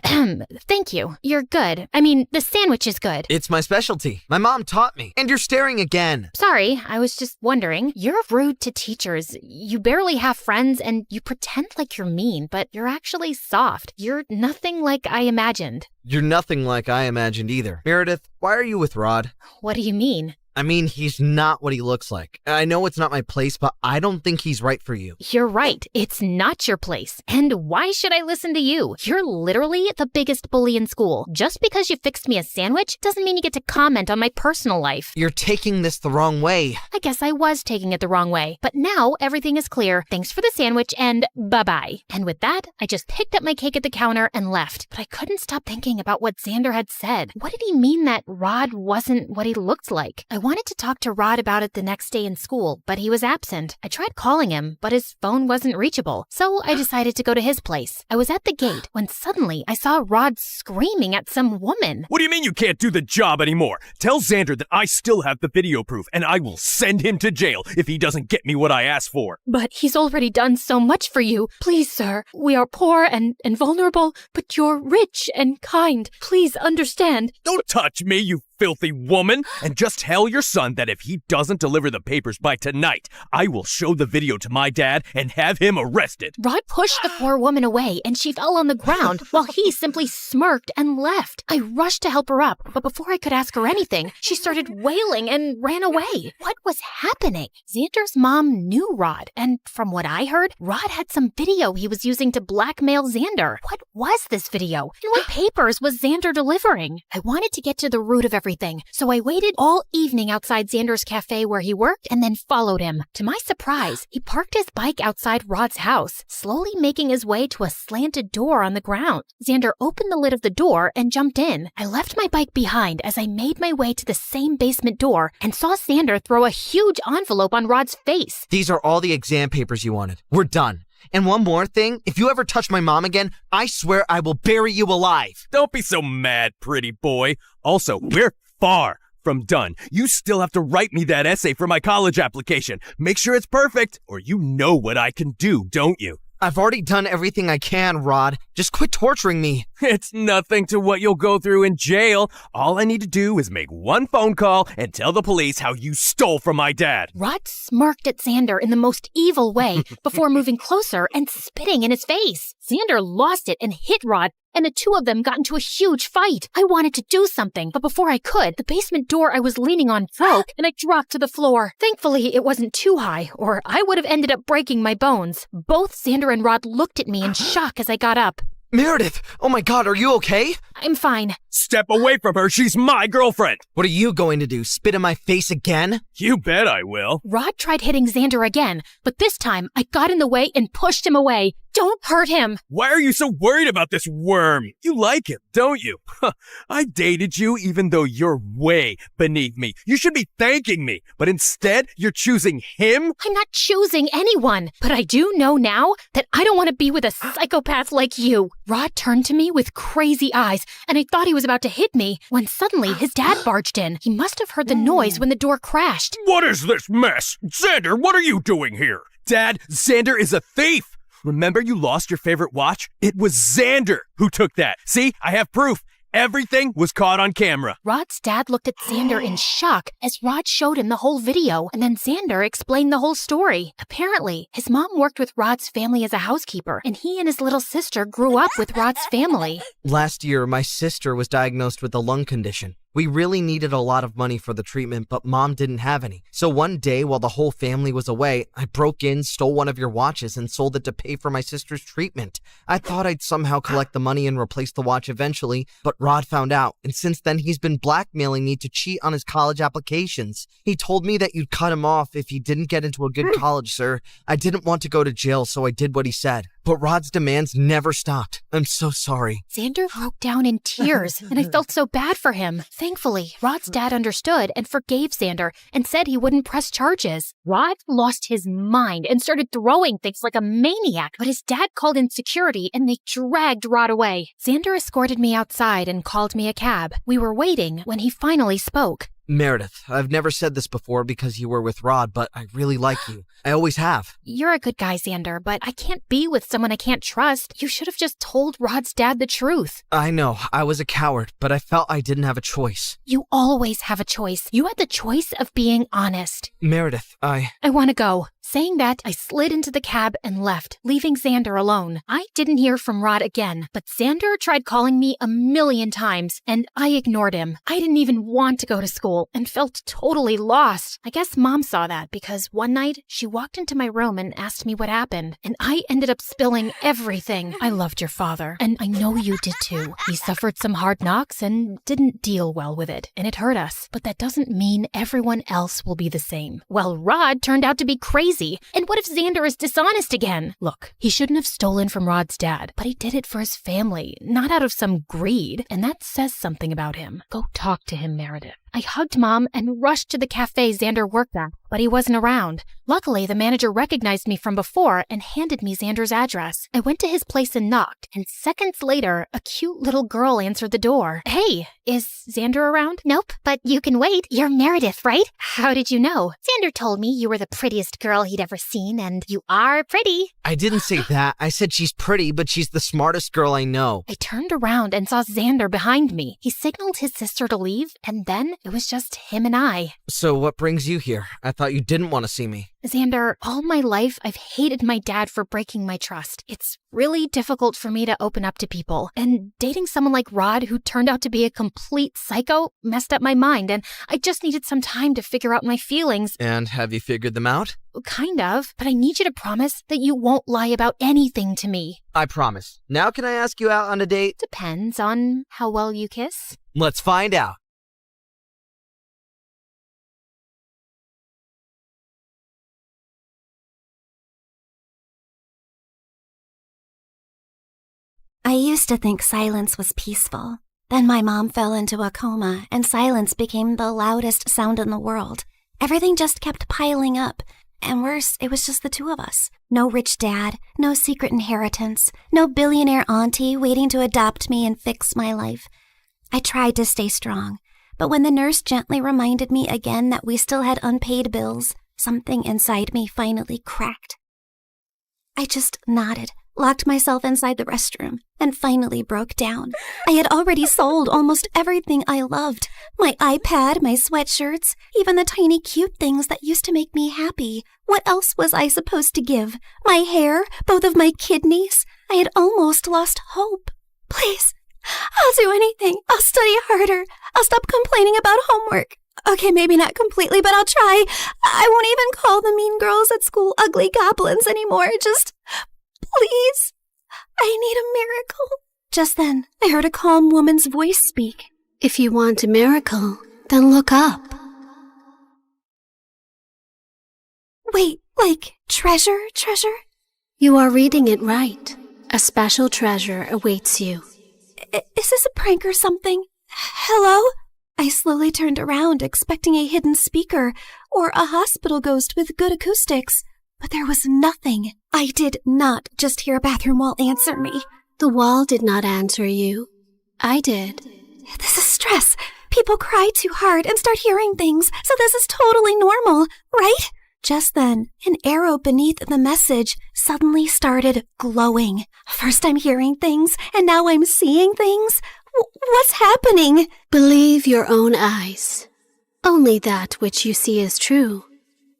Thank you. You're good. I mean, the sandwich is good. It's my specialty. My mom taught me. And you're staring again. Sorry, I was just wondering. You're rude to teachers. You barely have friends and you pretend like you're mean, but you're actually soft. You're nothing like I imagined. You're nothing like I imagined either. Meredith, why are you with Rod? What do you mean? I mean, he's not what he looks like. I know it's not my place, but I don't think he's right for you. You're right. It's not your place. And why should I listen to you? You're literally the biggest bully in school. Just because you fixed me a sandwich doesn't mean you get to comment on my personal life. You're taking this the wrong way. I guess I was taking it the wrong way. But now everything is clear. Thanks for the sandwich and bye-bye. And with that, I just picked up my cake at the counter and left. But I couldn't stop thinking about what Xander had said. What did he mean that Rod wasn't what he looked like? I wanted to talk to Rod about it the next day in school, but he was absent. I tried calling him, but his phone wasn't reachable, so I decided to go to his place. I was at the gate when suddenly I saw Rod screaming at some woman. What do you mean you can't do the job anymore? Tell Xander that I still have the video proof, and I will send him to jail if he doesn't get me what I asked for. But he's already done so much for you. Please, sir, we are poor and vulnerable, but you're rich and kind. Please understand. Don't touch me, you filthy woman! And just tell your son that if he doesn't deliver the papers by tonight, I will show the video to my dad and have him arrested. Rod pushed the poor woman away and she fell on the ground while he simply smirked and left. I rushed to help her up, but before I could ask her anything, she started wailing and ran away. What was happening? Xander's mom knew Rod, and from what I heard, Rod had some video he was using to blackmail Xander. What was this video? And what papers was Xander delivering? I wanted to get to the root of everything, so I waited all evening outside Xander's cafe where he worked and then followed him. To my surprise, he parked his bike outside Rod's house, slowly making his way to a slanted door on the ground. Xander opened the lid of the door and jumped in. I left my bike behind as I made my way to the same basement door and saw Xander throw a huge envelope on Rod's face. These are all the exam papers you wanted. We're done. And one more thing, if you ever touch my mom again, I swear I will bury you alive. Don't be so mad, pretty boy. Also, we're far from done. You still have to write me that essay for my college application. Make sure it's perfect, or you know what I can do, don't you? I've already done everything I can, Rod. Just quit torturing me. It's nothing to what you'll go through in jail. All I need to do is make one phone call and tell the police how you stole from my dad. Rod smirked at Xander in the most evil way before moving closer and spitting in his face. Xander lost it and hit Rod, and the two of them got into a huge fight. I wanted to do something, but before I could, the basement door I was leaning on broke, and I dropped to the floor. Thankfully, it wasn't too high, or I would have ended up breaking my bones. Both Xander and Rod looked at me in shock as I got up. Meredith! Oh my god, are you okay? I'm fine. Step away from her, she's my girlfriend! What are you going to do, spit in my face again? You bet I will. Rod tried hitting Xander again, but this time I got in the way and pushed him away. Don't hurt him! Why are you so worried about this worm? You like him, don't you? I dated you even though you're way beneath me. You should be thanking me, but instead you're choosing him? I'm not choosing anyone, but I do know now that I don't want to be with a psychopath like you. Rod turned to me with crazy eyes, and I thought he was about to hit me when suddenly his dad barged in. He must have heard the noise when the door crashed. What is this mess? Xander, what are you doing here? Dad, Xander is a thief! Remember you lost your favorite watch? It was Xander who took that. See, I have proof. Everything was caught on camera. Rod's dad looked at Xander in shock as Rod showed him the whole video, and then Xander explained the whole story. Apparently, his mom worked with Rod's family as a housekeeper, and he and his little sister grew up with Rod's family. Last year, my sister was diagnosed with a lung condition. We really needed a lot of money for the treatment, but Mom didn't have any. So one day, while the whole family was away, I broke in, stole one of your watches, and sold it to pay for my sister's treatment. I thought I'd somehow collect the money and replace the watch eventually, but Rod found out, and since then he's been blackmailing me to cheat on his college applications. He told me that you'd cut him off if he didn't get into a good college, sir. I didn't want to go to jail, so I did what he said. But Rod's demands never stopped. I'm so sorry. Xander broke down in tears, and I felt so bad for him. Thankfully, Rod's dad understood and forgave Xander and said he wouldn't press charges. Rod lost his mind and started throwing things like a maniac, but his dad called in security and they dragged Rod away. Xander escorted me outside and called me a cab. We were waiting when he finally spoke. Meredith, I've never said this before because you were with Rod, but I really like you. I always have. You're a good guy, Xander, but I can't be with someone I can't trust. You should have just told Rod's dad the truth. I know, I was a coward, but I felt I didn't have a choice. You always have a choice. You had the choice of being honest. Meredith, I want to go. Saying that, I slid into the cab and left, leaving Xander alone. I didn't hear from Rod again, but Xander tried calling me 1,000,000 times, and I ignored him. I didn't even want to go to school and felt totally lost. I guess Mom saw that because one night she walked into my room and asked me what happened, and I ended up spilling everything. I loved your father, and I know you did too. He suffered some hard knocks and didn't deal well with it, and it hurt us. But that doesn't mean everyone else will be the same. Well, Rod turned out to be crazy. And what if Xander is dishonest again? Look, he shouldn't have stolen from Rod's dad, but he did it for his family, not out of some greed, and that says something about him. Go talk to him, Meredith. I hugged Mom and rushed to the cafe Xander worked at, but he wasn't around. Luckily, the manager recognized me from before and handed me Xander's address. I went to his place and knocked, and seconds later, a cute little girl answered the door. Hey, is Xander around? Nope, but you can wait. You're Meredith, right? How did you know? Xander told me you were the prettiest girl he'd ever seen, and you are pretty. I didn't say that. I said she's pretty, but she's the smartest girl I know. I turned around and saw Xander behind me. He signaled his sister to leave, and then it was just him and I. So what brings you here? I thought you didn't want to see me. Xander, all my life I've hated my dad for breaking my trust. It's really difficult for me to open up to people. And dating someone like Rod, who turned out to be a complete psycho, messed up my mind, and I just needed some time to figure out my feelings. And have you figured them out? Kind of, but I need you to promise that you won't lie about anything to me. I promise. Now can I ask you out on a date? Depends on how well you kiss. Let's find out. I used to think silence was peaceful. Then my mom fell into a coma, and silence became the loudest sound in the world. Everything just kept piling up. And worse, it was just the two of us. No rich dad, no secret inheritance, no billionaire auntie waiting to adopt me and fix my life. I tried to stay strong, but when the nurse gently reminded me again that we still had unpaid bills, something inside me finally cracked. I just nodded, locked myself inside the restroom, and finally broke down. I had already sold almost everything I loved. My iPad, my sweatshirts, even the tiny cute things that used to make me happy. What else was I supposed to give? My hair? Both of my kidneys? I had almost lost hope. Please, I'll do anything. I'll study harder. I'll stop complaining about homework. Okay, maybe not completely, but I'll try. I won't even call the mean girls at school ugly goblins anymore. Just, please, I need a miracle. Just then, I heard a calm woman's voice speak. If you want a miracle, then look up. Wait, like treasure? You are reading it right. A special treasure awaits you. Is this a prank or something? Hello? I slowly turned around, expecting a hidden speaker or a hospital ghost with good acoustics. But there was nothing. I did not just hear a bathroom wall answer me. The wall did not answer you. I did. This is stress. People cry too hard and start hearing things, so this is totally normal, right? Just then, an arrow beneath the message suddenly started glowing. First I'm hearing things, and now I'm seeing things. What's happening? Believe your own eyes. Only that which you see is true.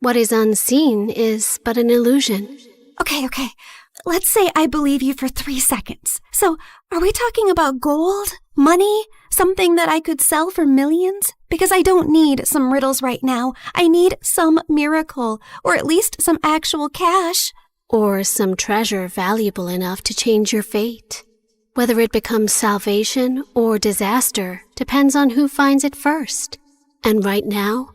What is unseen is but an illusion. Okay. Let's say I believe you for 3 seconds. So, are we talking about gold? Money? Something that I could sell for millions? Because I don't need some riddles right now. I need some miracle, or at least some actual cash. Or some treasure valuable enough to change your fate. Whether it becomes salvation or disaster depends on who finds it first. And right now,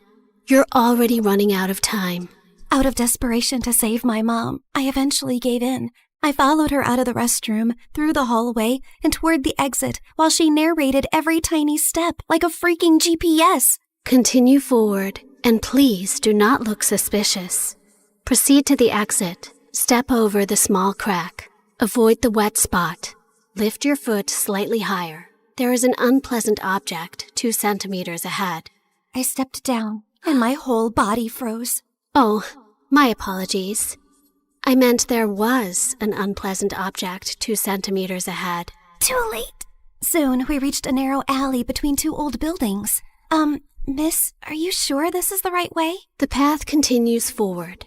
you're already running out of time. Out of desperation to save my mom, I eventually gave in. I followed her out of the restroom, through the hallway, and toward the exit while she narrated every tiny step like a freaking GPS. Continue forward, and please do not look suspicious. Proceed to the exit. Step over the small crack. Avoid the wet spot. Lift your foot slightly higher. There is an unpleasant object 2 centimeters ahead. I stepped down, and my whole body froze. Oh, my apologies. I meant there was an unpleasant object 2 centimeters ahead. Too late. Soon, we reached a narrow alley between 2 old buildings. Miss, are you sure this is the right way? The path continues forward.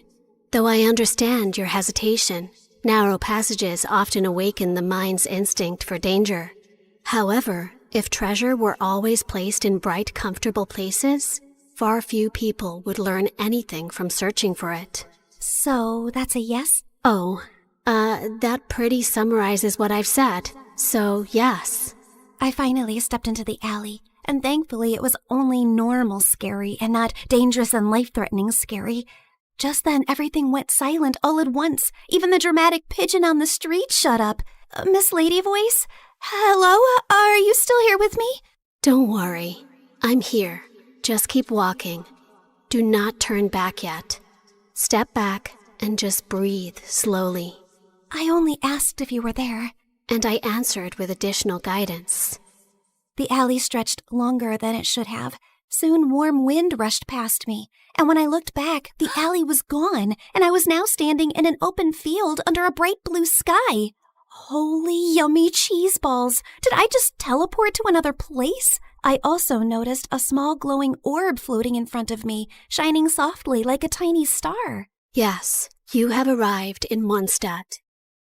Though I understand your hesitation, narrow passages often awaken the mind's instinct for danger. However, if treasure were always placed in bright, comfortable places, far few people would learn anything from searching for it. So, that's a yes? Oh, that pretty summarizes what I've said. So, yes. I finally stepped into the alley, and thankfully it was only normal scary and not dangerous and life-threatening scary. Just then, everything went silent all at once. Even the dramatic pigeon on the street shut up. Miss Lady Voice? Hello? Are you still here with me? Don't worry. I'm here. Just keep walking. Do not turn back yet. Step back and just breathe slowly. I only asked if you were there. And I answered with additional guidance. The alley stretched longer than it should have. Soon warm wind rushed past me, and when I looked back, the alley was gone, and I was now standing in an open field under a bright blue sky. Holy yummy cheese balls! Did I just teleport to another place? I also noticed a small glowing orb floating in front of me, shining softly like a tiny star. Yes, you have arrived in Mondstadt,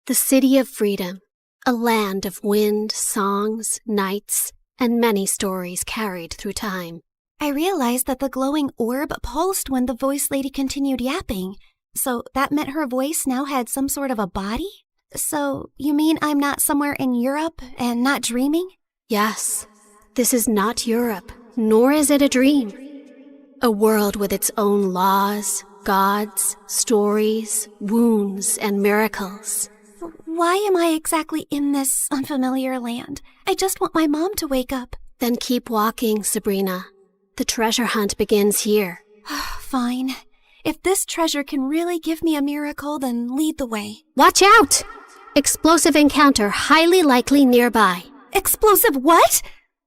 the city of freedom, a land of wind, songs, nights, and many stories carried through time. I realized that the glowing orb pulsed when the voice lady continued yapping. So that meant her voice now had some sort of a body? So you mean I'm not somewhere in Europe and not dreaming? Yes, this is not Europe, nor is it a dream. A world with its own laws, gods, stories, wounds, and miracles. Why am I exactly in this unfamiliar land? I just want my mom to wake up. Then keep walking, Sabrina. The treasure hunt begins here. Fine. If this treasure can really give me a miracle, then lead the way. Watch out! Explosive encounter highly likely nearby. Explosive what?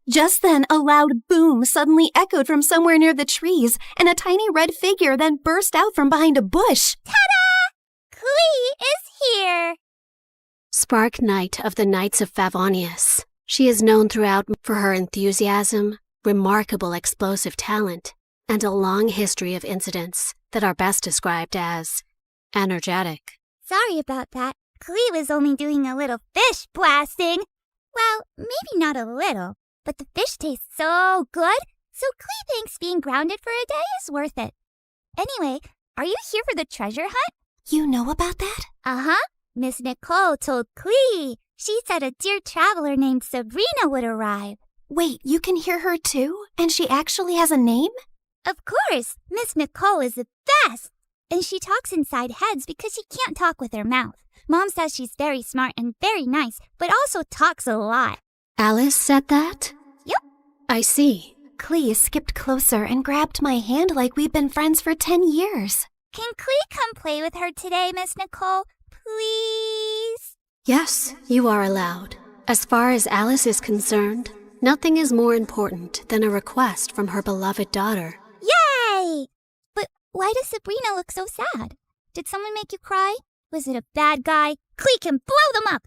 Just then, a loud boom suddenly echoed from somewhere near the trees, and a tiny red figure then burst out from behind a bush. Ta-da! Clee is here! Spark Knight of the Knights of Favonius. She is known throughout for her enthusiasm, remarkable explosive talent, and a long history of incidents that are best described as energetic. Sorry about that. Clee was only doing a little fish blasting. Well, maybe not a little, but the fish tastes so good, so Clee thinks being grounded for a day is worth it. Anyway, are you here for the treasure hunt? You know about that? Uh-huh. Miss Nicole told Clee. She said a dear traveler named Sabrina would arrive. Wait, you can hear her too? And she actually has a name? Of course, Miss Nicole is the best. And she talks inside heads because she can't talk with her mouth. Mom says she's very smart and very nice, but also talks a lot. Alice said that? Yep. I see. Clee skipped closer and grabbed my hand like we've been friends for 10 years. Can Clee come play with her today, Miss Nicole? Please? Yes, you are allowed. As far as Alice is concerned, nothing is more important than a request from her beloved daughter. Yay! But why does Sabrina look so sad? Did someone make you cry? Was it a bad guy? Clee can blow them up!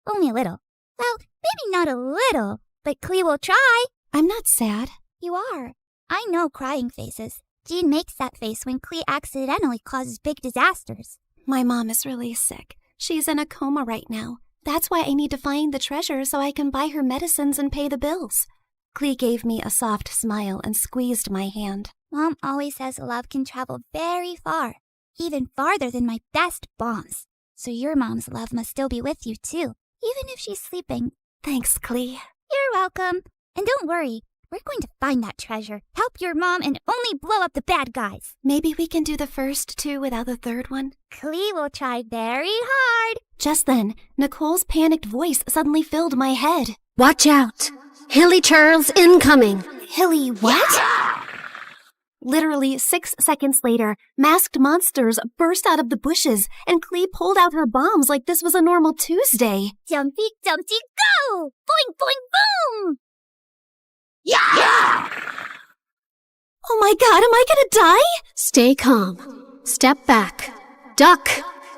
Only a little. Well, maybe not a little, but Clee will try. I'm not sad. You are. I know crying faces. Jean makes that face when Clee accidentally causes big disasters. My mom is really sick. She's in a coma right now. That's why I need to find the treasure so I can buy her medicines and pay the bills. Clee gave me a soft smile and squeezed my hand. Mom always says love can travel very far, even farther than my best bombs. So your mom's love must still be with you too, even if she's sleeping. Thanks, Clee. You're welcome. And don't worry, we're going to find that treasure, help your mom, and only blow up the bad guys. Maybe we can do the first two without the third one? Clee will try very hard. Just then, Nicole's panicked voice suddenly filled my head. Watch out! Hilly Charles incoming! Hilly what? Literally 6 seconds later, masked monsters burst out of the bushes, and Clee pulled out her bombs like this was a normal Tuesday. Jumpy, jumpy, go! Boing, boing, boom! Yeah! Oh my god, am I gonna die? Stay calm. Step back. Duck!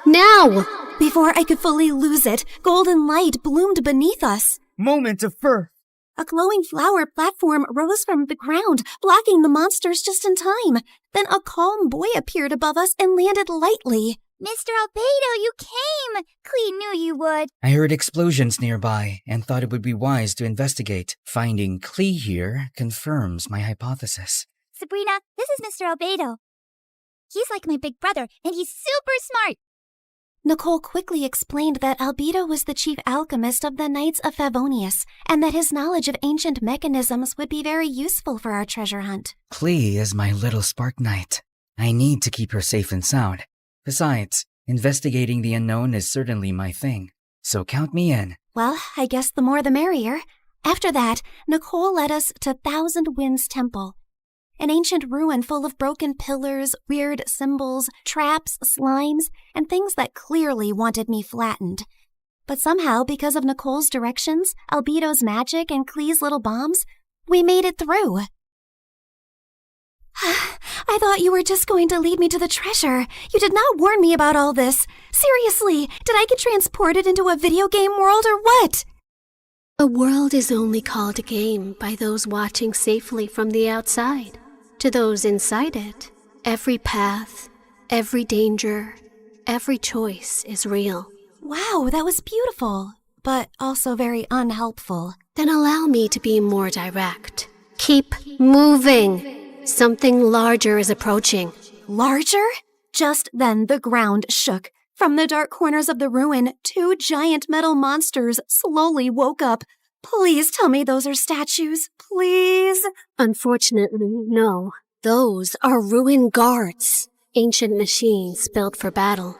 Now! Before I could fully lose it, golden light bloomed beneath us. Moment of birth. A glowing flower platform rose from the ground, blocking the monsters just in time. Then a calm boy appeared above us and landed lightly. Mr. Albedo, you came! Clee knew you would. I heard explosions nearby and thought it would be wise to investigate. Finding Clee here confirms my hypothesis. Sabrina, this is Mr. Albedo. He's like my big brother, and he's super smart. Nicole quickly explained that Albedo was the chief alchemist of the Knights of Favonius, and that his knowledge of ancient mechanisms would be very useful for our treasure hunt. Clee is my little spark knight. I need to keep her safe and sound. Besides, investigating the unknown is certainly my thing, so count me in. Well, I guess the more the merrier. After that, Nicole led us to Thousand Winds Temple. an ancient ruin full of broken pillars, weird symbols, traps, slimes, and things that clearly wanted me flattened. But somehow, because of Nicole's directions, Albedo's magic, and Clee's little bombs, we made it through. I thought you were just going to lead me to the treasure. You did not warn me about all this. Seriously, did I get transported into a video game world or what? A world is only called a game by those watching safely from the outside. To those inside it, every path, every danger, every choice is real. Wow, that was beautiful, but also very unhelpful. Then allow me to be more direct. Keep moving. Something larger is approaching. Larger? Just then the ground shook. From the dark corners of the ruin, 2 giant metal monsters slowly woke up. Please tell me those are statues. Please? Unfortunately, no. Those are ruin guards. Ancient machines built for battle.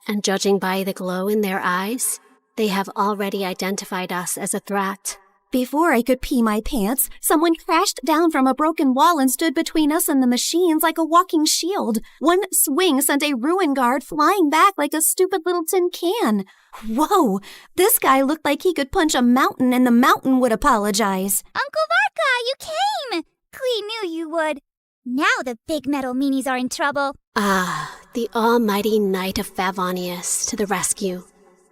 And judging by the glow in their eyes, they have already identified us as a threat. Before I could pee my pants, someone crashed down from a broken wall and stood between us and the machines like a walking shield. One swing sent a ruin guard flying back like a stupid little tin can. Whoa! This guy looked like he could punch a mountain and the mountain would apologize. Uncle Varka, you came! Clee knew you would. Now the big metal meanies are in trouble. Ah, the almighty Knight of Favonius to the rescue.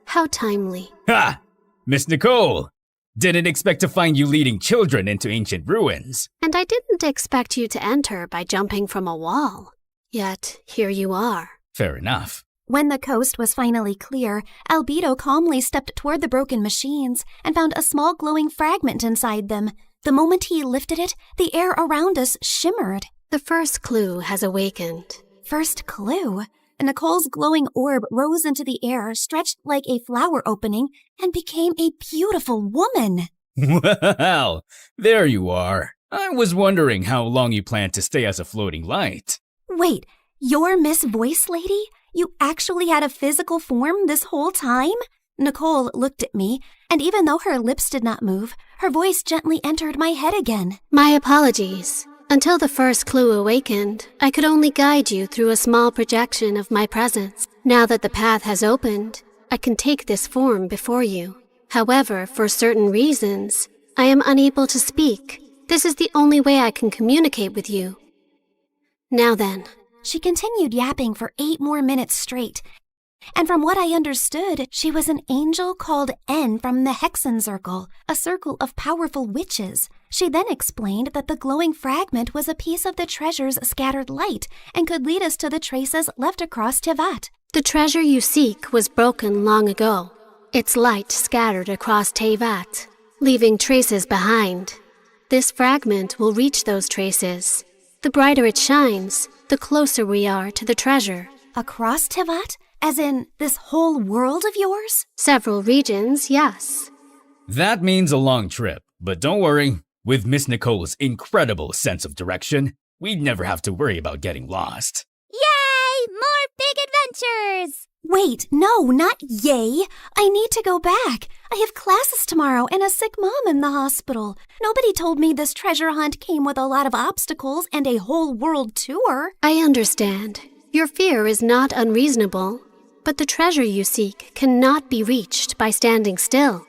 How timely. Ha! Miss Nicole! Didn't expect to find you leading children into ancient ruins. And I didn't expect you to enter by jumping from a wall. Yet, here you are. Fair enough. When the coast was finally clear, Albedo calmly stepped toward the broken machines and found a small glowing fragment inside them. The moment he lifted it, the air around us shimmered. The first clue has awakened. First clue? Nicole's glowing orb rose into the air, stretched like a flower opening, and became a beautiful woman. Well, there you are. I was wondering how long you planned to stay as a floating light. Wait, you're Miss Voice Lady? You actually had a physical form this whole time? Nicole looked at me, and even though her lips did not move, her voice gently entered my head again. My apologies. Until the first clue awakened, I could only guide you through a small projection of my presence. Now that the path has opened, I can take this form before you. However, for certain reasons, I am unable to speak. This is the only way I can communicate with you. Now then. She continued yapping for 8 more minutes straight. And from what I understood, she was an angel called N from the Hexen Circle, a circle of powerful witches. She then explained that the glowing fragment was a piece of the treasure's scattered light and could lead us to the traces left across Tevat. The treasure you seek was broken long ago. Its light scattered across Tevat, leaving traces behind. This fragment will reach those traces. The brighter it shines, the closer we are to the treasure. Across Tevat? As in, this whole world of yours? Several regions, yes. That means a long trip, but don't worry. With Miss Nicole's incredible sense of direction, we'd never have to worry about getting lost. Yay! More big adventures! Wait, no, not yay. I need to go back. I have classes tomorrow and a sick mom in the hospital. Nobody told me this treasure hunt came with a lot of obstacles and a whole world tour. I understand. Your fear is not unreasonable, but the treasure you seek cannot be reached by standing still.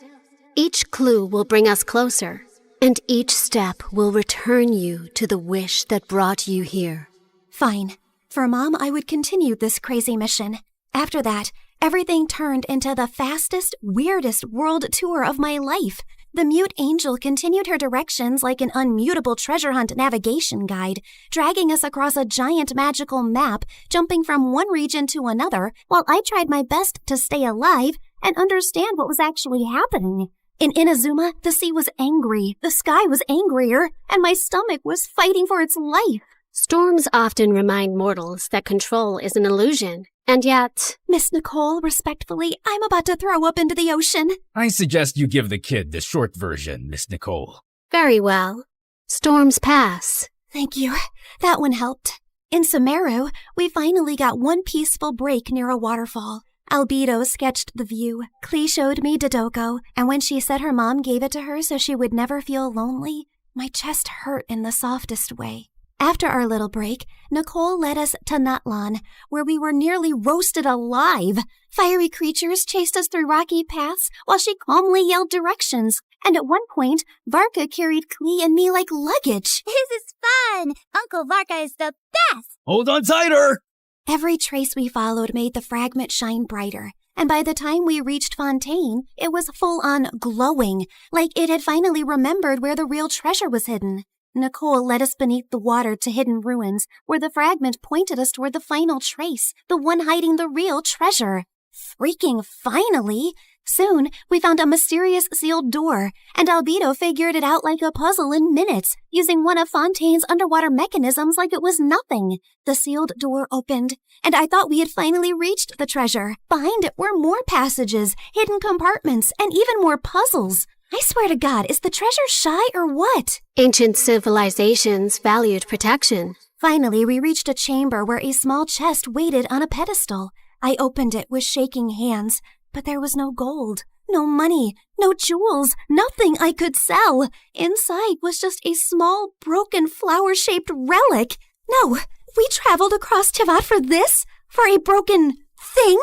Each clue will bring us closer, and each step will return you to the wish that brought you here. Fine. For Mom, I would continue this crazy mission. After that, everything turned into the fastest, weirdest world tour of my life. The mute angel continued her directions like an unmutable treasure hunt navigation guide, dragging us across a giant magical map, jumping from one region to another, while I tried my best to stay alive and understand what was actually happening. In Inazuma, the sea was angry, the sky was angrier, and my stomach was fighting for its life. Storms often remind mortals that control is an illusion, and yet... Miss Nicole, respectfully, I'm about to throw up into the ocean. I suggest you give the kid the short version, Miss Nicole. Very well. Storms pass. Thank you. That one helped. In Sumeru, we finally got one peaceful break near a waterfall. Albedo sketched the view. Clee showed me Dodoko, and when she said her mom gave it to her so she would never feel lonely, my chest hurt in the softest way. After our little break, Nicole led us to Nutlan, where we were nearly roasted alive. Fiery creatures chased us through rocky paths while she calmly yelled directions. And at one point, Varka carried Klee and me like luggage. This is fun! Uncle Varka is the best! Hold on tighter! Every trace we followed made the fragment shine brighter. And by the time we reached Fontaine, it was full-on glowing, like it had finally remembered where the real treasure was hidden. Nicole led us beneath the water to hidden ruins, where the fragment pointed us toward the final trace, the one hiding the real treasure. Freaking finally! Soon, we found a mysterious sealed door, and Albedo figured it out like a puzzle in minutes, using one of Fontaine's underwater mechanisms like it was nothing. The sealed door opened, and I thought we had finally reached the treasure. Behind it were more passages, hidden compartments, and even more puzzles. I swear to God, is the treasure shy or what? Ancient civilizations valued protection. Finally, we reached a chamber where a small chest waited on a pedestal. I opened it with shaking hands, but there was no gold, no money, no jewels, nothing I could sell. Inside was just a small, broken, flower-shaped relic. No, we traveled across Tivat for this? For a broken thing?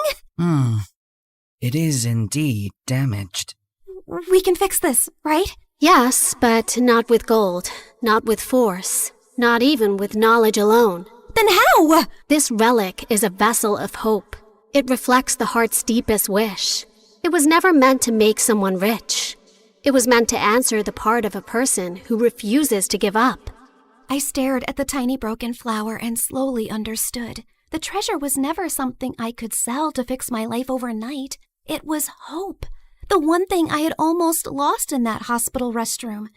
It is indeed damaged. We can fix this, right? Yes, but not with gold, not with force, not even with knowledge alone. Then how? This relic is a vessel of hope. It reflects the heart's deepest wish. It was never meant to make someone rich. It was meant to answer the part of a person who refuses to give up. I stared at the tiny broken flower and slowly understood. The treasure was never something I could sell to fix my life overnight. It was hope. The one thing I had almost lost in that hospital restroom.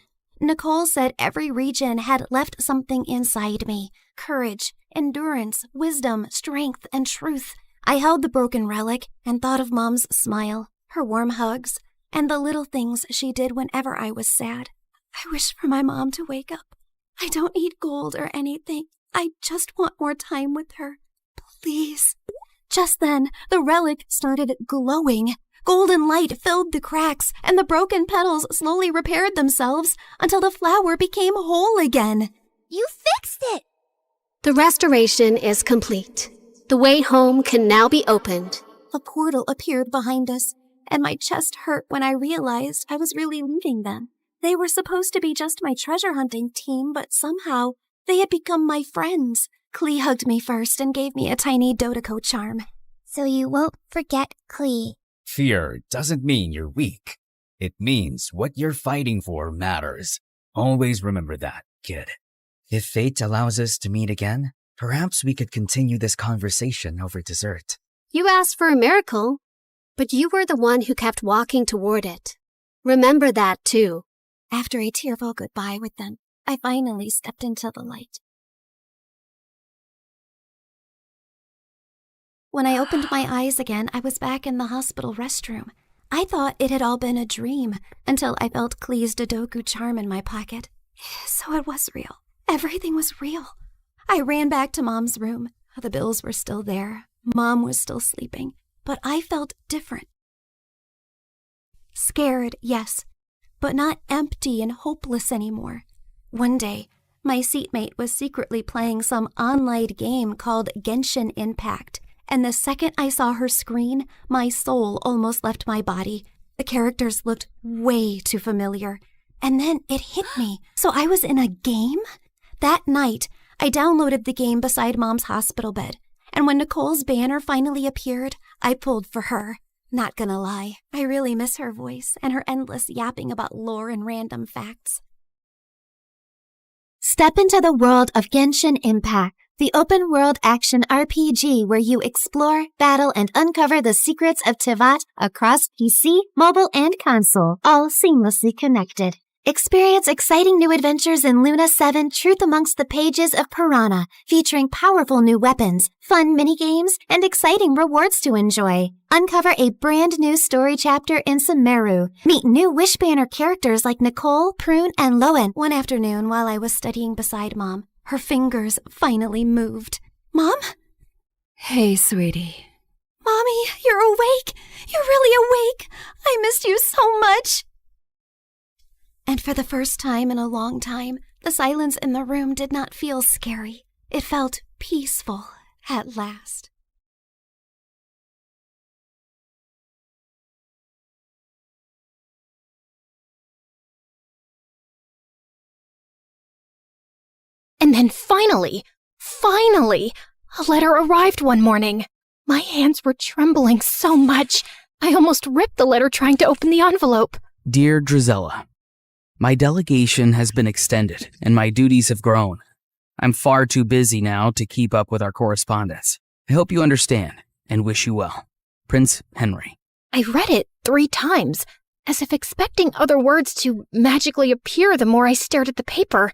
Nicole said every region had left something inside me. Courage, endurance, wisdom, strength, and truth. I held the broken relic and thought of Mom's smile, her warm hugs, and the little things she did whenever I was sad. I wish for my mom to wake up. I don't need gold or anything. I just want more time with her. Please. Just then, the relic started glowing. Golden light filled the cracks, and the broken petals slowly repaired themselves until the flower became whole again. You fixed it! The restoration is complete. The way home can now be opened. A portal appeared behind us, and my chest hurt when I realized I was really leaving them. They were supposed to be just my treasure hunting team, but somehow they had become my friends. Klee hugged me first and gave me a tiny Dodeko charm. So you won't forget Klee. Fear doesn't mean you're weak. It means what you're fighting for matters. Always remember that, kid. If fate allows us to meet again, perhaps we could continue this conversation over dessert. You asked for a miracle, but you were the one who kept walking toward it. Remember that, too. After a tearful goodbye with them, I finally stepped into the light. When I opened my eyes again, I was back in the hospital restroom. I thought it had all been a dream until I felt Klee's Dodoku charm in my pocket. So it was real. Everything was real. I ran back to Mom's room. The bills were still there. Mom was still sleeping. But I felt different. Scared, yes, but not empty and hopeless anymore. One day, my seatmate was secretly playing some online game called Genshin Impact. And the second I saw her screen, my soul almost left my body. The characters looked way too familiar. And then it hit me. So I was in a game? That night, I downloaded the game beside Mom's hospital bed. And when Nicole's banner finally appeared, I pulled for her. Not gonna lie, I really miss her voice and her endless yapping about lore and random facts. Step into the world of Genshin Impact, the open-world action RPG where you explore, battle, and uncover the secrets of Tivat across PC, mobile, and console, all seamlessly connected. Experience exciting new adventures in Luna 7 Truth Amongst the Pages of Piranha, featuring powerful new weapons, fun minigames, and exciting rewards to enjoy. Uncover a brand new story chapter in Sumeru. Meet new Wishbanner characters like Nicole, Prune, and Lowen. One afternoon while I was studying beside Mom, her fingers finally moved. Mom? Hey, sweetie. Mommy, you're awake. You're really awake. I missed you so much. And for the first time in a long time, The silence in the room did not feel scary. It felt peaceful at last. And then finally, a letter arrived one morning. My hands were trembling so much, I almost ripped the letter trying to open the envelope. Dear Drizella, my delegation has been extended and my duties have grown. I'm far too busy now to keep up with our correspondence. I hope you understand and wish you well. Prince Henry. I read it 3 times, as if expecting other words to magically appear the more I stared at the paper.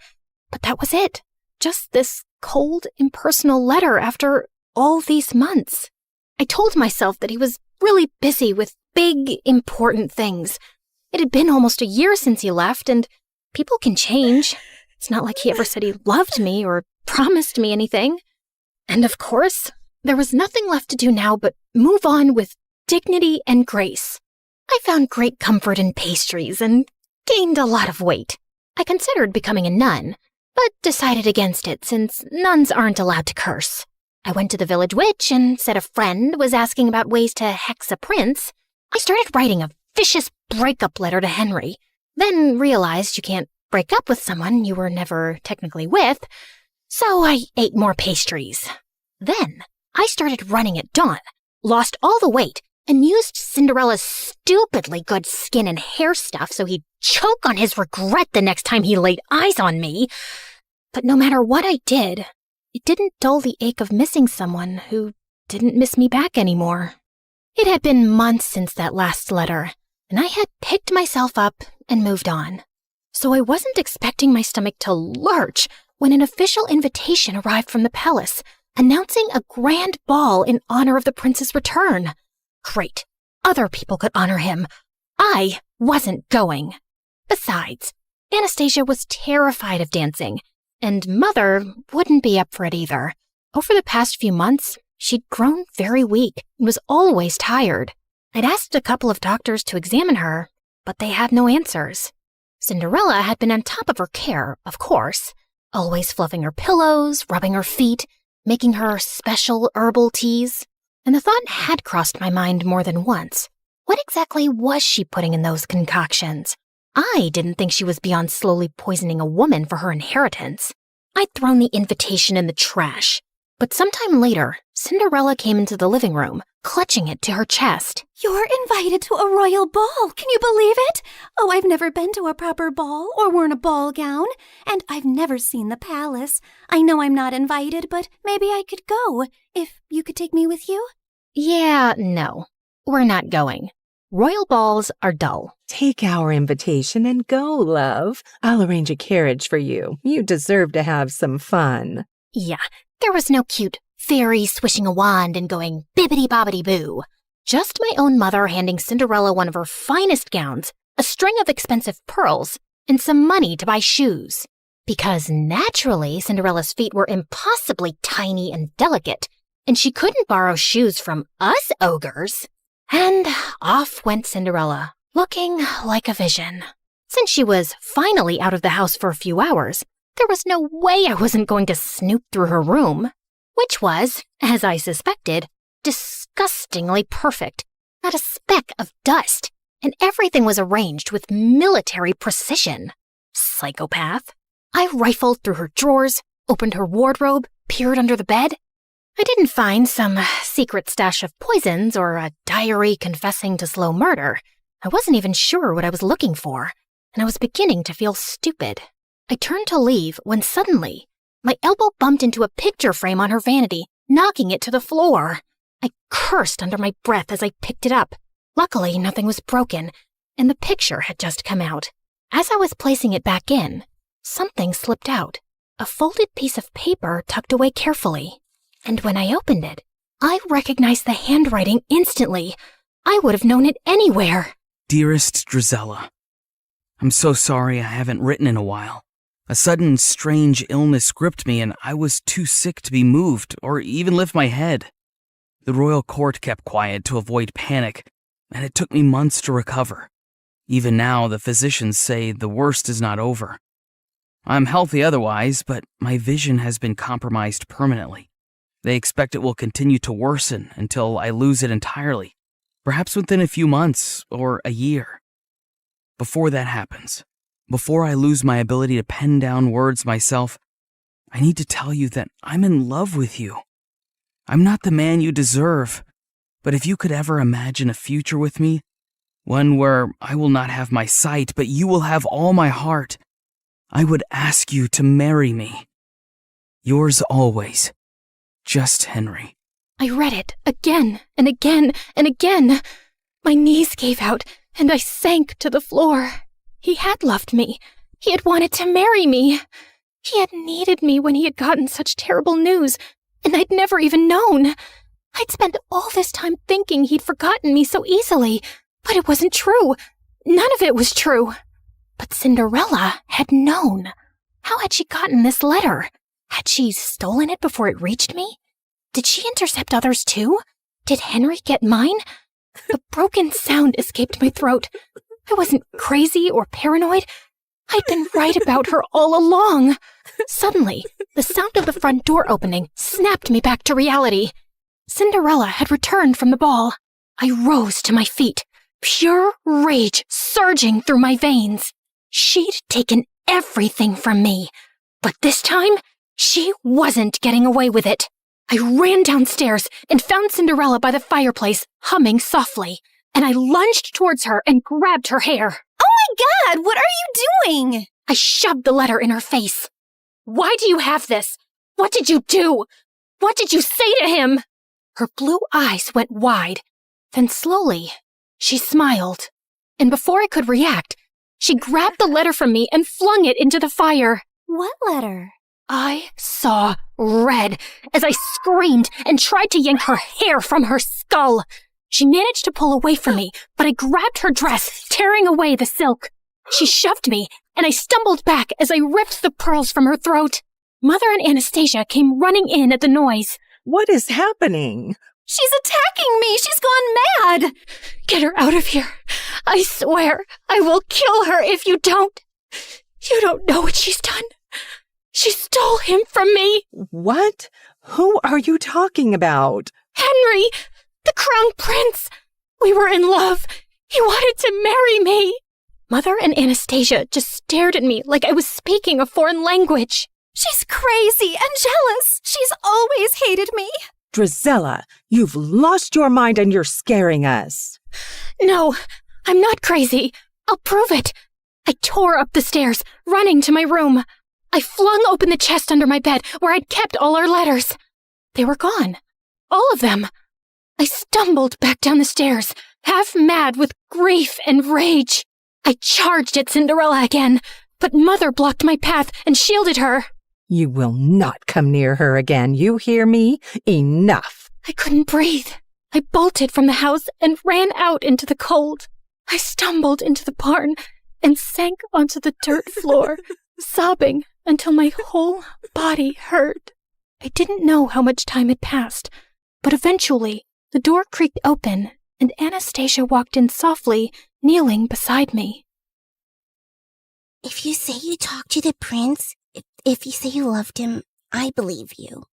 But that was it. Just this cold, impersonal letter after all these months. I told myself that he was really busy with big, important things. It had been almost a year since he left, and people can change. It's not like he ever said he loved me or promised me anything. And of course, there was nothing left to do now but move on with dignity and grace. I found great comfort in pastries and gained a lot of weight. I considered becoming a nun, but decided against it since nuns aren't allowed to curse. I went to the village witch and said a friend was asking about ways to hex a prince. I started writing a vicious breakup letter to Henry, then realized you can't break up with someone you were never technically with, so I ate more pastries. Then I started running at dawn, lost all the weight, and used Cinderella's stupidly good skin and hair stuff so he'd choke on his regret the next time he laid eyes on me. But no matter what I did, it didn't dull the ache of missing someone who didn't miss me back anymore. It had been months since that last letter, and I had picked myself up and moved on. So I wasn't expecting my stomach to lurch when an official invitation arrived from the palace, announcing a grand ball in honor of the prince's return. Great. Other people could honor him. I wasn't going. Besides, Anastasia was terrified of dancing, and Mother wouldn't be up for it either. Over the past few months, she'd grown very weak and was always tired. I'd asked a couple of doctors to examine her, but they had no answers. Cinderella had been on top of her care, of course, always fluffing her pillows, rubbing her feet, making her special herbal teas. And the thought had crossed my mind more than once. What exactly was she putting in those concoctions? I didn't think she was beyond slowly poisoning a woman for her inheritance. I'd thrown the invitation in the trash. But sometime later, Cinderella came into the living room, clutching it to her chest. You're invited to a royal ball. Can you believe it? Oh, I've never been to a proper ball or worn a ball gown, and I've never seen the palace. I know I'm not invited, but maybe I could go, if you could take me with you. Yeah, no. We're not going. Royal balls are dull. Take our invitation and go, love. I'll arrange a carriage for you. You deserve to have some fun. Yeah, there was no cute fairy swishing a wand and going bibbidi-bobbidi-boo. Just my own mother handing Cinderella one of her finest gowns, a string of expensive pearls, and some money to buy shoes. Because naturally, Cinderella's feet were impossibly tiny and delicate, and she couldn't borrow shoes from us ogres. And off went Cinderella, looking like a vision. Since she was finally out of the house for a few hours, there was no way I wasn't going to snoop through her room, which was, as I suspected, disgustingly perfect. Not a speck of dust, and everything was arranged with military precision. Psychopath. I rifled through her drawers, opened her wardrobe, peered under the bed. I didn't find some secret stash of poisons or a diary confessing to slow murder. I wasn't even sure what I was looking for, and I was beginning to feel stupid. I turned to leave when suddenly, my elbow bumped into a picture frame on her vanity, knocking it to the floor. I cursed under my breath as I picked it up. Luckily, nothing was broken, and the picture had just come out. As I was placing it back in, something slipped out, a folded piece of paper tucked away carefully. And when I opened it, I recognized the handwriting instantly. I would have known it anywhere. Dearest Drizella, I'm so sorry I haven't written in a while. A sudden, strange illness gripped me and I was too sick to be moved or even lift my head. The royal court kept quiet to avoid panic, and it took me months to recover. Even now, the physicians say the worst is not over. I'm healthy otherwise, but my vision has been compromised permanently. They expect it will continue to worsen until I lose it entirely, perhaps within a few months or a year. Before that happens, before I lose my ability to pen down words myself, I need to tell you that I'm in love with you. I'm not the man you deserve, but if you could ever imagine a future with me, one where I will not have my sight, but you will have all my heart, I would ask you to marry me. Yours always, Just Henry. I read it again and again and again. My knees gave out and I sank to the floor. He had loved me. He had wanted to marry me. He had needed me when he had gotten such terrible news, and I'd never even known. I'd spent all this time thinking he'd forgotten me so easily, but it wasn't true. None of it was true. But Cinderella had known. How had she gotten this letter? Had she stolen it before it reached me? Did she intercept others too? Did Henry get mine? A broken sound escaped my throat. I wasn't crazy or paranoid. I'd been right about her all along. Suddenly, the sound of the front door opening snapped me back to reality. Cinderella had returned from the ball. I rose to my feet, pure rage surging through my veins. She'd taken everything from me, but this time, she wasn't getting away with it. I ran downstairs and found Cinderella by the fireplace, humming softly, and I lunged towards her and grabbed her hair. Oh my God, what are you doing? I shoved the letter in her face. Why do you have this? What did you do? What did you say to him? Her blue eyes went wide. Then slowly, she smiled. And before I could react, she grabbed the letter from me and flung it into the fire. What letter? I saw red as I screamed and tried to yank her hair from her skull. She managed to pull away from me, but I grabbed her dress, tearing away the silk. She shoved me, and I stumbled back as I ripped the pearls from her throat. Mother and Anastasia came running in at the noise. What is happening? She's attacking me! She's gone mad! Get her out of here. I swear I will kill her if you don't. You don't know what she's done. She stole him from me. What? Who are you talking about? Henry, the crown prince. We were in love. He wanted to marry me. Mother and Anastasia just stared at me like I was speaking a foreign language. She's crazy and jealous. She's always hated me. Drizella, you've lost your mind and you're scaring us. No, I'm not crazy. I'll prove it. I tore up the stairs, running to my room. I flung open the chest under my bed where I'd kept all our letters. They were gone. All of them. I stumbled back down the stairs, half mad with grief and rage. I charged at Cinderella again, but Mother blocked my path and shielded her. You will not come near her again, you hear me? Enough! I couldn't breathe. I bolted from the house and ran out into the cold. I stumbled into the barn and sank onto the dirt floor, sobbing until my whole body hurt. I didn't know how much time had passed, but eventually the door creaked open and Anastasia walked in softly, kneeling beside me. If you say you talked to the prince, if you say you loved him, I believe you.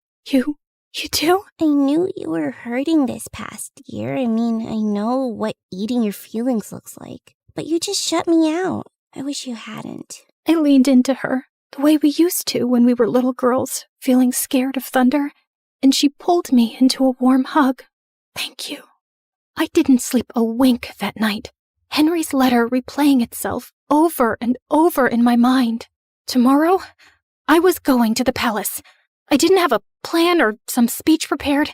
You do? I knew you were hurting this past year. I mean, I know what eating your feelings looks like. But you just shut me out. I wish you hadn't. I leaned into her, the way we used to when we were little girls, feeling scared of thunder, and she pulled me into a warm hug. Thank you. I didn't sleep a wink that night. Henry's letter replaying itself over and over in my mind. Tomorrow, I was going to the palace. I didn't have a plan or some speech prepared.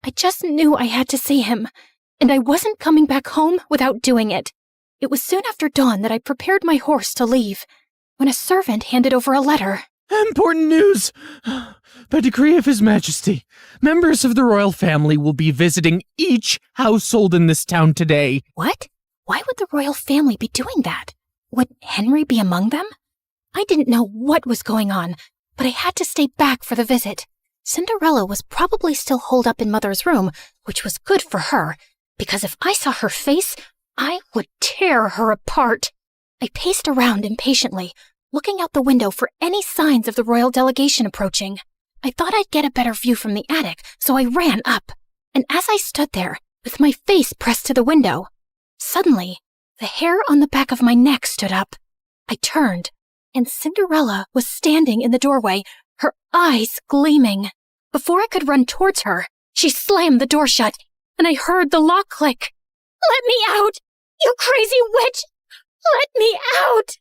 I just knew I had to see him, and I wasn't coming back home without doing it. It was soon after dawn that I prepared my horse to leave, when a servant handed over a letter. Important news! By decree of His Majesty, members of the royal family will be visiting each household in this town today. What? Why would the royal family be doing that? Would Henry be among them? I didn't know what was going on, but I had to stay back for the visit. Cinderella was probably still holed up in Mother's room, which was good for her, because if I saw her face, I would tear her apart. I paced around impatiently, looking out the window for any signs of the royal delegation approaching. I thought I'd get a better view from the attic, so I ran up. And as I stood there, with my face pressed to the window, suddenly, the hair on the back of my neck stood up. I turned, and Cinderella was standing in the doorway, her eyes gleaming. Before I could run towards her, she slammed the door shut, and I heard the lock click. "Let me out! You crazy witch! Let me out!"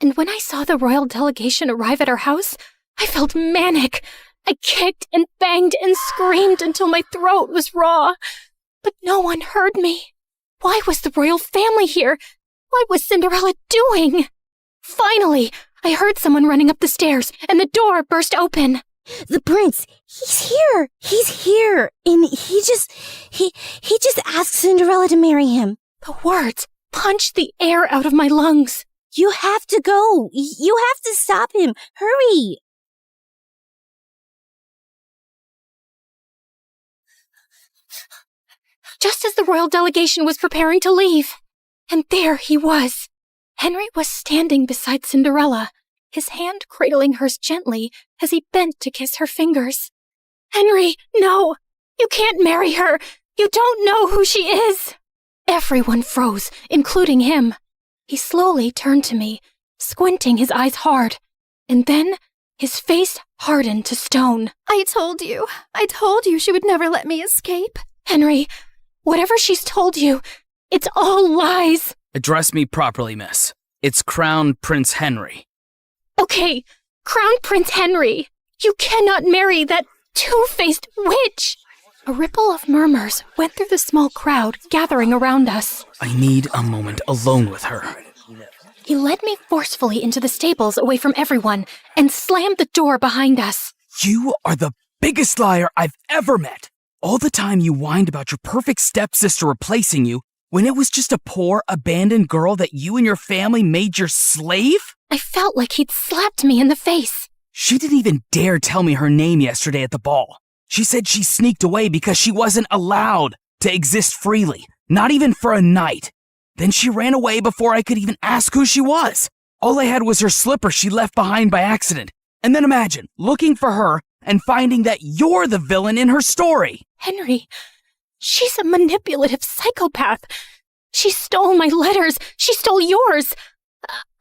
And when I saw the royal delegation arrive at our house, I felt manic. I kicked and banged and screamed until my throat was raw. But no one heard me. Why was the royal family here? What was Cinderella doing? Finally, I heard someone running up the stairs, and the door burst open. The prince, he's here. He's here. And he just asked Cinderella to marry him. The words punched the air out of my lungs. You have to go. You have to stop him. Hurry. Just as the royal delegation was preparing to leave. And there he was. Henry was standing beside Cinderella, his hand cradling hers gently as he bent to kiss her fingers. "Henry, no! You can't marry her! You don't know who she is!" Everyone froze, including him. He slowly turned to me, squinting his eyes hard, and then his face hardened to stone. I told you she would never let me escape. "Henry, whatever she's told you, it's all lies." Address me properly, miss. It's Crown Prince Henry. Okay, Crown Prince Henry. You cannot marry that two-faced witch. A ripple of murmurs went through the small crowd gathering around us. I need a moment alone with her. He led me forcefully into the stables away from everyone and slammed the door behind us. You are the biggest liar I've ever met. All the time you whined about your perfect stepsister replacing you when it was just a poor, abandoned girl that you and your family made your slave? I felt like he'd slapped me in the face. She didn't even dare tell me her name yesterday at the ball. She said she sneaked away because she wasn't allowed to exist freely, not even for a night. Then she ran away before I could even ask who she was. All I had was her slipper she left behind by accident. And then imagine looking for her and finding that you're the villain in her story. Henry, she's a manipulative psychopath. She stole my letters. She stole yours.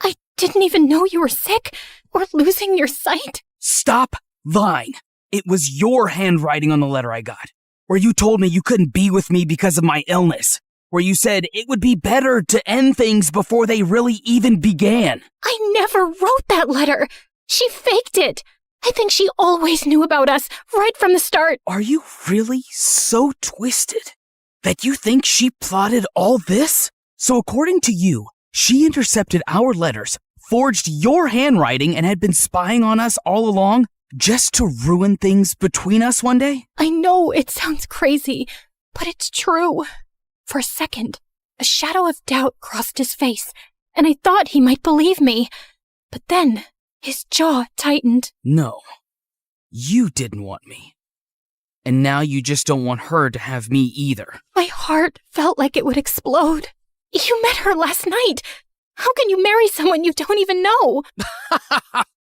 I didn't even know you were sick or losing your sight. Stop lying. It was your handwriting on the letter I got, where you told me you couldn't be with me because of my illness, where you said it would be better to end things before they really even began. I never wrote that letter. She faked it. I think she always knew about us right from the start. Are you really so twisted that you think she plotted all this? So according to you, she intercepted our letters, forged your handwriting, and had been spying on us all along just to ruin things between us one day? I know it sounds crazy, but it's true. For a second, a shadow of doubt crossed his face, and I thought he might believe me. But then his jaw tightened. No, you didn't want me. And now you just don't want her to have me either. My heart felt like it would explode. You met her last night. How can you marry someone you don't even know?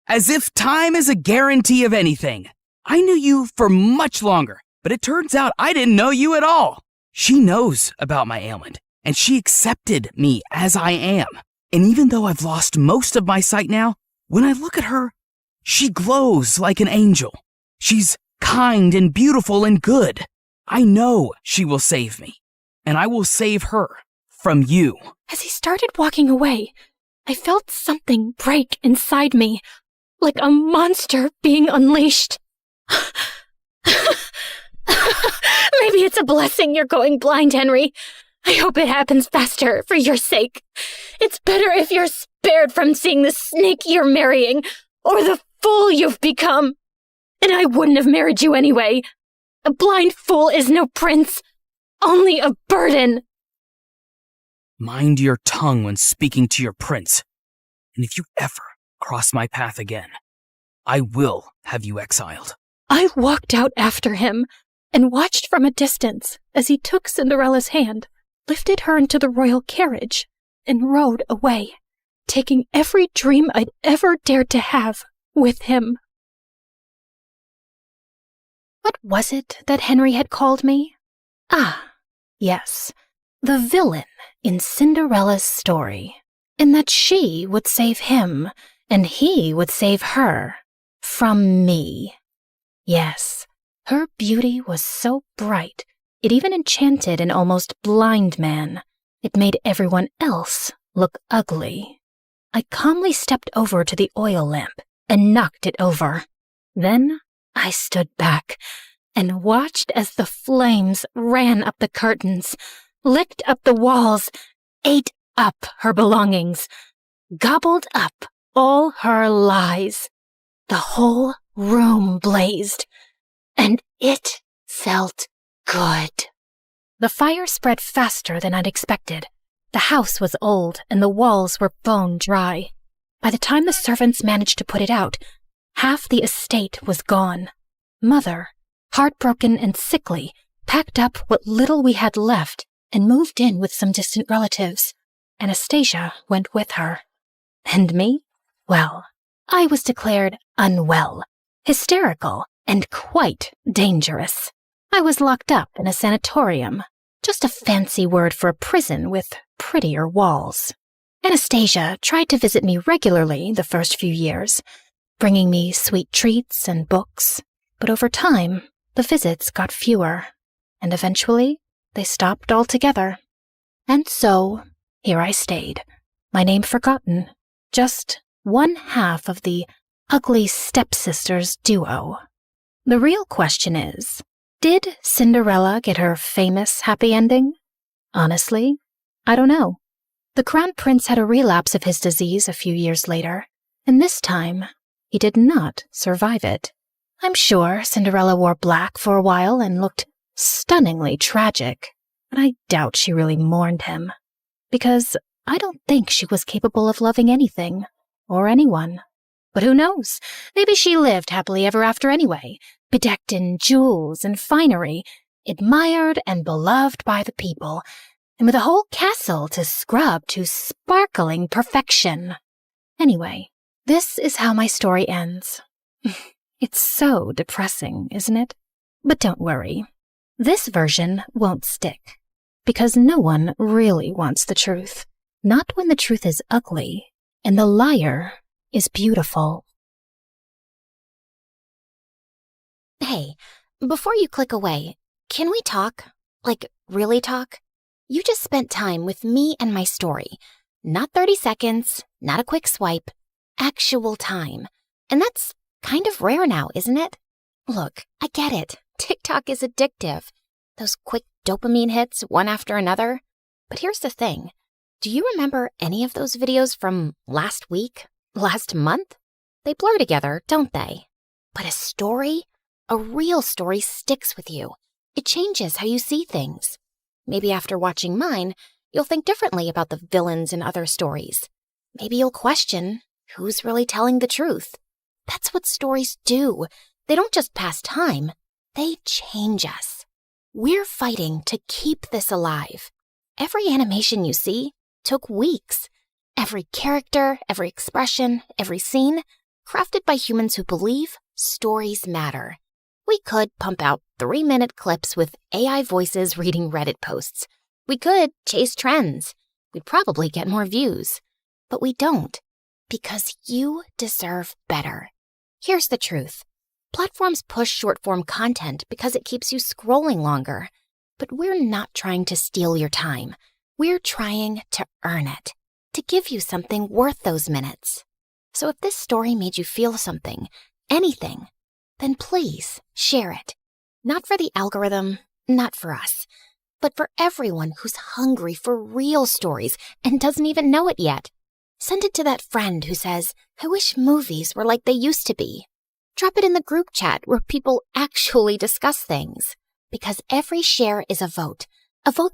As if time is a guarantee of anything. I knew you for much longer, but it turns out I didn't know you at all. She knows about my ailment, and she accepted me as I am. And even though I've lost most of my sight now, when I look at her, she glows like an angel. She's kind and beautiful and good. I know she will save me, and I will save her from you. As he started walking away, I felt something break inside me, like a monster being unleashed. Maybe it's a blessing you're going blind, Henry. I hope it happens faster for your sake. It's better if you're spared from seeing the snake you're marrying or the fool you've become. And I wouldn't have married you anyway. A blind fool is no prince, only a burden. Mind your tongue when speaking to your prince. And if you ever cross my path again, I will have you exiled. I walked out after him and watched from a distance as he took Cinderella's hand, lifted her into the royal carriage, and rode away. taking every dream I'd ever dared to have with him. What was it that Henry had called me? Ah, yes, the villain in Cinderella's story, and that she would save him, and he would save her from me. Yes, her beauty was so bright, it even enchanted an almost blind man. It made everyone else look ugly. I calmly stepped over to the oil lamp and knocked it over. Then I stood back and watched as the flames ran up the curtains, licked up the walls, ate up her belongings, gobbled up all her lies. The whole room blazed, and it felt good. The fire spread faster than I'd expected. The house was old, and the walls were bone dry. By the time the servants managed to put it out, half the estate was gone. Mother, heartbroken and sickly, packed up what little we had left and moved in with some distant relatives. Anastasia went with her. And me? Well, I was declared unwell, hysterical, and quite dangerous. I was locked up in a sanatorium, just a fancy word for a prison with prettier walls. Anastasia tried to visit me regularly the first few years, bringing me sweet treats and books, but over time, the visits got fewer, and eventually they stopped altogether. And so, here I stayed, my name forgotten, just one half of the ugly stepsisters duo. The real question is, did Cinderella get her famous happy ending? Honestly, I don't know. The Crown Prince had a relapse of his disease a few years later, and this time, he did not survive it. I'm sure Cinderella wore black for a while and looked stunningly tragic, but I doubt she really mourned him, because I don't think she was capable of loving anything or anyone. But who knows? Maybe she lived happily ever after anyway, bedecked in jewels and finery, admired and beloved by the people, and with a whole castle to scrub to sparkling perfection. Anyway, this is how my story ends. It's so depressing, isn't it? But don't worry. This version won't stick, because no one really wants the truth. Not when the truth is ugly and the liar is beautiful. Hey, before you click away, can we talk? Like, really talk? You just spent time with me and my story. Not 30 seconds, not a quick swipe, actual time. And that's kind of rare now, isn't it? Look, I get it. TikTok is addictive. Those quick dopamine hits, one after another. But here's the thing. Do you remember any of those videos from last week? Last month? They blur together, don't they? But a story? A real story sticks with you. It changes how you see things. Maybe after watching mine, you'll think differently about the villains in other stories. Maybe you'll question who's really telling the truth. That's what stories do. They don't just pass time. They change us. We're fighting to keep this alive. Every animation you see took weeks. Every character, every expression, every scene, crafted by humans who believe stories matter. We could pump out 3-minute clips with AI voices reading Reddit posts. We could chase trends. We'd probably get more views. But we don't, because you deserve better. Here's the truth. Platforms push short-form content because it keeps you scrolling longer. But we're not trying to steal your time. We're trying to earn it, to give you something worth those minutes. So if this story made you feel something, anything, then please share it. Not for the algorithm, not for us, but for everyone who's hungry for real stories and doesn't even know it yet. Send it to that friend who says, I wish movies were like they used to be. Drop it in the group chat where people actually discuss things. Because every share is a vote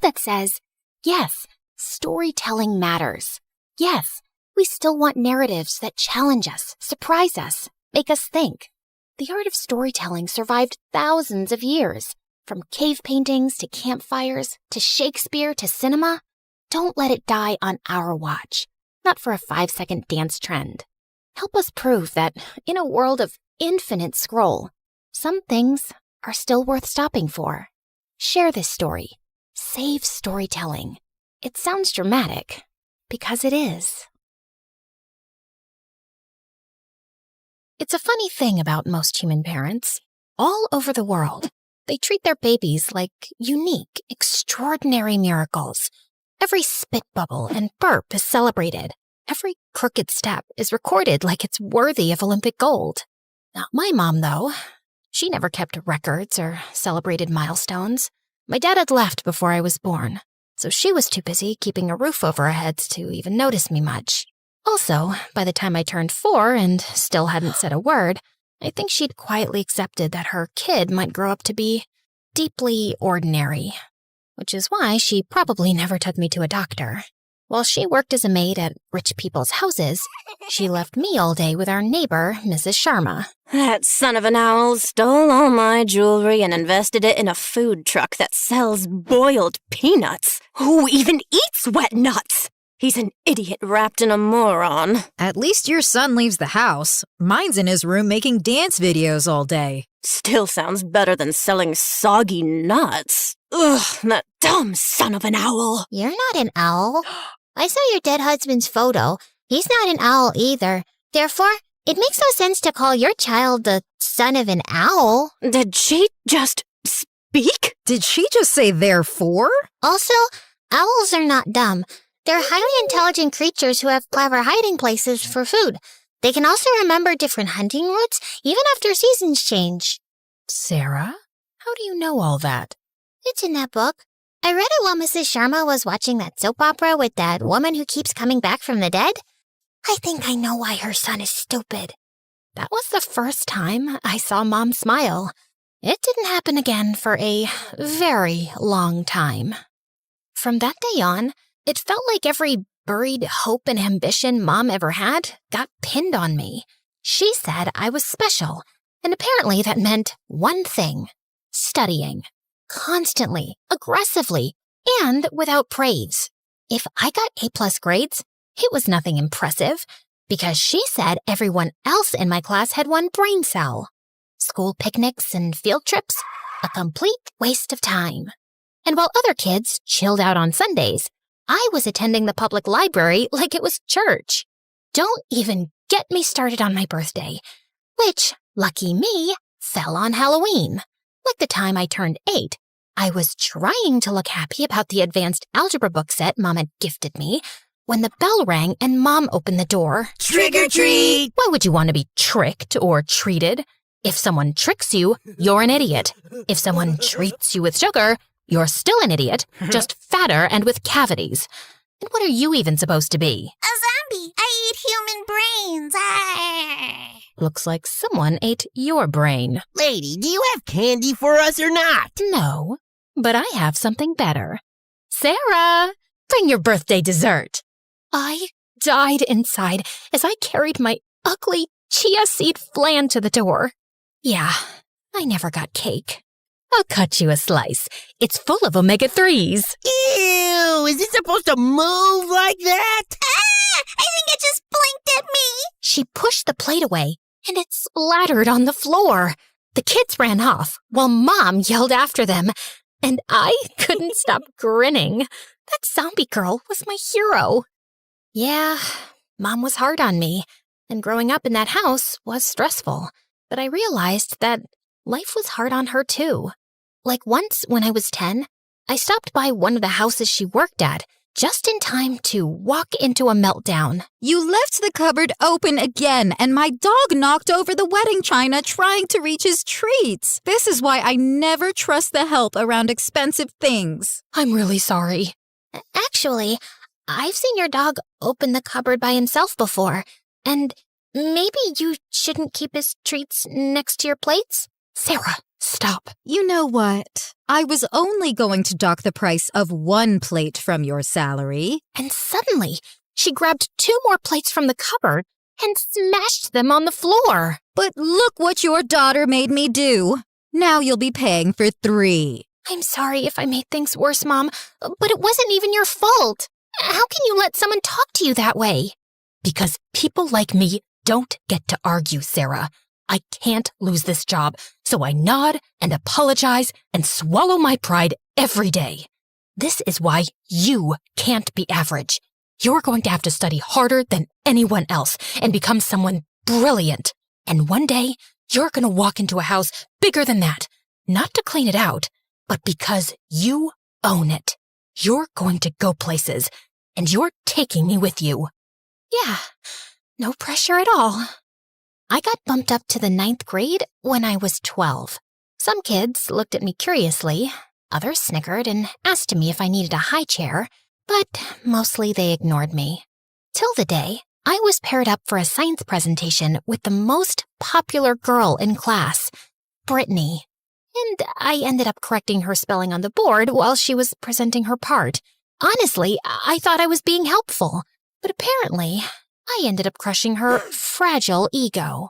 that says, yes, storytelling matters. Yes, we still want narratives that challenge us, surprise us, make us think. The art of storytelling survived thousands of years, from cave paintings to campfires to Shakespeare to cinema. Don't let it die on our watch. not for a 5-second dance trend. Help us prove that in a world of infinite scroll, some things are still worth stopping for. Share this story. Save storytelling. It sounds dramatic, because it is. It's a funny thing about most human parents. All over the world, they treat their babies like unique, extraordinary miracles. Every spit bubble and burp is celebrated. Every crooked step is recorded like it's worthy of Olympic gold. Not my mom, though. She never kept records or celebrated milestones. My dad had left before I was born, so she was too busy keeping a roof over our heads to even notice me much. Also, by the time I turned 4 and still hadn't said a word, I think she'd quietly accepted that her kid might grow up to be deeply ordinary, which is why she probably never took me to a doctor. While she worked as a maid at rich people's houses, she left me all day with our neighbor, Mrs. Sharma. That son of an owl stole all my jewelry and invested it in a food truck that sells boiled peanuts. Who even eats wet nuts? He's an idiot wrapped in a moron. At least your son leaves the house. Mine's in his room making dance videos all day. Still sounds better than selling soggy nuts. Ugh, that dumb son of an owl. You're not an owl. I saw your dead husband's photo. He's not an owl either. Therefore, it makes no sense to call your child the son of an owl. Did she just speak? Did she just say therefore? Also, owls are not dumb. They're highly intelligent creatures who have clever hiding places for food. They can also remember different hunting routes, even after seasons change. Sarah, how do you know all that? It's in that book. I read it while Mrs. Sharma was watching that soap opera with that woman who keeps coming back from the dead. I think I know why her son is stupid. That was the first time I saw Mom smile. It didn't happen again for a very long time. From that day on, it felt like every buried hope and ambition Mom ever had got pinned on me. She said I was special, and apparently that meant one thing: studying. Constantly, aggressively, and without praise. If I got A+ grades, it was nothing impressive, because she said everyone else in my class had one brain cell. School picnics and field trips, a complete waste of time. And while other kids chilled out on Sundays, I was attending the public library like it was church. Don't even get me started on my birthday, which, lucky me, fell on Halloween. Like the time I turned 8, I was trying to look happy about the advanced algebra book set Mom had gifted me when the bell rang and Mom opened the door. Trick or treat! Why would you want to be tricked or treated? If someone tricks you, you're an idiot. If someone treats you with sugar, you're still an idiot, just fatter and with cavities. And what are you even supposed to be? A zombie! I eat human brains! Looks like someone ate your brain. Lady, do you have candy for us or not? No, but I have something better. Sarah, bring your birthday dessert. I died inside as I carried my ugly chia seed flan to the door. Yeah, I never got cake. I'll cut you a slice. It's full of omega-3s. Ew, is it supposed to move like that? Ah! I think it just blinked at me! She pushed the plate away, and it splattered on the floor. The kids ran off, while Mom yelled after them, and I couldn't stop grinning. That zombie girl was my hero. Yeah, Mom was hard on me, and growing up in that house was stressful. But I realized that life was hard on her too. Like once when I was 10, I stopped by one of the houses she worked at just in time to walk into a meltdown. You left the cupboard open again, and my dog knocked over the wedding china trying to reach his treats. This is why I never trust the help around expensive things. I'm really sorry. Actually, I've seen your dog open the cupboard by himself before, and maybe you shouldn't keep his treats next to your plates? Sarah, stop. You know what? I was only going to dock the price of one plate from your salary. And suddenly, she grabbed 2 more plates from the cupboard and smashed them on the floor. But look what your daughter made me do. Now you'll be paying for 3. I'm sorry if I made things worse, Mom, but it wasn't even your fault. How can you let someone talk to you that way? Because people like me don't get to argue, Sarah. I can't lose this job, so I nod and apologize and swallow my pride every day. This is why you can't be average. You're going to have to study harder than anyone else and become someone brilliant. And one day, you're going to walk into a house bigger than that, not to clean it out, but because you own it. You're going to go places, and you're taking me with you. Yeah, no pressure at all. I got bumped up to the 9th grade when I was 12. Some kids looked at me curiously, others snickered and asked me if I needed a high chair, but mostly they ignored me. Till the day I was paired up for a science presentation with the most popular girl in class, Brittany. And I ended up correcting her spelling on the board while she was presenting her part. Honestly, I thought I was being helpful, but apparently I ended up crushing her fragile ego.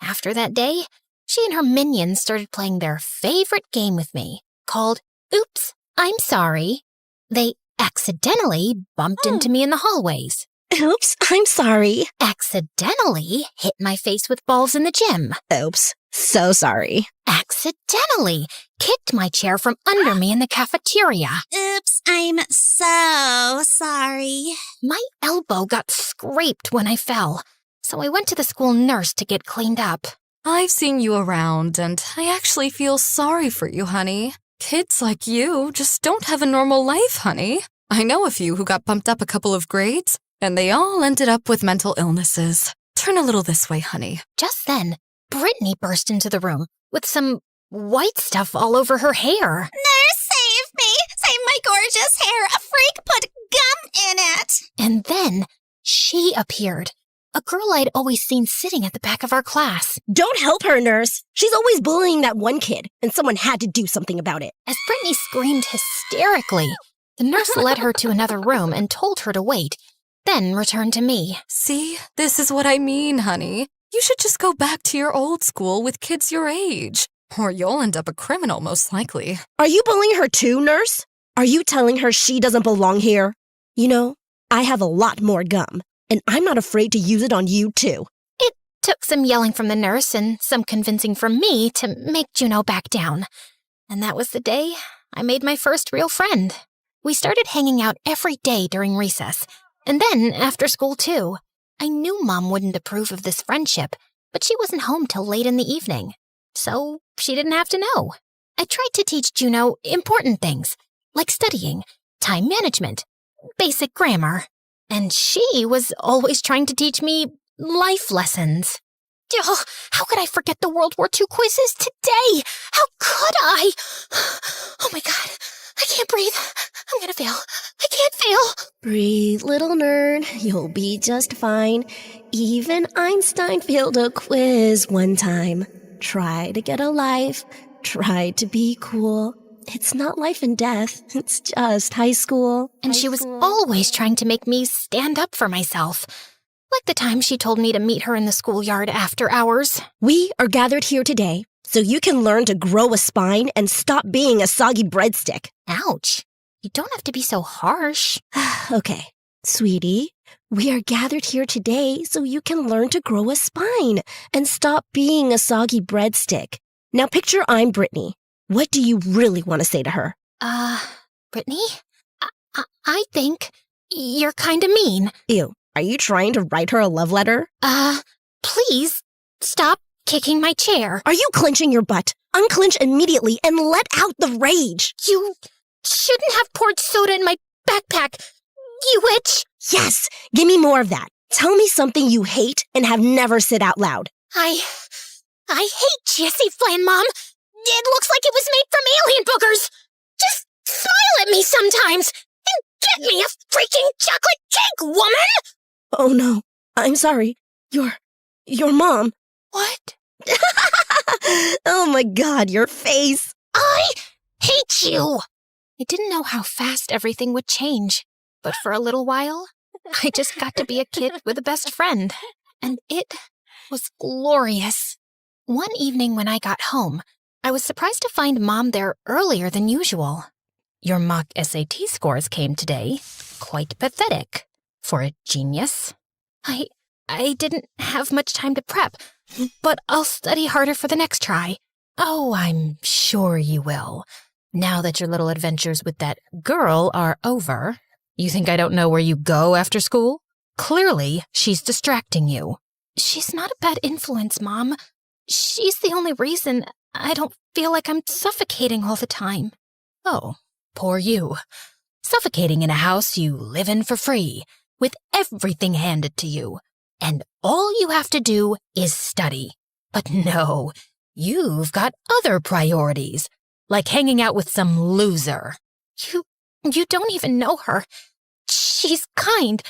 After that day, she and her minions started playing their favorite game with me, called Oops, I'm Sorry. They accidentally bumped into me in the hallways. Oops, I'm sorry. Accidentally hit my face with balls in the gym. Oops, so sorry. Accidentally kicked my chair from under me in the cafeteria. Oops, I'm so sorry. My elbow got scraped when I fell, so I went to the school nurse to get cleaned up. I've seen you around, and I actually feel sorry for you, honey. Kids like you just don't have a normal life, honey. I know a few who got bumped up a couple of grades, and they all ended up with mental illnesses. Turn a little this way, honey. Just then, Brittany burst into the room with some white stuff all over her hair. Nurse, save me! Save my gorgeous hair! A freak put gum in it! And then she appeared. A girl I'd always seen sitting at the back of our class. Don't help her, nurse. She's always bullying that one kid, and someone had to do something about it. As Brittany screamed hysterically, the nurse led her to another room and told her to wait, then returned to me. See, this is what I mean, honey. You should just go back to your old school with kids your age, or you'll end up a criminal most likely. Are you bullying her too, nurse? Are you telling her she doesn't belong here? You know, I have a lot more gum, and I'm not afraid to use it on you too. It took some yelling from the nurse and some convincing from me to make Juno back down. And that was the day I made my first real friend. We started hanging out every day during recess, and then after school too. I knew Mom wouldn't approve of this friendship, but she wasn't home till late in the evening, so she didn't have to know. I tried to teach Juno important things, like studying, time management, basic grammar, and she was always trying to teach me life lessons. Oh, how could I forget the World War II quizzes today? How could I? Oh my God, I can't breathe. I'm gonna fail. I can't fail. Breathe, little nerd. You'll be just fine. Even Einstein failed a quiz one time. Try to get a life. Try to be cool. It's not life and death. It's just high school. And she was always trying to make me stand up for myself. Like the time she told me to meet her in the schoolyard after hours. We are gathered here today so you can learn to grow a spine and stop being a soggy breadstick. Ouch. You don't have to be so harsh. Okay, sweetie, we are gathered here today so you can learn to grow a spine and stop being a soggy breadstick. Now picture I'm Brittany. What do you really want to say to her? Brittany? I think you're kind of mean. Ew, are you trying to write her a love letter? Please stop kicking my chair. Are you clenching your butt? Unclench immediately and let out the rage. You shouldn't have poured soda in my backpack, you witch. Yes, give me more of that. Tell me something you hate and have never said out loud. I hate Jessie Flan, Mom. It looks like it was made from alien boogers. Just smile at me sometimes and get me a freaking chocolate cake, woman! Oh no, I'm sorry. Your mom. What? Oh my God, your face. I hate you. I didn't know how fast everything would change, but for a little while, I just got to be a kid with a best friend, and it was glorious. One evening when I got home, I was surprised to find Mom there earlier than usual. Your mock SAT scores came today. quite pathetic for a genius. I didn't have much time to prep, but I'll study harder for the next try. Oh, I'm sure you will. Now that your little adventures with that girl are over, you think I don't know where you go after school? Clearly, she's distracting you. She's not a bad influence, Mom. She's the only reason I don't feel like I'm suffocating all the time. Oh, poor you. Suffocating in a house you live in for free, with everything handed to you. And all you have to do is study. But no, you've got other priorities, like hanging out with some loser. You don't even know her. She's kind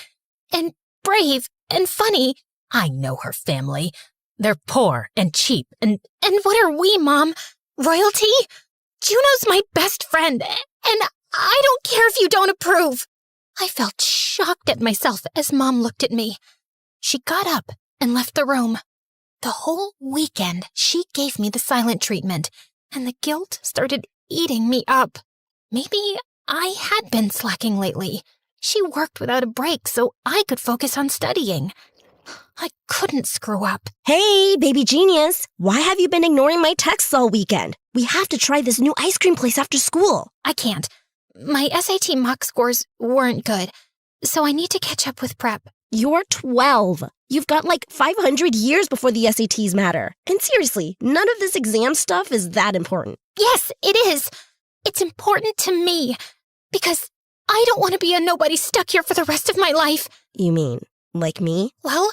and brave and funny. I know her family. They're poor and cheap. And what are we, Mom? Royalty? Juno's my best friend, and I don't care if you don't approve. I felt shocked at myself as Mom looked at me. She got up and left the room. The whole weekend, she gave me the silent treatment, and the guilt started eating me up. Maybe I had been slacking lately. She worked without a break so I could focus on studying. I couldn't screw up. Hey, baby genius. Why have you been ignoring my texts all weekend? We have to try this new ice cream place after school. I can't. My SAT mock scores weren't good, so I need to catch up with prep. You're 12. You've got like 500 years before the SATs matter. And seriously, none of this exam stuff is that important. Yes, it is. It's important to me, because I don't want to be a nobody stuck here for the rest of my life. You mean, like me? Well,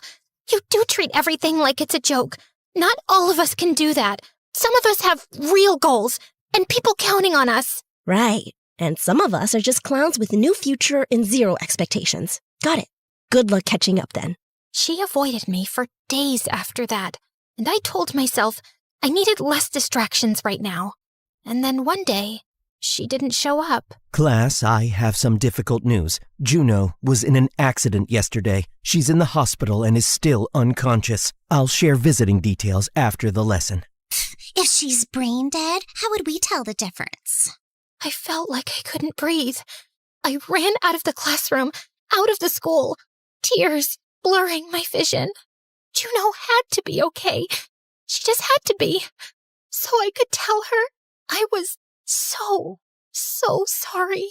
you do treat everything like it's a joke. Not all of us can do that. Some of us have real goals, and people counting on us. Right. And some of us are just clowns with no future and zero expectations. Got it. Good luck catching up then. She avoided me for days after that, and I told myself I needed less distractions right now. And then one day, she didn't show up. Class, I have some difficult news. Juno was in an accident yesterday. She's in the hospital and is still unconscious. I'll share visiting details after the lesson. If she's brain dead, how would we tell the difference? I felt like I couldn't breathe. I ran out of the classroom, out of the school, tears blurring my vision. Juno had to be okay. She just had to be. So I could tell her I was so sorry.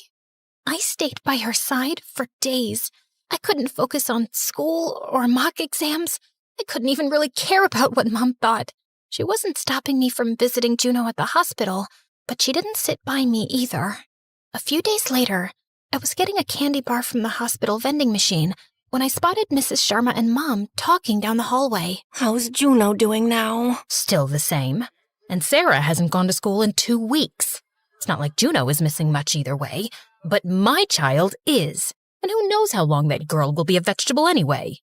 I stayed by her side for days. I couldn't focus on school or mock exams. I couldn't even really care about what Mom thought. She wasn't stopping me from visiting Juno at the hospital, but she didn't sit by me either. A few days later, I was getting a candy bar from the hospital vending machine when I spotted Mrs. Sharma and Mom talking down the hallway. How's Juno doing now? Still the same. And Sarah hasn't gone to school in 2 weeks. It's not like Juno is missing much either way, but my child is. And who knows how long that girl will be a vegetable anyway.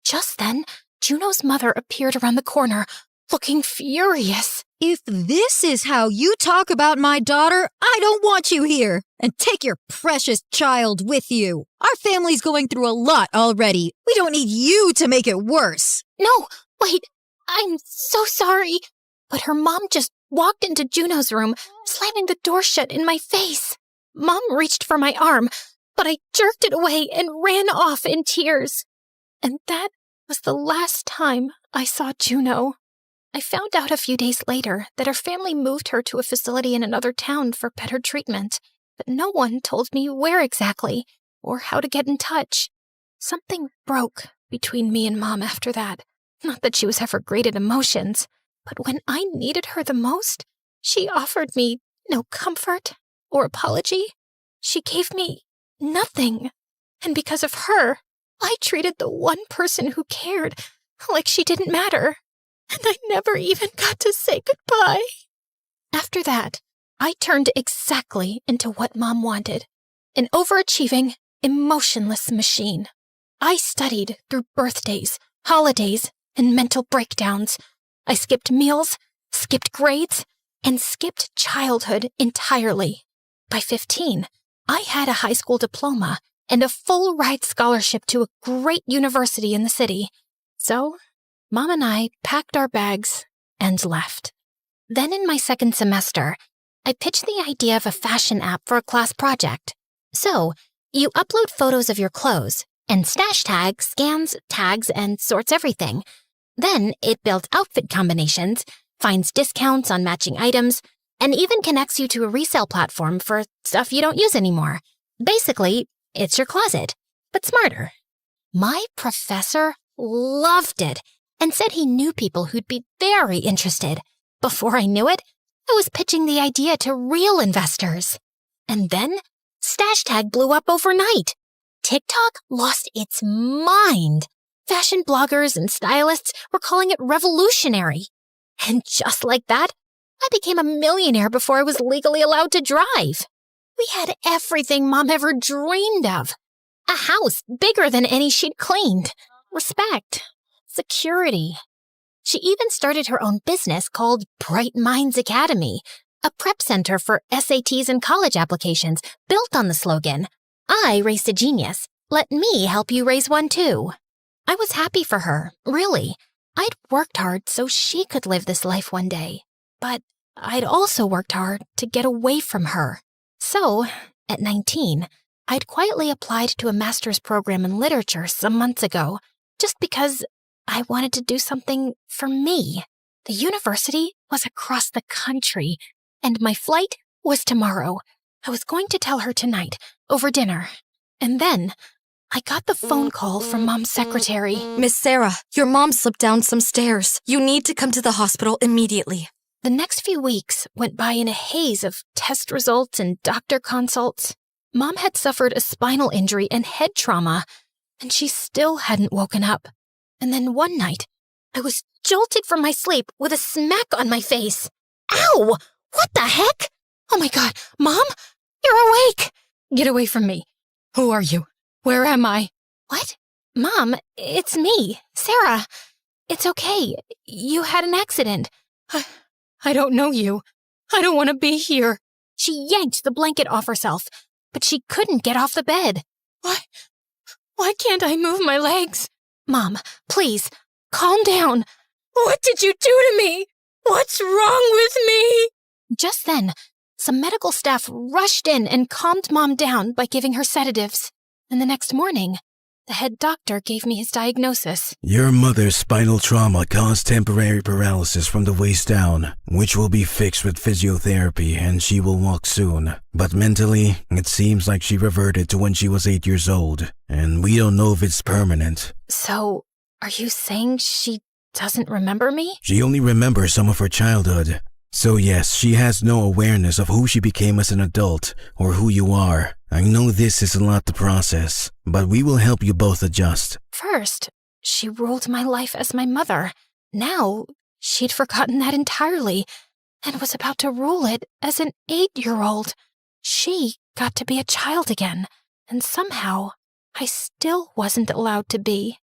Just then, Juno's mother appeared around the corner, looking furious. If this is how you talk about my daughter, I don't want you here. And take your precious child with you. Our family's going through a lot already. We don't need you to make it worse. No, wait, I'm so sorry. But her mom just walked into Juno's room, slamming the door shut in my face. Mom reached for my arm, but I jerked it away and ran off in tears. And that was the last time I saw Juno. I found out a few days later that her family moved her to a facility in another town for better treatment, but no one told me where exactly or how to get in touch. Something broke between me and Mom after that. Not that she was ever great at emotions, but when I needed her the most, she offered me no comfort or apology. She gave me nothing. And because of her, I treated the one person who cared like she didn't matter. And I never even got to say goodbye. After that, I turned exactly into what Mom wanted. An overachieving, emotionless machine. I studied through birthdays, holidays, and mental breakdowns. I skipped meals, skipped grades, and skipped childhood entirely. By 15, I had a high school diploma and a full-ride scholarship to a great university in the city. So, Mom and I packed our bags and left. Then in my second semester, I pitched the idea of a fashion app for a class project. So, You upload photos of your clothes, and Stash Tag scans, tags, and sorts everything. Then it builds outfit combinations, finds discounts on matching items, and even connects you to a resale platform for stuff you don't use anymore. Basically, it's your closet, but smarter. My professor loved it and said he knew people who'd be very interested. Before I knew it, I was pitching the idea to real investors. And then, Stash Tag blew up overnight. TikTok lost its mind. Fashion bloggers and stylists were calling it revolutionary. And just like that, I became a millionaire before I was legally allowed to drive. We had everything Mom ever dreamed of. A house bigger than any she'd cleaned. Respect. Security. She even started her own business called Bright Minds Academy, a prep center for SATs and college applications built on the slogan, I raised a genius. Let me help you raise one too. I was happy for her, really. I'd worked hard so she could live this life one day. But I'd also worked hard to get away from her. So, at 19, I'd quietly applied to a master's program in literature some months ago, just because I wanted to do something for me. The university was across the country, and my flight was tomorrow. I was going to tell her tonight, over dinner. And then, I got the phone call from Mom's secretary. Miss Sarah, your mom slipped down some stairs. You need to come to the hospital immediately. The next few weeks went by in a haze of test results and doctor consults. Mom had suffered a spinal injury and head trauma, and she still hadn't woken up. And then one night, I was jolted from my sleep with a smack on my face. Ow! What the heck? Oh my God, Mom? You're awake! Get away from me. Who are you? Where am I? What? Mom, it's me, Sarah. It's okay. You had an accident. I don't know you. I don't want to be here. She yanked the blanket off herself, but she couldn't get off the bed. Why can't I move my legs? Mom, please, calm down. What did you do to me? What's wrong with me? Just then, some medical staff rushed in and calmed Mom down by giving her sedatives. And the next morning, the head doctor gave me his diagnosis. Your mother's spinal trauma caused temporary paralysis from the waist down, which will be fixed with physiotherapy and she will walk soon. But mentally, it seems like she reverted to when she was 8 years old, and we don't know if it's permanent. So, are you saying she doesn't remember me? She only remembers some of her childhood. So yes, she has no awareness of who she became as an adult or who you are. I know this is a lot to process, but we will help you both adjust. First, she ruled my life as my mother. Now, she'd forgotten that entirely and was about to rule it as an 8-year-old. She got to be a child again, and somehow I still wasn't allowed to be.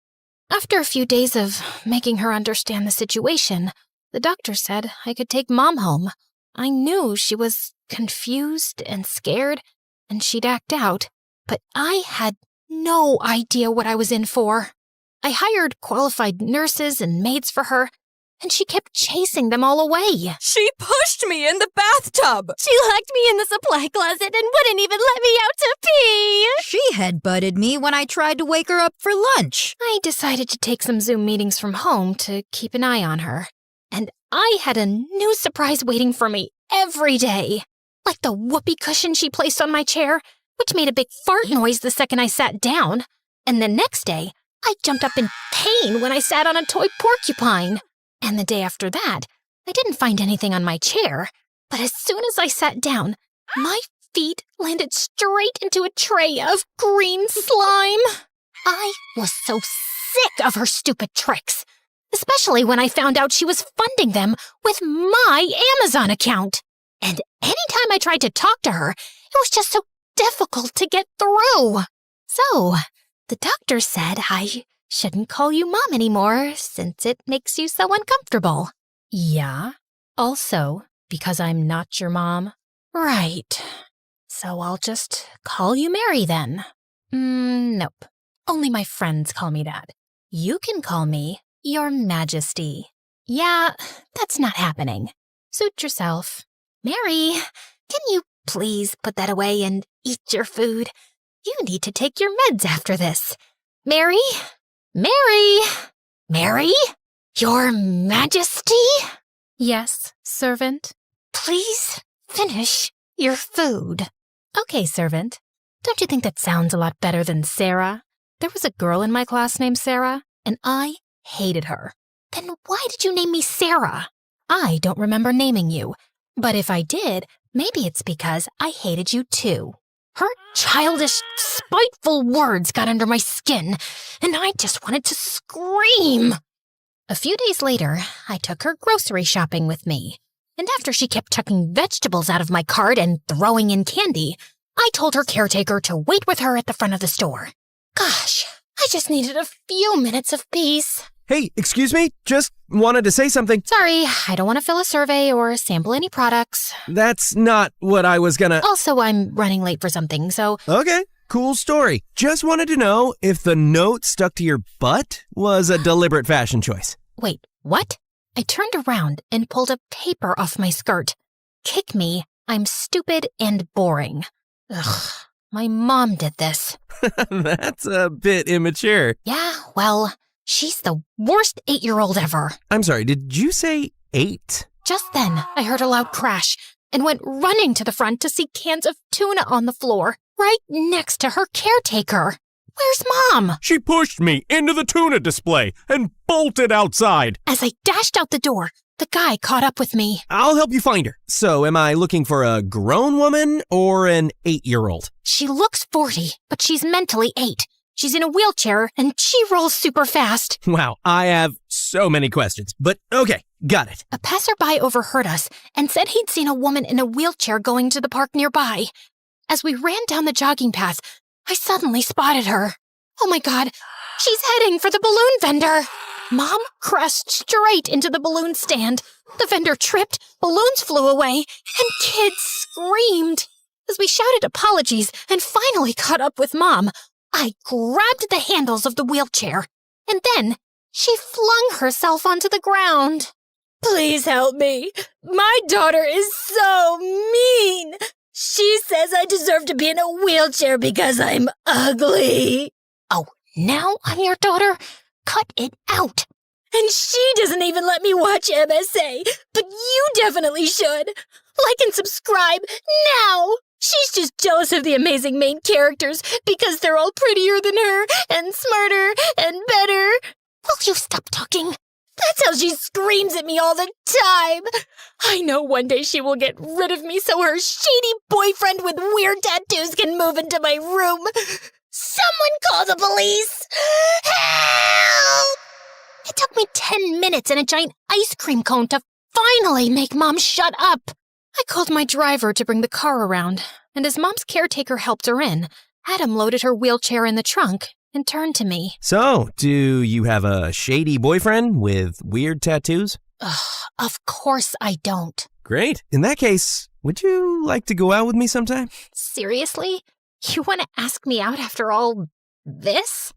After a few days of making her understand the situation, the doctor said I could take Mom home. I knew she was confused and scared, and she'd act out, but I had no idea what I was in for. I hired qualified nurses and maids for her, and she kept chasing them all away. She pushed me in the bathtub! She locked me in the supply closet and wouldn't even let me out to pee! She headbutted me when I tried to wake her up for lunch. I decided to take some Zoom meetings from home to keep an eye on her. And I had a new surprise waiting for me every day. Like the whoopee cushion she placed on my chair, which made a big fart noise the second I sat down. And the next day, I jumped up in pain when I sat on a toy porcupine. And the day after that, I didn't find anything on my chair. But as soon as I sat down, my feet landed straight into a tray of green slime. I was so sick of her stupid tricks. Especially when I found out she was funding them with my Amazon account. And anytime I tried to talk to her, it was just so difficult to get through. So, the doctor said I shouldn't call you Mom anymore since it makes you so uncomfortable. Yeah? Also, because I'm not your mom? Right. So I'll just call you Mary then. Nope. Only my friends call me that. You can call me Your Majesty. Yeah, that's not happening. Suit yourself. Mary, can you please put that away and eat your food? You need to take your meds after this. Mary? Mary? Mary? Your Majesty? Yes, servant? Please finish your food. Okay, servant. Don't you think that sounds a lot better than Sarah? There was a girl in my class named Sarah, and I hated her. Then why did you name me Sarah? I don't remember naming you, but if I did, maybe it's because I hated you too. Her childish, spiteful words got under my skin, and I just wanted to scream. A few days later, I took her grocery shopping with me, and after she kept chucking vegetables out of my cart and throwing in candy, I told her caretaker to wait with her at the front of the store. Gosh, I just needed a few minutes of peace. Hey, excuse me? Just wanted to say something. Sorry, I don't want to fill a survey or sample any products. That's not what I was gonna... Also, I'm running late for something, so... Okay, cool story. Just wanted to know if the note stuck to your butt was a deliberate fashion choice. Wait, what? I turned around and pulled a paper off my skirt. Kick me, I'm stupid and boring. Ugh, my mom did this. That's a bit immature. Yeah, well... She's the worst 8-year-old ever. I'm sorry, did you say 8? Just then, I heard a loud crash and went running to the front to see cans of tuna on the floor, right next to her caretaker. Where's Mom? She pushed me into the tuna display and bolted outside. As I dashed out the door, the guy caught up with me. I'll help you find her. So, am I looking for a grown woman or an 8-year-old? She looks 40, but she's mentally 8. She's in a wheelchair, and she rolls super fast. Wow, I have so many questions. But okay, got it. A passerby overheard us and said he'd seen a woman in a wheelchair going to the park nearby. As we ran down the jogging path, I suddenly spotted her. Oh my God, she's heading for the balloon vendor. Mom crashed straight into the balloon stand. The vendor tripped, balloons flew away, and kids screamed. As we shouted apologies and finally caught up with Mom, I grabbed the handles of the wheelchair, and then she flung herself onto the ground. Please help me. My daughter is so mean. She says I deserve to be in a wheelchair because I'm ugly. Oh, now I'm your daughter? Cut it out. And she doesn't even let me watch MSA, but you definitely should. Like and subscribe now. She's just jealous of the amazing main characters because they're all prettier than her and smarter and better. Will you stop talking? That's how she screams at me all the time. I know one day she will get rid of me so her shady boyfriend with weird tattoos can move into my room. Someone call the police! Help! It took me 10 minutes and a giant ice cream cone to finally make Mom shut up. I called my driver to bring the car around, and as Mom's caretaker helped her in, Adam loaded her wheelchair in the trunk and turned to me. So, do you have a shady boyfriend with weird tattoos? Ugh, of course I don't. Great. In that case, would you like to go out with me sometime? Seriously? You want to ask me out after all this?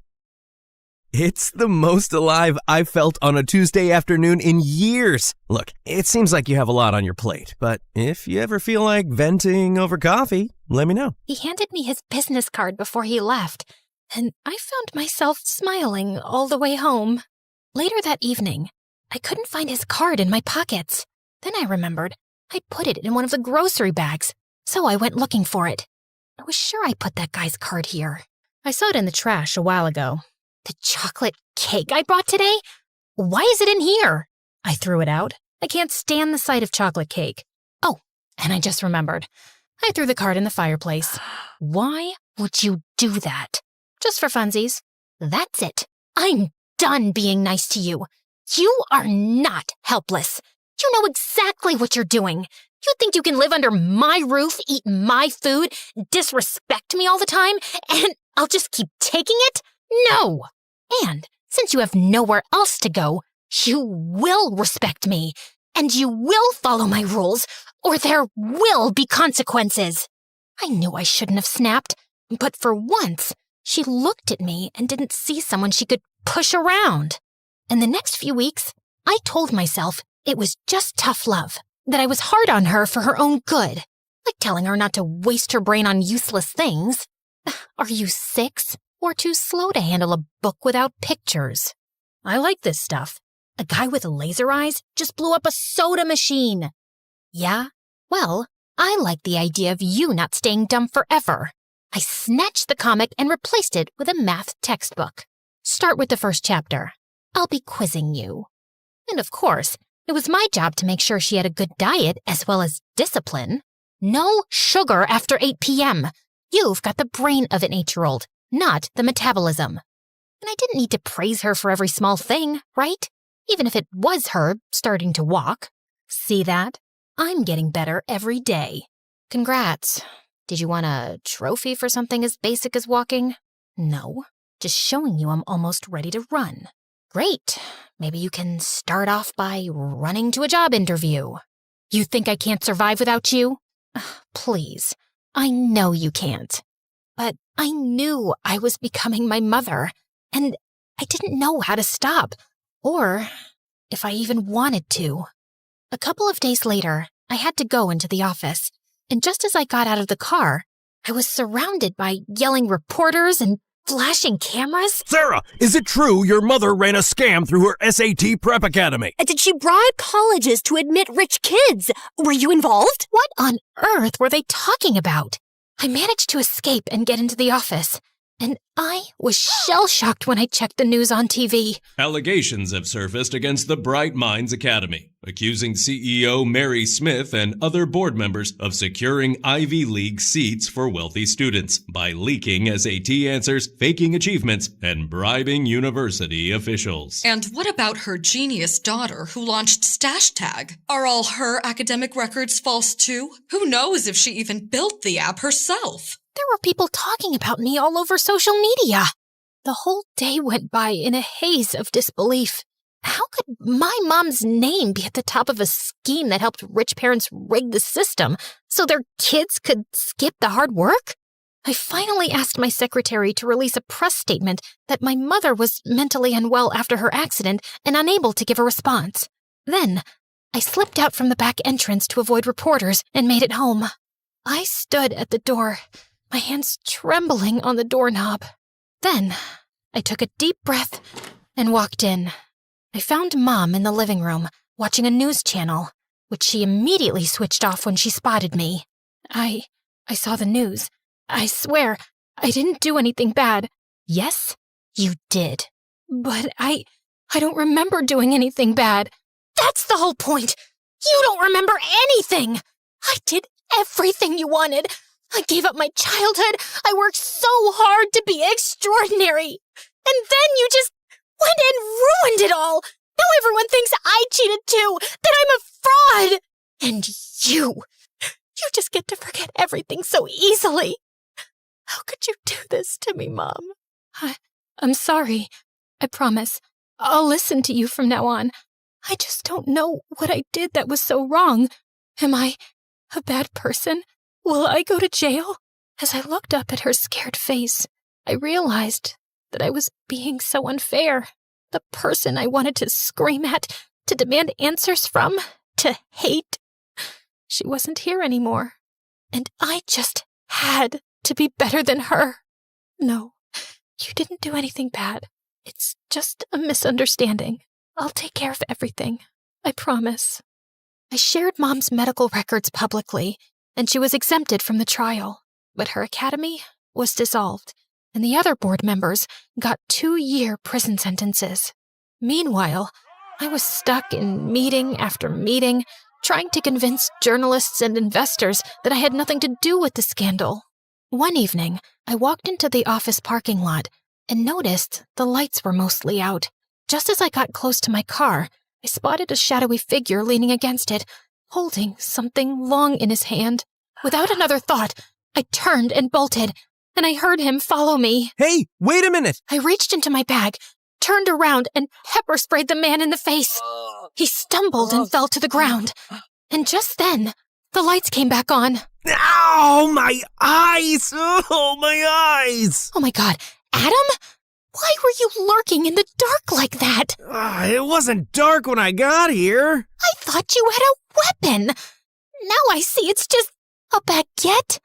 It's the most alive I've felt on a Tuesday afternoon in years. Look, it seems like you have a lot on your plate, but if you ever feel like venting over coffee, let me know. He handed me his business card before he left, and I found myself smiling all the way home. Later that evening, I couldn't find his card in my pockets. Then I remembered I'd put it in one of the grocery bags, so I went looking for it. I was sure I put that guy's card here. I saw it in the trash a while ago. The chocolate cake I bought today? Why is it in here? I threw it out. I can't stand the sight of chocolate cake. Oh, and I just remembered. I threw the card in the fireplace. Why would you do that? Just for funsies. That's it. I'm done being nice to you. You are not helpless. You know exactly what you're doing. You think you can live under my roof, eat my food, disrespect me all the time, and I'll just keep taking it? No! And since you have nowhere else to go, you will respect me, and you will follow my rules, or there will be consequences. I knew I shouldn't have snapped, but for once, she looked at me and didn't see someone she could push around. In the next few weeks, I told myself it was just tough love, that I was hard on her for her own good, like telling her not to waste her brain on useless things. Are you 6 or too slow to handle a book without pictures? I like this stuff. A guy with laser eyes just blew up a soda machine. Yeah? Well, I like the idea of you not staying dumb forever. I snatched the comic and replaced it with a math textbook. Start with the first chapter. I'll be quizzing you. And of course, it was my job to make sure she had a good diet as well as discipline. No sugar after 8 p.m. You've got the brain of an 8-year-old, not the metabolism. And I didn't need to praise her for every small thing, right? Even if it was her starting to walk. See that? I'm getting better every day. Congrats. Did you want a trophy for something as basic as walking? No, just showing you I'm almost ready to run. Great. Maybe you can start off by running to a job interview. You think I can't survive without you? Please, I know you can't. But I knew I was becoming my mother, and I didn't know how to stop, or if I even wanted to. A couple of days later, I had to go into the office, and just as I got out of the car, I was surrounded by yelling reporters and flashing cameras. Sarah, is it true your mother ran a scam through her SAT Prep Academy? Did she bribe colleges to admit rich kids? Were you involved? What on earth were they talking about? I managed to escape and get into the office, and I was shell-shocked when I checked the news on TV. Allegations have surfaced against the Bright Minds Academy, accusing CEO Mary Smith and other board members of securing Ivy League seats for wealthy students by leaking SAT answers, faking achievements, and bribing university officials. And what about her genius daughter who launched Stash Tag? Are all her academic records false too? Who knows if she even built the app herself? There were people talking about me all over social media. The whole day went by in a haze of disbelief. How could my mom's name be at the top of a scheme that helped rich parents rig the system so their kids could skip the hard work? I finally asked my secretary to release a press statement that my mother was mentally unwell after her accident and unable to give a response. Then, I slipped out from the back entrance to avoid reporters and made it home. I stood at the door, my hands trembling on the doorknob. Then, I took a deep breath and walked in. I found Mom in the living room, watching a news channel, which she immediately switched off when she spotted me. I saw the news. I swear, I didn't do anything bad. Yes, you did. But I don't remember doing anything bad. That's the whole point. You don't remember anything. I did everything you wanted. I gave up my childhood. I worked so hard to be extraordinary. And then you just went and ruined it all. Now everyone thinks I cheated too, that I'm a fraud. And you just get to forget everything so easily. How could you do this to me, Mom? I'm sorry. I promise. I'll listen to you from now on. I just don't know what I did that was so wrong. Am I a bad person? Will I go to jail? As I looked up at her scared face, I realized that I was being so unfair. The person I wanted to scream at, to demand answers from, to hate. She wasn't here anymore. And I just had to be better than her. No, you didn't do anything bad. It's just a misunderstanding. I'll take care of everything. I promise. I shared Mom's medical records publicly, and she was exempted from the trial. But her academy was dissolved, and the other board members got 2-year prison sentences. Meanwhile, I was stuck in meeting after meeting, trying to convince journalists and investors that I had nothing to do with the scandal. One evening, I walked into the office parking lot and noticed the lights were mostly out. Just as I got close to my car, I spotted a shadowy figure leaning against it, holding something long in his hand. Without another thought, I turned and bolted, and I heard him follow me. Hey, wait a minute! I reached into my bag, turned around, and pepper sprayed the man in the face. He stumbled and fell to the ground. And just then, the lights came back on. Ow, my eyes! Oh, my eyes! Oh my God, Adam? Why were you lurking in the dark like that? It wasn't dark when I got here. I thought you had a weapon. Now I see it's just a baguette.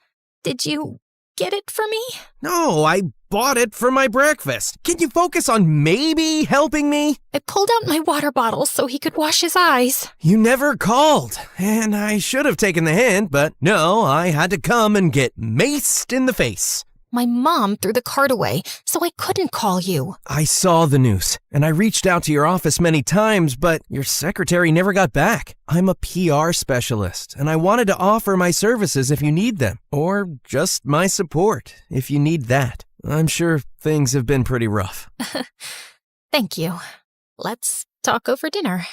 Did you get it for me? No, I bought it for my breakfast. Can you focus on maybe helping me? I pulled out my water bottle so he could wash his eyes. You never called, and I should have taken the hint, but no, I had to come and get maced in the face. My mom threw the card away, so I couldn't call you. I saw the news, and I reached out to your office many times, but your secretary never got back. I'm a PR specialist, and I wanted to offer my services if you need them, or just my support if you need that. I'm sure things have been pretty rough. Thank you. Let's talk over dinner.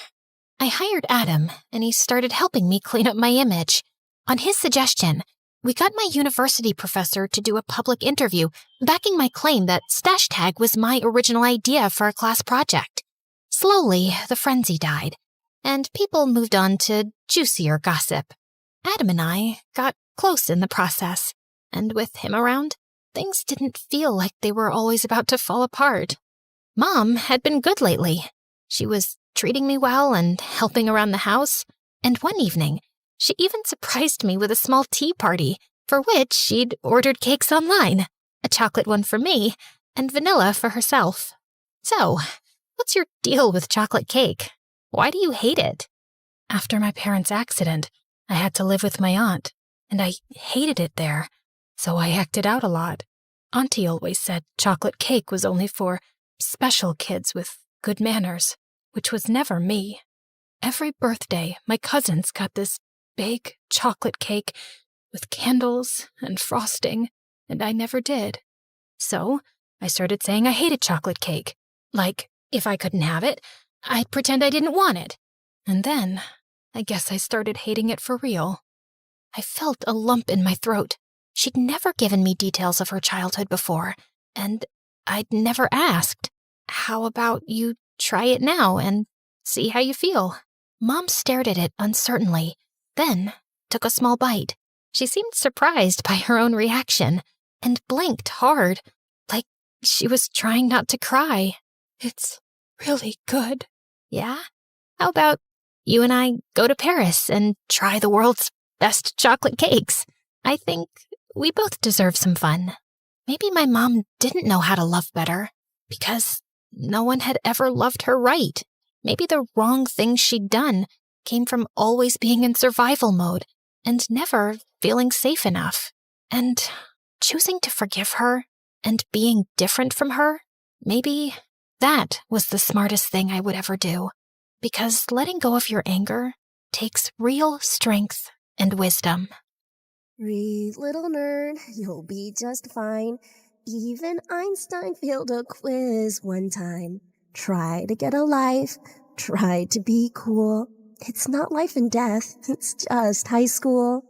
I hired Adam, and he started helping me clean up my image. On his suggestion, we got my university professor to do a public interview, backing my claim that Stash Tag was my original idea for a class project. Slowly, the frenzy died, and people moved on to juicier gossip. Adam and I got close in the process, and with him around, things didn't feel like they were always about to fall apart. Mom had been good lately. She was treating me well and helping around the house, and one evening, she even surprised me with a small tea party, for which she'd ordered cakes online, a chocolate one for me, and vanilla for herself. So, what's your deal with chocolate cake? Why do you hate it? After my parents' accident, I had to live with my aunt, and I hated it there, so I acted out a lot. Auntie always said chocolate cake was only for special kids with good manners, which was never me. Every birthday, my cousins got this big chocolate cake with candles and frosting, and I never did. So I started saying I hated chocolate cake. Like, if I couldn't have it, I'd pretend I didn't want it. And then, I guess I started hating it for real. I felt a lump in my throat. She'd never given me details of her childhood before, and I'd never asked. How about you try it now and see how you feel? Mom stared at it uncertainly, then took a small bite. She seemed surprised by her own reaction and blinked hard, like she was trying not to cry. It's really good. Yeah? How about you and I go to Paris and try the world's best chocolate cakes? I think we both deserve some fun. Maybe my mom didn't know how to love better because no one had ever loved her right. Maybe the wrong things she'd done came from always being in survival mode and never feeling safe enough. And choosing to forgive her and being different from her, maybe that was the smartest thing I would ever do. Because letting go of your anger takes real strength and wisdom. Read, little nerd, you'll be just fine. Even Einstein failed a quiz one time. Try to get a life, try to be cool. It's not life and death, it's just high school.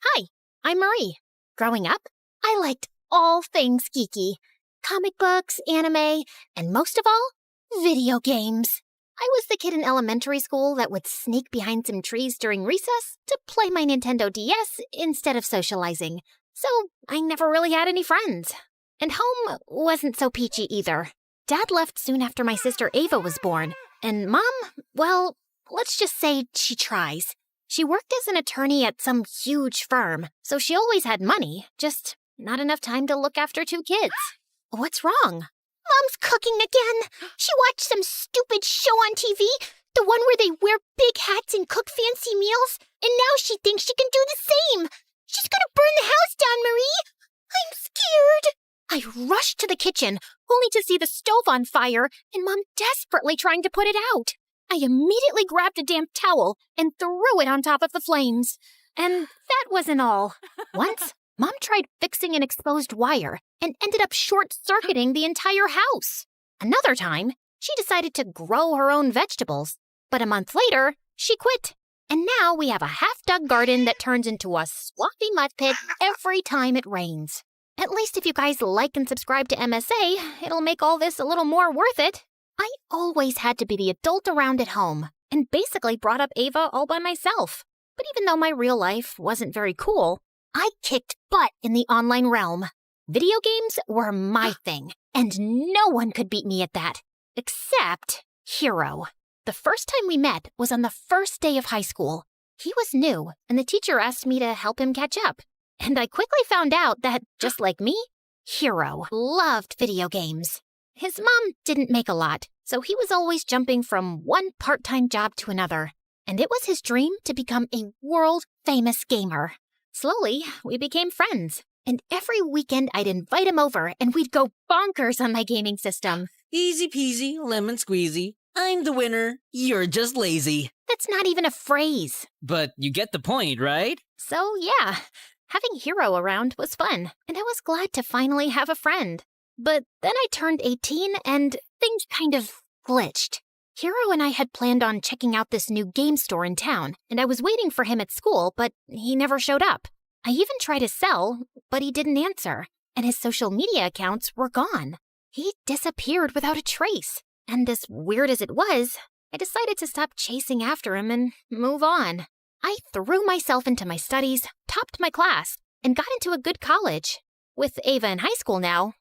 Hi, I'm Marie. Growing up, I liked all things geeky. Comic books, anime, and most of all, video games. I was the kid in elementary school that would sneak behind some trees during recess to play my Nintendo DS instead of socializing. So I never really had any friends. And home wasn't so peachy either. Dad left soon after my sister Ava was born. And Mom, well, let's just say she tries. She worked as an attorney at some huge firm, so she always had money, just not enough time to look after 2 kids. What's wrong? Mom's cooking again. She watched some stupid show on TV, the one where they wear big hats and cook fancy meals, and now she thinks she can do the same. She's gonna burn the house down, Marie. I'm scared. I rushed to the kitchen, only to see the stove on fire and Mom desperately trying to put it out. I immediately grabbed a damp towel and threw it on top of the flames. And that wasn't all. Once, Mom tried fixing an exposed wire and ended up short-circuiting the entire house. Another time, she decided to grow her own vegetables. But a month later, she quit. And now we have a half-dug garden that turns into a swampy mud pit every time it rains. At least if you guys like and subscribe to MSA, it'll make all this a little more worth it. I always had to be the adult around at home, and basically brought up Ava all by myself. But even though my real life wasn't very cool, I kicked butt in the online realm. Video games were my thing, and no one could beat me at that. Except Hero. The first time we met was on the first day of high school. He was new, and the teacher asked me to help him catch up. And I quickly found out that, just like me, Hero loved video games. His mom didn't make a lot, so he was always jumping from one part-time job to another. And it was his dream to become a world-famous gamer. Slowly, we became friends. And every weekend I'd invite him over and we'd go bonkers on my gaming system. Easy peasy, lemon squeezy. I'm the winner. You're just lazy. That's not even a phrase. But you get the point, right? So yeah, having Hero around was fun, and I was glad to finally have a friend. But then I turned 18 and things kind of glitched. Hero and I had planned on checking out this new game store in town, and I was waiting for him at school, but he never showed up. I even tried to sell, but he didn't answer, and his social media accounts were gone. He disappeared without a trace, and as weird as it was, I decided to stop chasing after him and move on. I threw myself into my studies, topped my class, and got into a good college. With Ava in high school now,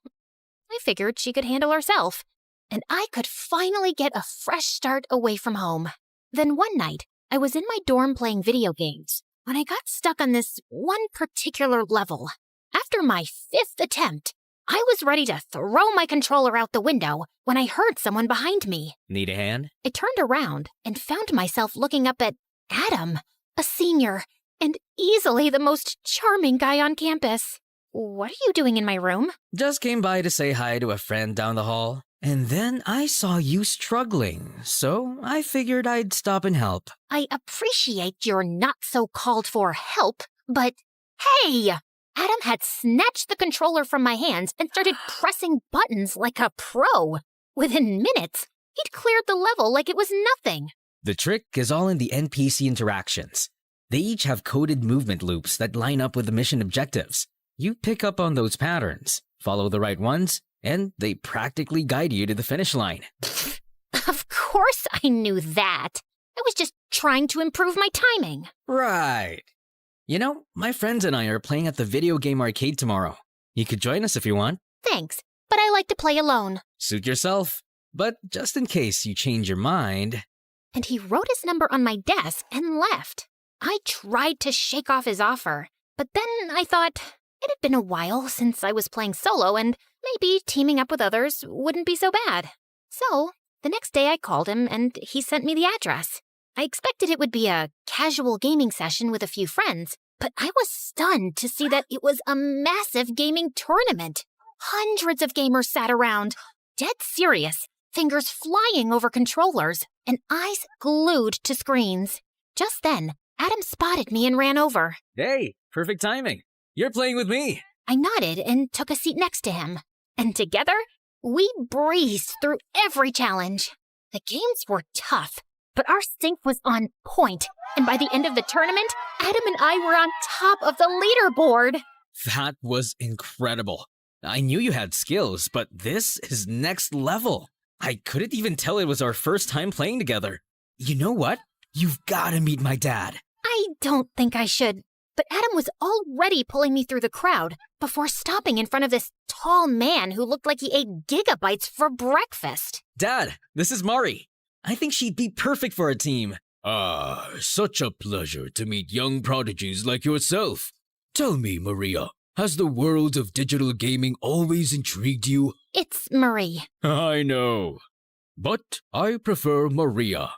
I figured she could handle herself, and I could finally get a fresh start away from home. Then one night, I was in my dorm playing video games when I got stuck on this one particular level. After my 5th attempt, I was ready to throw my controller out the window when I heard someone behind me. Need a hand? I turned around and found myself looking up at Adam, a senior, and easily the most charming guy on campus. What are you doing in my room? Just came by to say hi to a friend down the hall. And then I saw you struggling, so I figured I'd stop and help. I appreciate your not-so-called-for help, but hey! Adam had snatched the controller from my hands and started pressing buttons like a pro. Within minutes, he'd cleared the level like it was nothing. The trick is all in the NPC interactions. They each have coded movement loops that line up with the mission objectives. You pick up on those patterns, follow the right ones, and they practically guide you to the finish line. Of course I knew that. I was just trying to improve my timing. Right. You know, my friends and I are playing at the video game arcade tomorrow. You could join us if you want. Thanks, but I like to play alone. Suit yourself. But just in case you change your mind... And he wrote his number on my desk and left. I tried to shake off his offer, but then I thought it had been a while since I was playing solo and maybe teaming up with others wouldn't be so bad. So, the next day I called him and he sent me the address. I expected it would be a casual gaming session with a few friends, but I was stunned to see that it was a massive gaming tournament. Hundreds of gamers sat around, dead serious, fingers flying over controllers, and eyes glued to screens. Just then, Adam spotted me and ran over. Hey, perfect timing. You're playing with me. I nodded and took a seat next to him. And together, we breezed through every challenge. The games were tough, but our sync was on point. And by the end of the tournament, Adam and I were on top of the leaderboard. That was incredible. I knew you had skills, but this is next level. I couldn't even tell it was our first time playing together. You know what? You've got to meet my dad. I don't think I should. But Adam was already pulling me through the crowd before stopping in front of this tall man who looked like he ate gigabytes for breakfast. Dad, this is Mari. I think she'd be perfect for a team. Ah, such a pleasure to meet young prodigies like yourself. Tell me, Maria, has the world of digital gaming always intrigued you? It's Marie. I know. But I prefer Maria.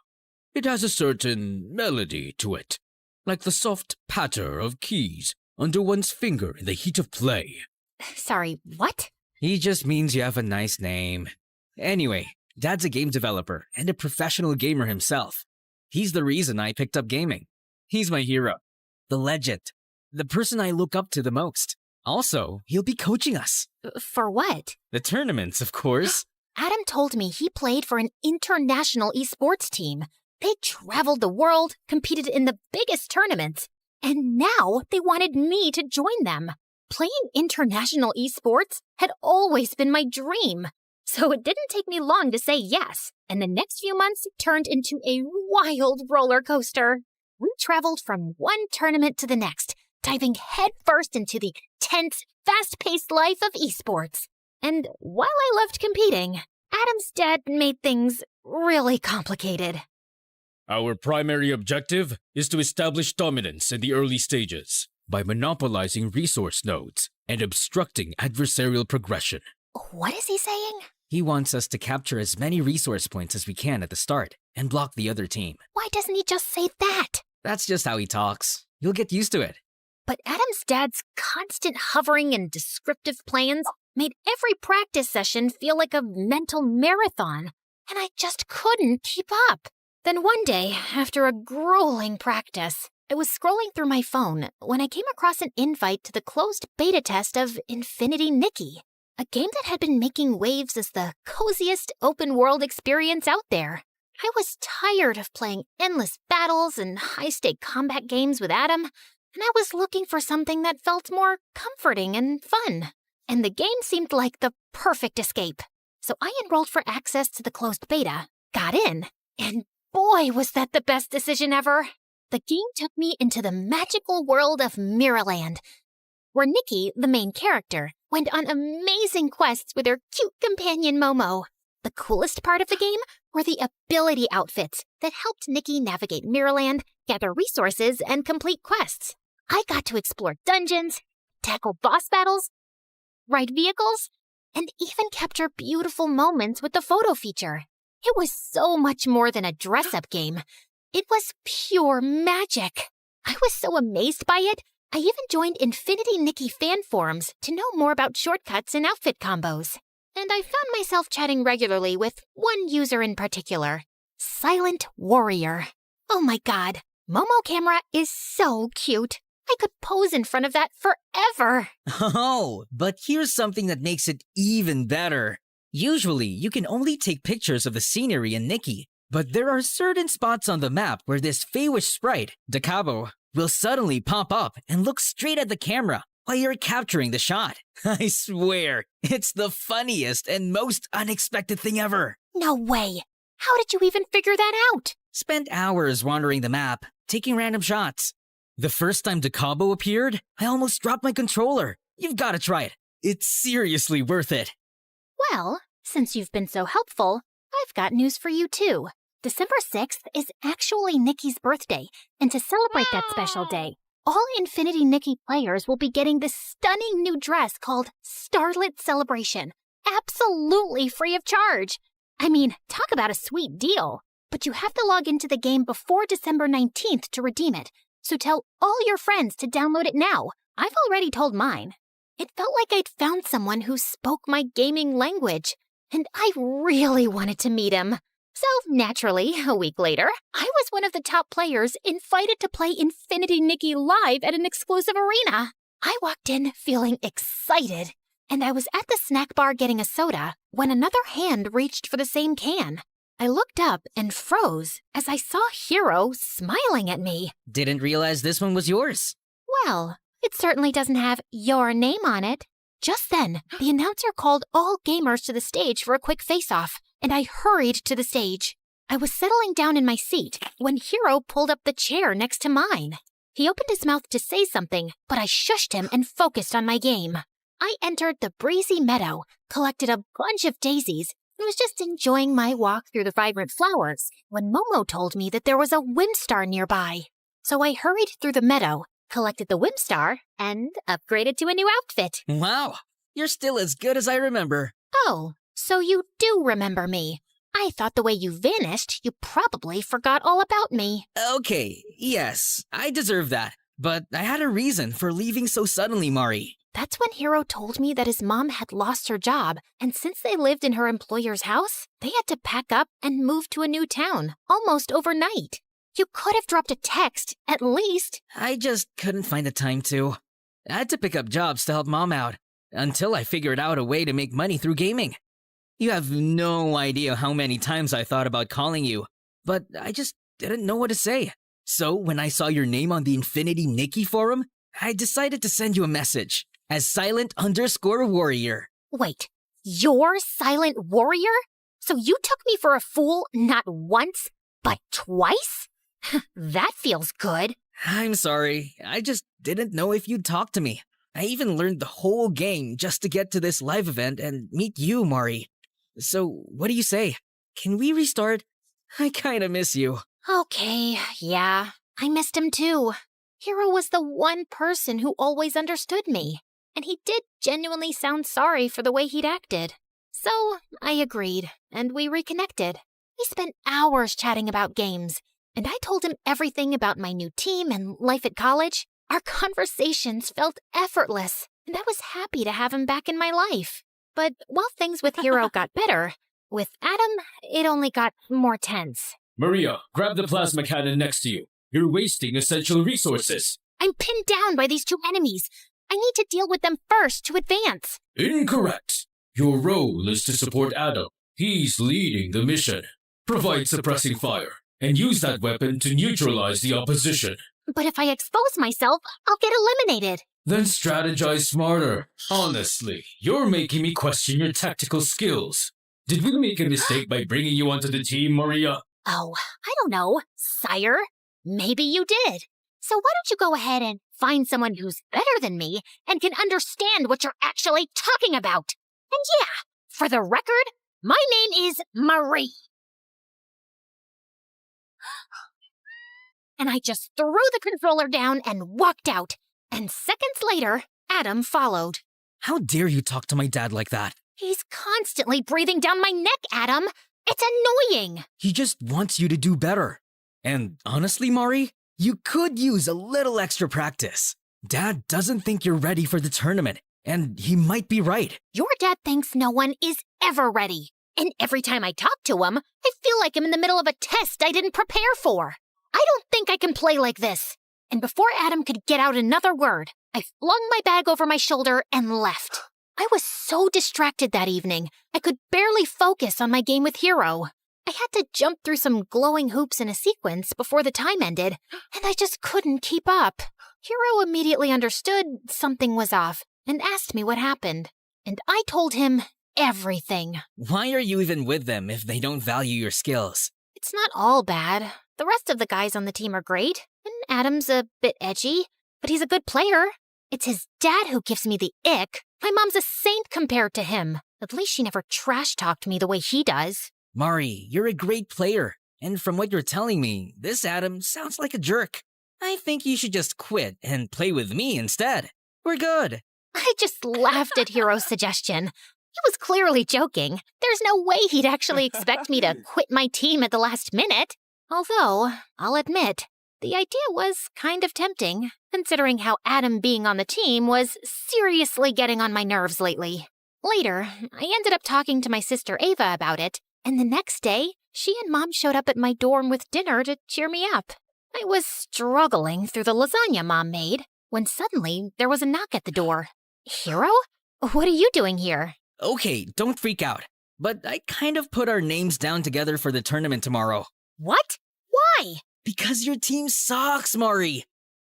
It has a certain melody to it, like the soft patter of keys under one's finger in the heat of play. Sorry, what? He just means you have a nice name. Anyway, Dad's a game developer and a professional gamer himself. He's the reason I picked up gaming. He's my hero, the legend, the person I look up to the most. Also, he'll be coaching us. For what? The tournaments, of course. Adam told me he played for an international esports team. They traveled the world, competed in the biggest tournaments, and now they wanted me to join them. Playing international esports had always been my dream, so it didn't take me long to say yes, and the next few months turned into a wild roller coaster. We traveled from one tournament to the next, diving headfirst into the tense, fast-paced life of esports. And while I loved competing, Adam's dad made things really complicated. Our primary objective is to establish dominance in the early stages by monopolizing resource nodes and obstructing adversarial progression. What is he saying? He wants us to capture as many resource points as we can at the start and block the other team. Why doesn't he just say that? That's just how he talks. You'll get used to it. But Adam's dad's constant hovering and descriptive plans made every practice session feel like a mental marathon, and I just couldn't keep up. Then one day, after a grueling practice, I was scrolling through my phone when I came across an invite to the closed beta test of Infinity Nikki, a game that had been making waves as the coziest open-world experience out there. I was tired of playing endless battles and high-stake combat games with Adam, and I was looking for something that felt more comforting and fun. And the game seemed like the perfect escape. So I enrolled for access to the closed beta, got in, and boy, was that the best decision ever. The game took me into the magical world of Mirrorland, where Nikki, the main character, went on amazing quests with her cute companion Momo. The coolest part of the game were the ability outfits that helped Nikki navigate Mirrorland, gather resources, and complete quests. I got to explore dungeons, tackle boss battles, ride vehicles, and even capture beautiful moments with the photo feature. It was so much more than a dress-up game. It was pure magic. I was so amazed by it, I even joined Infinity Nikki fan forums to know more about shortcuts and outfit combos. And I found myself chatting regularly with one user in particular, Silent Warrior. Oh my god, Momo camera is so cute. I could pose in front of that forever. Oh, but here's something that makes it even better. Usually, you can only take pictures of the scenery in Nikki, but there are certain spots on the map where this Feywish sprite, Dakabo, will suddenly pop up and look straight at the camera while you're capturing the shot. I swear, it's the funniest and most unexpected thing ever. No way. How did you even figure that out? Spent hours wandering the map, taking random shots. The first time Dakabo appeared, I almost dropped my controller. You've got to try it. It's seriously worth it. Well, since you've been so helpful, I've got news for you too. December 6th is actually Nikki's birthday, and to celebrate that special day, all Infinity Nikki players will be getting this stunning new dress called Starlit Celebration, absolutely free of charge. I mean, talk about a sweet deal. But you have to log into the game before December 19th to redeem it, so tell all your friends to download it now. I've already told mine. It felt like I'd found someone who spoke my gaming language, and I really wanted to meet him. So, naturally, a week later, I was one of the top players invited to play Infinity Nikki live at an exclusive arena. I walked in feeling excited, and I was at the snack bar getting a soda when another hand reached for the same can. I looked up and froze as I saw Hero smiling at me. Didn't realize this one was yours. Well, it certainly doesn't have your name on it. Just then, the announcer called all gamers to the stage for a quick face-off, and I hurried to the stage. I was settling down in my seat when Hero pulled up the chair next to mine. He opened his mouth to say something, but I shushed him and focused on my game. I entered the breezy meadow, collected a bunch of daisies, and was just enjoying my walk through the vibrant flowers when Momo told me that there was a Whimstar nearby. So I hurried through the meadow, collected the Whimstar, and upgraded to a new outfit. Wow, you're still as good as I remember. Oh, so you do remember me. I thought the way you vanished, you probably forgot all about me. Okay, yes, I deserve that. But I had a reason for leaving so suddenly, Mari. That's when Hero told me that his mom had lost her job, and since they lived in her employer's house, they had to pack up and move to a new town, almost overnight. You could have dropped a text, at least. I just couldn't find the time to. I had to pick up jobs to help Mom out, until I figured out a way to make money through gaming. You have no idea how many times I thought about calling you, but I just didn't know what to say. So when I saw your name on the Infinity Nikki forum, I decided to send you a message as Silent_Warrior. Wait, you're Silent Warrior? So you took me for a fool not once, but twice? That feels good. I'm sorry, I just didn't know if you'd talk to me. I even learned the whole game just to get to this live event and meet you, Mari. So, what do you say? Can we restart? I kinda miss you. Okay, yeah, I missed him too. Hero was the one person who always understood me, and he did genuinely sound sorry for the way he'd acted. So, I agreed, and we reconnected. We spent hours chatting about games, and I told him everything about my new team and life at college. Our conversations felt effortless, and I was happy to have him back in my life. But while things with Hero got better, with Adam, it only got more tense. Maria, grab the plasma cannon next to you. You're wasting essential resources. I'm pinned down by these two enemies. I need to deal with them first to advance. Incorrect. Your role is to support Adam. He's leading the mission. Provide suppressing fire, and use that weapon to neutralize the opposition. But if I expose myself, I'll get eliminated. Then strategize smarter. Honestly, you're making me question your tactical skills. Did we make a mistake by bringing you onto the team, Maria? Oh, I don't know, sire. Maybe you did. So why don't you go ahead and find someone who's better than me and can understand what you're actually talking about? And yeah, for the record, my name is Marie. And I just threw the controller down and walked out. And seconds later, Adam followed. How dare you talk to my dad like that? He's constantly breathing down my neck, Adam. It's annoying. He just wants you to do better. And honestly, Mari, you could use a little extra practice. Dad doesn't think you're ready for the tournament, and he might be right. Your dad thinks no one is ever ready. And every time I talk to him, I feel like I'm in the middle of a test I didn't prepare for. I don't think I can play like this. And before Adam could get out another word, I flung my bag over my shoulder and left. I was so distracted that evening, I could barely focus on my game with Hero. I had to jump through some glowing hoops in a sequence before the time ended, and I just couldn't keep up. Hero immediately understood something was off and asked me what happened. And I told him everything. Why are you even with them if they don't value your skills? It's not all bad. The rest of the guys on the team are great, and Adam's a bit edgy, but he's a good player. It's his dad who gives me the ick. My mom's a saint compared to him. At least she never trash-talked me the way he does. Mari, you're a great player, and from what you're telling me, this Adam sounds like a jerk. I think you should just quit and play with me instead. We're good. I just laughed at Hero's suggestion. He was clearly joking. There's no way he'd actually expect me to quit my team at the last minute. Although, I'll admit, the idea was kind of tempting, considering how Adam being on the team was seriously getting on my nerves lately. Later, I ended up talking to my sister Ava about it, and the next day, she and Mom showed up at my dorm with dinner to cheer me up. I was struggling through the lasagna Mom made when suddenly there was a knock at the door. Hero? What are you doing here? Okay, don't freak out. But I kind of put our names down together for the tournament tomorrow. What? Why? Because your team sucks, Mari.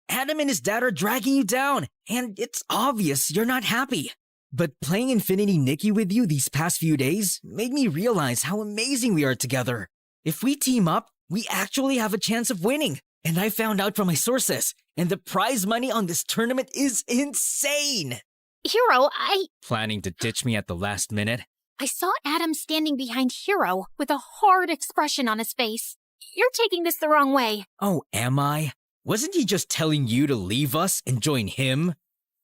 Adam and his dad are dragging you down, and it's obvious you're not happy. But playing Infinity Nikki with you these past few days made me realize how amazing we are together. If we team up, we actually have a chance of winning. And I found out from my sources, and the prize money on this tournament is insane. Hero, Planning to ditch me at the last minute? I saw Adam standing behind Hero with a hard expression on his face. You're taking this the wrong way. Oh, am I? Wasn't he just telling you to leave us and join him?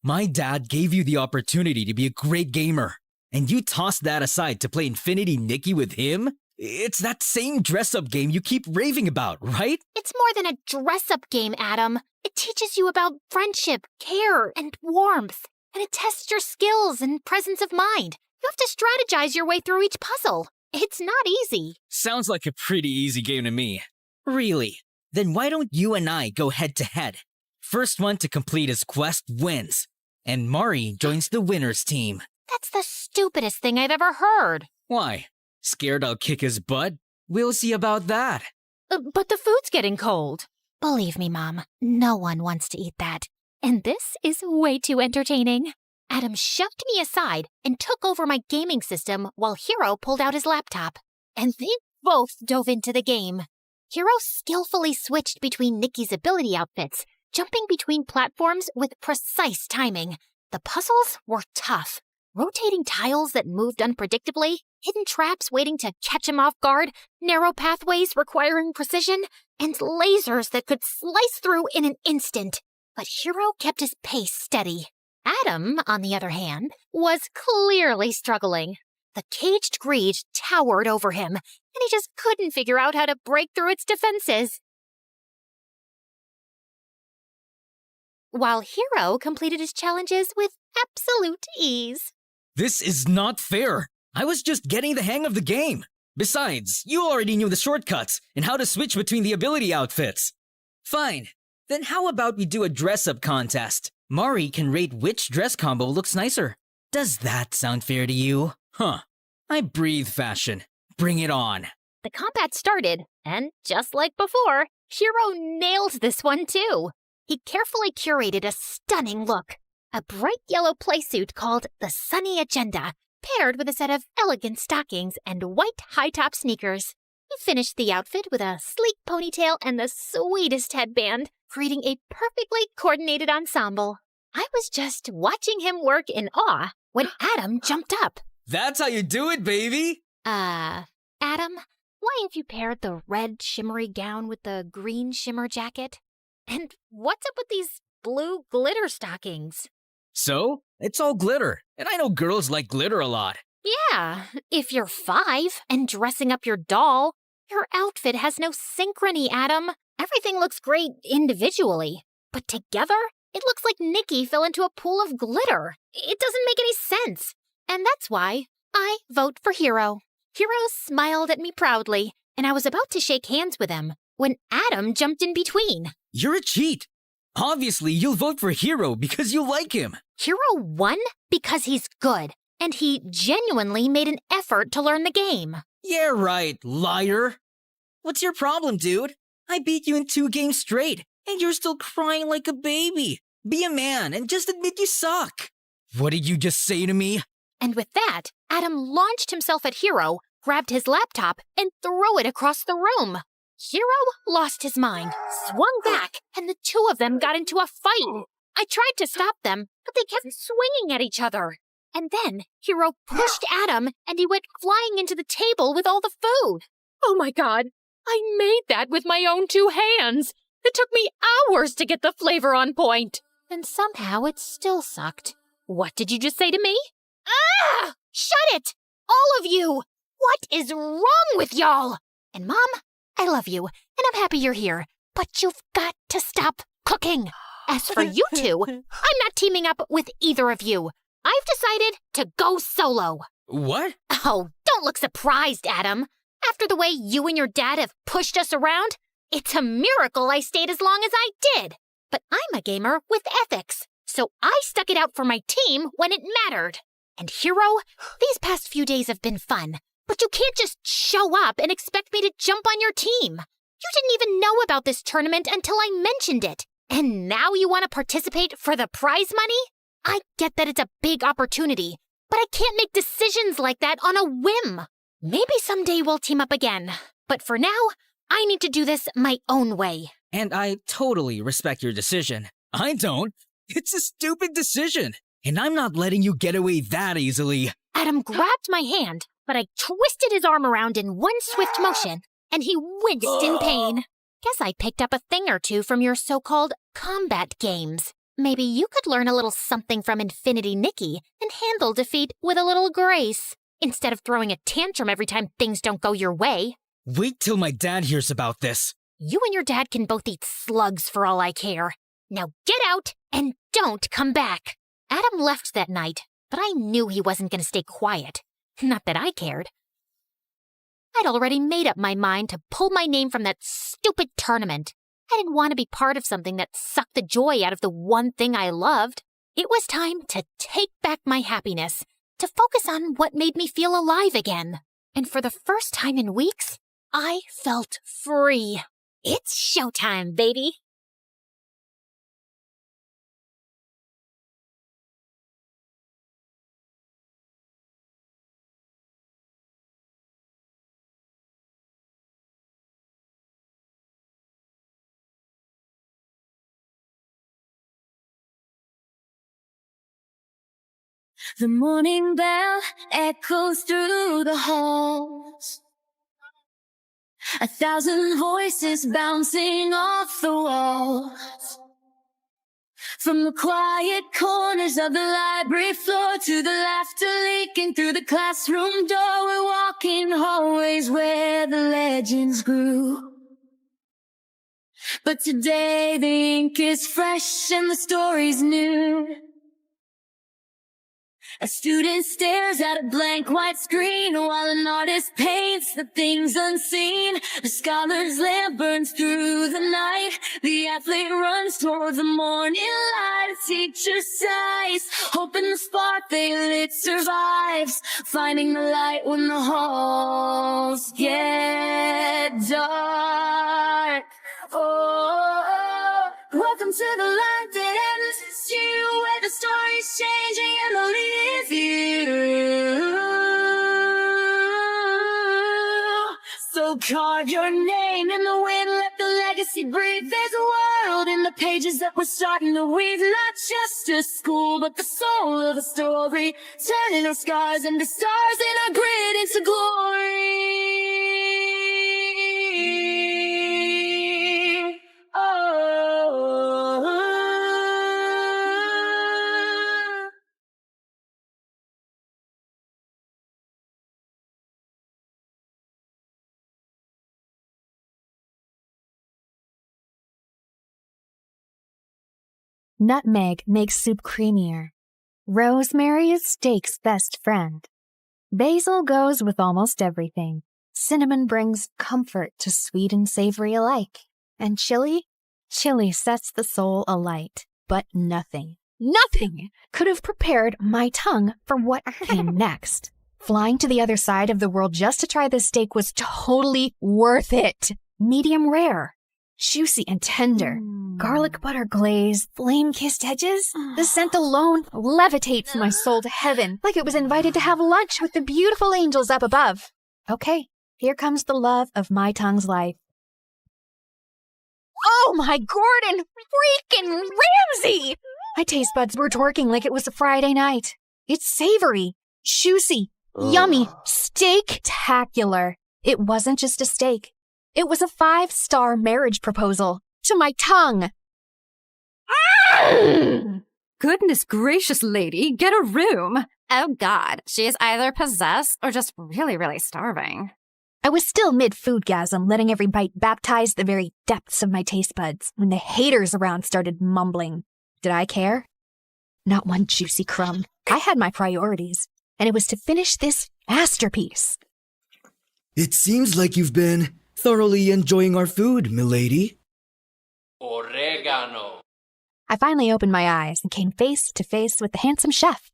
My dad gave you the opportunity to be a great gamer, and you tossed that aside to play Infinity Nikki with him? It's that same dress-up game you keep raving about, right? It's more than a dress-up game, Adam. It teaches you about friendship, care, and warmth. And it tests your skills and presence of mind. You have to strategize your way through each puzzle. It's not easy. Sounds like a pretty easy game to me. Really? Then why don't you and I go head-to-head? First one to complete his quest wins. And Mari joins the winner's team. That's the stupidest thing I've ever heard. Why? Scared I'll kick his butt? We'll see about that. But the food's getting cold. Believe me, Mom, no one wants to eat that. And this is way too entertaining. Adam shoved me aside and took over my gaming system while Hero pulled out his laptop. And they both dove into the game. Hero skillfully switched between Nikki's ability outfits, jumping between platforms with precise timing. The puzzles were tough, Rotating tiles that moved unpredictably, hidden traps waiting to catch him off guard, narrow pathways requiring precision, and lasers that could slice through in an instant. But Hero kept his pace steady. Adam, on the other hand, was clearly struggling. The caged greed towered over him, and he just couldn't figure out how to break through its defenses. While Hero completed his challenges with absolute ease. This is not fair. I was just getting the hang of the game. Besides, you already knew the shortcuts and how to switch between the ability outfits. Fine. Then how about we do a dress-up contest? Mari can rate which dress combo looks nicer. Does that sound fair to you? Huh. I breathe fashion. Bring it on. The combat started, and just like before, Hero nailed this one too. He carefully curated a stunning look. A bright yellow playsuit called the Sunny Agenda, paired with a set of elegant stockings and white high-top sneakers. He finished the outfit with a sleek ponytail and the sweetest headband, creating a perfectly coordinated ensemble. I was just watching him work in awe when Adam jumped up. That's how you do it, baby! Adam, why have you paired the red shimmery gown with the green shimmer jacket? And what's up with these blue glitter stockings? So, it's all glitter, and I know girls like glitter a lot. Yeah, if you're 5 and dressing up your doll, your outfit has no synchrony, Adam. Everything looks great individually, but together, it looks like Nikki fell into a pool of glitter. It doesn't make any sense. And that's why I vote for Hero. Hero smiled at me proudly, and I was about to shake hands with him when Adam jumped in between. You're a cheat. Obviously, you'll vote for Hero because you like him. Hero won because he's good, and he genuinely made an effort to learn the game. Yeah, right, liar. What's your problem, dude? I beat you in 2 games straight, and you're still crying like a baby. Be a man and just admit you suck. What did you just say to me? And with that, Adam launched himself at Hero, grabbed his laptop, and threw it across the room. Hero lost his mind, swung back, and the two of them got into a fight. I tried to stop them, but they kept swinging at each other. And then Hero pushed Adam, and he went flying into the table with all the food. Oh my god, I made that with my own 2 hands. It took me hours to get the flavor on point. And somehow it still sucked. What did you just say to me? Ah! Shut it! All of you! What is wrong with y'all? And Mom, I love you, and I'm happy you're here, but you've got to stop cooking. As for you two, I'm not teaming up with either of you. I've decided to go solo. What? Oh, don't look surprised, Adam. After the way you and your dad have pushed us around, it's a miracle I stayed as long as I did. But I'm a gamer with ethics, so I stuck it out for my team when it mattered. And Hero, these past few days have been fun, but you can't just show up and expect me to jump on your team. You didn't even know about this tournament until I mentioned it. And now you want to participate for the prize money? I get that it's a big opportunity, but I can't make decisions like that on a whim. Maybe someday we'll team up again, but for now, I need to do this my own way. And I totally respect your decision. I don't. It's a stupid decision, and I'm not letting you get away that easily. Adam grabbed my hand, but I twisted his arm around in one swift motion, and he winced in pain. Guess I picked up a thing or two from your so-called combat games. Maybe you could learn a little something from Infinity Nikki and handle defeat with a little grace, instead of throwing a tantrum every time things don't go your way. Wait till my dad hears about this. You and your dad can both eat slugs for all I care. Now get out and don't come back. Adam left that night, but I knew he wasn't going to stay quiet. Not that I cared. I'd already made up my mind to pull my name from that stupid tournament. I didn't want to be part of something that sucked the joy out of the one thing I loved. It was time to take back my happiness, to focus on what made me feel alive again. And for the first time in weeks, I felt free. It's showtime, baby. The morning bell echoes through the halls. 1,000 voices bouncing off the walls. From the quiet corners of the library floor to the laughter leaking through the classroom door, we're walking hallways where the legends grew. But today the ink is fresh and the story's new. A student stares at a blank white screen while an artist paints the things unseen. The scholar's lamp burns through the night. The athlete runs towards the morning light. A teacher sighs, hoping the spark they lit survives. Finding the light when the halls get dark. Oh, welcome to the light that ends. It's you, where the story's changing and the lead you. So carve your name in the wind, let the legacy breathe. There's a world in the pages that we're starting to weave. Not just a school, but the soul of the story. Turning our scars into stars and our grit into glory. Nutmeg makes soup creamier. Rosemary is steak's best friend. Basil goes with almost everything. Cinnamon brings comfort to sweet and savory alike. And chili? Chili sets the soul alight. But nothing could have prepared my tongue for what came next. Flying to the other side of the world just to try this steak was totally worth it. Medium rare. Juicy and tender. Garlic butter glaze, flame-kissed edges. The scent alone levitates my soul to heaven, like it was invited to have lunch with the beautiful angels up above. Okay, here comes the love of my tongue's life. Oh my Gordon freaking Ramsay! My taste buds were twerking like it was a Friday night. It's savory, juicy, yummy, steak-tacular. It wasn't just a steak. It was a 5-star marriage proposal to my tongue. Goodness gracious, lady, get a room. Oh God, she is either possessed or just really, really starving. I was still mid-foodgasm, letting every bite baptize the very depths of my taste buds when the haters around started mumbling. Did I care? Not one juicy crumb. I had my priorities, and it was to finish this masterpiece. It seems like you've been thoroughly enjoying our food, milady. Oregano. I finally opened my eyes and came face to face with the handsome chef.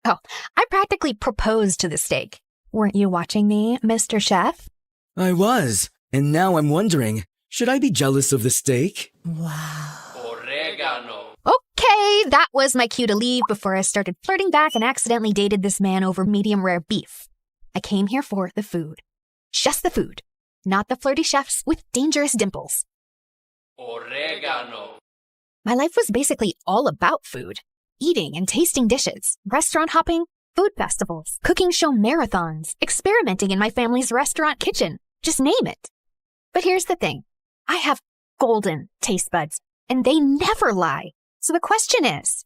Oh, I practically proposed to the steak. Weren't you watching me, Mr. Chef? I was, and now I'm wondering, should I be jealous of the steak? Wow. Oregano. Okay, that was my cue to leave before I started flirting back and accidentally dated this man over medium rare beef. I came here for the food. Just the food. Not the flirty chefs with dangerous dimples. Oregano. My life was basically all about food. Eating and tasting dishes, restaurant hopping, food festivals, cooking show marathons, experimenting in my family's restaurant kitchen. Just name it. But here's the thing. I have golden taste buds, and they never lie. So the question is,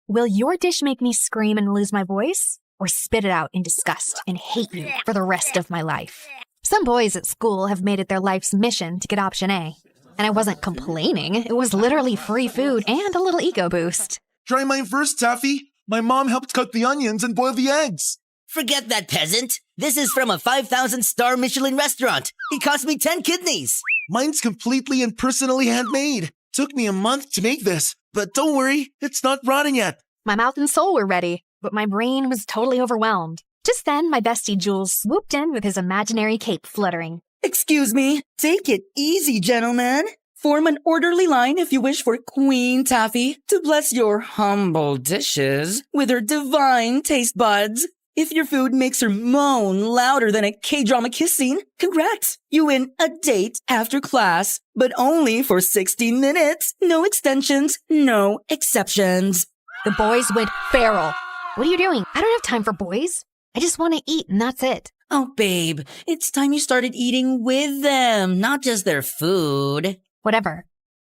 will your dish make me scream and lose my voice, or spit it out in disgust and hate you for the rest of my life? Some boys at school have made it their life's mission to get option A. And I wasn't complaining. It was literally free food and a little ego boost. Try mine first, Taffy. My mom helped cut the onions and boil the eggs. Forget that, peasant. This is from a 5,000-star Michelin restaurant. It cost me 10 kidneys. Mine's completely and personally handmade. Took me a month to make this, but don't worry, it's not rotting yet. My mouth and soul were ready, but my brain was totally overwhelmed. Just then, my bestie Jules swooped in with his imaginary cape fluttering. Excuse me, take it easy, gentlemen. Form an orderly line if you wish for Queen Taffy to bless your humble dishes with her divine taste buds. If your food makes her moan louder than a K-drama kiss scene, congrats! You win a date after class, but only for 60 minutes. No extensions, no exceptions. The boys went feral. What are you doing? I don't have time for boys. I just want to eat and that's it. Oh, babe, it's time you started eating with them, not just their food. Whatever.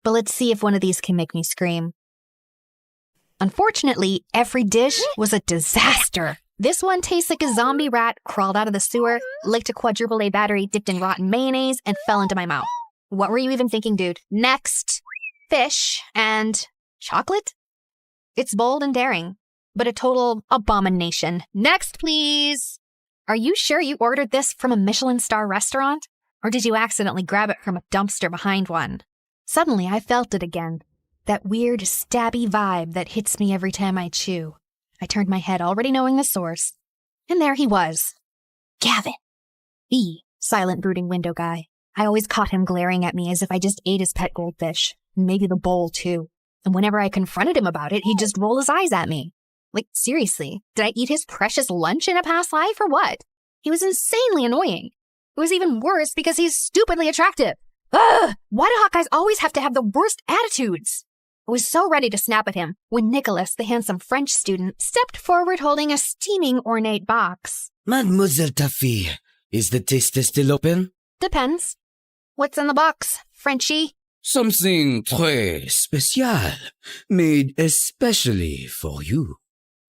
But let's see if one of these can make me scream. Unfortunately, every dish was a disaster. This one tastes like a zombie rat crawled out of the sewer, licked a quadruple A battery dipped in rotten mayonnaise, and fell into my mouth. What were you even thinking, dude? Next, fish and chocolate? It's bold and daring, but a total abomination. Next, please. Are you sure you ordered this from a Michelin star restaurant? Or did you accidentally grab it from a dumpster behind one? Suddenly, I felt it again. That weird, stabby vibe that hits me every time I chew. I turned my head, already knowing the source. And there he was. Gavin. The silent, brooding window guy. I always caught him glaring at me as if I just ate his pet goldfish. And maybe the bowl, too. And whenever I confronted him about it, he'd just roll his eyes at me. Like, seriously, did I eat his precious lunch in a past life or what? He was insanely annoying. It was even worse because he's stupidly attractive. Ugh! Why do hot guys always have to have the worst attitudes? I was so ready to snap at him when Nicholas, the handsome French student, stepped forward holding a steaming ornate box. Mademoiselle Taffy, is the taster still open? Depends. What's in the box, Frenchie? Something très spécial, made especially for you.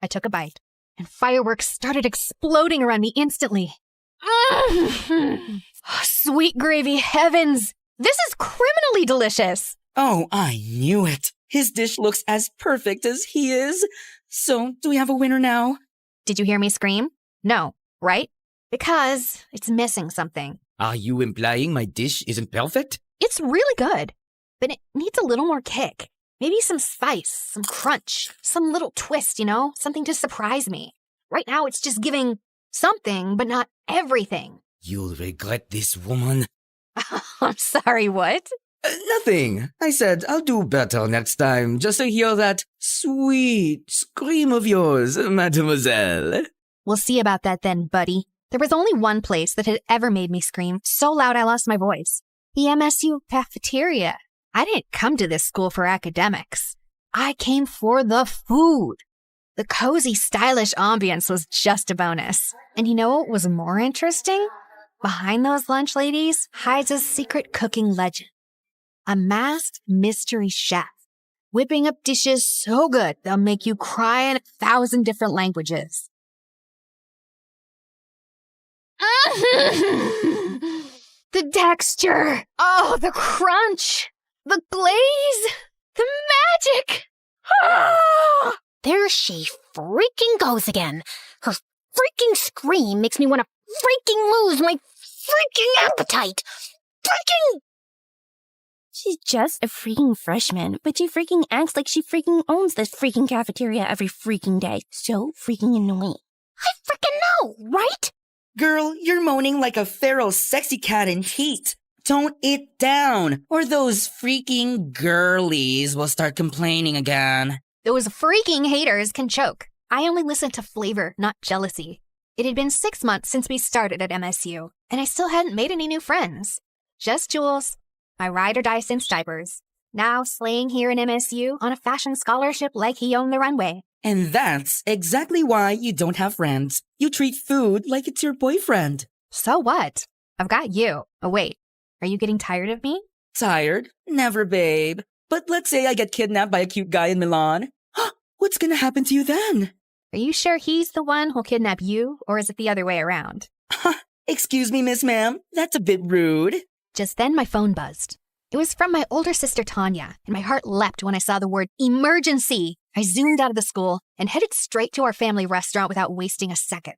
I took a bite, and fireworks started exploding around me instantly. Sweet gravy heavens! This is criminally delicious! Oh, I knew it. His dish looks as perfect as he is. So, do we have a winner now? Did you hear me scream? No, right? Because it's missing something. Are you implying my dish isn't perfect? It's really good, but it needs a little more kick. Maybe some spice, some crunch, some little twist, you know? Something to surprise me. Right now, it's just giving something, but not everything. You'll regret this, woman. I'm sorry, what? Nothing. I said I'll do better next time, just to hear that sweet scream of yours, mademoiselle. We'll see about that then, buddy. There was only one place that had ever made me scream so loud I lost my voice. The MSU cafeteria. I didn't come to this school for academics. I came for the food. The cozy, stylish ambience was just a bonus. And you know what was more interesting? Behind those lunch ladies hides a secret cooking legend. A masked mystery chef, whipping up dishes so good they'll make you cry in 1,000 different languages. The texture, oh, the crunch, the glaze, the magic. Ah! There she freaking goes again. Her freaking scream makes me want to freaking lose my freaking appetite. Freaking... She's just a freaking freshman, but she freaking acts like she freaking owns this freaking cafeteria every freaking day. So freaking annoying. I freaking know, right? Girl, you're moaning like a feral sexy cat in heat. Tone it down, or those freaking girlies will start complaining again. Those freaking haters can choke. I only listen to flavor, not jealousy. It had been 6 months since we started at MSU, and I still hadn't made any new friends. Just Jules, my ride or die since diapers, now slaying here in MSU on a fashion scholarship like he owned the runway. And that's exactly why you don't have friends. You treat food like it's your boyfriend. So what? I've got you. Oh, wait. Are you getting tired of me? Tired? Never, babe. But let's say I get kidnapped by a cute guy in Milan. What's gonna happen to you then? Are you sure he's the one who'll kidnap you, or is it the other way around? Excuse me, Miss Ma'am. That's a bit rude. Just then my phone buzzed. It was from my older sister Tanya, and my heart leapt when I saw the word emergency. I zoomed out of the school and headed straight to our family restaurant without wasting a second.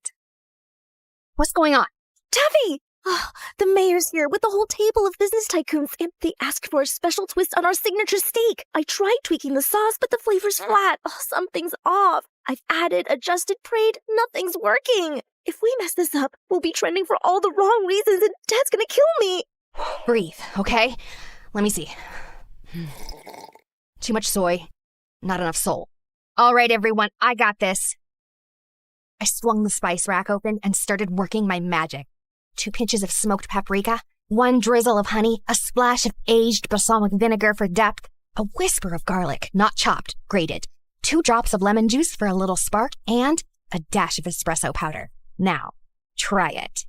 What's going on? Taffy! Oh, the mayor's here with the whole table of business tycoons, and they asked for a special twist on our signature steak. I tried tweaking the sauce, but the flavor's flat. Oh, something's off. I've added, adjusted, prayed. Nothing's working. If we mess this up, we'll be trending for all the wrong reasons, and Dad's gonna kill me. Breathe, okay? Let me see. Too much soy, not enough soul. All right, everyone, I got this. I swung the spice rack open and started working my magic. 2 pinches of smoked paprika, 1 drizzle of honey, a splash of aged balsamic vinegar for depth, a whisper of garlic, not chopped, grated, 2 drops of lemon juice for a little spark, and a dash of espresso powder. Now, try it.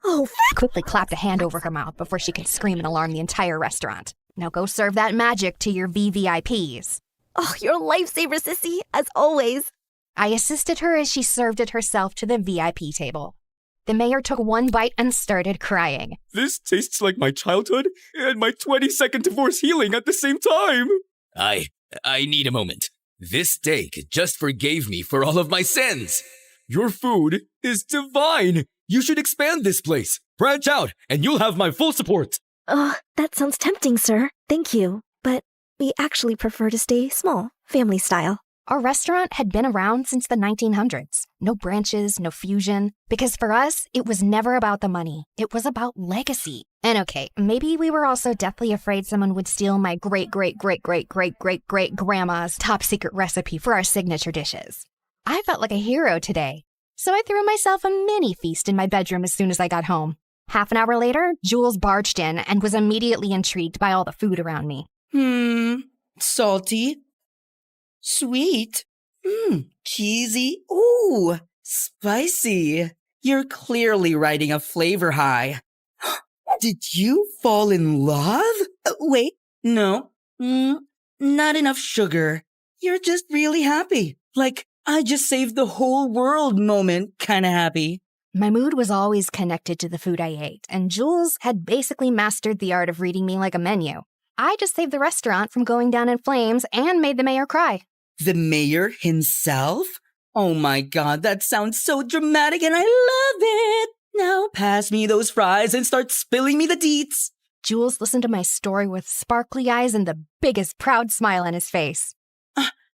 Oh, quickly clapped a hand over her mouth before she could scream and alarm the entire restaurant. Now go serve that magic to your VVIPs. Oh, you're a lifesaver, Sissy, as always. I assisted her as she served it herself to the VIP table. The mayor took one bite and started crying. This tastes like my childhood and my 22nd divorce healing at the same time. I need a moment. This steak just forgave me for all of my sins. Your food is divine. You should expand this place. Branch out, and you'll have my full support. That sounds tempting, sir. Thank you. But we actually prefer to stay small, family style. Our restaurant had been around since the 1900s. No branches, no fusion. Because for us, it was never about the money. It was about legacy. And okay, maybe we were also deathly afraid someone would steal my great-great-great-great-great-great-grandma's top secret recipe for our signature dishes. I felt like a hero today. So I threw myself a mini feast in my bedroom as soon as I got home. Half an hour later, Jules barged in and was immediately intrigued by all the food around me. Salty. Sweet. Cheesy. Ooh, spicy. You're clearly riding a flavor high. Did you fall in love? Wait, no. Not enough sugar. You're just really happy. Like, I just saved the whole world moment kinda happy. My mood was always connected to the food I ate, and Jules had basically mastered the art of reading me like a menu. I just saved the restaurant from going down in flames and made the mayor cry. The mayor himself? Oh my god, that sounds so dramatic and I love it! Now pass me those fries and start spilling me the deets. Jules listened to my story with sparkly eyes and the biggest proud smile on his face.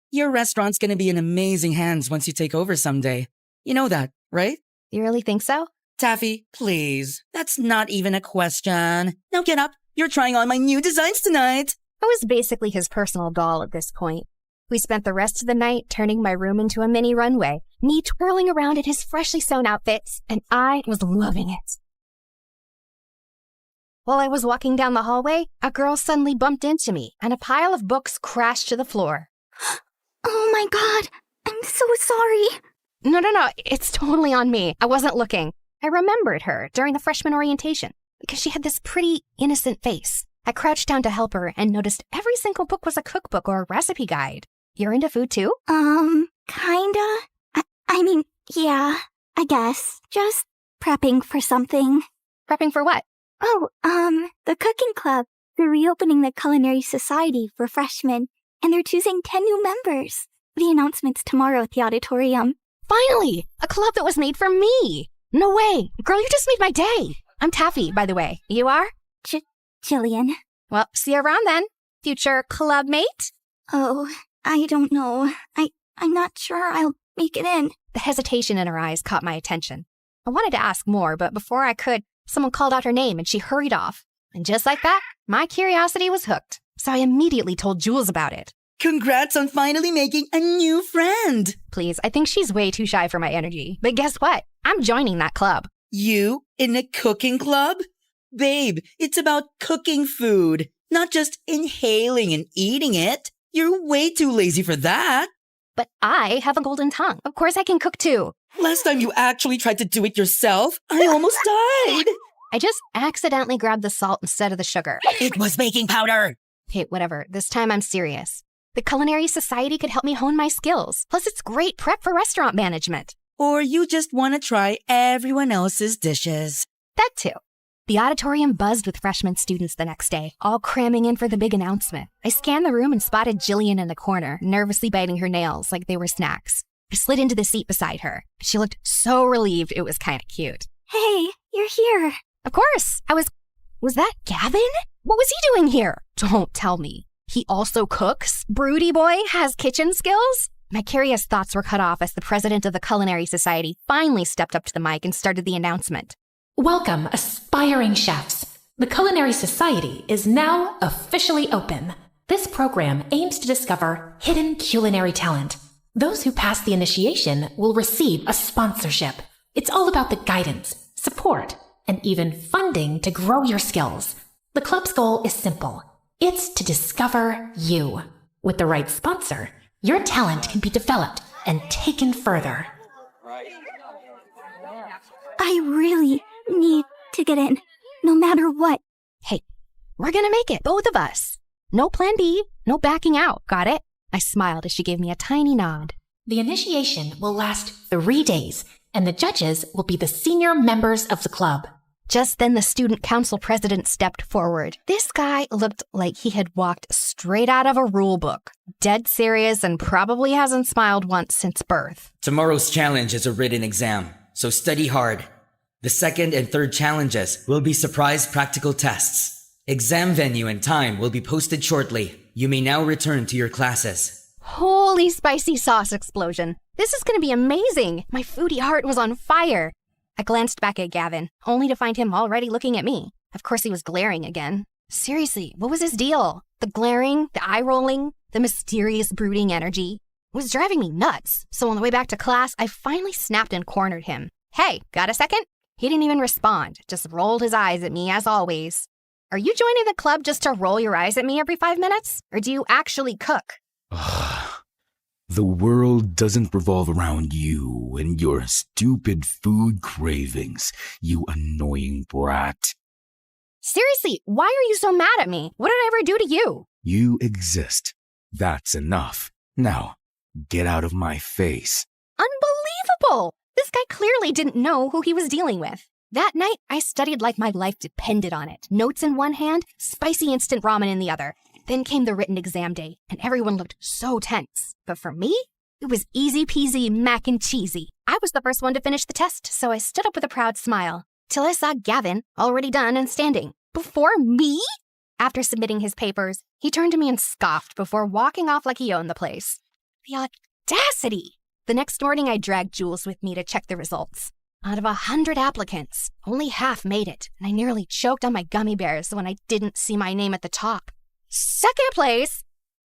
Your restaurant's gonna be in amazing hands once you take over someday. You know that, right? You really think so? Taffy, please. That's not even a question. Now get up. You're trying on my new designs tonight. I was basically his personal doll at this point. We spent the rest of the night turning my room into a mini runway, me twirling around in his freshly sewn outfits, and I was loving it. While I was walking down the hallway, a girl suddenly bumped into me, and a pile of books crashed to the floor. Oh my god, I'm so sorry. No, it's totally on me. I wasn't looking. I remembered her during the freshman orientation because she had this pretty, innocent face. I crouched down to help her and noticed every single book was a cookbook or a recipe guide. You're into food too? Kinda. I mean, yeah, I guess. Just prepping for something. Prepping for what? Oh, the cooking club. They're reopening the Culinary Society for freshmen, and they're choosing 10 new members. The announcement's tomorrow at the auditorium. Finally! A club that was made for me! No way! Girl, you just made my day! I'm Taffy, by the way. You are? Jillian. Well, see you around then. Future club mate? Oh, I don't know. I'm not sure I'll make it in. The hesitation in her eyes caught my attention. I wanted to ask more, but before I could, someone called out her name and she hurried off. And just like that, my curiosity was hooked. So I immediately told Jules about it. Congrats on finally making a new friend. Please, I think she's way too shy for my energy. But guess what? I'm joining that club. You in a cooking club? Babe, it's about cooking food, not just inhaling and eating it. You're way too lazy for that. But I have a golden tongue. Of course I can cook too. Last time you actually tried to do it yourself, I almost died. I just accidentally grabbed the salt instead of the sugar. It was baking powder. Hey, whatever. This time I'm serious. The Culinary Society could help me hone my skills. Plus, it's great prep for restaurant management. Or you just want to try everyone else's dishes. That too. The auditorium buzzed with freshman students the next day, all cramming in for the big announcement. I scanned the room and spotted Jillian in the corner, nervously biting her nails like they were snacks. I slid into the seat beside her. She looked so relieved it was kind of cute. Hey, you're here. Of course. Was that Gavin? What was he doing here? Don't tell me. He also cooks? Broody boy has kitchen skills? My curious thoughts were cut off as the president of the Culinary Society finally stepped up to the mic and started the announcement. Welcome, aspiring chefs. The Culinary Society is now officially open. This program aims to discover hidden culinary talent. Those who pass the initiation will receive a sponsorship. It's all about the guidance, support, and even funding to grow your skills. The club's goal is simple: It's to discover you. With the right sponsor, your talent can be developed and taken further. I really need to get in, no matter what. Hey, we're gonna make it, both of us. No plan B, no backing out, got it? I smiled as she gave me a tiny nod. The initiation will last 3 days, and the judges will be the senior members of the club. Just then the student council president stepped forward. This guy looked like he had walked straight out of a rule book. Dead serious and probably hasn't smiled once since birth. Tomorrow's challenge is a written exam, so study hard. The second and third challenges will be surprise practical tests. Exam venue and time will be posted shortly. You may now return to your classes. Holy spicy sauce explosion. This is going to be amazing. My foodie heart was on fire. I glanced back at Gavin, only to find him already looking at me. Of course he was glaring again. Seriously, what was his deal? The glaring, the eye-rolling, the mysterious brooding energy. It was driving me nuts. So on the way back to class, I finally snapped and cornered him. Hey, got a second? He didn't even respond, just rolled his eyes at me as always. Are you joining the club just to roll your eyes at me every 5 minutes? Or do you actually cook? The world doesn't revolve around you and your stupid food cravings, you annoying brat. Seriously, why are you so mad at me? What did I ever do to you? You exist. That's enough. Now, get out of my face. Unbelievable! This guy clearly didn't know who he was dealing with. That night, I studied like my life depended on it. Notes in one hand, spicy instant ramen in the other. Then came the written exam day, and everyone looked so tense. But for me, it was easy peasy mac and cheesy. I was the first one to finish the test, so I stood up with a proud smile. Till I saw Gavin, already done and standing. Before me? After submitting his papers, he turned to me and scoffed before walking off like he owned the place. The audacity! The next morning, I dragged Jules with me to check the results. Out of 100 applicants, only half made it, and I nearly choked on my gummy bears when I didn't see my name at the top. Second place?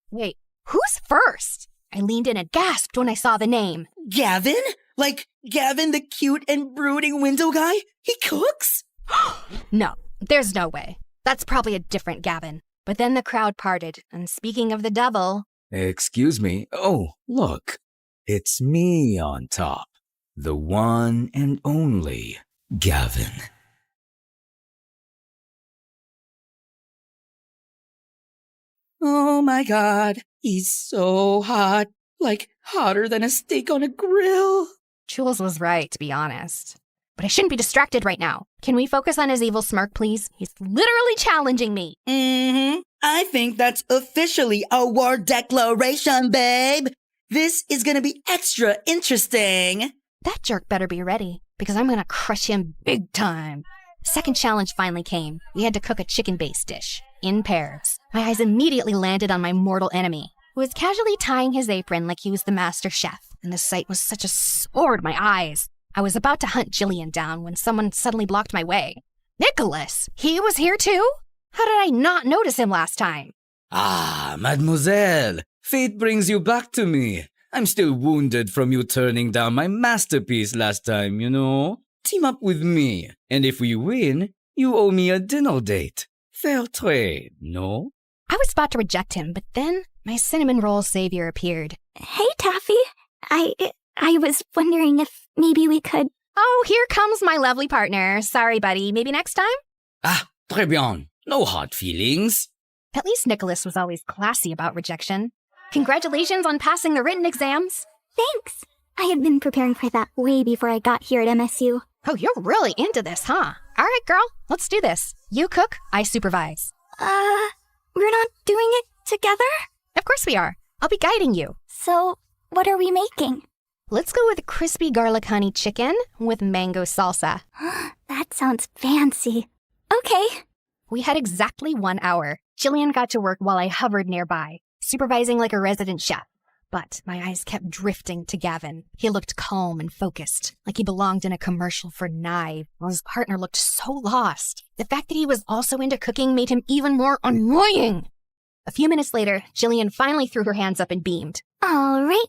Wait, who's first? I leaned in and gasped when I saw the name. Gavin? Like Gavin, the cute and brooding window guy? He cooks? No, there's no way. That's probably a different Gavin. But then the crowd parted, and speaking of the devil... Excuse me. Oh, look. It's me on top. The one and only Gavin. Oh my god, he's so hot. Like hotter than a steak on a grill. Jules was right, to be honest. But I shouldn't be distracted right now. Can we focus on his evil smirk, please? He's literally challenging me. I think that's officially a war declaration, babe. This is gonna be extra interesting. That jerk better be ready, because I'm gonna crush him big time. Second challenge finally came. We had to cook a chicken-based dish, in pairs. My eyes immediately landed on my mortal enemy, who was casually tying his apron like he was the master chef, and the sight was such a sore to my eyes. I was about to hunt Jillian down when someone suddenly blocked my way. Nicholas! He was here too? How did I not notice him last time? Ah, mademoiselle, fate brings you back to me. I'm still wounded from you turning down my masterpiece last time, you know? Team up with me, and if we win, you owe me a dinner date. Fair trade, no? I was about to reject him, but then my cinnamon roll savior appeared. Hey, Taffy. I was wondering if maybe we could... Oh, here comes my lovely partner. Sorry, buddy. Maybe next time? Ah, très bien. No hard feelings. At least Nicholas was always classy about rejection. Congratulations on passing the written exams. Thanks. I had been preparing for that way before I got here at MSU. Oh, you're really into this, huh? All right, girl. Let's do this. You cook, I supervise. We're not doing it together? Of course we are. I'll be guiding you. So, what are we making? Let's go with crispy garlic honey chicken with mango salsa. That sounds fancy. Okay. We had exactly 1 hour. Jillian got to work while I hovered nearby, supervising like a resident chef. But my eyes kept drifting to Gavin. He looked calm and focused, like he belonged in a commercial for knives, while his partner looked so lost. The fact that he was also into cooking made him even more annoying. A few minutes later, Jillian finally threw her hands up and beamed. All right,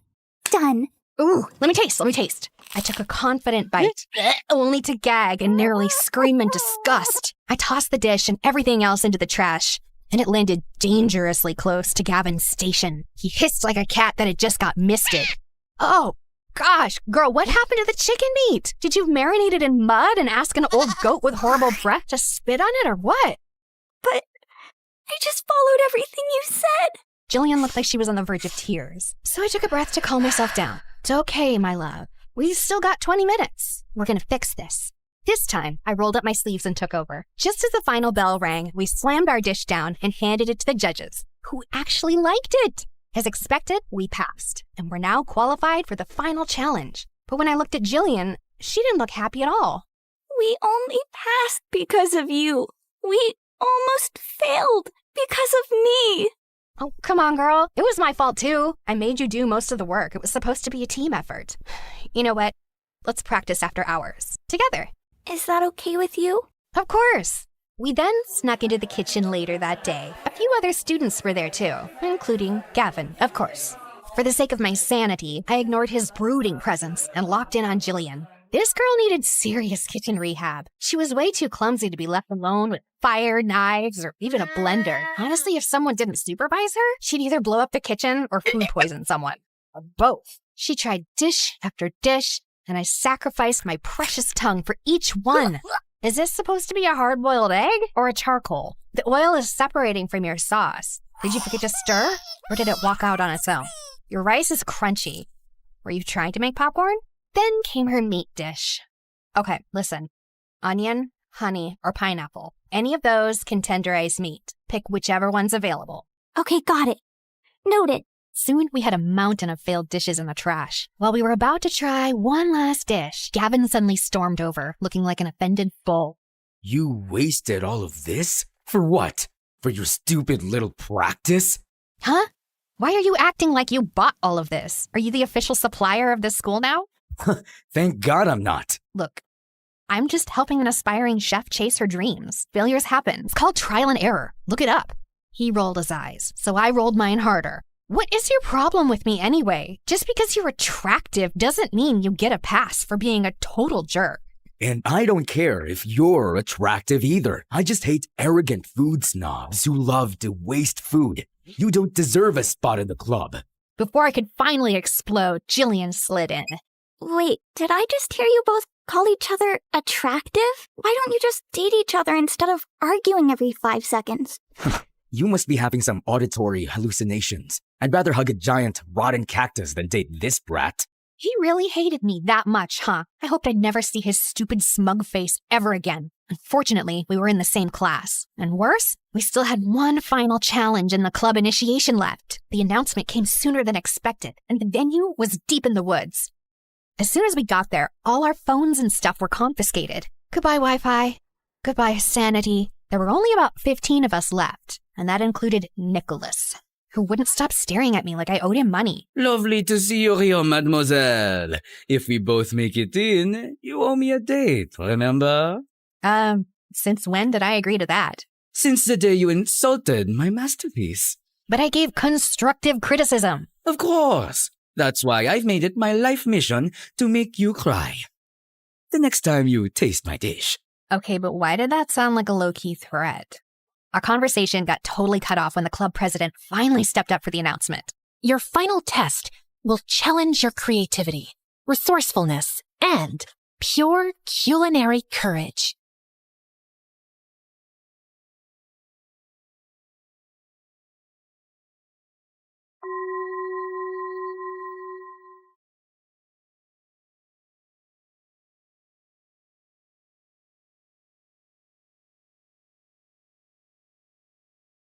done. Ooh, let me taste. I took a confident bite, only to gag and nearly scream in disgust. I tossed the dish and everything else into the trash. and it landed dangerously close to Gavin's station. He hissed like a cat that had just got misted. Oh, gosh, girl, what happened to the chicken meat? Did you marinate it in mud and ask an old goat with horrible breath to spit on it or what? But I just followed everything you said. Jillian looked like she was on the verge of tears, so I took a breath to calm myself down. It's okay, my love. We still got 20 minutes. We're gonna fix this. This time, I rolled up my sleeves and took over. Just as the final bell rang, we slammed our dish down and handed it to the judges, who actually liked it. As expected, we passed, and we're now qualified for the final challenge. But when I looked at Jillian, she didn't look happy at all. We only passed because of you. We almost failed because of me. Oh, come on, girl. It was my fault, too. I made you do most of the work. It was supposed to be a team effort. You know what? Let's practice after hours. Together. Is that okay with you? Of course. We then snuck into the kitchen later that day. A few other students were there, too, including Gavin, of course. For the sake of my sanity, I ignored his brooding presence and locked in on Jillian. This girl needed serious kitchen rehab. She was way too clumsy to be left alone with fire, knives, or even a blender. Honestly, if someone didn't supervise her, she'd either blow up the kitchen or food poison someone. Or both. She tried dish after dish, and I sacrificed my precious tongue for each one. Is this supposed to be a hard-boiled egg or a charcoal? The oil is separating from your sauce. Did you forget to stir, or did it walk out on its own? Your rice is crunchy. Were you trying to make popcorn? Then came her meat dish. Okay, listen. Onion, honey, or pineapple. Any of those can tenderize meat. Pick whichever one's available. Okay, got it. Noted. Soon we had a mountain of failed dishes in the trash. While we were about to try one last dish, Gavin suddenly stormed over, looking like an offended bull. You wasted all of this? For what? For your stupid little practice? Huh? Why are you acting like you bought all of this? Are you the official supplier of this school now? Thank God I'm not. Look, I'm just helping an aspiring chef chase her dreams. Failures happen. It's called trial and error. Look it up. He rolled his eyes, so I rolled mine harder. What is your problem with me anyway? Just because you're attractive doesn't mean you get a pass for being a total jerk. And I don't care if you're attractive either. I just hate arrogant food snobs who love to waste food. You don't deserve a spot in the club. Before I could finally explode, Jillian slid in. Wait, did I just hear you both call each other attractive? Why don't you just date each other instead of arguing every 5 seconds? You must be having some auditory hallucinations. I'd rather hug a giant, rotten cactus than date this brat. He really hated me that much, huh? I hoped I'd never see his stupid smug face ever again. Unfortunately, we were in the same class. And worse, we still had one final challenge in the club initiation left. The announcement came sooner than expected, and the venue was deep in the woods. As soon as we got there, all our phones and stuff were confiscated. Goodbye, Wi-Fi. Goodbye, sanity. There were only about 15 of us left, and that included Nicholas, who wouldn't stop staring at me like I owed him money. Lovely to see you here, mademoiselle. If we both make it in, you owe me a date, remember? Since when did I agree to that? Since the day you insulted my masterpiece. But I gave constructive criticism. Of course. That's why I've made it my life mission to make you cry. The next time you taste my dish. Okay, but why did that sound like a low-key threat? Our conversation got totally cut off when the club president finally stepped up for the announcement. Your final test will challenge your creativity, resourcefulness, and pure culinary courage.